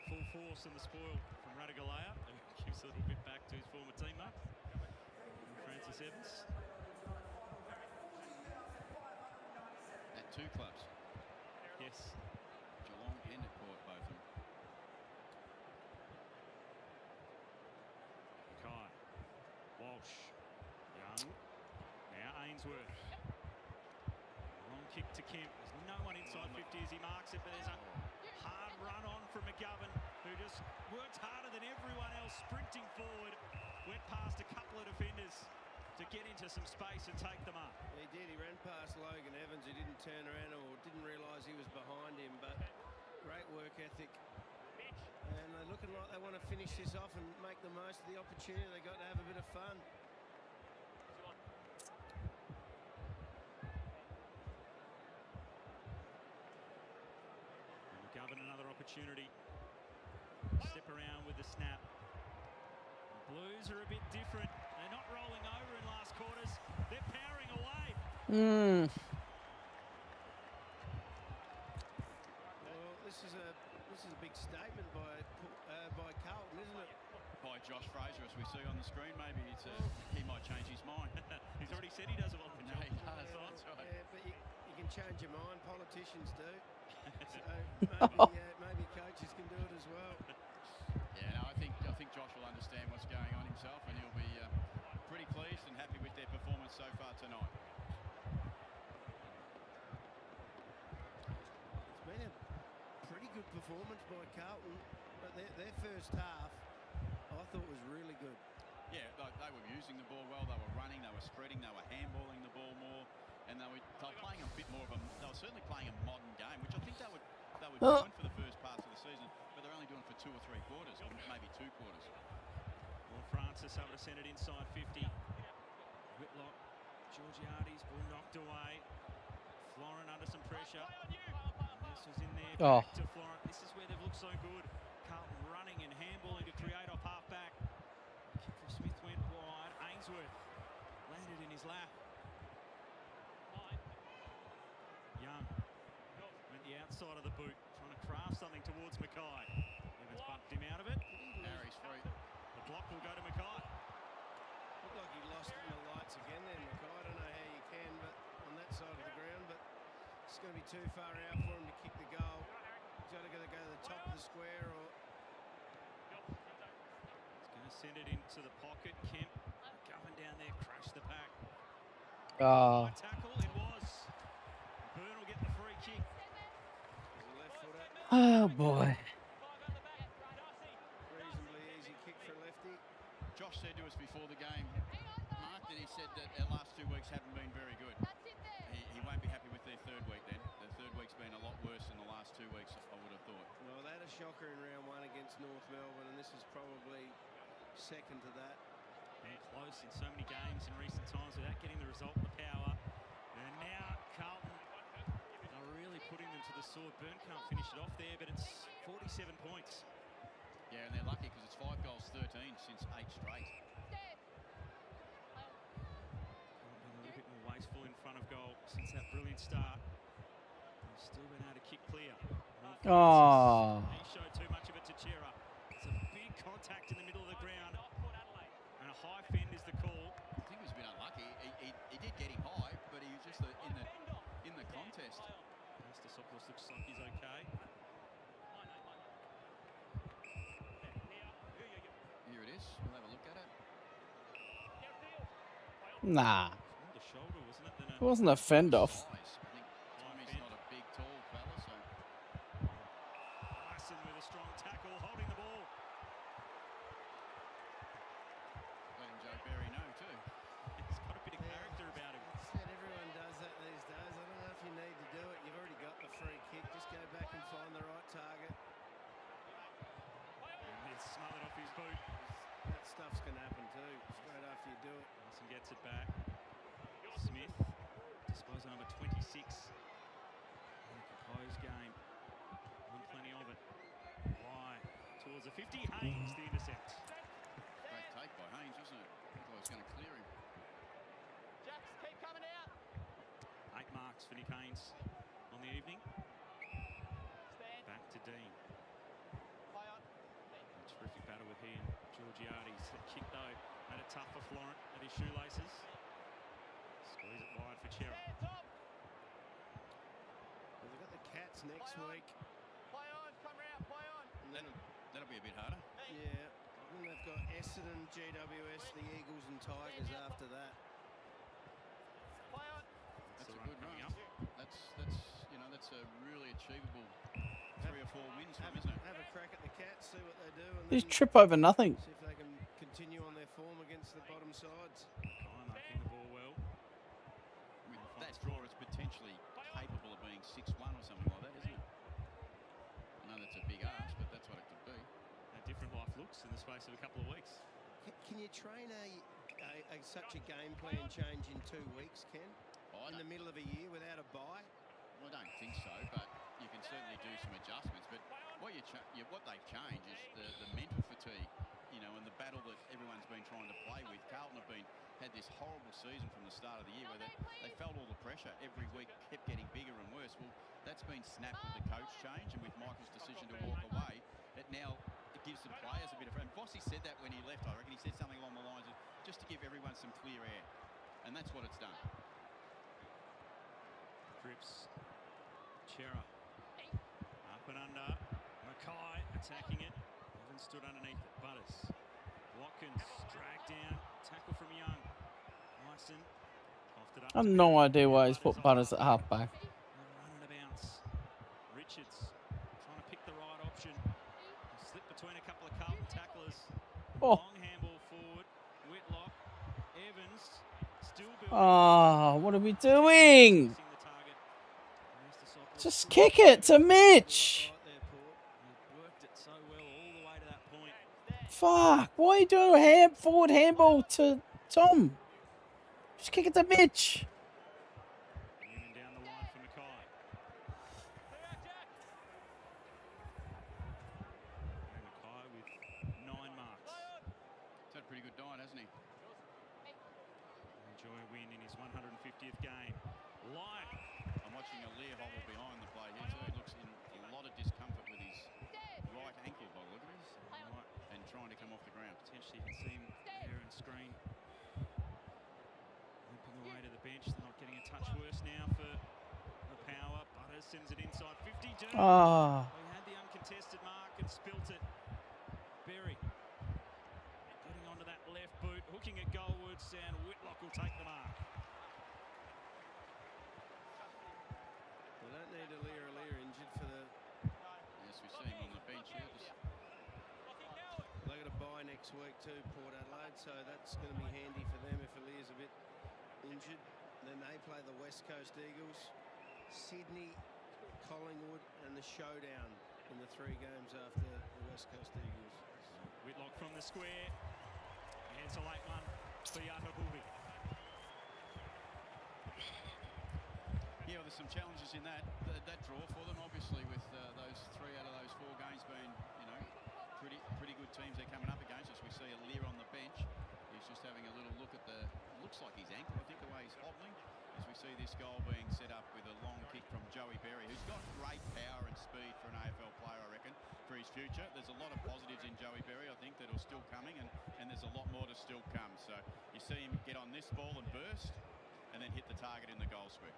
full force in the spoil from Radigalea. And gives a little bit back to his former teammate, Francis Evans. at 2 clubs. Yes. Geelong and at Port, both of them. to Kemp. There's no one inside 50 as he marks it, but there's a hard run on from McGovern, who just worked harder than everyone else, sprinting forward. Went past a couple of defenders to get into some space and take them up. He did. He ran past Logan Evans, who didn't turn around or didn't realise he was behind him, but great work ethic. And they're looking like they want to finish this off and make the most of the opportunity. They got to have a bit of fun. And McGovern, another opportunity. Step around with the snap. The Blues are a bit different. They're not rolling over in last quarters. They're powering away. Well, this is a big statement by Carlton, isn't it? By Josh Fraser, as we see on the screen. Maybe he might change his mind. He's already said he doesn't want the job. He does. That's right. Yeah, but you can change your mind. Politicians do. Maybe coaches can do it as well. Yeah, no, I think Josh will understand what's going on himself, and he'll be pretty pleased and happy with their performance so far tonight. It's been a pretty good performance by Carlton, but their first half I thought was really good. Yeah, they were using the ball well. They were running, they were spreading, they were handballing the ball more, and they were playing a bit more of a. They were certainly playing a modern game, which I think they were doing for the first part of the season, but they're only doing for 2 or 3 quarters, or maybe 2 quarters. Well, Francis able to send it inside 50. Whitlock, Georgiades, ball knocked away. Florent under some pressure. This was in there. Back to Florent. This is where they've looked so good. Carlton running and handballing to create off half back. Kick from Smith went wide. Ainsworth landed in his lap. Young went the outside of the boot, trying to craft something towards Mackay. Evans bumped him out of it. Harry's free. The block will go to Mackay. Looked like he lost it in the lights again then, Mackay. I don't know how you can, but on that side of the ground, but it's going to be too far out for him to kick the goal. He's either going to go to the top of the square or... He's going to send it into the pocket. Kemp coming down there, crash the pack. Oh. Tackle, it was. Byrne will get the free kick. There's a left footer. Oh boy. Reasonably easy kick for a lefty. Josh said to us before the game, Mark, that he said that our last 2 weeks haven't been very good. He won't be happy with their 3rd week then. The 3rd week's been a lot worse than the last 2 weeks, I would have thought. Well, they had a shocker in round 1 against North Melbourne, and this is probably second to that. Been close in so many games in recent times without getting the result in the power. And now Carlton are really putting them to the sword. Byrne can't finish it off there, but it's 47 points. Yeah, and they're lucky because it's 5 goals 13 since 8 straight. Been a little bit more wasteful in front of goal since that brilliant start. They've still been able to kick clear. Oh. He showed too much of it to Chera. It's a big contact in the middle of the ground. And a high fend is the call. I think he was a bit unlucky. He did get him high, but he was just in the contest. Mastosopoulos looks like he's okay. Here it is. We'll have a look at it. Nah. More the shoulder, wasn't it? It wasn't a fend off. I think Tommy's not a big, tall fella, so... Larson with a strong tackle, holding the ball. Letting Joe Berry know too. He's got a bit of character about him. Everyone does that these days. I don't know if you need to do it. You've already got the free kick. Just go back and find the right target. And he's smothered off his boot. That stuff's going to happen too, straight after you do it. Larson gets it back. Smith, disposal number 26. In a composed game. Won plenty of it. Why? Towards the 50. Haynes, the intercept. Great take by Haynes, wasn't it? I thought I was going to clear him. Jacks, keep coming out. 8 marks for Nick Haynes on the evening. Back to Dean. A terrific battle with he and Georgiades. That kick though made it tough for Florent at his shoelaces. Squeeze it wide for Chera. Well, they've got the Cats next week. Play on, come round, play on. And then, That'll be a bit harder. yeah, and then they've got Essendon, GWS, the Eagles and Tigers after that. Play on. That's the a run good coming run. up. That's 4 wins for them, isn't it? Have a crack at the Cats, see what they do, and Just then trip over nothing. see if they can continue on their form against the bottom sides. Kyle marking the ball well. With that draw, it's potentially capable of being 6-1 or something like that, isn't it? I know that's a big ask, but that's what it could be. How different life looks in the space of a couple of weeks. Can you train such a game plan change in 2 weeks, Ken? In the middle of a year without a bye? Well, I don't think so, but you can certainly do some adjustments. But what they've changed is the mental fatigue, you know, and the battle that everyone's been trying to play with. Carlton have had this horrible season from the start of the year where they felt all the pressure every week, kept getting bigger and worse. Well, that's been snapped with the coach change and with Michael's decision to walk away. It gives the players a bit of... And Bossy said that when he left, I reckon. He said something along the lines of just to give everyone some clear air. And that's what it's done. Cripps, Chera, up and under, Mackay attacking it, Evans stood underneath it, Butters, Watkins dragged down, tackle from Young, Myson, coughed it up. I have no idea why he's put Butters at halfback. Run and a bounce, Richards trying to pick the right option, slip between a couple of Carlton tacklers, long handball forward, Whitlock, Evans, still building. Ah, what are we doing? Just kick it to Mitch. Worked it so well all the way to that point. Fuck. Why are you doing a forward handball to Tom? Just kick it to Mitch. Newman down the line for Mackay. Mackay with 9 marks. He's had a pretty good night, hasn't he? Enjoy a win in his 150th game. Light. I'm watching a Lear hobble behind the play here too. He looks in a lot of discomfort with his right ankle by the look of it. And trying to come off the ground. Potentially you can see him there and screen. Limping away to the bench. They're not getting a touch worse now for the power. Butters sends it inside 50. Ah. He had the uncontested mark and spilt it. Berry getting onto that left boot, hooking at goalwards, and Whitlock will take the mark. We don't need a Lear injured for the... Yes, we see him on the bench here. They've got a bye next week too, Port Adelaide, so that's going to be handy for them if Lear's a bit injured. Then they play the West Coast Eagles, Sydney, Collingwood, and the showdown in the 3 games after the West Coast Eagles. Whitlock from the square. Here's a late one for Yatabubi. Yeah, well, there's some challenges in that draw for them, obviously, with those 3 out of those 4 games being, you know, pretty good teams they're coming up against us. We see a Lear on the bench. He's just having a little look at looks like his ankle, I think, the way he's hobbling, as we see this goal being set up with a long kick from Joey Berry, who's got great power and speed for an AFL player, I reckon, for his future. There's a lot of positives in Joey Berry, I think, that are still coming, and there's a lot more to still come. So you see him get on this ball and burst, and then hit the target in the goal square.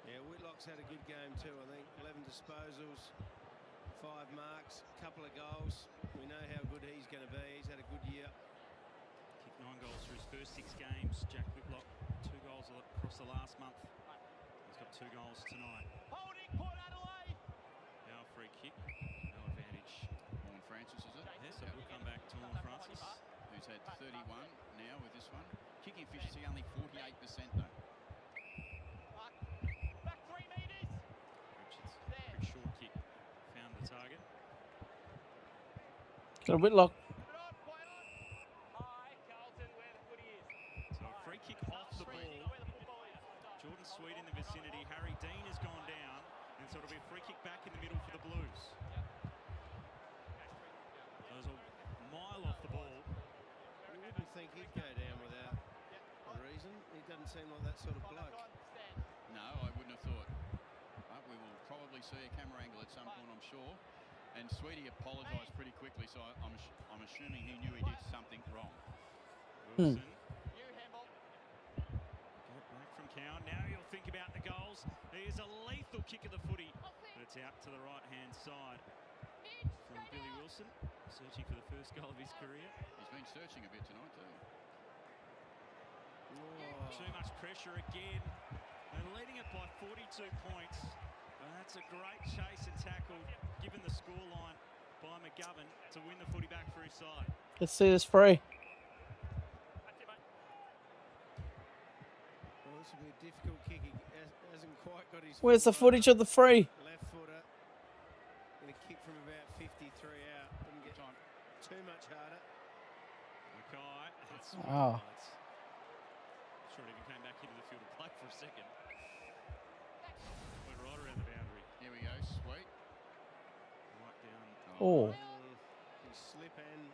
Yeah, Whitlock's had a good game too, I think. 11 disposals, 5 marks, couple of goals. We know how good he's going to be. He's had a good year. Kicked 9 goals through his first 6 games. Jack Whitlock, 2 goals across the last month. He's got 2 goals tonight. Holding Port Adelaide. Now a free kick. No advantage. Vaughan Francis, is it? Yes, it will come back to Vaughan Francis. Who's had 31 now with this one. Kicking efficiency only 48% though. Back 3 metres. Richards, quick short kick. Found the target. Got a Whitlock. So a free kick off the ball. Jordan Sweet in the vicinity. Harry Dean has gone down. And so it'll be a free kick back in the middle for the Blues. Those a mile off the ball. You wouldn't think he'd go down without a reason. He doesn't seem like that sort of bloke. No, I wouldn't have thought. But we will probably see a camera angle at some point, I'm sure. And Sweetie apologised pretty quickly, so I'm assuming he knew he did something wrong. Wilson. Got back from Cowan. Now you'll think about the goals. Here's a lethal kick of the footy. But it's out to the right-hand side from Billy Wilson, searching for the first goal of his career. He's been searching a bit tonight too. Too much pressure again. And leading it by 42 points. That's It's a great chase and tackle, given the scoreline by McGovern to win the footy back for his side. Let's see this free. Well, this will be a difficult kick. He hasn't quite got his. Where's the footage of the free? Left footer. Going to kick from about 53 out. Didn't get time. Too much harder. Mackay. That's Oh. Sure, it even came back into the field of play for a second. Went right around the boundary. Here we go, sweet. Right down. Oh. He slip and.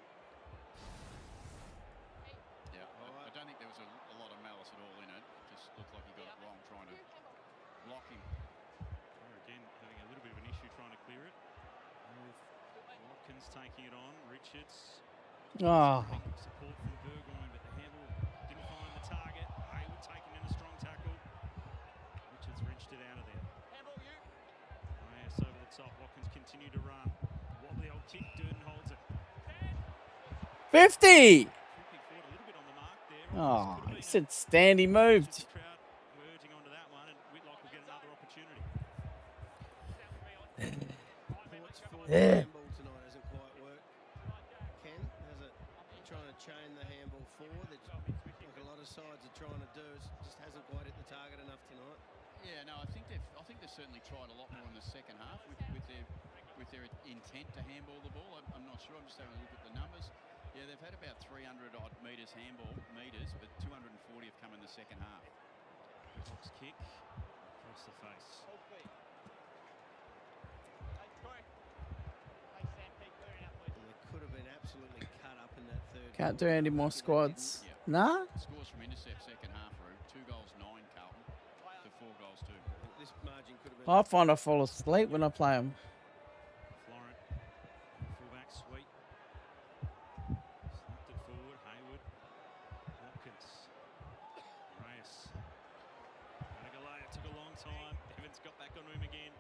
Yeah, I don't think there was a lot of malice at all in it. Just looked like he got it wrong trying to block him. They're again having a little bit of an issue trying to clear it. With Watkins taking it on. Richards. Oh. Support from Burgoyne, but the handle didn't find the target. Hayward taking in a strong tackle. Richards wrenched it out of there. Yes, over the top. Watkins continued to run. Wobbly old kick. Durden holds it. 50! Tripping forward a little bit on the mark there. Oh, he said stand, he moved. The crowd were urging onto that one, and Whitlock will get another opportunity. Thoughts for the handball tonight hasn't quite worked. Ken, has it? Trying to chain the handball forward, like a lot of sides are trying to do. It just hasn't quite hit the target enough tonight. Yeah, no, I think they've certainly tried a lot more in the second half with their intent to handball the ball. I'm not sure. I'm just having a look at the numbers. Yeah, they've had about 300 odd handball meters, but 240 have come in the second half. Box kick across the face. And they could have been absolutely cut up in that third. Can't do any more squads. Nah? Scores from intercept second half, Rube. 2 goals 9, Carlton, to 4 goals 2. This margin could have been. I find I fall asleep when I play them. Florent, fullback, sweet. Slapped it forward. Hayward, Watkins, Reyes. It took a long time. Evans got back onto him again,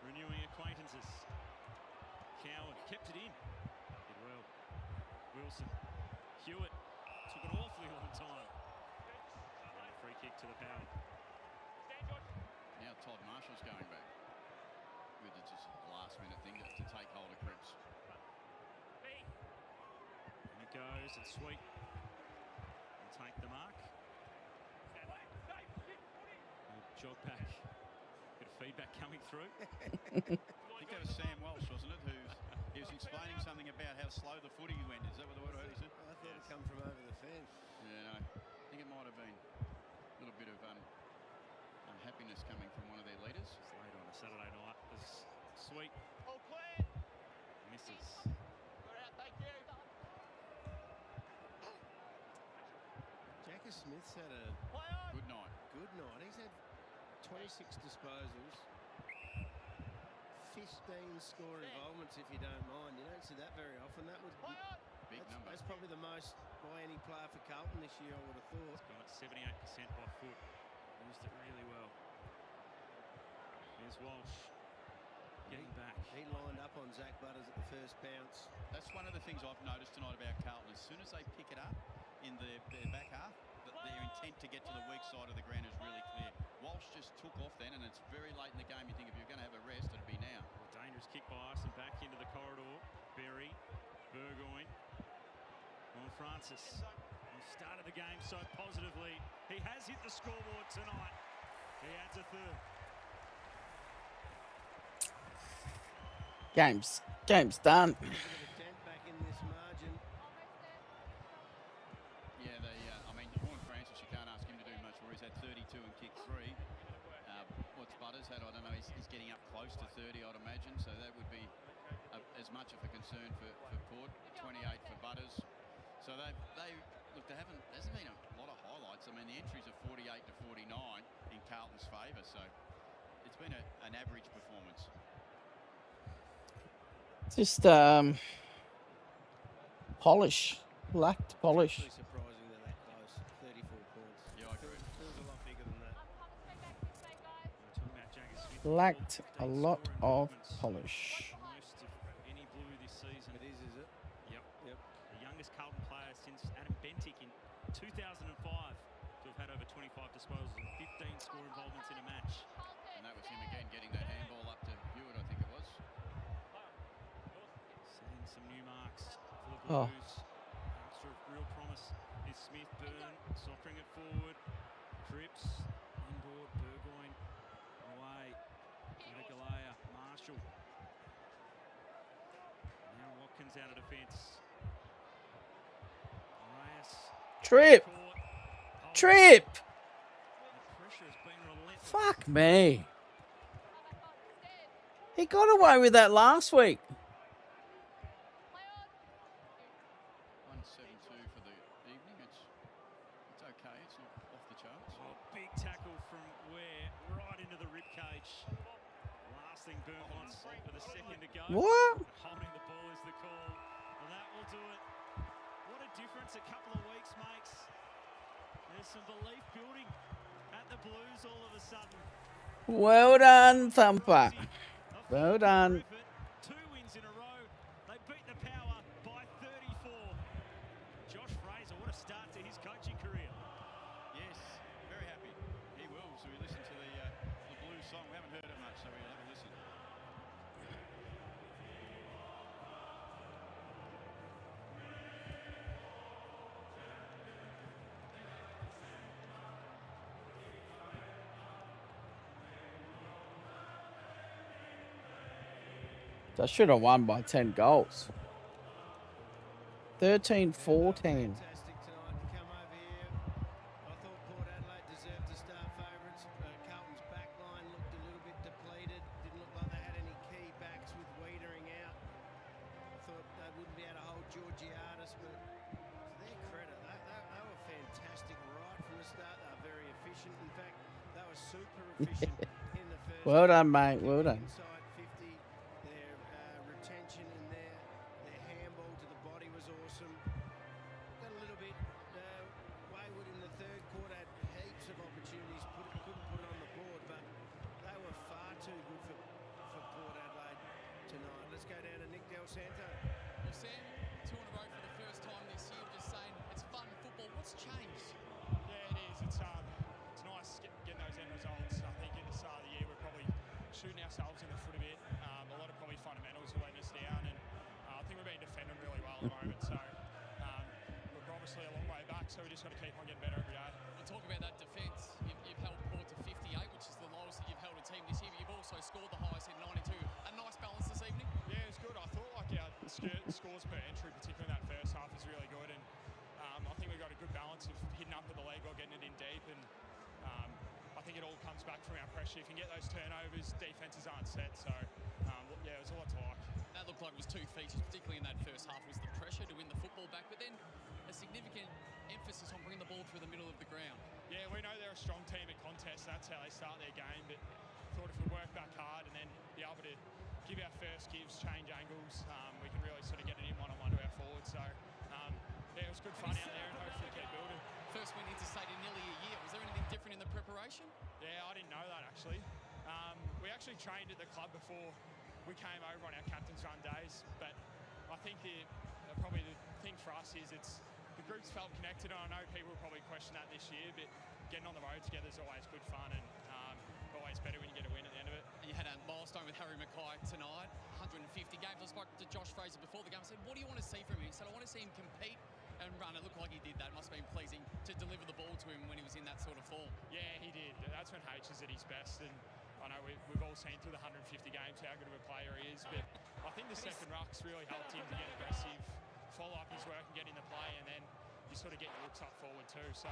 renewing acquaintances. Cowan kept it in. Did well. Wilson, Hewitt took an awfully long time. And a free kick to the power. Now Todd Marshall's going back with just a last-minute thing to take hold of Cripps. And it goes, and Sweet will take the mark. Jog back. Bit of feedback coming through. I think that was Sam Walsh, wasn't it? He was explaining something about how slow the footy went. Is that what the word I heard he said? I thought it come from over the fence. Yeah, no. I think it might have been a little bit of unhappiness coming from one of their leaders. It's late on a Saturday night. There's Sweet. Misses. Jacka Smith's had a good night. Good night. He's had 26 disposals, 15 score involvements, if you don't mind. You don't see that very often. That would big number. That's probably the most by any player for Carlton this year, I would have thought. He's gone at 78% by foot. Used it really well. Here's Walsh getting back. He lined up on Zach Butters at the first bounce. That's one of the things I've noticed tonight about Carlton. As soon as they pick it up in their back half, their intent to get to the weak side of the ground is really clear. Walsh just took off then, and it's very late in the game. You think if you're going to have a rest, it'd be now. A dangerous kick by us and back into the corridor. Berry, Burgoyne, on Francis. He started the game so positively. He has hit the scoreboard tonight. He adds a third. Game's done. Back in this margin. Yeah, I mean, Horn Francis, you can't ask him to do much more. He's had 32 and kicked 3. What's Butters had? I don't know. He's getting up close to 30, I'd imagine. So that would be as much of a concern for Port. 28 for Butters. So there hasn't been a lot of highlights. I mean, the entries are 48 to 49 in Carlton's favour. So it's been an average performance. Just polish. Lacked polish. Pretty surprising they're that close. 34 points. Yeah, I agree. Feels a lot bigger than that. Lacked a lot of polish. Most of any blue this season. It is it? Yep. Yep. The youngest Carlton player since Adam Bentic in 2005 to have had over 25 disposals and 15 score involvements in a match. And that was him again getting that handball up to Oh. Youngster of real promise is Smith. Byrne soccering it forward. Cripps inboard. Burgoyne away. Galea. Marshall. Now Watkins out of defence. Reyes. Trip. Trip. The pressure has been relentless. Fuck me. He got away with that last week. 172 for the evening. It's okay. It's not off the charts. Oh, big tackle from Ware right into the ribcage. Last thing Byrne wants with a second to go. What? Holding the ball is the call. And that will do it. What a difference a couple of weeks makes. There's some belief building at the Blues all of a sudden. Well done, Thumper. Well done. 2 wins in a row. They beat the Power by 34. Josh Fraser, what a start to his coaching career. Yes, very happy. He will. So we listen to the Blues song. We haven't heard it much, so we'll have a listen. They should have won by 10 goals. 13-14. Fantastic tonight to come over here. I thought Port Adelaide deserved to start favourites. Carlton's back line looked a little bit depleted. Didn't look like they had any key backs with Wiedering out. I thought they wouldn't be able to hold Georgiadis, but to their credit, they were fantastic right from the start. They were very efficient. In fact, they were super efficient in the first Well half. done, mate. Well done. Inside 50, their retention in there, their handball to the body was awesome. Got a little bit wayward in the third quarter, had heaps of opportunities, couldn't put it on the board, but they were far too good for Port Adelaide tonight. Let's go down to Nick Del Santo. Well, Sam, 2 in a row for the first time this year. Just saying, it's fun football. What's changed? Yeah, it is. It's nice getting those end results. I think at the start of the year we're probably shooting ourselves in the foot a bit. A lot of probably fundamentals are letting us down, and I think we've been defending really well at the moment. So we're obviously a long way back, so we just got to keep on getting better every day. We'll talk about that defence. You've held Port to 58, which is the lowest that you've held a team this year. But you've also scored the highest in 92. A nice balance this evening. Yeah, it was good. I thought like our scores per entry, particularly in that first half, is really good, and I think we've got a good balance of hitting up at the leg or getting it in deep, and I think it all comes back from our pressure. If you can get those turnovers, defences aren't set, so yeah, it was a lot to like. That looked like it was 2 features, particularly in that first half, was the pressure to win the football back, but then a significant emphasis on bringing the ball through the middle of the ground. Yeah, we know they're a strong team at contests. That's how they start their game, but thought if we work back hard and then be able to give our first gives, change angles, we can really sort of get it in one-on-one to our forwards. So yeah, it was good fun out there, and hopefully keep building. First win interstate in nearly a year. Was there anything different in the preparation? Yeah, I didn't know that actually. We actually trained at the club before we came over on our captain's run days, but I think probably the thing for us is the groups felt connected, and I know people will probably question that this year, but getting on the road together is always good fun, and always better when you get a win at the end of it. You had a milestone with Harry Mackay tonight, 150 games. I spoke to Josh Fraser before the game. I said, what do you want to see from him? He said, I want to see him compete and run. It looked like he did that. It must have been pleasing to deliver the ball to him when he was in that sort of form. Yeah, he did. That's when H is at his best, and I know we've all seen through the 150 games how good of a player he is, but I think the second ruck's really helped him to get aggressive, follow up his work and get in the play, and then you sort of get your looks up forward too. So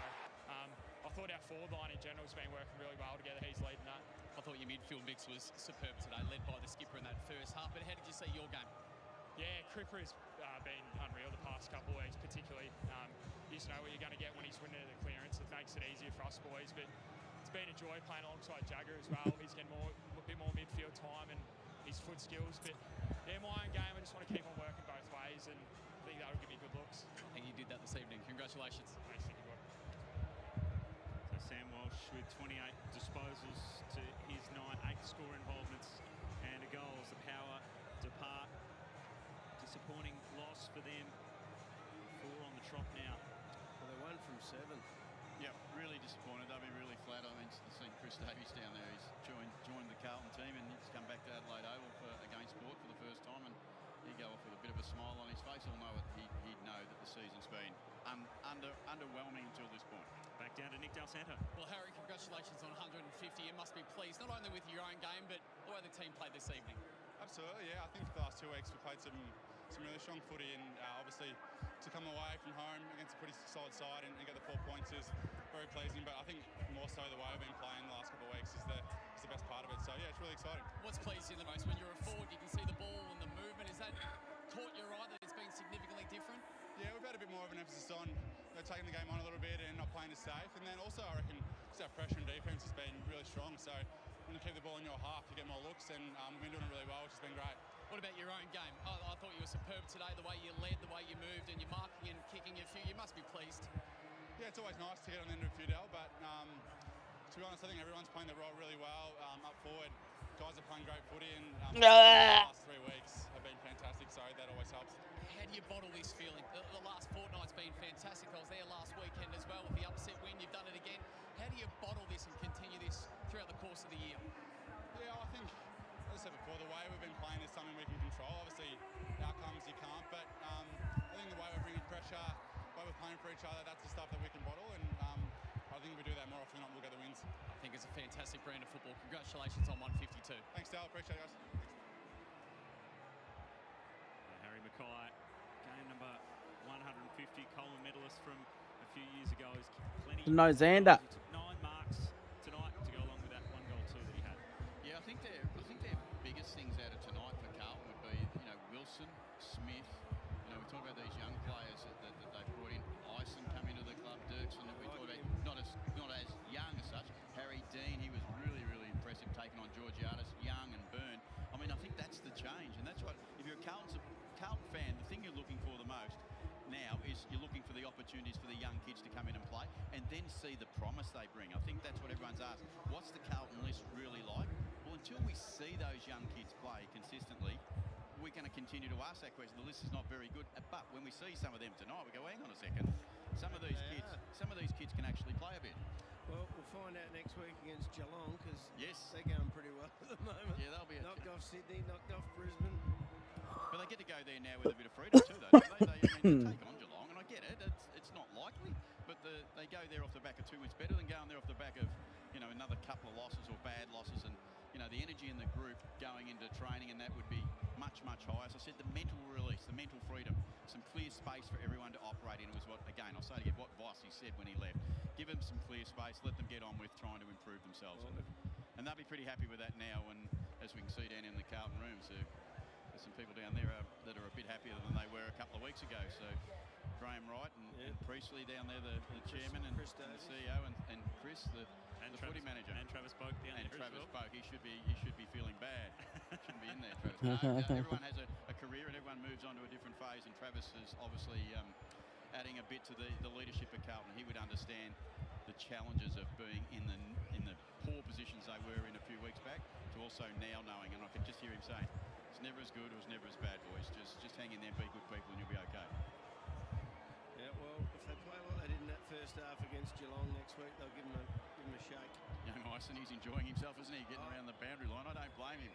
I thought our forward line in general has been working really well together. He's leading that. I thought your midfield mix was superb today, led by the skipper in that first half. But how did you see your game? Yeah, Cripper has been unreal the past couple of weeks, particularly. You just know what you're going to get when he's winning the clearance. It makes it easier for us boys, but it's been a joy playing alongside Jagger as well. He's getting a bit more midfield time and his foot skills. But yeah, my own game, I just want to keep on working both ways, and I think that'll give me good looks. And you did that this evening. Congratulations. Thanks, thank you, boy. So Sam Walsh with 28 disposals to his 8 score involvements and a goal as the Power depart. Disappointing loss for them. 4 on the trot now. Well, they're 1 from 7. Yep, really disappointed. They'll be really flat. I mean, seeing Chris Davies down there, he's joined the Carlton team, and he's come back to Adelaide Oval against Port for the first time, and he go off with a bit of a smile on his face. Although he he'd know that the season's been underwhelming until this point. Back down to Nick Del Santo. Well, Harry, congratulations on 150. You must be pleased, not only with your own game, but the way the team played this evening. Absolutely, yeah. I think the last 2 weeks we played some really strong footy, and obviously to come away from home against a pretty solid side and get the 4 points is very pleasing. But I think more so the way we've been playing the last couple of weeks is the best part of it. So yeah, it's really exciting. What's pleased you the most? When you're a forward, you can see the ball and the movement. Has that caught your eye that it's been significantly different? Yeah, we've had a bit more of an emphasis on taking the game on a little bit and not playing as safe. And then also I reckon just our pressure and defence has been really strong. So when you keep the ball in your half, you get more looks, and we've been doing it really well, which has been great. What about your own game? I thought you were superb today, the way you led, the way you moved, and you're marking and kicking a few. You must be pleased. Yeah, it's always nice to get on the end of a few, Del, but to be honest, I think everyone's playing their role really well up forward. Guys are playing great footy, and the last 3 weeks have been fantastic, so that always helps. How do you bottle this feeling? The last fortnight's been fantastic. I was there last weekend as well with the upset win. You've done it again. How do you bottle this and continue this throughout the course of the year? Yeah, I think, as I said before, the way we've been playing is something we can control. Obviously, outcomes you can't, but I think the way we're bringing pressure, the way we're playing for each other, that's the stuff that we can bottle, and I think if we do that more often than not, we'll get the wins. I think it's a fantastic brand of football. Congratulations on 152. Thanks, Dale. Appreciate it, guys. Harry Mackay, game number 150, Coleman medalist from a few years ago. He's plenty. No Xander. He took 9 marks tonight to go along with that 1 goal too that he had. Yeah, I think their biggest things out of tonight for Carlton would be, Wilson, Smith. We talk about these young players that they've brought in. Ison come into the club, Dirksen that we talk about, not as young as such. Harry Dean, he was really, really impressive taking on Georgiades, young and Byrne. I mean, I think that's the change, and that's what, if you're a Carlton fan, the thing you're looking for the most now is you're looking for the opportunities for the young kids to come in and play and then see the promise they bring. I think that's what everyone's asked. What's the Carlton list really like? Well, until we see those young kids play consistently, we're going to continue to ask that question. The list is not very good, but when we see some of them tonight, we go, hang on a second. Some of these kids can actually play a bit. Well, we'll find out next week against Geelong, because they're going pretty well at the moment. Yeah, they'll be knocked off Sydney, knocked off Brisbane. But they get to go there now with a bit of freedom too, though, don't they? They take on Geelong, and I get it. It's not likely, but they go there off the back of 2 wins, better than going there off the back of another couple of losses or bad losses. And the energy in the group going into training, and that would be much, much higher. As I said, the mental release, the mental freedom, some clear space for everyone to operate in. It was what, again, I'll say again, what Vossi said when he left. Give them some clear space, let them get on with trying to improve themselves. And they'll be pretty happy with that now. And as we can see down in the Carlton rooms, there's some people down there that are a bit happier than they were a couple of weeks ago. So Graham Wright and Priestley down there, the chairman and the CEO, and Chris, the footy manager, and Travis Boak down there. Travis Boak, he should be feeling bad. Shouldn't be in there, Travis. No, everyone has a career and everyone moves on to a different phase. And Travis is obviously adding a bit to the leadership of Carlton. He would understand the challenges of being in the poor positions they were in a few weeks back, to also now knowing, and I can just hear him saying, it's never as good or it's never as bad, boys. Just hang in there, be good people, and you'll be okay. Yeah, well, if they play what they did in that first half against Geelong next week, they'll give him a shake. Young Ison, he's enjoying himself, isn't he? Getting around the boundary line. I don't blame him.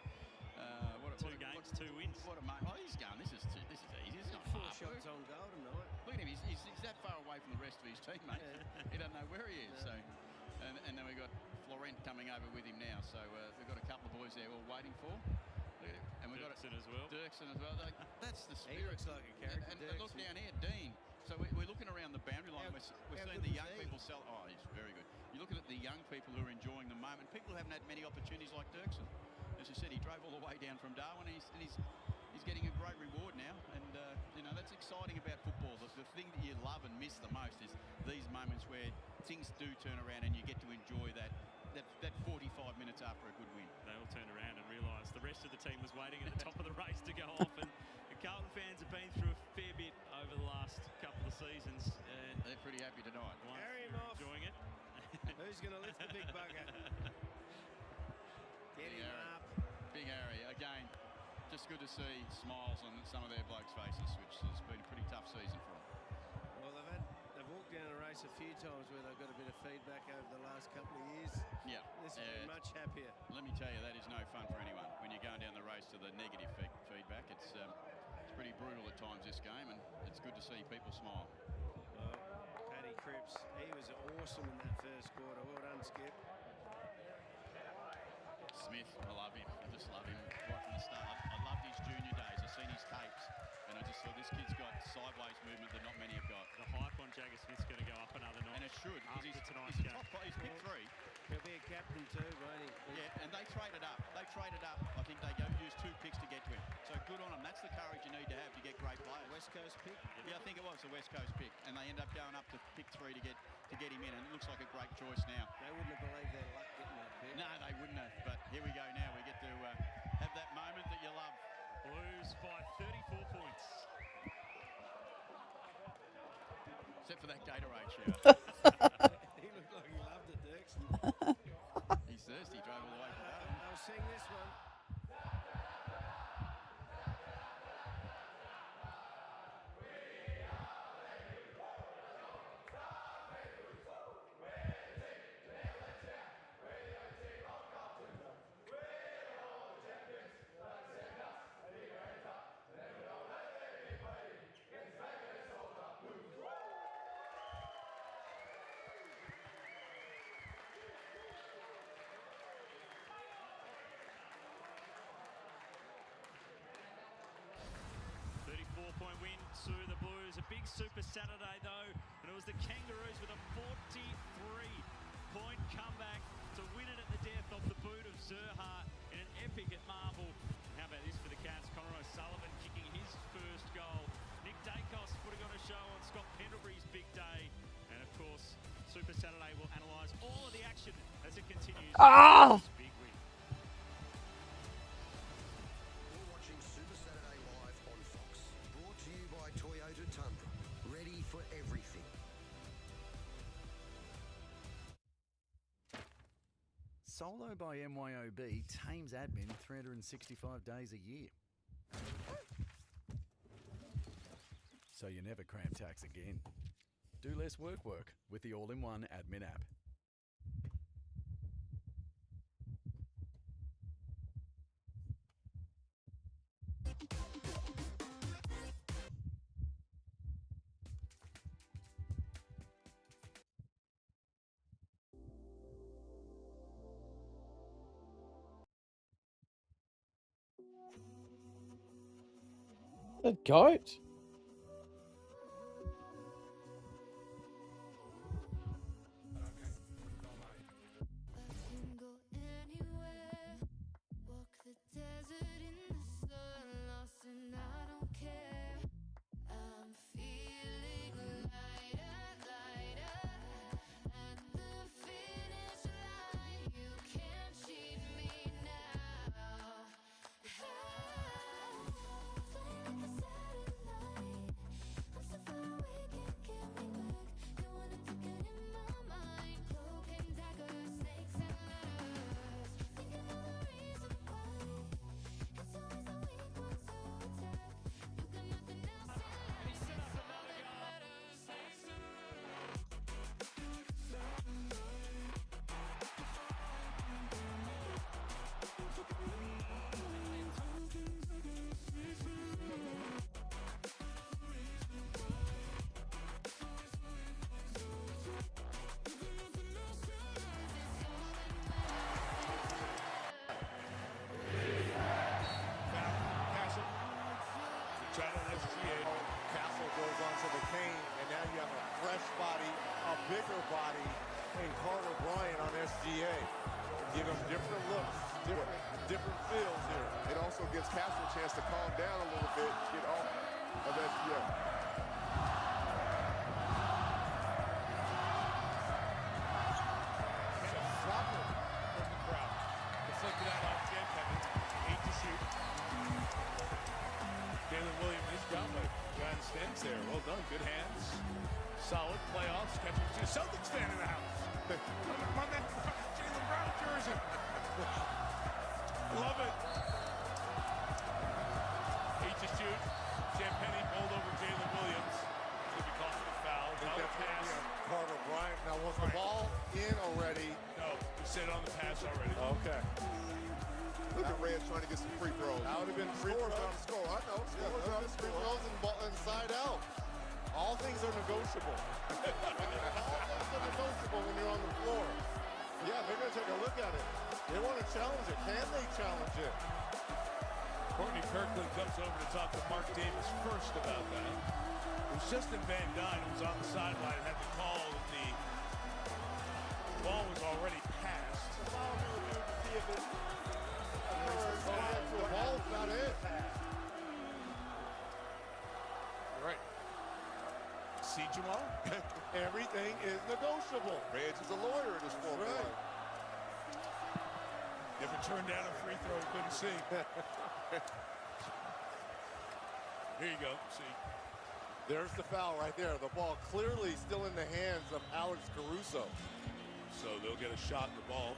Two games, 2 wins. What a mate. Oh, he's going. This is easy. It's not 4 shots on goal tonight. Look at him. He's that far away from the rest of his teammates. Yeah. He doesn't know where he is. Yeah. So, and then we've got Florent coming over with him now. So we've got a couple of boys there all waiting for. And we've got Dirksen as well. That's the spirit. He looks like a character. And look down here, Dean. So we're looking around the boundary line. We're seeing the young people sell. Oh, he's very good. You're looking at the young people who are enjoying the moment. People who haven't had many opportunities like Dirksen. As you said, he drove all the way down from Darwin, and he's getting a great reward now. And that's exciting about football. The thing that you love and miss the most is these moments where things do turn around and you get to enjoy that 45 minutes after a good win. They all turned around and realised the rest of the team was waiting at the top of the race to go off. And the Carlton fans have been through a fair bit over the last couple of seasons. And they're pretty happy tonight. Carry him off. Enjoying it. Who's going to lift the big bugger? Get him up. Big Harry. Again, just good to see smiles on some of their blokes' faces, which has been a pretty tough season for them. Well, they've walked down a race a few times where they've got a bit of feedback over the last couple of years. Yeah. This has been much happier. Let me tell you, that is no fun for anyone when you're going down the race to the negative feedback. It's pretty brutal at times this game, and it's good to see people smile. Well, Paddy Cripps, he was awesome in that first quarter. Well done, Skip. Smith, I love him. I just love him right from the start. I loved his junior days. I've seen his tapes, and I just saw this kid's got sideways movement that not many have got. The hype on Jagger Smith's going to go up another notch. And it should, because he's tonight's game. He's pick 3. He'll be a captain too, won't he? Yeah, and they traded up. I think they used 2 picks to get to him. So good on them. That's the courage you need to have to get great players. West Coast pick? Yeah, I think it was the West Coast pick, and they end up going up to pick 3 to get him in, and it looks like a great choice now. They wouldn't have believed their luck getting that pick. No, they wouldn't have. But here we go now. We get to have that moment that you love. Blues by 34 points. Except for that Gatorade shower. He looked like he loved it, Dirksen. He's thirsty. Drove all the way from home. They'll sing this one. Point win to the Blues. A big Super Saturday though, and it was the Kangaroos with a 43-point comeback to win it at the death off the boot of Zerha in an epic at Marvel. How about this for the Cats? Conor O'Sullivan kicking his first goal. Nick Dacos putting on a show on Scott Pendlebury's big day. And of course, Super Saturday will analyse all of the action as it continues. Oh! Big win. You're watching Super Saturday live on Fox. Brought to you by Toyota Tundra. Ready for everything. Solo by MYOB tames admin 365 days a year. So you never cram tax again. Do less work with the all-in-one admin app. The goat. Castle goes on to the cane, and now you have a fresh body, a bigger body in Carter Bryant on SGA. Give him different looks, different feels here. It also gives Castle a chance to calm down a little bit, get off of SGA. Deflected out off Jen Kevin. 8 to shoot. Jalen Williams is down, but John stands there. Well done. Good hands. Solid playoffs. Catching 2 Celtics fan in the house. My man, Jalen Brown jersey. Love it. 8 to shoot. Champagny bowled over Jalen Williams. Could be costing a foul. Pass. Carter Bryant now wants the ball in already. No, we said it on the pass already. Okay. Look at Reyes trying to get some free throws. That would have been Free scores throws. on the score. I know. Scores on the free throws and ball inside out. All things are negotiable. All things are negotiable when you're on the floor. Yeah, they're going to take a look at it. They want to challenge it. Can they challenge it? Courtney Kirkland comes over to talk to Mark Davis first about that. It was Justin Van Dyne who was on the sideline, had the call that the ball was already passed. Allow me to see if it occurs. The ball's not it. Right. See, Jamal? Everything is negotiable. Reyes is a lawyer in this form. Right. Never turned down a free throw, couldn't see. Here you go, see. There's the foul right there. The ball clearly still in the hands of Alex Caruso. So they'll get a shot at the ball.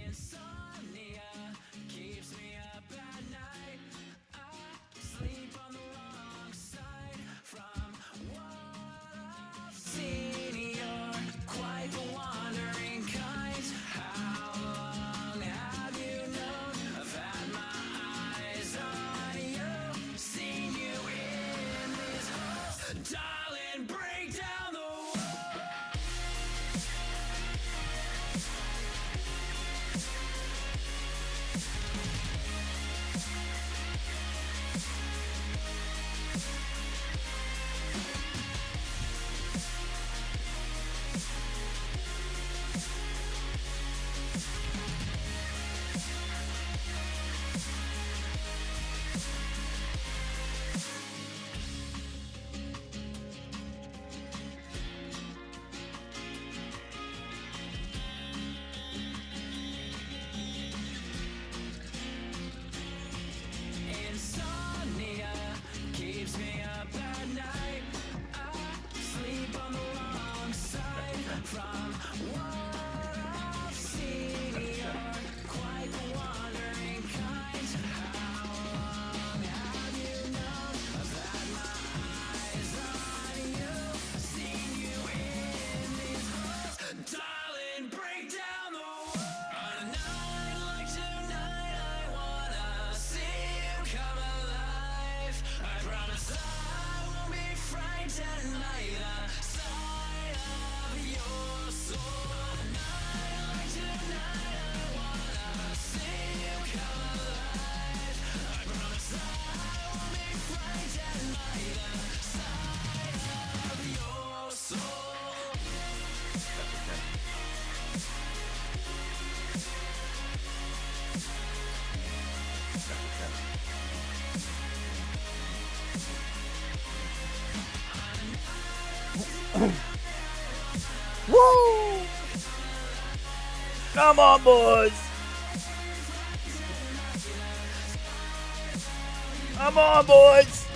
Insomnia keeps me up at night. I sleep on the wrong side from what I've seen. You're quite the wandering kind. How long have you known? I've had my eyes on you, seen you in these holes. Darling, break down the wall. Insomnia keeps me up at night. I sleep on the wrong side from what I've seen. You're quite the wandering kind. How long have you known? I've had my eyes on you, seen you in these holes. Darling, break down the wall. On a night like tonight, I wanna see you come alive. I promise I won't be frightened by the sight of your soul. On a night like tonight, I wanna see you come alive. I promise I won't be frightened by the sight of your soul. Woo! Come on, boys! Come on, boys!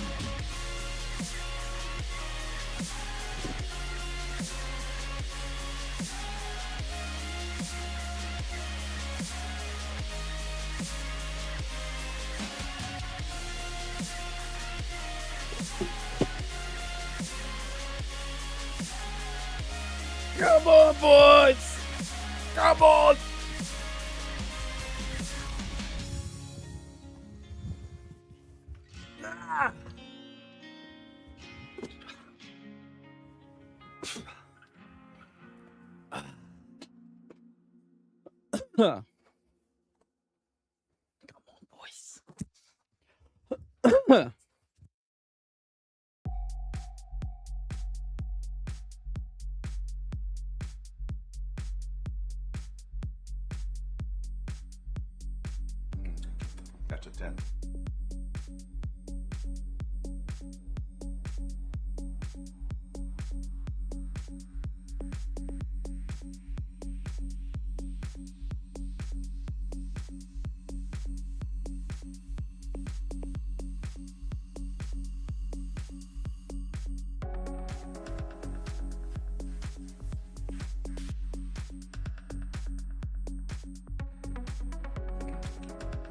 Come on, boys! Come on! Ah! Come on, boys. That's a 10.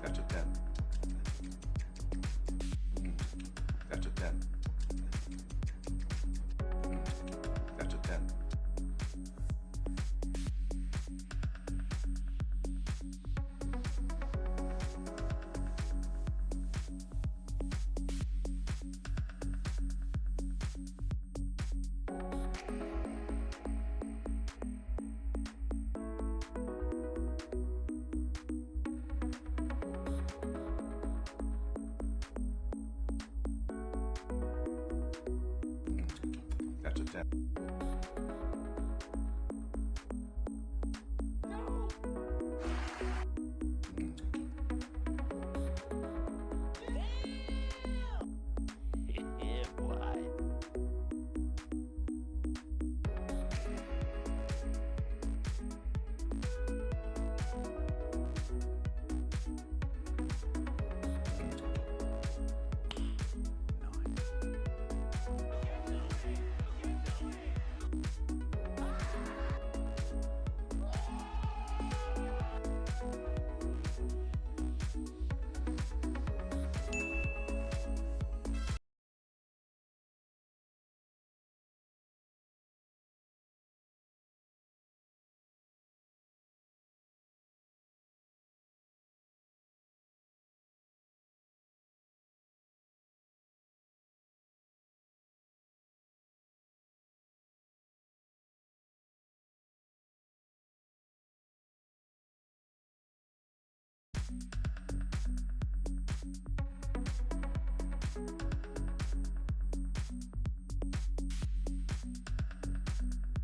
That's a 10. Yeah, boy.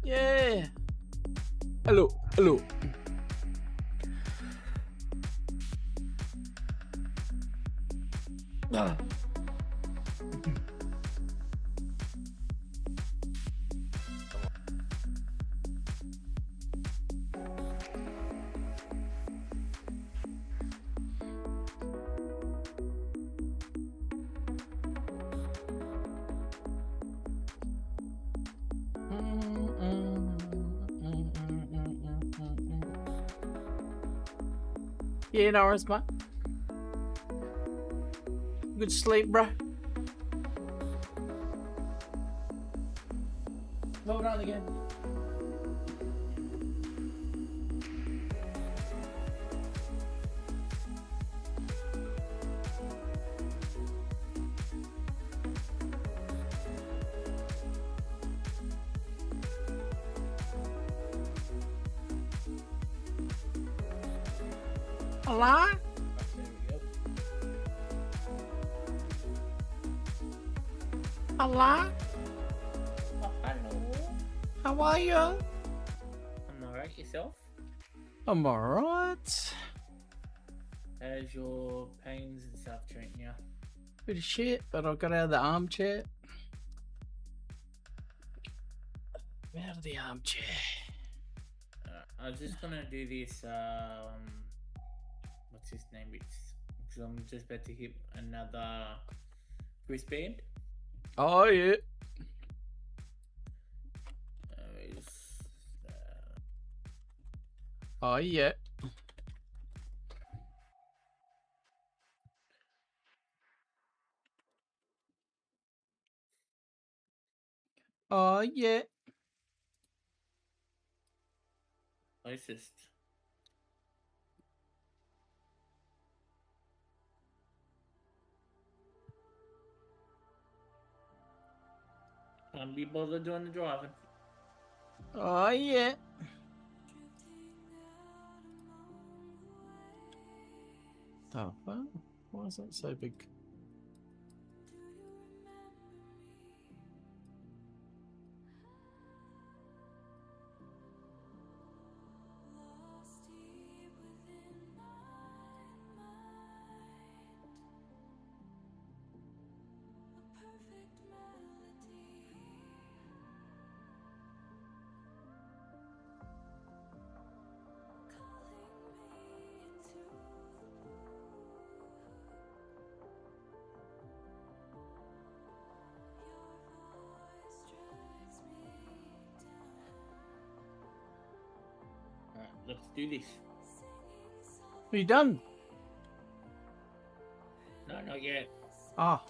Yeah. Hello, hello. Ah. Yeah, no worries, mate. Good sleep, bro. Hold on again. Hola. Hola. Hello. How are you? I'm alright, yourself? I'm alright. How's your pains and stuff treating you? Bit of shit, but I got out of the armchair. Out of the armchair. I was just gonna do this, what's his name? Because I'm just about to hit another wristband. Oh, yeah. Oh, yeah. Oh, yeah. It's just... Can't be bothered doing the driving. Oh, yeah. Oh, well, why is that so big? Alright, let's do this. Are you done? No, not yet. Ah.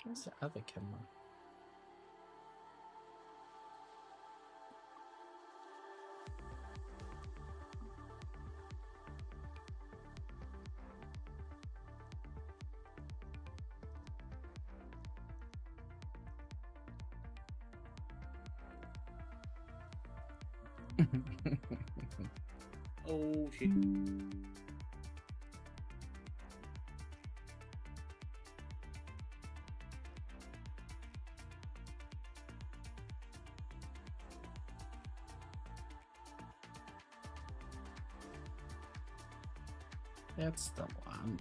Where's the other camera? Oh shit. That's the one.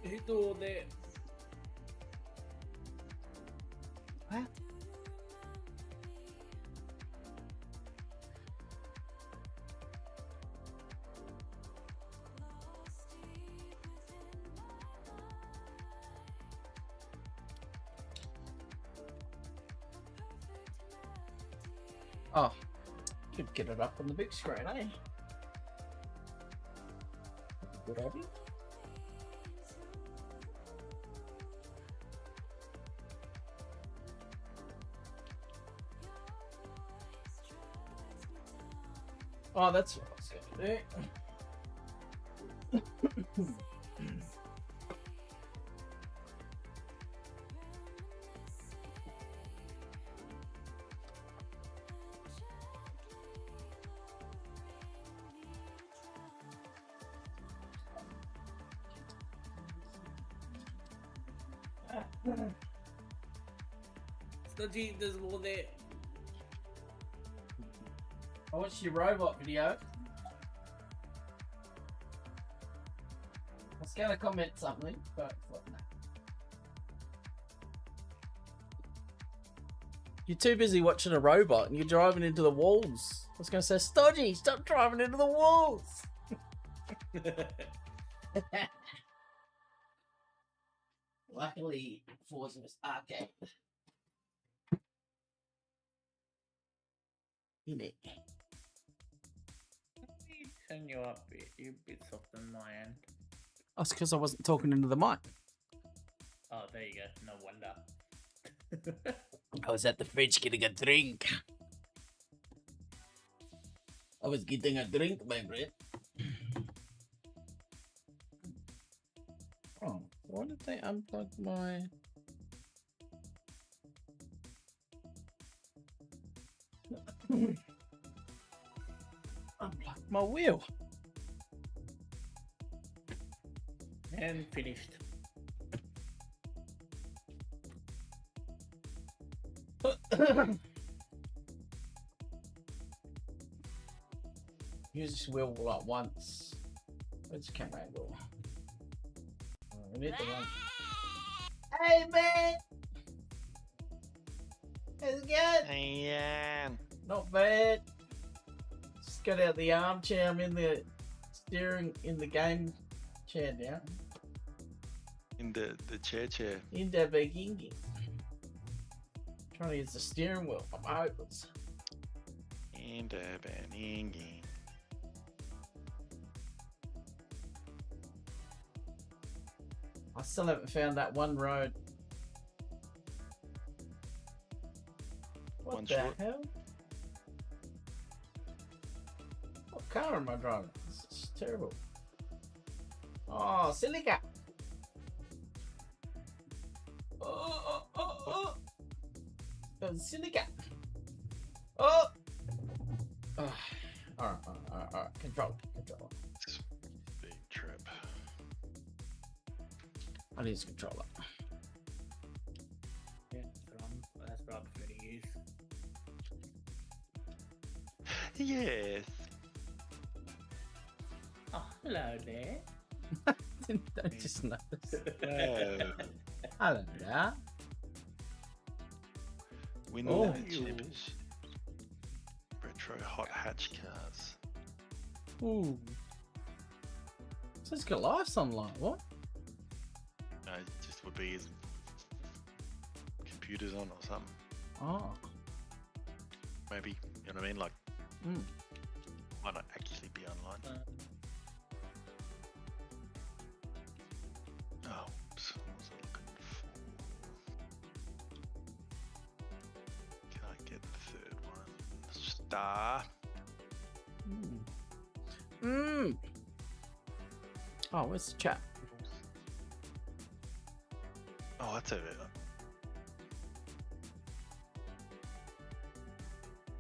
Itu de. What? Oh, could get it up on the big screen, eh? Good idea. Oh, that's what I was going to do. Stodgy, there's more there. I watched your robot video. I was going to comment something, but no. You're too busy watching a robot and you're driving into the walls. I was going to say, Stodgy, stop driving into the walls. Luckily, Forza was arcade. Turn you up, you bit softer than my end. That's because I wasn't talking into the mic. Oh, there you go. No wonder. I was at the fridge getting a drink. I was getting a drink, my friend. Oh, why did they unplug my... unplug my wheel? And finished. Use this wheel like once. Where's the camera angle? Oh, we need the one. Hey man! How's it going? Yeah. Not bad. Just got out the armchair. I'm in the steering in the game chair now. In the chair. In the beginning. Trying to use the steering wheel. I'm hopeless. In the beginning. I still haven't found that one road. What One the short. hell? What car am I driving? This is terrible. Oh, silica. Oh. That was silica. Oh. Alright. Control. Big trip. I need to control it. Yeah, that's what I prefer to use. Yes. Oh, hello there. I just noticed. Oh. Hello there. Winning Oh. the cheapest. Retro hot hatch cars. Ooh. So it's got lights on, like what? No, it just would be his computers on or something. Oh. maybe. You know what I mean? Like, Mm. might not actually be online. Oh, oops. What was I looking for? Can't get the third one. Star. Oh, where's the chat? Oh, that's over there.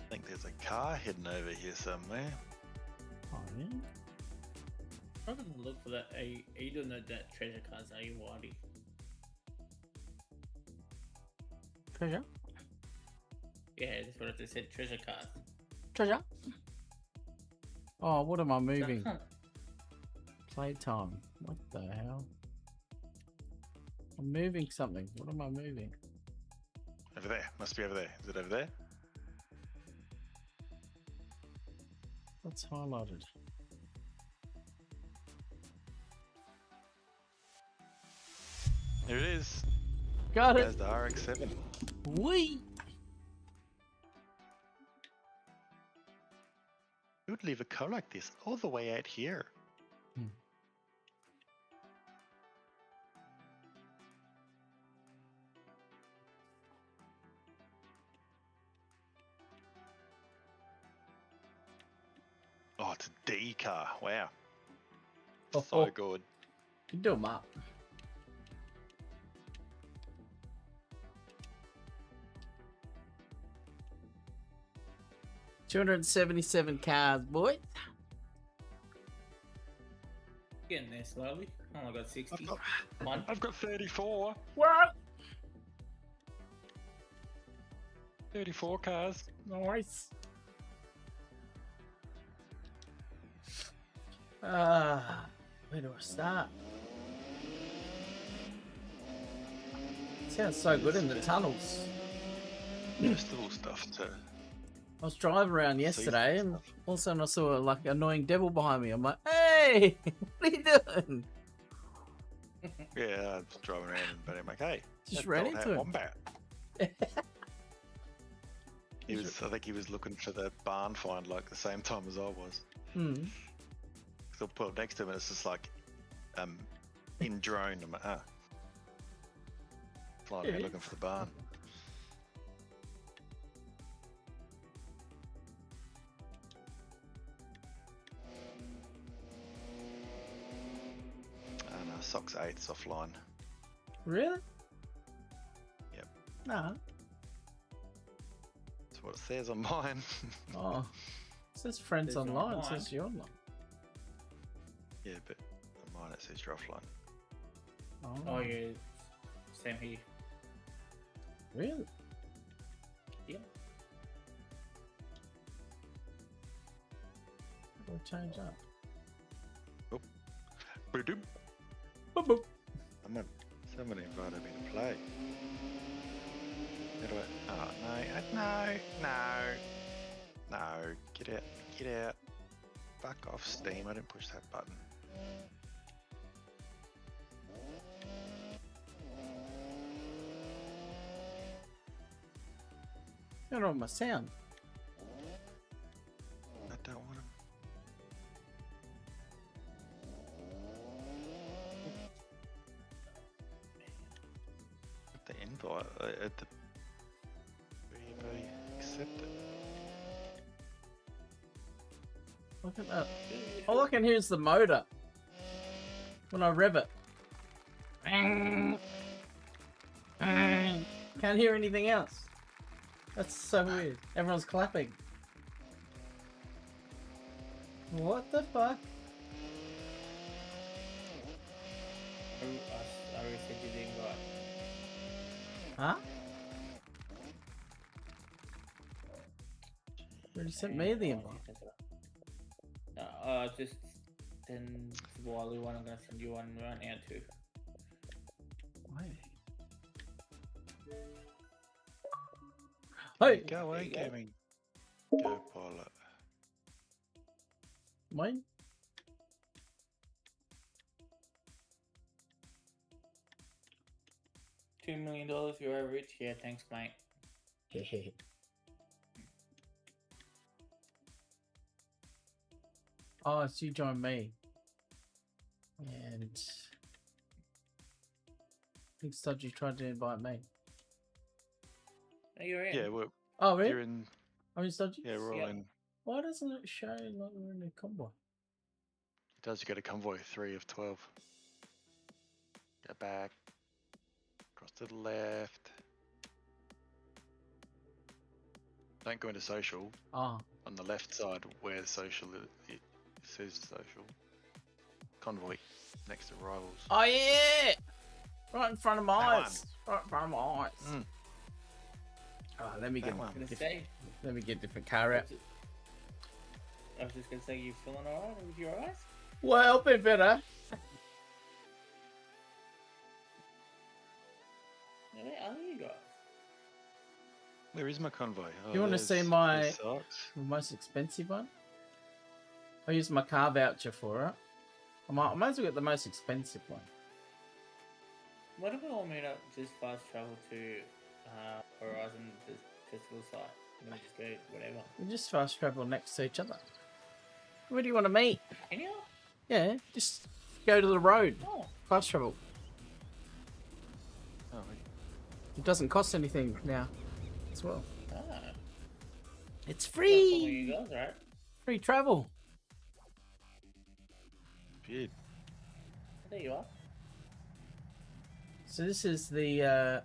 I think there's a car hidden over here somewhere. Oh, yeah? I'm gonna look for that. Are you doing that treasure cards? Are you Waddy? Treasure? Yeah, that's what it said. Treasure cards. Treasure? Oh, what am I moving? Playtime. What the hell? I'm moving something. What am I moving? Over there. Must be over there. Is it over there? What's highlighted? There it is. Got it. There's the RX-7. Whee! Who would leave a car like this all the way out here? Oh, it's a D car. Wow. So good. You do them up. $277 cars, boy. Getting there slowly. Oh, I got 60. I've got 34. What? 34 cars. Nice. Where do I start? Sounds so good in the tunnels. Festival stuff too. I was driving around yesterday and all of a sudden I saw like an annoying devil behind me. I'm like, hey, what are you doing? Yeah, I was driving around and I'm like, hey, Just ran into him. Wombat. I think he was looking for the barn find like the same time as I was. Hmm. So I pulled up next to him and it's just like in drone. I'm like, flying around looking for the barn. And Sox 8's offline. Really? Yep. No. That's what it says on mine. Oh. It says friends Says online. It online. says you're online. Yeah, but on mine it says you're offline. Oh yeah, same here. Really? Yep. How do I change up? Boop. Boop, boop. Somebody invited me to play. How do I? Oh, no. Get out. Fuck off, Steam. I didn't push that button. Not on my sound. I don't want him. At the invite, at the everybody accept it. Look at that. All I can hear is the motor when I rev it. Can't hear anything else. That's so weird. Everyone's clapping. What the fuck? I already said you didn't go. Huh? Already sent me the invite. Just send Wally one. I'm gonna send you one right now too. Hey! Go away, gaming. Go pilot. Mine? $2 million, you're rich. Yeah, thanks, mate. Oh, so you joined me. And I think Stodgy tried to invite me. Are you in? Yeah, we're. Oh, really? You're in. Are you Stodgy? Yeah, we're all in. Why doesn't it show like we're in a convoy? It does. You go to convoy 3 of 12. Go back. Across to the left. Don't go into social. Oh. On the left side where social it says social. Convoy. Next to rivals. Oh, yeah! Right in front of my That eyes. Right in front of my eyes. Mm. Oh, let me That get one. let me get a different car out. I was just gonna say you feeling alright with your eyes? Well, been better. Where are you guys? Where is my convoy? Oh, You want to see there's my socks. most expensive one? I used my car voucher for it. I might as well get the most expensive one. What if we all meet up, just fast travel to Horizon, the festival site, and then just go whatever? We just fast travel next to each other. Where do you want to meet? Anywhere? Yeah, just go to the road. Oh. Fast travel. Oh, It doesn't cost anything now as well. Ah. It's Yeah, free. for you guys, right? Free travel. Good. There you are. So this is the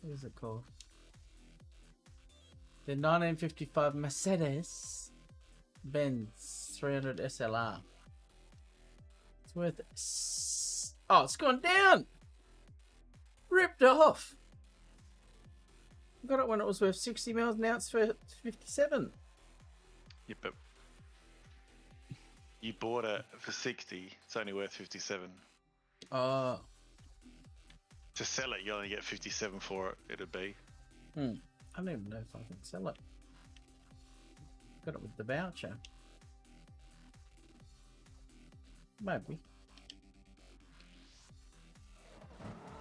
what is it called? The 1955 Mercedes Benz 300 SLR. It's worth oh, it's gone down. Ripped off. Got it when it was worth 60 miles an ounce for 57. Yeah, but you bought it for 60. It's only worth 57. Oh. To sell it, you only get 57 for it. It'd be. I don't even know if I can sell it. Got it with the voucher. Maybe.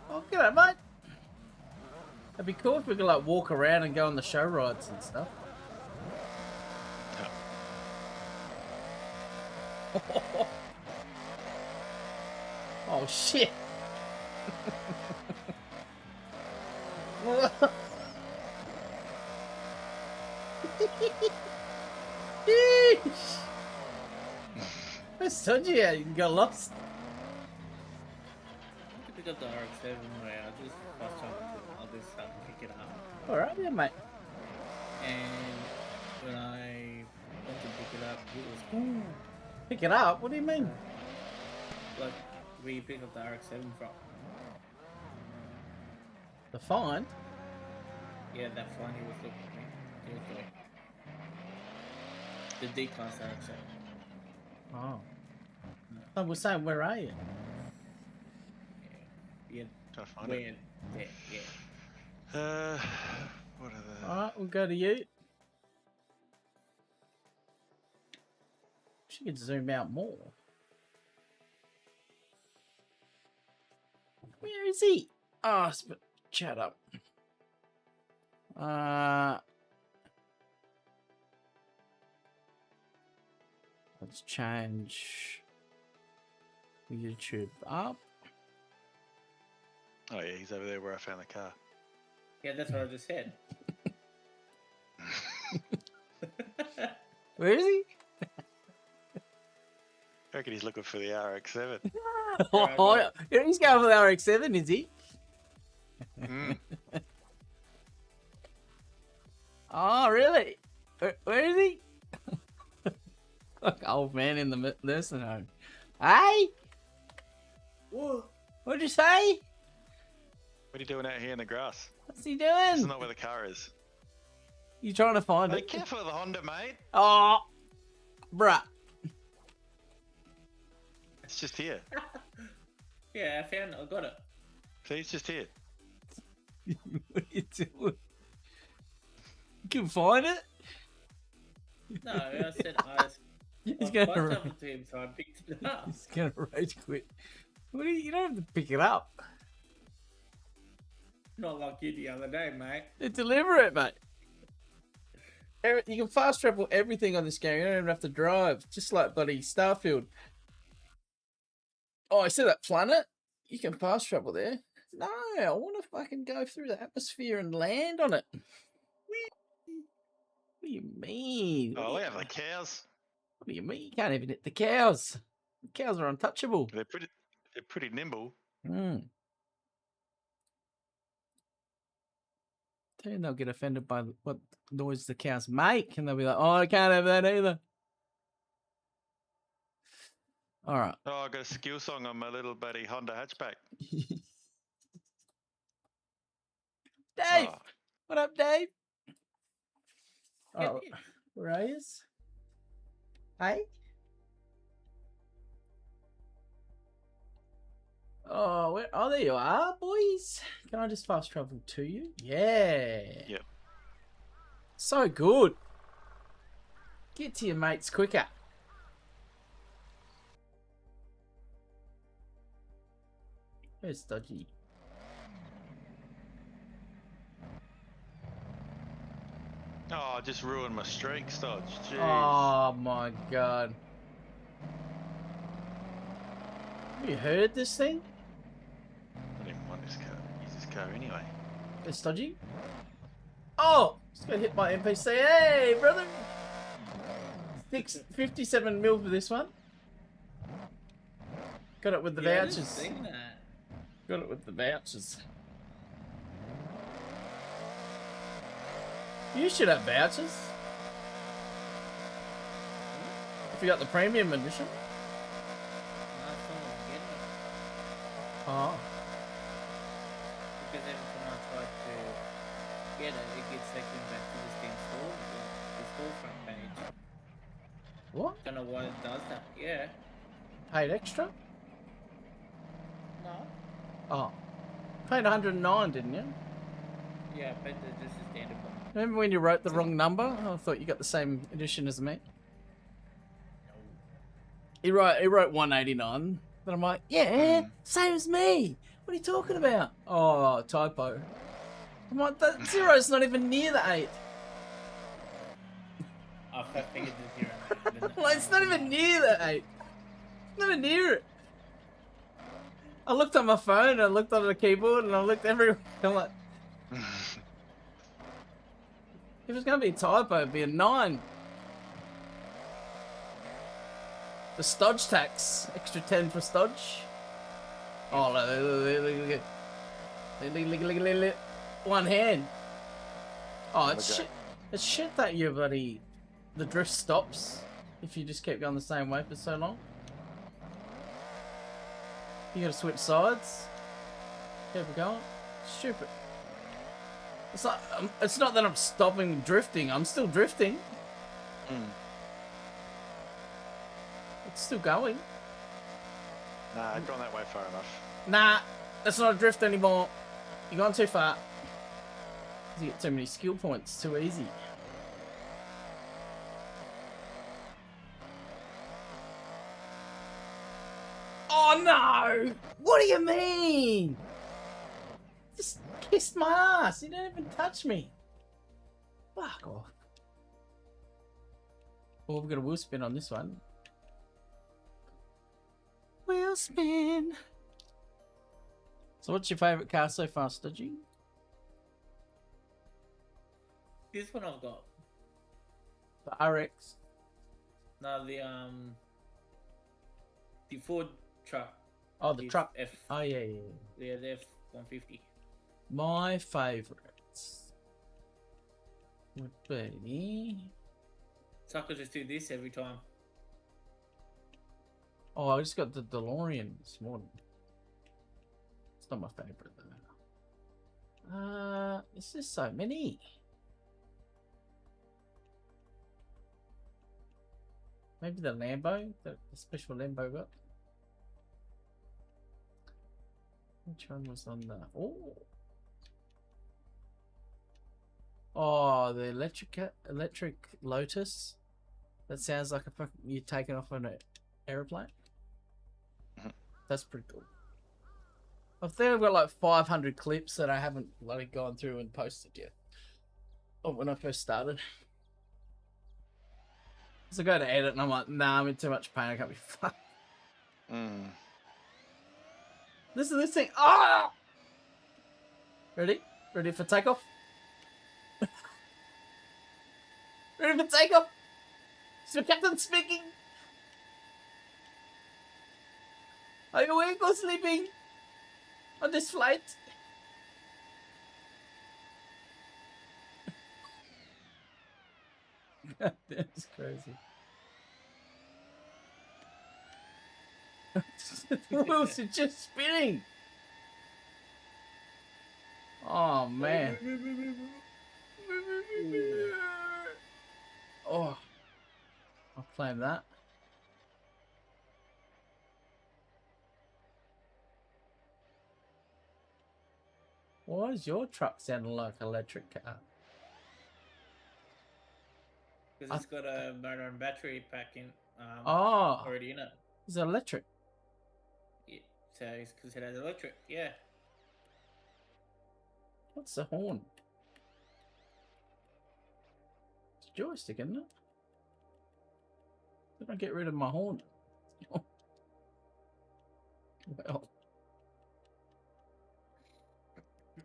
Oh, g'day, mate. It'd be cool if we could like walk around and go on the show rides and stuff. Oh shit. I told you you got lost. I pick up the RX-7 where I just fast travel to I'll just pick it up. Alright then, mate. And when I went to pick it up, it was Pick it up? What do you mean? like where you pick up the RX-7 from. The find? Yeah, that fine he was looking at me. He was like the D-class RX-7. Oh. I was saying, where are you? Yeah. Trying to find Where? it. Yeah. What are the? Alright, we'll go to you. She could zoom out more. Where is he? Oh, chat up. Let's change YouTube up. Oh yeah, he's over there where I found the car. Yeah, that's what I just said. Where is he? I reckon he's looking for the RX-7. Oh, he's going for the RX-7, is he? Mm. Oh, really? Where is he? Like old man in the nursing home. Hey? What'd you say? What are you doing out here in the grass? What's he This is doing? not where the car is. You trying to find Be it? careful of the Honda, mate. Oh, bruh. It's just here. Yeah, I found it. I got it. See, it's just here. What are you doing? You can find it? No, I said I He's I gonna passed run. over to him, so I picked it up. He's gonna rage quit. What do you don't have to pick it up. Not like you the other day, mate. They deliver it, mate. You can fast travel everything on this game. You don't even have to drive. Just like bloody Starfield. Oh, I see that planet? You can fast travel there. No, I want to fucking go through the atmosphere and land on it. What do you mean? Oh, look at the cows. What do you mean? You can't even hit the cows. The cows are untouchable. They're pretty nimble. Mm. Then they'll get offended by what noise the cows make, and they'll be like, "Oh, I can't have that either." All right. Oh, I got a skill song on my little buddy Honda hatchback. Dave, Oh. what up, Dave? Oh, where are you? Hey. Oh, where? Oh, there you are, boys. Can I just fast travel to you? Yeah. Yep. So good. Get to your mates quicker. Where's Dodgy? Oh, I just ruined my streak, Stodge. Jeez. Oh my god. Have you heard this thing? I didn't want this car. Use this car anyway. It's Dodgy. Oh! Just got hit by NPC. Hey, brother! 57 mil for this one. Got it with the vouchers. Got it with the vouchers. You should have vouchers. If you got the premium edition. Oh. Because every time I try to get it, it gets taken back to the Steam store, the storefront page. What? Don't know why it does that. Yeah. Paid extra? No. Oh. Paid 109, didn't you? Yeah, I paid just the standard one. Remember when you wrote the wrong number? I thought you got the same edition as me. He wrote 189. But I'm like, yeah, same as me. What are you talking about? Oh, typo. I'm like, that zero's not even near the 8. I figured the zero. Like, it's not even near the 8. Never near it. I looked on my phone, I looked on the keyboard, and I looked everywhere. I'm like, if it's going to be a typo, it'd be a 9. The Stodge tax. Extra 10 for Stodge. Oh, look. One hand. Oh, it's shit. It's shit that you bloody... The drift stops if you just keep going the same way for so long. You gotta switch sides. Keep going. Stupid. It's not that I'm stopping drifting. I'm still drifting. It's still going. Nah, I've gone that way far enough. Nah, that's not a drift anymore. You're going too far. You get too many skill points too easy. Oh no! What do you mean? Just kissed my ass. You didn't even touch me. Fuck off. Well, we've got a wheel spin on this one. Wheel spin. So what's your favourite car so far, Stodgy? This one I've got. The RX. No, the Ford truck. Oh, the truck. Oh, yeah. Yeah, the F-150. My favourites would be... Sucker just do this every time. Oh, I just got the DeLorean this morning. It's not my favourite though. There's just so many. Maybe the Lambo, the special Lambo got. Which one was on the... Oh, the electric Lotus. That sounds like you're taking off on an aeroplane. That's pretty cool. I think I've got like 500 clips that I haven't gone through and posted yet. Oh, when I first started. So I go to edit and I'm like, nah, I'm in too much pain. I can't be fucked. Listen to this thing. Ah! Ready? Ready for takeoff? Ready for takeoff? It's the captain speaking. Are you awake or sleeping on this flight? God, that's crazy. The wheels are just spinning. Oh man. Oh, I'll claim that. Why is your truck sounding like an electric car? Because it's got a motor and battery pack in Oh, already in it. it's electric. Yeah, so it's because it has electric. Yeah. What's the horn? It's a joystick, isn't it? Did I get rid of my horn? Well,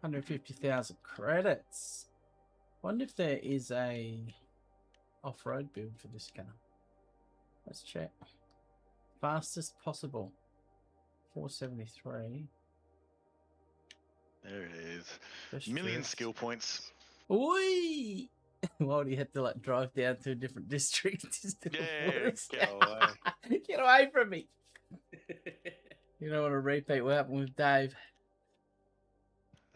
150,000 credits. Wonder if there is a off-road build for this car. Let's check. Fastest possible. 473. There it is. Best Million drift. skill points. Oi! Why do you have to like drive down to a different district? Yeah, get away. Get away from me. You don't want to repeat what happened with Dave.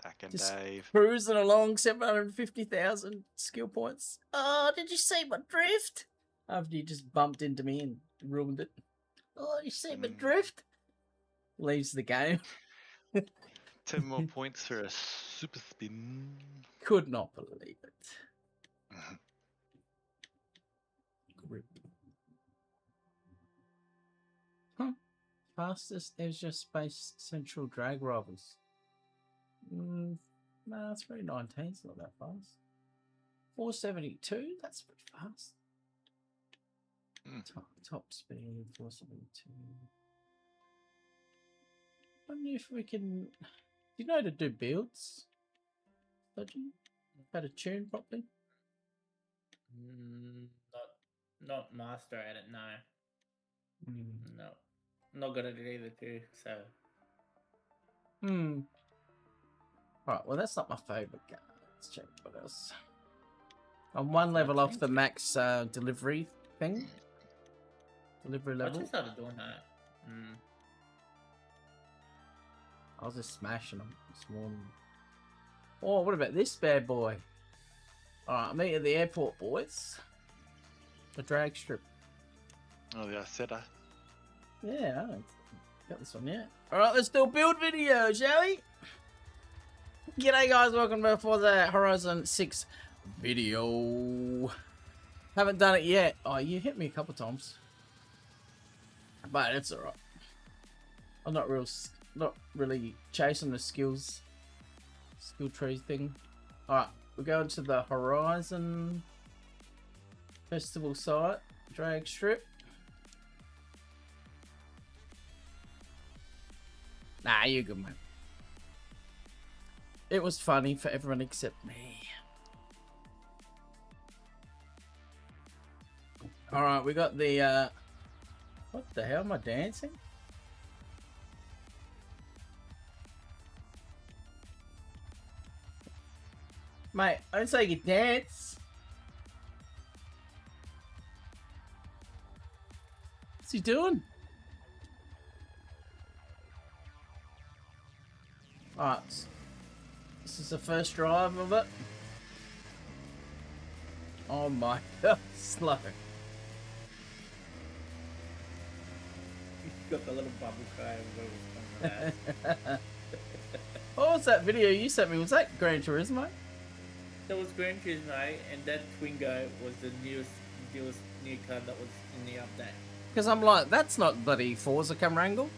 Back and Just Dave. cruising along, 750,000 skill points. Oh, did you see my drift? After you just bumped into me and ruined it. Oh, you see my drift? Leaves the game. 10 more points for a super spin. Could not believe it. Grip. Huh. Fastest Azure Space Central Drag Rivals. No, 319 is not that fast. 472, that's pretty fast. Top speed, 472. I wonder if we can. Do you know how to do builds? Dodgy? How to tune properly? Not master at it. No. No. Not good at it either too. So. Alright, well that's not my favourite car. Let's check what else. I'm one level off the max delivery thing. Delivery level. I just started doing that. I was just smashing them this morning. Oh, what about this bad boy? Alright, meet at the airport, boys. The drag strip. Oh, the Isetta. Yeah, I haven't got this one yet. Alright, let's do a build video, shall we? G'day guys, welcome to Forza Horizon 6 video. Haven't done it yet. Oh, you hit me a couple times. But it's alright. I'm not really chasing the skill tree thing. Alright, we're going to the Horizon Festival site, drag strip. Nah, you're good, mate. It was funny for everyone except me. Alright, we got the what the hell am I dancing? Mate, I didn't say you could dance. What's he doing? Alright. This is the first drive of it. Oh my god, slow. Got the little bubble cry. What was that video you sent me? Was that Gran Turismo? That was Gran Turismo, and that Twingo was the newest new car that was in the update. Because I'm like, that's not bloody Forza camera angle.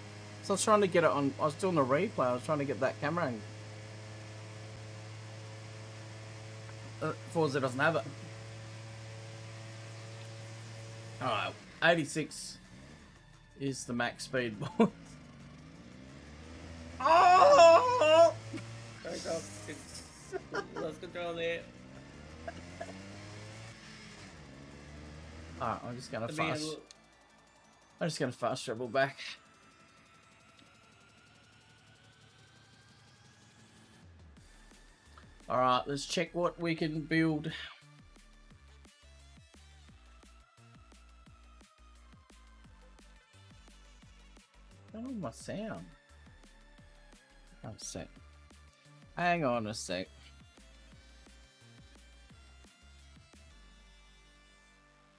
So I was trying to get it on. I was doing the replay. I was trying to get that camera angle. Forza doesn't have it. Alright, 86 is the max speed, boys. Oh! Straight up. Lost control there. Alright, I'm just gonna Let me have a fast. look. I'm just gonna fast travel back. Alright, let's check what we can build. Oh, my sound. Hang on a sec. Hang on a sec.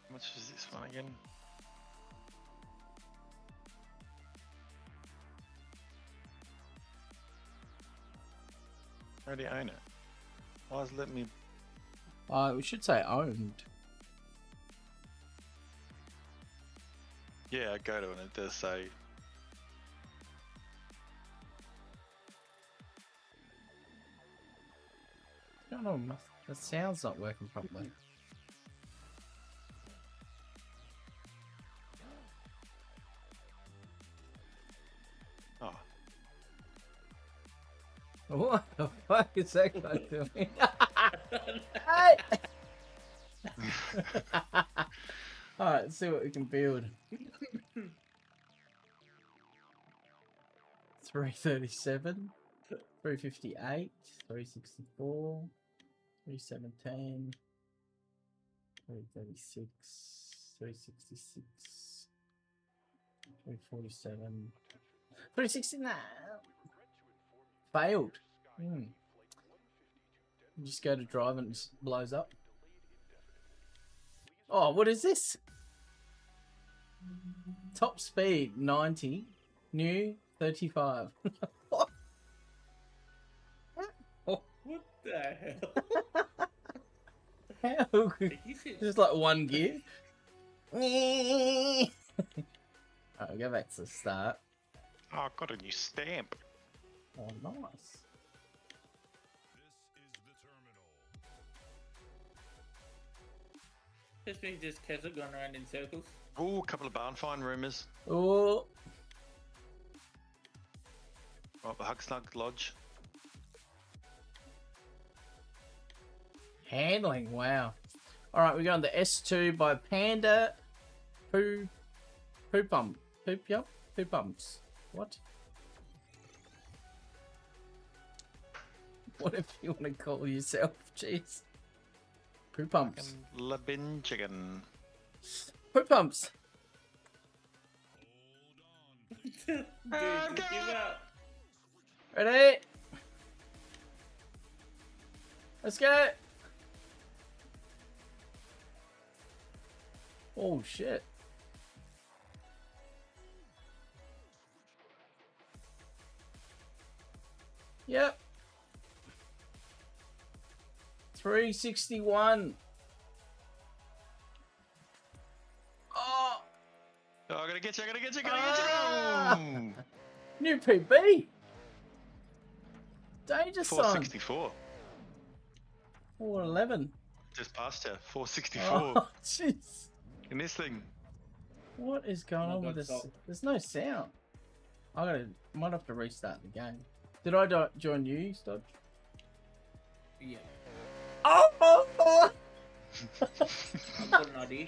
How much is this one again? I already own it. Why is it letting me? We should say owned. Yeah, I go to it and it does say. I don't know, the sound's not working properly. Oh. What the fuck is that guy doing? Hey! Alright, let's see what we can build. 337, 358, 364, 3710, 336, 366, 347, 369. Failed. You just go to drive and it just blows up. Oh, what is this? Top speed 90, new 35. What? What the hell? How? Just like one gear. Alright, we'll go back to the start. Oh, I got a new stamp. Oh, nice. Just me, just Keswick going around in circles. Ooh, a couple of barn find rumours. Oh. Oh, the Hug Snug Lodge. Handling, wow. Alright, we're going to S2 by Panda. Poop Pump. Poop Pumps. What? Whatever you want to call yourself, jeez. Poop Pumps. Labin chicken. Poop Pumps. Dude, just give up. Ready? Let's go. Oh shit. Yep. 361. Oh. Oh, I gotta get you, I gotta get you, I gotta get you. Oh. New PB. Danger sign. 464. 411. Just past you. 464. Oh, jeez. In this thing. What is going on with this? There's no sound. Might have to restart the game. Did I join you, Stodge? Yeah. Oh! I've got an idea.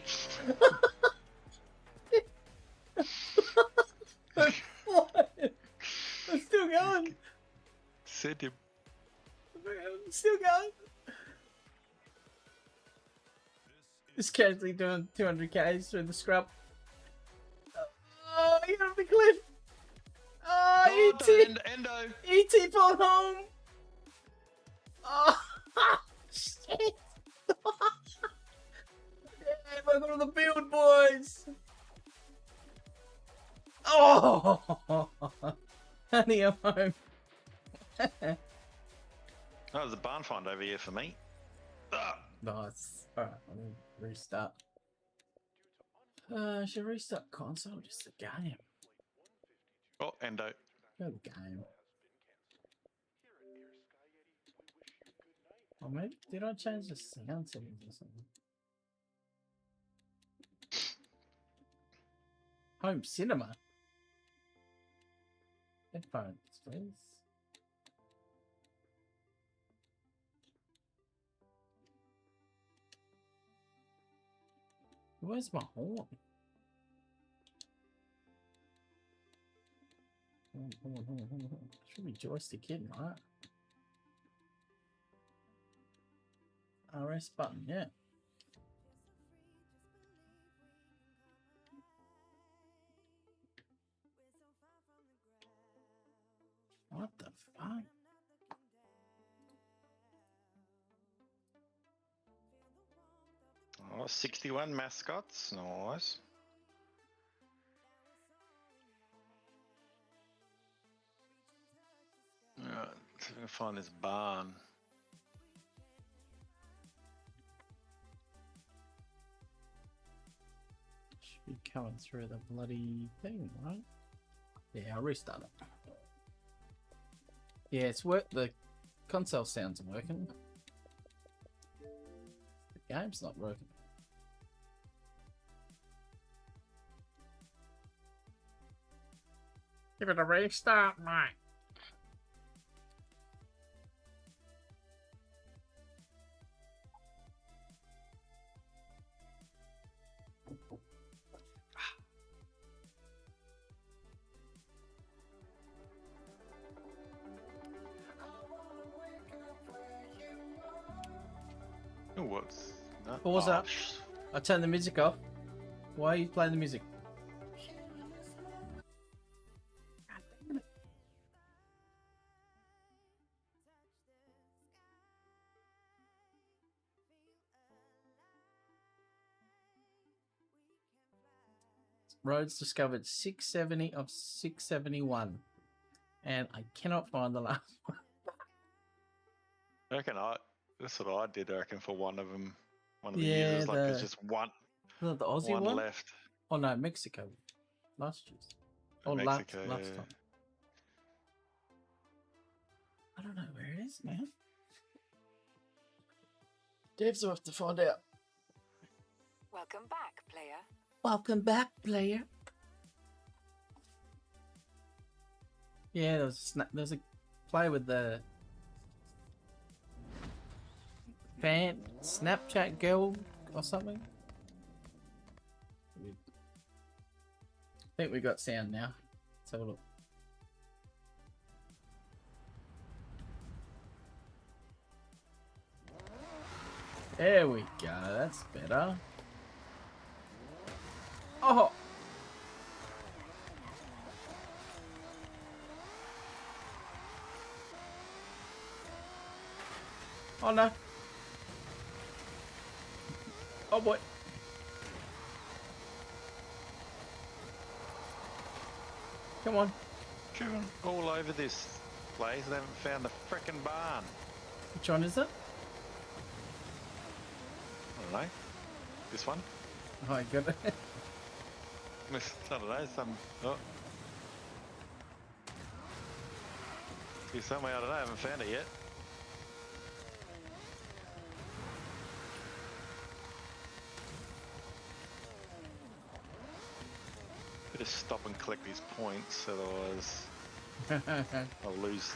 What? I'm still going. Send him. I'm still going. Just casually doing 200 Ks through the scrub. Oh, you're on the cliff. Oh, E.T. Endo. E.T. pulled home. Oh, shit. Yeah, welcome to the build, boys. Oh, honey, I'm home. Oh, there's a barn find over here for me. Nice. Alright, I'm gonna restart. Should I restart console or just the game? Oh, Endo. Go to the game. Oh, maybe did I change the sound settings or something? Home cinema. Headphones, please. Where's my horn? Hold on. Should be joystick hidden, right? RS button, yeah. What the fuck? Oh, 61 mascots, nice. Alright, see if I can find this barn. Should be coming through the bloody thing, right? Yeah, I'll restart it. Yeah, it's work. The console sounds working. The game's not working. Give it a restart, mate. Oh, what's that? Forza. I turned the music off. Why are you playing the music? Roads discovered 670 of 671. And I cannot find the last one. I reckon that's what I did, I reckon, for one of them. One of the Yeah, users, like there's just one. The Aussie one left. Oh no, Mexico. Last year's. Oh, Mexico, last yeah. time. I don't know where it is, man. Devs will have to find out. Welcome back, player. Welcome back, player. Yeah, there's a play with the fan Snapchat girl or something. I think we got sound now. Let's have a look. There we go. That's better. Oh! Oh no. Oh boy. Come on. Driven all over this place. They haven't found the frickin' barn. Which one is it? I don't know. This one? Oh, I got it. I don't know, oh. Be somewhere, I don't know, I haven't found it yet. Better stop and collect these points, otherwise I'll lose.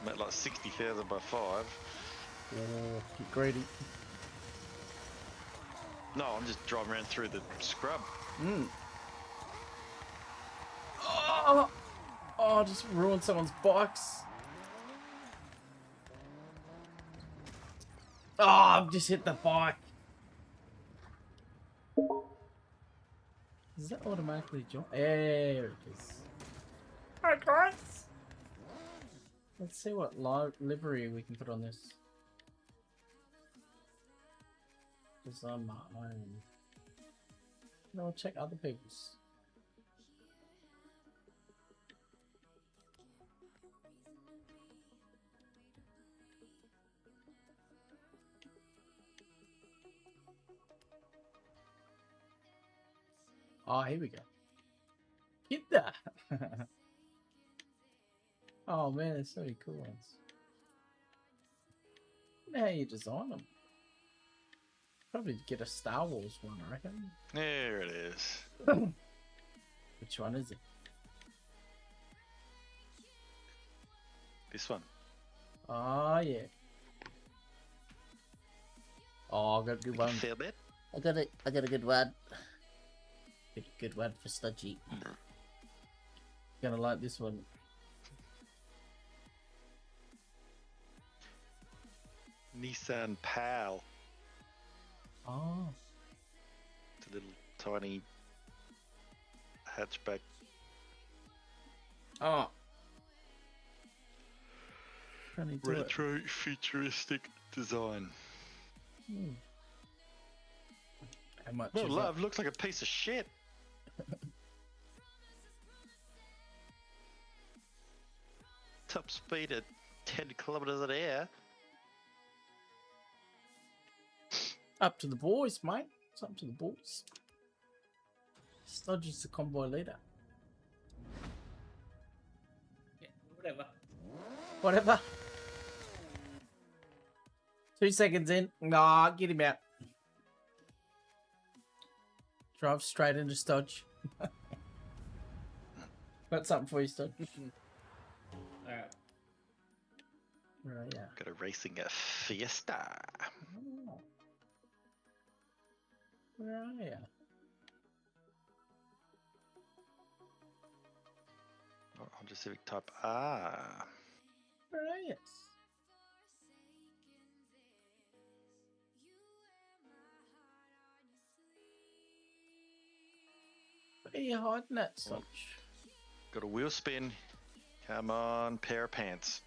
I'm at like 60,000 by 5. Oh, get greedy. No, I'm just driving around through the scrub. Oh, just ruined someone's bikes. Oh, I've just hit the bike. Does that automatically jump? There it is. Hi, guys. Let's see what livery we can put on this. Design my own. No, check other people's. Oh, here we go. Get that. Oh man, there's so many cool ones. I wonder how you design them. Probably get a Star Wars one, I reckon. There it is. Which one is it? This one. Oh yeah. Oh, I got a good one. Fair bit. I got a good one. Good one for Studgy. Gonna like this one. Nissan PAL. Oh. It's a little tiny hatchback. Oh. Funny to it. Retro futuristic design. Hmm. How much No is love, looks like a piece of shit. Top speed at 10 kilometers an hour. Up to the boys, mate. It's up to the boys. Studgy's the convoy leader. Yeah, whatever. Whatever. 2 seconds in. Nah, get him out. Drive straight into Studge. Got something for you, Studge. Alright. Right, yeah. Got a racing a Fiesta. Oh. Where are you? Honda Civic Type R. Where are you? Where are you hiding at, Studge? Got a wheel spin. Come on, pair of pants.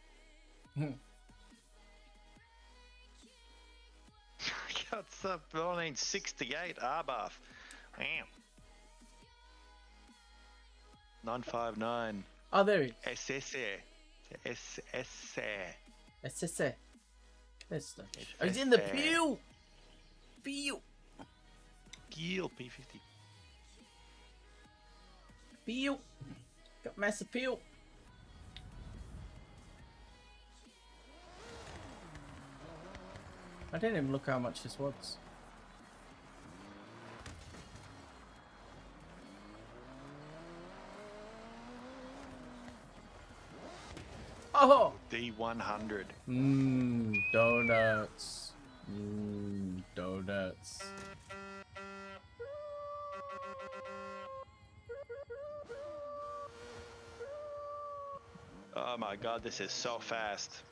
Got some 1968 R-Bath. Wow. 959. Oh, there he is. SSA. SSA. There's Studge. Oh, he's in the pew! Pew! Geel P50. Pew! Got massive pew! I didn't even look how much this was. Oh! D100. Donuts. Donuts. Oh my god, this is so fast.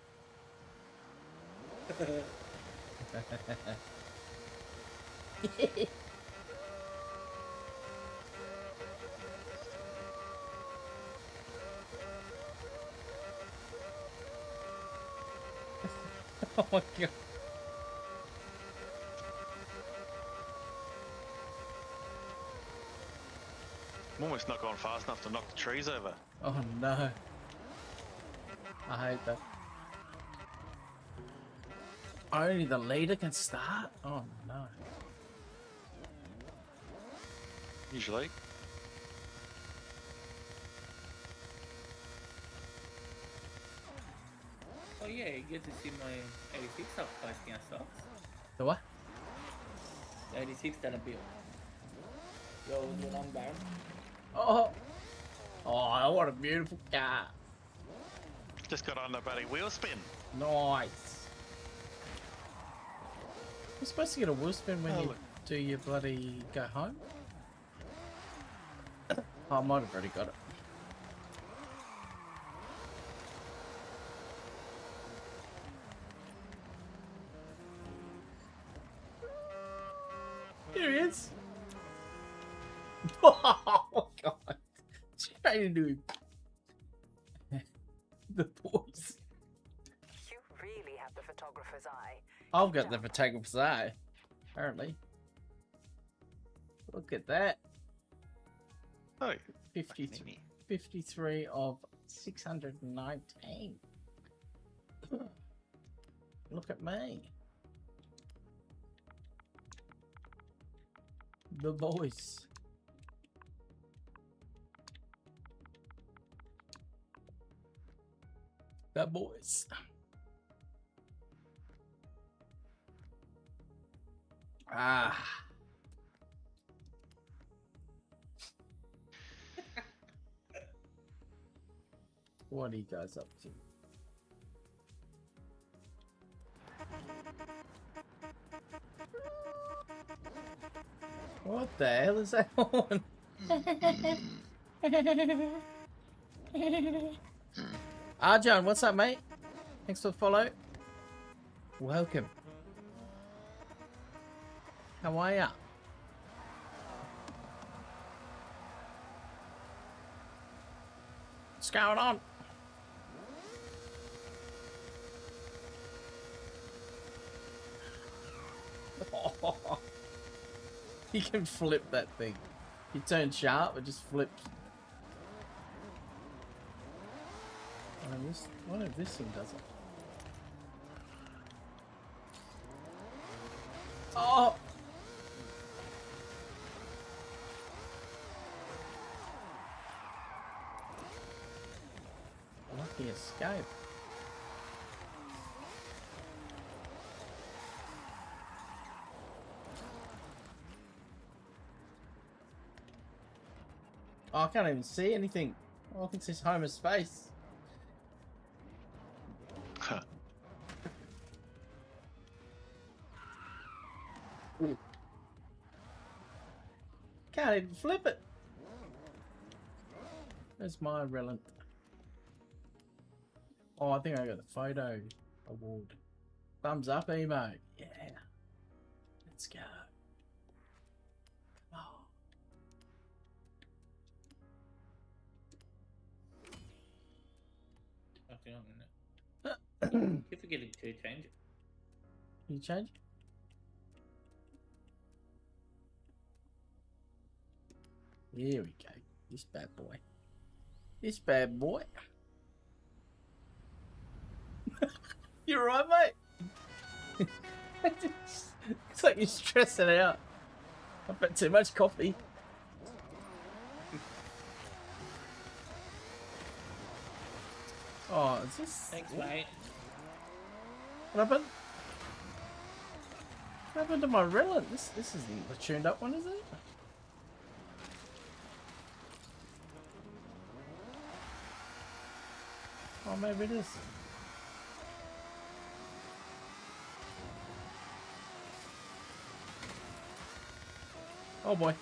Oh my god. I'm almost not going fast enough to knock the trees over. Oh no. I hate that. Only the leader can start? Oh no. Usually. Oh yeah, you get to see my 86 up posting our stocks. The what? The 86 that I built. Yo, was it on Baron? Oh. Oh, what a beautiful car. Just got on the bloody wheel spin. Nice. You're supposed to get a wheel spin when you do your bloody go home? Oh, I might have already got it. Here he is. Oh god. Straight into him. The boys. You really have the photographer's eye. I've got the photographer's eye, apparently. Look at that. Oh, 53 of 619. Look at me. The voice. The voice. Ah. What are you guys up to? What the hell is that on? Arjan, what's up, mate? Thanks for the follow. Welcome. How are ya? What's going on? You can flip that thing. You turn sharp, it just flips. What if this thing does it? Oh! Lucky escape. Oh, I can't even see anything. All I can see is Homer's face. Huh. Can't even flip it. Where's my relent? Oh, I think I got the photo award. Thumbs up, emo. Yeah. Let's go. Oh. Okay, I'm in it. Keep forgetting to change it. You change it? Here we go. This bad boy. This bad boy. You're right, mate. It's like you're stressing out. I've had too much coffee. Oh, is this? Thanks, mate. What happened? What happened to my relent? This isn't the tuned up one, is it? Oh, maybe it is. Oh boy.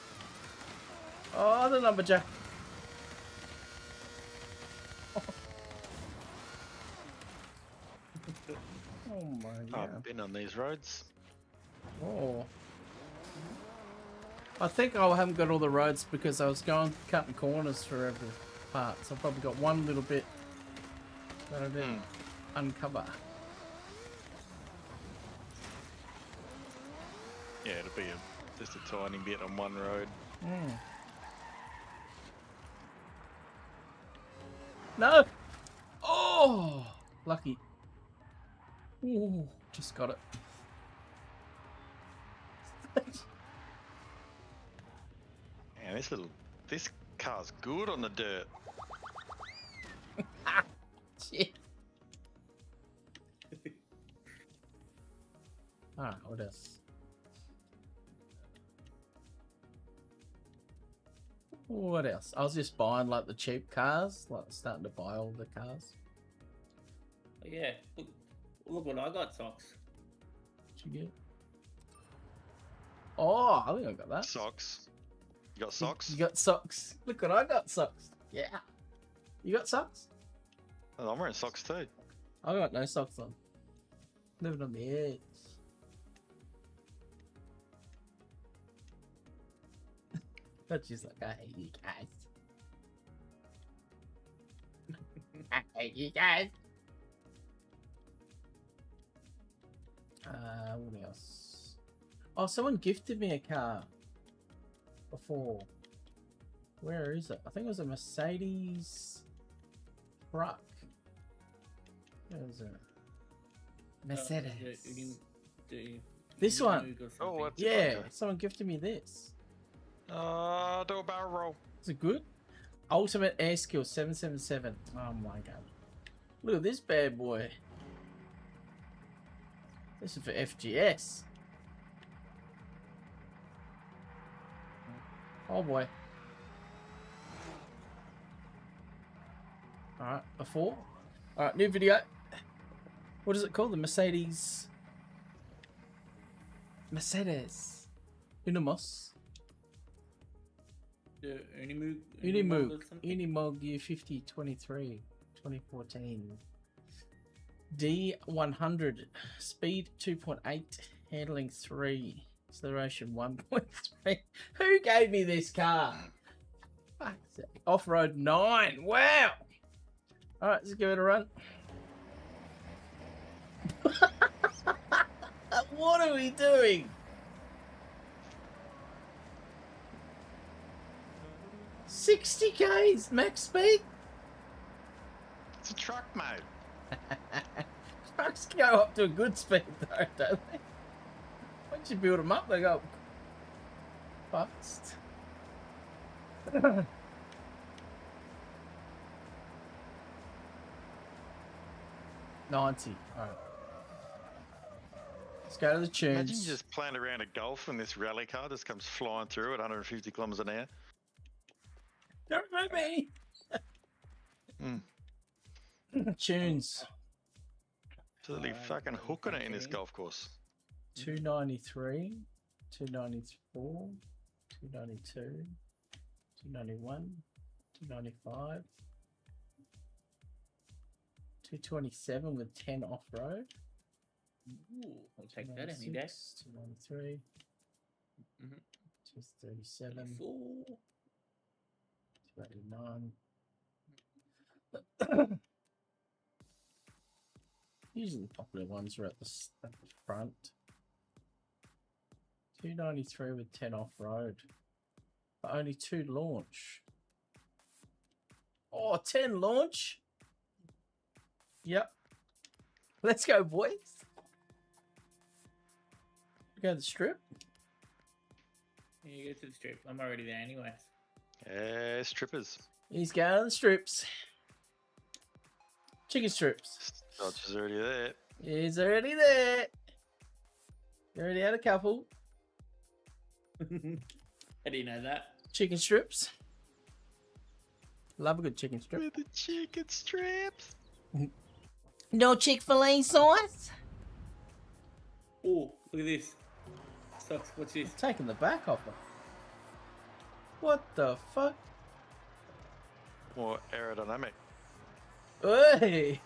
Oh, the lumberjack. Oh my god. I've been on these roads. Oh. I think I haven't got all the roads because I was going cutting corners for every part. So I've probably got one little bit that I didn't uncover. Yeah, it'll be just a tiny bit on one road. No! Oh! Lucky. Ooh, just got it. Man, this car's good on the dirt. Shit. Alright, what else? What else? I was just buying like the cheap cars, like starting to buy all the cars. Oh, yeah, look what I got, socks. What you get? Oh, I think I got that. Socks. You got socks? You got socks. Look what I got, socks. Yeah. You got socks? Oh, I'm wearing socks too. I got no socks on. Living on the edge. But she's like, I hate you guys. I hate you guys. What else? Oh, someone gifted me a car before. Where is it? I think it was a Mercedes truck. Where is it? Mercedes. This one. Oh, what's Yeah, it? someone gifted me this. Do a barrel roll. Is it good? Ultimate Air Skill 777. Oh my god. Look at this bad boy. This is for FGS. Oh boy. Alright, a 4. Alright, new video. What is it called? The Mercedes Unimos. The Unimog Unimog U50 23 2014. D100. Speed 2.8. Handling 3. Acceleration 1.3. Who gave me this car? Off-road 9. Wow. Alright, let's give it a run. What are we doing? 60 k's max speed? It's a truck, mate. Trucks go up to a good speed though, don't they? Once you build them up, they go fast. 90. Alright. Let's go to the tunes. Imagine you just playing around a golf and this rally car just comes flying through at 150 kilometers an hour. Don't hurt me. Tunes. Absolutely fucking hooking it in this golf course. 293, 294, 292, 291, 295, 227 with 10 off-road. Ooh, I'll take that any day. 293, 237, 289. Usually the popular ones are at the front. 293 with 10 off-road. But only 2 launch. Oh, 10 launch? Yep. Let's go, boys. Go to the strip. Yeah, you go to the strip. I'm already there anyway. Yeah, strippers. He's going to the strips. Chicken strips. Dodge is already there. He's already there. You already had a couple. How do you know that? Chicken strips. Love a good chicken strip. With the chicken strips. No Chick-fil-A sauce? Oh, look at this. Sucks. What's this? Taking the back off her. What the fuck? More aerodynamic. Hey!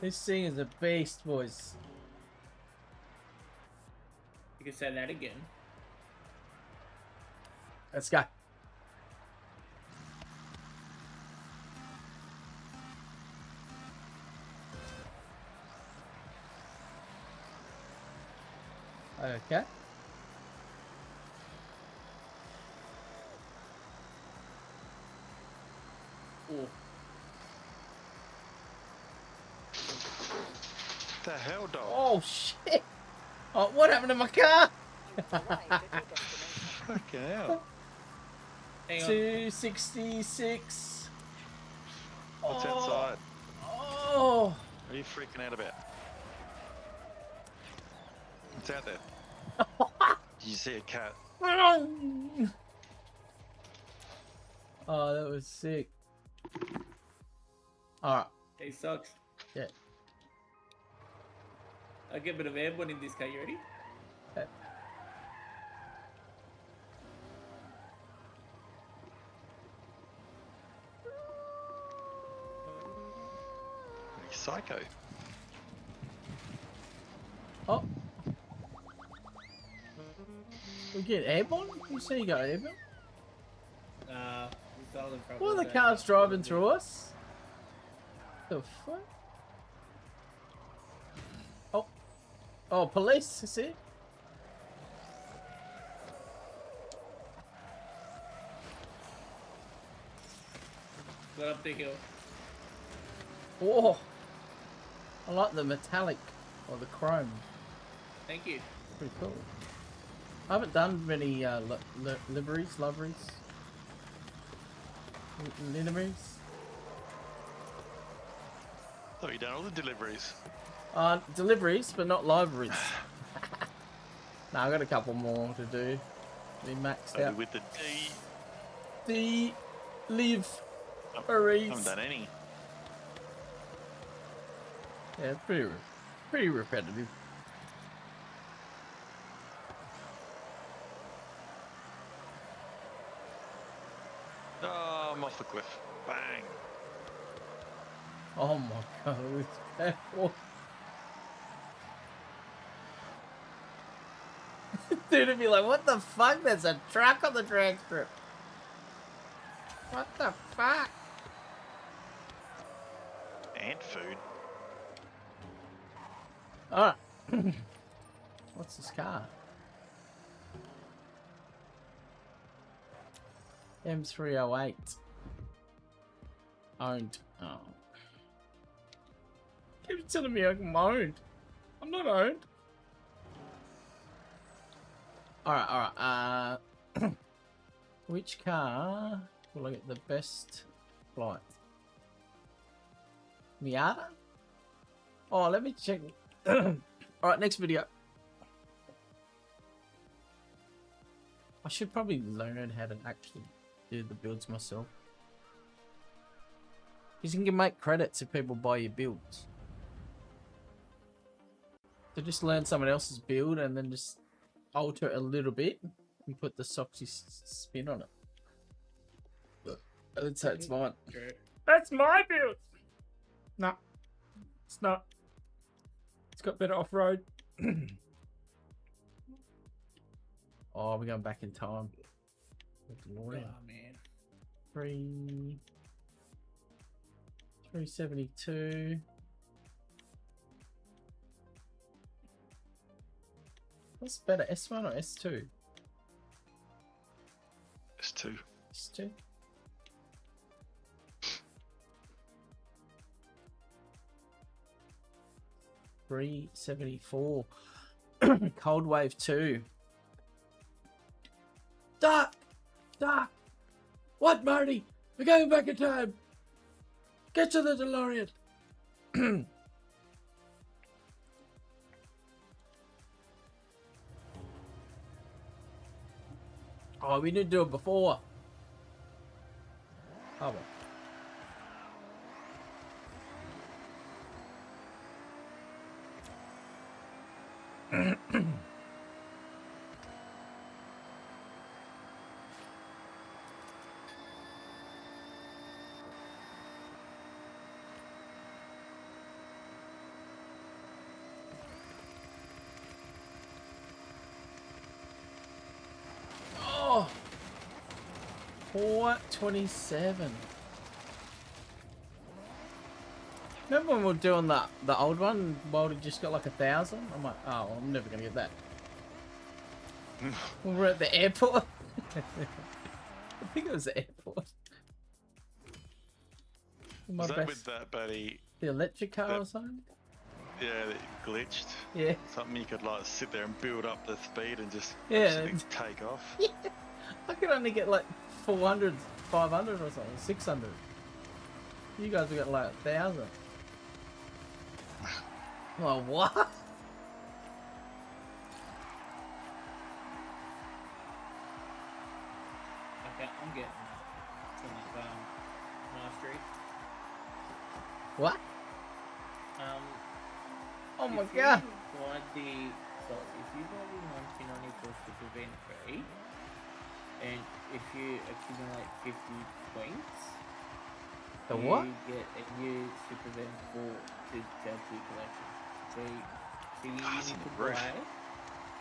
This thing is a beast, boys. You can say that again. Let's go. Okay. Oh. The hell, dog? Oh shit! Oh, what happened to my car? Fucking hell. Hang on. 266. What's outside? Oh! What are you freaking out about? What's out there? Did you see a cat? Oh, that was sick. Alright. Hey, sucks. Yeah. I'll get a bit of airborne in this car. You ready? Okay. Psycho. Oh. We get airborne? You say you got airborne? We What are the cars driving through us? The fuck? Oh. Oh, police, is it? Got up the hill. Oh. I like the metallic or the chrome. Thank you. Pretty cool. I haven't done many liveries. Thought you done all the deliveries. Deliveries, but not liveries. Nah, I got a couple more to do. Be maxed Maybe out. with the D. the live I race. haven't done any. Yeah, it's pretty repetitive. Oh, I'm off the cliff. Bang. Oh my god, it's careful. Dude, it'd be like, what the fuck? There's a truck on the drag strip. What the fuck? And food. Alright. What's this car? M308. Owned. Oh. Keep telling me I'm owned. I'm not owned. Alright. Which car will I get the best flight? Miata? Oh, let me check. Alright, next video. I should probably learn how to actually do the builds myself. Because you can make credits if people buy your builds. So just learn someone else's build and then just alter it a little bit and put the Soxy spin on it. Let's say it's mine. That's my build! No, it's not. It's got better off-road. Oh, we're going back in time. Oh, man. 372. What's better, S1 or S2? S2. S2? $374. Cold Wave 2. Duck! What, Marty? We're going back in time. Get to the DeLorean. Oh, we didn't do it before. Oh, well. Oh, 427. Remember when we were doing the old one? Baldy just got like 1,000. I'm like, oh, well, I'm never gonna get that. We were at the airport. I think it was the airport. Was that with that buddy? The electric car or something? Yeah, that glitched. Yeah. Something you could like sit there and build up the speed and just take off. Yeah. I could only get like 400, 500 or something, 600. You guys have got like 1,000. Oh, what? Okay, I'm getting from Mastery. What? Oh my if god. You buy the, so if you buy the 1994 Super Van 3, and if you accumulate 50 points, The you what? get a new Super Van 4 to add to your collection. So you need to buy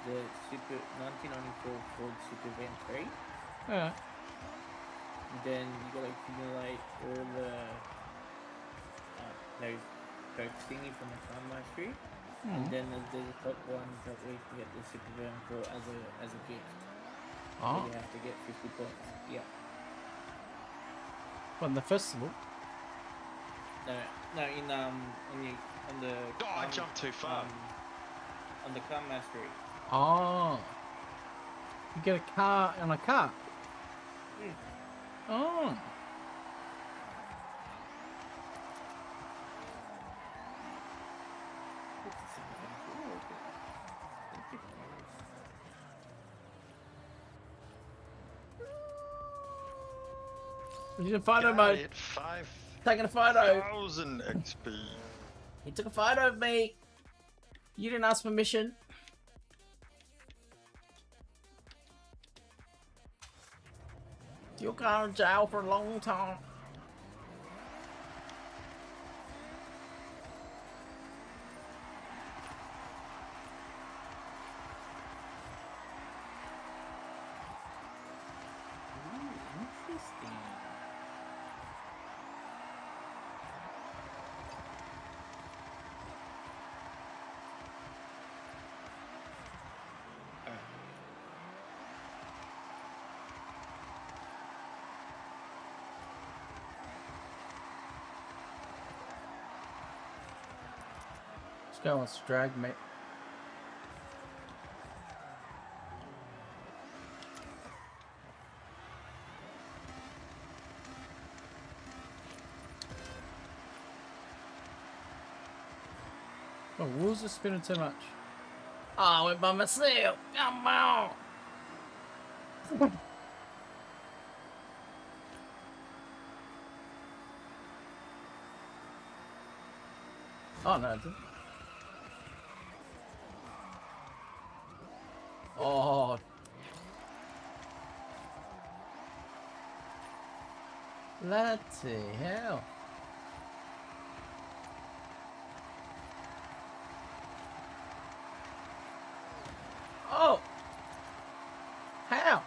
the 1994 Ford Super Van 3. Alright. Then you gotta accumulate all the those perks thingy from the car mastery. And then there's the top ones that we can get the Super Van 4 as a gift. Oh. So you have to get 50 points. Yeah. On the festival? No, on the. Oh, I jumped too far. On the car mastery. Oh. You get a car and a car? Oh. He's in photo God, mode. hit 5,000 Taking a photo. XP. He took a photo of me. You didn't ask permission. You're going to jail for a long time. Interesting. This guy wants to drag me. Oh, wheels are spinning too much. Oh, I went by myself. Come on. Oh, no, I didn't. Oh. Bloody hell. Oh. How?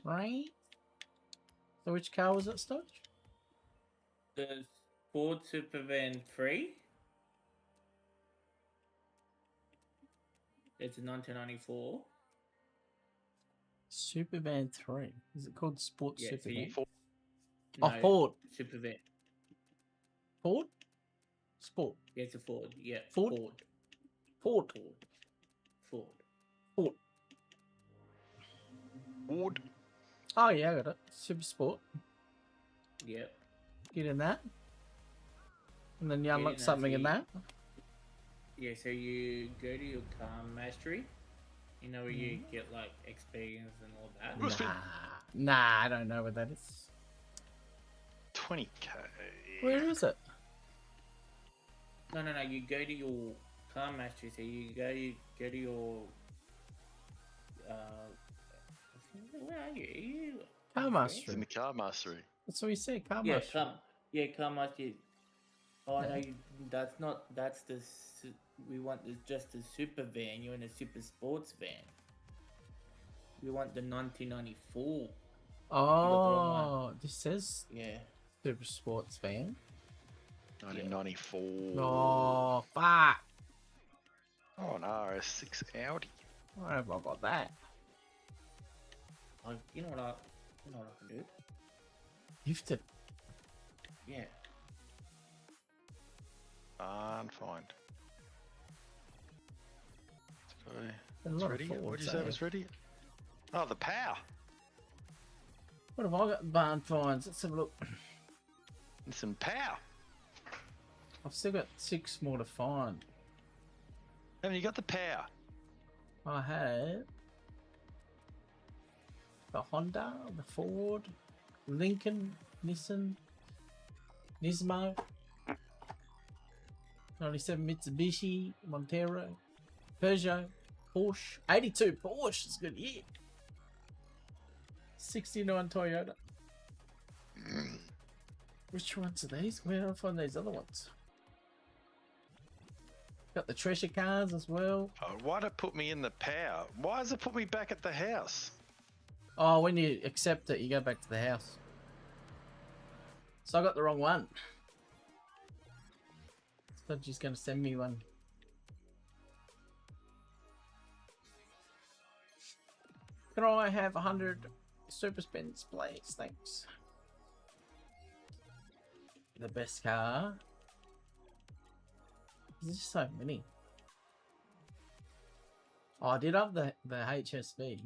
Right? So which car was it, Stodge? The Ford Supervan 3. It's a 1994. Supervan 3. Is it called Sport Yeah, so Supervan? you, Oh, no, Ford. Supervan. Ford? Sport. Yeah, it's a Ford. Yeah, Ford? Ford. Ford. Ford. Ford. Ford. Ford. Oh, yeah, I got it. Super Sport. Yep. Get in that. And then you Get unlock in that, something so in you- that. Yeah, so you go to your car mastery. You know where you get like experience and all that. Nah, I don't know what that is. 20k. Where is it? No. You go to your car mastery. So you go to your. Where are you? Car It's mastery. in the car mastery. That's what you said, car Yeah, mastery. car mastery. Oh Yeah. no, that's not. That's the. We want just the super van. You're in a super sports van. We want the 1994. Oh, this says Yeah. Super Sports Van. 1994. Oh, fuck. Oh, an RS6 Audi. Why have I got that? You know what I can do? Gifted. Yeah. Find. Sorry. A It's lot of ready. What Fords, did you say eh? was ready? Oh, the power. What have I got? Barn finds. Let's have a look. And some power. I've still got 6 more to find. Haven't you got the power? I have the Honda, the Ford, Lincoln, Nissan, Nismo, 97 Mitsubishi, Montero, Peugeot, Porsche, 82 Porsche is good, yeah. 69 Toyota. Which ones are these? Where do I find these other ones? Got the treasure cars as well. Oh, why'd it put me in the power? Why does it put me back at the house? Oh, when you accept it, you go back to the house. So I got the wrong one. So she's going to send me one. Can I have 100 super spins, please? Thanks. The best car. There's just so many. Oh, I did have the HSV.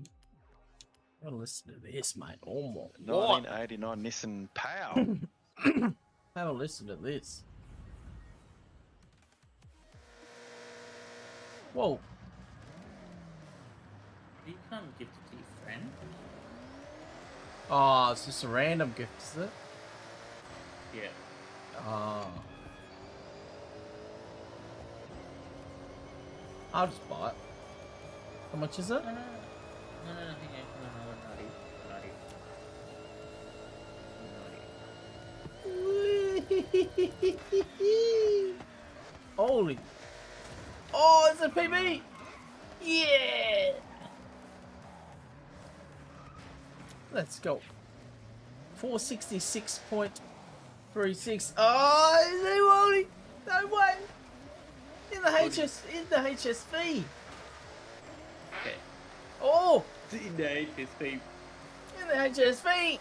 I'm gonna listen to this, mate. Oh my god. 1989 Nissan Pow. Have a listen to this. Whoa. You can't gift it to your friend. Oh, it's just a random gift, is it? Yeah. Oh. I'll just buy it. How much is it? No, hang on. No, Holy. Oh, it's a PB. Yeah. Let's go. 466.36. Oh, is it holy? No way. In the HSV. Okay. Oh. In the HSV. In the HSV.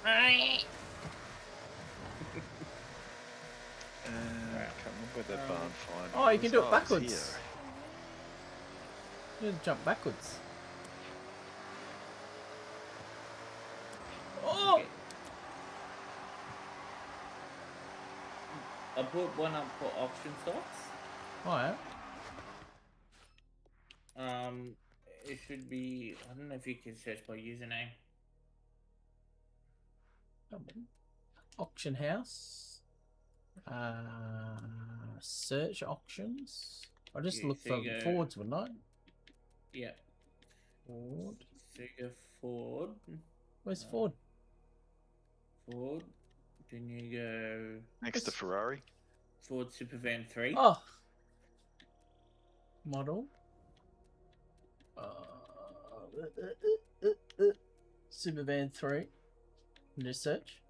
Can't remember the barn find. Oh, you can do it it's backwards. here. You have to jump backwards. Oh! Okay. I put one up for auction stocks. Alright. It should be. I don't know if you can search by username. Auction house. Search auctions. I just look so for you go- Fords, wouldn't I? Yeah. Ford. So you go Ford. Where's Ford? Ford. Then you go Next to Ferrari. Ford Supervan 3. Oh. Model. Supervan 3. Just search.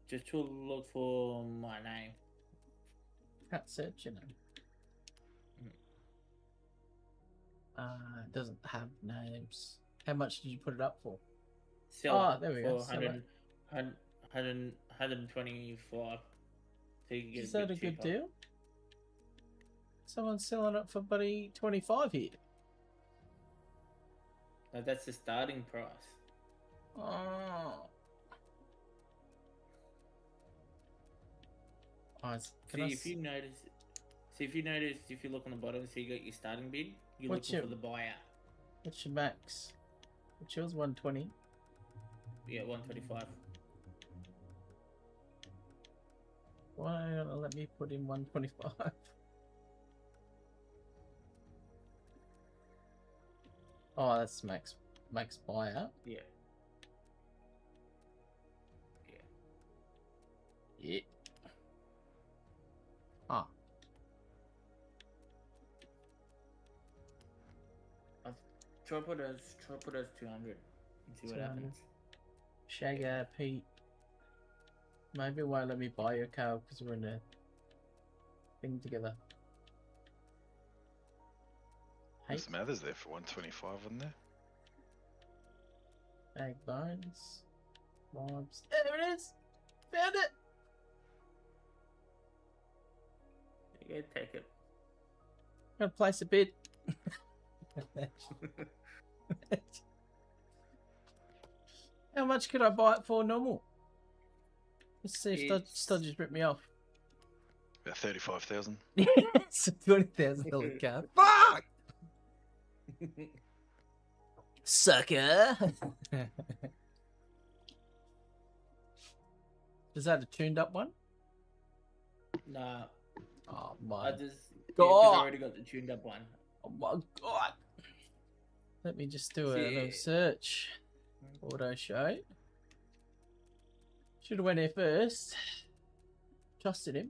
Just to look for my name. Can't search, you know. It doesn't have names. How much did you put it up for? Sell There we for go. 125. So you can get Is that a good deal? Someone's selling it for buddy 25 here. No, that's the starting price. Oh. If you notice, if you look on the bottom, so you got your starting bid, you're looking for the buyout. What's your max? What's yours? 120. Yeah, 125. Why don't let me put in 125? Oh, that's max buyout. Yeah. Yeah. Ah. Try put us 200 and see what happens. Shagger, Pete. Maybe it won't let me buy your car because we're in a thing together. There's some others there for 125, wasn't there? Bag bones. Mobs. There it is! Found it! You go take it. Gonna place a bid. How much could I buy it for normal? Let's see if Stodges ripped me off. About 35,000. It's a $20,000 car. Fuck! Sucker! Is that a tuned up one? Nah. Oh I my just god! I already got the tuned up one. Oh my god! Let me just do a See- little search. Auto show. Should have went here first. Trusted him.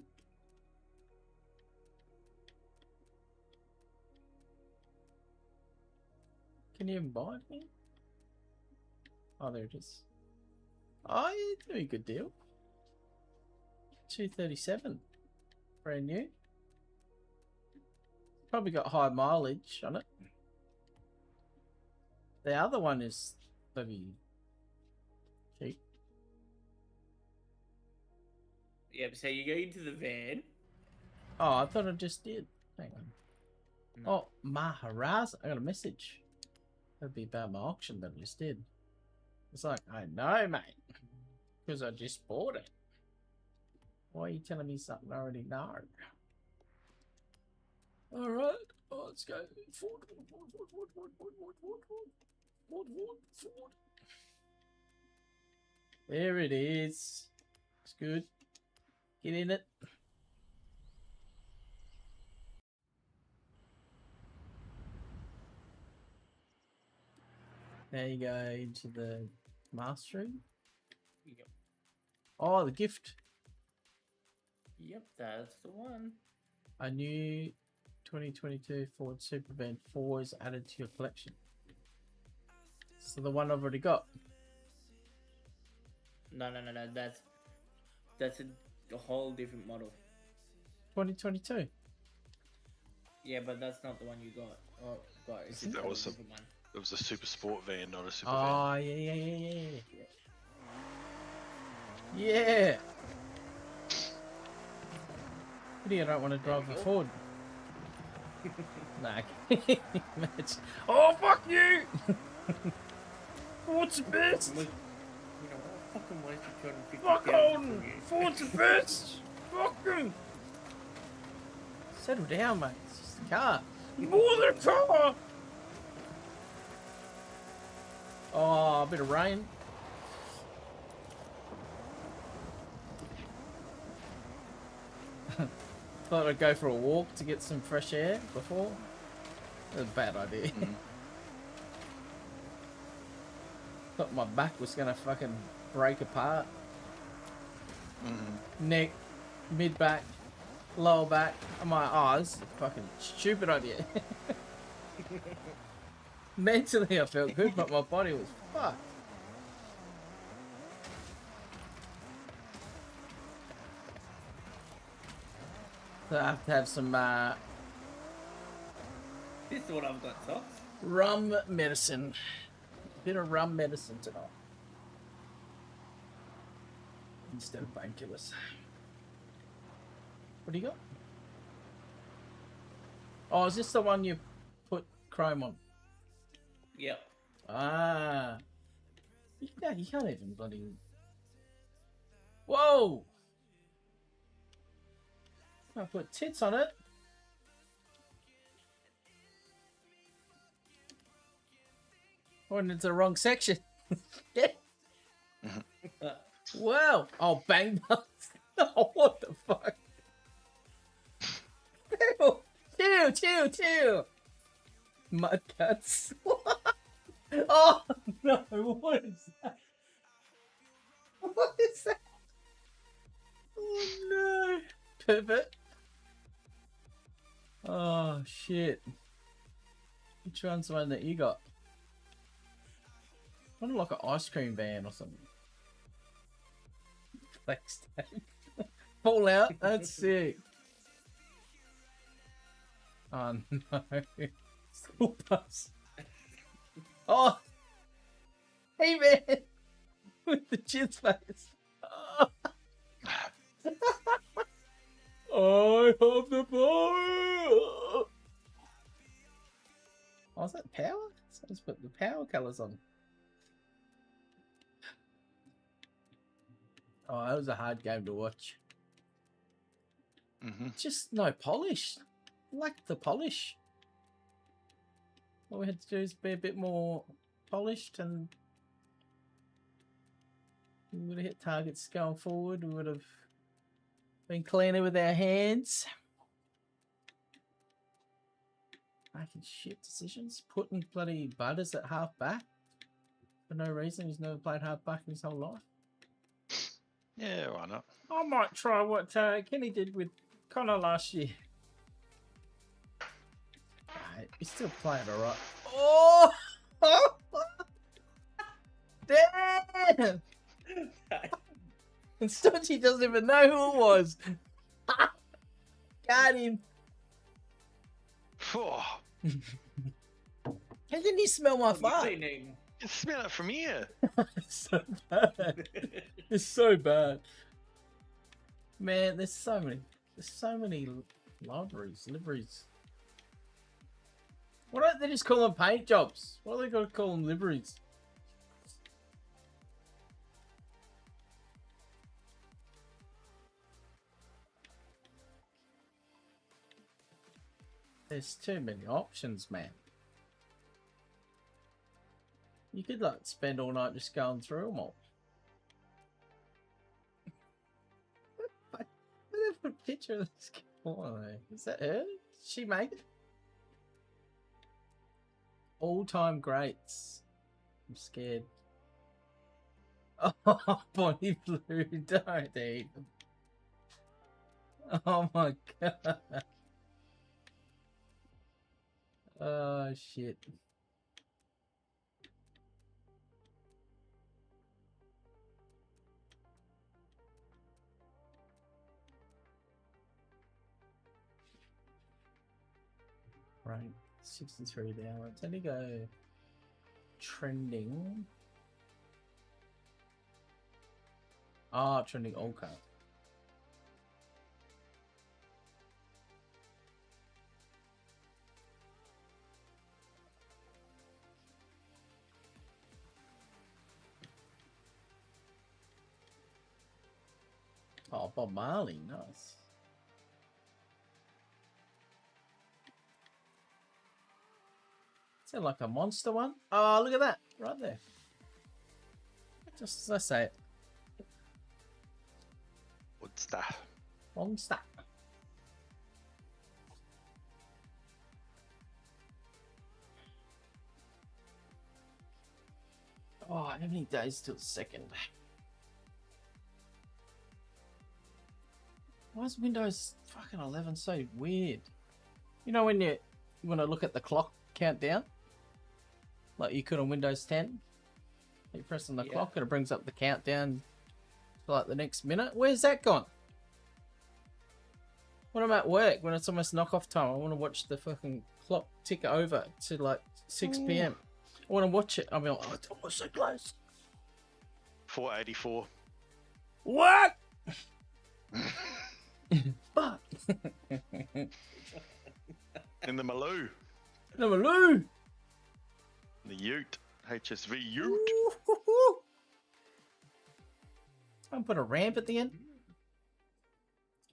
Can you even buy it? Oh, there it is. Oh, yeah, it's a good deal. 237. Brand new. Probably got high mileage on it. The other one is maybe cheap. Yep, so you go into the van. Oh, I thought I just did. Hang on. Oh, Maharaj, I got a message. That'd be about my auction that I just did. It's like, I know, mate. Because I just bought it. Why are you telling me something I already know? Alright, let's go. Forward. There it is. It's good. Get in it. Now you go into the mastery. Yep. Oh, the gift. Yep, that's the one. A new 2022 Ford Supervan 4 is added to your collection. So the one I've already got. No. That's a whole different model. 2022. Yeah, but that's not the one you got. Oh, got it's just That a was different one. It was a super sport van, not a super van. Oh, yeah. Yeah. Pity I don't want to drive a Ford. Nah. Oh, fuck you! Ford's the best! You know what? Fucking waste of 250 Fuck pounds on! from you. Ford's the best! Fuck him! Settle down, mate. It's just a car. More than a car! Oh, a bit of rain. Thought I'd go for a walk to get some fresh air before. That was a bad idea. Thought my back was gonna fucking break apart. Neck, mid back, lower back. I'm like, oh, this is a fucking stupid idea. Mentally I felt good, but my body was fucked. So I have to have some This is what I've got, socks. rum medicine. Bit of rum medicine tonight. Instead of painkillers. What do you got? Oh, is this the one you put chrome on? Yep. Ah. You can't even bloody... Whoa! I put tits on it. I went into the wrong section. Yeah. Wow. Oh, bang bugs. Oh, what the fuck? Chill. Mud cuts. Oh, no. What is that? What is that? Oh, no. Pivot. Oh, shit. Which one's the one that you got? I want like an ice cream van or something. Flex tape. Fall out? That's sick. Oh no. School bus. Oh! Hey man! With the jizz face. Oh. I have the power! Oh, is that power? Someone's put the power colours on. Oh, that was a hard game to watch. Just no polish. Lacked the polish. What we had to do is be a bit more polished, and we would have hit targets going forward. We would have been cleaner with our hands. Making shit decisions. Putting bloody Butters at half back for no reason. He's never played half back in his whole life. Yeah, why not? I might try what Kenny did with Connor last year. Right, he's still playing alright. Oh! Damn! And Stodgy doesn't even know who it was. Got him. How can you smell my fart? You can smell it from here. It's so bad. It's so bad. Man, there's so many liveries. Why don't they just call them paint jobs? Why do they got to call them liveries? There's too many options, man. You could like spend all night just going through them all. But they put a picture of this girl. Is that her? Did she make it? All-time greats. I'm scared. Oh, Bonnie Blue, don't eat them. Oh my god. Oh shit. Right, 63 downwards. Let me go trending. Ah, trending all cards. Oh, Bob Marley, nice. Sound like a monster one. Oh, look at that, right there. Just as I say it. Monster. Monster. Oh, how many days till the second? Why is Windows fucking 11 so weird? You know when you want to look at the clock countdown? Like you could on Windows 10? You press on the clock and it brings up the countdown for like the next minute. Where's that gone? When I'm at work, when it's almost knock-off time, I want to watch the fucking clock tick over to like 6 p.m. I want to watch it. I mean, oh, it's almost so close. 484. What? Fuck. In the Maloo. The Maloo. The Ute. HSV Ute. I'm put a ramp at the end.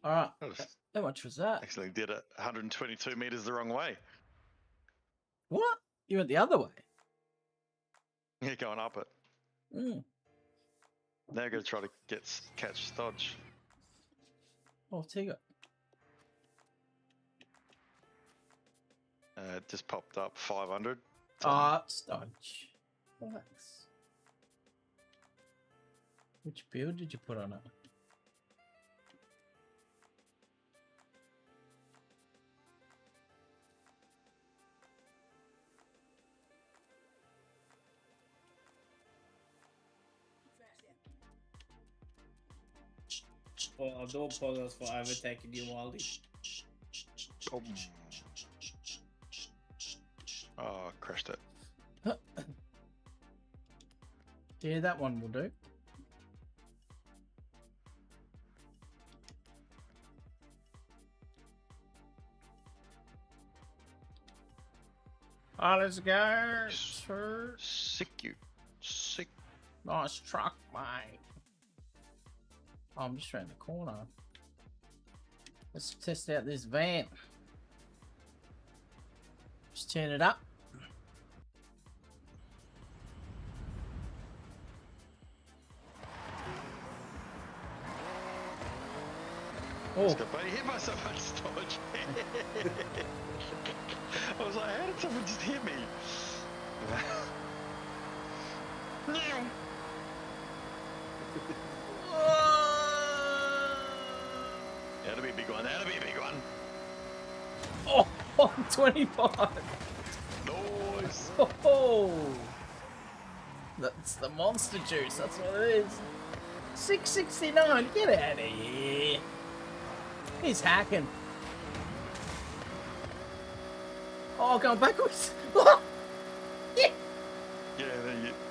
Alright. How much was that? Actually did it 122 meters the wrong way. What? You went the other way? Yeah, going up it. Mm. Now I'm going to try to catch Stodge. Oh, take it. It just popped up 500. Ah, Stodge. Relax. Which build did you put on it? Well, I do apologize for overtaking you, Wildy. Oh, crashed it. Yeah, that one will do. Oh, let's go. Sick you. Sick. Nice truck, mate. Oh, I'm just around the corner. Let's test out this van. Just turn it up. Oh. He hit by so much Stodge. I was like, how did someone just hit me? That'll be a big one. That'll be a big one. Oh, 25. Nice. Oh, that's the monster juice. That's what it is. 669. Get out of here. He's hacking. Oh, going backwards.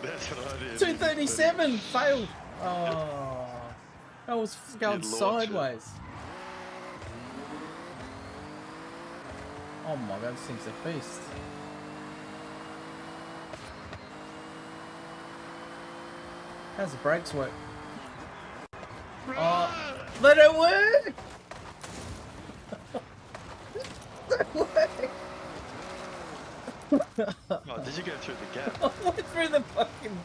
That's what I did. 237 failed. Oh, that was going You'd launch it. sideways. Oh my god, this thing's a beast. How's the brakes work? Oh, they don't work! They don't work! Oh, did you go through the gap? I went through the fucking...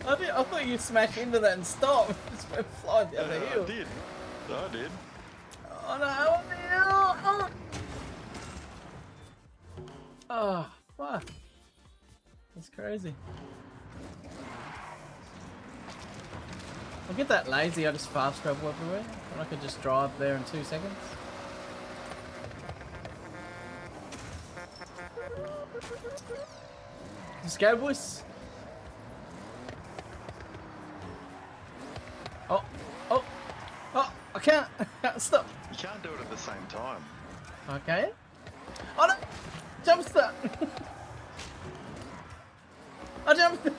I thought you'd smash into that and stop. It just went flying down the hill. I did. I did. Oh no! Oh, fuck. That's crazy. I get that lazy, I just fast travel everywhere. And I could just drive there in 2 seconds. Let's go, boys. Oh, I can't stop. You can't do it at the same time. Okay. Oh no! Jump start! I jumped! At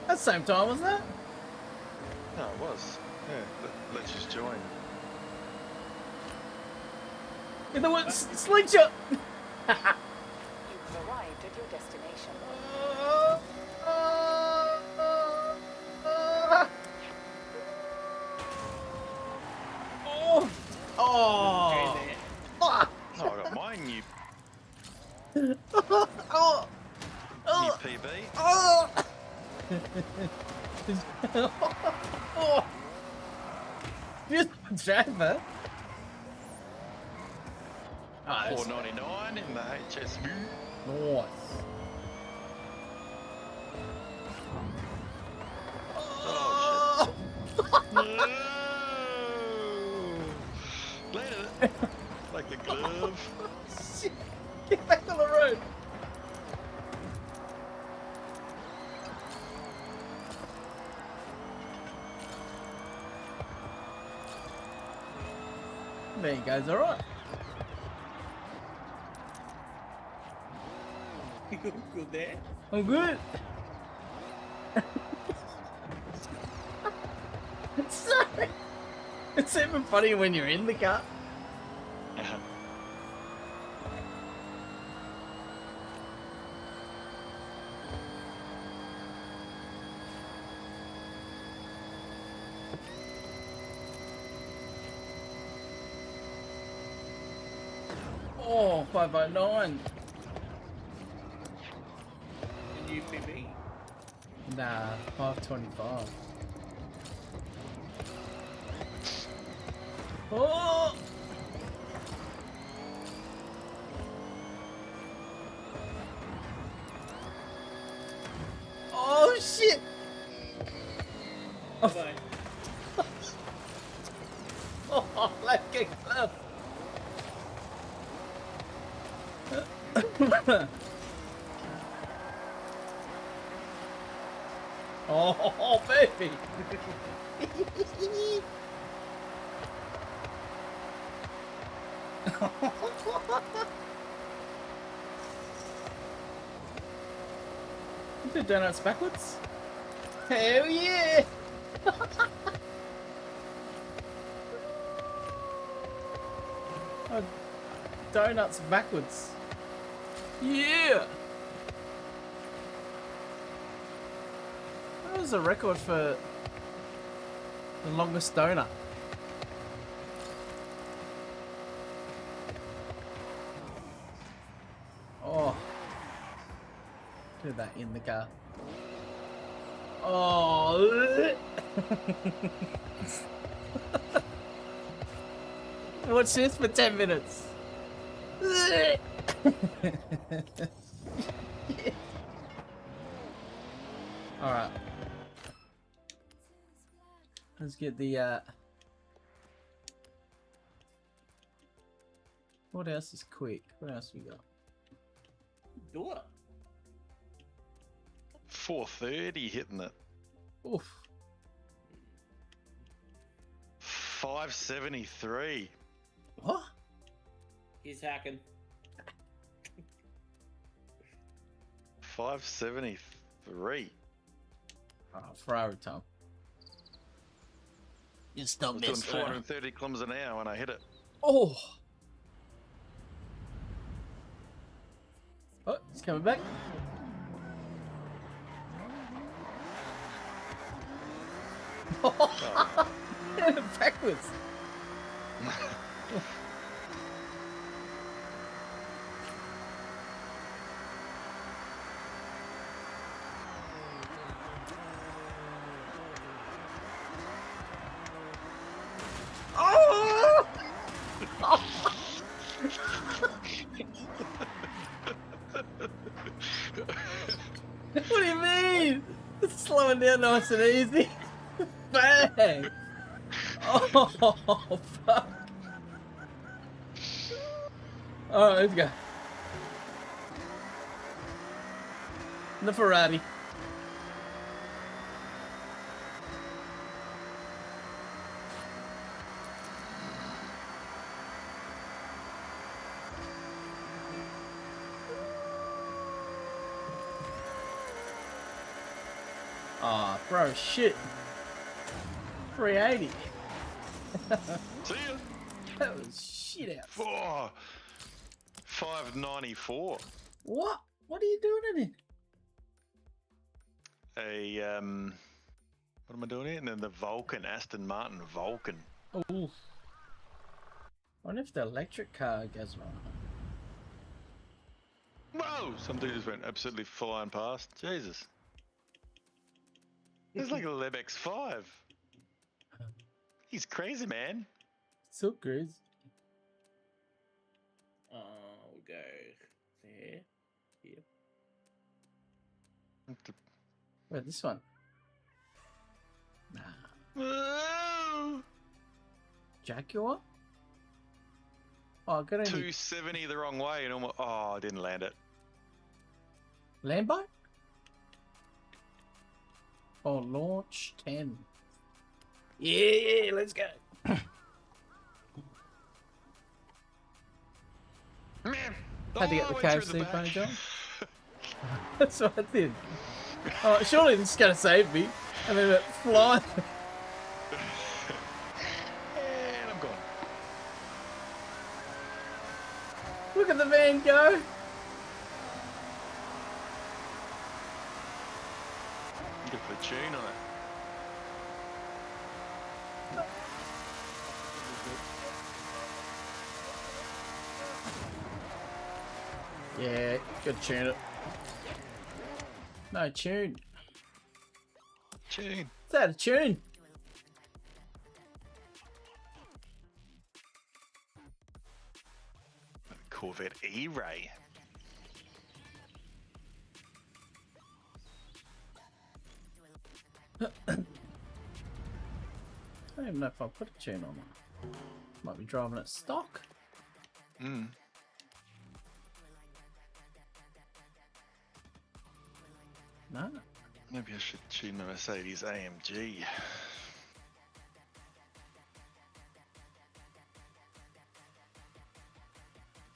the same time, wasn't it? No, it was. Yeah, let's just join. In the woods, slingshot! You've arrived at your destination. Oh! Fuck! Oh, I got mine, you Oh! PB. Oh! Oh! You're the driver. $4.99 in the HSV. Nice. Oh shit. No. Later. Like a glove. Shit. Get back on the road. There you guys, alright. You good there? I'm good. Sorry. It's even funny when you're in the car. Oh, 509. The new PB. Nah, 525. Oh! Oh shit! Oh, oh let's get close. Oh, baby! You do donuts backwards? Hell yeah! Oh, donuts backwards. Yeah! That was a record for the longest donut. Oh. Do that in the car. Oh. Watch this for 10 minutes. Alright. Let's get the what else is quick? What else we got? Do it. 430 hitting it. Oof. 573. What? He's hacking. 573. Oh, Ferrari time. You I was doing 430 kilometers an hour when I hit it. Oh. Oh, it's coming back. Oh. Backwards. Oh! What do you mean? It's slowing down nice and easy. Bang! Oh, fuck. Alright, let's go. The Ferrari. Aw, bro, shit. 380. See ya. That was shit out. 594. What? What are you doing in it? What am I doing here? And then the Vulcan, Aston Martin Vulcan. Oh. I wonder if the electric car goes wrong. Whoa! Some dude just went absolutely flying past. Jesus. It's like a Leb X5. He's crazy, man. So crazy. We'll go there. Here. Wait, this one. Nah. Whoa! Jaguar? Oh, I got any 270 the wrong way and almost. Oh, I didn't land it. Lambo? Oh, launch 10. Yeah, let's go. Man, Had to get the went through KFC back. funny job. That's what I did. Oh, surely this is gonna save me. And then it fly. And I'm gone. Look at the van go. Good for a tune on it. Yeah, good tune it. No tune. Tune. It's out of tune. Corvette E-Ray. I don't even know if I'll put a tune on it. Might be driving it stock. Hmm. No. Maybe I should tune the Mercedes AMG.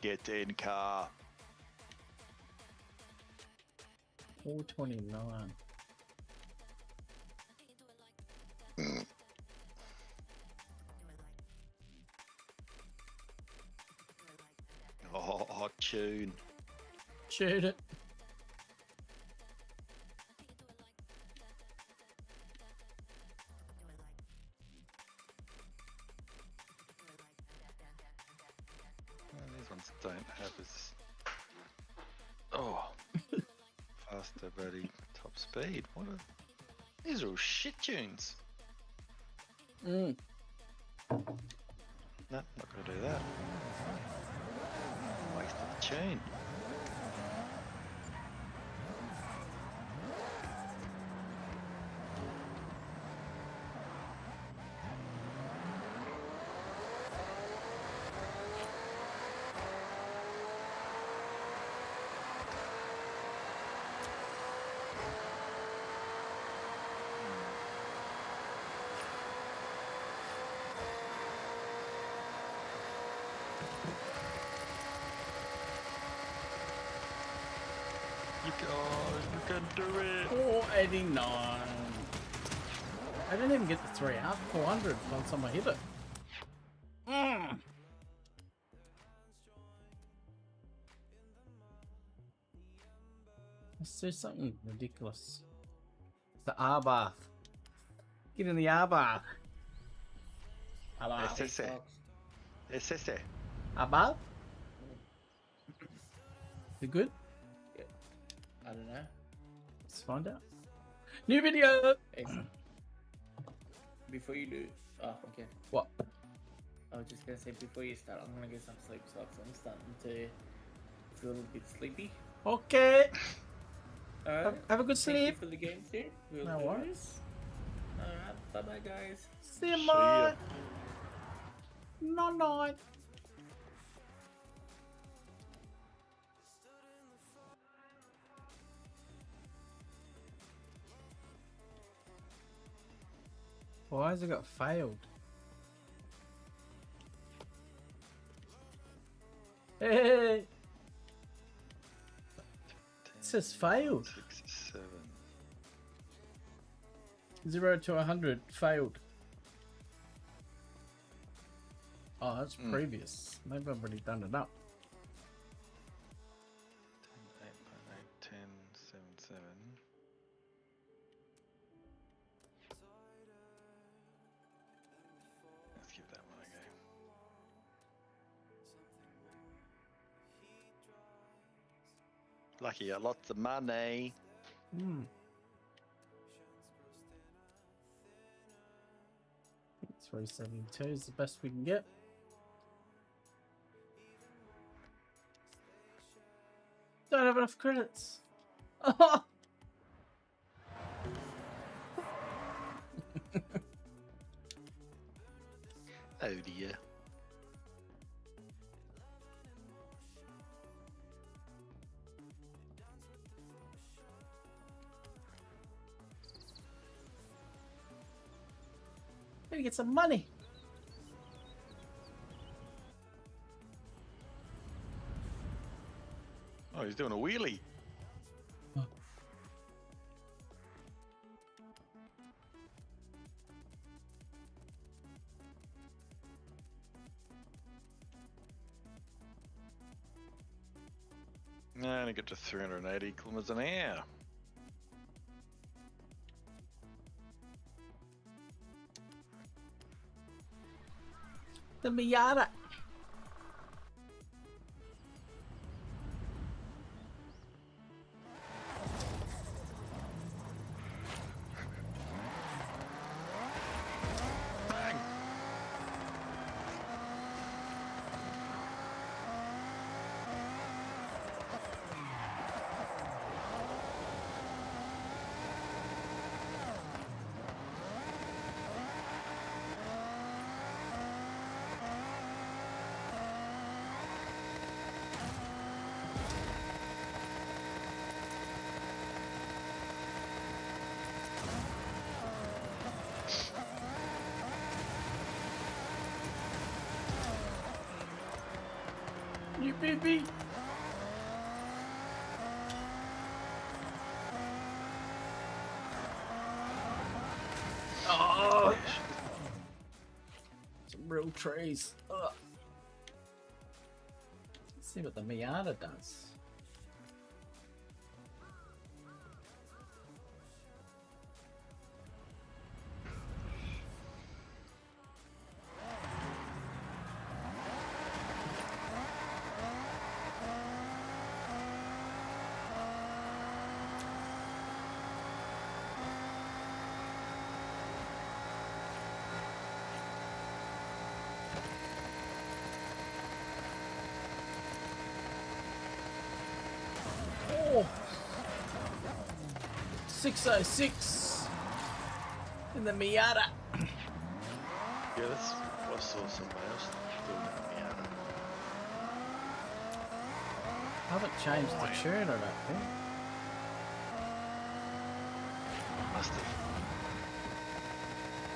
Get in car. 429. Oh, tune. Tune it. These ones don't have as faster buddy top speed. What are these? Are all shit tunes. Mm. No, not gonna do that. Wasted the tune. can do it. 489. I didn't even get the 3 out. 400 once someone hit it. Let's do something ridiculous. The R bath. Get in the R bath. R bath. Ese. R bath? You good? Yeah. I don't know. Let's find out. New video! Hey, before you do... Oh, okay. What? I was just gonna say, before you start, I'm gonna get some sleep socks. I'm starting to feel a bit sleepy. Okay. Alright. Have a good Thank you sleep. for the game, too. We'll No do worries. this. Alright, bye-bye, guys. See you, mate. Night. Why has it got failed? Hey! It says failed. 67. 0 to 100 failed. Oh, that's previous. Maybe I've already done it up. 10, 8, 10, 7, 7. Let's give that one a go. Lucky, got lots of money. 372 is the best we can get. Don't have enough credits. Oh dear. Maybe get some money. Oh, he's doing a wheelie. And I get to 380 kilometers an hour. The Miata. You baby. Oh, some real trees. Ugh. Let's see what the Miata does. Oh, 606 in the Miata. Yeah, I saw somebody else doing that in the other. I haven't changed the tune, I don't think. Must have.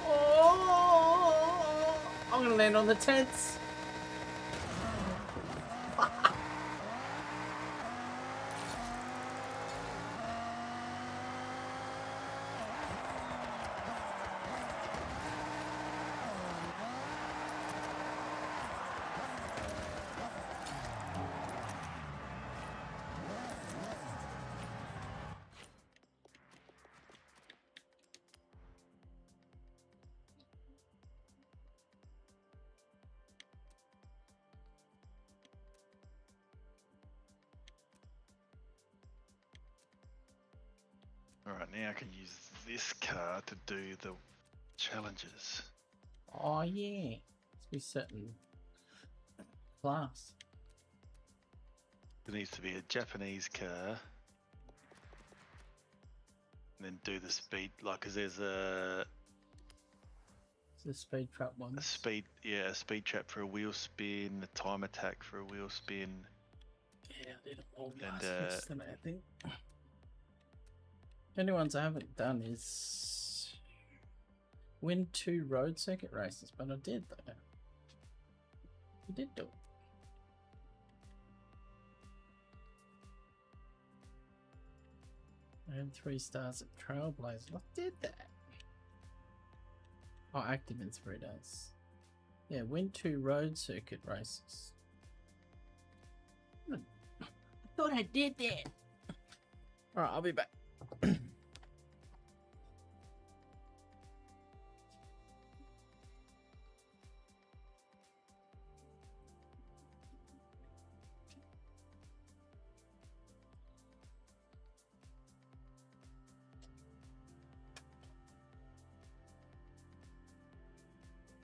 Oh, I'm gonna land on the tents. Alright, now I can use this car to do the challenges. Oh yeah, let's be certain class. It needs to be a Japanese car. And then do the speed, like, because there's a The speed trap one. a speed trap for a wheel spin, a time attack for a wheel spin. Yeah, I did it all And, yesterday, I think. The only ones I haven't done is win 2 road circuit races, but I did though. I did do it. I had 3 stars at Trailblazer. I did that. Oh, active in 3 days. Yeah, win 2 road circuit races. I thought I did that. Alright, I'll be back.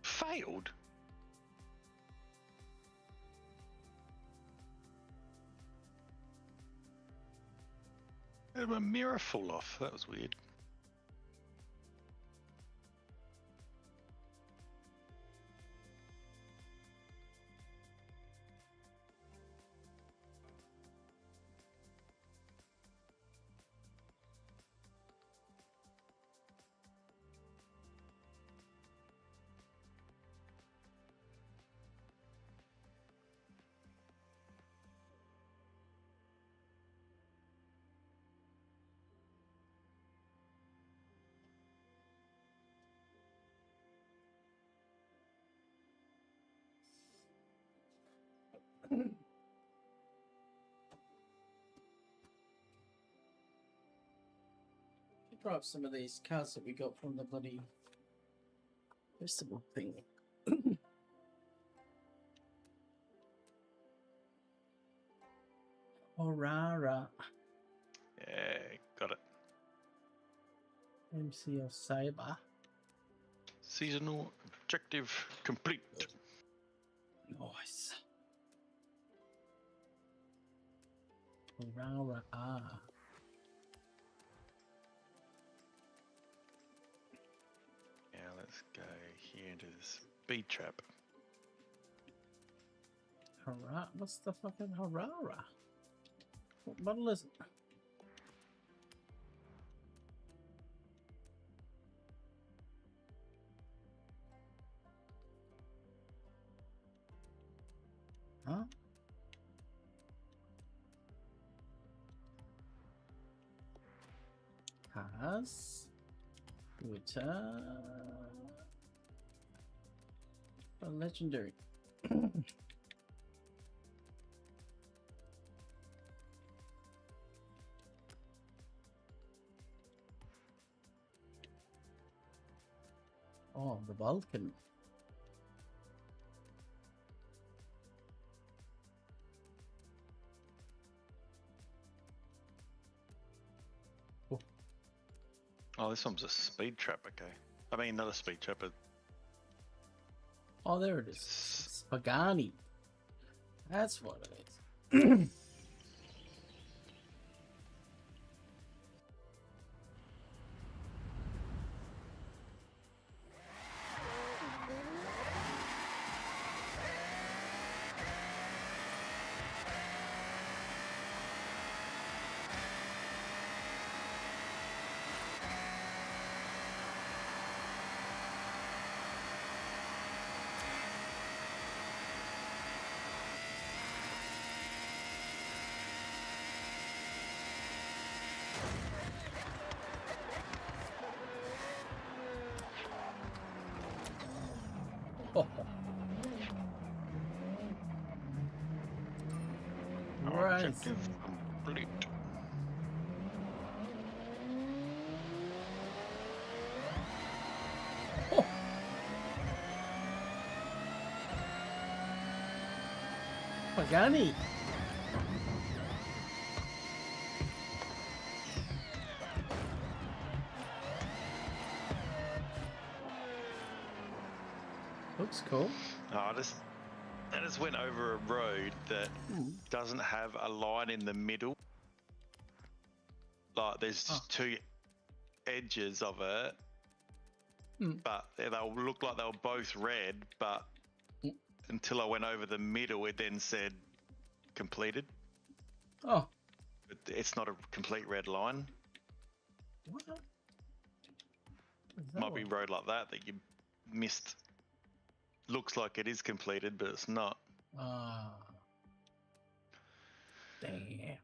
Failed? A mirror fall off. That was weird. Drive some of these cars that we got from the bloody festival thing. Aurora. Yeah, got it. MCL Sabre. Seasonal objective complete. Nice. Aurora. Now let's go here into the speed trap. Hurrah. What's the fucking Aurora? What model is it? Huh? Cars. Twitter. A legendary. Oh, the Vulcan. Oh, this one's a speed trap, okay. I mean, not a speed trap, but... Oh, there it is. Spagani. That's what it is. Right. Objective complete. Pagani. cool. No, I just went over a road that doesn't have a line in the middle. Like there's just two edges of it, but they'll look like they were both red. But until I went over the middle, it then said completed. Oh, But it's not a complete red line. what? Might be road like that you missed. Looks like it is completed, but it's not. Ah, damn.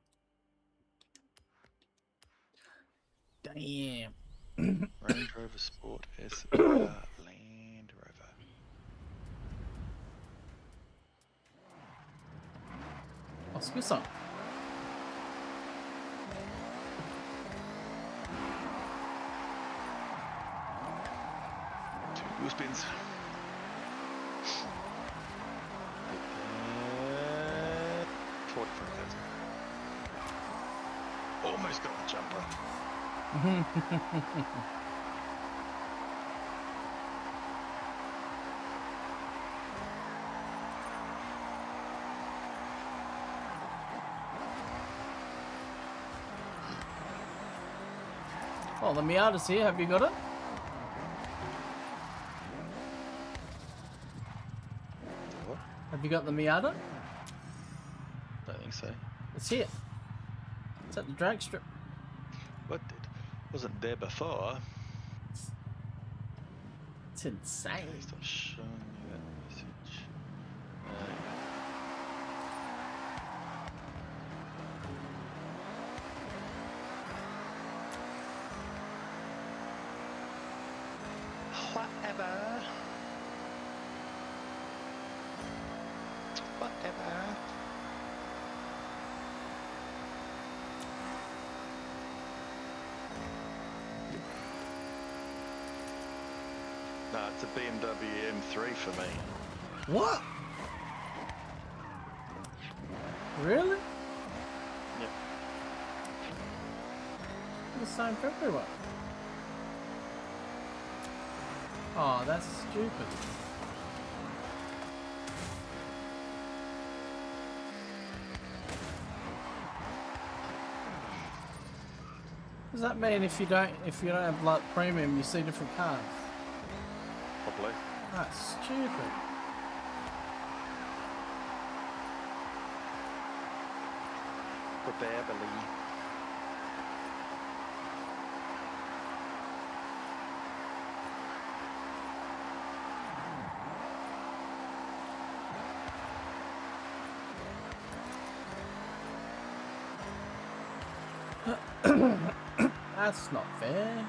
Damn. Range Rover Sport S Land Rover. Oh, skip some. Two wheel spins. Almost got the jumper. Oh, the Miata's here. Have you got it? What? Have you got the Miata? Don't think so. It's here. It's at the drag strip. What did? Wasn't there before. It's insane. Okay, stop showing me that message. Whatever. No, it's a BMW M3 for me. What? Really? Yep. The same for everyone. Oh, that's stupid. Does that mean if you don't have like premium, you see different cars? Probably. That's stupid. Probably. That's not fair.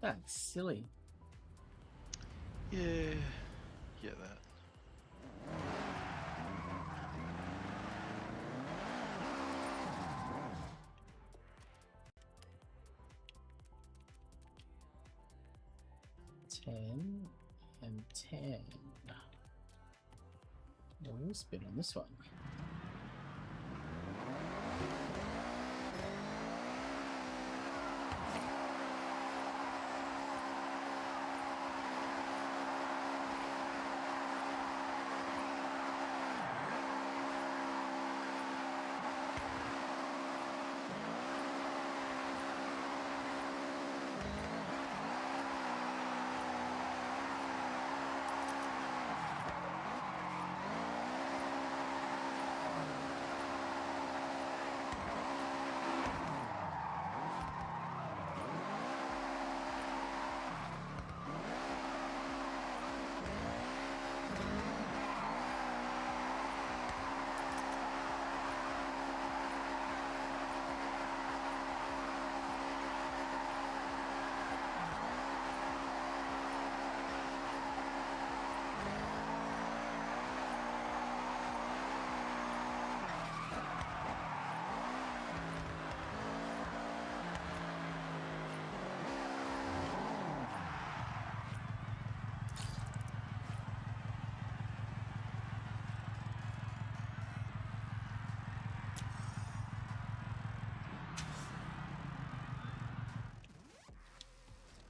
That's silly. Yeah, get that. $10 and $10. We'll spin on this one.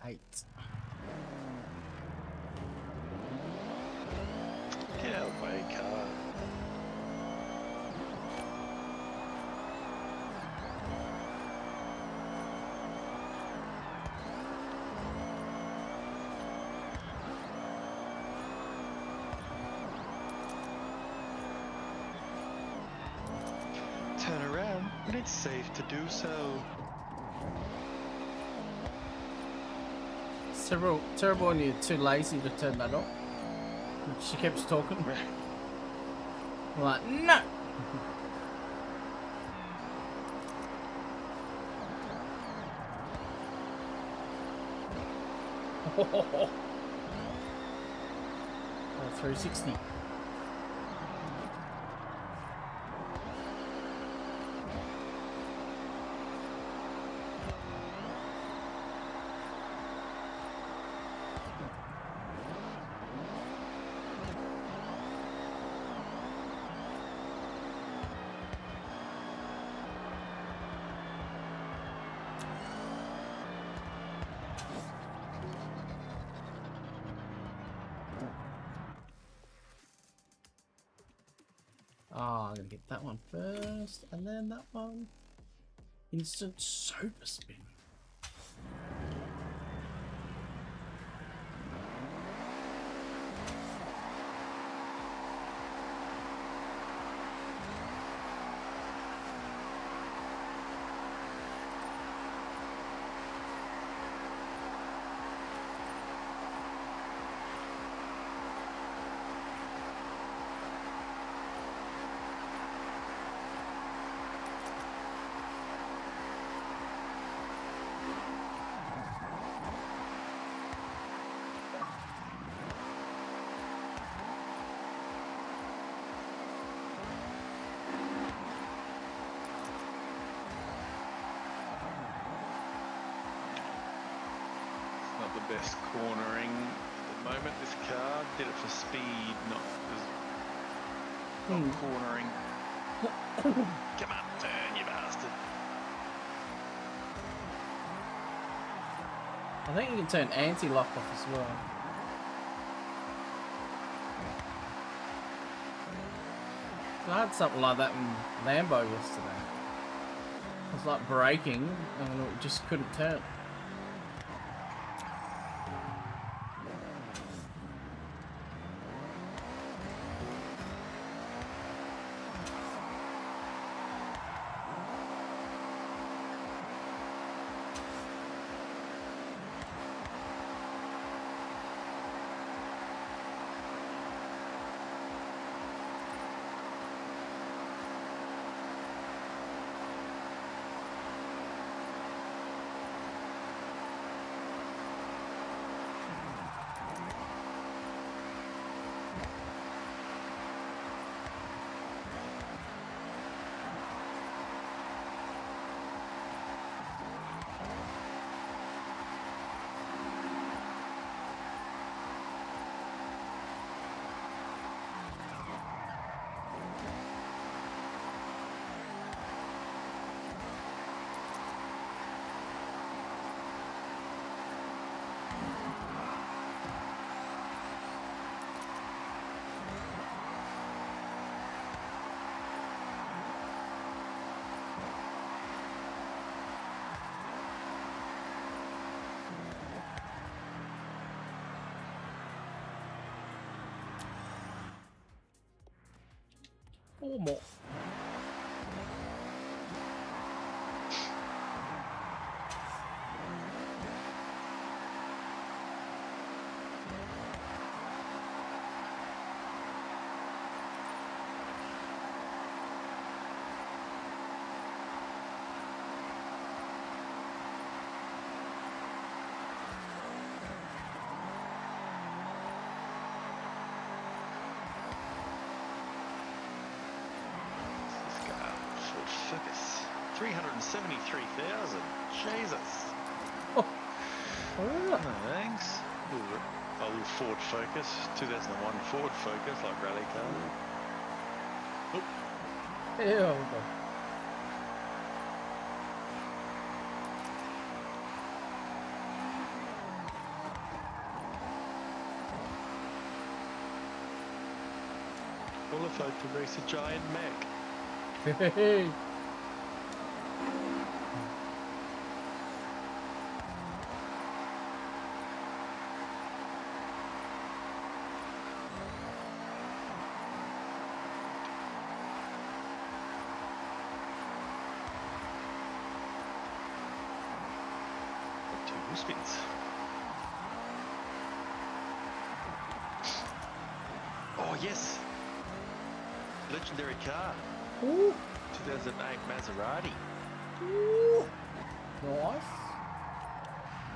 8. Get out of the way, car. Turn around when it's safe to do so. Terrible when you're too lazy to turn that off. She keeps talking. I'm like, no! Oh, 360. Oh, I'm gonna get that one first, and then that one. Instant super spin. Not the best cornering at the moment. This car did it for speed, not cornering. Come on, turn, you bastard. I think you can turn anti-lock off as well. I had something like that in Lambo yesterday. It was like braking and it just couldn't turn. Or more. Focus. 373,000. Jesus. Oh. No, thanks. Old Ford Focus. 2001 Ford Focus, like rally car. Oh. Ew. qualified to race a giant mech. Hey. Two spins. Oh yes! Legendary car. Ooh. 2008 Maserati. Ooh. Nice.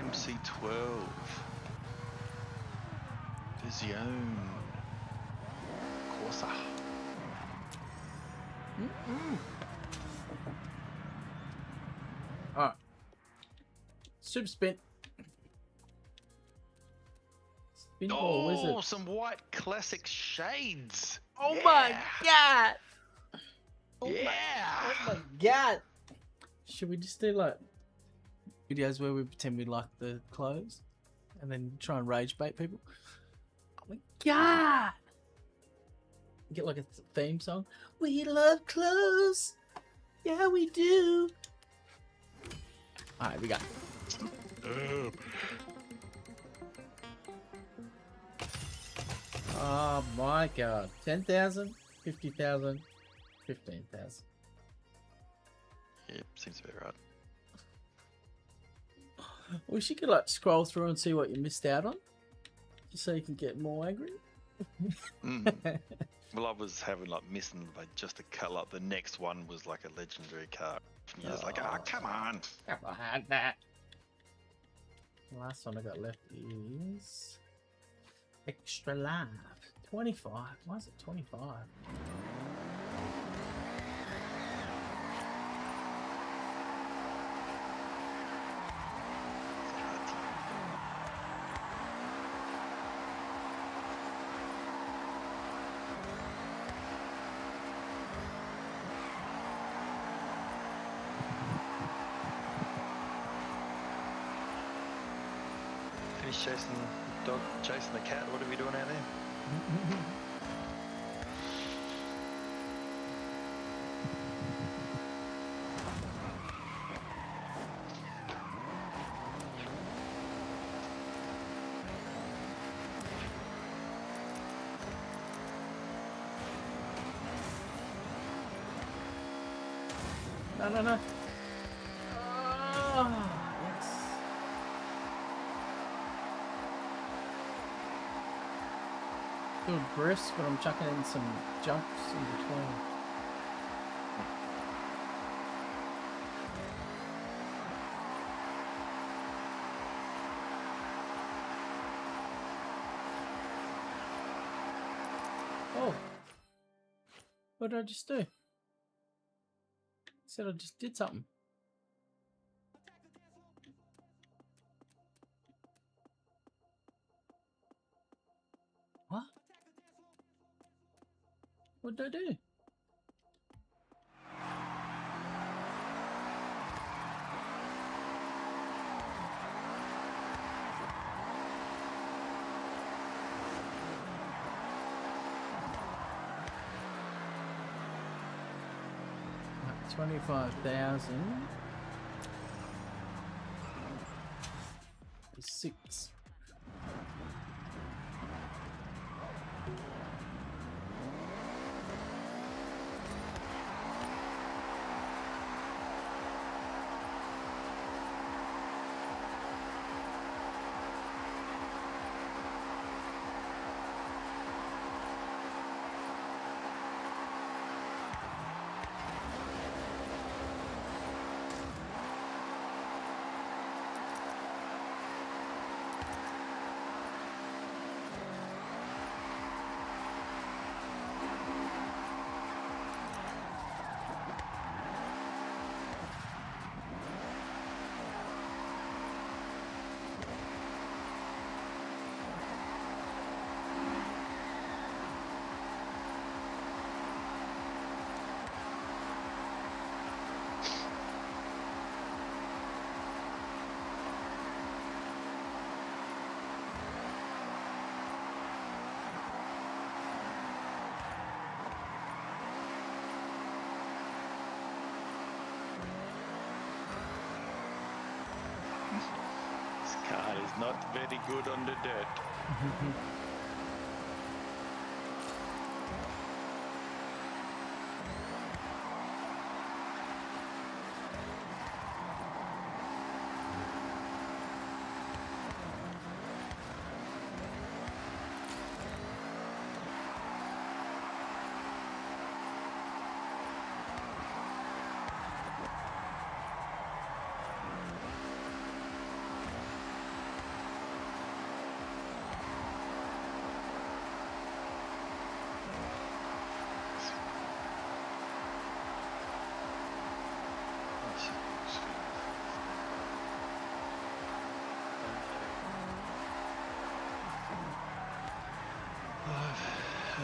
MC12. Vision. Corsa. Alright. Super spin. Spinball wizard. Oh, some white classic shades. Oh my god! Yeah. Oh my god! Should we just do like videos where we pretend we like the clothes and then try and rage bait people? Oh my god! Get like a theme song. We love clothes. Yeah, we do. Alright, we got. Oh my god. 10,000, 50,000, 15,000. Yep, seems about right. Wish you could like scroll through and see what you missed out on, just so you can get more angry. Well, I was having like missing by just a cut. Like the next one was like a legendary car. And you're just like, oh, come on. Come on, that. The last one I got left is Extra Life. 25. Why is it 25? Finish chasing the dog, chasing the cat. What are we doing out there? No. Oh, yes. Good brisk, but I'm chucking in some jumps in between. Oh. What did I just do? Said I just did something. What? What did I do? Right, 25,000. 6. is not very good on the dirt.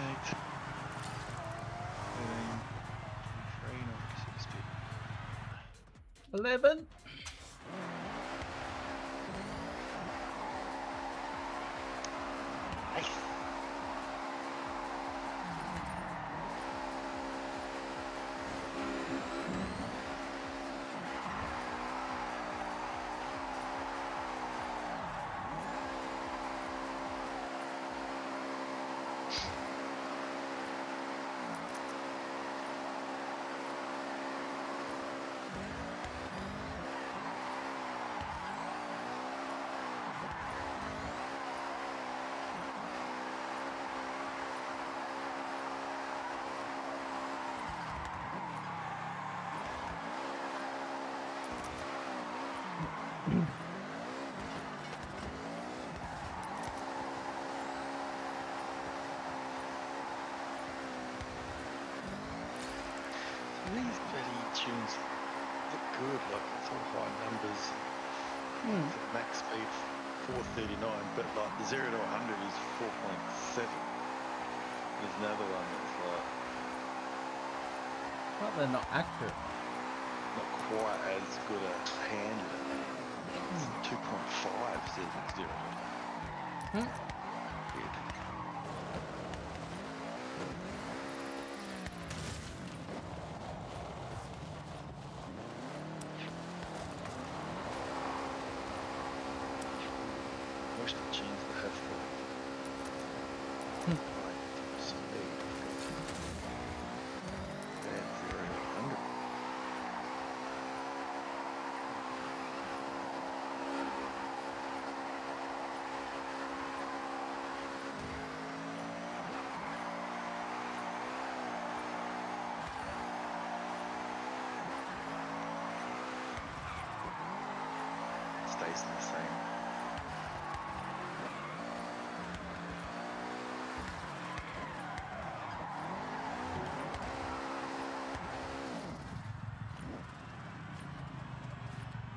Eight, 11. These bloody tunes look good, like it's all high numbers. The max speed 439, but like the 0 to 100 is 4.7. There's another one that's like But they're not accurate. not quite as good a handler. It's 2.5 says it's 0 to 100. Weird. Most of the tunes that have high speed and 0 to 100. Stays the same.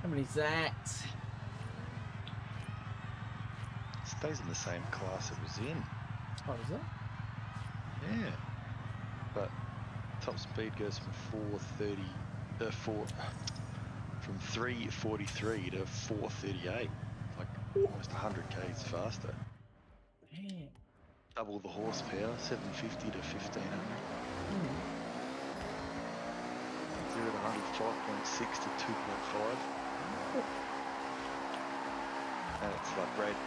How many Zacks? Stays in the same class it was in. Oh, is it? Yeah. But top speed goes from 343 to 438. Like almost 100 k's faster. Damn. Double the horsepower, 750 to 1500. 0 to 100, 5.6 to 2.5. And it's like rate,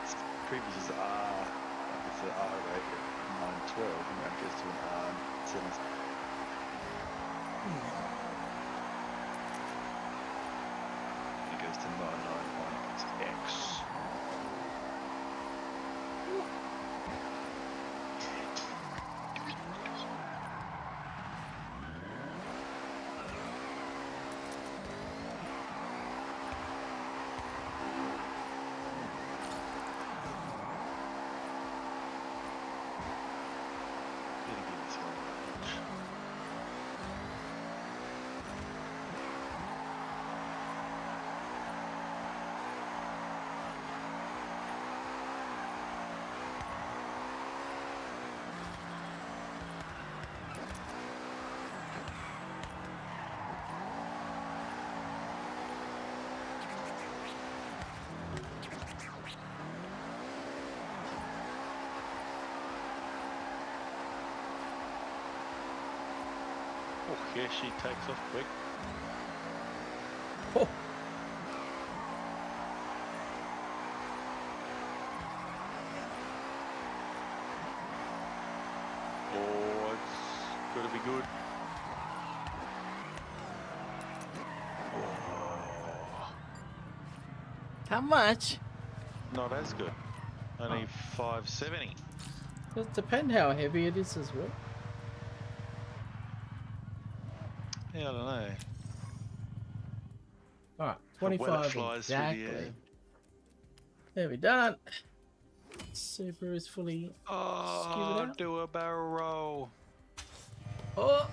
it's previous is R, like it's an R rate at 912, and now it goes to an R 7. It goes to 991X. Oh, yeah, she takes off quick. Oh. How much? Not as good. Only 570. It depends how heavy it is as well. Yeah, I don't know. Alright, But when it 25 flies through the exactly. air. There we done. Super is fully skewered Oh, out. do a barrel roll. Oh!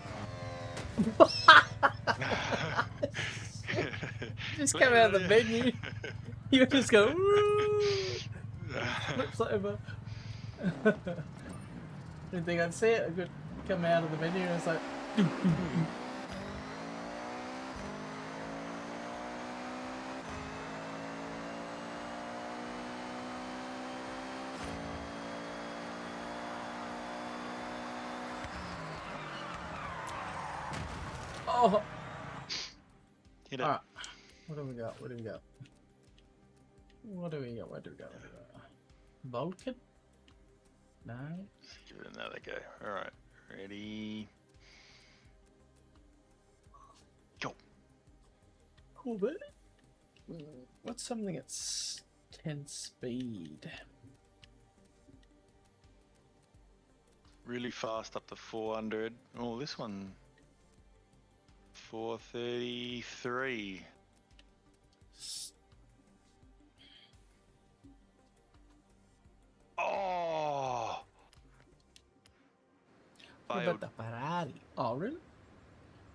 Just come out of the menu. You just go, woo! Flips over. Didn't think I'd see it. I could come out of the menu and it's like, oh! Hit it. Alright. What do we got? What do we got? What do we got? What do we got? What do we got? Vulcan? No. Let's give it another go. Alright, ready. Go. Cool, but what's something that's 10 speed? Really fast up to 400. Oh, this one. 433. Oh! What about the Ferrari? Oh, really?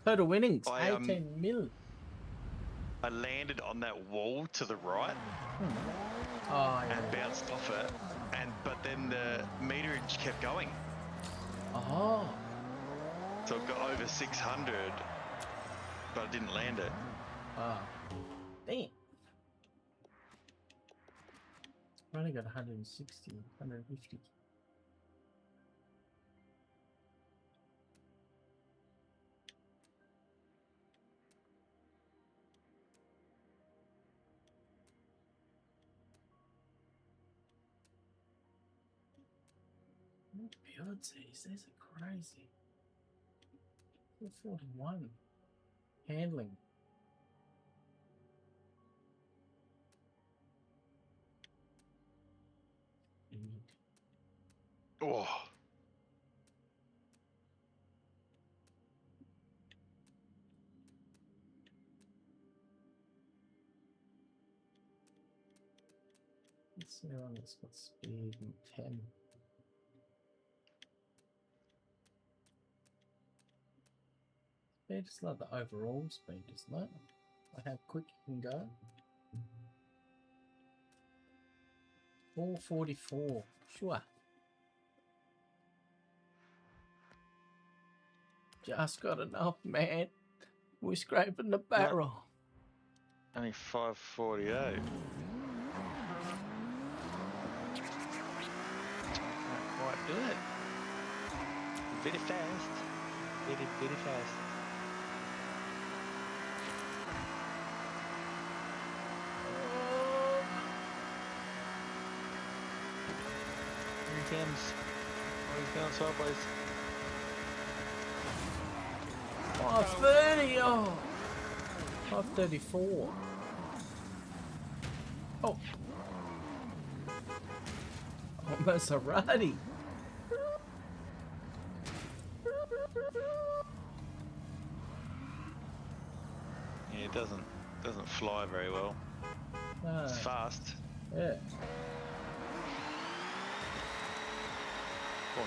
Total winnings, 18 mil. I landed on that wall to the right Oh, yeah. and bounced off it, but then the meterage kept going. Oh. So it got over 600, but I didn't land it. Oh. Damn. I only got 160, 150. Builds these are crazy. 441. Handling. Oh. Let's see one that's got speed and 10. Speed is not the overall speed, isn't it? Like how quick you can go. 444. Sure. Just got enough, man. We're scraping the barrel. Only 548. Can't quite do it. Very fast. Very, very fast. Here he comes. Oh, he's going sideways. 530. Oh. 534. Oh. Oh, Maserati. Yeah, it doesn't fly very well. No. It's fast. Yeah. Oh.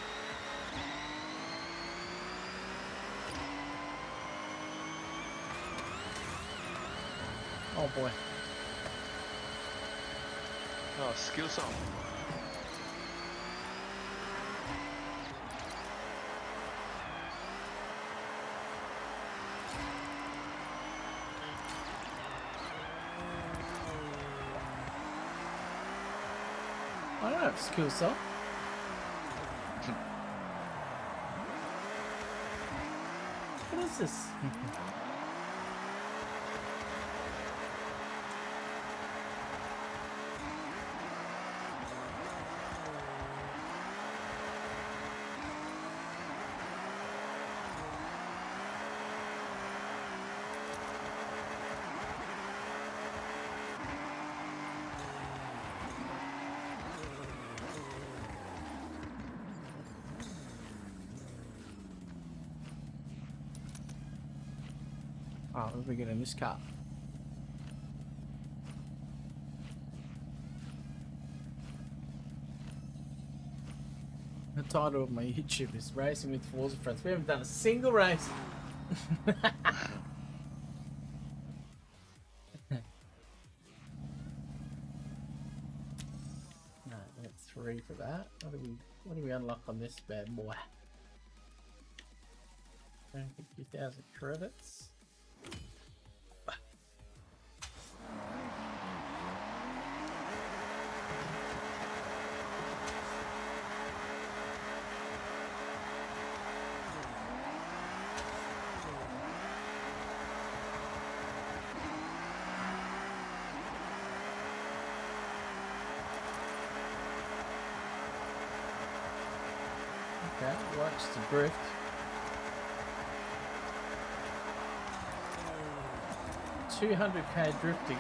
Oh boy. Oh, skill song. I don't have skill song. What is this? Alright, what do we get in this car? The title of my YouTube is Racing with Forza Friends. We haven't done a single race. No, that's 3 for that. What do we unlock on this bad boy? 50,000 credits. Okay, watch the drift. 200k drifting.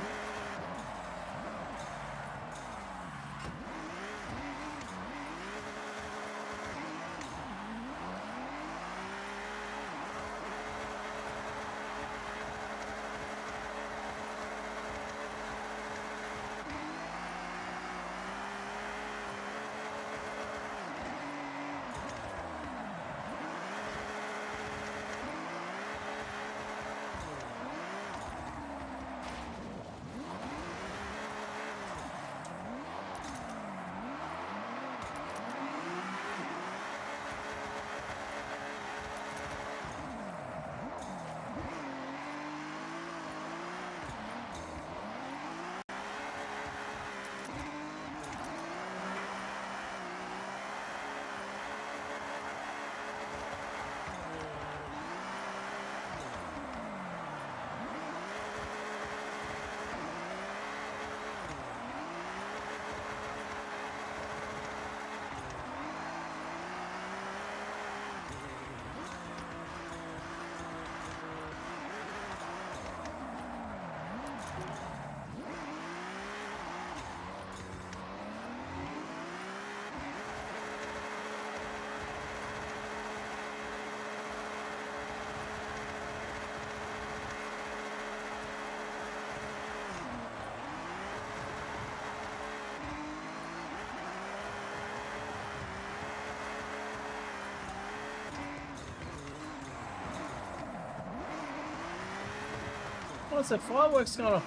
What's that fireworks going on?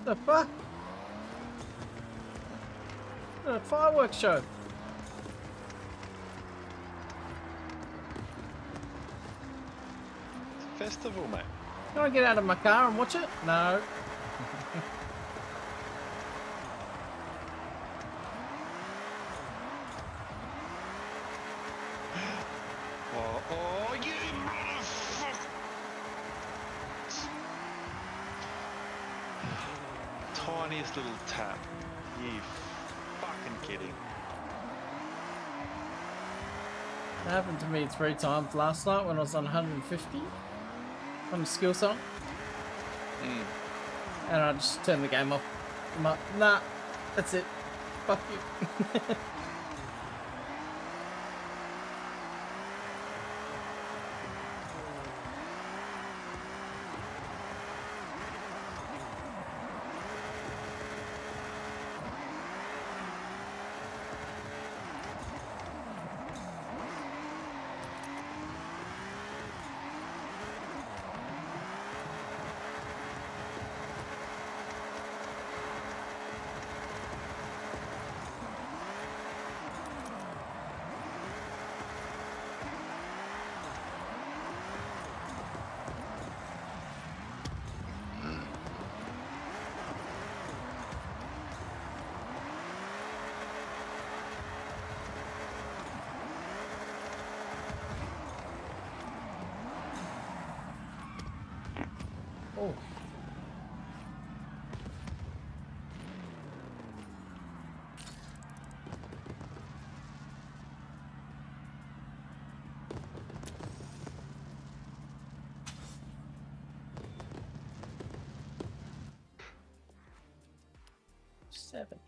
The fuck? A fireworks show. Festival, mate. Can I get out of my car and watch it? No. Oh, you motherfucker! Tiniest little tap. You fucking kidding. That happened to me 3 times last night when I was on 150 on the skill song. And I just turned the game off. I'm like, nah, that's it. Fuck you. Oh. Seven.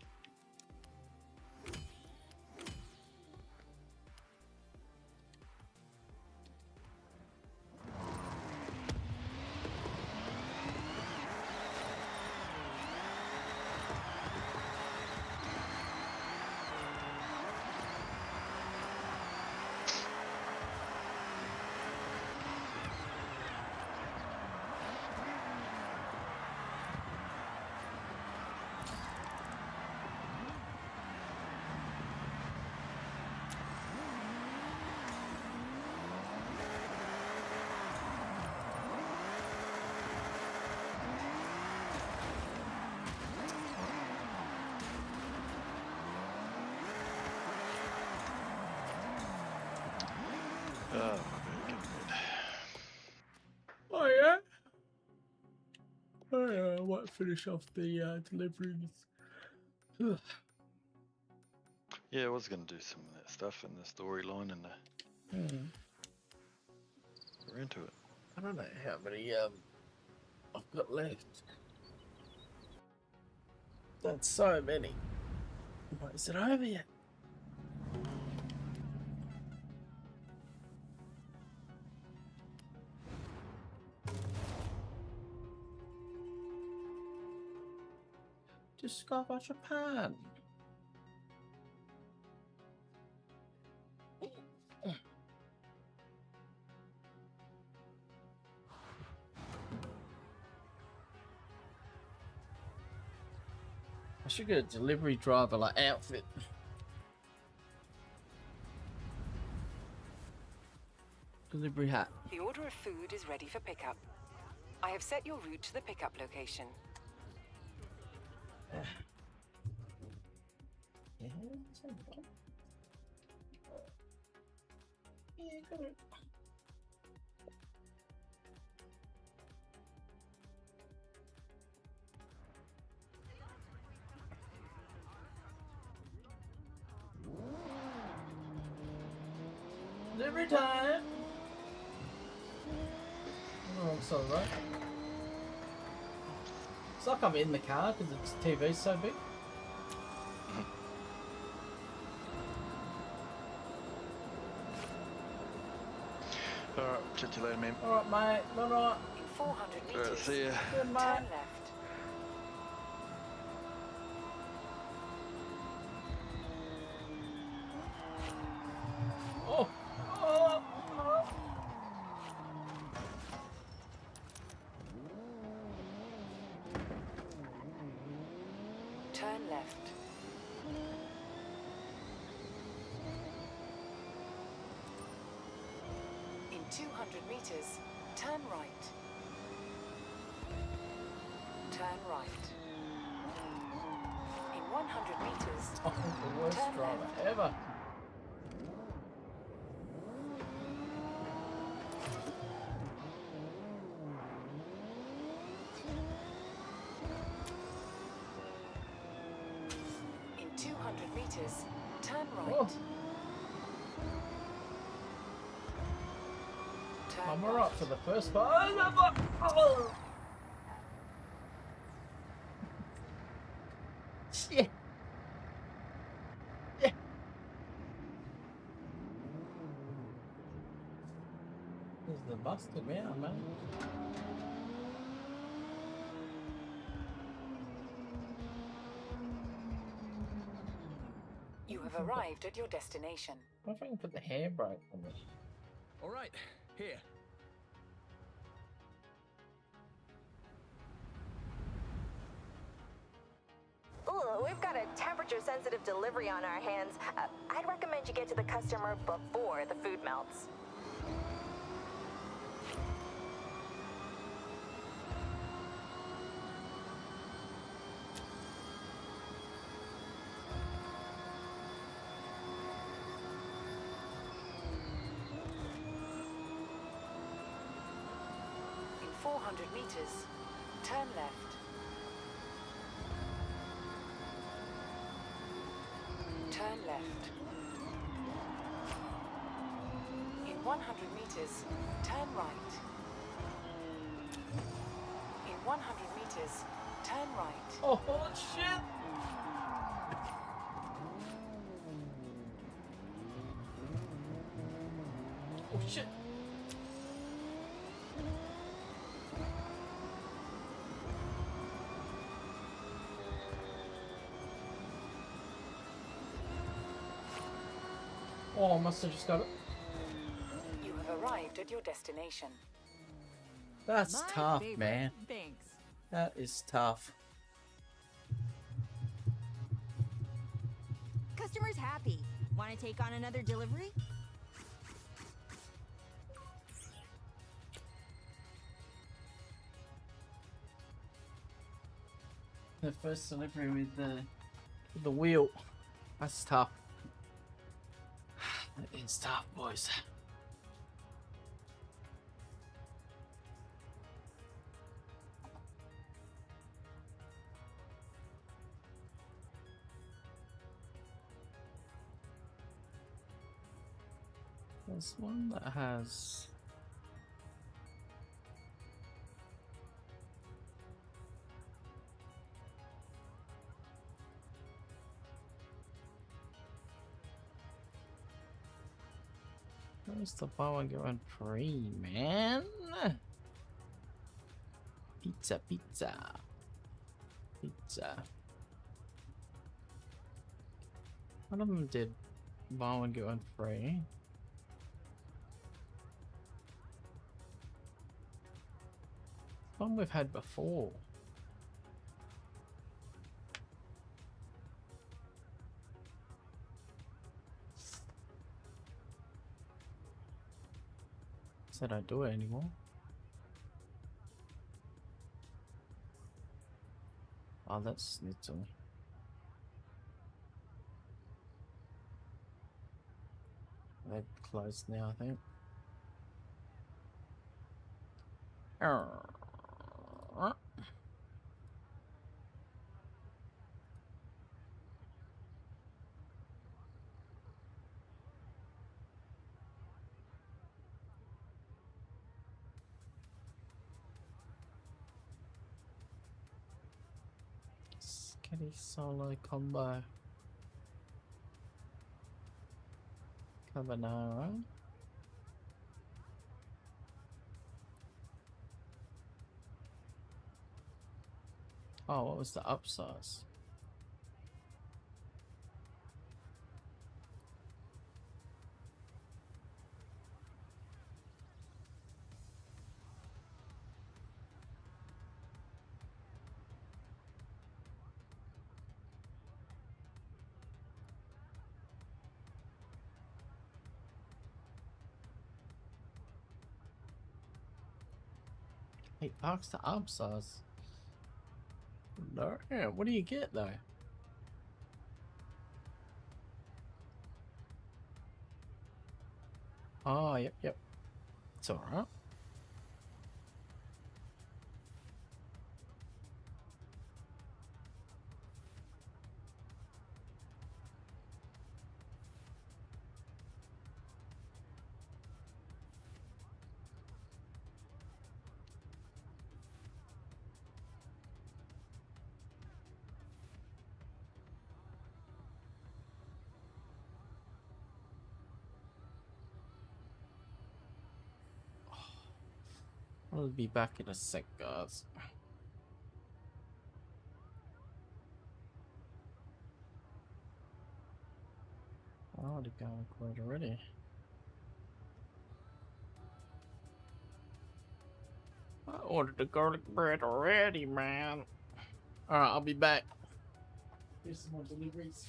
I might finish off the deliveries. Yeah, I was going to do some of that stuff in the storyline and we're into it. I don't know how many I've got left. That's so many. Wait, is it over yet? Discover Japan. I should get a delivery driver like outfit. Delivery hat. The order of food is ready for pickup. I have set your route to the pickup location. Yeah, got it. Delivery time. Oh, I'm sorry, right? It's like I'm in the car because its TV's so big. Alright, chat to you later, man. Alright, mate. Alright. In 400 meters, Alright, see ya. Good, mate. turn left. Oh. Oh. Oh. Turn left. In 200 meters, turn right. Turn right. In 100 meters, Oh, the worst turn driver left. ever. In 200 meters, turn right. Oh. Turn I'm right. alright for the first part. Oh. Shit. Yeah. This is the busted man, man. You have arrived at your destination. I think I can put the handbrake on this. All right, here. Ooh, we've got a temperature-sensitive delivery on our hands. I'd recommend you get to the customer before the food melts. In 400 meters, turn left. Turn left. In 100 meters, turn right. In 100 meters, turn right. Oh, shit! Oh, shit! Oh, I must have just got it. You have arrived at your destination. That's My tough, favorite. man. Thanks. That is tough. Customer's happy. Want to take on another delivery? The first delivery with the wheel. That's tough. That is tough, boys. There's one that has. Where's the buy one get one free, man? Pizza, pizza, pizza. One of them did buy one get one free. One we've had before. So I don't do it anymore. Oh, that's Schnitzel. They're closed now, I think. Skitty solo combo. Carbonara. Oh, what was the upsize? $8 to upsize. No, yeah, what do you get though? Oh, yep. It's alright. I'll be back in a sec, guys. I already got quite already. I ordered the garlic bread already, man. Alright, I'll be back. Here's some more deliveries.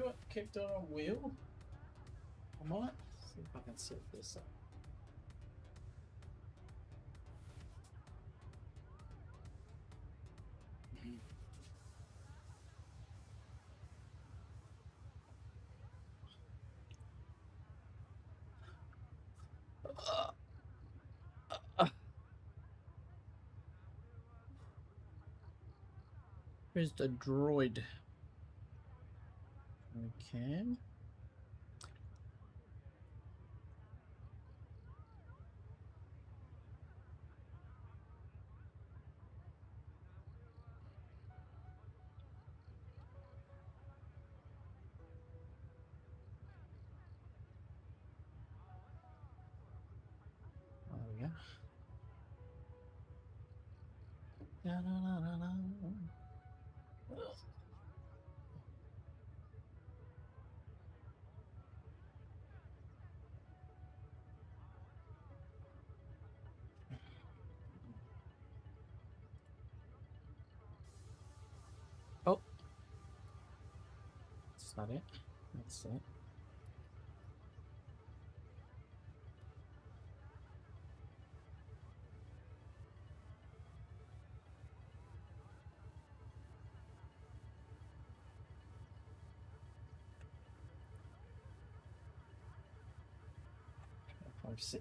do it kept on a wheel? I might see if I can set this up. Where's the droid? Okay. There we go. Da, da, da, da, da. Oh, that's not it. That's it.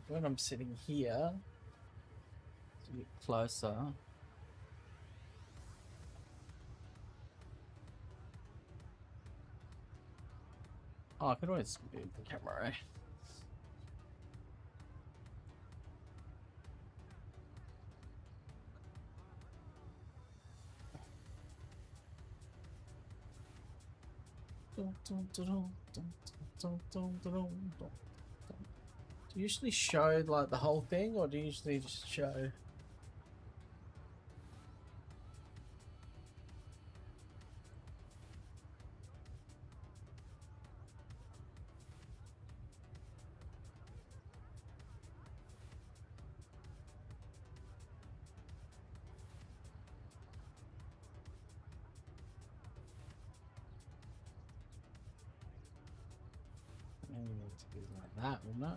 When I'm sitting here, it's a bit closer. Oh, I can always move the camera. Do you usually show like the whole thing, or do you usually just show? Maybe it needs to be like that, wouldn't it?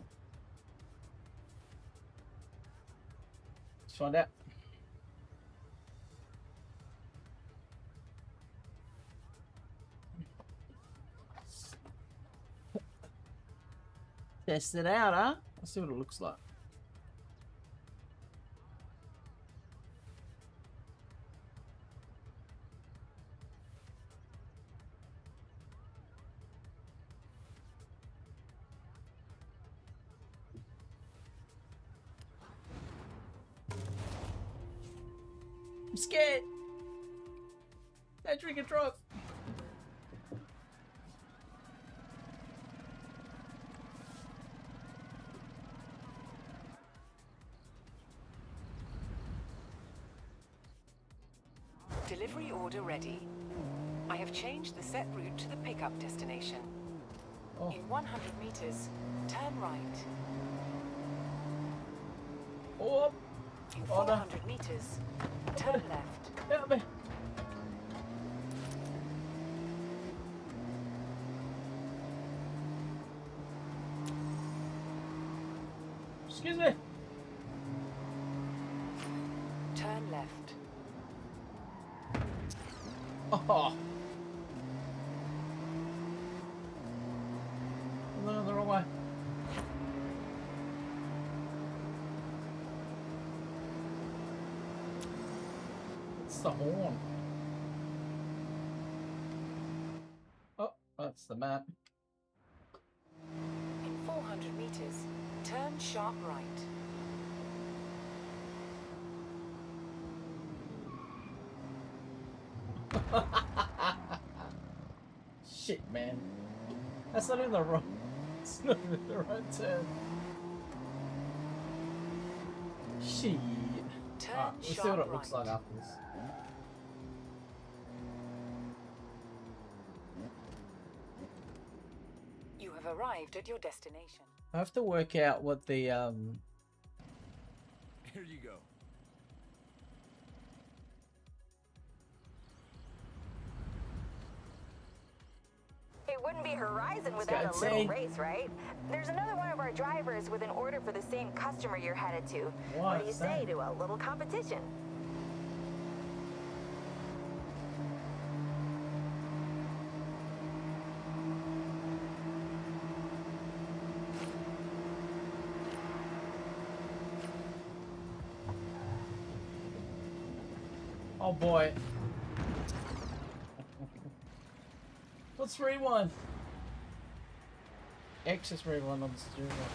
Let's find out. Test it out, huh? Let's see what it looks like. I'm scared. Don't drink and drive. Delivery order ready. I have changed the set route to the pickup destination. Oh. In 100 meters, turn right. Oh. In 400 meters, turn left. Help me. Excuse me. Turn left. Oh. No, the wrong way. It's the horn. Oh, that's the map. In 400 meters, turn sharp right. Shit, man. That's not even the wrong. It's not even the right turn. Shit. Alright, let's see what it looks like after this. You have arrived at your destination. I have to work out what the Here you go. It wouldn't be Horizon Let's without go a see. little race, right? There's another one of our drivers with an order for the same customer you're headed to. What do you say to a little competition? Oh boy. Let's rewind. X is rewind on the steering wheel.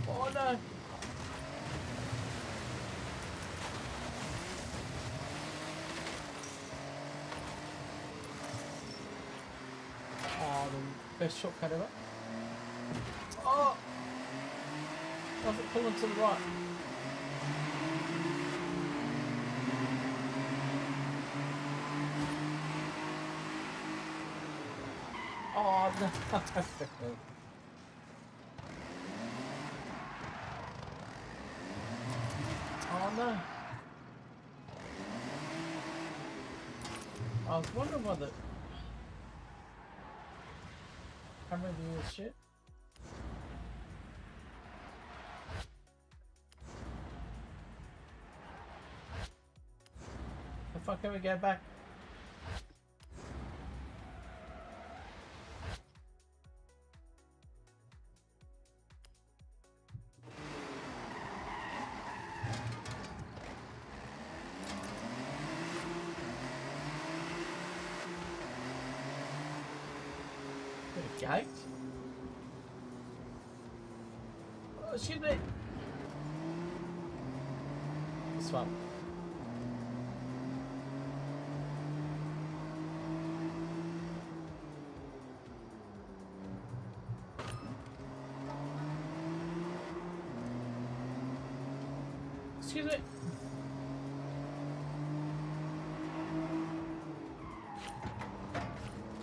Oh no. Oh, the best shortcut ever. Oh! Why is it pulling to the right? Oh no! Oh no! I was wondering why the camera view is shit. The fuck can we go back? Gate? Oh, excuse me. This one. Excuse me.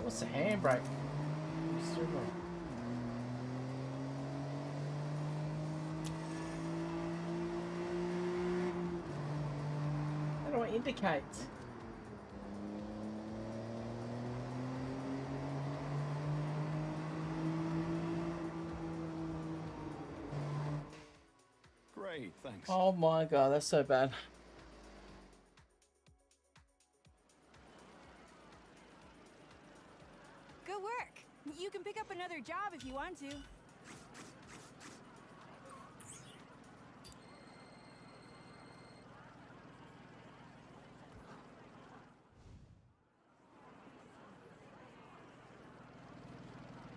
What's the handbrake? How do I indicate? Great, thanks. Oh my god, that's so bad. Good work. You can pick up another job if you want to.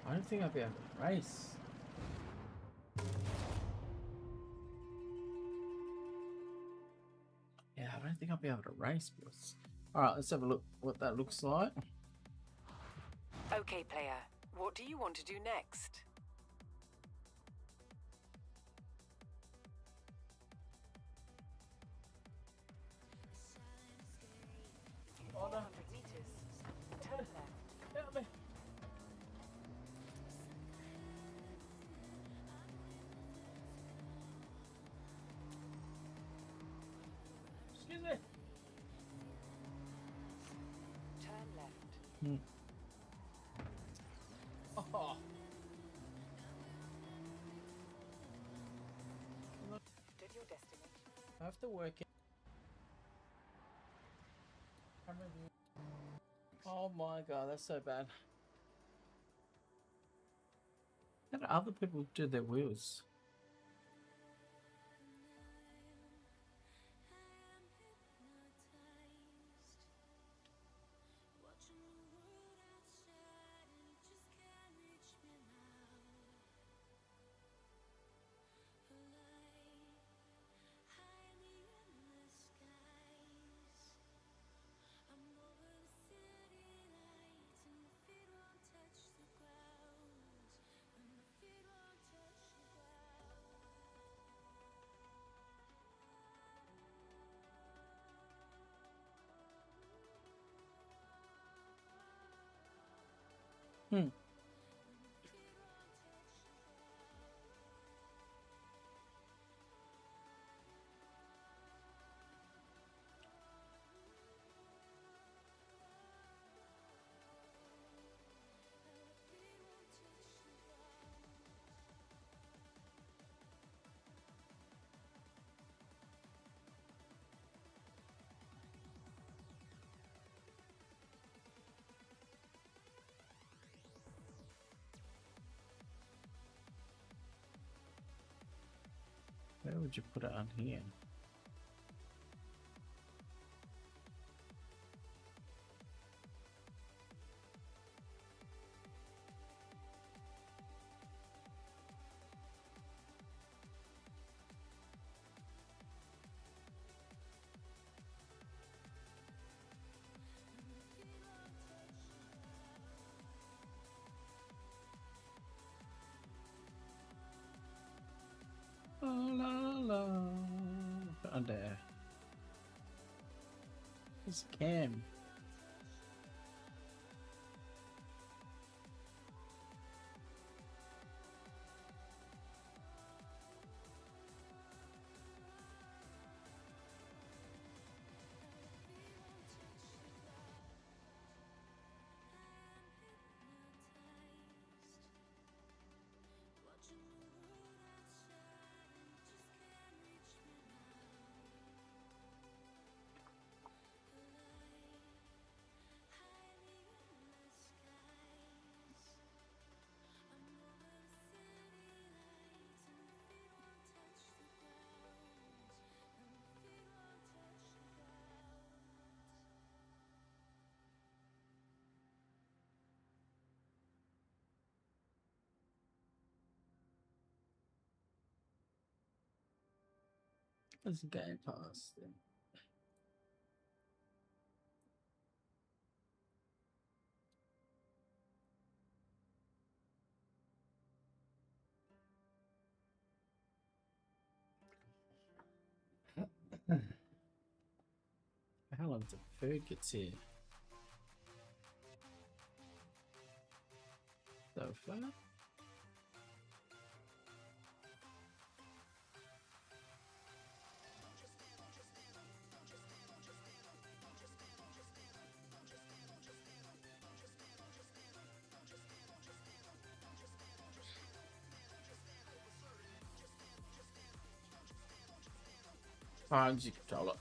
I don't think I'll be able to race. Yeah, I don't think I'll be able to race, boys. Alright, let's have a look what that looks like. Okay, player. What do you want to do next? Oh no. 400 meters. Turn left. Help me. Excuse me. Turn left. Oh. To your destination. I have to work it. Oh my god, that's so bad. How do other people do their wheels? Where would you put it on here? La la la. On there. It's Cam. Let's get past them. How long till the food gets here? So far? Hands controller.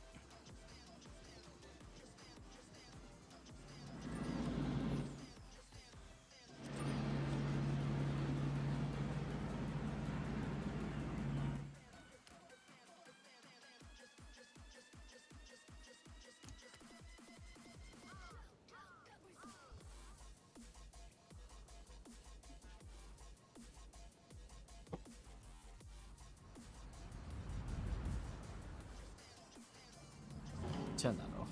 Turn that off.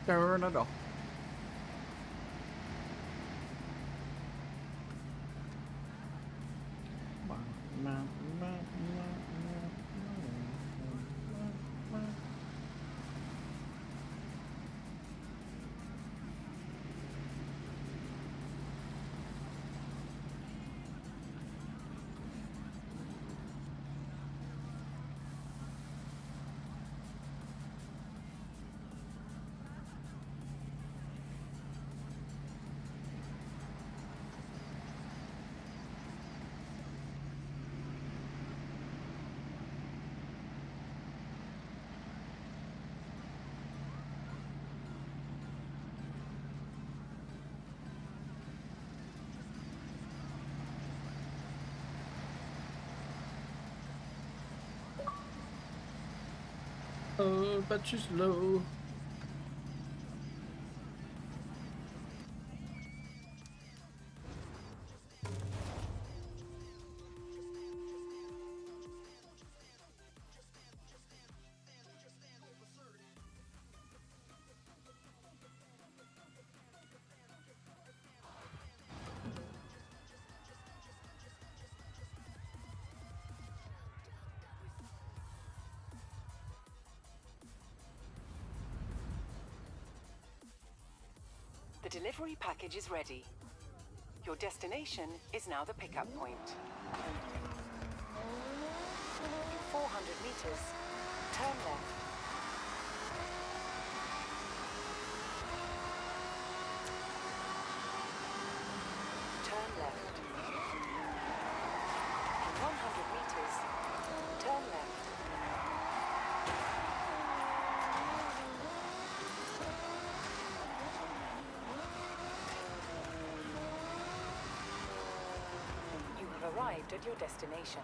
Turn it off. Oh, battery's low. The delivery package is ready. Your destination is now the pickup point. In 400 meters, turn left. Turn left. In 100 meters, turn left. arrived at your destination.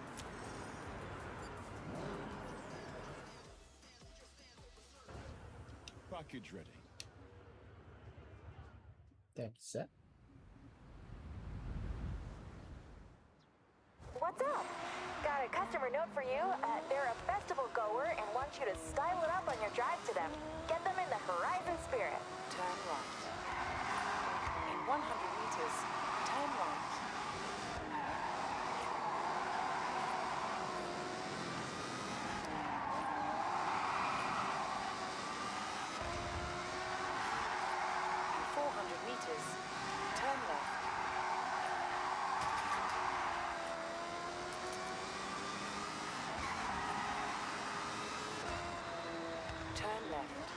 Package ready. Thank you, sir. What's up? Got a customer note for you. They're a festival goer and want you to style it up on your drive to them. Get them in the Horizon spirit. Turn right. In 100 meters, turn right. In 400 meters, turn left. Turn left.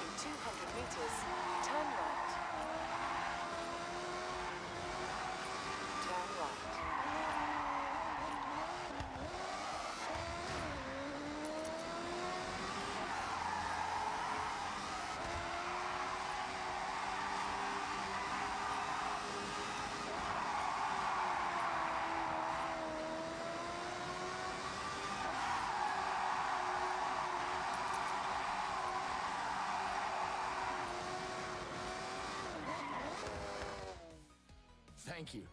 In 200 meters, turn right. Turn right. Thank you.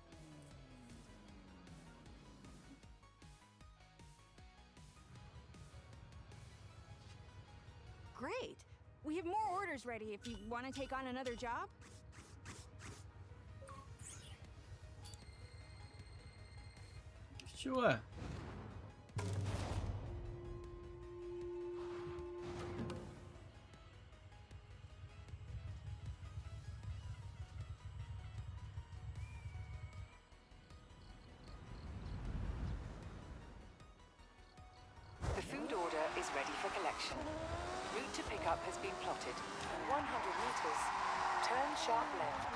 Great. We have more orders ready if you want to take on another job. Sure. The food order is ready for collection. Route to pickup has been plotted. In 100 meters, turn sharp left.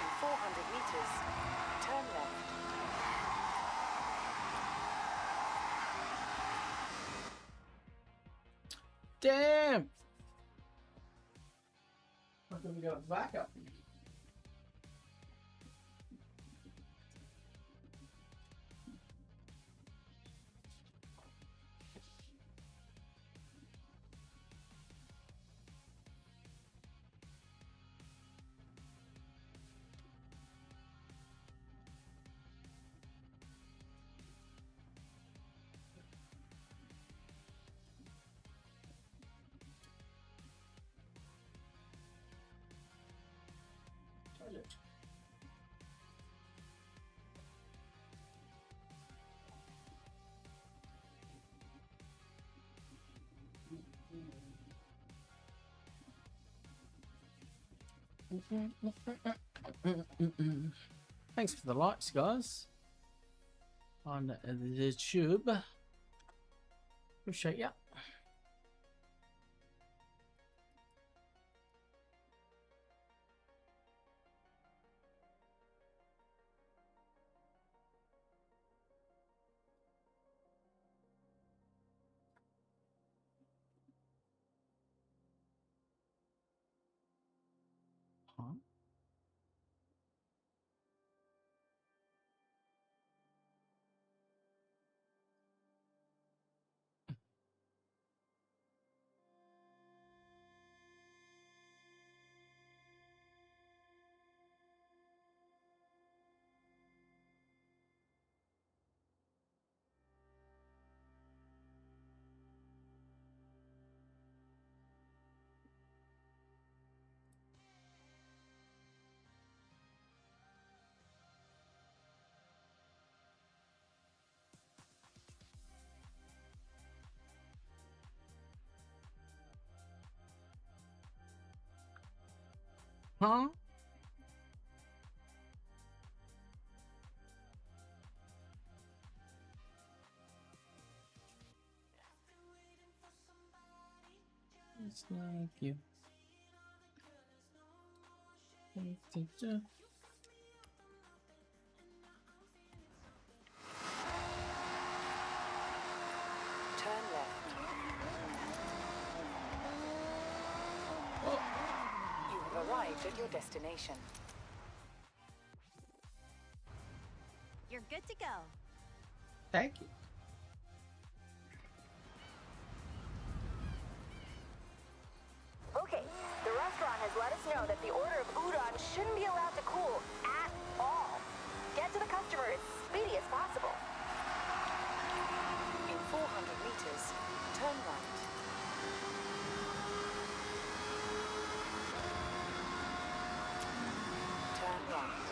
In 400 meters, turn left. Damn! How come we got backup? Thanks for the likes, guys, on the tube. Appreciate ya. Huh? Huh? It's like you. Turn left. You have arrived at your destination. You're good to go. Thank you. Okay, the restaurant has let us know that the order of udon shouldn't be allowed to cool at all. Get to the customer as speedy as possible. In 400 meters, turn right. Turn right.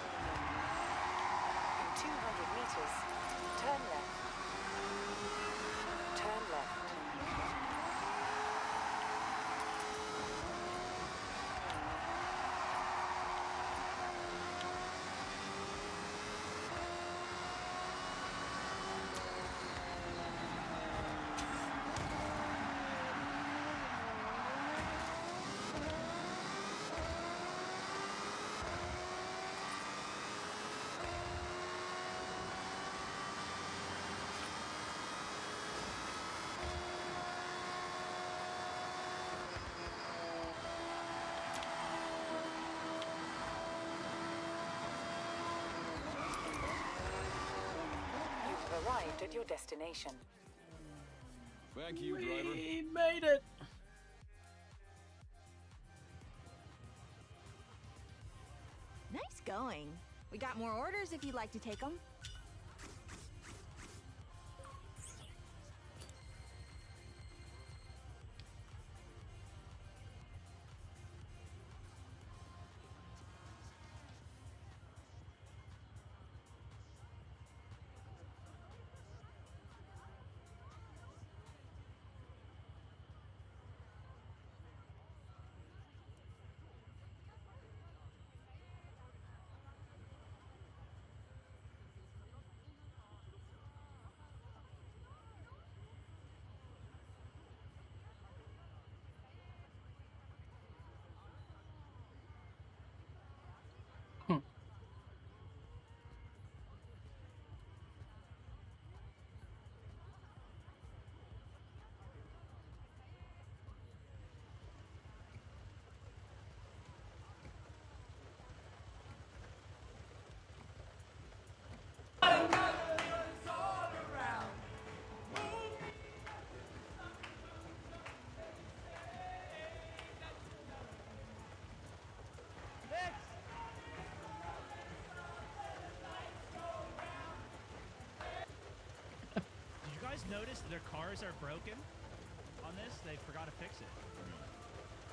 In 200 meters, turn left. Turn left. You have arrived at your destination. Thank you, driver. We made it. Nice going. We got more orders if you'd like to take them. Did you guys notice their cars are broken on this? They forgot to fix it.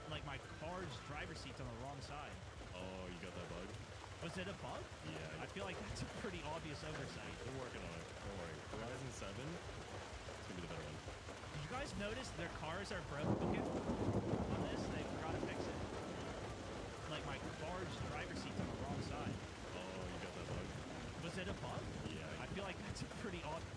Like my car's driver's seat's on the wrong side. Oh, you got that bug? Was it a bug? Yeah. I feel like that's a pretty obvious oversight. We're working on it. Don't worry. Horizon 7, it's gonna be the better one. Did you guys notice their cars are broken on this? They forgot to fix it. Like my car's driver's seat's on the wrong side. Oh, you got that bug? Was it a bug? Yeah. I feel like that's a pretty obvious.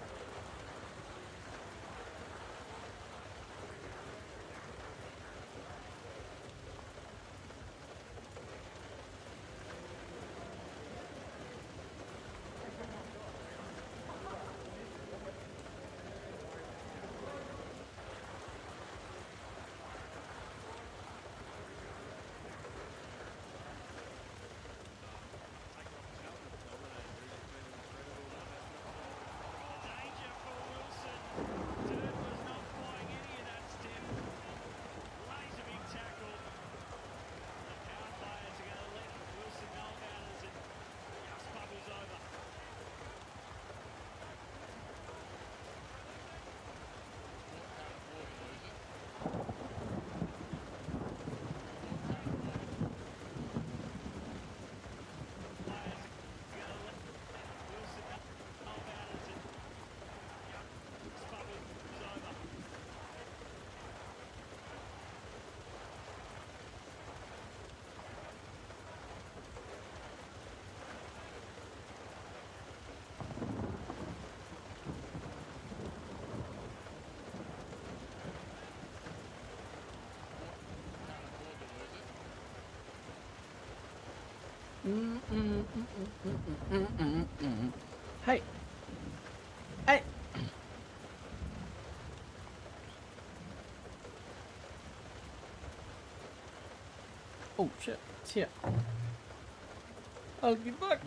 Hey. Hey. Oh shit, it's here. I'll be back.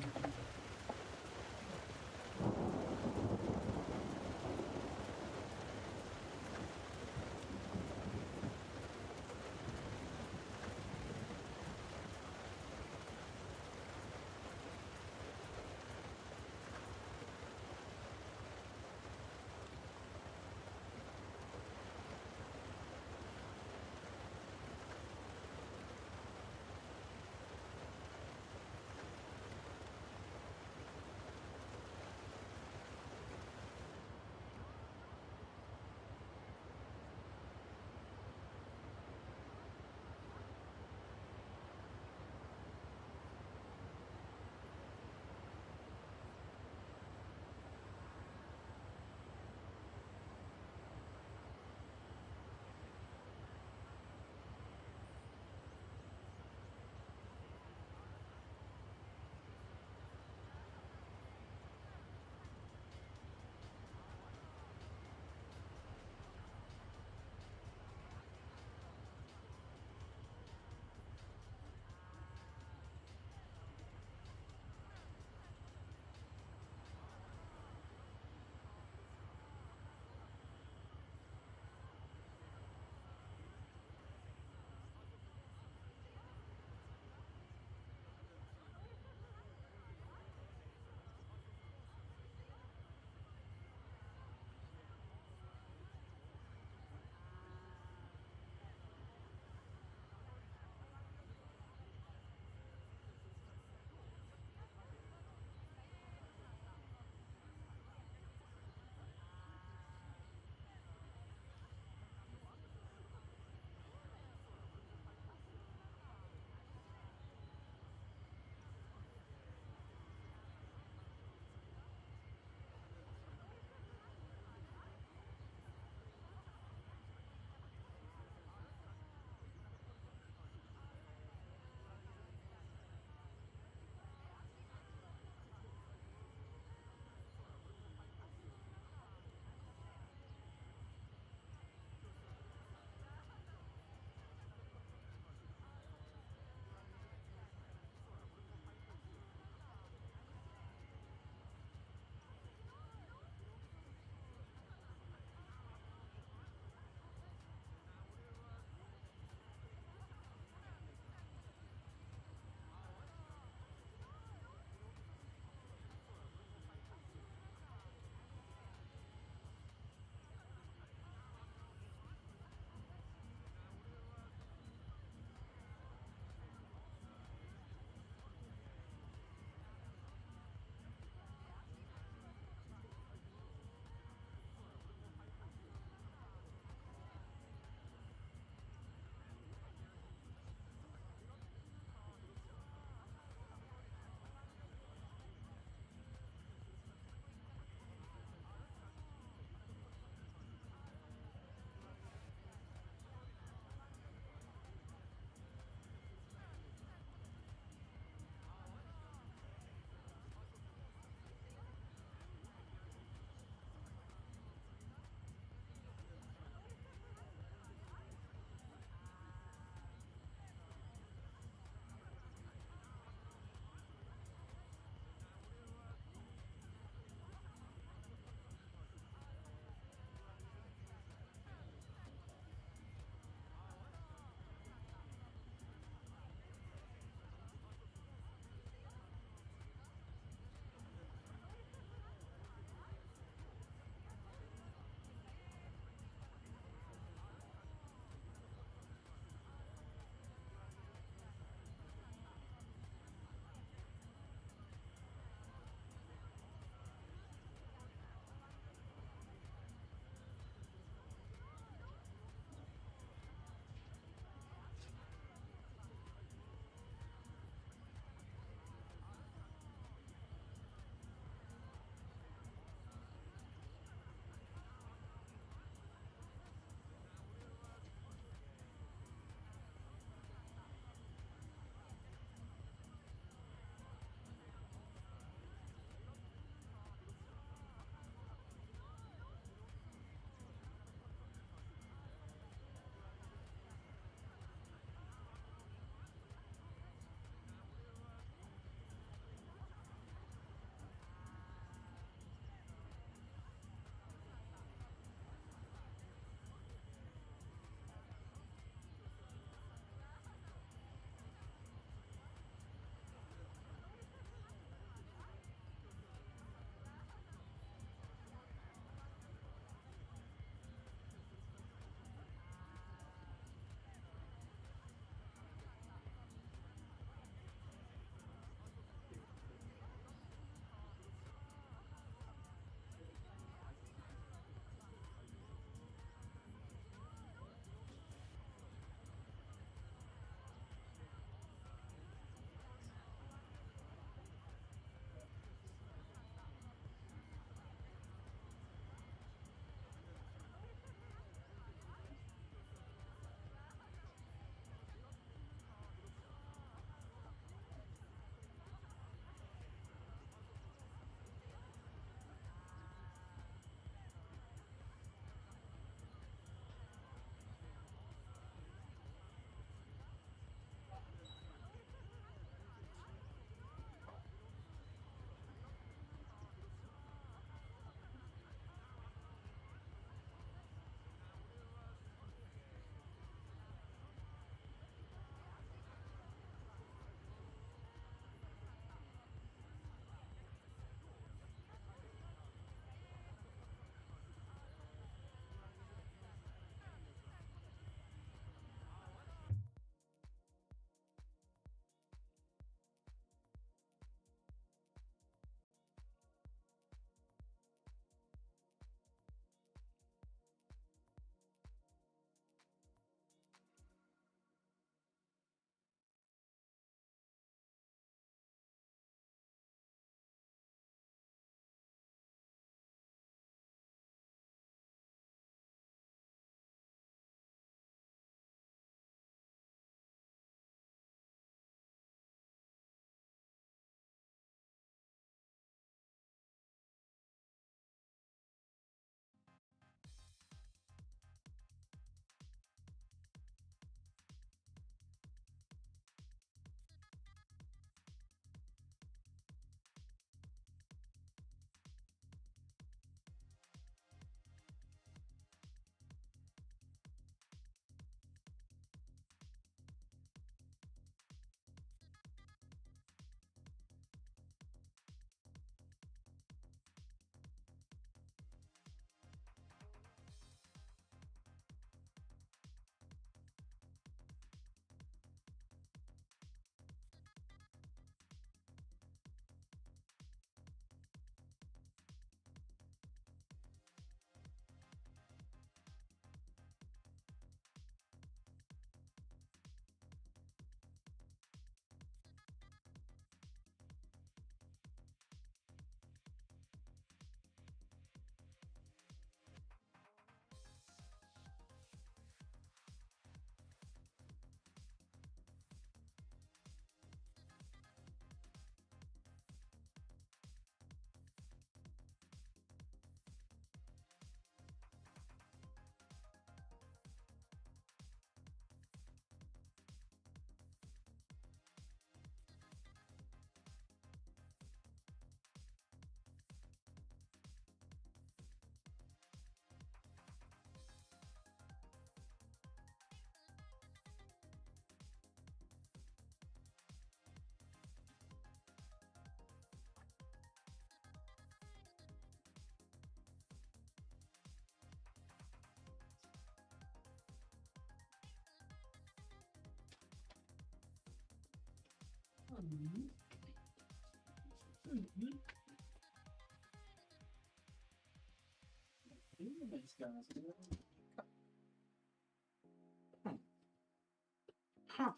Huh.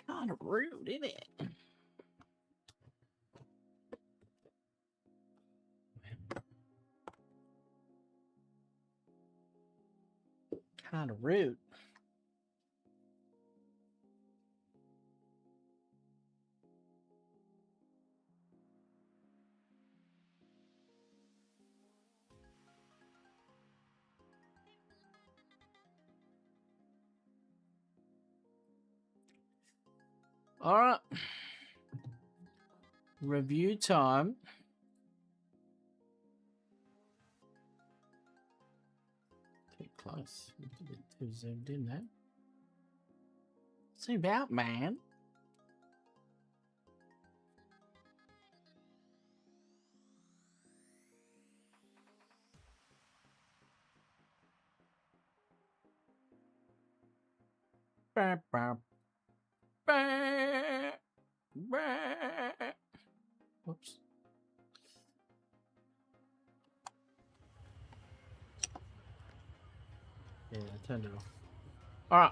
Kind of rude, isn't it? Kind of rude. All right. Review time. Too close. A bit too zoomed in there. Zoom out, man. Bah, bah, bah, bah. Whoops. Yeah, I turned it off. All right.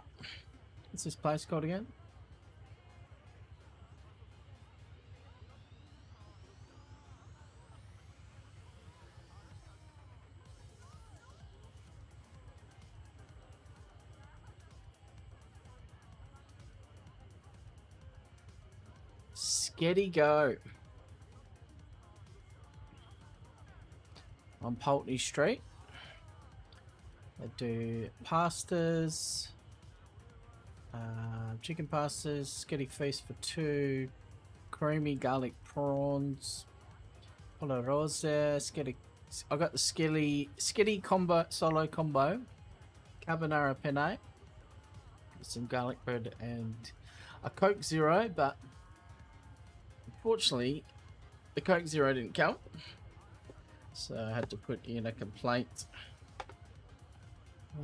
What's this place called again? Sketty Go. On Pulteney Street. They do pastas, chicken pastas, sketty feast for 2, creamy garlic prawns, pollo rosa, sketty. I got the sketty combo solo combo, carbonara penne, some garlic bread and a Coke Zero, but unfortunately the Coke Zero didn't count, so I had to put in a complaint.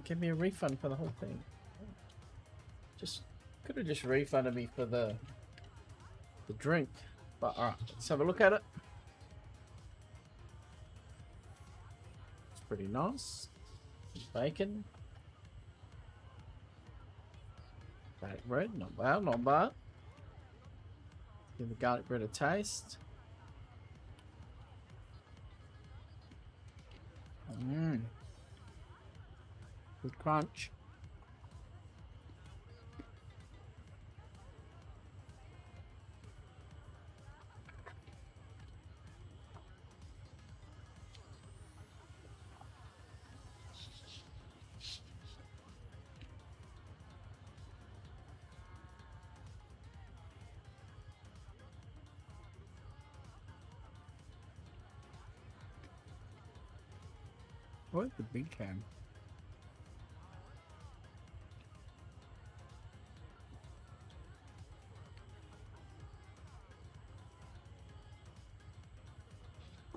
Give me a refund for the whole thing. Just could have just refunded me for the drink. But alright, let's have a look at it. It's pretty nice. Bacon. Garlic bread, not bad, not bad. Give the garlic bread a taste. Mmm. Good crunch. Where's the big can?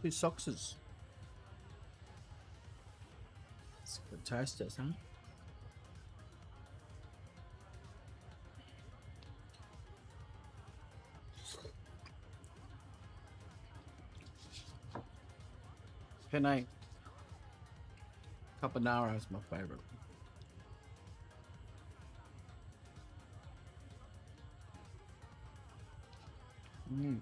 Two soxes. It's good toasters, huh? Penne carbonara is my favorite. Mm.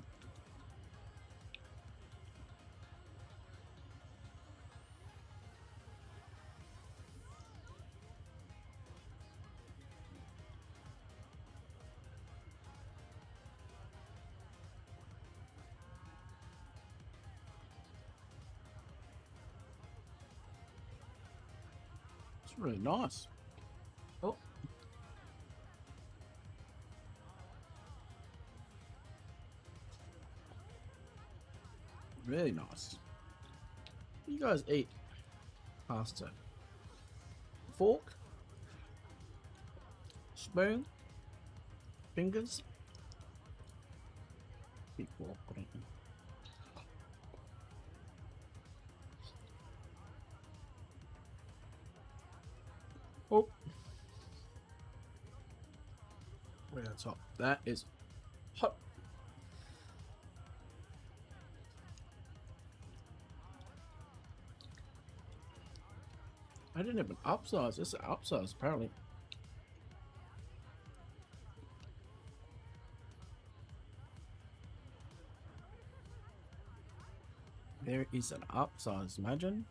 It's really nice. Oh. Really nice. You guys eat pasta? Fork? Spoon? Fingers? Big fork, I don't know. Oh. Yeah, that's hot. That is hot. I didn't even upsize. This is upsize apparently. There is an upsize, imagine.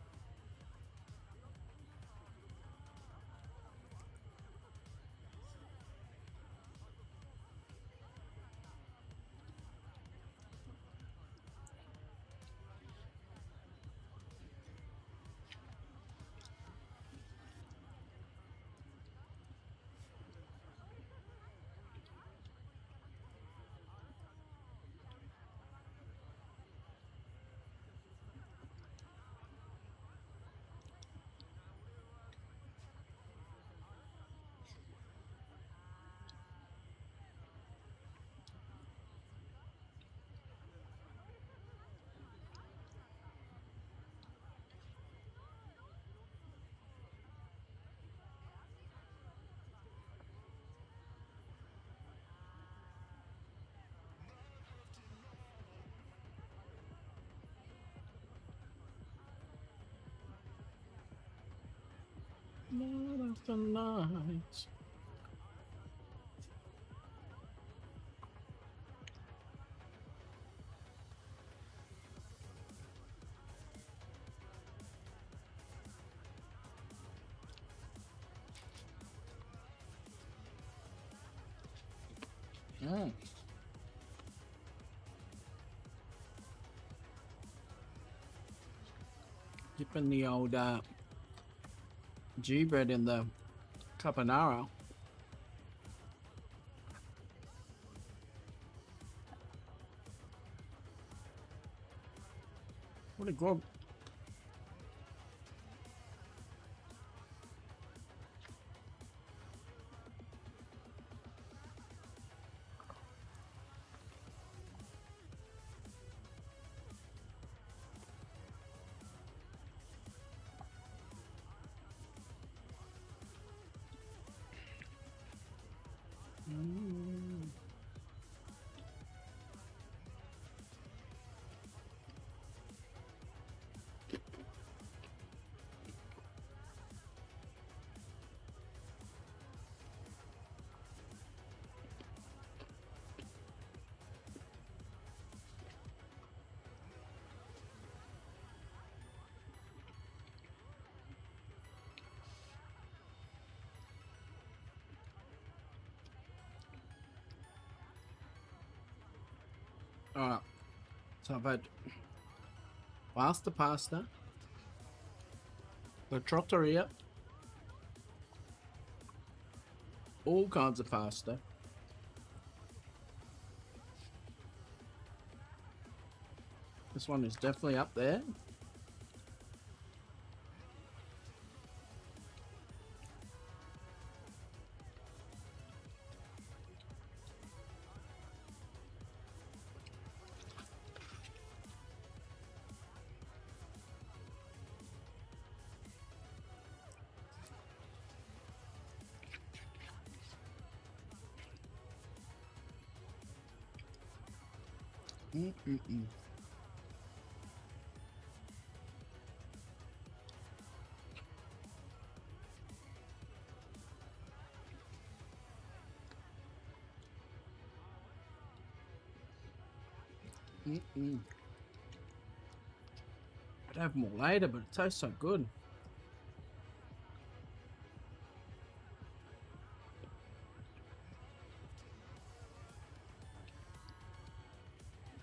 Night after night. Dipping the old G bread in the carbonara. What a good. Alright, so I've had pasta, the trattoria, all kinds of pasta. This one is definitely up there. Mm-mm-mm. Mm-mm. I'd have more later, but it tastes so good.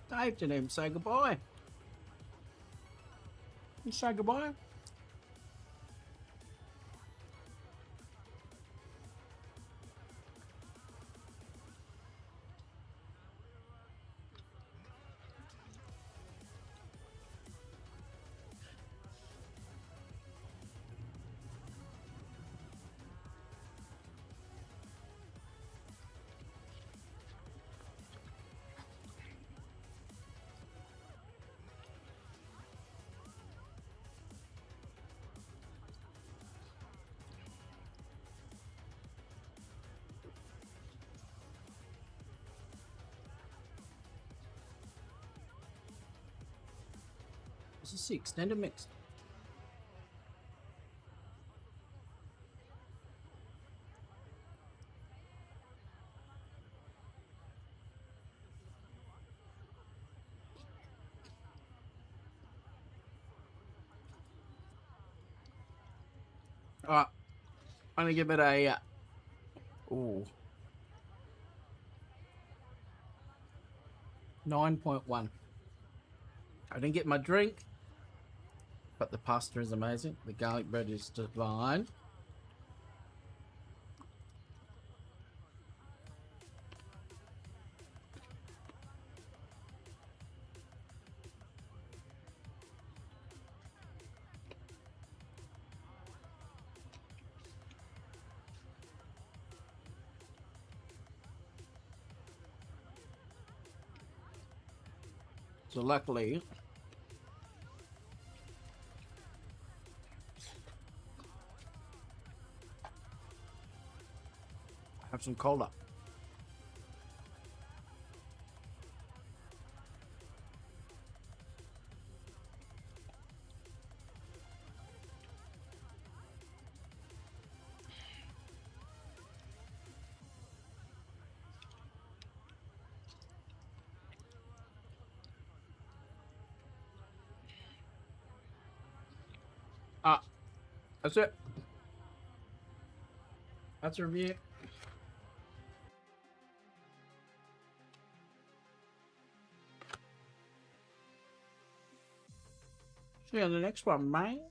Dave didn't even say goodbye. You say goodbye? This is the extended mix. All right, I'm gonna give it a 9.1. I didn't get my drink, but the pasta is amazing. The garlic bread is divine. So luckily, I have some cola. That's it. That's a review. See you on the next one, mate.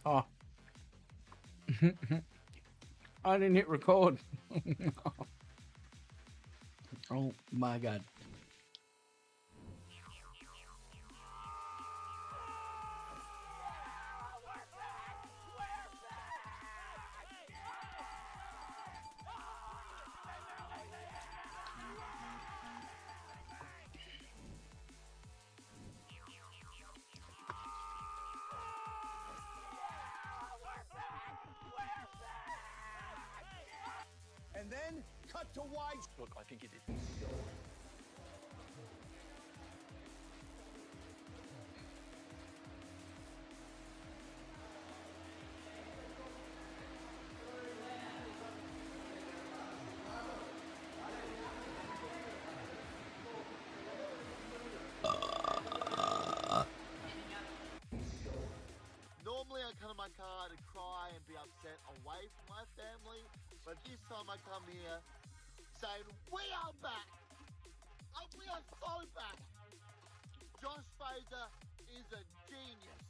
Oh. I didn't hit record. Oh my god. And then cut to wide. Look, I think you did. Normally I come to my car to cry and be upset away from my family, but this time I come here saying, we are back! We are so back! Josh Fraser is a genius.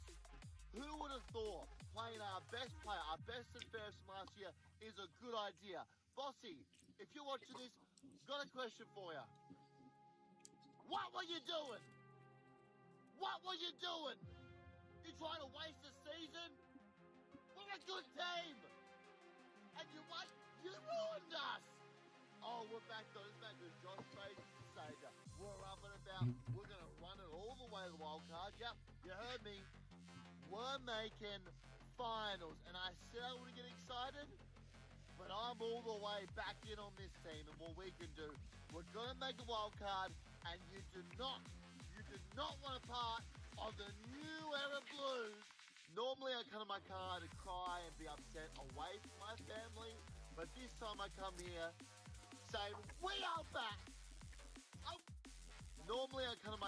Who would have thought playing our best player, our best and fairest from last year is a good idea? Bossy, if you're watching this, got a question for you. What were you doing? What were you doing? You trying to waste the season? We're a good team! And you what? You ruined us! Oh, we're back though. It's back with Josh Fraser the Savior. We're up and about. We're going to run it all the way to the wild card. Yep, you heard me. We're making finals. And I said I wouldn't get excited, but I'm all the way back in on this team and what we can do. We're going to make a wild card, and you do not want a part of the new era Blues. Normally I come to my car to cry and be upset away from my family, but this time I come here saying, we are back! Normally I come to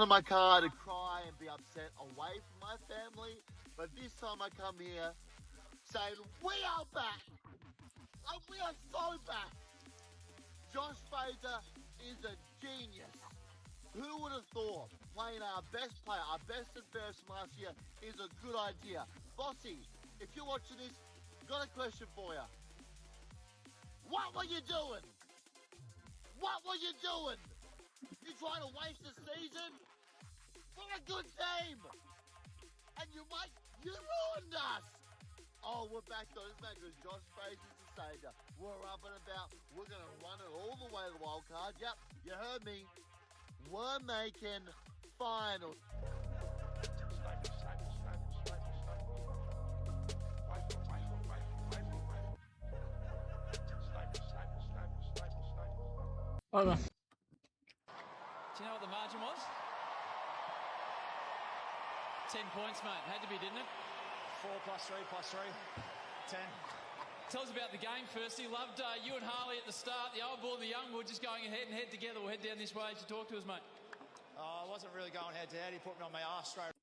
my car to cry and be upset away from my family, but this time I come here saying, we are back! We are so back! Josh Fraser is a genius. Who would have thought playing our best player, our best and fairest from last year is a good idea? Bossy, if you're watching this, got a question for you. What were you doing? What were you doing? You trying to waste the season? We're a good team! And you ruined us! Oh, we're back though. It's back with Josh Fraser's the Savior. We're up and about. We're going to run it all the way to the wild card. Yep, you heard me. We're making finals. Oh no. Do you know what the margin was? 10 points, mate. Had to be, didn't it? 4 plus 3 plus 3. 10. Tell us about the game firstly. Loved you and Harley at the start. The old bull and the young bull just going head and head together. We'll head down this way to talk to us, mate. I wasn't really going head to head. He put me on my arse straight.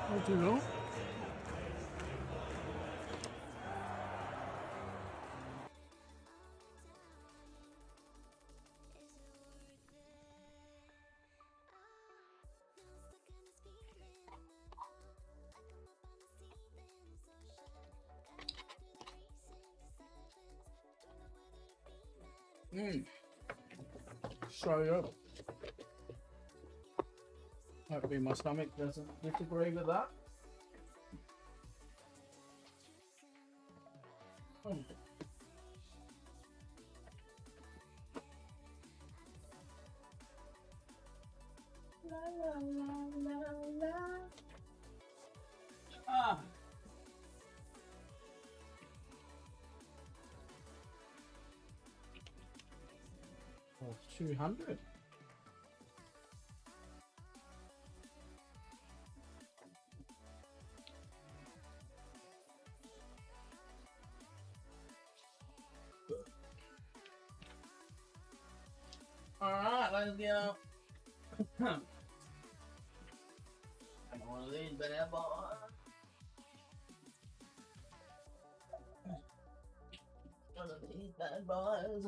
How do you know? Straight up. Hopefully my stomach doesn't disagree with that. La, la, la, la, la. Ah. Oh, 200. Alright, let's go. One of these bad boys. One of these bad boys.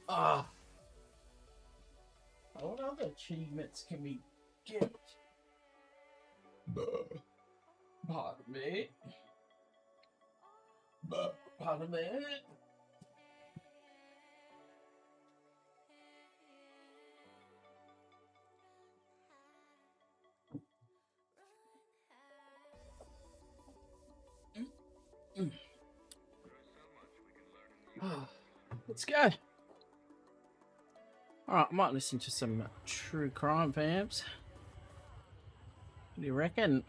Ah. What other achievements can we get? Pardon me. Pardon me. Let's go. Alright, I might listen to some true crime, fams. What do you reckon?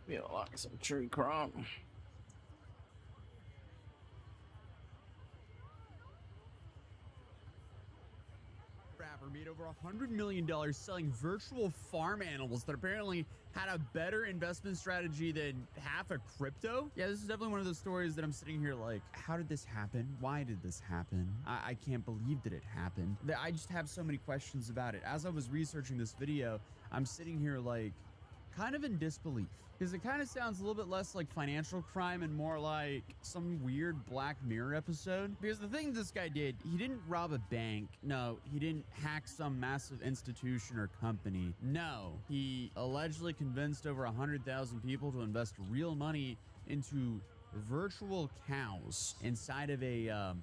Feel like some true crime. Rapper made over $100 million selling virtual farm animals that apparently had a better investment strategy than half of crypto. Yeah, this is definitely one of those stories that I'm sitting here like, how did this happen? Why did this happen? I can't believe that it happened. I just have so many questions about it. As I was researching this video, I'm sitting here like, kind of in disbelief. Because it kind of sounds a little bit less like financial crime and more like some weird Black Mirror episode. Because the thing this guy did, he didn't rob a bank. No, he didn't hack some massive institution or company. No, he allegedly convinced over 100,000 people to invest real money into virtual cows inside of a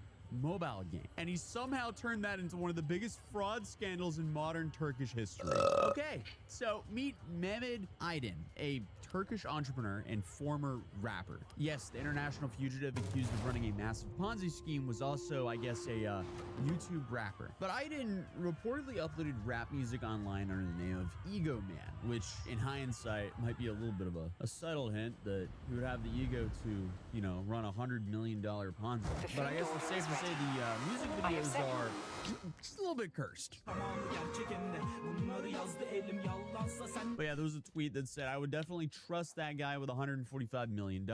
mobile game. And he somehow turned that into one of the biggest fraud scandals in modern Turkish history. Okay, so meet Mehmet Aydin, a Turkish entrepreneur and former rapper. Yes, the international fugitive accused of running a massive Ponzi scheme was also, I guess, a YouTube rapper. But Aydin reportedly uploaded rap music online under the name of Ego Man, which in hindsight might be a little bit of a subtle hint that he would have the ego to, you know, run $100 million Ponzi. But I guess it's safe to say the music videos are just a little bit cursed. But yeah, there was a tweet that said, I would definitely trust that guy with $145 million.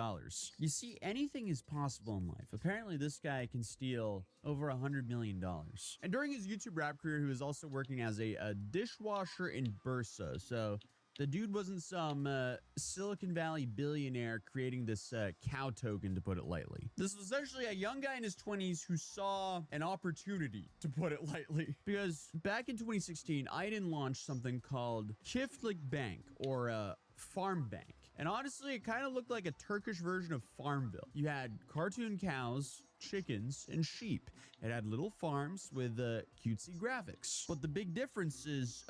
You see, anything is possible in life. Apparently, this guy can steal over $100 million. And during his YouTube rap career, he was also working as a dishwasher in Bursa. So The dude wasn't some Silicon Valley billionaire creating this cow token, to put it lightly. This was essentially a young guy in his 20s who saw an opportunity, to put it lightly. Because back in 2016, Aydin launched something called Çiftlik Bank, or Farm Bank. And honestly, it kind of looked like a Turkish version of Farmville. You had cartoon cows, chickens, and sheep. It had little farms with cutesy graphics. But the big difference is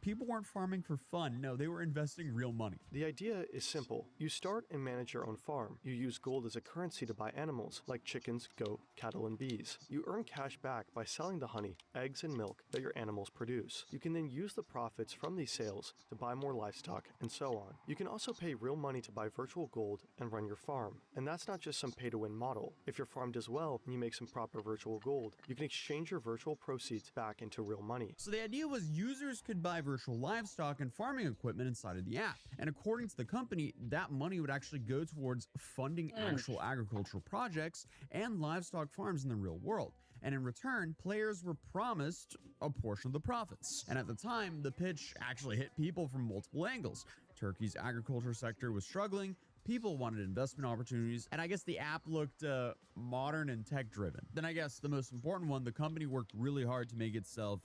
people weren't farming for fun. No, they were investing real money. The idea is simple. You start and manage your own farm. You use gold as a currency to buy animals like chickens, goat, cattle, and bees. You earn cash back by selling the honey, eggs, and milk that your animals produce. You can then use the profits from these sales to buy more livestock and so on. You can also pay real money to buy virtual gold and run your farm. And that's not just some pay-to-win model. If your farm does well and you make some proper virtual gold, you can exchange your virtual proceeds back into real money. So the idea was users could buy virtual livestock and farming equipment inside of the app. And according to the company, that money would actually go towards funding actual agricultural projects and livestock farms in the real world. And in return, players were promised a portion of the profits. And at the time, the pitch actually hit people from multiple angles. Turkey's agriculture sector was struggling, people wanted investment opportunities, and I guess the app looked modern and tech-driven. Then I guess the most important one, the company worked really hard to make itself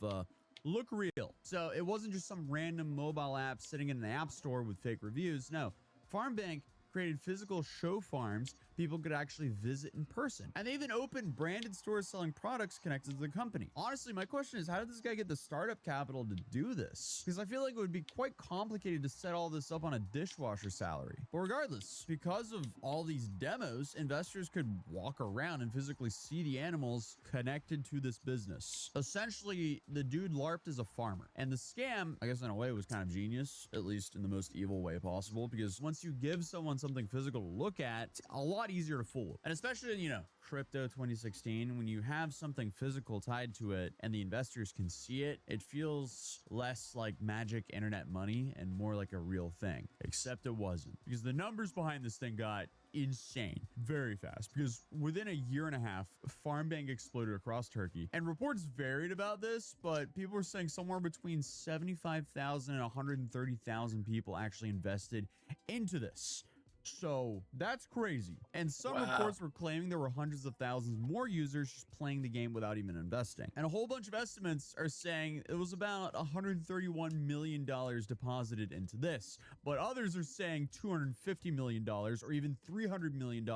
look real. So it wasn't just some random mobile app sitting in an app store with fake reviews. No, FarmBank created physical show farms people could actually visit in person. And they even opened branded stores selling products connected to the company. Honestly, my question is, how did this guy get the startup capital to do this? Because I feel like it would be quite complicated to set all this up on a dishwasher salary. But regardless, because of all these demos, investors could walk around and physically see the animals connected to this business. Essentially, the dude LARPed as a farmer. And the scam, I guess in a way, was kind of genius, at least in the most evil way possible, because once you give someone something physical to look at, it's a lot easier to fool. And especially in, you know, crypto 2016, when you have something physical tied to it and the investors can see it, it feels less like magic internet money and more like a real thing. Except it wasn't, because the numbers behind this thing got insane very fast, because within a year and a half, FarmBank exploded across Turkey. And reports varied about this, but people were saying somewhere between 75,000 and 130,000 people actually invested into this. So that's crazy. And some reports were claiming there were hundreds of thousands more users just playing the game without even investing. And a whole bunch of estimates are saying it was about $131 million deposited into this. But others are saying $250 million or even $300 million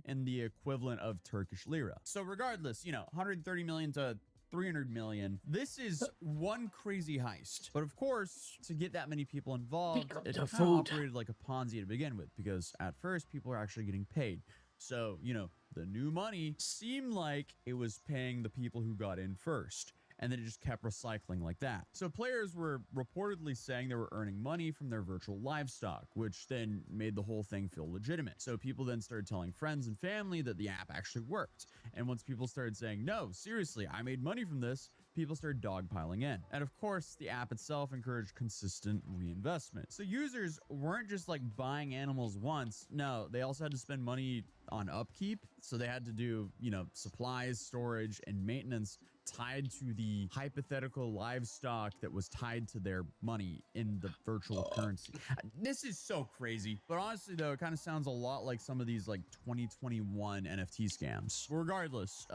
in the equivalent of Turkish lira. So regardless, you know, 130 million to 300 million. This is one crazy heist. But of course, to get that many people involved, it kind of operated like a Ponzi to begin with, because at first people are actually getting paid. So, you know, the new money seemed like it was paying the people who got in first. And then it just kept recycling like that. So players were reportedly saying they were earning money from their virtual livestock, which then made the whole thing feel legitimate. So people then started telling friends and family that the app actually worked. And once people started saying, no, seriously, I made money from this, people started dogpiling in. And of course, the app itself encouraged consistent reinvestment. So users weren't just like buying animals once. No, they also had to spend money on upkeep. So they had to do, you know, supplies, storage, and maintenance tied to the hypothetical livestock that was tied to their money in the virtual currency. This is so crazy. But honestly, though, it kind of sounds a lot like some of these like 2021 NFT scams. Regardless,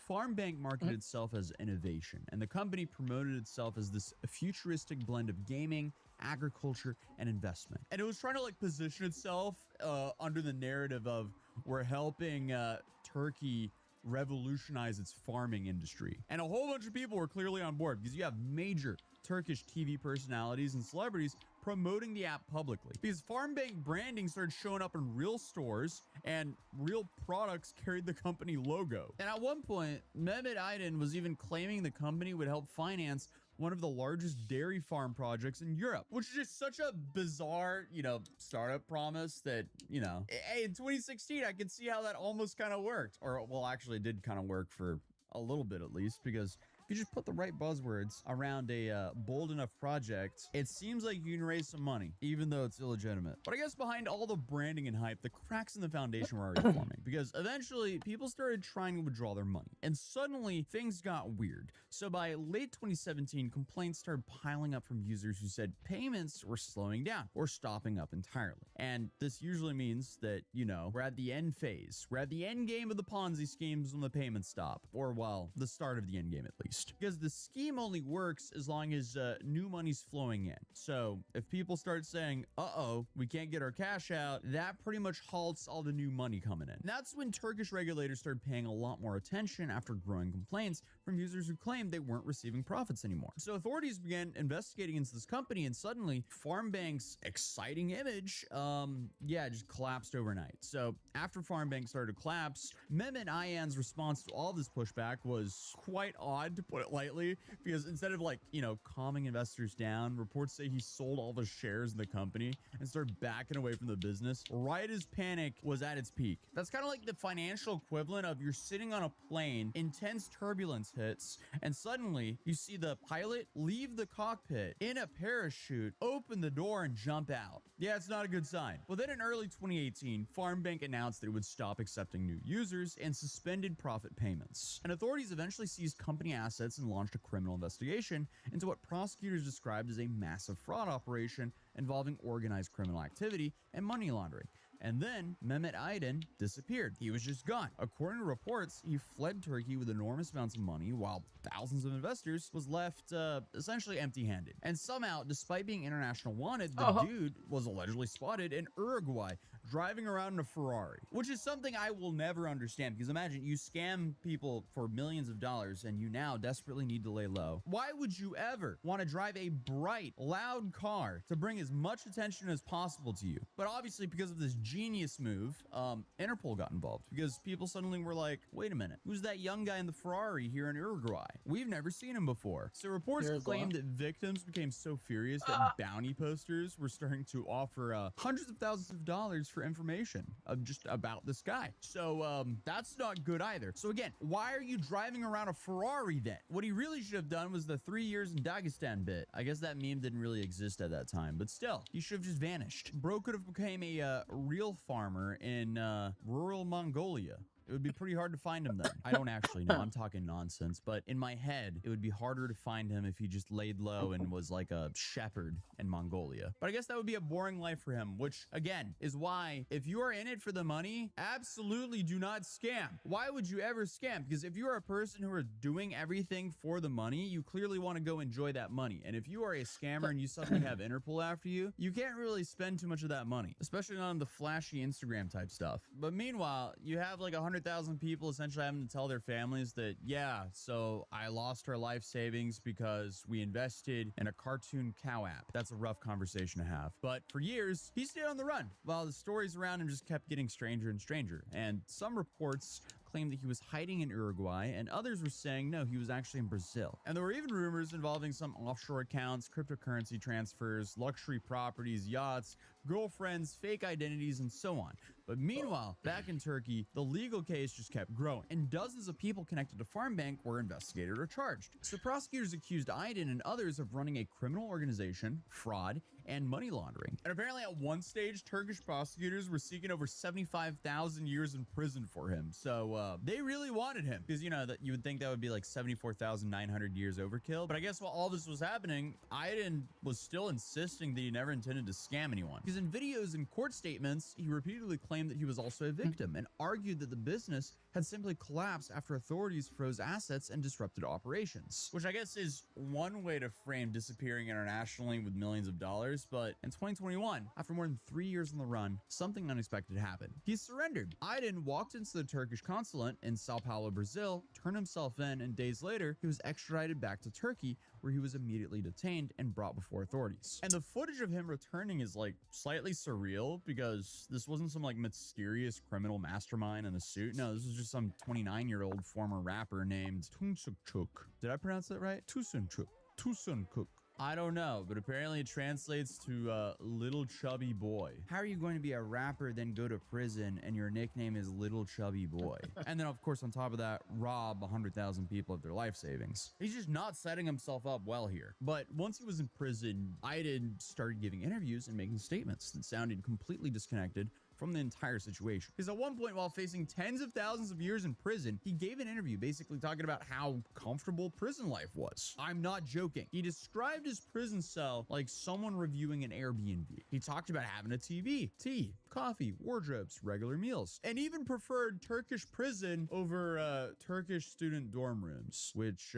FarmBank marketed itself as innovation, and the company promoted itself as this futuristic blend of gaming, agriculture, and investment. And it was trying to like position itself under the narrative of, we're helping Turkey revolutionize its farming industry. And a whole bunch of people were clearly on board, because you have major Turkish TV personalities and celebrities promoting the app publicly, because FarmBank branding started showing up in real stores and real products carried the company logo. And at one point, Mehmet Aydin was even claiming the company would help finance one of the largest dairy farm projects in Europe, which is just such a bizarre, you know, startup promise that, you know, hey, in 2016, I can see how that almost kind of worked. Or, well, actually it did kind of work for a little bit at least, because If you just put the right buzzwords around a bold enough project, it seems like you can raise some money, even though it's illegitimate. But I guess behind all the branding and hype, the cracks in the foundation were already forming, because eventually people started trying to withdraw their money, and suddenly things got weird. So by late 2017, complaints started piling up from users who said payments were slowing down or stopping up entirely. And this usually means that, you know, we're at the end phase. We're at the end game of the Ponzi schemes when the payments stop, or well, the start of the end game at least. Because the scheme only works as long as new money's flowing in. So if people start saying, uh-oh, we can't get our cash out, that pretty much halts all the new money coming in. And that's when Turkish regulators started paying a lot more attention after growing complaints from users who claimed they weren't receiving profits anymore. So authorities began investigating into this company, and suddenly Farmbank's exciting image, just collapsed overnight. So after Farmbank started to collapse, Mehmet Ayan's response to all this pushback was quite odd, to put it lightly, because instead of, like, you know, calming investors down, reports say he sold all of his shares in the company and started backing away from the business right as panic was at its peak. That's kind of like the financial equivalent of you're sitting on a plane, intense turbulence hits, and suddenly you see the pilot leave the cockpit in a parachute, open the door, and jump out. Yeah, it's not a good sign. Well, then in early 2018, Farmbank announced that it would stop accepting new users and suspended profit payments. And authorities eventually seized company assets and launched a criminal investigation into what prosecutors described as a massive fraud operation involving organized criminal activity and money laundering. And then Mehmet Aydin disappeared. He was just gone. According to reports, he fled Turkey with enormous amounts of money, while thousands of investors was left essentially empty-handed. And somehow, despite being international wanted, the dude was allegedly spotted in Uruguay driving around in a Ferrari, which is something I will never understand, because imagine you scam people for millions of dollars and you now desperately need to lay low. Why would you ever want to drive a bright, loud car to bring as much attention as possible to you? But obviously, because of this genius move, Interpol got involved, because people suddenly were like, wait a minute, who's that young guy in the Ferrari here in Uruguay? We've never seen him before. So reports claimed that victims became so furious that bounty posters were starting to offer hundreds of thousands of dollars for information just about this guy. So that's not good either. So again, why are you driving around a Ferrari then? What he really should have done was the 3 years in Dagestan bit. I guess that meme didn't really exist at that time, but still, he should have just vanished. Bro could have became a real farmer in rural Mongolia. It would be pretty hard to find him then. I don't actually know. I'm talking nonsense. But in my head, it would be harder to find him if he just laid low and was like a shepherd in Mongolia. But I guess that would be a boring life for him, which, again, is why if you are in it for the money, absolutely do not scam. Why would you ever scam? Because if you are a person who are doing everything for the money, you clearly want to go enjoy that money. And if you are a scammer and you suddenly have Interpol after you, you can't really spend too much of that money, especially on the flashy Instagram type stuff. But meanwhile, you have like 100,000 people essentially having to tell their families that, yeah, so I lost our life savings because we invested in a cartoon cow app. That's a rough conversation to have. But for years, he stayed on the run while the stories around him just kept getting stranger and stranger. And some reports claimed that he was hiding in Uruguay, and others were saying no, he was actually in Brazil. And there were even rumors involving some offshore accounts, cryptocurrency transfers, luxury properties, yachts, girlfriends, fake identities, and so on. But meanwhile, back in Turkey, the legal case just kept growing, and dozens of people connected to Farmbank were investigated or charged. So prosecutors accused Aydin and others of running a criminal organization, fraud, and money laundering. And apparently at one stage, Turkish prosecutors were seeking over 75,000 years in prison for him. So they really wanted him, because, you know, that you would think that would be like 74,900 years overkill. But I guess while all this was happening, Aydin was still insisting that he never intended to scam anyone. Because in videos and court statements, he repeatedly claimed that he was also a victim and argued that the business had simply collapsed after authorities froze assets and disrupted operations. Which I guess is one way to frame disappearing internationally with millions of dollars. But in 2021, after more than 3 years on the run, something unexpected happened. He surrendered. Aydin walked into the Turkish consulate in Sao Paulo, Brazil, turned himself in, and days later, he was extradited back to Turkey, where he was immediately detained and brought before authorities. And the footage of him returning is like slightly surreal, because this wasn't some like mysterious criminal mastermind in a suit. No, this was just some 29-year-old former rapper named Tunçukçuk. Did I pronounce that right? Tunçukçuk. I don't know, but apparently it translates to little chubby boy. How are you going to be a rapper, then go to prison, and your nickname is little chubby boy? And then, of course, on top of that, rob 100,000 people of their life savings. He's just not setting himself up well here. But once he was in prison, Iden started giving interviews and making statements that sounded completely disconnected from the entire situation. Because at one point, while facing tens of thousands of years in prison, he gave an interview basically talking about how comfortable prison life was. I'm not joking. He described his prison cell like someone reviewing an Airbnb. He talked about having a TV, tea, coffee, wardrobes, regular meals, and even preferred Turkish prison over Turkish student dorm rooms, which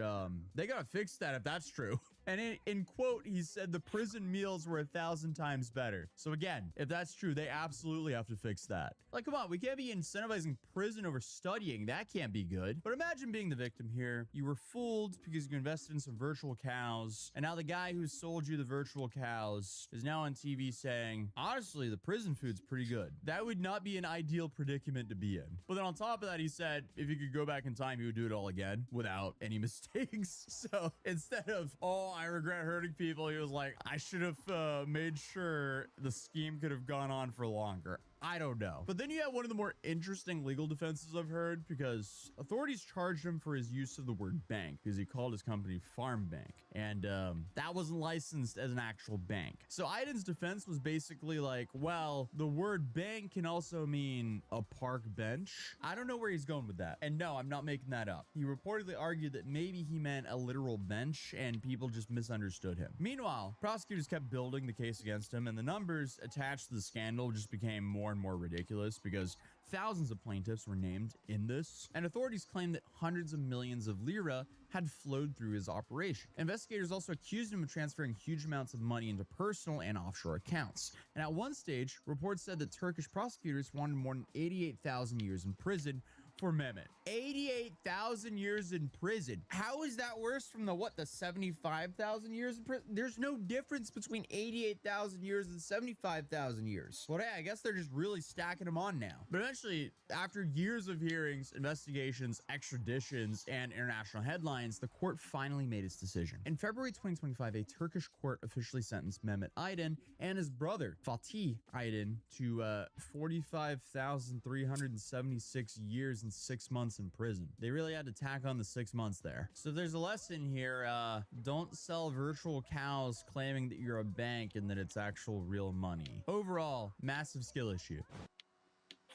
they gotta fix that if that's true. And in quote, he said the prison meals were 1,000 times better. So again, if that's true, they absolutely have to fix that. Like, come on, we can't be incentivizing prison over studying. That can't be good. But imagine being the victim here. You were fooled because you invested in some virtual cows. And now the guy who sold you the virtual cows is now on TV saying, honestly, the prison food's pretty good. That would not be an ideal predicament to be in. But then on top of that, he said, if he could go back in time, he would do it all again without any mistakes. So instead of, oh, I regret hurting people, he was like, I should have made sure the scheme could have gone on for longer. I don't know. But then you have one of the more interesting legal defenses I've heard, because authorities charged him for his use of the word bank because he called his company Farm Bank. And that wasn't licensed as an actual bank. So Iden's defense was basically like, well, the word bank can also mean a park bench. I don't know where he's going with that. And no, I'm not making that up. He reportedly argued that maybe he meant a literal bench and people just misunderstood him. Meanwhile, prosecutors kept building the case against him, and the numbers attached to the scandal just became more and more ridiculous because thousands of plaintiffs were named in this, and authorities claimed that hundreds of millions of lira had flowed through his operation. Investigators also accused him of transferring huge amounts of money into personal and offshore accounts. And at one stage, reports said that Turkish prosecutors wanted more than 88,000 years in prison for Mehmet. 88,000 years in prison. How is that worse from the 75,000 years in prison? There's no difference between 88,000 years and 75,000 years. Well, hey, I guess they're just really stacking them on now. But eventually, after years of hearings, investigations, extraditions, and international headlines, the court finally made its decision. In February 2025, a Turkish court officially sentenced Mehmet Aydin and his brother, Fatih Aydin, to 45,376 years and 6 months in prison. They really had to tack on the 6 months there. So there's a lesson here. Don't sell virtual cows claiming that you're a bank and that it's actual real money. Overall, massive skill issue.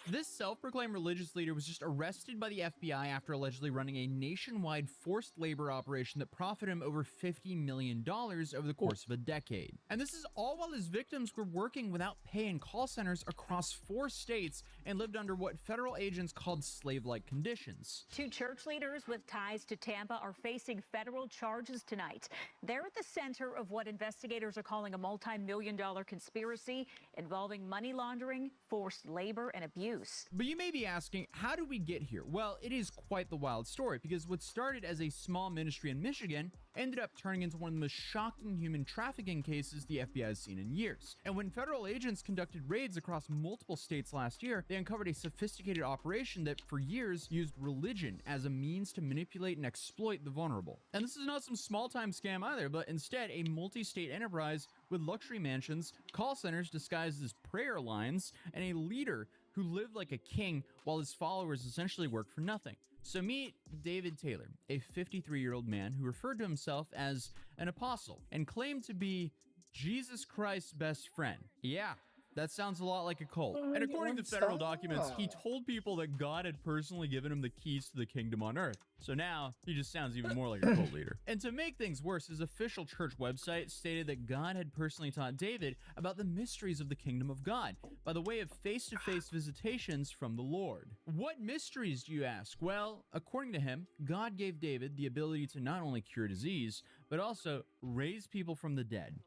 This self-proclaimed religious leader was just arrested by the FBI after allegedly running a nationwide forced labor operation that profited him over $50 million over the course of a decade. And this is all while his victims were working without pay in call centers across 4 states and lived under what federal agents called slave-like conditions. 2 church leaders with ties to Tampa are facing federal charges tonight. They're at the center of what investigators are calling a multi-million-dollar conspiracy involving money laundering, forced labor, and abuse. But you may be asking, how did we get here? Well, it is quite the wild story, because what started as a small ministry in Michigan ended up turning into one of the most shocking human trafficking cases the FBI has seen in years. And when federal agents conducted raids across multiple states last year, they uncovered a sophisticated operation that for years used religion as a means to manipulate and exploit the vulnerable. And this is not some small-time scam either, but instead a multi-state enterprise with luxury mansions, call centers disguised as prayer lines, and a leader who lived like a king while his followers essentially worked for nothing. So meet David Taylor, a 53-year-old man who referred to himself as an apostle and claimed to be Jesus Christ's best friend. Yeah, that sounds a lot like a cult. And according to federal documents, he told people that God had personally given him the keys to the kingdom on earth. So now he just sounds even more like a cult leader. And to make things worse, his official church website stated that God had personally taught David about the mysteries of the kingdom of God by the way of face-to-face visitations from the Lord. What mysteries, do you ask? Well, according to him, God gave David the ability to not only cure disease, but also raise people from the dead.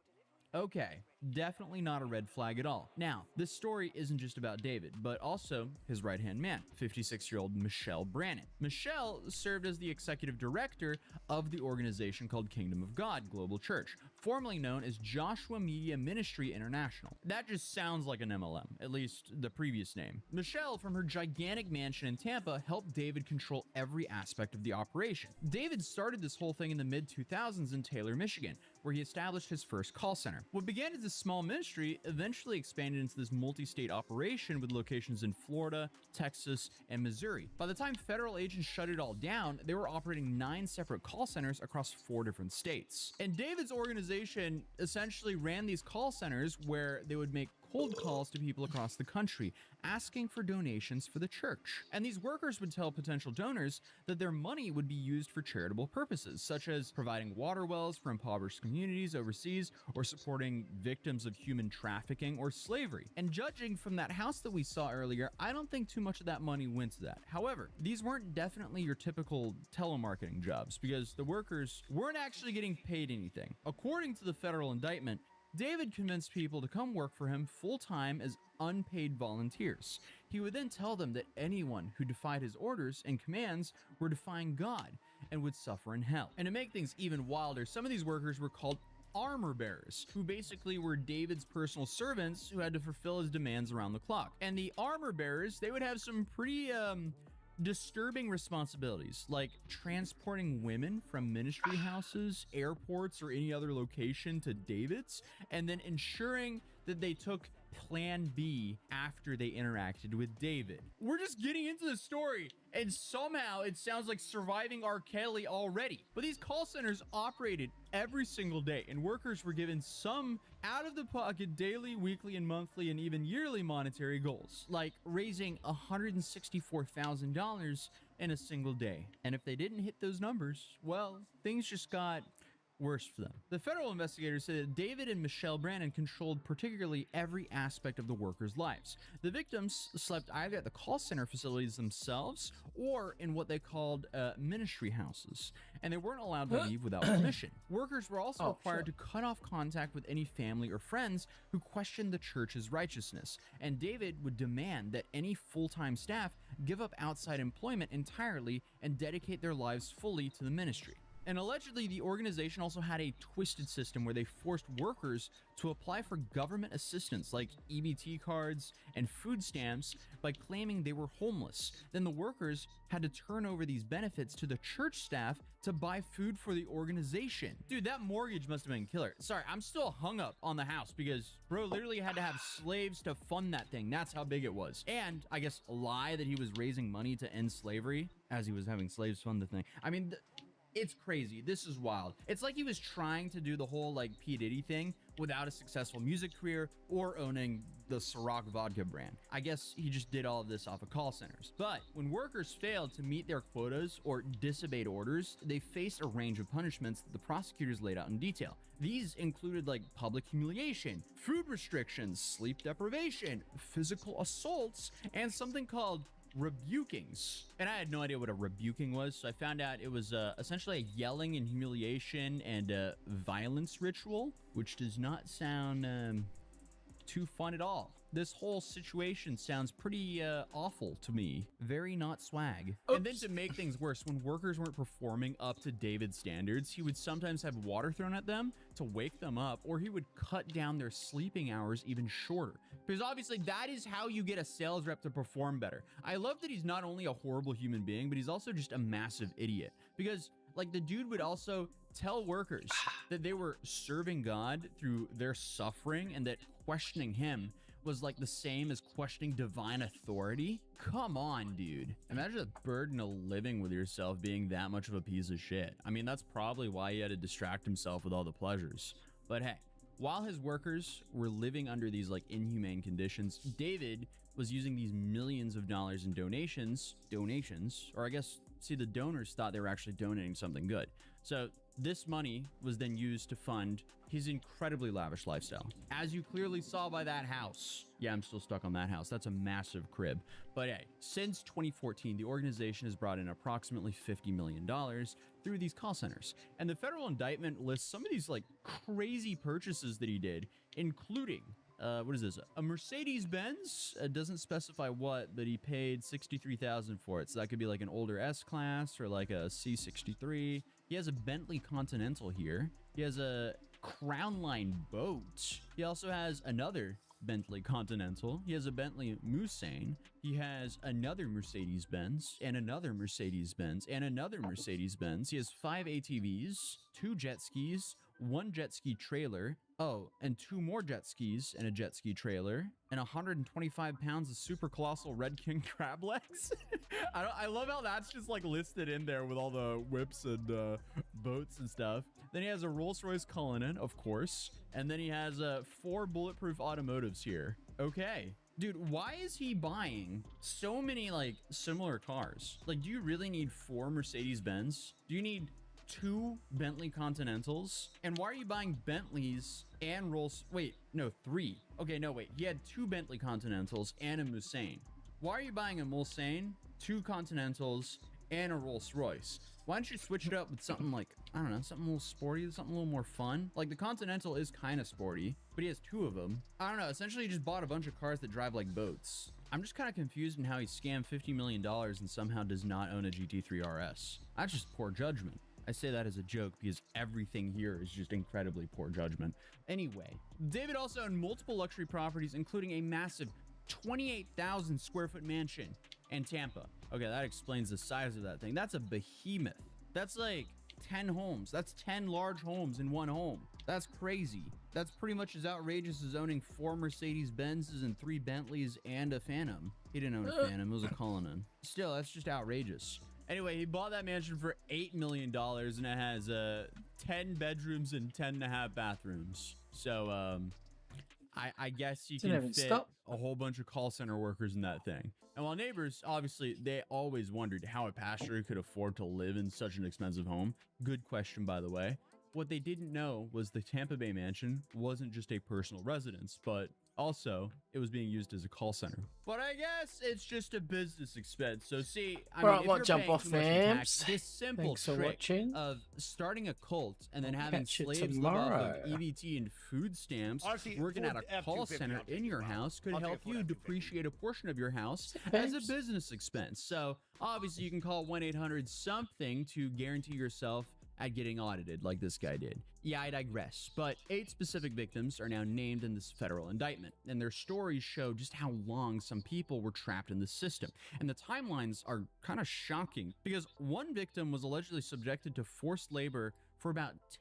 Okay, definitely not a red flag at all. Now, this story isn't just about David, but also his right-hand man, 56-year-old Michelle Brannon. Michelle served as the executive director of the organization called Kingdom of God Global Church, formerly known as Joshua Media Ministry International. That just sounds like an MLM, at least the previous name. Michelle, from her gigantic mansion in Tampa, helped David control every aspect of the operation. David started this whole thing in the mid-2000s in Taylor, Michigan, where he established his first call center. What began as a small ministry eventually expanded into this multi-state operation with locations in Florida, Texas, and Missouri. By the time federal agents shut it all down, they were operating 9 separate call centers across 4 different states. And David's organization essentially ran these call centers where they would make cold calls to people across the country, asking for donations for the church. And these workers would tell potential donors that their money would be used for charitable purposes, such as providing water wells for impoverished communities overseas, or supporting victims of human trafficking or slavery. And judging from that house that we saw earlier, I don't think too much of that money went to that. However, these weren't definitely your typical telemarketing jobs, because the workers weren't actually getting paid anything. According to the federal indictment, David convinced people to come work for him full-time as unpaid volunteers. He would then tell them that anyone who defied his orders and commands were defying God and would suffer in hell. And to make things even wilder, some of these workers were called armor bearers, who basically were David's personal servants who had to fulfill his demands around the clock. And the armor bearers, they would have some pretty disturbing responsibilities, like transporting women from ministry houses, airports, or any other location to David's, and then ensuring that they took Plan B after they interacted with David. We're just getting into the story, and somehow it sounds like Surviving R. Kelly already. But these call centers operated every single day, and workers were given some out-of-the-pocket daily, weekly, and monthly, and even yearly monetary goals, like raising $164,000 in a single day. And if they didn't hit those numbers, well, things just got worse for them. The federal investigators said that David and Michelle Brannon controlled particularly every aspect of the workers' lives. The victims slept either at the call center facilities themselves or in what they called ministry houses, and they weren't allowed to leave without permission. Workers were also required to cut off contact with any family or friends who questioned the church's righteousness, and David would demand that any full-time staff give up outside employment entirely and dedicate their lives fully to the ministry. And allegedly, the organization also had a twisted system where they forced workers to apply for government assistance like EBT cards and food stamps by claiming they were homeless. Then the workers had to turn over these benefits to the church staff to buy food for the organization. Dude, that mortgage must have been killer. Sorry, I'm still hung up on the house because bro literally had to have slaves to fund that thing. That's how big it was. And I guess lie that he was raising money to end slavery as he was having slaves fund the thing. I mean, it's crazy. This is wild. It's like he was trying to do the whole like P. Diddy thing without a successful music career or owning the Ciroc vodka brand. I guess he just did all of this off of call centers. But when workers failed to meet their quotas or disobeyed orders, they faced a range of punishments that the prosecutors laid out in detail. These included like public humiliation, food restrictions, sleep deprivation, physical assaults, and something called rebukings. And I had no idea what a rebuking was, so I found out it was essentially a yelling and humiliation and violence ritual, which does not sound too fun at all. This whole situation sounds pretty awful to me. Very not swag. Oops. And then to make things worse, when workers weren't performing up to David's standards, he would sometimes have water thrown at them to wake them up, or he would cut down their sleeping hours even shorter. Because obviously that is how you get a sales rep to perform better. I love that he's not only a horrible human being, but he's also just a massive idiot. Because like the dude would also tell workers that they were serving God through their suffering and that questioning him was like the same as questioning divine authority. Come on, dude. Imagine the burden of living with yourself being that much of a piece of shit. I mean, that's probably why he had to distract himself with all the pleasures. But hey, while his workers were living under these like inhumane conditions, David was using these millions of dollars in donations, or I guess, see, the donors thought they were actually donating something good. So this money was then used to fund his incredibly lavish lifestyle. As you clearly saw by that house. Yeah, I'm still stuck on that house. That's a massive crib. But hey, since 2014, the organization has brought in approximately $50 million through these call centers. And the federal indictment lists some of these like crazy purchases that he did, including what is this? A Mercedes-Benz? Doesn't specify what, but he paid $63,000 for it. So that could be like an older S-Class or like a C63. He has a Bentley Continental here. He has a Crown Line boat. He also has another Bentley Continental. He has a Bentley Mulsanne. He has another Mercedes-Benz and another Mercedes-Benz and another Mercedes-Benz. He has 5 ATVs, 2 jet skis, 1 jet ski trailer, oh, and 2 more jet skis and a jet ski trailer, and 125 pounds of super colossal Red King crab legs. I love how that's just like listed in there with all the whips and boats and stuff. Then he has a Rolls-Royce Cullinan, of course, and then he has 4 bulletproof automotives here. Okay. Dude, why is he buying so many like similar cars? Like, do you really need 4 Mercedes-Benz? Do you need 2 Bentley Continentals? And why are you buying Bentleys and Rolls? Wait, no, 3. Okay, no, wait. He had 2 Bentley Continentals and a Mulsanne. Why are you buying a Mulsanne, 2 Continentals, and a Rolls-Royce? Why don't you switch it up with something like, I don't know, something a little sporty, something a little more fun? Like the Continental is kind of sporty, but he has 2 of them. I don't know, essentially he just bought a bunch of cars that drive like boats. I'm just kind of confused in how he scammed $50 million and somehow does not own a GT3 RS. That's just poor judgment. I say that as a joke because everything here is just incredibly poor judgment. Anyway, David also owned multiple luxury properties, including a massive 28,000 square foot mansion in Tampa. Okay, that explains the size of that thing. That's a behemoth. That's like 10 homes. That's 10 large homes in one home. That's crazy. That's pretty much as outrageous as owning 4 Mercedes-Benzes and 3 Bentleys and a Phantom. He didn't own a Phantom, it was a Cullinan. Still, that's just outrageous. Anyway, he bought that mansion for $8 million and it has 10 bedrooms and 10.5 bathrooms. So, I guess you can fit a whole bunch of call center workers in that thing. And while neighbors, obviously, they always wondered how a pastor could afford to live in such an expensive home. Good question, by the way. What they didn't know was the Tampa Bay mansion wasn't just a personal residence, but also it was being used as a call center. But I guess it's just a business expense. So see, I mean, if you're paying too much in tax, this simple trick of starting a cult and then having slaves live off of EBT and food stamps, working at a call center in your house could help you depreciate a portion of your house as a business expense. So obviously you can call 1-800-something to guarantee yourself at getting audited like this guy did. Yeah, I digress, but 8 specific victims are now named in this federal indictment, and their stories show just how long some people were trapped in the system. And the timelines are kind of shocking because one victim was allegedly subjected to forced labor for about 10